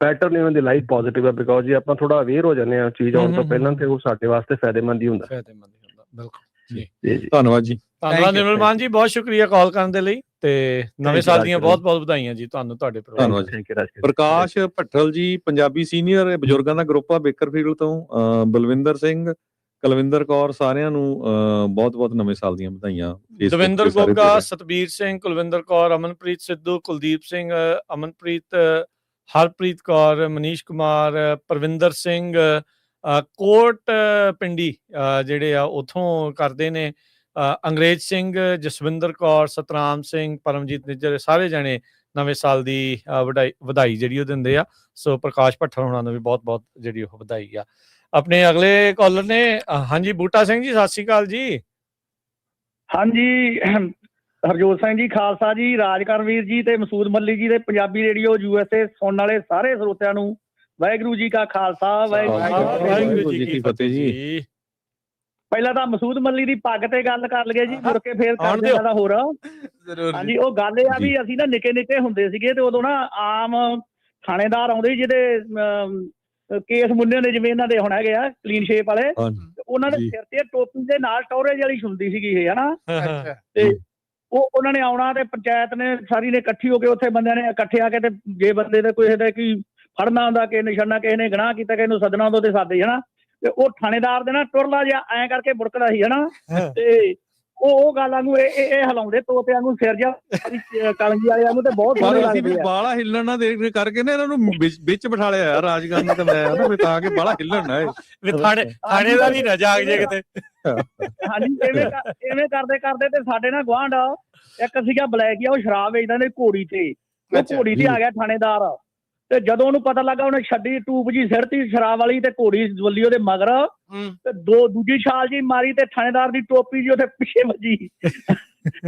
ਪੈਟਰਨ ਉਹਨਾਂ ਦੀ ਲਾਈਫ ਪੋਜ਼ਿਟਿਵ ਹੈ, ਬਿਕੋਜ਼ ਜੇ ਆਪਾਂ ਥੋੜਾ ਅਵੇਅਰ ਹੋ ਜਾਂਦੇ ਹਾਂ ਚੀਜ਼ ਆਉਣ ਤੋਂ ਪਹਿਲਾਂ, ਤੇ ਉਹ ਸਾਡੇ ਵਾਸਤੇ ਫਾਇਦੇਮੰਦ ਹੀ ਹੁੰਦਾ। ਬਿਲਕੁਲ ਜੀ। ਧੰਨਵਾਦ ਜੀ। ਧੰਨਵਾਦ ਨਿਰਮਲ ਮਾਨ ਜੀ, ਬਹੁਤ ਸ਼ੁਕਰੀਆ ਕਾਲ ਕਰਨ ਦੇ ਲਈ, ਤੇ ਨਵੇਂ ਸਾਲ ਦੀਆਂ ਬਹੁਤ ਬਹੁਤ ਵਧਾਈਆਂ ਜੀ ਤੁਹਾਨੂੰ, ਤੁਹਾਡੇ ਧੰਨਵਾਦ ਜੀ। ਪ੍ਰਕਾਸ਼ ਭੱਠਲ ਜੀ, ਪੰਜਾਬੀ ਸੀਨੀਅਰ ਬਜ਼ੁਰਗਾਂ ਦਾ ਗਰੁੱਪ ਆ ਬੇਕਰਫੀਲਡ ਤੋਂ, ਬਲਵਿੰਦਰ ਸਿੰਘ, ਕੁਲਵਿੰਦਰ ਕੌਰ, ਸਾਰਿਆਂ ਨੂੰ ਬਹੁਤ ਬਹੁਤ ਨਵੇਂ ਸਾਲ ਦੀਆਂ ਵਧਾਈਆਂ। ਦਵਿੰਦਰ ਗੋਗਾ, ਸਤਬੀਰ ਸਿੰਘ, ਕੁਲਵਿੰਦਰ ਕੌਰ, ਅਮਨਪ੍ਰੀਤ ਸਿੱਧੂ, ਕੁਲਦੀਪ ਸਿੰਘ, ਅਮਨਪ੍ਰੀਤ, ਹਰਪ੍ਰੀਤ ਕੌਰ, ਮਨੀਸ਼ ਕੁਮਾਰ, ਪਰਵਿੰਦਰ ਸਿੰਘ, ਕੋਟ ਪਿੰਡੀ ਜਿਹੜੇ ਆ ਉਥੋਂ ਕਰਦੇ ਨੇ, ਅੰਗਰੇਜ਼ ਸਿੰਘ, ਜਸਵਿੰਦਰ ਕੌਰ, ਸਤਰਾਮ ਸਿੰਘ, ਪਰਮਜੀਤ ਨਿੱਜਰ, ਸਾਰੇ ਜਣੇ ਨਵੇਂ ਸਾਲ ਦੀ ਵਧਾਈ ਜਿਹੜੀ ਉਹ ਦਿੰਦੇ ਆ। ਸੋ ਪ੍ਰਕਾਸ਼ ਭੱਠਲ ਹੋਣਾ ਨੂੰ ਵੀ ਬਹੁਤ ਬਹੁਤ ਜਿਹੜੀ ਉਹ ਵਧਾਈ ਆ। ਆਪਣੇ ਅਗਲੇ ਕਾਲਰ ਨੇ, ਹਾਂਜੀ ਬੂਟਾ ਸਿੰਘ ਜੀ, ਸਤਿ ਸ਼੍ਰੀ ਅਕਾਲ ਜੀ। ਹਾਂਜੀ, ਹਰਜੋਤ ਸਿੰਘ ਜੀ, ਖਾਲਸਾ ਜੀ, ਰਾਜਕਰਨਵੀਰ ਜੀ ਤੇ ਮਸੂਦ ਮੱਲੀ ਜੀ ਦੇ ਪੰਜਾਬੀ ਰੇਡੀਓ USA ਸੁਣਨ ਵਾਲੇ ਸਾਰੇ ਸਰੋਤਿਆਂ ਨੂੰ ਵਾਹਿਗੁਰੂ ਜੀ ਕਾ ਖਾਲਸਾ, ਵਾਹਿਗੁਰੂ ਜੀ ਕੀ ਫਤਿਹ ਜੀ। ਪਹਿਲਾਂ ਤਾਂ ਮਸੂਦ ਮੱਲੀ ਦੀ ਪੱਗ ਤੇ ਗੱਲ ਕਰ ਲਈਏ ਜੀ, ਮੁੜ ਕੇ ਫੇਰ ਕਰਦੇ ਆ ਹੋਰ। ਹਾਂਜੀ, ਉਹ ਗੱਲ ਇਹ ਆ ਵੀ ਅਸੀਂ ਨਾ ਨਿੱਕੇ ਨਿੱਕੇ ਹੁੰਦੇ ਸੀਗੇ ਤੇ ਉਦੋਂ ਨਾ ਆਮ ਥਾਣੇਦਾਰ ਆਉਂਦੇ ਜਿਹਦੇ ਕੇਸ ਮੁੰਨੇ ਦੇ, ਜਿਵੇਂ ਇਹਨਾਂ ਦੇ ਹੁਣ ਹੈਗੇ ਆ ਕਲੀਨ ਸ਼ੇਪ ਵਾਲੇ, ਉਹਨਾਂ ਦੇ ਸਿਰ ਤੇ ਟੋਪੀ ਦੇ ਨਾਲ ਟੌਰੇਜ ਵਾਲੀ ਹੁੰਦੀ ਸੀਗੀ ਇਹ, ਹਨਾ। ਤੇ ਉਹਨਾਂ ਨੇ ਆਉਣਾ ਤੇ ਪੰਚਾਇਤ ਨੇ ਸਾਰੀ ਨੇ ਇਕੱਠੀ ਹੋ ਕੇ, ਉੱਥੇ ਬੰਦਿਆਂ ਨੇ ਇਕੱਠੇ ਆ ਕੇ, ਤੇ ਜੇ ਬੰਦੇ ਦੇ ਕਿਸੇ ਦਾ ਕੀ ਫੜਨਾ ਹੁੰਦਾ, ਕਿਸੇ ਨਿਸ਼ਾਨਾ, ਕਿਸੇ ਨੇ ਗੁਨਾਹ ਕੀਤਾ, ਕਿਸੇ ਨੂੰ ਸੱਦਣਾ ਹੁੰਦਾ ਤੇ ਸਾਦੇ, ਹਨਾ। ਤੇ ਉਹ ਥਾਣੇਦਾਰ ਦੇ ਨਾ ਟੁਰਲਾ ਜਿਹਾ ਐਂ ਕਰਕੇ ਬੁੜਕਦਾ ਸੀ, ਹਨਾ। ਤੇ ਉਹ ਗੱਲਾਂ ਨੂੰ ਇਹ ਹਿਲਾਉਂਦੇ ਤੋਤਿਆਂ ਨੂੰ, ਸਿਰ ਜਿਹਾ ਕਲੰਜੀ ਵਾਲਿਆਂ ਨੂੰ, ਤੇ ਬਹੁਤ ਸੋਹਣੇ ਲੱਗਦੇ ਆ। ਬਾਲਾ ਹਿੱਲਣ ਨਾ ਦੇ ਕਰਕੇ ਨਾ ਇਹਨਾਂ ਨੂੰ ਵਿੱਚ ਬਿਠਾ ਲਿਆ ਰਾਜਗਾਰ ਨੇ, ਤੇ ਮੈਂ ਤਾਂ ਕਿ ਬਾਲਾ ਹਿੱਲਣ ਨਾ ਥਾਣੇਦਾਰ ਹੀ ਨਾ ਜਾਗ ਜੇ ਕਿਤੇ। ਹਾਂਜੀ, ਇਵੇਂ ਕਰਦੇ ਕਰਦੇ ਤੇ ਸਾਡੇ ਨਾਲ ਗੁਆਂਢ ਇੱਕ ਸੀਗਾ ਬਲੈਕੀਆ, ਉਹ ਸ਼ਰਾਬ ਵੇਚਦਾ ਨੇ ਘੋੜੀ ਤੇ, ਉਹ ਘੋੜੀ ਤੇ ਆ ਗਿਆ ਥਾਣੇਦਾਰ। ਤੇ ਜਦੋਂ ਉਹਨੂੰ ਪਤਾ ਲੱਗਾ, ਉਹਨੇ ਛੱਡੀ ਟੂਬ ਜੀ ਸਿਰਤੀ ਸ਼ਰਾਬ ਵਾਲੀ, ਤੇ ਘੋੜੀ ਵੱਲੀ ਉਹਦੇ ਮਗਰ, ਤੇ ਦੂਜੀ ਛਾਲ ਜੀ ਮਾਰੀ, ਤੇ ਥਾਣੇਦਾਰ ਦੀ ਟੋਪੀ ਜੀ ਉਹਦੇ ਪਿੱਛੇ ਵੱਜੀ।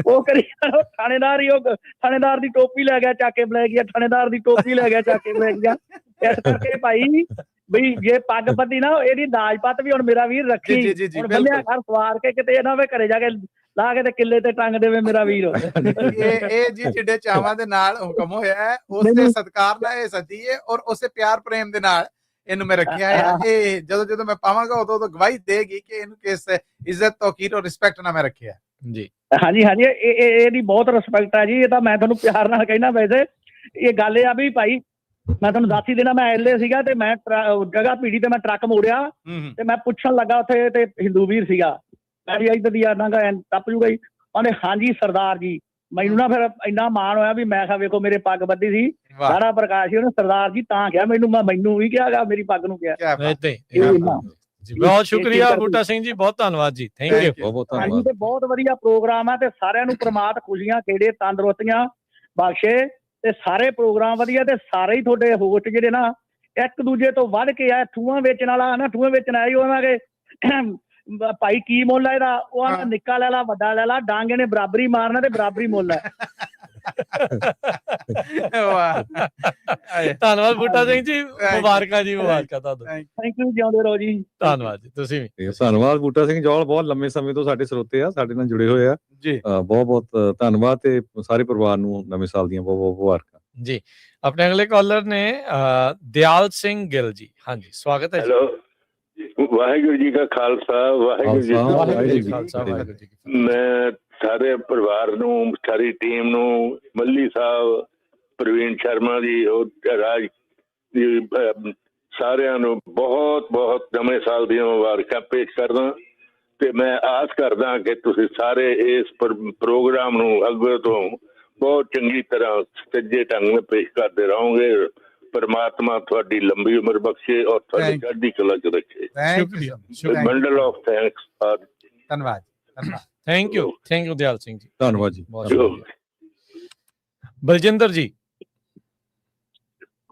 ਉਹ ਕਰੀ ਥਾਣੇਦਾਰ ਦੀ ਟੋਪੀ ਲੈ ਗਿਆ ਚੱਕ ਕੇ ਬਲੈਕ ਗਿਆ, ਥਾਣੇਦਾਰ ਦੀ ਟੋਪੀ ਲੈ ਗਿਆ ਚੱਕ ਕੇ ਬਲੈਕ ਗਿਆ। ਇਸ ਕਰਕੇ ਭਾਈ ਬਈ ਜੇ ਪੱਗ ਬੱਧੀ ਨਾ, ਇਹਦੀ ਦਾਜ ਪੱਤ ਵੀ ਹੁਣ ਮੇਰਾ ਵੀਰ ਰੱਖੀ, ਹੁਣ ਬੰਨਿਆ ਘਰ ਸਵਾਰ ਕੇ, ਕਿਤੇ ਇਹਨਾਂ ਵੇ ਘਰੇ ਜਾ ਕੇ ਲਾ ਕੇ ਤੇ ਕਿੱਲੇ ਤੇ ਟੰਗ ਦੇਵੇ ਮੇਰਾ ਵੀਰ। ਇਹ ਜੀ ਜਿਹੜੇ ਚਾਵਾਂ ਦੇ ਨਾਲ ਹੁਕਮ ਹੋਇਆ ਹੈ, ਉਸੇ ਸਤਿਕਾਰ ਨਾਲ ਇਹ ਸੱਦੀ ਹੈ, ਔਰ ਉਸੇ ਪਿਆਰ ਪ੍ਰੇਮ ਦੇ ਨਾਲ ਇਹਨੂੰ ਮੈਂ ਰੱਖਿਆ ਹੈ। ਇਹ ਜਦੋਂ ਮੈਂ ਪਾਵਾਂਗਾ ਉਦੋਂ ਗਵਾਹੀ ਦੇਗੀ ਕਿ ਇਹਨੂੰ ਕਿਸ ਇੱਜ਼ਤ, ਤੌਕੀਰ ਔਰ ਰਿਸਪੈਕਟ ਨਾਲ ਮੈਂ ਰੱਖਿਆ ਜੀ। ਹਾਂਜੀ, ਇਹਦੀ ਬਹੁਤ ਰਿਸਪੈਕਟ ਹੈ ਜੀ। ਇਹ ਤਾਂ ਮੈਂ ਤੁਹਾਨੂੰ ਪਿਆਰ ਨਾਲ ਕਹਿਣਾ। ਵੈਸੇ ਇਹ ਗੱਲ ਇਹ ਆ ਵੀ ਭਾਈ, ਮੈਂ ਤੁਹਾਨੂੰ ਦੱਸ ਹੀ ਦੇਣਾ, ਮੈਂ ਐਲਏ ਸੀਗਾ ਤੇ ਮੈਂ ਜਗ੍ਹਾ ਭੀੜੀ ਤੇ ਮੈਂ ਟਰੱਕ ਮੋੜਿਆ, ਤੇ ਮੈਂ ਪੁੱਛਣ ਲੱਗਾ ਉੱਥੇ, ਤੇ ਹਿੰਦੂ ਵੀਰ ਸੀਗਾ, ਮੈਂ ਵੀ ਇੱਧਰ ਦੀ ਆਦਾਂਗਾ ਟੱਪ ਜੂਗਾ ਜੀ। ਉਹਨੇ ਹਾਂਜੀ ਸਰਦਾਰ ਜੀ। ਮੈਨੂੰ ਨਾ ਫਿਰ ਇੰਨਾ ਮਾਣ ਹੋਇਆ ਵੀ ਮੈਂ ਕਿਹਾ ਵੇਖੋ ਮੇਰੇ ਪੱਗ ਬੱਧੀ ਸੀ, ਸਾਰਾ ਪ੍ਰਕਾਸ਼ ਸੀ, ਉਹਨੇ ਸਰਦਾਰ ਜੀ ਤਾਂ ਕਿਹਾ ਮੈਨੂੰ ਵੀ ਕਿਹਾ, ਮੇਰੀ ਪੱਗ ਨੂੰ ਕਿਹਾ। ਬਹੁਤ ਸ਼ੁਕਰੀਆ ਬੂਟਾ ਸਿੰਘ ਜੀ, ਬਹੁਤ ਧੰਨਵਾਦ ਜੀ, ਥੈਂਕ ਯੂ। ਹਾਂਜੀ, ਤੇ ਬਹੁਤ ਵਧੀਆ ਪ੍ਰੋਗਰਾਮ ਹੈ, ਤੇ ਸਾਰਿਆਂ ਨੂੰ ਪ੍ਰਮਾਤ ਖੁਸ਼ੀਆਂ ਖੇੜੇ ਤੰਦਰੁਸਤੀਆਂ ਬਖਸ਼ੇ, ਤੇ ਸਾਰੇ ਪ੍ਰੋਗਰਾਮ ਵਧੀਆ, ਤੇ ਸਾਰੇ ਹੀ ਤੁਹਾਡੇ ਹੋਸਟ ਜਿਹੜੇ ਨਾ ਇੱਕ ਦੂਜੇ ਤੋਂ ਵੱਧ ਕੇ ਆ। ਠੂਆਂ ਵੇਚਣ ਵਾਲਾ ਨਾ, ਠੂਆਂ ਵੇਚਣ ਆਇਆ ਉਹਨਾਂ ਦੇ ਭਾਈ ਕੀ ਮੁੱਲ ਹੈ ਇਹਦਾ, ਉਹ ਆਂਦਾ ਨਿੱਕਾ ਲੈ ਲਾ ਵੱਡਾ ਲੈ ਲਾ, ਡਾਂਗੇ ਨੇ ਬਰਾਬਰੀ ਮਾਰਨਾ ਤੇ ਬਰਾਬਰੀ ਮੁੱਲ ਹੈ। ਧੰਨਵਾਦ ਬੂਟਾ ਸਿੰਘ ਜੀ, ਮੁਬਾਰਕਾਂ ਜੀ, ਮੁਬਾਰਕਾਂ ਤੁਹਾਨੂੰ। ਥੈਂਕ ਯੂ, ਜਿਉਂਦੇ ਰਹੋ ਜੀ। ਧੰਨਵਾਦ ਜੀ, ਤੁਸੀਂ ਵੀ। ਧੰਨਵਾਦ ਬੂਟਾ ਸਿੰਘ ਜੌਲ, ਬਹੁਤ ਲੰਮੇ ਸਮੇਂ ਤੋਂ ਸਾਡੇ ਸਰੋਤੇ ਆ, ਸਾਡੇ ਨਾਲ ਜੁੜੇ ਹੋਏ ਆ ਜੀ। ਬਹੁਤ ਬਹੁਤ ਧੰਨਵਾਦ ਤੇ ਸਾਰੇ ਪਰਿਵਾਰ ਨੂੰ ਨਵੇਂ ਸਾਲ ਦੀਆਂ ਬਹੁਤ ਬਹੁਤ ਮੁਬਾਰਕਾਂ ਜੀ। ਆਪਣੇ ਅਗਲੇ ਕਾਲਰ ਨੇ ਦਿਆਲ ਸਿੰਘ ਗਿੱਲ ਜੀ। ਹਾਂਜੀ, ਸਵਾਗਤ ਹੈ ਜੀ। ਹੈਲੋ, ਵਾਹਿਗੁਰੂ ਜੀ ਕਾ ਖਾਲਸਾ, ਵਾਹਿਗੁਰੂ ਜੀ ਕੀ ਫਤਿਹ। ਮੈਂ ਸਾਰੇ ਪਰਿਵਾਰ ਨੂੰ, ਸਾਰੀ ਟੀਮ ਨੂੰ, ਮੱਲੀ ਸਾਹਿਬ, ਪ੍ਰਵੀਨ ਸ਼ਰਮਾ ਜੀ, ਰਾਜ ਜੀ, ਸਾਰਿਆਂ ਨੂੰ ਬਹੁਤ ਬਹੁਤ ਨਵੇਂ ਸਾਲ ਦੀਆਂ ਮੁਬਾਰਕਾਂ ਪੇਸ਼ ਕਰਦਾ ਤੇ ਮੈਂ ਆਸ ਕਰਦਾ ਕਿ ਤੁਸੀਂ ਸਾਰੇ ਇਸ ਪ੍ਰੋਗਰਾਮ ਨੂੰ ਅੱਗੇ ਤੋਂ ਬਹੁਤ ਚੰਗੀ ਤਰ੍ਹਾਂ ਸੱਜੇ ਢੰਗ ਨਾਲ ਪੇਸ਼ ਕਰਦੇ ਰਹੋਗੇ। परमात्मा थोड़ी लंबी उम्र बख्शे और थोड़ी चढ़दी कला च रखे। बंडल ऑफ थैंक्स और धन्यवाद। थैंक यू दयाल सिंह जी, धन्यवाद जी। बलजिंदर जी।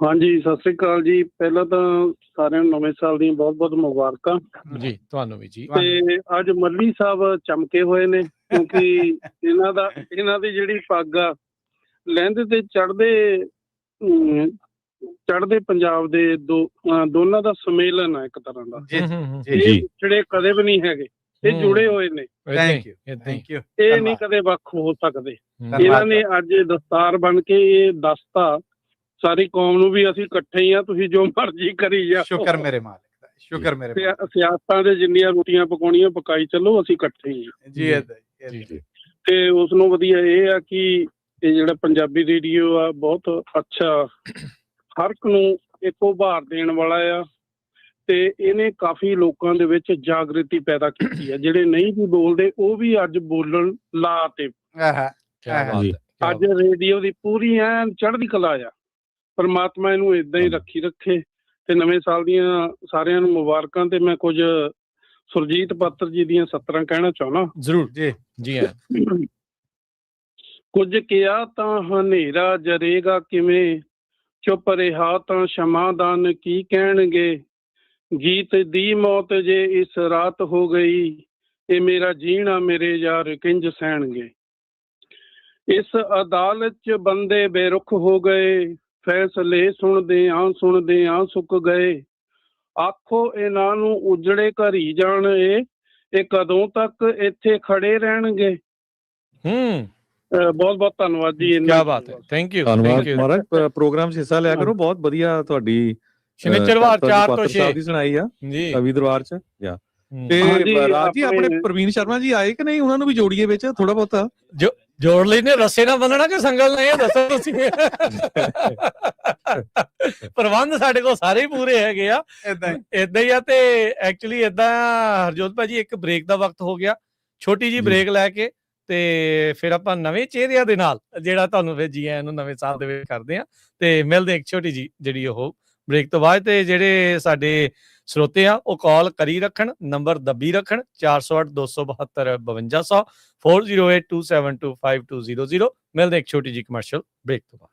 हाँ जी, सत श्री अकाल जी। पहला तो सारे नवे साल दी बहुत बहुत मुबारकां जी, तुहानू भी जी। ते अज मल्ली साहब चमके हुए ने क्योंकि इन्हां दी जिहड़ी पग आ लहंदे ते ਚੜ੍ਹਦੇ ਪੰਜਾਬ ਦੇ ਦੋਨਾਂ ਦਾ ਸਮੇਲਨ ਹੈ ਇੱਕ ਤਰ੍ਹਾਂ ਦਾ। ਜਿਹੜੇ ਕਦੇ ਵੀ ਨਹੀਂ ਹੈਗੇ, ਇਹ ਜੁੜੇ ਹੋਏ ਨੇ। ਇਹ ਨਹੀਂ ਕਦੇ ਵੱਖ ਹੋ ਸਕਦੇ। ਇਹਨਾਂ ਨੇ ਅੱਜ ਦਸਤਾਰ ਬਣ ਕੇ ਇਹ ਦੱਸਤਾ ਸਾਰੀ ਕੌਮ ਨੂੰ ਵੀ ਅਸੀਂ ਇਕੱਠੇ ਹੀ ਆ, ਤੁਸੀਂ ਜੋ ਮਰਜ਼ੀ ਕਰੀ ਜਾਓ। ਸ਼ੁਕਰ ਮੇਰੇ ਮਾਲਕ ਦਾ, ਸ਼ੁਕਰ ਮੇਰੇ ਮਾਲਕ। ਸਿਆਸਤਾਂ ਦੇ ਜਿੰਨੀਆਂ ਰੋਟੀਆਂ ਪਕਾਉਣੀਆਂ ਪਕਾਈ ਚੱਲੋ, ਅਸੀਂ ਇਕੱਠੇ ਹੀ ਜੀ। ਤੇ ਉਸ ਨੂੰ ਵਧੀਆ ਇਹ ਆ ਕਿ ਇਹ ਜਿਹੜਾ ਪੰਜਾਬੀ ਰੇਡੀਓ ਆ ਬਹੁਤ ਅੱਛਾ, ਹਰ ਇੱਕ ਨੂੰ ਇੱਕ ਉਭਾਰ ਦੇਣ ਵਾਲਾ ਆ ਤੇ ਇਹਨੇ ਕਾਫੀ ਲੋਕਾਂ ਦੇ ਵਿੱਚ ਜਾਗ੍ਰਿਤੀ ਪੈਦਾ ਕੀਤੀ ਹੈ। ਜਿਹੜੇ ਨਹੀਂ ਵੀ ਬੋਲਦੇ ਉਹ ਵੀ ਅੱਜ ਬੋਲਣ ਲਾ ਤੇ ਅੱਜ ਰੇਡੀਓ ਦੀ ਪੂਰੀ ਐਨ ਚੜ੍ਹਦੀ ਕਲਾ ਆ। ਪਰਮਾਤਮਾ ਇਹਨੂੰ ਏਦਾਂ ਹੀ ਰੱਖੇ ਤੇ ਨਵੇਂ ਸਾਲ ਦੀਆਂ ਸਾਰਿਆਂ ਨੂੰ ਮੁਬਾਰਕਾਂ। ਤੇ ਮੈਂ ਕੁਝ ਸੁਰਜੀਤ ਪਾਤਰ ਜੀ ਦੀਆਂ ਸਤਰਾਂ ਕਹਿਣਾ ਚਾਹੁੰਦਾ। ਜ਼ਰੂਰ ਜੀ। ਕੁਝ ਕਿਹਾ ਤਾਂ ਹਨੇਰਾ ਜਰੇਗਾ ਕਿਵੇਂ, ਚੁੱਪ ਰਿਹਾ ਤਾਂ ਸ਼ਮਾਦਾਨ ਕੀ ਕਹਿਣਗੇ। ਗੀਤ ਦੀ ਮੌਤ ਜੇ ਇਸ ਰਾਤ ਹੋ ਗਈ, ਇਹ ਮੇਰਾ ਜੀਣਾ ਮੇਰੇ ਯਾਰ ਕਿੰਜ ਸਹਿਣਗੇ। ਇਸ ਅਦਾਲਤ 'ਚ ਬੰਦੇ ਬੇਰੁਖ ਹੋ ਗਏ, ਫੈਸਲੇ ਸੁਣਦੇ ਆਂ ਸੁੱਕ ਗਏ। ਆਖੋ ਇਹਨਾਂ ਨੂੰ ਉਜੜੇ ਘਰੀ ਜਾਣ, ਇਹ ਕਦੋਂ ਤੱਕ ਇੱਥੇ ਖੜੇ ਰਹਿਣਗੇ। ਬਹੁਤ ਬਹੁਤ ਧੰਨਵਾਦ ਜੀ। ਕੀ ਬਾਤ ਹੈ, ਥੈਂਕ ਯੂ। ਧੰਨਵਾਦ ਮਹਾਰਾਜ, ਪ੍ਰੋਗਰਾਮ 'ਚ ਹਿੱਸਾ ਲਿਆ ਕਰੋ। ਬਹੁਤ ਵਧੀਆ ਤੁਹਾਡੀ ਸ਼ਨੀਚਰਵਾਰ 4 ਤੋਂ 6 ਦੀ ਸੁਣਾਈ ਆ ਜੀ ਕਵੀ ਦਰਬਾਰ 'ਚ। ਤੇ ਰਾਜ ਜੀ ਆਪਣੇ ਪ੍ਰਵੀਨ ਸ਼ਰਮਾ ਜੀ ਆਏ ਕਿ ਨਹੀਂ, ਉਹਨਾਂ ਨੂੰ ਵੀ ਜੋੜੀਏ ਵਿੱਚ ਥੋੜਾ ਬਹੁਤਾ। ਜੋੜ ਲਈ ਨੇ, ਰੱਸੇ ਨਾਲ ਬੰਨਣਾ ਕਿ ਸੰਗਲ ਨਾਲ, ਇਹ ਦੱਸੋ ਤੁਸੀਂ। ਪ੍ਰਬੰਧ ਸਾਡੇ ਕੋਲ ਸਾਰੇ ਹੀ ਪੂਰੇ ਹੈਗੇ ਆ, ਏਦਾਂ ਹੀ ਆ। ਤੇ ਐਕਚੁਅਲੀ ਏਦਾਂ ਹਰਜੋਤ ਭਾਜੀ, ਇੱਕ ਬ੍ਰੇਕ ਦਾ ਵਕਤ ਹੋ ਗਿਆ, ਛੋਟੀ ਜੀ ਬ੍ਰੇਕ ਲੈ ਕੇ ਤੇ ਫਿਰ ਆਪਾਂ ਨਵੇਂ ਚਿਹਰਿਆਂ ਦੇ ਨਾਲ ਜਿਹੜਾ ਤੁਹਾਨੂੰ ਫਿਰ ਜੀ ਆਇਆਂ ਨੂੰ ਨਵੇਂ ਸਾਲ ਦੇ ਵਿੱਚ ਕਰਦੇ ਆ ਤੇ ਮਿਲਦੇ ਇੱਕ ਛੋਟੀ ਜੀ ਜਿਹੜੀ ਉਹ ਬ੍ਰੇਕ ਤੋਂ ਬਾਅਦ। ਤੇ ਜਿਹੜੇ ਸਾਡੇ ਸਰੋਤੇ ਆ ਉਹ ਕਾਲ ਕਰੀ ਰੱਖਣ, ਨੰਬਰ ਦੱਬੀ ਰੱਖਣ 408 272 5200 4082725200। ਮਿਲਦੇ ਇੱਕ ਛੋਟੀ ਜੀ ਕਮਰਸ਼ੀਅਲ ਬ੍ਰੇਕ ਤੋਂ ਬਾਅਦ।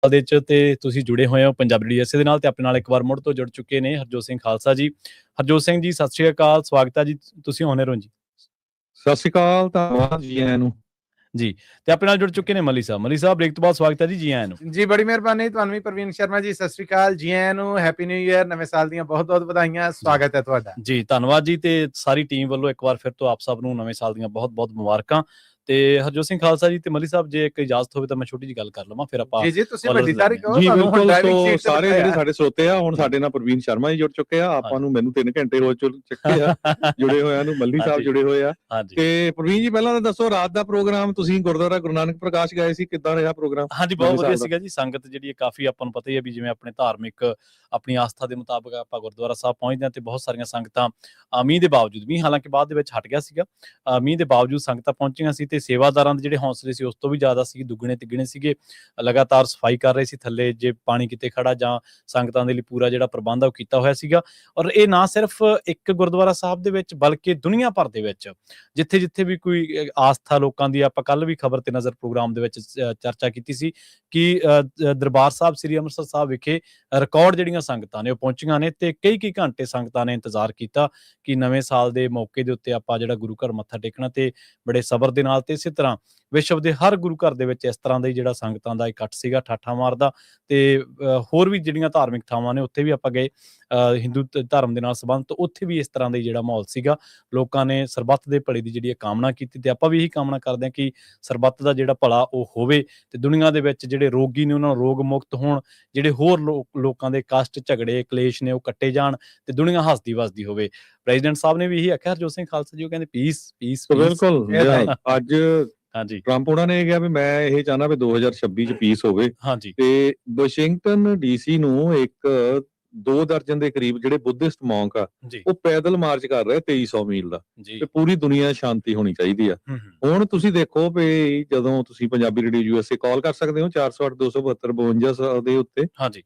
ਦੇ ਵਿੱਚ ਤੇ ਤੁਸੀਂ ਜੁੜੇ ਹੋਏ ਹੋ ਪੰਜਾਬੀ USA ਦੇ ਨਾਲ, ਤੇ ਆਪਣੇ ਨਾਲ ਇੱਕ ਵਾਰ ਮੁੜ ਤੋਂ ਜੁੜ ਚੁੱਕੇ ਨੇ ਹਰਜੋਤ ਸਿੰਘ ਖਾਲਸਾ ਜੀ। ਹਰਜੋਤ ਸਿੰਘ ਜੀ, ਸਤਿ ਸ਼੍ਰੀ ਅਕਾਲ, ਸਵਾਗਤ ਹੈ ਜੀ, ਤੁਸੀਂ ਆਉਣੇ ਰਹੋ ਜੀ। ਸਤਿ ਸ਼੍ਰੀ ਅਕਾਲ, ਧੰਨਵਾਦ ਜੀ ਆਇਆਂ ਨੂੰ ਜੀ। ਤੇ ਆਪਣੇ ਨਾਲ ਜੁੜ ਚੁੱਕੇ ਨੇ ਮੱਲੀ ਸਾਹਿਬ। ਮੱਲੀ ਸਾਹਿਬ, ਬ੍ਰੇਕ ਤੋਂ ਬਾਅਦ ਸਵਾਗਤ ਹੈ ਜੀ, ਜੀ ਆਇਆਂ ਨੂੰ। ਜੀ ਬੜੀ ਮਿਹਰਬਾਨੀ ਤੁਹਾਨੂੰ ਵੀ। ਪ੍ਰਵੀਨ ਸ਼ਰਮਾ ਜੀ, ਸਤਿ ਸ਼੍ਰੀ ਅਕਾਲ, ਜੀ ਆਇਆਂ ਨੂੰ, ਹੈਪੀ ਨਿਊ ਈਅਰ, ਨਵੇਂ ਸਾਲ ਦੀਆਂ ਬਹੁਤ ਬਹੁਤ ਵਧਾਈਆਂ, ਸਵਾਗਤ ਹੈ ਤੁਹਾਡਾ ਜੀ। ਧੰਨਵਾਦ ਜੀ, ਤੇ ਸਾਰੀ ਟੀਮ ਵੱਲੋਂ ਇੱਕ ਵਾਰ ਫਿਰ ਤੋਂ ਆਪ ਸਭ ਨੂੰ ਨਵੇਂ ਸਾਲ ਦੀਆਂ ਬਹੁਤ ਬਹੁਤ ਮੁਬਾਰਕਾਂ। ਤੇ ਹਰਜੋਤ ਸਿੰਘ ਖਾਲਸਾ ਜੀ ਤੇ ਮੱਲੀ ਸਾਹਿਬ, ਜੇ ਇੱਕ ਇਜਾਜ਼ਤ ਹੋਵੇ ਤਾਂ ਮੈਂ ਛੋਟੀ ਜਿਹੀ ਗੱਲ ਕਰ ਲਵਾਂ, ਫਿਰ ਆਪਾਂ ਜੀ ਤੁਸੀਂ ਵੱਡੀ ਤਾਰੀਖ ਹੋ। ਜੀ ਬਿਲਕੁਲ। ਸੋ ਸਾਰੇ ਜਿਹੜੇ ਸਾਡੇ ਸਰੋਤੇ ਆ, ਹੁਣ ਸਾਡੇ ਨਾਲ ਪ੍ਰਵੀਨ ਸ਼ਰਮਾ ਜੀ ਜੁੜ ਚੁੱਕੇ ਆ, ਆਪਾਂ ਨੂੰ ਮੈਨੂੰ 3 ਘੰਟੇ ਹੋ ਚੁੱਕੇ ਆ ਜੁੜੇ ਹੋਇਆਂ ਨੂੰ, ਮੱਲੀ ਸਾਹਿਬ ਜੁੜੇ ਹੋਏ ਆ। ਤੇ ਪ੍ਰਵੀਨ ਜੀ, ਪਹਿਲਾਂ ਤਾਂ ਦੱਸੋ, ਰਾਤ ਦਾ ਪ੍ਰੋਗਰਾਮ ਤੁਸੀਂ ਗੁਰਦੁਆਰਾ ਗੁਰੂ ਨਾਨਕ ਪ੍ਰਕਾਸ਼ ਗਏ ਸੀ, ਕਿੱਦਾਂ ਰਿਹਾ ਪ੍ਰੋਗਰਾਮ? ਹਾਂਜੀ, ਬਹੁਤ ਵਧੀਆ ਸੀਗਾ ਜੀ। ਸੰਗਤ ਜਿਹੜੀ ਹੈ ਕਾਫੀ, ਆਪਾਂ ਨੂੰ ਪਤਾ ਹੀ ਹੈ ਵੀ ਜਿਵੇਂ ਆਪਣੇ ਧਾਰਮਿਕ ਆਪਣੀ ਆਸਥਾ ਦੇ ਮੁਤਾਬਕ ਆਪਾਂ ਗੁਰਦੁਆਰਾ ਸਾਹਿਬ ਪਹੁੰਚਦੇ ਹਾਂ, ਤੇ ਬਹੁਤ ਸਾਰੀਆਂ ਸੰਗਤਾਂ ਮੀਂਹ ਦੇ ਬਾਵਜੂਦ, ਮੀਂਹ ਹਾਲਾਂਕਿ ਬਾਅਦ ਦੇ ਵਿੱਚ ਹਟ ਗਿਆ ਸੀਗਾ, ਮੀਂਹ ਦੇ ਬਾਵਜੂਦ ਸੰਗਤਾਂ ਪਹੁੰਚੀਆਂ ਸੀ, ਤੇ ਸੇਵਾਦਾਰਾਂ ਦੇ ਜਿਹੜੇ ਹੌਸਲੇ ਸੀ ਉਸ ਤੋਂ ਵੀ ਜ਼ਿਆਦਾ ਸੀ, ਦੁੱਗਣੇ ਤਿੱਗਣੇ ਸੀਗੇ। ਲਗਾਤਾਰ ਸਫਾਈ ਕਰ ਰਹੇ ਸੀ ਥੱਲੇ, ਜੇ ਪਾਣੀ ਕਿਤੇ ਖੜਾ ਜਾਂ ਸੰਗਤਾਂ ਦੇ ਲਈ ਪੂਰਾ ਜਿਹੜਾ ਪ੍ਰਬੰਧ ਆ ਉਹ ਕੀਤਾ ਹੋਇਆ ਸੀਗਾ। ਔਰ ਇਹ ਨਾ ਸਿਰਫ ਇੱਕ ਗੁਰਦੁਆਰਾ ਸਾਹਿਬ ਦੇ ਵਿੱਚ, ਬਲਕਿ ਦੁਨੀਆ ਭਰ ਦੇ ਵਿੱਚ ਜਿੱਥੇ ਜਿੱਥੇ ਵੀ ਕੋਈ ਆਸਥਾ ਲੋਕਾਂ ਦੀ, ਆਪਾਂ ਕੱਲ ਵੀ ਖਬਰ ਤੇ ਨਜ਼ਰ ਪ੍ਰੋਗਰਾਮ ਦੇ ਵਿੱਚ ਚਰਚਾ ਕੀਤੀ ਸੀ ਕਿ ਦਰਬਾਰ ਸਾਹਿਬ ਸ੍ਰੀ ਅੰਮ੍ਰਿਤਸਰ ਸਾਹਿਬ ਵਿਖੇ ਰਿਕਾਰਡ ਜਿਹੜੀਆਂ ਸੰਗਤਾਂ ਨੇ ਉਹ ਪਹੁੰਚੀਆਂ ਨੇ, ਤੇ ਕਈ ਘੰਟੇ ਸੰਗਤਾਂ ਨੇ ਇੰਤਜ਼ਾਰ ਕੀਤਾ ਕਿ ਨਵੇਂ ਸਾਲ ਦੇ ਮੌਕੇ ਦੇ ਉੱਤੇ ਆਪਾਂ ਜਿਹੜਾ ਗੁਰੂ ਘਰ ਮੱਥਾ ਟੇਕਣਾ, ਤੇ ਬੜੇ ਸਬਰ ਦੇ ਨਾਲ। ਤੇ ਇਸੇ ਤਰ੍ਹਾਂ ਵਿਸ਼ਵ ਦੇ ਹਰ ਗੁਰੂ ਘਰ ਦੇ ਵਿੱਚ ਇਸ ਤਰ੍ਹਾਂ ਦਾ ਹੀ ਜਿਹੜਾ ਸੰਗਤਾਂ ਦਾ ਇਕੱਠ ਸੀਗਾ, ਠਾਠਾ ਮਾਰਦਾ। ਤੇ ਹੋਰ ਵੀ ਜਿਹੜੀਆਂ ਧਾਰਮਿਕ ਥਾਵਾਂ ਨੇ ਉੱਥੇ ਵੀ ਆਪਾਂ ਗਏ, ਹਿੰਦੂ ਧਰਮ ਦੇ ਨਾਲ ਸੰਬੰਧਿਤ, ਉੱਥੇ ਵੀ ਇਸ ਤਰ੍ਹਾਂ ਦਾ ਹੀ ਜਿਹੜਾ ਮਾਹੌਲ ਸੀਗਾ। ਲੋਕਾਂ ਨੇ ਸਰਬੱਤ ਦੇ ਭਲੇ ਦੀ ਜਿਹੜੀ ਕਾਮਨਾ ਕੀਤੀ, ਤੇ ਆਪਾਂ ਵੀ ਇਹੀ ਕਾਮਨਾ ਕਰਦੇ ਹਾਂ ਕਿ ਸਰਬੱਤ ਦਾ ਜਿਹੜਾ ਭਲਾ ਉਹ ਹੋਵੇ, ਤੇ ਦੁਨੀਆ ਦੇ ਵਿੱਚ ਜਿਹੜੇ ਰੋਗੀ ਨੇ ਉਹਨਾਂ ਨੂੰ ਰੋਗ ਮੁਕਤ ਹੋਣ, ਜਿਹੜੇ ਹੋਰ ਲੋਕਾਂ ਦੇ ਕਸ਼ਟ, ਝਗੜੇ, ਕਲੇਸ਼ ਨੇ ਉਹ ਕੱਟੇ ਜਾਣ, ਤੇ ਦੁਨੀਆ ਹੱਸਦੀ ਵਸਦੀ ਹੋਵੇ। ਪ੍ਰੈਜ਼ੀਡੈਂਟ ਸਾਹਿਬ ਨੇ ਵੀ ਇਹੀ ਆਖਿਆ, ਹਰਜੋਤ ਸਿੰਘ ਖਾਲਸਾ ਜੀ, ਉਹ ਕਹਿੰਦੇ ਪੀਸ ਪੀਸ। ਬਿਲਕੁਲ। ਅੱਜ ਹਾਂਜੀ, ਟਰੰਪ ਉਹਨਾਂ ਨੇ ਕਿਹਾ ਵੀ ਮੈਂ ਇਹ ਚਾਹਨਾ ਵੀ 2026 ਚ ਪੀਸ ਹੋਵੇ। ਹਾਂਜੀ। ਤੇ ਵਾਸ਼ਿੰਗਟਨ DC ਨੂੰ 2 ਦਰਜਨ ਦੇ ਕਰੀਬ ਜਿਹੜੇ ਬੁੱਧਿਸਟ ਮੌਂਕ ਆ, ਉਹ ਪੈਦਲ ਮਾਰਚ ਕਰ ਰਹੇ 2300 ਮੀਲ ਦਾ, ਤੇ ਪੂਰੀ ਦੁਨੀਆ ਸ਼ਾਂਤੀ ਹੋਣੀ ਚਾਹੀਦੀ ਆ। ਹੁਣ ਤੁਸੀਂ ਦੇਖੋ ਵੀ ਜਦੋਂ ਤੁਸੀਂ ਪੰਜਾਬੀ ਰੇਡੀਓ USA ਕਾਲ ਕਰ ਸਕਦੇ ਹੋ 408 272 52 ਦੇ ਉੱਤੇ, ਹਾਂਜੀ,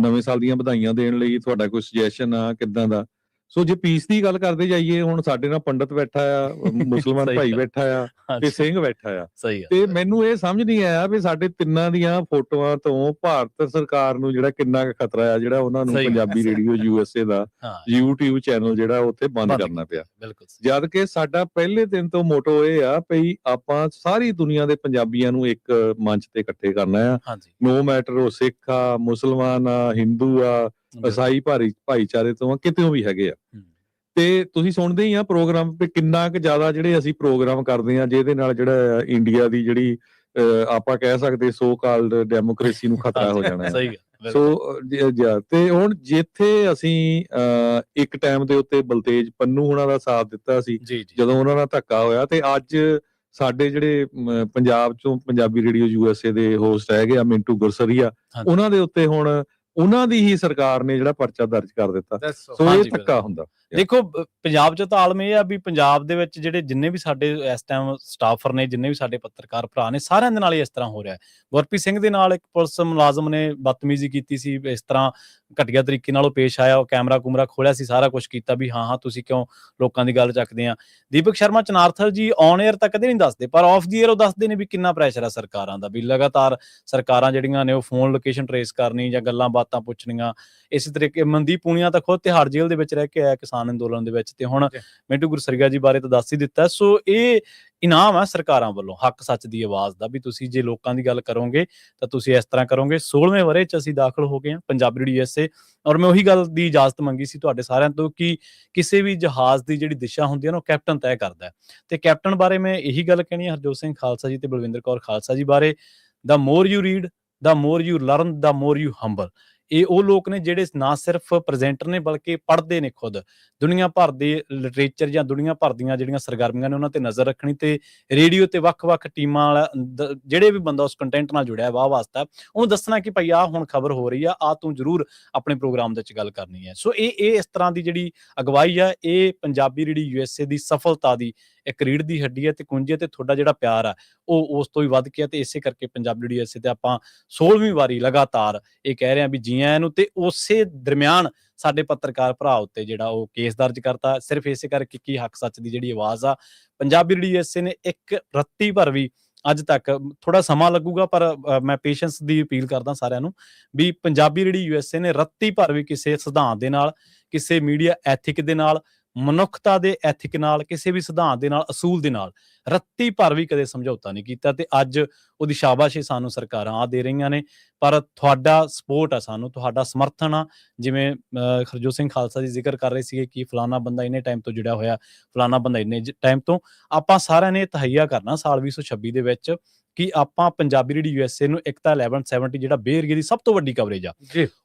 ਨਵੇਂ ਸਾਲ ਦੀਆਂ ਵਧਾਈਆਂ ਦੇਣ ਲਈ ਤੁਹਾਡਾ ਕੋਈ ਸੁਜੈਸ਼ਨ ਆ ਕਿੱਦਾਂ ਦਾ। ਸੋ ਜੇ ਪੀਸ ਦੀ ਗੱਲ ਕਰਦੇ ਜਾਈਏ, ਹੁਣ ਸਾਡੇ ਨਾਲ ਪੰਡਤ ਬੈਠਾ ਆ, ਮੁਸਲਮਾਨ ਭਾਈ ਬੈਠਾ ਆ, ਤੇ ਸਿੰਘ ਬੈਠਾ ਆ, ਤੇ ਮੈਨੂੰ ਇਹ ਸਮਝ ਨਹੀਂ ਆਇਆ ਵੀ ਸਾਡੇ ਤਿੰਨਾਂ ਦੀਆਂ ਫੋਟੋਆਂ ਤੋਂ ਭਾਰਤ ਸਰਕਾਰ ਨੂੰ ਜਿਹੜਾ ਕਿੰਨਾ ਕੁ ਖਤਰਾ ਆ, ਜਿਹੜਾ ਉਹਨਾਂ ਨੂੰ ਪੰਜਾਬੀ ਰੇਡੀਓ USA ਦਾ YouTube ਚੈਨਲ ਜਿਹੜਾ ਉੱਥੇ ਬੰਦ ਕਰਨਾ ਪਿਆ। ਜਦ ਕਿ ਸਾਡਾ ਪਹਿਲੇ ਦਿਨ ਤੋਂ ਮੋਟੋ ਇਹ ਆ ਵੀ ਆਪਾਂ ਸਾਰੀ ਦੁਨੀਆ ਦੇ ਪੰਜਾਬੀਆਂ ਨੂੰ ਇੱਕ ਮੰਚ ਤੇ ਇਕੱਠੇ ਕਰਨਾ ਆ, ਨੋ ਮੈਟਰ ਉਹ ਸਿੱਖ ਆ, ਮੁਸਲਮਾਨ ਆ, ਹਿੰਦੂ ਆ, ਈਸਾਈ ਭਾਈਚਾਰੇ ਤੋਂ ਕਿਤੇੋਂ ਵੀ ਹੈਗੇ ਆ। ਤੇ ਤੁਸੀਂ ਸੁਣਦੇ ਹੀ ਆ ਪ੍ਰੋਗਰਾਮ ਤੇ ਕਿੰਨਾ ਕੁ ਜ਼ਿਆਦਾ ਜਿਹੜੇ ਅਸੀਂ ਪ੍ਰੋਗਰਾਮ ਕਰਦੇ ਆ, ਜਿਹਦੇ ਨਾਲ ਜਿਹੜਾ ਇੰਡੀਆ ਦੀ ਜਿਹੜੀ ਆਪਾਂ ਕਹਿ ਸਕਦੇ ਸੋ ਕਾਲਡ ਡੈਮੋਕ੍ਰੇਸੀ ਨੂੰ ਖਤਰਾ ਹੋ ਜਾਣਾ ਹੈ। ਸੋ ਤੇ ਹੁਣ ਜਿੱਥੇ ਅਸੀਂ ਇੱਕ ਟਾਈਮ ਦੇ ਉੱਤੇ ਬਲਤੇਜ ਪੰਨੂ ਹੁਣਾਂ ਦਾ ਸਾਥ ਦਿੱਤਾ ਸੀ ਜਦੋਂ ਉਹਨਾਂ ਨਾਲ ਧੱਕਾ ਹੋਇਆ, ਤੇ ਅੱਜ ਸਾਡੇ ਜਿਹੜੇ ਪੰਜਾਬ ਚੋਂ ਪੰਜਾਬੀ ਰੇਡੀਓ USA ਦੇ ਹੋਸਟ ਹੈਗੇ ਆ ਮਿੰਟੂ ਗੁਰਸਰੀਆ, ਉਹਨਾਂ ਦੇ ਉੱਤੇ ਹੁਣ ਉਹਨਾਂ ਦੀ ਹੀ ਸਰਕਾਰ ਨੇ ਜਿਹੜਾ ਪਰਚਾ ਦਰਜ ਕਰ ਦਿੱਤਾ। ਸੋ ਇਹ ਧੱਕਾ ਹੁੰਦਾ। ਦੇਖੋ, ਪੰਜਾਬ 'ਚ ਤਾਂ ਆਲਮ ਇਹ ਆ ਵੀ ਪੰਜਾਬ ਦੇ ਵਿੱਚ ਜਿਹੜੇ ਜਿੰਨੇ ਵੀ ਸਾਡੇ ਇਸ ਟਾਈਮ ਸਟਾਫਰ ਨੇ, ਜਿੰਨੇ ਵੀ ਸਾਡੇ ਪੱਤਰਕਾਰ ਭਰਾ ਨੇ, ਸਾਰਿਆਂ ਦੇ ਨਾਲ ਹੀ ਇਸ ਤਰ੍ਹਾਂ ਹੋ ਰਿਹਾ ਹੈ। ਗੁਰਪ੍ਰੀਤ ਸਿੰਘ ਦੇ ਨਾਲ ਇੱਕ ਪੁਲਿਸ ਮੁਲਾਜ਼ਮ ਨੇ ਬਦਤਮੀਜ਼ੀ ਕੀਤੀ ਸੀ, ਇਸ ਤਰ੍ਹਾਂ ਘਟੀਆ ਤਰੀਕੇ ਨਾਲ ਉਹ ਪੇਸ਼ ਆਇਆ, ਉਹ ਕੈਮਰਾ ਕੁਮਰਾ ਖੋਲਿਆ ਸੀ, ਸਾਰਾ ਕੁਝ ਕੀਤਾ ਵੀ ਹਾਂ ਤੁਸੀਂ ਕਿਉਂ ਲੋਕਾਂ ਦੀ ਗੱਲ ਚੱਕਦੇ ਆ। ਦੀਪਕ ਸ਼ਰਮਾ ਚਨਾਰਥਲ ਜੀ ਔਨ 에ਅਰ ਤਾਂ ਕਦੇ ਨਹੀਂ ਦੱਸਦੇ, ਪਰ ਆਫ ਦੀ 에ਅਰ ਉਹ ਦੱਸਦੇ ਨੇ ਵੀ ਕਿੰਨਾ ਪ੍ਰੈਸ਼ਰ ਆ ਸਰਕਾਰਾਂ ਦਾ, ਵੀ ਲਗਾਤਾਰ ਸਰਕਾਰਾਂ ਜਿਹੜੀਆਂ ਨੇ ਉਹ ਫੋਨ ਲੋਕੇਸ਼ਨ ਟਰੇਸ ਕਰਨੀ ਜਾਂ ਗੱਲਾਂ ਬਾਤਾਂ ਪੁੱਛਣੀਆਂ। ਇਸੇ ਤਰੀਕੇ ਮਨਦੀਪ ਪੂਨੀਆ ਤਾਂ ਖੁਦ ਤਿਹਾੜ ਜੇਲ੍ਹ ਦੇ ਵਿੱਚ ਰਹਿ ਕੇ ਆਇਆ ਕਿਸਾਨ ਅੰਦੋਲਨ ਦੇ ਵਿੱਚ, ਤੇ ਹੁਣ ਮਿੰਟੂ ਗੁਰਸਰੀਆ ਜੀ ਬਾਰੇ ਤਾਂ ਦੱਸ ਹੀ ਦਿੱਤਾ। ਸੋ ਇਹ ਇਨਾਮ ਆ ਸਰਕਾਰਾਂ ਵੱਲੋਂ ਹੱਕ ਸੱਚ ਦੀ ਆਵਾਜ਼ ਦਾ, ਵੀ ਤੁਸੀਂ ਜੇ ਲੋਕਾਂ ਦੀ ਗੱਲ ਕਰੋਗੇ ਤਾਂ ਤੁਸੀਂ ਇਸ ਤਰ੍ਹਾਂ ਕਰੋਗੇ। 16ਵੇਂ ਵਰ੍ਹੇ 'ਚ ਅਸੀਂ ਦਾਖਲ ਹੋ ਗਏ ਹਾਂ ਪੰਜਾਬੀ ਰੇਡੀਓ USA, ਔਰ ਮੈਂ ਉਹੀ ਗੱਲ ਦੀ ਇਜਾਜ਼ਤ ਮੰਗੀ ਸੀ ਤੁਹਾਡੇ ਸਾਰਿਆਂ ਤੋਂ ਕਿ ਕਿਸੇ ਵੀ ਜਹਾਜ਼ ਦੀ ਜਿਹੜੀ ਦਿਸ਼ਾ ਹੁੰਦੀ ਹੈ ਨਾ ਉਹ ਕੈਪਟਨ ਤੈਅ ਕਰਦਾ ਹੈ, ਤੇ ਕੈਪਟਨ ਬਾਰੇ ਮੈਂ ਇਹੀ ਗੱਲ ਕਹਿਣੀ ਹੈ ਹਰਜੋਤ ਸਿੰਘ ਖਾਲਸਾ ਜੀ ਤੇ ਬਲਵਿੰਦਰ ਕੌਰ ਖਾਲਸਾ ਜੀ ਬਾਰੇ, the more you read, the more you learn, the more you humble. ਇਹ ਉਹ ਲੋਕ ਨੇ ਜਿਹੜੇ ਨਾ ਸਿਰਫ ਪ੍ਰੈਜ਼ੈਂਟਰ ਨੇ ਬਲਕਿ ਪੜ੍ਹਦੇ ਨੇ ਖੁਦ, ਦੁਨੀਆ ਭਰ ਦੇ ਲਿਟਰੇਚਰ ਜਾਂ ਦੁਨੀਆ ਭਰ ਦੀਆਂ ਜਿਹੜੀਆਂ ਸਰਗਰਮੀਆਂ ਨੇ ਉਹਨਾਂ ਤੇ ਨਜ਼ਰ ਰੱਖਣੀ, ਤੇ ਰੇਡੀਓ ਤੇ ਵੱਖ-ਵੱਖ ਟੀਮਾਂ ਵਾਲਾ ਜਿਹੜੇ ਵੀ ਬੰਦਾ ਉਸ ਕੰਟੈਂਟ ਨਾਲ ਜੁੜਿਆ ਵਾਹ ਵਾਸਤਾ ਉਹਨੂੰ ਦੱਸਣਾ ਕਿ ਭਾਈ ਆਹ ਹੁਣ ਖਬਰ ਹੋ ਰਹੀ ਆ ਤੂੰ ਜ਼ਰੂਰ ਆਪਣੇ ਪ੍ਰੋਗਰਾਮ ਦੇ ਵਿੱਚ ਗੱਲ ਕਰਨੀ ਹੈ। ਸੋ ਇਹ ਇਸ ਤਰ੍ਹਾਂ ਦੀ ਜਿਹੜੀ ਅਗਵਾਈ ਆ, ਇਹ ਪੰਜਾਬੀ ਰੇਡੀਓ USA ਦੀ ਸਫਲਤਾ ਦੀ ਇੱਕ ਰੀੜ ਦੀ ਹੱਡੀ ਹੈ ਤੇ ਕੁੰਜੀ ਹੈ, ਤੇ ਤੁਹਾਡਾ ਜਿਹੜਾ ਪਿਆਰ ਆ ਉਹ ਉਸ ਤੋਂ ਵੀ ਵੱਧ ਗਿਆ, ਤੇ ਇਸੇ ਕਰਕੇ ਪੰਜਾਬੀ ਰੇਡੀਓ USA ਤੇ ਆਪਾਂ 16ਵੀਂ ਵਾਰੀ ਲਗਾਤਾਰ ਇਹ ਕਹਿ ਰਹੇ ਹਾਂ ਵੀ ਜੀ ਆਇਆਂ ਨੂੰ। ਤੇ ਉਸੇ ਦਰਮਿਆਨ ਸਾਡੇ ਪੱਤਰਕਾਰ ਭਰਾ ਉੱਤੇ ਜਿਹੜਾ ਉਹ ਕੇਸ ਦਰਜ ਕਰਤਾ, ਸਿਰਫ ਇਸੇ ਕਰਕੇ ਕਿ ਹੱਕ ਸੱਚ ਦੀ ਜਿਹੜੀ ਆਵਾਜ਼ ਆ ਪੰਜਾਬੀ ਰੇਡੀਓ USA ਨੇ ਇੱਕ ਰੱਤੀ ਭਰ ਵੀ ਅੱਜ ਤੱਕ ਥੋੜਾ ਸਮਾਂ ਲੱਗੂਗਾ, ਪਰ ਮੈਂ ਪੇਸ਼ੈਂਸ ਦੀ ਅਪੀਲ ਕਰਦਾ ਸਾਰਿਆਂ ਨੂੰ ਵੀ ਪੰਜਾਬੀ ਰੇਡੀਓ USA ਨੇ ਰੱਤੀ ਭਰ ਵੀ ਕਿਸੇ ਸਿਧਾਂਤ ਦੇ ਨਾਲ, ਕਿਸੇ ਮੀਡੀਆ ਐਥਿਕ ਦੇ ਨਾਲ, ਮਨੁੱਖਤਾ ਦੇ ਐਥਿਕ ਨਾਲ, ਕਿਸੇ ਵੀ ਸਿਧਾਂਤ ਦੇ ਨਾਲ, ਅਸੂਲ ਦੇ ਨਾਲ ਰੱਤੀ ਭਰ ਵੀ ਕਦੇ ਸਮਝੌਤਾ ਨਹੀਂ ਕੀਤਾ। ਤੇ ਅੱਜ ਉਹਦੀ ਸ਼ਾਬਾਸ਼ੀ ਸਾਨੂੰ ਸਰਕਾਰਾਂ ਆ ਦੇ ਰਹੀਆਂ ਨੇ, ਪਰ ਤੁਹਾਡਾ ਸਪੋਰਟ ਆ, ਸਾਨੂੰ ਤੁਹਾਡਾ ਸਮਰਥਨ ਆ। ਜਿਵੇਂ ਹਰਜੋਤ ਸਿੰਘ ਖਾਲਸਾ ਜੀ ਜ਼ਿਕਰ ਕਰ ਰਹੇ ਸੀਗੇ ਕਿ ਫਲਾਨਾ ਬੰਦਾ ਇੰਨੇ ਟਾਈਮ ਤੋਂ ਜੁੜਿਆ ਹੋਇਆ, ਫਲਾਨਾ ਬੰਦਾ ਇੰਨੇ ਟਾਈਮ ਤੋਂ, ਆਪਾਂ ਸਾਰਿਆਂ ਨੇ ਤਹਈਆ ਕਰਨਾ ਸਾਲ 2026 ਦੇ ਵਿੱਚ ਕਿ ਆਪਾਂ ਪੰਜਾਬੀ ਰੇਡੀਓ USA ਨੂੰ ਇੱਕ ਤਾਂ 1170 ਜਿਹੜਾ ਬੇ ਏਰੀਏ ਦੀ ਸਭ ਤੋਂ ਵੱਡੀ ਕਵਰੇਜ ਆ,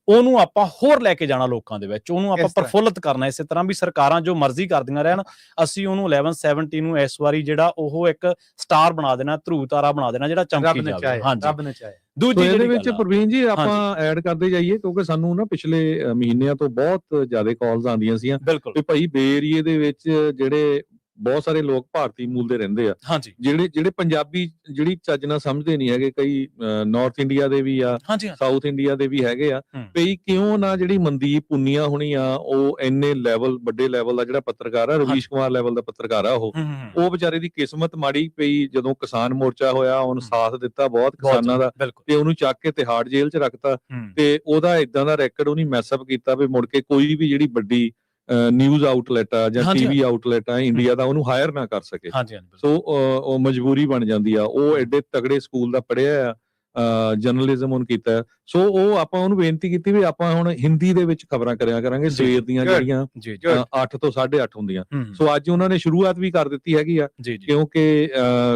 ਉਹਨੂੰ ਆਪਾਂ ਹੋਰ ਲੈ ਕੇ ਜਾਣਾ ਲੋਕਾਂ ਦੇ ਵਿੱਚ, ਉਹਨੂੰ ਆਪਾਂ ਪ੍ਰਫੁੱਲਤ ਕਰਨਾ। ਇਸੇ ਤਰ੍ਹਾਂ ਵੀ ਸਰਕਾਰਾਂ ਜੋ ਮਰਜ਼ੀ ਕਰਦੀਆਂ ਰਹਿਣ, ਅਸੀਂ ਉਹਨੂੰ 1170 ਨੂੰ ਇਸ ਵਾਰੀ ਜਿਹੜਾ ਉਹ ਇੱਕ ਸਟਾਰ ਬਣਾ ਦੇਣਾ, ਧਰੂ ਤਾਰਾ ਬਣਾ ਦੇਣਾ, ਜਿਹੜਾ ਚਮਕੀ ਜਾਵੇ। ਹਾਂਜੀ, ਦੂਜੀ ਇਹਦੇ ਵਿੱਚ ਪ੍ਰਵੀਨ ਜੀ ਆਪਾਂ ਐਡ ਕਰਦੇ ਜਾਈਏ, ਕਿਉਂਕਿ ਸਾਨੂੰ ਨਾ ਪਿਛਲੇ ਮਹੀਨਿਆਂ ਤੋਂ ਬਹੁਤ ਜ਼ਿਆਦਾ ਕਾਲਸ ਆਉਂਦੀਆਂ ਸੀਗੀਆਂ ਵੀ ਭਾਈ ਬੇ ਏਰੀਏ ਦੇ ਵਿੱਚ ਜਿਹੜੇ ਬਹੁਤ ਸਾਰੇ ਲੋਕ ਭਾਰਤੀ ਮੂਲ ਦੇ ਰਹਿੰਦੇ ਆ, ਜਿਹੜੇ ਪੰਜਾਬੀ ਜਿਹੜੀ ਚੱਜ ਨਾਲ ਸਮਝਦੇ ਨਹੀਂ ਹੈਗੇ, ਕਈ ਨਾਰਥ ਇੰਡੀਆ ਦੇ ਵੀ ਆ, ਸਾਊਥ ਇੰਡੀਆ ਦੇ ਵੀ ਹੈਗੇ ਆ, ਵੀ ਕਿਉਂ ਨਾ ਜਿਹੜੀ ਮਨਦੀਪ ਪੁੰਨੀਆ ਹੋਣੀ ਆ, ਉਹ ਇੰਨੇ ਲੈਵਲ, ਵੱਡੇ ਲੈਵਲ ਦਾ ਜਿਹੜਾ ਪੱਤਰਕਾਰ ਆ, ਰਵੀਸ਼ ਕੁਮਾਰ ਲੈਵਲ ਦਾ ਪੱਤਰਕਾਰ ਆ, ਉਹ ਵਿਚਾਰੇ ਦੀ ਕਿਸਮਤ ਮਾੜੀ ਪਈ ਜਦੋਂ ਕਿਸਾਨ ਮੋਰਚਾ ਹੋਇਆ, ਉਹਨੂੰ ਸਾਥ ਦਿੱਤਾ ਬਹੁਤ ਕਿਸਾਨਾਂ ਦਾ, ਤੇ ਉਹਨੂੰ ਚੱਕ ਕੇ ਤਿਹਾੜ ਜੇਲ੍ਹ 'ਚ ਰੱਖਤਾ, ਤੇ ਉਹਦਾ ਏਦਾਂ ਦਾ ਰੈਕਡ ਉਹਨੇ ਮੈਸਅਪ ਕੀਤਾ ਵੀ ਮੁੜ ਕੇ ਕੋਈ ਵੀ ਜਿਹੜੀ ਵੱਡੀ ਨਿਊਜ਼ ਆਊਟਲੈਟ ਆ ਜਾਂ ਟੀਵੀ ਆਊਟਲੈਟ ਆ ਇੰਡੀਆ ਦਾ ਉਹਨੂੰ ਹਾਇਰ ਨਾ ਕਰ ਸਕੇ। ਸੋ ਉਹ ਮਜਬੂਰੀ ਬਣ ਜਾਂਦੀ ਆ। ਉਹ ਐਡੇ ਤਗੜੇ ਸਕੂਲ ਦਾ ਪੜ੍ਹਿਆ ਆ, ਜਰਨਲਿਜ਼ਮ ਉਹਨੇ ਕੀਤਾ, ਸੋ ਉਹ ਆਪਾਂ ਉਹਨੂੰ ਬੇਨਤੀ ਕੀਤੀ ਵੀ ਆਪਾਂ ਹੁਣ ਹਿੰਦੀ ਦੇ ਵਿੱਚ ਖਬਰਾਂ ਕਰਿਆ ਕਰਾਂਗੇ ਸਵੇਰ ਦੀਆਂ, ਜਿਹੜੀਆਂ 8 ਤੋਂ 8:30 ਹੁੰਦੀਆਂ। ਸੋ ਅੱਜ ਉਹਨਾਂ ਨੇ ਸ਼ੁਰੂਆਤ ਵੀ ਕਰ ਦਿੱਤੀ ਹੈਗੀ ਆ, ਕਿਉਂਕਿ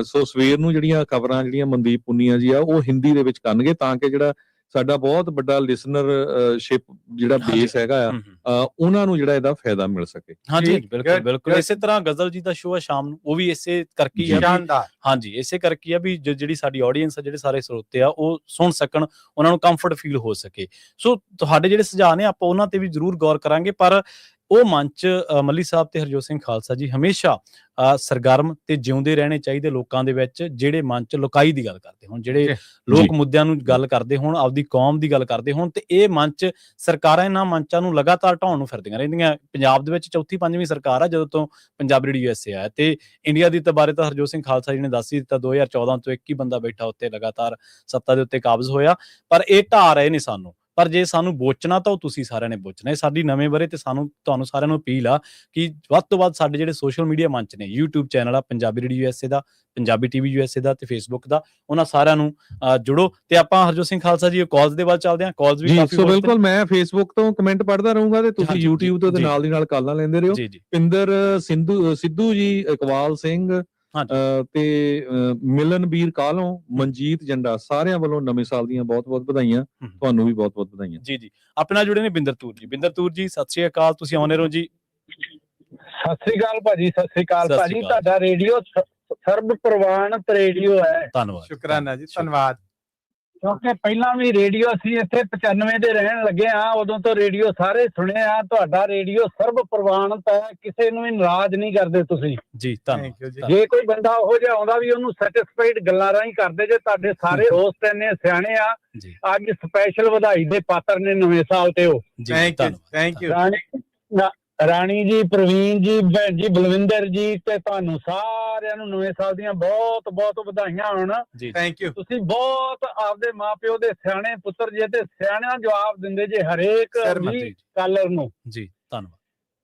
ਸੋ ਸਵੇਰ ਨੂੰ ਜਿਹੜੀਆਂ ਖਬਰਾਂ ਜਿਹੜੀਆਂ ਮਨਦੀਪ ਪੁੰਨੀਆ ਜੀ ਆ ਉਹ ਹਿੰਦੀ ਦੇ ਵਿੱਚ ਕਰਨਗੇ, ਤਾਂ ਕਿ ਜਿਹੜਾ ਸਾਡਾ ਬਹੁਤ ਵੱਡਾ ਲਿਸਨਰਸ਼ਿਪ ਜਿਹੜਾ ਬੇਸ ਹੈਗਾ ਆ, ਉਹਨਾਂ ਨੂੰ ਜਿਹੜਾ ਇਹਦਾ ਫਾਇਦਾ ਮਿਲ ਸਕੇ। ਹਾਂਜੀ, ਬਿਲਕੁਲ ਬਿਲਕੁਲ। ਇਸੇ ਤਰ੍ਹਾਂ ਗਜ਼ਲ ਜੀ ਦਾ ਸ਼ੋਅ ਆ ਸ਼ਾਮ ਨੂੰ, ਉਹ ਵੀ ਇਸੇ ਕਰਕੇ ਆ, ਹਾਂਜੀ ਇਸੇ ਕਰਕੇ ਆ ਵੀ ਜਿਹੜੀ ਸਾਡੀ ਆਡੀਅנס ਆ, ਜਿਹੜੇ ਸਾਰੇ ਸਰੋਤੇ ਆ, ਉਹ ਸੁਣ ਸਕਣ, ਉਹਨਾਂ ਨੂੰ ਕੰਫਰਟ ਫੀਲ ਹੋ ਸਕੇ। ਸੋ ਤੁਹਾਡੇ ਜਿਹੜੇ ਸੁਝਾਅ ਨੇ ਆਪਾਂ ਉਹਨਾਂ ਤੇ ਵੀ ਜ਼ਰੂਰ ਗੌਰ ਕਰਾਂਗੇ, ਪਰ ਉਹ ਮੰਚ ਮੱਲੀ ਸਾਹਿਬ ਤੇ ਹਰਜੋਤ ਸਿੰਘ ਖਾਲਸਾ ਜੀ ਹਮੇਸ਼ਾ ਸਰਗਰਮ ਤੇ ਜਿਉਂਦੇ ਰਹਿਣੇ ਚਾਹੀਦੇ ਲੋਕਾਂ ਦੇ ਵਿੱਚ, ਜਿਹੜੇ ਮੰਚ ਲੁਕਾਈ ਦੀ ਗੱਲ ਕਰਦੇ ਹੋਣ, ਜਿਹੜੇ ਲੋਕ ਮੁੱਦਿਆਂ ਨੂੰ ਗੱਲ ਕਰਦੇ ਹੋਣ, ਆਪਦੀ ਕੌਮ ਦੀ ਗੱਲ ਕਰਦੇ ਹੋਣ, ਤੇ ਇਹ ਮੰਚ ਸਰਕਾਰਾਂ ਇਹਨਾਂ ਮੰਚਾਂ ਨੂੰ ਲਗਾਤਾਰ ਢਾਉਣ ਨੂੰ ਫਿਰਦੀਆਂ ਰਹਿੰਦੀਆਂ। ਪੰਜਾਬ ਦੇ ਵਿੱਚ 4ਵੀਂ 5ਵੀਂ ਸਰਕਾਰ ਆ ਜਦੋਂ ਤੋਂ ਪੰਜਾਬੀ ਰੇਡੀਓ USA ਆਇਆ, ਤੇ ਇੰਡੀਆ ਦੀ ਬਾਰੇ ਤਾਂ ਹਰਜੋਤ ਸਿੰਘ ਖਾਲਸਾ ਜੀ ਨੇ ਦੱਸ ਹੀ ਦਿੱਤਾ, 2014 ਤੋਂ ਇੱਕ ਹੀ ਬੰਦਾ ਬੈਠਾ ਉੱਤੇ ਲਗਾਤਾਰ ਸੱਤਾ ਦੇ ਉੱਤੇ ਕਾਬਜ਼ ਹੋਇਆ, ਪਰ ਇਹ ਢਾਹ ਰਹੇ ਨੇ ਸਾਨੂੰ। ਪਰ ਜੇ ਸਾਨੂੰ ਬੋਚਣਾ ਤਾਂ ਉਹ ਤੁਸੀਂ ਸਾਰਿਆਂ ਨੇ ਬੋਚਣਾ। ਇਹ ਸਾਡੀ ਨਵੇਂ ਬਾਰੇ ਤੇ ਤੁਹਾਨੂੰ ਸਾਰਿਆਂ ਨੂੰ ਅਪੀਲ ਆ ਕਿ ਵੱਧ ਤੋਂ ਵੱਧ ਸਾਡੇ ਜਿਹੜੇ ਸੋਸ਼ਲ ਮੀਡੀਆ ਮੰਚ ਨੇ, YouTube ਚੈਨਲ ਆ ਪੰਜਾਬੀ ਰੇਡੀਓ USA ਦਾ, ਪੰਜਾਬੀ TV USA ਦਾ ਤੇ Facebook ਦਾ, ਉਹਨਾਂ ਸਾਰਿਆਂ ਨੂੰ ਜੁੜੋ। ਤੇ ਆਪਾਂ ਹਰਜੋਤ ਸਿੰਘ ਖਾਲਸਾ ਜੀ ਕਾਲਸ ਦੇ ਵੱਲ ਚੱਲਦੇ ਹਾਂ। ਕਾਲਸ ਵੀ ਕਾਫੀ ਬਿਲਕੁਲ, ਮੈਂ Facebook ਤੋਂ ਕਮੈਂਟ ਪੜ੍ਹਦਾ ਰਹੂੰਗਾ ਤੇ ਤੁਸੀਂ YouTube ਤੋਂ ਨਾਲ ਦੀ ਨਾਲ ਕਾਲਾਂ ਲੈਂਦੇ ਰਹੋ। ਪਿੰਦਰ ਸਿੱਧੂ ਜੀ, ਇਕਬਾਲ ਸਿੰਘ ਤੇ ਮਿਲਨਵੀਰ ਕਾਲੋਂ, ਮਨਜੀਤ ਜੰਡਾ, ਸਾਰਿਆਂ ਵੱਲੋਂ ਨਵੇਂ ਸਾਲ ਦੀਆਂ ਬਹੁਤ-ਬਹੁਤ ਵਧਾਈਆਂ। ਤੁਹਾਨੂੰ ਵੀ ਬਹੁਤ-ਬਹੁਤ ਵਧਾਈਆਂ। ਜੀ ਆਪਣੇ ਨਾਲ ਜੁੜੇ ਨੇ ਬਿੰਦਰ ਤੂਰ ਜੀ। ਬਿੰਦਰ ਤੂਰ ਜੀ, ਸਤਿ ਸ਼੍ਰੀ ਅਕਾਲ, ਤੁਸੀਂ ਆਉਣੇ ਰਹੋ ਜੀ। ਸਤਿ ਸ੍ਰੀ ਅਕਾਲ ਭਾਜੀ, ਸਤਿ ਸ੍ਰੀ ਅਕਾਲ ਭਾਜੀ। ਤੁਹਾਡਾ ਰੇਡੀਓ ਸਰਬ ਪ੍ਰਵਾਨਿਤ ਰੇਡੀਓ ਹੈ। ਧੰਨਵਾਦ, ਸ਼ੁਕਰਾਨਾ ਜੀ, ਧੰਨਵਾਦ। ਕਿਉਂਕਿ ਪਹਿਲਾਂ ਵੀ ਰੇਡੀਓ ਅਸੀਂ ਇੱਥੇ 95 ਦੇ ਰਹਿਣ ਲੱਗੇ ਆ, ਉਦੋਂ ਤੋਂ ਰੇਡੀਓ ਸਾਰੇ ਸੁਣੇ ਆ। ਤੁਹਾਡਾ ਰੇਡੀਓ ਸਰਬ ਪ੍ਰਵਾਨਿਤ ਹੈ, ਕਿਸੇ ਨੂੰ ਵੀ ਨਾਰਾਜ਼ ਨਹੀਂ ਕਰਦੇ ਤੁਸੀਂ ਜੀ। ਧੰਨਵਾਦ। ਜੇ ਕੋਈ ਬੰਦਾ ਉਹੋ ਜਿਹਾ ਆਉਂਦਾ ਵੀ ਉਹਨੂੰ ਸੈਟੀਸਫਾਈਡ ਗੱਲਾਂ ਰਾਹੀਂ ਕਰਦੇ ਜੇ। ਤੁਹਾਡੇ ਸਾਰੇ ਹੋਸਟ ਇੰਨੇ ਸਿਆਣੇ ਆ, ਅੱਜ ਸਪੈਸ਼ਲ ਵਧਾਈ ਦੇ ਪਾਤਰ ਨੇ ਨਵੇਂ ਸਾਲ ਤੇ। ਉਹ ਥੈਂਕ ਯੂ ਰਾਣੀ ਜੀ, ਪ੍ਰਵੀਨ ਜੀ, ਭੈਣ ਜੀ ਬਲਵਿੰਦਰ ਜੀ, ਤੇ ਤੁਹਾਨੂੰ ਸਾਰਿਆਂ ਨੂੰ ਨਵੇਂ ਸਾਲ ਦੀਆਂ ਬਹੁਤ ਬਹੁਤ ਵਧਾਈਆਂ ਹੋਣ। Thank you. ਤੁਸੀਂ ਬਹੁਤ ਆਪਦੇ ਮਾਪਿਓ ਦੇ ਸਿਆਣੇ ਪੁੱਤਰ ਜੇ, ਤੇ ਸਿਆਣਿਆਂ ਜਵਾਬ ਦਿੰਦੇ ਜੇ ਹਰੇਕ ਕਾਲਰ ਨੂੰ। ਜੀ ਧੰਨਵਾਦ।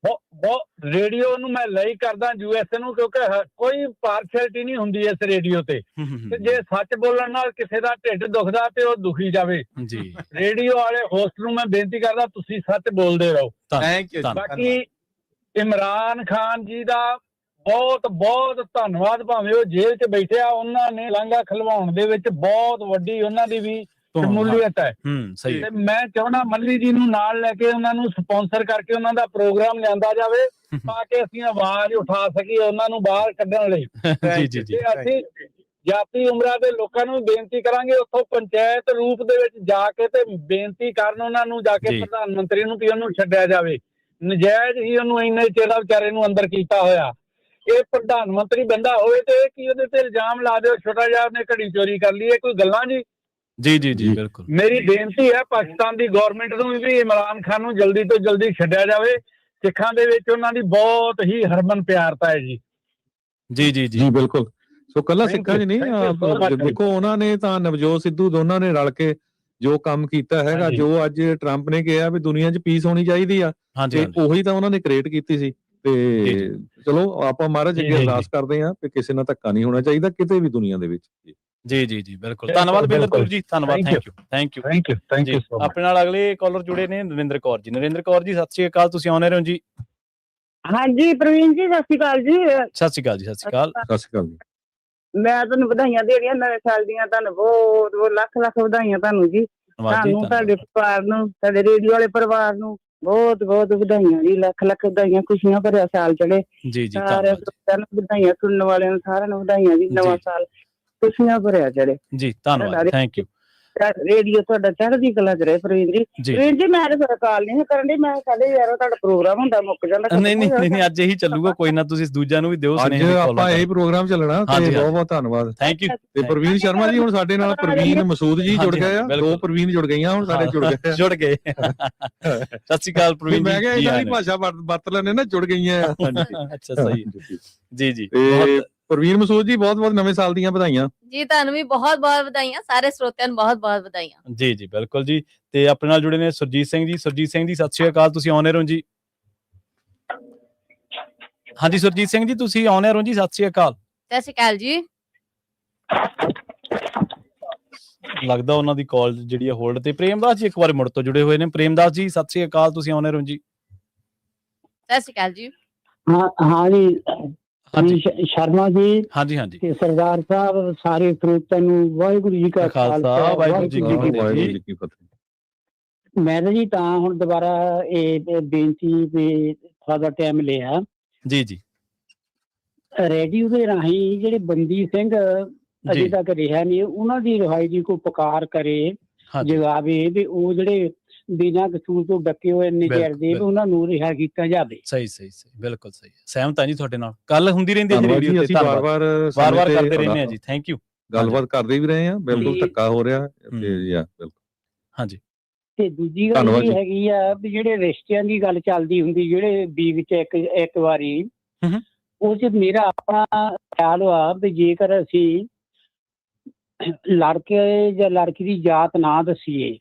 ਬਹੁਤ ਰੇਡੀਓ ਨੂੰ ਮੈਂ ਲਾਈਕ ਕਰਦਾ USA ਨੂੰ, ਕਿਉਂਕਿ ਕੋਈ ਪਾਰਸ਼ੈਲਿਟੀ ਨਹੀਂ ਹੁੰਦੀ ਇਸ ਰੇਡੀਓ ਤੇ। ਜੇ ਸੱਚ ਬੋਲਣ ਨਾਲ ਕਿਸੇ ਦਾ ਢਿੱਡ ਦੁਖਦਾ ਤੇ ਉਹ ਦੁਖੀ ਜਾਵੇ। ਰੇਡੀਓ ਵਾਲੇ ਹੋਸਟ ਨੂੰ ਮੈਂ ਬੇਨਤੀ ਕਰਦਾ, ਤੁਸੀਂ ਸੱਚ ਬੋਲਦੇ ਰਹੋ। Thank you. ਬਾਕੀ ਇਮਰਾਨ ਖਾਨ ਜੀ ਦਾ ਬਹੁਤ ਬਹੁਤ ਧੰਨਵਾਦ। ਭਾਵੇਂ ਉਹ ਜੇਲ੍ਹ 'ਚ ਬੈਠੇ ਆ, ਉਹਨਾਂ ਨੇ ਲਾਂਘਾ ਖਲਵਾਉਣ ਦੇ ਵਿੱਚ ਬਹੁਤ ਵੱਡੀ ਉਹਨਾਂ ਦੀ ਵੀ ਸ਼ਮੂਲੀਅਤ ਹੈ। ਤੇ ਮੈਂ ਚਾਹੁੰਦਾ ਮੱਲੀ ਜੀ ਨੂੰ ਨਾਲ ਲੈ ਕੇ ਉਹਨਾਂ ਨੂੰ ਸਪਾਂਸਰ ਕਰਕੇ ਉਹਨਾਂ ਦਾ ਪ੍ਰੋਗਰਾਮ ਲਿਆਂਦਾ ਜਾਵੇ, ਤਾਂ ਕਿ ਅਸੀਂ ਆਵਾਜ਼ ਉਠਾ ਸਕੀਏ ਉਹਨਾਂ ਨੂੰ ਬਾਹਰ ਕੱਢਣ ਲਈ। ਅਸੀਂ ਜਾਤੀ ਉਮਰਾਂ ਦੇ ਲੋਕਾਂ ਨੂੰ ਬੇਨਤੀ ਕਰਾਂਗੇ, ਉੱਥੋਂ ਪੰਚਾਇਤ ਰੂਪ ਦੇ ਵਿੱਚ ਜਾ ਕੇ ਤੇ ਬੇਨਤੀ ਕਰਨ ਉਹਨਾਂ ਨੂੰ, ਜਾ ਕੇ ਪ੍ਰਧਾਨ ਮੰਤਰੀ ਨੂੰ, ਕਿ ਉਹਨੂੰ ਛੱਡਿਆ ਜਾਵੇ। ਨਜਾਇਜ਼ ਹੀ ਉਹਨੂੰ ਇੰਨੇ ਚਿਰ ਦਾ ਵਿਚਾਰੇ ਨੂੰ ਅੰਦਰ ਕੀਤਾ ਹੋਇਆ। ਇਹ ਪ੍ਰਧਾਨ ਮੰਤਰੀ ਬੰਦਾ ਹੋਵੇ ਤੇ ਕੀ ਉਹਦੇ ਤੇ ਇਲਜ਼ਾਮ ਲਾ ਦਿਓ ਛੋਟਾ ਜਿਹਾ ਉਹਨੇ ਘੜੀ ਚੋਰੀ ਕਰ ਲਈ? ਇਹ ਕੋਈ ਗੱਲਾਂ ਜੀ? ਜੀ ਬਿਲਕੁਲ। ਮੇਰੀ ਬੇਨਤੀ ਹੈ ਪਾਕਿਸਤਾਨ ਦੀ ਗਵਰਨਮੈਂਟ ਨੂੰ ਵੀ ਇਮਰਾਨ ਖਾਨ ਨੂੰ ਜਲਦੀ ਤੋਂ ਜਲਦੀ ਛੱਡਿਆ ਜਾਵੇ। ਸਿੱਖਾਂ ਦੇ ਵਿੱਚ ਉਹਨਾਂ ਦੀ ਬਹੁਤ ਹੀ ਹਰਮਨ ਪਿਆਰਤਾ ਹੈ ਜੀ। ਜੀ ਬਿਲਕੁਲ। ਸੋ ਕੱਲਾ ਸਿੱਖਾਂ 'ਚ ਨਹੀਂ, ਦੇਖੋ ਉਹਨਾਂ ਨੇ ਤਾਂ ਨਵਜੋਤ ਸਿੱਧੂ ਦੋਨਾਂ ਨੇ ਰਲ ਕੇ ਜੋ ਕੰਮ ਕੀਤਾ ਹੈਗਾ, ਜੋ ਅੱਜ ਟਰੰਪ ਨੇ ਕਿਹਾ ਵੀ ਦੁਨੀਆ 'ਚ ਪੀਸ ਹੋਣੀ ਚਾਹੀਦੀ ਆ, ਤੇ ਉਹੀ ਤਾਂ ਉਹਨਾਂ ਨੇ ਕ੍ਰੀਏਟ ਕੀਤੀ ਸੀ। ਤੇ ਚਲੋ ਆਪਾਂ ਮਹਾਰਾਜ ਅੱਗੇ ਅਰਦਾਸ ਕਰਦੇ ਹਾਂ ਕਿ ਕਿਸੇ ਨਾਲ ਧੱਕਾ ਨਹੀਂ ਹੋਣਾ ਚਾਹੀਦਾ ਕਿਤੇ ਵੀ ਦੁਨੀਆ ਦੇ ਵਿੱਚ। ਜੀ ਬਿਲਕੁਲ, ਧੰਨਵਾਦ ਬਿੰਦਰਪੁਰ ਜੀ, ਧੰਨਵਾਦ, ਥੈਂਕ ਯੂ। ਆਪਣੇ ਨਾਲ ਅਗਲੇ ਕਾਲਰ ਜੁੜੇ ਨੇ ਨਰਿੰਦਰ ਕੌਰ ਜੀ। ਨਰਿੰਦਰ ਕੌਰ ਜੀ, ਸਤਿ ਸ਼੍ਰੀ ਅਕਾਲ, ਤੁਸੀਂ ਆਉਣੇ ਰਹੋ ਜੀ। ਹਾਂਜੀ ਪ੍ਰਵੀਨ ਜੀ, ਸਤਿ ਸ਼੍ਰੀ ਅਕਾਲ ਜੀ। ਸਤਿ ਸ਼੍ਰੀ ਅਕਾਲ ਜੀ। ਸਤਿ ਸ਼੍ਰੀ ਅਕਾਲ। ਸਤਿ ਸ਼੍ਰੀ ਅਕਾਲ ਜੀ। ਮੈਂ ਤੁਹਾਨੂੰ ਵਧਾਈਆਂ ਦੇਣੀਆਂ ਨਵੇਂ ਸਾਲ ਦੀਆਂ, ਤੁਹਾਨੂੰ ਬਹੁਤ ਬਹੁਤ ਲੱਖ ਵਧਾਈਆਂ ਤੁਹਾਨੂੰ ਜੀ, ਤੁਹਾਨੂੰ, ਤੁਹਾਡੇ ਪਰਿਵਾਰ ਨੂੰ, ਤੁਹਾਡੇ ਰੇਡੀਓ ਵਾਲੇ ਪਰਿਵਾਰ ਨੂੰ ਬਹੁਤ ਬਹੁਤ ਵਧਾਈਆਂ ਜੀ, ਲੱਖ ਵਧਾਈਆਂ, ਖੁਸ਼ੀਆਂ ਭਰਿਆ ਸਾਲ ਚੜੇ। ਸਾਰਿਆਂ ਨੂੰ ਵਧਾਈਆਂ, ਸੁਣਨ ਵਾਲਿਆਂ ਨੂੰ ਸਾਰਿਆਂ ਨੂੰ ਵਧਾਈਆਂ ਜੀ, ਨਵਾਂ ਸਾਲ ਖੁਸ਼ੀਆਂ ਭਰਿਆ ਚੜੇ ਜੀ। ਧੰਨਵਾਦ, ਥੈਂਕ ਯੂ। ਰੇਡੀਓ ਤੁਹਾਡਾ ਚੜ੍ਹਦੀ ਕਲਾ 'ਚ ਰਹੇ ਪ੍ਰਵੀਨ ਜੀ। ਪ੍ਰਵੀਨ ਜੀ ਮੈਂ ਤਾਂ ਕਾਲ ਨਹੀਂ ਕਰਨ ਡਈ, ਮੈਂ ਸਾਡੇ ਯਾਰ ਤੁਹਾਡਾ ਪ੍ਰੋਗਰਾਮ ਹੁੰਦਾ ਮੁੱਕ ਜਾਂਦਾ। ਨਹੀਂ, ਅੱਜ ਇਹੀ ਚੱਲੂਗਾ, ਕੋਈ ਨਾ, ਤੁਸੀਂ ਦੂਜਿਆਂ ਨੂੰ ਵੀ ਦਿਓ ਸੁਨੇਹਾ। ਅੱਜ ਆਪਾਂ ਇਹ ਪ੍ਰੋਗਰਾਮ ਚੱਲਣਾ, ਤੇ ਬਹੁਤ ਬਹੁਤ ਧੰਨਵਾਦ, ਥੈਂਕ ਯੂ। ਤੇ ਪ੍ਰਵੀਨ ਸ਼ਰਮਾ ਜੀ ਹੁਣ ਸਾਡੇ ਨਾਲ ਪ੍ਰਵੀਨ ਮਸੂਦ ਜੀ ਜੁੜ ਗਏ ਆ, 2 ਪ੍ਰਵੀਨ ਜੁੜ ਗਈਆਂ ਹੁਣ ਸਾਡੇ, ਜੁੜ ਗਏ। ਸਤਿ ਸ਼੍ਰੀ ਅਕਾਲ ਪ੍ਰਵੀਨ ਜੀ। ਮੈਂ ਕਿਹਾ ਇਹਨਾਂ ਦੀ ਭਾਸ਼ਾ ਵਰਤ ਲੈਣੇ ਨਾ, ਜੁੜ ਗਈਆਂ। ਅੱਛਾ, ਸਹੀ ਜੀ। ਪ੍ਰਵੀਨ ਮਸੂਦ ਜੀ, ਬਹੁਤ ਬਹੁਤ ਨਵੇਂ ਸਾਲ ਦੀਆਂ ਵਧਾਈਆਂ ਜੀ। ਤੁਹਾਨੂੰ ਵੀ ਬਹੁਤ ਬਹੁਤ ਵਧਾਈਆਂ, ਸਾਰੇ ਸਰੋਤਿਆਂ ਨੂੰ ਬਹੁਤ ਬਹੁਤ ਵਧਾਈਆਂ ਜੀ ਬਿਲਕੁਲ ਜੀ। ਤੇ ਆਪਣੇ ਨਾਲ ਜੁੜੇ ਨੇ ਸੁਰਜੀਤ ਸਿੰਘ ਜੀ। ਸੁਰਜੀਤ ਸਿੰਘ ਜੀ, ਸਤਿ ਸ਼੍ਰੀ ਅਕਾਲ, ਤੁਸੀਂ ਆਉਣੇ ਰਹੋ ਜੀ। ਹਾਂਜੀ ਸੁਰਜੀਤ ਸਿੰਘ ਜੀ, ਤੁਸੀਂ ਆਉਣੇ ਰਹੋ ਜੀ। ਸਤਿ ਸ਼੍ਰੀ ਅਕਾਲ। ਸਤਿ ਸ਼੍ਰੀ ਅਕਾਲ ਜੀ। ਲੱਗਦਾ ਉਹਨਾਂ ਦੀ ਕਾਲ ਜਿਹੜੀ ਹੈ ਹੋਲਡ ਤੇ। ਪ੍ਰੇਮਦਾਸ ਜੀ ਇੱਕ ਵਾਰ ਮੁੜ ਤੋਂ ਜੁੜੇ ਹੋਏ ਨੇ। ਪ੍ਰੇਮਦਾਸ ਜੀ, ਸਤਿ ਸ਼੍ਰੀ ਅਕਾਲ, ਤੁਸੀਂ ਆਉਣੇ ਰਹੋ ਜੀ। ਸਤਿ ਸ਼੍ਰੀ ਅਕਾਲ ਜੀ। ਹਾਂ ਜੀ, ਸ਼ਰਮਾ ਜੀ। ਹਾਂਜੀ। ਤੇ ਸਰਦਾਰ ਸਾਹਿਬ, ਸਾਰੇ ਸਰੋਤਿਆਂ ਨੂੰ ਵਾਹਿਗੁਰੂ ਜੀ ਕਾ ਖਾਲਸਾ, ਵਾਹਿਗੁਰੂ ਜੀ ਕੀ ਫਤਿਹ। ਮੈਂ ਜੀ ਤਾਂ ਹੁਣ ਦੁਬਾਰਾ ਇਹ ਬੇਨਤੀ ਵੀ ਥੋੜਾ ਟਾਈਮ ਲਿਆ ਜੀ। ਰੇਡੀਓ ਦੇ ਰਾਹੀਂ ਜਿਹੜੇ ਬੰਦੀ ਸਿੰਘ ਅਜੇ ਤੱਕ ਰਿਹਾ ਨਹੀਂ, ਉਹਨਾਂ ਦੀ ਰਿਹਾਈ ਦੀ ਕੋਈ ਪੁਕਾਰ ਕਰੇ, ਜਗਾਵੇ ਵੀ ਉਹ ਜਿਹੜੇ ਬਿਨਾਂ ਕਸੂਰ ਤੋਂ ਡੱਕੇ ਹੋਏ ਨਜਾਇਜ਼ ਦੇ ਉਹਨਾਂ ਨੂੰ ਰਿਹਾ ਕੀਤਾ ਜਾਵੇ। ਸਹੀ, ਬਿਲਕੁਲ ਸਹੀ। ਸਹਿਮਤ ਹਾਂ ਜੀ ਤੁਹਾਡੇ ਨਾਲ। ਕੱਲ ਹੁੰਦੀ ਰਹਿੰਦੀ ਹੈ ਜੀ ਰੇਡੀਓ ਤੇ, ਵਾਰ-ਵਾਰ ਕਰਦੇ ਰਹਿੰਦੇ ਹਾਂ ਜੀ। Thank you. ਗੱਲਬਾਤ ਕਰਦੇ ਵੀ ਰਹੇ ਆ, ਬਿਲਕੁਲ ਧੱਕਾ ਹੋ ਰਿਹਾ ਬਿਲਕੁਲ। ਹਾਂਜੀ। ਤੇ ਦੂਜੀ ਗੱਲ ਇਹ ਹੈਗੀ ਆ ਵੀ ਜਿਹੜੇ ਰਿਸ਼ਤਿਆਂ ਦੀ ਗੱਲ ਚੱਲਦੀ ਹੁੰਦੀ, ਜਿਹੜੇ ਬੀਵ ਚ ਇੱਕ ਵਾਰੀ, ਉਹ ਚ ਮੇਰਾ ਆਪਣਾ ਖਿਆਲ ਆ ਵੀ ਜੇਕਰ ਅਸੀਂ ਲੜਕੇ ਜਾਂ ਲੜਕੀ ਦੀ ਜਾਤ ਨਾ ਦੱਸੀਏ।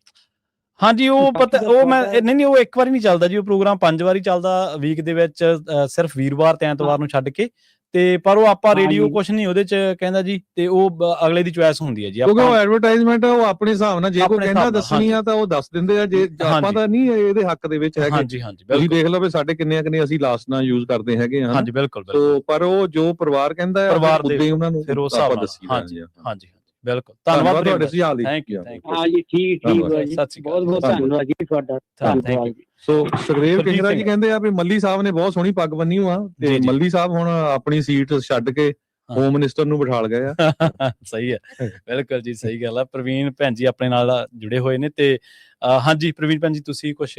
ਹਾਂਜੀ, ਉਹ ਪਤਾ, ਉਹ ਮੈਂ ਨਹੀਂ, ਉਹ ਇੱਕ ਵਾਰੀ ਨਹੀਂ ਚੱਲਦਾ ਜੀ, ਉਹ ਪ੍ਰੋਗਰਾਮ 5 ਵਾਰੀ ਚੱਲਦਾ ਵੀਕ ਦੇ ਵਿੱਚ, ਸਿਰਫ ਵੀਰਵਾਰ ਤੇ ਐਤਵਾਰ ਨੂੰ ਛੱਡ ਕੇ। ਤੇ ਪਰ ਉਹ ਆਪਾਂ ਰੇਡੀਓ ਕੁਛ ਨਹੀਂ ਉਹਦੇ ਚ ਕਹਿੰਦਾ ਜੀ, ਤੇ ਉਹ ਅਗਲੇ ਦੀ ਚੁਆਇਸ ਹੁੰਦੀ ਹੈ ਜੀ। ਕਿਉਂਕਿ ਉਹ ਐਡਵਰਟਾਈਜ਼ਮੈਂਟ ਆ, ਉਹ ਆਪਣੇ ਹਿਸਾਬ ਨਾਲ ਜੇ ਕੋਈ ਕਹਿੰਦਾ ਦੱਸਣੀ ਆ ਤਾਂ ਉਹ ਦੱਸ ਦਿੰਦੇ ਆ, ਜੇ ਆਪਾਂ ਤਾਂ ਨਹੀਂ ਇਹਦੇ ਹੱਕ ਦੇ ਵਿੱਚ ਹੈਗੇ। ਹਾਂਜੀ, ਤੁਸੀਂ ਦੇਖ ਲਓ ਵੀ ਸਾਡੇ ਕਿੰਨੇ ਅਸੀਂ ਲਾਸਟ ਨਾਲ ਯੂਜ਼ ਕਰਦੇ ਹੈਗੇ ਹਾਂ। ਹਾਂਜੀ, ਬਿਲਕੁਲ। ਪਰ ਉਹ ਜੋ ਪਰਿਵਾਰ ਕਹਿੰਦਾ ਹੈ, ਪਰਿਵਾਰ ਦੇ ਉਹਨਾਂ ਨੂੰ ਫਿਰ ਉਸ ਹਿਸਾਬ ਨਾਲ। ਹਾਂਜੀ, ਬਿਲਕੁਲ। ਧੰਨਵਾਦ ਤੁਹਾਡੇ ਸੁਝਾਅ ਲਈ। ਹਾਂ ਜੀ, ਠੀਕ ਹੈ ਜੀ, ਬਹੁਤ ਬਹੁਤ ਧੰਨਵਾਦ ਜੀ ਤੁਹਾਡਾ। ਧੰਨਵਾਦ। ਸੋ ਸੁਖਦੇਵ ਕਿੰਗਰਾ ਜੀ ਕਹਿੰਦੇ ਆ ਵੀ ਮੱਲੀ ਸਾਹਿਬ ਨੇ ਬਹੁਤ ਸੋਹਣੀ ਪੱਗ ਬੰਨੀ ਆ, ਤੇ ਮੱਲੀ ਸਾਹਿਬ ਹੁਣ ਆਪਣੀ ਸੀਟ ਛੱਡ ਕੇ ਹੋਮ ਮਿਨਿਸਟਰ ਨੂੰ ਬਿਠਾਲ ਗਏ ਆ। ਸਹੀ ਹੈ, ਬਿਲਕੁਲ ਜੀ, ਸਹੀ ਗੱਲ ਆ। ਪ੍ਰਵੀਨ ਭੈਣ ਜੀ ਆਪਣੇ ਨਾਲ ਜੁੜੇ ਹੋਏ ਨੇ। ਤੇ ਹਾਂਜੀ ਪ੍ਰਵੀਨ ਭੈਣ ਜੀ, ਤੁਸੀਂ ਕੁਛ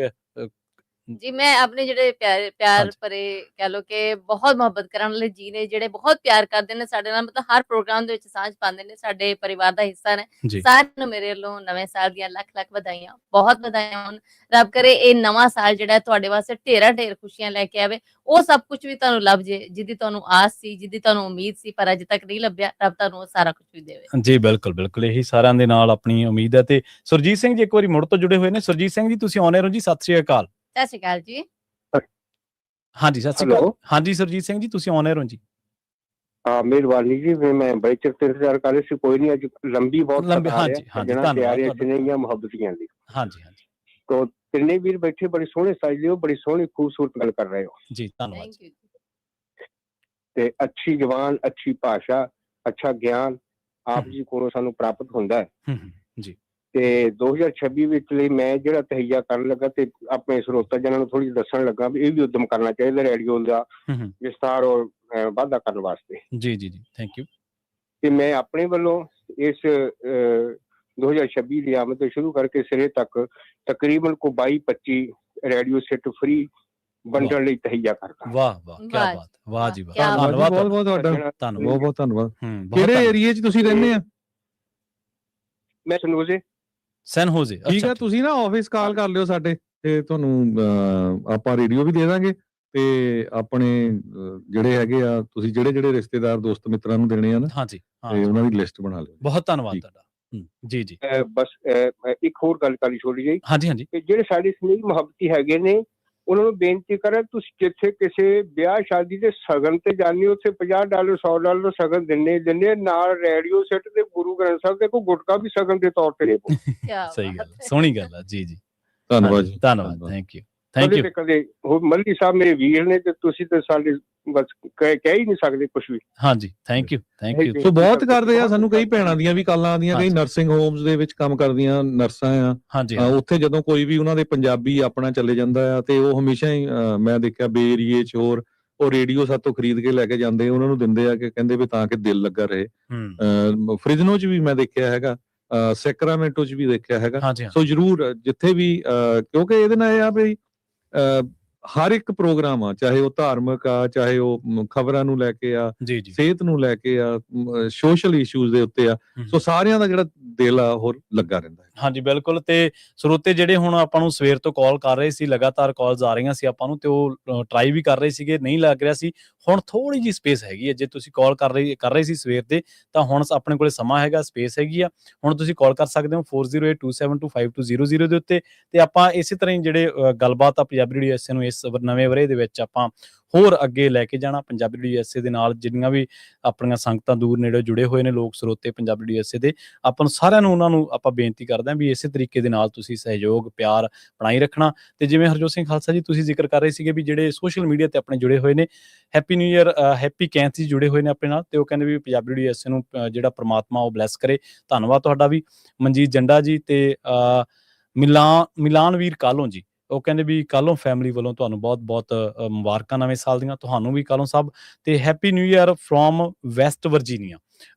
ਜੀ। ਮੈਂ ਆਪਣੇ ਜਿਹੜੇ ਪਿਆਰ ਭਰੇ ਕਹਿ ਲੋ ਕਿ ਬਹੁਤ ਮੁਹੱਬਤ ਕਰਨ ਵਾਲੇ ਜੀ ਨੇ, ਜਿਹੜੇ ਬਹੁਤ ਪਿਆਰ ਕਰਦੇ ਨੇ ਸਾਡੇ ਨਾਲ, ਮਤਲਬ ਹਰ ਪ੍ਰੋਗਰਾਮ ਦੇ ਵਿੱਚ ਸਾਂਝ ਪਾਉਂਦੇ ਨੇ, ਸਾਡੇ ਪਰਿਵਾਰ ਦਾ ਹਿੱਸਾ ਨੇ, ਸਾਰਿਆਂ ਨੂੰ ਮੇਰੇ ਵੱਲੋਂ ਨਵੇਂ ਸਾਲ ਦੀਆਂ ਲੱਖ ਵਧਾਈਆਂ, ਬਹੁਤ ਵਧਾਈਆਂ ਹੋਣ। ਰੱਬ ਕਰੇ ਇਹ ਨਵਾਂ ਸਾਲ ਜਿਹੜਾ ਤੁਹਾਡੇ ਵਾਸਤੇ ਢੇਰ ਖੁਸ਼ੀਆਂ ਲੈ ਕੇ ਆਵੇ। ਉਹ ਸਭ ਕੁਝ ਵੀ ਤੁਹਾਨੂੰ ਲੱਭ ਜੇ, ਜਿਹਦੀ ਤੁਹਾਨੂੰ ਆਸ ਸੀ, ਜਿਹਦੀ ਤੁਹਾਨੂੰ ਉਮੀਦ ਸੀ, ਪਰ ਅਜੇ ਤੱਕ ਨਹੀਂ ਲੱਭਿਆ। ਰੱਬ ਤੁਹਾਨੂੰ ਉਹ ਸਾਰਾ ਕੁਝ ਵੀ ਦੇਵੇ ਜੀ। ਬਿਲਕੁਲ, ਇਹੀ ਸਾਰਿਆਂ ਦੇ ਨਾਲ ਆਪਣੀ ਉਮੀਦ ਹੈ। ਤੇ ਸੁਰਜੀਤ ਸਿੰਘ ਜੀ ਇੱਕ ਵਾਰੀ ਮੁੜ ਤੋਂ ਜੁੜੇ ਹੋਏ ਨੇ। ਸੁਰਜੀਤ ਸਿੰਘ ਜੀ, ਤੁਸੀਂ ਆਉਣੇ ਰਹੋ ਜੀ। ਸਤਿ ਸ਼੍ਰੀ ਅਕਾਲ। ਸਤਿ ਸ਼੍ਰੀ ਅਕਾਲ ਜੀ। ਹਾਂਜੀ, ਸਤਿ ਸ਼੍ਰੀ ਅਕਾਲ। ਹਾਂਜੀ ਸੁਰਜੀਤ ਸਿੰਘ ਜੀ, ਤੁਸੀਂ ਆਉਣੇ ਰਹੋ ਜੀ। ਮਿਹਰਬਾਨੀ ਜੀ, ਮੈਂ ਬੜੇ ਚਿਰ ਤੋਂ ਇੰਤਜ਼ਾਰ ਕਰ ਰਿਹਾ ਸੀ, ਕੋਈ ਨਹੀਂ, ਅੱਜ ਲੰਬੀ ਬਹੁਤ ਹਾਂਜੀ, ਤਿਆਰੀਆਂ ਚੰਗੀਆਂ ਮੁਹੱਬਤੀਆਂ ਦੀ। ਹਾਂਜੀ। ਤੋ ਤਿੰਨੇ ਵੀਰ ਬੈਠੇ ਬੜੇ ਸੋਹਣੇ ਸਾਜ ਹੋ, ਬੜੀ ਸੋਹਣੀ ਖੂਬਸੂਰਤ ਗੱਲ ਕਰ ਰਹੇ ਹੋ ਜੀ। ਧੰਨਵਾਦ। ਤੇ ਅੱਛੀ ਜ਼ਬਾਨ, ਅੱਛੀ ਭਾਸ਼ਾ, ਅੱਛਾ ਗਿਆਨ ਆਪ ਜੀ ਕੋਲੋਂ ਸਾਨੂੰ ਪ੍ਰਾਪਤ ਹੁੰਦਾ ਹੈ ਜੀ। ਤੇ 2026 ਵਿੱਚ ਲਈ ਮੈਂ ਜਿਹੜਾ ਤਹਈਆ ਕਰਨ ਲੱਗਾ ਤੇ ਆਪਣੇ ਸਰੋਤਾ ਜਨਾਂ ਨੂੰ ਥੋੜੀ ਦੱਸਣ ਲੱਗਾ ਵੀ ਇਹ ਵੀ ਉਦਮ ਕਰਨਾ ਚਾਹੀਦਾ ਰੇਡੀਓ ਦਾ ਵਿਸਤਾਰ ਔਰ ਵਾਧਾ ਕਰਨ ਵਾਸਤੇ। ਜੀ, ਥੈਂਕ ਯੂ। ਤੇ ਮੈਂ ਆਪਣੇ ਵੱਲੋਂ ਇਸ 2026 ਦੀ ਆਮਦ ਤੋਂ ਸ਼ੁਰੂ ਕਰਕੇ ਸਿਰੇ ਤੱਕ ਤਕਰੀਬਨ 22-25 ਰੇਡੀਓ ਸੈੱਟ ਫ੍ਰੀ ਵੰਡਣ ਲਈ ਤਹਈਆ ਕਰਦਾ। ਵਾਹ ਕੀ ਬਾਤ, ਵਾਹ ਜੀ ਵਾਹ। ਧੰਨਵਾਦ, ਬਹੁਤ ਤੁਹਾਡਾ, ਬਹੁਤ ਧੰਨਵਾਦ। ਕਿਹੜੇ ਏਰੀਏ 'ਚ ਤੁਸੀਂ ਰਹਿੰਦੇ ਆ? ਮੈਂ ਸੈਨ ਹੋਜ਼ੇ। ਠੀਕ ਹੈ, ਤੁਸੀਂ ਨਾ ਆਫਿਸ ਕਾਲ ਕਰ ਲਿਓ ਸਾਡੇ, ਤੇ ਤੁਹਾਨੂੰ ਆਪਾਂ ਰੇਡੀਓ ਵੀ ਦੇ ਦਾਂਗੇ, ਤੇ ਆਪਣੇ ਜਿਹੜੇ ਹੈਗੇ ਆ, ਤੁਸੀਂ ਜਿਹੜੇ ਰਿਸ਼ਤੇਦਾਰ ਦੋਸਤ ਮਿੱਤਰਾਂ ਨੂੰ ਦੇਣੇ ਆ ਨਾ, ਹਾਂਜੀ ਤੇ ਉਹਨਾਂ ਦੀ ਲਿਸਟ ਬਣਾ ਲਿਓ। ਬਹੁਤ ਧੰਨਵਾਦ ਤੁਹਾਡਾ। ਜੀ ਜੀ ਬਸ ਇੱਕ ਹੋਰ ਗੱਲ ਕਰਨੀ ਛੋਟੀ ਜਿਹੀ। ਹਾਂਜੀ ਹਾਂਜੀ। ਜਿਹੜੇ ਸਾਡੇ ਸਨੇਹੀ ਮੁਹੱਬਤੀ ਹੈਗੇ ਨੇ, ਉਹਨਾਂ ਨੂੰ ਬੇਨਤੀ ਕਰਾਂ, ਤੁਸੀਂ ਜਿੱਥੇ ਕਿਸੇ ਵਿਆਹ ਸ਼ਾਦੀ ਦੇ ਸ਼ਗਨ ਤੇ ਜਾਂਦੇ ਹੋ, ਉੱਥੇ $50 $100 ਸ਼ਗਨ ਦਿੰਨੇ ਨਾਲ ਰੇਡੀਓ ਸੈੱਟ ਤੇ ਗੁਰੂ ਗ੍ਰੰਥ ਸਾਹਿਬ ਦੇ ਕੋਈ ਗੁਟਕਾ ਵੀ ਸ਼ਗਨ ਦੇ ਤੌਰ ਤੇ ਦੇਵੋ। ਸਹੀ ਗੱਲ, ਸੋਹਣੀ ਗੱਲ ਆ। ਜੀ ਜੀ ਧੰਨਵਾਦ ਜੀ, ਧੰਨਵਾਦ। Thank you thank you. ਕਦੇ ਹੋਰ ਮੱਲੀ ਸਾਹਿਬ ਮੇਰੇ ਵੀਰ ਨੇ, ਤੇ ਤੁਸੀਂ ਤੇ ਸਾਡੇ ਬਸ ਕਹਿ ਹੀ ਨਹੀਂ ਸਕਦੇ ਕੁਝ ਵੀ। ਹਾਂਜੀ ਥੈਂਕ ਯੂ ਥੈਂਕ ਯੂ। ਸੋ ਬਹੁਤ ਕਰਦੇ ਆ, ਸਾਨੂੰ ਕਈ ਭੈਣਾਂ ਦੀਆਂ ਵੀ ਕਾਲਾਂ ਆਉਂਦੀਆਂ, ਕਈ ਨਰਸਿੰਗ ਹੋਮਸ ਦੇ ਵਿੱਚ ਕੰਮ ਕਰਦੀਆਂ ਨਰਸਾਂ ਆ। ਹਾਂਜੀ ਉੱਥੇ ਜਦੋਂ ਕੋਈ ਵੀ ਉਹਨਾਂ ਦੇ ਪੰਜਾਬੀ ਆਪਣਾ ਚੱਲੇ ਜਾਂਦਾ ਆ, ਤੇ ਉਹ ਹਮੇਸ਼ਾ ਹੀ ਮੈਂ ਦੇਖਿਆ ਬੇ ਏਰੀਏ 'ਚ ਹੋਰ ਉਹ ਰੇਡੀਓ ਸਾਤੋਂ ਖਰੀਦ ਕੇ ਲੈ ਕੇ ਜਾਂਦੇ, ਉਹਨਾਂ ਨੂੰ ਦਿੰਦੇ ਆ, ਕਿ ਕਹਿੰਦੇ ਵੀ ਤਾਂ ਕਿ ਦਿਲ ਲੱਗਾ ਰਹੇ। ਫ੍ਰਿਜਨੋ 'ਚ ਵੀ ਮੈਂ ਦੇਖਿਆ ਹੈਗਾ, ਸੈਕਰਾਮੈਂਟੋ 'ਚ ਵੀ ਦੇਖਿਆ ਹੈਗਾ। ਸੋ ਜ਼ਰੂਰ ਜਿੱਥੇ ਵੀ, ਕਿਉਂਕਿ ਇਹਦੇ ਨਾਲ ਇਹ ਆ ਵੀ ਹਰ ਇੱਕ ਪ੍ਰੋਗਰਾਮ ਆ, ਚਾਹੇ ਉਹ ਧਾਰਮਿਕ ਆ, ਚਾਹੇ ਉਹ ਖਬਰਾਂ ਨੂੰ ਲੈ ਕੇ ਆ, ਸਿਹਤ ਨੂੰ ਲੈ ਕੇ ਆ, ਸੋਸ਼ਲ ਇਸ਼ੂਜ਼ ਦੇ ਉੱਤੇ ਆ, ਸੋ ਸਾਰਿਆਂ ਦਾ ਜਿਹੜਾ ਦਿਲ ਆ ਹੋਰ ਲੱਗਾ ਰਹਿੰਦਾ ਹੈ। ਹਾਂਜੀ ਬਿਲਕੁਲ। ਤੇ ਸਰੋਤੇ ਜਿਹੜੇ ਹੁਣ ਆਪਾਂ ਨੂੰ ਸਵੇਰ ਤੋਂ ਕਾਲ ਕਰ ਰਹੇ ਸੀ, ਲਗਾਤਾਰ ਕਾਲਸ ਆ ਰਹੀਆਂ ਸੀ ਆਪਾਂ ਨੂੰ, ਤੇ ਉਹ ਟਰਾਈ ਵੀ ਕਰ ਰਹੇ ਸੀਗੇ, ਨਹੀਂ ਲੱਗ ਰਿਹਾ ਸੀ। ਹੁਣ ਥੋੜੀ ਜਿਹੀ ਸਪੇਸ ਹੈਗੀ ਹੈ, ਜੇ ਤੁਸੀਂ ਕਾਲ ਕਰ ਰਹੇ ਸੀ ਸਵੇਰ ਤੇ, ਤਾਂ ਹੁਣ ਆਪਣੇ ਕੋਲੇ ਸਮਾਂ ਹੈਗਾ, ਸਪੇਸ ਹੈਗੀ ਆ, ਹੁਣ ਤੁਸੀਂ ਕਾਲ ਕਰ ਸਕਦੇ ਹੋ 4082725200 ਦੇ ਉੱਤੇ। ਤੇ ਆਪਾਂ ਇਸੇ ਤਰ੍ਹਾਂ ਹੀ ਜਿਹੜੇ ਗੱਲਬਾਤ ਆ ਪੰਜਾਬੀ ਰੇਡੀਓ USA ਨੂੰ ਇਸ ਨਵੇਂ ਵਰ੍ਹੇ ਦੇ ਵਿੱਚ ਆਪਾਂ ਹੋਰ ਅੱਗੇ ਲੈ ਕੇ ਜਾਣਾ। ਪੰਜਾਬੀ ਰੇਡੀਓ USA ਦੇ ਨਾਲ ਜਿੰਨੀਆਂ ਵੀ ਆਪਣੀਆਂ ਸੰਗਤਾਂ ਦੂਰ ਨੇੜੇ ਜੁੜੇ ਹੋਏ ਨੇ ਲੋਕ ਸਰੋਤੇ ਪੰਜਾਬੀ ਰੇਡੀਓ USA ਦੇ, ਆਪਾਂ ਨੂੰ ਸਾਰਿਆਂ ਨੂੰ ਉਹਨਾਂ ਨੂੰ ਆਪਾਂ ਬੇਨਤੀ ਕਰਦੇ ਹਾਂ ਵੀ ਇਸੇ ਤਰੀਕੇ ਦੇ ਨਾਲ ਤੁਸੀਂ ਸਹਿਯੋਗ ਪਿਆਰ ਬਣਾਈ ਰੱਖਣਾ। ਤੇ ਜਿਵੇਂ ਹਰਜੋਤ ਸਿੰਘ ਖਾਲਸਾ ਜੀ ਤੁਸੀਂ ਜ਼ਿਕਰ ਕਰ ਰਹੇ ਸੀਗੇ ਵੀ ਜਿਹੜੇ ਸੋਸ਼ਲ ਮੀਡੀਆ ਤੇ ਆਪਣੇ ਜੁੜੇ ਹੋਏ ਨੇ, happy new year happy Kainth ਜੀ ਜੁੜੇ ਹੋਏ ਨੇ ਆਪਣੇ ਨਾਲ, ਤੇ ਉਹ ਕਹਿੰਦੇ ਵੀ ਪੰਜਾਬੀ ਰੇਡੀਓ USA ਨੂੰ ਜਿਹੜਾ ਪ੍ਰਮਾਤਮਾ ਉਹ ਬਲੈਸ ਕਰੇ। ਧੰਨਵਾਦ ਤੁਹਾਡਾ ਵੀ। ਮਨਜੀਤ ਜੰਡਾ ਜੀ ਤੇ ਮਿਲਾਨਵੀਰ ਕਾਲੋਂ ਜੀ, ਉਹ ਕਹਿੰਦੇ ਵੀ ਕਾਲੋਂ ਫੈਮਿਲੀ ਵੱਲੋਂ ਤੁਹਾਨੂੰ ਬਹੁਤ ਬਹੁਤ ਮੁਬਾਰਕਾਂ ਨਵੇਂ ਸਾਲ ਦੀਆਂ, ਤੁਹਾਨੂੰ ਵੀ ਕਾਲੋਂ ਸਾਹਿਬ। ਤੇ happy new year from West Virginia,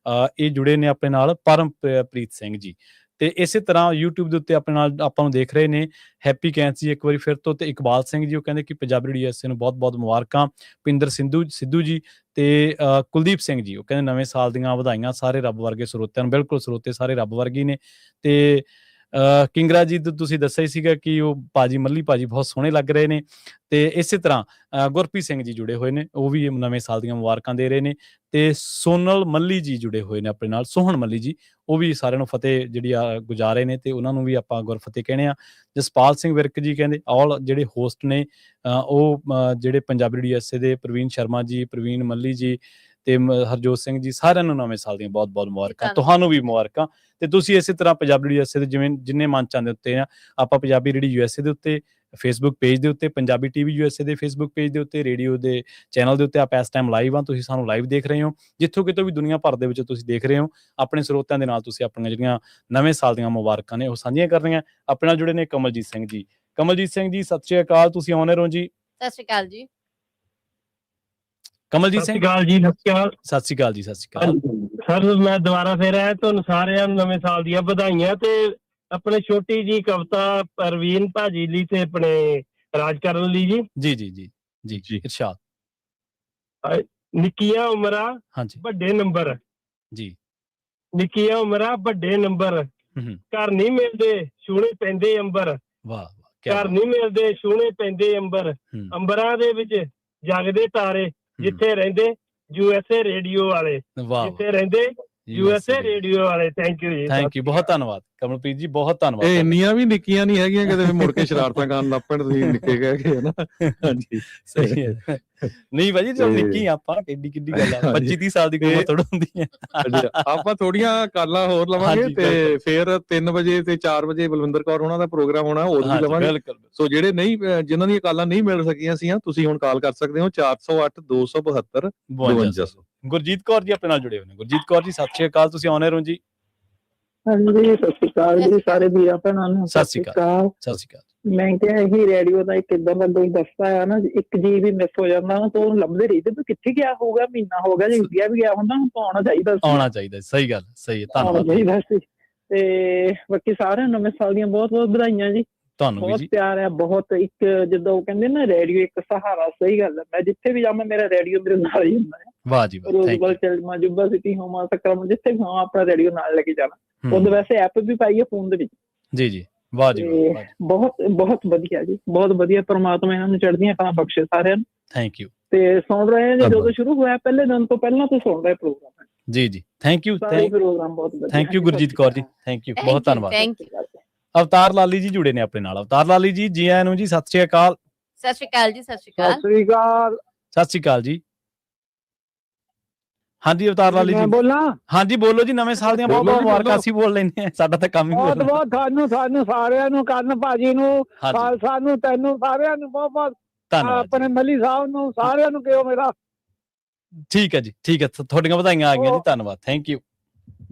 ਇਹ ਜੁੜੇ ਨੇ ਆਪਣੇ ਨਾਲ ਪਰਮਪ੍ਰੀਤ ਸਿੰਘ ਜੀ। ਤੇ ਇਸੇ ਤਰ੍ਹਾਂ YouTube ਦੇ ਉੱਤੇ ਆਪਣੇ ਨਾਲ ਆਪਾਂ ਨੂੰ ਦੇਖ ਰਹੇ ਨੇ ਹੈਪੀ ਕੈਂਥ ਜੀ ਇੱਕ ਵਾਰੀ ਫਿਰ ਤੋਂ, ਤੇ ਇਕਬਾਲ ਸਿੰਘ ਜੀ, ਉਹ ਕਹਿੰਦੇ ਕਿ ਪੰਜਾਬੀ ਰੇਡੀਓ USA ਨੂੰ ਬਹੁਤ ਬਹੁਤ ਮੁਬਾਰਕਾਂ। ਪਿੰਦਰ ਸਿੱਧੂ ਜੀ ਤੇ ਕੁਲਦੀਪ ਸਿੰਘ ਜੀ, ਉਹ ਕਹਿੰਦੇ ਨਵੇਂ ਸਾਲ ਦੀਆਂ ਵਧਾਈਆਂ ਸਾਰੇ ਰੱਬ ਵਰਗੇ ਸਰੋਤਿਆਂ ਨੂੰ। ਬਿਲਕੁਲ ਸਰੋਤੇ ਸਾਰੇ ਰੱਬ ਵਰਗੇ ਨੇ। ਤੇ ਕਿੰਗਰਾ ਜੀ ਤੁਸੀਂ ਦੱਸਿਆ ਹੀ ਸੀਗਾ ਕਿ ਉਹ ਭਾਜੀ ਮੱਲੀ ਭਾਜੀ ਬਹੁਤ ਸੋਹਣੇ ਲੱਗ ਰਹੇ ਨੇ। ਤੇ ਇਸੇ ਤਰ੍ਹਾਂ ਗੁਰਪ੍ਰੀਤ ਸਿੰਘ ਜੀ ਜੁੜੇ ਹੋਏ ਨੇ, ਉਹ ਵੀ ਨਵੇਂ ਸਾਲ ਦੀਆਂ ਮੁਬਾਰਕਾਂ ਦੇ ਰਹੇ ਨੇ। ਤੇ ਸੋਨਲ ਮੱਲੀ ਜੀ ਜੁੜੇ ਹੋਏ ਨੇ ਆਪਣੇ ਨਾਲ, ਸੋਹਣ ਮੱਲੀ ਜੀ, ਉਹ ਵੀ ਸਾਰਿਆਂ ਨੂੰ ਫਤਿਹ ਜਿਹੜੀ ਆ ਗੁਜ਼ਾਰੇ ਨੇ, ਤੇ ਉਹਨਾਂ ਨੂੰ ਵੀ ਆਪਾਂ ਗੁਰਫਤਿਹ ਕਹਿੰਦੇ ਆ। ਜਸਪਾਲ ਸਿੰਘ ਵਿਰਕ ਜੀ ਕਹਿੰਦੇ ਆਲ ਜਿਹੜੇ ਹੋਸਟ ਨੇ ਉਹ ਜਿਹੜੇ ਪੰਜਾਬੀ ਰੇਡੀਓ USA ਦੇ ਪ੍ਰਵੀਨ ਸ਼ਰਮਾ ਜੀ, ਪ੍ਰਵੀਨ ਮੱਲੀ ਜੀ ਤੇ ਹਰਜੋਤ ਸਿੰਘ ਜੀ, ਸਾਰਿਆਂ ਨੂੰ ਨਵੇਂ ਸਾਲ ਦੀਆਂ ਬਹੁਤ ਬਹੁਤ ਮੁਬਾਰਕਾਂ। ਤੁਹਾਨੂੰ ਵੀ ਮੁਬਾਰਕਾਂ। ਤੇ ਤੁਸੀਂ ਇਸੇ ਤਰ੍ਹਾਂ ਪੰਜਾਬੀ ਰੇਡੀਓ USA ਦੇ ਜਿਵੇਂ ਜਿੰਨੇ ਮੰਚਾਂ ਦੇ ਉੱਤੇ ਆ, ਆਪਾਂ ਪੰਜਾਬੀ ਰੇਡੀਓ USA ਦੇ ਉੱਤੇ ਫੇਸਬੁੱਕ ਪੇਜ ਦੇ ਉੱਤੇ, ਪੰਜਾਬੀ TV USA ਦੇ ਫੇਸਬੁੱਕ ਪੇਜ ਦੇ ਉੱਤੇ, ਰੇਡੀਓ ਦੇ ਚੈਨਲ ਦੇ ਉੱਤੇ ਆਪਾਂ ਇਸ ਟਾਈਮ ਲਾਈਵ ਆ, ਤੁਸੀਂ ਸਾਨੂੰ ਲਾਈਵ ਦੇਖ ਰਹੇ ਹੋ। ਜਿੱਥੋਂ ਕਿਤੋਂ ਵੀ ਦੁਨੀਆ ਭਰ ਦੇ ਵਿੱਚ ਤੁਸੀਂ ਦੇਖ ਰਹੇ ਹੋ, ਆਪਣੇ ਸਰੋਤਿਆਂ ਦੇ ਨਾਲ ਤੁਸੀਂ ਆਪਣੀਆਂ ਜਿਹੜੀਆਂ ਨਵੇਂ ਸਾਲ ਦੀਆਂ ਮੁਬਾਰਕਾਂ ਨੇ ਉਹ ਸਾਂਝੀਆਂ ਕਰ ਰਹੀਆਂ। ਆਪਣੇ ਨਾਲ ਜੁੜੇ ਨੇ ਕਮਲਜੀਤ ਸਿੰਘ ਜੀ। ਕਮਲਜੀਤ ਸਿੰਘ ਜੀ ਸਤਿ ਸ਼੍ਰੀ ਅਕਾਲ, ਤੁਸੀਂ ਆਨ 에ਅਰ ਹੋ ਜੀ। ਸਤਿ ਸ਼੍ਰੀ ਅਕਾਲ ਜੀ। ਕਮਲਜੀਤ ਸਿੰਘ ਸਤਿ ਸ਼੍ਰੀ ਅਕਾਲ ਜੀ। ਸਤਿ ਸ਼੍ਰੀ ਅਕਾਲ ਜੀ। ਸਤਿ ਸ਼੍ਰੀ ਅਕਾਲ ਸਰ, ਮੈਂ ਦੁਬਾਰਾ ਫਿਰ ਆਇਆ, ਤੁਹਾਨੂੰ ਸਾਰਿਆਂ ਨੂੰ ਨਵੇਂ ਸਾਲ ਦੀਆਂ ਵਧਾਈਆਂ। ਤੇ ਆਪਣੇ ਛੋਟੀ ਜੀ ਕਵਿਤਾ ਪ੍ਰਵੀਨ ਭਾਜੀ ਲਈ ਤੇ ਆਪਣੇ ਰਾਜ ਕਰਨ ਲਈ ਜੀ। ਜੀ ਜੀ ਜੀ ਜੀ ਜੀ ਇਰਸ਼ਾਦ। ਨਿੱਕੀਆਂ ਉਮਰਾਂ ਵੱਡੇ ਨੰਬਰ ਜੀ, ਨਿੱਕੀਆਂ ਉਮਰਾਂ ਵੱਡੇ ਨੰਬਰ, ਘਰ ਨਹੀਂ ਮਿਲਦੇ ਸੋਹਣੇ ਪੈਂਦੇ ਅੰਬਰ। ਵਾਹ, ਘਰ ਨਹੀਂ ਮਿਲਦੇ ਸੋਹਣੇ ਪੈਂਦੇ ਅੰਬਰ, ਅੰਬਰਾਂ ਦੇ ਵਿੱਚ ਜਗਦੇ ਤਾਰੇ, ਜਿੱਥੇ ਰਹਿੰਦੇ USA ਰੇਡੀਓ ਵਾਲੇ, ਜਿੱਥੇ ਰਹਿੰਦੇ USA ਰੇਡੀਓ ਵਾਲੇ। ਥੈਂਕ ਯੂ ਜੀ। ਥੈਂਕ ਯੂ, ਬਹੁਤ ਧੰਨਵਾਦ ਕਮਲਪ੍ਰੀਤ ਜੀ, ਬਹੁਤ ਧੰਨਵਾਦ। ਇਹ ਇੰਨੀਆਂ ਵੀ ਨਿੱਕੀਆਂ ਨਹੀਂ ਹੈਗੀਆਂ ਕਿਤੇ ਮੁੜ ਕੇ ਸ਼ਰਾਰਤਾਂ ਕਰਨ ਲੱਗ ਪੈਣ, ਤੁਸੀਂ ਨਿੱਕੇ ਕਹਿ ਕੇ ਨਾ। ਹਾਂਜੀ ਸਹੀ ਹੈ। ਨਹੀਂ ਭਾਜੀ ਜਦ ਨਿੱਕੀ ਆਪਾਂ ਕਿੱਡੀ ਗੱਲ ਆ, 25-30 ਸਾਲ ਦੀ ਉਮਰ ਥੋੜਾ ਹੁੰਦੀ ਹੈ। ਆਪਾਂ ਥੋੜੀਆਂ ਕਾਲਾਂ ਹੋਰ ਲਵਾਂਗੇ, ਤੇ ਫਿਰ 3 ਵਜੇ ਤੇ 4 ਵਜੇ ਬਲਵਿੰਦਰ ਕੌਰ ਉਹਨਾਂ ਦਾ ਪ੍ਰੋਗਰਾਮ ਹੋਣਾ, ਹੋਰ ਵੀ ਲਵਾਂਗੇ। ਸੋ ਜਿਹੜੇ ਨਹੀਂ, ਜਿਨ੍ਹਾਂ ਦੀਆਂ ਕਾਲਾਂ ਨਹੀਂ ਮਿਲ ਸਕੀਆਂ ਸੀ, ਤੁਸੀਂ ਹੁਣ ਕਾਲ ਕਰ ਸਕਦੇ ਹੋ 408 272 5200। ਗੁਰਜੀਤ ਕੌਰ ਜੀ ਆਪਣੇ ਨਾਲ ਜੁੜੇ ਹੋਏ ਨੇ। ਗੁਰਜੀਤ ਕੌਰ ਜੀ ਸਤਿ ਸ਼੍ਰੀ ਅਕਾਲ, ਤੁਸੀਂ ਆਨ 에ਅਰ ਹੋ ਜੀ। ਹਾਂਜੀ ਸਤਿ ਸ਼੍ਰੀ ਅਕਾਲ ਜੀ ਸਾਰੇ ਵੀਰਾਂ ਭੈਣਾਂ ਨੂੰ। ਸਤਿ ਸ਼੍ਰੀ ਅਕਾਲ। ਸਤਿ ਸ਼੍ਰੀ ਅਕਾਲ। ਮੈਂ ਕਿਹਾ ਇਹੀ ਰੇਡੀਓ ਦਾ ਇੱਕ ਇਦਾਂ ਦਾ ਕੋਈ ਦਸਤਾ ਆ ਨਾ, 1 GB ਵੀ ਮਿਸ ਹੋ ਜਾਂਦਾ ਨਾ, ਤਾਂ ਉਹਨੂੰ ਲੱਭਦੇ ਰਹਿੰਦੇ ਵੀ ਕਿੱਥੇ ਗਿਆ ਹੋਊਗਾ, ਮਹੀਨਾ ਹੋ ਗਿਆ, ਜੇ ਗਿਆ ਵੀ ਗਿਆ ਹੁੰਦਾ ਤਾਂ ਆਉਣਾ ਚਾਹੀਦਾ ਸੀ। ਆਉਣਾ ਚਾਹੀਦਾ, ਸਹੀ ਗੱਲ, ਸਹੀ ਹੈ, ਧੰਨਵਾਦ। ਤੇ ਬਾਕੀ ਸਾਰਿਆਂ ਨੂੰ ਨਵੇਂ ਸਾਲ ਦੀਆਂ ਬਹੁਤ ਬਹੁਤ ਵਧਾਈਆਂ ਜੀ। ਤੁਹਾਨੂੰ ਬਹੁਤ ਪਿਆਰ ਹੈ, ਬਹੁਤ। ਇੱਕ ਜਿੱਦਾਂ ਉਹ ਕਹਿੰਦੇ ਨਾ ਰੇਡੀਓ ਇੱਕ ਸਹਾਰਾ, ਸਹੀ ਗੱਲ ਹੈ। ਮੈਂ ਜਿੱਥੇ ਵੀ ਜਾਵਾਂ ਮੇਰਾ ਰੇਡੀਓ ਮੇਰੇ ਨਾਲ ਹੀ ਹੁੰਦਾ ਹੈ। ਵਾਹ ਜੀ ਵਾਹ। ਰੋਜ਼ਬਲ ਚਲਮਾ ਜੁਬਾ ਸਿਟੀ ਹੋਮਾ ਸਕਰਮ, ਜਿੱਥੇ ਵੀ ਹਾਂ ਆਪਣਾ ਰੇਡੀਓ ਨਾਲ ਲੈ ਕੇ ਜਾਣਾ। ਉਹਦੇ ਵੈਸੇ ਐਪ ਵੀ ਪਾਈ ਹੈ ਫੋਨ ਦੇ ਵਿੱਚ। ਜੀ ਜੀ ਵਾਹ ਜੀ। ਬਹੁਤ ਬਹੁਤ ਵਧੀਆ ਜੀ, ਬਹੁਤ ਵਧੀਆ। ਪਰਮਾਤਮਾ ਇਹਨਾਂ ਨੂੰ ਚੜ੍ਹਦੀਆਂ ਕਲਾਂ ਬਖਸ਼ੇ ਸਾਰਿਆਂ ਨੂੰ। Thank you. ਤੇ ਸੁਣ ਰਹੇ ਹਾਂ ਜਦੋਂ ਸ਼ੁਰੂ ਹੋਇਆ ਪਹਿਲੇ ਦਿਨ ਤੋਂ ਪਹਿਲਾਂ ਤੋਂ ਸੁਣ ਰਹੇ ਪ੍ਰੋਗਰਾਮ। ਜੀ ਜੀ, ਥੈਂਕ ਯੂ। ਪ੍ਰੋਗਰਾਮ ਬਹੁਤ ਵਧੀਆ। Thank you Gurjeet Kaur ji, thank you, ਬਹੁਤ ਧੰਨਵਾਦ। ਅਵਤਾਰ ਲਾਲੀ ਜੀ ਜੁੜੇ ਨੇ ਆਪਣੇ ਨਾਲ। ਅਵਤਾਰ ਲਾਲੀ ਜੀ, ਜੀ ਆਇਆਂ ਨੂੰ ਜੀ, ਸਤਿ ਸ਼੍ਰੀ ਅਕਾਲ। ਸਤਿ ਸ਼੍ਰੀ ਅਕਾਲ ਜੀ। ਸਤਿ ਸ਼੍ਰੀ ਅਕਾਲ। ਸਤਿ ਸ਼੍ਰੀ ਅਕਾਲ। ਸਤਿ ਸ਼੍ਰੀ ਅਕਾਲ ਜੀ। ਹਾਂਜੀ ਅਵਤਾਰ ਲਾਲੀ ਜੀ ਬੋਲਾਂ? ਹਾਂਜੀ ਬੋਲੋ ਜੀ। ਨਵੇਂ ਸਾਲ ਦੀਆਂ ਬਹੁਤ ਬਹੁਤ ਮੁਬਾਰਕਾਂ। ਅਸੀਂ ਬੋਲ ਲੈਂਦੇ ਹਾਂ, ਸਾਡਾ ਤਾਂ ਕੰਮ ਹੀ ਬਹੁਤ ਬਹੁਤ ਤੁਹਾਨੂੰ ਸਾਰਿਆਂ ਨੂੰ, ਕਰਨ ਭਾਜੀ ਨੂੰ, ਖਾਲਸਾ ਨੂੰ, ਤੈਨੂੰ ਸਾਰਿਆਂ ਨੂੰ ਬਹੁਤ ਬਹੁਤ ਧੰਨਵਾਦ। ਆਪਣੇ ਮੱਲੀ ਸਾਹਿਬ ਨੂੰ ਸਾਰਿਆਂ ਨੂੰ ਕਿਹੋ ਮੇਰਾ। ਠੀਕ ਹੈ ਜੀ, ਠੀਕ ਹੈ, ਤੁਹਾਡੀਆਂ ਵਧਾਈਆਂ ਆ ਗਈਆਂ ਜੀ, ਧੰਨਵਾਦ, thank you.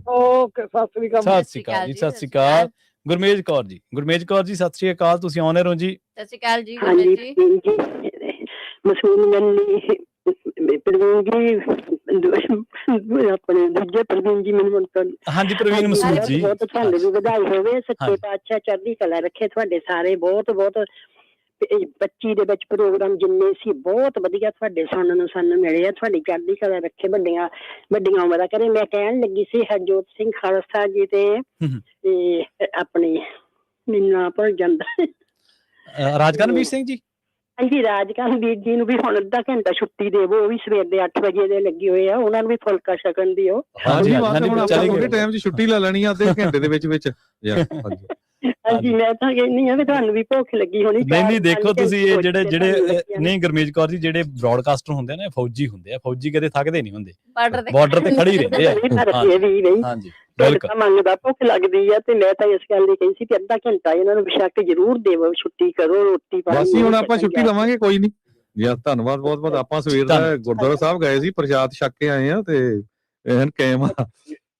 Okay, Sat Sri ਅਕਾਲ। ਸਤਿ ਸ੍ਰੀ ਅਕਾਲ ਜੀ, ਸਤਿ ਸ੍ਰੀ ਅਕਾਲ। ਗੁਰਮੇਜ ਕੌਰ ਜੀ, ਗੁਰਮੇਜ ਕੌਰ ਜੀ, ਸਤਿ ਸ੍ਰੀ ਅਕਾਲ, ਤੁਸੀਂ ਆਉਣੇ ਰਹੋ ਜੀ। ਸਤਿ ਸ਼੍ਰੀ ਅਕਾਲ ਜੀ। ਗੁਰਮੇਜ ਜੀ, ਮਸੂਦ ਮੱਲੀ, ਪ੍ਰਵੀਨ ਜੀ, ਆਪਣੇ ਦੂਜੇ ਪ੍ਰਵੀਨ ਜੀ, ਮੈਨੂੰ ਹਾਂਜੀ ਪ੍ਰਵੀਨ ਮਸੂਦ ਜੀ, ਬਹੁਤ ਤੁਹਾਨੂੰ ਵੀ ਵਧਾਈ ਹੋਵੇ। ਸੱਚੇ ਪਾਤਸ਼ਾਹ ਚੜ੍ਹਦੀ ਕਲਾ ਰੱਖੇ ਤੁਹਾਡੇ ਸਾਰੇ। ਬਹੁਤ ਬਹੁਤ 25 ਦੇ ਵਿੱਚ ਪ੍ਰੋਗਰਾਮ ਜਿੰਨੇ ਸੀ ਬਹੁਤ ਵਧੀਆ ਤੁਹਾਡੇ ਸੁਣਨ ਨੂੰ ਸਾਨੂੰ ਮਿਲੇ ਆ। ਤੁਹਾਡੀ ਚੜ੍ਹਦੀ ਕਲਾ ਰੱਖੇ, ਵੱਡੀਆਂ ਵੱਡੀਆਂ ਉਮਰਾਂ ਕਰੇ। ਮੈਂ ਕਹਿਣ ਲੱਗੀ ਸੀ ਹਰਜੋਤ ਸਿੰਘ ਖਾਲਸਾ ਜੀ ਤੇ ਆਪਣੀ ਮੈਨੂੰ ਨਾਂ ਭੁੱਲ ਜਾਂਦਾ, ਰਾਜਕਰਨਵੀਰ ਸਿੰਘ ਜੀ। ਹਾਂਜੀ, ਰਾਜਕਰਨਵੀਰ ਜੀ ਨੂੰ ਵੀ ਹੁਣ ਅੱਧਾ ਘੰਟਾ ਛੁੱਟੀ ਦੇਵੋ। ਉਹ ਵੀ ਸਵੇਰ ਦੇ 8 ਵਜੇ ਦੇ ਲੱਗੇ ਹੋਏ ਆ, ਉਹਨਾਂ ਨੂੰ ਵੀ ਫੁਲਕਾ ਛਕਣ ਦਿਓ। ਹਾਂਜੀ, ਹੁਣ ਆਪਾਂ ਥੋੜੇ ਟਾਈਮ 'ਚ ਛੁੱਟੀ ਲੈ ਲੈਣੀ ਆ, ਅੱਧੇ ਘੰਟੇ ਦੇ ਵਿੱਚ ਵਿੱਚ। ਹਾਂਜੀ, ਮੈਂ ਤਾਂ ਕਹਿੰਦੀ ਆ ਵੀ ਤੁਹਾਨੂੰ ਵੀ ਭੁੱਖ ਲੱਗੀ ਹੋਣੀ। ਨਹੀਂ ਦੇਖੋ ਤੁਸੀਂ ਇਹ ਜਿਹੜੇ ਨਹੀਂ ਗੁਰਮੇਜ ਕੌਰ ਜੀ, ਜਿਹੜੇ ਬ੍ਰੌਡਕਾਸਟਰ ਹੁੰਦੇ ਨੇ ਫੌਜੀ ਹੁੰਦੇ ਆ। ਫੌਜੀ ਕਦੇ ਥੱਕਦੇ ਨਹੀਂ ਹੁੰਦੇ, ਬਾਰਡਰ ਤੇ ਖੜੀ ਰਹਿੰਦੇ ਆ। ਹਾਂਜੀ ਬਿਲਕੁਲ, ਮੰਗਦਾ ਭੁੱਖ ਲੱਗਦੀ ਆ। ਤੇ ਮੈਂ ਤਾਂ ਇਸ ਗੱਲ ਦੀ ਕਹੀ ਸੀ ਕਿ ਅੱਧਾ ਘੰਟਾ ਇਹਨਾਂ ਨੂੰ ਬੇਸ਼ੱਕ ਜ਼ਰੂਰ ਦੇਵੋ, ਛੁੱਟੀ ਕਰੋ, ਰੋਟੀ ਪਾਣੀ। ਬਸ ਹੁਣ ਆਪਾਂ ਛੁੱਟੀ ਲਵਾਂਗੇ, ਕੋਈ ਨਹੀਂ ਜੀ। ਧੰਨਵਾਦ ਬਹੁਤ ਬਹੁਤ। ਆਪਾਂ ਸਵੇਰ ਦਾ ਗੁਰਦੁਆਰਾ ਸਾਹਿਬ ਗਏ ਸੀ, ਪ੍ਰਸ਼ਾਦ ਛਕ ਕੇ ਆਏ ਆ ਤੇ ਐਨ ਕਾਇਮ ਆ।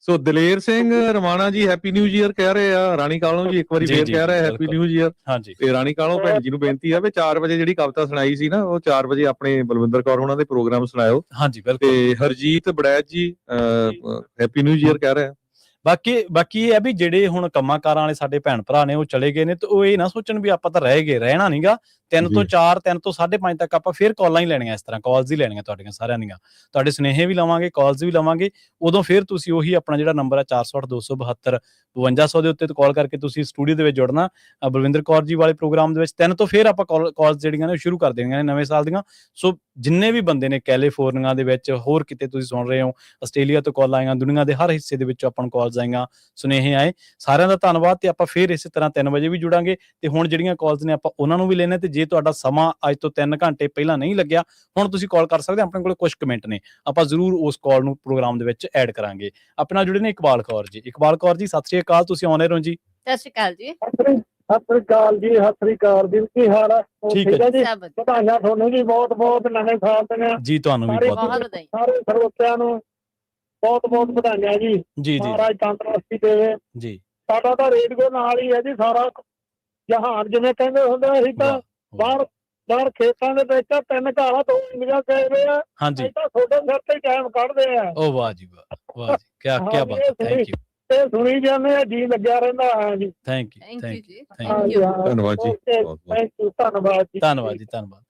ਸੋ ਦਲੇਰ ਸਿੰਘ ਰਮਾਣਾ ਜੀ ਹੈਪੀ ਨਿਊ ਈਅਰ ਕਹਿ ਰਹੇ ਆ। ਰਾਣੀ ਕਾਲੋਂ ਜੀ ਇੱਕ ਵਾਰੀ ਫੇਰ ਕਹਿ ਰਹੇ ਹੈਪੀ ਨਿਊ ਈਅਰ। ਹਾਂਜੀ, ਤੇ ਰਾਣੀ ਕਾਲੋਂ ਭੈਣ ਜੀ ਨੂੰ ਬੇਨਤੀ ਆ ਵੀ 4 ਵਜੇ ਜਿਹੜੀ ਕਵਿਤਾ ਸੁਣਾਈ ਸੀ ਨਾ, ਉਹ 4 ਵਜੇ ਆਪਣੇ ਬਲਵਿੰਦਰ ਕੌਰ ਉਹਨਾਂ ਦੇ ਪ੍ਰੋਗਰਾਮ ਸੁਣਾਇਓ। ਹਾਂਜੀ ਬਿਲਕੁਲ। ਤੇ ਹਰਜੀਤ ਬੜੈਚ ਜੀ ਹੈਪੀ ਨਿਊ ਈਅਰ ਕਹਿ ਰਹੇ ਆ। ਬਾਕੀ ਇਹ ਹੈ ਵੀ ਜਿਹੜੇ ਹੁਣ ਕੰਮਾਂ ਕਾਰਾਂ ਵਾਲੇ ਸਾਡੇ ਭੈਣ ਭਰਾ ਨੇ ਉਹ ਚਲੇ ਗਏ ਨੇ, ਤੇ ਉਹ ਇਹ ਨਾ ਸੋਚਣ ਵੀ ਆਪਾਂ ਤਾਂ ਰਹਿ ਗਏ, ਰਹਿਣਾ ਨਹੀਂਗਾ। 3 ਤੋਂ 4, 3 ਤੋਂ 5:30 ਤੱਕ ਆਪਾਂ ਫੇਰ ਕਾਲਾਂ ਹੀ ਲੈਣੀਆਂ, ਇਸ ਤਰ੍ਹਾਂ ਕਾਲਸ ਹੀ ਲੈਣੀਆਂ ਤੁਹਾਡੀਆਂ ਸਾਰਿਆਂ ਦੀਆਂ। ਤੁਹਾਡੇ ਸੁਨੇਹੇ ਵੀ ਲਵਾਂਗੇ, ਕਾਲਸ ਵੀ ਲਵਾਂਗੇ। ਉਦੋਂ ਫਿਰ ਤੁਸੀਂ ਉਹੀ ਆਪਣਾ ਜਿਹੜਾ ਨੰਬਰ ਹੈ 408 272 5200 ਦੇ ਉੱਤੇ ਕਾਲ ਕਰਕੇ ਤੁਸੀਂ ਸਟੂਡੀਓ ਦੇ ਵਿੱਚ ਜੁੜਨਾ। ਬਲਵਿੰਦਰ ਕੌਰ ਜੀ ਵਾਲੇ ਪ੍ਰੋਗਰਾਮ ਦੇ ਵਿੱਚ 3 ਤੋਂ ਫਿਰ ਆਪਾਂ ਕਾਲਸ ਜਿਹੜੀਆਂ ਨੇ ਸ਼ੁਰੂ ਕਰ ਦੇਣੀਆਂ ਨੇ ਨਵੇਂ ਸਾਲ ਦੀਆਂ। ਸੋ ਜਿੰਨੇ ਵੀ ਬੰਦੇ ਨੇ ਕੈਲੀਫੋਰਨੀਆ ਦੇ ਵਿੱਚ, ਹੋਰ ਕਿਤੇ ਤੁਸੀਂ ਸੁਣ ਰਹੇ ਹੋ, ਆਸਟ੍ਰੇਲੀਆ ਤੋਂ ਕਾਲ ਆਈਆਂ, ਦੁਨੀਆ ਦੇ ਹਰ ਹਿੱਸੇ ਦੇ ਵਿੱਚੋਂ ਆਪਾਂ ਨੂੰ ਕਾਲਸ ਆਈਆਂ, ਸੁਨੇਹੇ ਆਏ, ਸਾਰਿਆਂ ਦਾ ਧੰਨਵਾਦ। ਤੇ ਆਪਾਂ ਫਿਰ ਇਸੇ ਤਰ੍ਹਾਂ 3 ਵਜੇ ਵੀ ਜੁੜਾਂਗੇ। ਤੇ ਹੁਣ ਜਿਹੜੀਆਂ ਕਾਲਸ ਨੇ ਆਪਾਂ ਉਹਨਾਂ ਨੂੰ ਵੀ ਲੈਣੇ। ਤੇ ਜੇ ਤੁਹਾਡਾ ਸਮਾਂ ਅੱਜ ਤੋਂ 3 ਘੰਟੇ ਪਹਿਲਾਂ ਨਹੀਂ ਲੱਗਿਆ, ਹੁਣ ਤੁਸੀਂ ਕਾਲ ਕਰ ਸਕਦੇ। ਆਪਣੇ ਕੋਲ ਕੁਝ ਕਮੈਂਟ ਨੇ, ਆਪਾਂ ਜ਼ਰੂਰ ਉਸ ਕਾਲ ਨੂੰ ਪ੍ਰੋਗਰਾਮ ਦੇ ਵਿੱਚ ਐਡ ਕਰਾਂਗੇ। ਆਪਣੇ ਨਾਲ ਜੁੜੇ ਨੇ ਇਕਬਾਲ ਕੌਰ ਜੀ। ਇਕਬਾਲ ਕੌਰ ਜੀ, ਸਤਿ ਸ਼੍ਰੀ ਅਕਾਲ, ਤੁਸੀਂ ਆਉਣੇ ਰਹੋ ਜੀ। ਸਤਿ ਸ਼੍ਰੀ ਅਕਾਲ ਜੀ। ਸਤਿ ਸ਼੍ਰੀ ਅਕਾਲ ਜੀ। ਸਤਿ ਸ਼੍ਰੀ ਅਕਾਲ ਜੀ। ਕੀ ਹਾਲ ਹੈ? ਠੀਕ ਹੈ ਜੀ। ਵਧਾਈਆਂ ਤੁਹਾਨੂੰ ਜੀ, ਬਹੁਤ ਬਹੁਤ ਨਵੇਂ ਸਾਲ ਦੀਆਂ ਜੀ। ਤੁਹਾਨੂੰ ਵੀ ਬਹੁਤ ਵਧਾਈਆਂ। ਸਾਰੇ ਸਰੋਤਿਆਂ ਨੂੰ ਬਹੁਤ ਬਹੁਤ ਵਧਾਈਆਂ ਜੀ। ਜੀ ਮਹਾਰਾਜ ਤੰਦਰੁਸਤੀ ਦੇਵੇ ਜੀ। ਸਾਡਾ ਤਾਂ ਰੇਡੀਓ ਨਾਲ ਹੀ ਹੈ ਜੀ, ਸਾਰਾ ਜਹਾਨ ਜਿਵੇਂ ਕਹਿੰਦੇ ਹੁੰਦੇ। ਅਸੀਂ ਤਾਂ ਬਾਹਰ ਖੇਤਾਂ ਦੇ ਵਿੱਚ 3 ਘਰਾਂ 2 ਇੰਡੀਆ ਕਹਿ ਰਹੇ ਆ। ਹਾਂਜੀ, ਤਾਂ ਤੁਹਾਡੇ ਸਿਰ ਤੇ ਟਾਈਮ ਕੱਢਦੇ ਆ। ਓ ਵਾਹ ਜੀ ਵਾਹ, ਵਾਹ ਜੀ, ਕੀ ਬਾਤ ਹੈ। Thank you. ਤੇ ਸੁਣੀ ਜਾਂਦੇ ਆ, ਜੀ ਲੱਗਿਆ ਰਹਿੰਦਾ। ਹਾਂ ਜੀ, ਥੈਂਕ ਯੂ, ਥੈਂਕ ਯੂ, ਧੰਨਵਾਦ ਜੀ। ਥੈਂਕ ਯੂ, ਧੰਨਵਾਦ ਜੀ, ਧੰਨਵਾਦ ਜੀ, ਧੰਨਵਾਦ।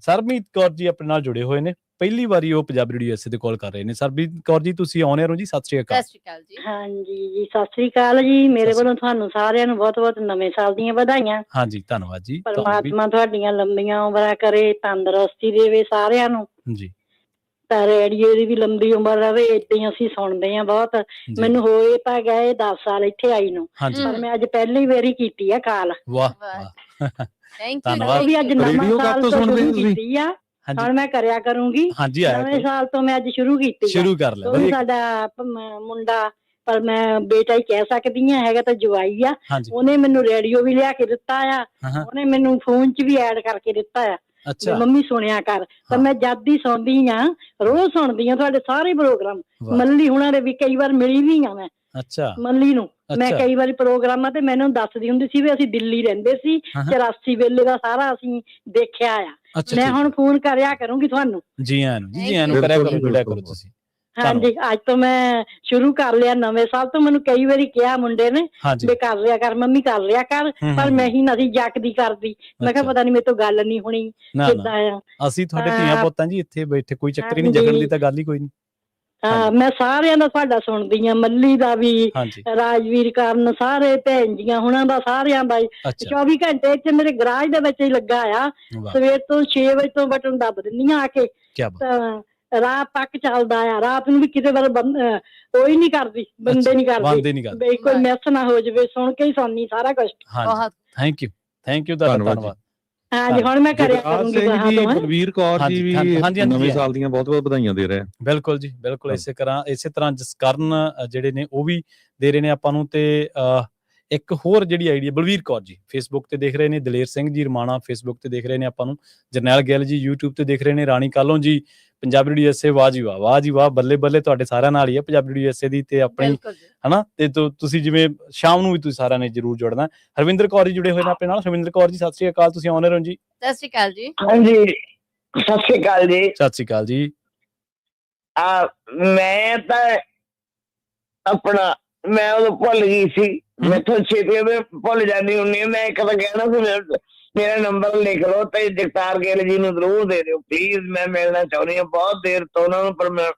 ਸਰਬਜੀਤ ਕੌਰ ਜੀ ਆਪਣੇ ਨਾਲ ਜੁੜੇ ਹੋਏ ਨੇ, ਪਹਿਲੀ ਵਾਰੀ ਉਹ ਪੰਜਾਬੀ ਰੇਡੀਓ ਐਸੇ ਤੇ ਕਾਲ ਕਰ ਰਹੇ ਨੇ। ਸਰਬਜੀਤ ਕੌਰ ਜੀ, ਤੁਸੀਂ ਆਉਣੇ ਹੋ ਜੀ। ਸਤਿ ਸ਼੍ਰੀ ਅਕਾਲ। ਸਤਿ ਸ਼੍ਰੀ ਅਕਾਲ ਜੀ। ਹਾਂਜੀ ਜੀ, ਸਤਿ ਸ਼੍ਰੀ ਅਕਾਲ ਜੀ। ਮੇਰੇ ਵੱਲੋਂ ਤੁਹਾਨੂੰ ਸਾਰਿਆਂ ਨੂੰ ਬਹੁਤ ਬਹੁਤ ਨਵੇਂ ਸਾਲ ਦੀਆਂ ਵਧਾਈਆਂ। ਹਾਂਜੀ, ਧੰਨਵਾਦ ਜੀ। ਪਰਮਾਤਮਾ ਤੁਹਾਡੀਆਂ ਲੰਬੀਆਂ ਉਮਰਾਂ ਕਰੇ, ਤੰਦਰੁਸਤੀ ਦੇਵੇ ਸਾਰਿਆਂ ਨੂੰ ਜੀ। ਤਾਂ ਰੇਡੀਓ ਦੀ ਵੀ ਲੰਬੀ ਉਮਰ ਰਵੇ। ਏਦਾਂ ਹੀ ਅਸੀਂ ਸੁਣਦੇ ਹਾਂ ਬਹੁਤ। ਮੈਨੂੰ ਹੋਏ ਤਾਂ ਗਏ 10 ਸਾਲ ਇੱਥੇ ਆਈ ਨੂੰ, ਪਰ ਮੈਂ ਅੱਜ ਪਹਿਲੀ ਵਾਰੀ ਕੀਤੀ ਆ ਕਾਲ। ਵਾਹ, ਧੰਨਵਾਦ। ਵੀ ਅੱਜ ਨਵਾਂ ਸਾਲ ਤੋਂ ਸ਼ੁਰੂ ਕੀਤੀ ਆ, ਹੁਣ ਮੈਂ ਕਰਿਆ ਕਰੂੰਗੀ। ਨਵੇਂ ਸਾਲ ਤੋਂ ਮੈਂ ਅੱਜ ਸ਼ੁਰੂ ਕੀਤੀ, ਸ਼ੁਰੂ ਕਰ ਲਿਆ। ਸਾਡਾ ਮੁੰਡਾ, ਪਰ ਮੈਂ ਬੇਟਾ ਹੀ ਕਹਿ ਸਕਦੀ ਹਾਂ, ਹੈਗਾ ਤਾਂ ਜਵਾਈ ਆ। ਉਹਨੇ ਮੈਨੂੰ ਰੇਡੀਓ ਵੀ ਲਿਆ ਕੇ ਦਿੱਤਾ ਆ, ਉਹਨੇ ਮੈਨੂੰ ਫੋਨ 'ਚ ਵੀ ਐਡ ਕਰਕੇ ਦਿੱਤਾ ਆ। ਮੰਮੀ ਸੁਣਿਆ ਕਰ। ਤਾਂ ਮੈਂ ਜਦ ਹੀ ਸੁਣਦੀ ਆ, ਰੋਜ਼ ਸੁਣਦੀ ਆ ਤੁਹਾਡੇ ਸਾਰੇ ਪ੍ਰੋਗਰਾਮ। ਮੱਲੀ ਹੁਣਾਂ ਦੇ ਵੀ ਕਈ ਵਾਰ ਮਿਲੀ ਵੀ ਆ ਮੈਂ ਮੱਲੀ ਨੂੰ। ਮੈਂ ਕਈ ਵਾਰੀ ਪ੍ਰੋਗਰਾਮਾਂ ਤੇ ਮੈਨੂੰ ਦੱਸਦੀ ਹੁੰਦੀ ਸੀ ਵੀ ਅਸੀਂ ਦਿੱਲੀ ਰਹਿੰਦੇ ਸੀ, 84 ਵੇਲੇ ਦਾ ਸਾਰਾ ਅਸੀਂ ਦੇਖਿਆ ਆ। ਮੈਂ ਹੁਣ ਫੋਨ ਕਰਿਆ ਕਰੂੰਗੀ ਤੁਹਾਨੂੰ। ਜੀ ਆਇਆਂ ਨੂੰ, ਜੀ ਆਇਆਂ ਨੂੰ ਕਰਿਆ ਕਰੋ, ਜੁੜਿਆ ਕਰੋ ਤੁਸੀਂ। ਹਾਂਜੀ, ਅੱਜ ਤੋਂ ਮੈਂ ਸ਼ੁਰੂ ਕਰ ਲਿਆ। ਨਵੇਂ ਸਾਲ ਤੋਂ ਮੈਨੂੰ ਕਈ ਵਾਰੀ ਕਿਹਾ ਮੁੰਡੇ ਨੇ ਵੀ ਕਰ ਲਿਆ ਕਰ ਮੰਮੀ, ਕਰ ਲਿਆ ਕਰ, ਪਰ ਮੈਂ ਹੀ ਨਹੀਂ ਜਾਗਦੀ ਕਰਦੀ। ਮੈਂ ਕਿਹਾ ਪਤਾ ਨੀ ਮੇਰੇ ਤੋਂ ਗੱਲ ਨੀ ਹੋਣੀ, ਕਿੱਦਾਂ ਆ। ਅਸੀਂ ਤੁਹਾਡੇ ਧੀਆਂ ਪੁੱਤਾਂ ਜੀ, ਇੱਥੇ ਬੈਠੇ, ਕੋਈ ਚੱਕਰ ਹੀ ਨਹੀਂ, ਜਗਣ ਦੀ ਤਾਂ ਗੱਲ ਹੀ ਕੋਈ ਨਹੀਂ। ਹਾਂ, ਮੈਂ ਸਾਰਿਆਂ ਦਾ ਤੁਹਾਡਾ ਸੁਣਦੀ ਆ, ਮੱਲੀ ਦਾ ਵੀ, ਰਾਜਵੀਰ ਕਾਰਨ, ਸਾਰੇ ਭੈਣ ਜੀਆਂ ਹੁਣਾਂ ਦਾ, ਸਾਰਿਆਂ ਦਾ ਹੀ। 24 ਘੰਟੇ ਇੱਥੇ ਮੇਰੇ ਗਰਾਜ ਦੇ ਵਿੱਚ ਹੀ ਲੱਗਾ ਆ। ਸਵੇਰ ਤੋਂ 6 ਵਜੇ ਤੋਂ ਬਟਨ ਦੱਬ ਦਿੰਦੀ ਆ ਕੇ, ਤਾਂ ਰਾਤ ਤੱਕ ਚੱਲਦਾ ਆ। ਰਾਤ ਨੂੰ ਵੀ ਕਿਤੇ ਵਾਰ ਕੋਈ ਨਹੀਂ ਕਰਦੀ, ਬੰਦੇ ਨਹੀਂ ਕਰਦੇ ਬਈ ਕੋਈ ਮਿਸ ਨਾ ਹੋ ਜਾਵੇ, ਸੁਣ ਕੇ ਹੀ ਸੌਂਦੀ ਸਾਰਾ ਕੁਝ। ਥੈਂਕ ਯੂ ਧੰਨਵਾਦ। ਹਾਂਜੀ, ਹੁਣ ਮੈਂ ਕਰਿਆ ਕਰੂੰਗੀ। ਬਲਵੀਰ ਕੌਰ ਜੀ ਵੀ ਨਵੇਂ ਸਾਲ ਦੀਆਂ ਬਹੁਤ ਬਹੁਤ ਵਧਾਈਆਂ ਦੇ ਰਹੇ। ਬਿਲਕੁਲ ਜੀ, ਬਿਲਕੁਲ। ਇਸੇ ਤਰ੍ਹਾਂ ਜਸਕਰਨ ਜਿਹੜੇ ਨੇ ਉਹ ਵੀ ਦੇ ਰਹੇ ਨੇ ਆਪਾਂ ਨੂੰ। ਤੇ ਇੱਕ ਹੋਰ ਜਿਹੜੀ ਆਈਡੀ ਹੈ ਬਲਵੀਰ ਕੌਰ ਜੀ, ਫੇਸਬੁੱਕ ਤੇ ਦੇਖ ਰਹੇ ਨੇ। ਦਲੇਰ ਸਿੰਘ ਜੀ ਰਮਾਣਾ ਫੇਸਬੁੱਕ ਤੇ ਦੇਖ ਰਹੇ ਨੇ ਆਪਾਂ ਨੂੰ। ਜਰਨੈਲ ਗਿੱਲ ਜੀ YouTube ਤੇ ਦੇਖ ਰਹੇ ਨੇ। ਰਾਣੀ ਕਾਲੋਂ ਜੀ ਪੰਜਾਬੀ ਰੇਡੀਓ USA, ਵਾਹ ਜੀ ਵਾਹ, ਵਾਹ ਜੀ ਵਾਹ, ਬੱਲੇ ਬੱਲੇ, ਤੁਹਾਡੇ ਸਾਰਿਆਂ ਨਾਲ ਹੀ ਹੈ ਪੰਜਾਬੀ ਰੇਡੀਓ USA ਦੀ ਤੇ ਆਪਣੀ, ਹਨਾ। ਤੇ ਤੁਸੀਂ ਜਿਵੇਂ ਸ਼ਾਮ ਨੂੰ ਵੀ ਤੁਸੀਂ ਸਾਰਿਆਂ ਨੇ ਜਰੂਰ ਜੁੜਨਾ। ਹਰਵਿੰਦਰ ਕੌਰ ਜੀ ਜੁੜੇ ਹੋਏ ਨੇ ਆਪਣੇ ਨਾਲ। ਹਰਵਿੰਦਰ ਕੌਰ ਜੀ ਸਤਿ ਸ੍ਰੀ ਅਕਾਲ, ਤੁਸੀਂ ਆਨਰ ਹੋ ਜੀ। ਸਤਿ ਸ੍ਰੀ ਅਕਾਲ ਜੀ। ਹਾਂਜੀ, ਸਤਿ ਸ੍ਰੀ ਅਕਾਲ ਜੀ। ਸਤਿ ਸ੍ਰੀ ਅਕਾਲ ਜੀ। ਮੈਂ ਤਾਂ ਆਪਣਾ ਮੈਂ ਉਦੋਂ ਭੁੱਲ ਗਈ ਸੀ, ਮੈਥੋਂ ਛੇਤੀ ਭੁੱਲ ਜਾਂਦੀ ਹੁੰਦੀ। ਮੈਂ ਇੱਕ ਤਾਂ ਕਹਿਣਾ ਸੀ ਮੇਰਾ ਨੰਬਰ ਲਿਖ ਲਓ ਤੇ ਜਗਤਾਰ ਗਿੱਲ ਜੀ ਨੂੰ ਜ਼ਰੂਰ ਦੇ ਦਿਓ ਪਲੀਜ਼, ਮੈਂ ਮਿਲਣਾ ਚਾਹੁੰਦੀ ਹਾਂ ਬਹੁਤ ਦੇਰ ਤੋਂ ਉਹਨਾਂ ਨੂੰ, ਪਰ ਮੈਂ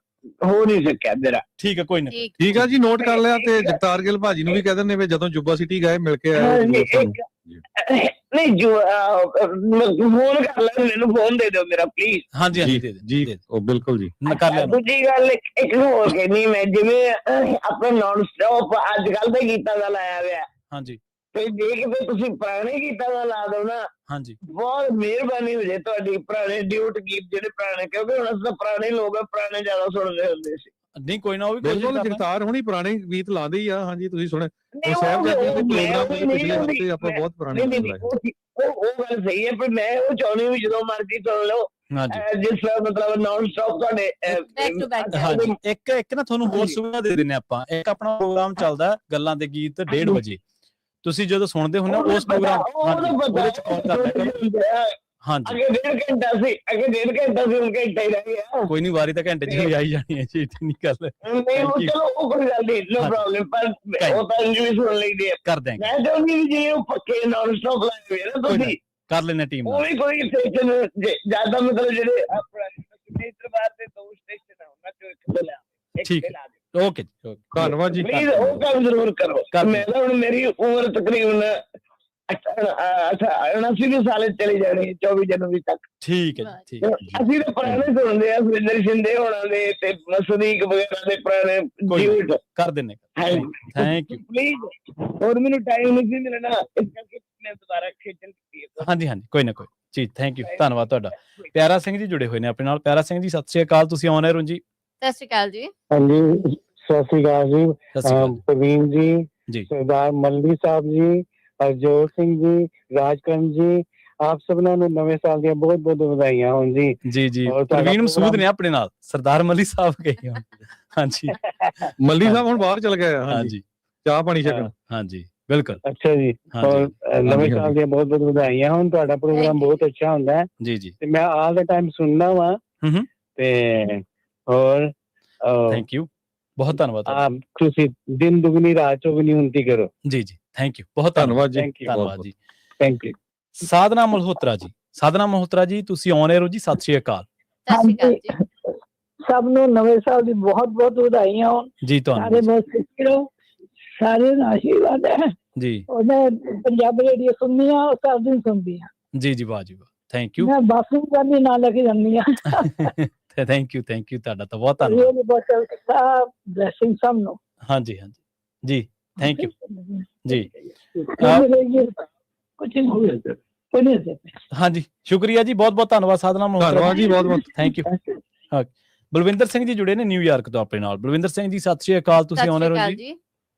ਹੋ ਨਹੀਂ ਸਕਿਆ ਮੇਰਾ। ਠੀਕ ਹੈ, ਕੋਈ ਨਾ। ਠੀਕ ਆ ਜੀ, ਨੋਟ ਕਰ ਲਿਆ। ਤੇ ਜਗਤਾਰ ਗਿੱਲ ਭਾਜੀ ਨੂੰ ਵੀ ਕਹਿ ਦਿੰਦੇ ਵੀ ਜਦੋਂ ਜੁੱਬਾ ਸਿਟੀ ਗਏ ਮਿਲ ਕੇ ਆਏ। ਨਹੀਂ, ਫੋਨ ਕਰ ਲੈ, ਮੈਨੂੰ ਫੋਨ ਦੇ ਦਿਓ ਮੇਰਾ ਪਲੀਜ਼। ਹਾਂਜੀ ਜੀ, ਉਹ ਬਿਲਕੁਲ ਜੀ। ਦੂਜੀ ਗੱਲ ਇੱਕ ਹੋਰ ਕਹਿਣੀ ਮੈਂ, ਜਿਵੇਂ ਆਪਣਾ ਨੌਨ ਸਟਾਪ ਅੱਜ ਕੱਲ ਦੇ ਗੀਤਾਂ ਦਾ ਲਾਇਆ ਹੋਇਆ। ਹਾਂਜੀ, ਤੇ ਜੇ ਕਿਤੇ ਤੁਸੀਂ ਪੁਰਾਣੇ ਗੀਤਾਂ ਦਾ ਲਾ ਦੋ ਨਾ, ਹਾਂਜੀ, ਬਹੁਤ ਮਿਹਰਬਾਨੀ ਹੋ ਜੇ ਤੁਹਾਡੀ। ਪੁਰਾਣੇ ਡਿਊਟ ਗੀਤ ਜਿਹੜੇ ਪੁਰਾਣੇ, ਕਿਉਂਕਿ ਹੁਣ ਅਸੀਂ ਤਾਂ ਪੁਰਾਣੇ ਲੋਕ ਆ, ਪੁਰਾਣੇ ਜ਼ਿਆਦਾ ਸੁਣਦੇ ਹੁੰਦੇ ਸੀ। ਨਹੀਂ, ਕੋਈ ਨਾ, ਉਹ ਵੀ ਬਿਲਕੁਲ। ਜਗਤਾਰ ਹੁਣੀ ਪੁਰਾਣੇ ਗੀਤ ਲਾਉਂਦੇ ਹੀ ਆ। ਹਾਂਜੀ, ਤੁਸੀਂ ਸੁਣੇ ਸਾਹਿਬਜ਼ਾਦਿਆਂ ਦੇ ਪ੍ਰੋਗਰਾਮ ਪਿਛਲੇ ਹਫ਼ਤੇ ਆਪਾਂ ਬਹੁਤ ਪੁਰਾਣੇ ਉਹ ਗੱਲ ਸਹੀ ਹੈ, ਪਰ ਮੈਂ ਉਹ ਚਾਹੁੰਦੀ ਵੀ ਜਦੋਂ ਮਰਜ਼ੀ ਸੁਣ ਲਓ। ਜਿਸ ਤਰ੍ਹਾਂ ਮਤਲਬ ਨੌਨ ਸਟਾਪ ਤੁਹਾਡੇ ਇੱਕ ਨਾ ਤੁਹਾਨੂੰ ਹੋਰ ਸੁਵਿਧਾ ਦੇ ਦਿੰਨੇ ਆਪਾਂ। ਇੱਕ ਆਪਣਾ ਪ੍ਰੋਗਰਾਮ ਚੱਲਦਾ ਗੱਲਾਂ ਦੇ ਗੀਤ 1:30 ਵਜੇ, ਤੁਸੀਂ ਜਦੋਂ ਸੁਣਦੇ ਹੁੰਦੇ ਹੋ ਉਸ ਪ੍ਰੋਗਰਾਮ ਉਹਦੇ ਚ ਕਾਲ ਕਰ ਲਿਆ। ਹਾਂਜੀ, ਅੱਗੇ 1.5 ਘੰਟਾ ਸੀ ਹੁਣ ਘੰਟਾ ਹੀ ਰਹਿ ਗਿਆ। ਕੋਈ ਨਹੀਂ, ਵਾਰੀ ਤਾਂ ਘੰਟੇ ਚ ਵੀ ਆਈ ਜਾਣੀ ਹੈ ਜੀ, ਨਹੀਂ ਗੱਲ। ਨਹੀਂ, ਚਲੋ ਉਹ ਕੋਈ ਗੱਲ ਨਹੀਂ, ਨੋ ਪ੍ਰੋਬਲਮ, ਪਰ ਉਹ ਤਾਂ ਇੰਜੋਏ ਸੁਣ ਲਈਦੇ ਆ। ਕਰ ਦੇਂਗੇ। ਮੈਂ ਚਾਹੁੰਦੀ ਵੀ ਜੇ ਉਹ ਪੱਕੇ ਨੌਨ ਸਟਾਪ ਲਾਏ ਹੋਏ ਨਾ ਤੁਸੀਂ, ਕਰ ਲੈਣੇ ਟੀਮ ਉਹ ਵੀ ਕੋਈ ਸਟੇਸ਼ਨ ਜ਼ਿਆਦਾ, ਮਤਲਬ ਜਿਹੜੇ ਆਪਣਾ ਦਰਬਾਰ ਦੇ 2 ਸਟੇਸ਼ਨ ਆ, ਉਹਨਾਂ ਚੋਂ ਇੱਕ ਤੇ ਲਾ ਦੇ। ਠੀਕ ਹੈ, ਓਕੇ ਜੀ, ਧੰਨਵਾਦ ਜੀ। ਪਲੀਜ਼ ਉਹ ਕੰਮ ਜ਼ਰੂਰ ਕਰੋ। ਮੈਂ ਤਾਂ ਹੁਣ ਮੇਰੀ ਉਮਰ ਤਕਰੀਬਨ 79 ਸਾਲ ਚਲੀ ਜਾਣੀ 24 ਜਨਵਰੀ ਤੱਕ। ਠੀਕ ਹੈ ਜੀ, ਠੀਕ। ਅਸੀਂ ਤਾਂ ਪੁਰਾਣੇ ਸੁਣਦੇ ਆ, ਸੁਰਿੰਦਰ ਸ਼ਿੰਦੇ ਹੋਣਾ ਦੇ ਤੇ ਸਦੀਕ ਵਗੈਰਾ ਦੇ ਪੁਰਾਣੇ ਡਿਊਟ ਕਰ ਦਿੰਨੇ। Thank you. ਪਲੀਜ਼, ਹੋਰ ਮੈਨੂੰ ਟਾਈਮ ਨਹੀਂ ਸੀ ਮਿਲਣਾ, ਇਸ ਕਰਕੇ ਮੈਂ ਦੁਬਾਰਾ ਖੇਚਲ ਕੀਤੀ ਹੈ। ਹਾਂਜੀ, ਕੋਈ ਨਾ, ਕੋਈ ਜੀ। ਥੈਂਕ ਯੂ, ਧੰਨਵਾਦ ਤੁਹਾਡਾ। ਪਿਆਰਾ ਸਿੰਘ ਜੀ ਜੁੜੇ ਹੋਏ ਨੇ ਆਪਣੇ ਨਾਲ। ਪਿਆਰਾ ਸਿੰਘ ਜੀ ਸਤਿ ਸ੍ਰੀ ਅਕਾਲ, ਤੁਸੀਂ ਆਨਰ ਹੋ ਜੀ। ਸਤਿ ਸ੍ਰੀ ਅਕਾਲ ਜੀ। ਹਾਂਜੀ, ਸਤਿ ਸ੍ਰੀ ਅਕਾਲ ਜੀ। ਪ੍ਰਵੀਨ ਜੀ, ਸਰਦਾਰ ਮੱਲੀ ਸਾਹਿਬ ਜੀ, ਹਰਜੋਤ ਸਿੰਘ ਜੀ, ਰਾਜਕਰਨ ਜੀ, ਆਪ ਸਭਨਾਂ ਨੂੰ ਨਵੇਂ ਸਾਲ ਦੀਆਂ ਬਹੁਤ ਬਹੁਤ ਵਧਾਈਆਂ ਹੋਣ ਜੀ। ਜੀ ਜੀ, ਪ੍ਰਵੀਨ ਮਸੂਦ ਨੇ ਆਪਣੇ ਨਾਲ, ਸਰਦਾਰ ਮੱਲੀ ਸਾਹਿਬ ਗਏ ਹੋਣ। ਹਾਂਜੀ, ਮੱਲੀ ਸਾਹਿਬ ਹੁਣ ਬਾਹਰ ਚਲ ਗਏ। ਹਾਂਜੀ, ਚਾਹ ਪਾਣੀ ਛਕਣ। ਹਾਂਜੀ, ਬਿਲਕੁਲ। ਅੱਛਾ ਜੀ, ਔਰ ਨਵੇਂ ਸਾਲ ਦੀਆਂ ਬਹੁਤ ਬਹੁਤ ਵਧਾਈਆਂ ਹੋਣ। ਤੁਹਾਡਾ ਪ੍ਰੋਗਰਾਮ ਬਹੁਤ ਅੱਛਾ ਹੁੰਦਾ ਹੈ ਜੀ ਜੀ, ਤੇ ਮੈਂ ਆਲ ਦਾ ਟਾਈਮ ਸੁਣਨਾ ਵਾ। ਤੇ ਹੋਰ ਥੈਂਕ ਯੂ, ਬਹੁਤ ਧੰਨਵਾਦ। ਤੁਸੀਂ ਦਿਨ ਦੁਗਣੀ ਰਾਤ ਚੌਗੁਣੀ ਹੁੰਦੀ ਕਰੋ। ਜੀ ਜੀ, ਥੈਂਕ ਯੂ, ਬਹੁਤ ਧੰਨਵਾਦ ਜੀ। ਧੰਨਵਾਦ ਜੀ, ਥੈਂਕ ਯੂ। ਸਾਧਨਾ ਮਲਹੋਤਰਾ ਜੀ, ਸਾਧਨਾ ਮਲਹੋਤਰਾ ਜੀ ਤੁਸੀਂ ਆਨਰ ਹੋ ਜੀ। ਸਤਿ ਸ੍ਰੀ ਅਕਾਲ। ਸਤਿ ਸ੍ਰੀ ਅਕਾਲ ਜੀ। ਸਭ ਨੂੰ ਨਵੇਂ ਸਾਲ ਦੀ ਬਹੁਤ ਬਹੁਤ ਵਧਾਈਆਂ ਹੋਣ ਜੀ। ਤੁਹਾਨੂੰ ਸਾਰੇ ਬਹੁਤ ਖੁਸ਼ ਰਹੋ, ਸਾਰੇ ਦਾ ਆਸ਼ੀਰਵਾਦ ਹੈ ਜੀ। ਉਹਨੇ ਪੰਜਾਬੀ ਰੇਡੀਓ ਸੁਣਨੀ ਆ, ਉਹ ਸਾਰਾ ਦਿਨ ਸੁਣਦੀ ਆ ਜੀ ਜੀ, ਵਾਹ ਜੀ ਵਾਹ, ਥੈਂਕ ਯੂ। ਮੈਂ ਬੱਸ ਵੀ ਜਾਂਦੀ ਨਾਲ ਲੈ ਕੇ ਜਾਂਦੀ ਆ। ਥੈਂਕ ਯੂ ਤੁਹਾਡਾ ਤਾਂ ਬਹੁਤ ਧੰਨਵਾਦ। ਬਲੇਸਿੰਗ ਸਭ ਨੂੰ। ਹਾਂਜੀ ਹਾਂਜੀ ਜੀ, ਥੈਂਕ ਯੂ ਜੀ। ਹਾਂਜੀ, ਸ਼ੁਕਰੀਆ ਜੀ, ਬਹੁਤ ਬਹੁਤ ਧੰਨਵਾਦ ਸਾਧਨਾ ਮਲਹੋਤਰਾ। ਧੰਨਵਾਦ ਜੀ, ਬਹੁਤ ਬਹੁਤ ਥੈਂਕ ਯੂ। ਬਲਵਿੰਦਰ ਸਿੰਘ ਜੀ ਜੁੜੇ ਨੇ ਨਿਊਯਾਰਕ ਤੋਂ ਆਪਣੇ ਨਾਲ। ਬਲਵਿੰਦਰ ਸਿੰਘ ਜੀ ਸਤਿ ਸ੍ਰੀ ਅਕਾਲ, ਤੁਸੀਂ ਆਨਰ ਹੋ ਜੀ।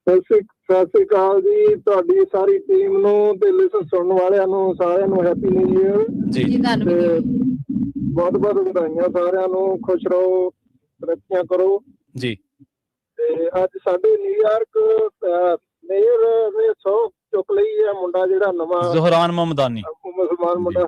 ਸਤਿ ਸ੍ਰੀ ਅਕਾਲ ਜੀ, ਤੁਹਾਡੀ ਸਾਰੀ ਟੀਮ ਨੂੰ ਤੇ ਲਿਸਨ ਸੁਣਨ ਵਾਲਿਆਂ ਨੂੰ ਸਾਰਿਆਂ ਨੂੰ ਹੈਪੀ ਨਿਊ ਈਅਰ ਜੀ। ਬਹੁਤ ਬਹੁਤ ਵਧਾਈਆਂ ਸਾਰਿਆਂ ਨੂੰ, ਖੁਸ਼ ਰਹੋ, ਤਰੱਕੀਆਂ ਕਰੋ ਜੀ। ਤੇ ਅੱਜ ਸਾਡੇ ਨਿਊਯਾਰਕ ਮੇਅਰ ਨੇ ਸਹੁੰ ਚੁੱਕ ਲਈ ਹੈ, ਮੁੰਡਾ ਜਿਹੜਾ ਨਵਾਂ ਜ਼ੋਹਰਾਨ ਮਮਦਾਨੀ, ਮੁਸਲਮਾਨ ਮੁੰਡਾ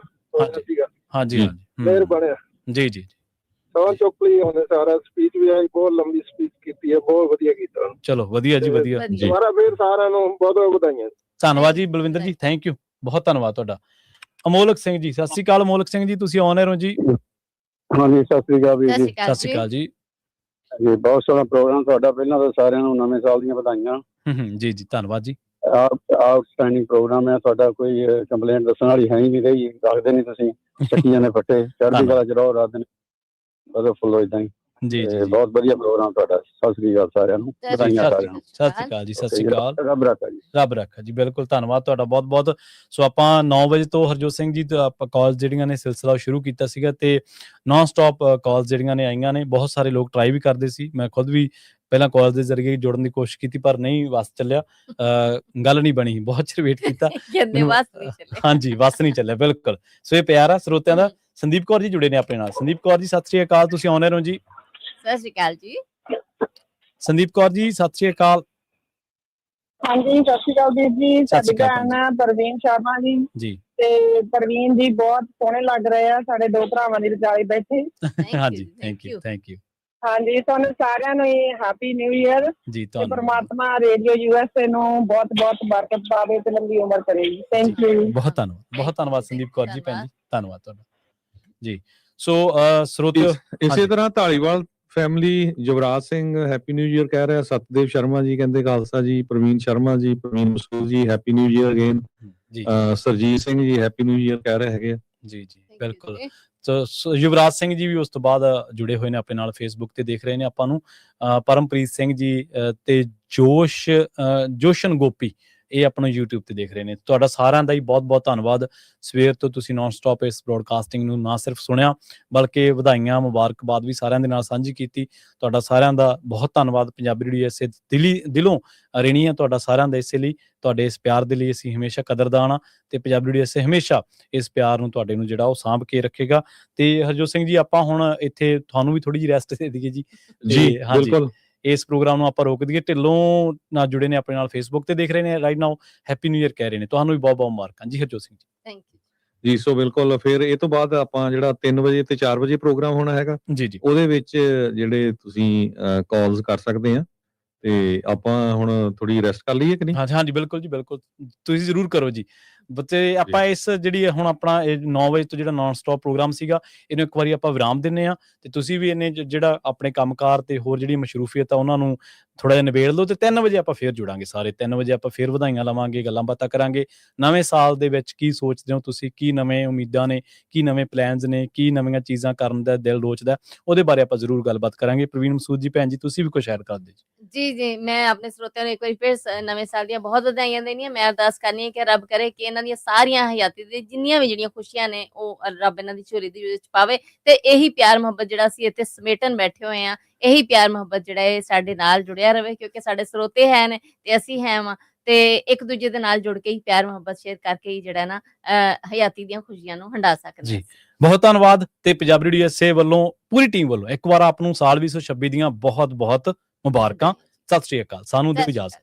ਸੀਗਾ। ਹਾਂਜੀ ਹਾਂਜੀ, ਮੇਅਰ ਬਣਿਆ ਜੀ ਜੀ। ਸਹੁੰ ਚੁੱਕ ਲਈ ਉਹਨੇ, ਸਾਰਾ ਸਪੀਚ ਵੀ ਆਈ, ਬਹੁਤ ਲੰਬੀ ਸਪੀਚ ਕੀਤੀ ਹੈ, ਬਹੁਤ ਵਧੀਆ ਕੀਤਾ। ਚਲੋ ਵਧੀਆ ਜੀ, ਵਧੀਆ ਜੀ। ਦੁਬਾਰਾ ਫੇਰ ਸਾਰਿਆਂ ਨੂੰ ਬਹੁਤ ਬਹੁਤ ਵਧਾਈਆਂ। ਧੰਨਵਾਦ ਜੀ ਬਲਵਿੰਦਰ ਜੀ, ਥੈਂਕ ਯੂ, ਬਹੁਤ ਧੰਨਵਾਦ ਤੁਹਾਡਾ। ਅਮੋਲਕ ਸਿੰਘ ਜੀ ਸਤਿ ਸ੍ਰੀ ਅਕਾਲ। ਅਮੋਲਕ ਸਿੰਘ ਜੀ ਤੁਸੀਂ ਆਨਰ ਹੋ ਜੀ। ਹਾਂਜੀ, ਸਤਿ ਸ੍ਰੀ ਅਕਾਲ ਵੀਰ ਜੀ। ਸਤਿ ਸ੍ਰੀ ਅਕਾਲ ਜੀ। ਜੀ ਬਹੁਤ ਸੋਹਣਾ ਪ੍ਰੋਗਰਾਮ ਤੁਹਾਡਾ। ਪਹਿਲਾਂ ਤਾਂ ਸਾਰਿਆਂ ਨੂੰ ਨਵੇਂ ਸਾਲ ਦੀਆਂ ਵਧਾਈਆਂ। ਜੀ ਜੀ ਧੰਨਵਾਦ ਜੀ। ਆਊਟਸਟੈਂਡਿੰਗ ਪ੍ਰੋਗਰਾਮ ਹੈ ਤੁਹਾਡਾ, ਕੋਈ ਕੰਪਲੇਂਟ ਦੱਸਣ ਵਾਲੀ ਹੈ ਹੀ ਨਹੀਂ ਰਹੀ, ਰੱਖਦੇ ਨਹੀਂ ਤੁਸੀਂ, ਚੱਕੀਆਂ ਨੇ ਫੱਟੇ, ਚੜ੍ਹਦੀ ਕਲਾ ਚ ਰਹੋ, ਰਾਤ ਦਿਨ ਬਸ ਫੁੱਲੋ ਇਦਾਂ ਹੀ। ਜੀ ਜੀ ਬਹੁਤ ਵਧੀਆ ਪ੍ਰੋਗਰਾਮ ਤੁਹਾਡਾ। ਸਤਿ ਸ੍ਰੀ ਅਕਾਲ ਸਾਰਿਆਂ ਨੂੰ, ਵਧਾਈਆਂ ਸਾਰਿਆਂ ਨੂੰ। ਸਤਿ ਸ੍ਰੀ ਅਕਾਲ ਜੀ, ਸਤਿ ਸ੍ਰੀ ਅਕਾਲ। ਰੱਬ ਰੱਖਾ ਜੀ, ਰੱਬ ਰੱਖਾ ਜੀ। ਬਿਲਕੁਲ ਧੰਨਵਾਦ ਤੁਹਾਡਾ ਬਹੁਤ ਬਹੁਤ। ਸੋ ਆਪਾਂ 9 ਵਜੇ ਤੋਂ ਹਰਜੋਤ ਸਿੰਘ ਜੀ ਤੋਂ ਆਪਾਂ ਕਾਲਸ ਜਿਹੜੀਆਂ ਨੇ ਸਿਲਸਿਲਾ ਸ਼ੁਰੂ ਕੀਤਾ ਸੀਗਾ ਤੇ ਨਾਨ ਸਟਾਪ ਕਾਲਸ ਜਿਹੜੀਆਂ ਨੇ ਆਈਆਂ ਨੇ। ਬਹੁਤ ਸਾਰੇ ਲੋਕ ਟਰਾਈ ਵੀ ਕਰਦੇ ਸੀ, ਮੈਂ ਖੁਦ ਵੀ ਪਹਿਲਾਂ ਕਾਲ ਦੇ ਜ਼ਰੀਏ ਜੁੜਨ ਦੀ ਕੋਸ਼ਿਸ਼ ਕੀਤੀ ਪਰ ਨਹੀਂ ਵਸ ਚੱਲਿਆ, ਗੱਲ ਨਹੀਂ ਬਣੀ, ਬਹੁਤ ਚਿਰ ਵੇਟ ਕੀਤਾ। ਹਾਂਜੀ ਵਸ ਨਹੀਂ ਚੱਲਿਆ ਬਿਲਕੁਲ। ਸੋ ਇਹ ਪਿਆਰ ਆ ਸਰੋਤਿਆਂ ਦਾ। ਸੰਦੀਪ ਕੌਰ ਜੀ ਜੁੜੇ ਨੇ ਆਪਣੇ ਨਾਲ। ਸੰਦੀਪ ਕੌਰ ਜੀ ਸਤਿ ਸ੍ਰੀ ਅਕਾਲ, ਤੁਸੀਂ ਆਉਣੇ ਰਹੋ ਜੀ। ਸਤਿ ਸ਼੍ਰੀ ਅਕਾਲ ਜੀ। ਸੰਦੀਪ ਕੌਰ ਜੀ ਸਤਿ ਸ੍ਰੀ ਅਕਾਲ। ਹਾਂਜੀ ਸਤਿ ਸ਼੍ਰੀ ਅਕਾਲ ਵੀਰ ਜੀ। ਸਾਡੀ ਭੈਣ ਪ੍ਰਵੀਨ ਸ਼ਰਮਾ ਜੀ ਤੇ ਪ੍ਰਵੀਨ ਜੀ ਬਹੁਤ ਸੋਹਣੇ ਲੱਗ ਰਹੇ ਆ, ਸਾਡੇ ਦੋ ਭਰਾਵਾਂ ਦੀ ਵਿਚਾਲੇ ਬੈਠੇ। ਹਾਂਜੀ ਥੈਂਕ ਯੂ ਥੈਂਕ ਯੂ। ਹਾਂਜੀ ਤੁਹਾਨੂੰ ਸਾਰਿਆਂ ਨੂੰ ਹੈਪੀ ਨਿਊ ਈਅਰ ਜੀ। ਪਰਮਾਤਮਾ ਰੇਡੀਓ USA ਨੂੰ ਬਹੁਤ ਬਹੁਤ ਬਰਕਤ ਪਾਵੇ ਤੇ ਲੰਬੀ ਉਮਰ ਕਰੇ ਜੀ। Thank you. ਬਹੁਤ ਧੰਨਵਾਦ, ਬਹੁਤ ਧੰਨਵਾਦ ਸੰਦੀਪ ਕੌਰ ਜੀ ਭੈਣ ਜੀ, ਧੰਨਵਾਦ ਤੁਹਾਡਾ ਜੀ। ਸੋ ਸਰੋਤਿਓ ਇਸੇ ਤਰ੍ਹਾਂ Dhaliwal family Yuvraj Singh happy new year ਕਹਿ ਰਿਹਾ। ਸਤਦੇਵ ਸ਼ਰਮਾ ਜੀ ਕਹਿੰਦੇ ਖਾਲਸਾ ਜੀ। Praveen Sharma ji, Parveen Masood ji happy new year again. Surjit Singh ji happy new year ਕਹਿ ਰਹੇ ਹੈਗੇ। ਜੀ ਜੀ ਬਿਲਕੁਲ। ਸੋ ਯੁਵਰਾਜ ਸਿੰਘ ਜੀ ਵੀ ਉਸ ਤੋਂ ਬਾਅਦ ਜੁੜੇ ਹੋਏ ਨੇ ਆਪਣੇ ਨਾਲ, ਫੇਸਬੁੱਕ ਤੇ ਦੇਖ ਰਹੇ ਨੇ ਆਪਾਂ ਨੂੰ। ਪਰਮਪ੍ਰੀਤ ਸਿੰਘ ਜੀ ਤੇ ਜੋਸ਼ਨ ਗੋਪੀ ਇਹ ਆਪਣਾ YouTube ਤੇ ਦੇਖ ਰਹੇ ਨੇ। ਤੁਹਾਡਾ ਸਾਰਿਆਂ ਦਾ ਹੀ ਬਹੁਤ ਬਹੁਤ ਧੰਨਵਾਦ। ਸਵੇਰ ਤੋਂ ਤੁਸੀਂ ਨਾਨ ਸਟਾਪ ਇਸ ਬ੍ਰੌਡਕਾਸਟਿੰਗ ਨੂੰ ਨਾ ਸਿਰਫ ਸੁਣਿਆ ਬਲਕਿ ਵਧਾਈਆਂ ਮੁਬਾਰਕਬਾਦ ਵੀ ਸਾਰਿਆਂ ਦੇ ਨਾਲ ਸਾਂਝੀ ਕੀਤੀ। ਤੁਹਾਡਾ ਸਾਰਿਆਂ ਦਾ ਬਹੁਤ ਧੰਨਵਾਦ। ਪੰਜਾਬੀ ਰੇਡੀਓ ਇਸੇ ਦਿਲੋਂ ਰਹਿਣੀ ਆ ਤੁਹਾਡਾ ਸਾਰਿਆਂ ਦਾ। ਇਸੇ ਲਈ ਤੁਹਾਡੇ ਇਸ ਪਿਆਰ ਦੇ ਲਈ ਅਸੀਂ ਹਮੇਸ਼ਾ ਕਦਰਦਾਨ ਆ ਤੇ ਪੰਜਾਬੀ ਰੇਡੀਓ ਇਸੇ ਹਮੇਸ਼ਾ ਇਸ ਪਿਆਰ ਨੂੰ ਤੁਹਾਡੇ ਨੂੰ ਜਿਹੜਾ ਉਹ ਸਾਂਭ ਕੇ ਰੱਖੇਗਾ। ਤੇ ਹਰਜੋਤ ਸਿੰਘ ਜੀ ਆਪਾਂ ਹੁਣ ਇੱਥੇ ਤੁਹਾਨੂੰ ਵੀ ਥੋੜੀ ਜਿਹੀ ਰੈਸਟ ਦੇ ਦਈਏ ਜੀ। ਜੀ ਬਿਲਕੁਲ। ਇਸ ਪ੍ਰੋਗਰਾਮ ਨੂੰ ਆਪਾਂ ਰੋਕ ਦਈਏ। ਢਿੱਲੋਂ ਨਾਲ ਜੁੜੇ ਨੇ ਆਪਣੇ ਨਾਲ, ਫੇਸਬੁੱਕ ਤੇ ਦੇਖ ਰਹੇ ਨੇ right now, happy new year ਕਹਿ ਰਹੇ ਨੇ। ਤੁਹਾਨੂੰ ਵੀ ਬਹੁਤ ਬਹੁਤ ਮੁਬਾਰਕਾਂ ਜੀ ਹਰਜੋਤ ਸਿੰਘ ਜੀ। ਥੈਂਕ ਯੂ ਜੀ। ਸੋ ਬਿਲਕੁਲ ਫਿਰ ਇਹ ਤੋਂ ਬਾਅਦ ਆਪਾਂ ਜਿਹੜਾ 3 ਵਜੇ ਤੇ 4 ਵਜੇ ਪ੍ਰੋਗਰਾਮ ਹੋਣਾ ਹੈਗਾ ਜੀ ਜੀ, ਉਹਦੇ ਵਿੱਚ ਜਿਹੜੇ ਤੁਸੀਂ ਕਾਲਸ ਕਰ ਸਕਦੇ ਆ ਤੇ ਆਪਾਂ ਹੁਣ ਥੋੜੀ ਰੈਸਟ ਕਰ ਲਈਏ ਕਿ ਨਹੀਂ? ਹਾਂਜੀ ਬਿਲਕੁਲ ਜੀ ਬਿਲਕੁਲ, ਤੁਸੀਂ ਜ਼ਰੂਰ ਕਰੋ ਜੀ ਬੱਚੇ। ਆਪਾਂ ਇਸ ਜਿਹੜੀ ਹੁਣ ਆਪਣਾ 9 ਵਜੇ ਤੋਂ ਜਿਹੜਾ ਨਾਨ ਸਟਾਪ ਪ੍ਰੋਗਰਾਮ ਸੀਗਾ ਇਹਨੂੰ ਇੱਕ ਵਾਰੀ ਆਪਾਂ ਵਿਰਾਮ ਦਿੰਨੇ ਆ ਤੇ ਤੁਸੀਂ ਵੀ ਇਹਨੇ ਜਿਹੜਾ ਆਪਣੇ ਕੰਮਕਾਰ ਤੇ ਹੋਰ ਜਿਹੜੀ ਮਸ਼ਰੂਫੀਅਤ ਆ ਉਹਨਾਂ ਨੂੰ ਥੋੜਾ ਜਿਹਾ ਨਿਬੇੜ ਲਓ ਤੇ 3 ਵਜੇ ਆਪਾਂ ਫੇਰ ਜੁੜਾਂਗੇ ਸਾਰੇ। 3 ਵਜੇ ਆਪਾਂ ਫੇਰ ਵਧਾਈਆਂ ਲਵਾਂਗੇ, ਗੱਲਾਂ ਬਾਤਾਂ ਕਰਾਂਗੇ। ਨਵੇਂ ਸਾਲ ਦੇ ਵਿੱਚ ਕੀ ਸੋਚਦੇ ਹੋ ਤੁਸੀਂ, ਕੀ ਨਵੇਂ ਉਮੀਦਾਂ ਨੇ, ਕੀ ਨਵੇਂ ਪਲਾਨਸ ਨੇ, ਕੀ ਨਵੀਆਂ ਚੀਜ਼ਾਂ ਕਰਨ ਦਾ ਦਿਲ ਰੋਚਦਾ, ਉਹਦੇ ਬਾਰੇ ਆਪਾਂ ਜ਼ਰੂਰ ਗੱਲਬਾਤ ਕਰਾਂਗੇ। ਪ੍ਰਵੀਨ ਮਸੂਦ ਜੀ ਭੈਣ ਜੀ ਤੁਸੀਂ ਵੀ ਕੁਝ ਸ਼ੇਅਰ ਕਰ ਦਿਓ ਜੀ। ਜੀ ਮੈਂ ਆਪਣੇ ਸਰੋਤਿਆਂ ਨੂੰ ਇੱਕ ਵਾਰੀ ਫਿਰ ਨਵੇਂ ਸਾਲ ਦੀਆਂ ਬਹੁਤ ਵਧਾਈਆਂ ਦੇਣੀ ਆ। ਮੈਂ ਅਰਦਾਸ ਕਰਨੀ ਹੈ ਕਿ ਰੱਬ ਕਰੇ ਕਿ ਇਹਨਾਂ ਦੀਆਂ ਸਾਰੀਆਂ ਹਯਾਤੀ ਦੇ ਜਿੰਨੀਆਂ ਵੀ ਜਿਹੜੀਆਂ ਖੁਸ਼ੀਆਂ ਨੇ ਉਹ ਰੱਬ ਇਹਨਾਂ ਦੀ ਝੋਲੀ ਦੇ ਵਿੱਚ ਪਾਵੇ ਤੇ ਇਹੀ ਪਿਆਰ ਮੁਹੱਬਤ ਜਿਹੜਾ ਅਸੀਂ ਇੱਥੇ ਸਮੇਟਣ ਬੈਠੇ ਹੋਏ ਆ, ਇਹੀ ਪਿਆਰ ਮੁਹੱਬਤ ਜਿਹੜਾ ਇਹ ਸਾਡੇ ਨਾਲ ਜੁੜਿਆ ਰਵੇ ਕਿਉਂਕਿ ਸਾਡੇ ਸਰੋਤੇ ਹੈ ਨੇ ਤੇ ਅਸੀਂ ਹੈ ਵਾਂ ਤੇ ਇੱਕ ਦੂਜੇ ਦੇ ਨਾਲ ਜੁੜ ਕੇ ਹੀ ਪਿਆਰ ਮੁਹੱਬਤ ਸ਼ੇਅਰ ਕਰਕੇ ਹੀ ਜਿਹੜਾ ਨਾ ਹਯਾਤੀ ਦੀਆਂ ਖੁਸ਼ੀਆਂ ਨੂੰ ਹੰਡਾ ਸਕਦੇ ਜੀ। ਬਹੁਤ ਧੰਨਵਾਦ। ਤੇ ਪੰਜਾਬੀ ਰੇਡੀਓ USA ਵੱਲੋਂ ਪੂਰੀ ਟੀਮ ਵੱਲੋਂ ਇੱਕ ਵਾਰ ਆਪ ਨੂੰ ਸਾਲ 2026 ਦੀਆਂ ਬਹੁਤ ਬਹੁਤ ਮੁਬਾਰਕਾਂ। ਸਤਿ ਸ੍ਰੀ ਅਕਾਲ। ਸਾਨੂੰ ਦਿਓ ਇਜਾਜ਼ਤ।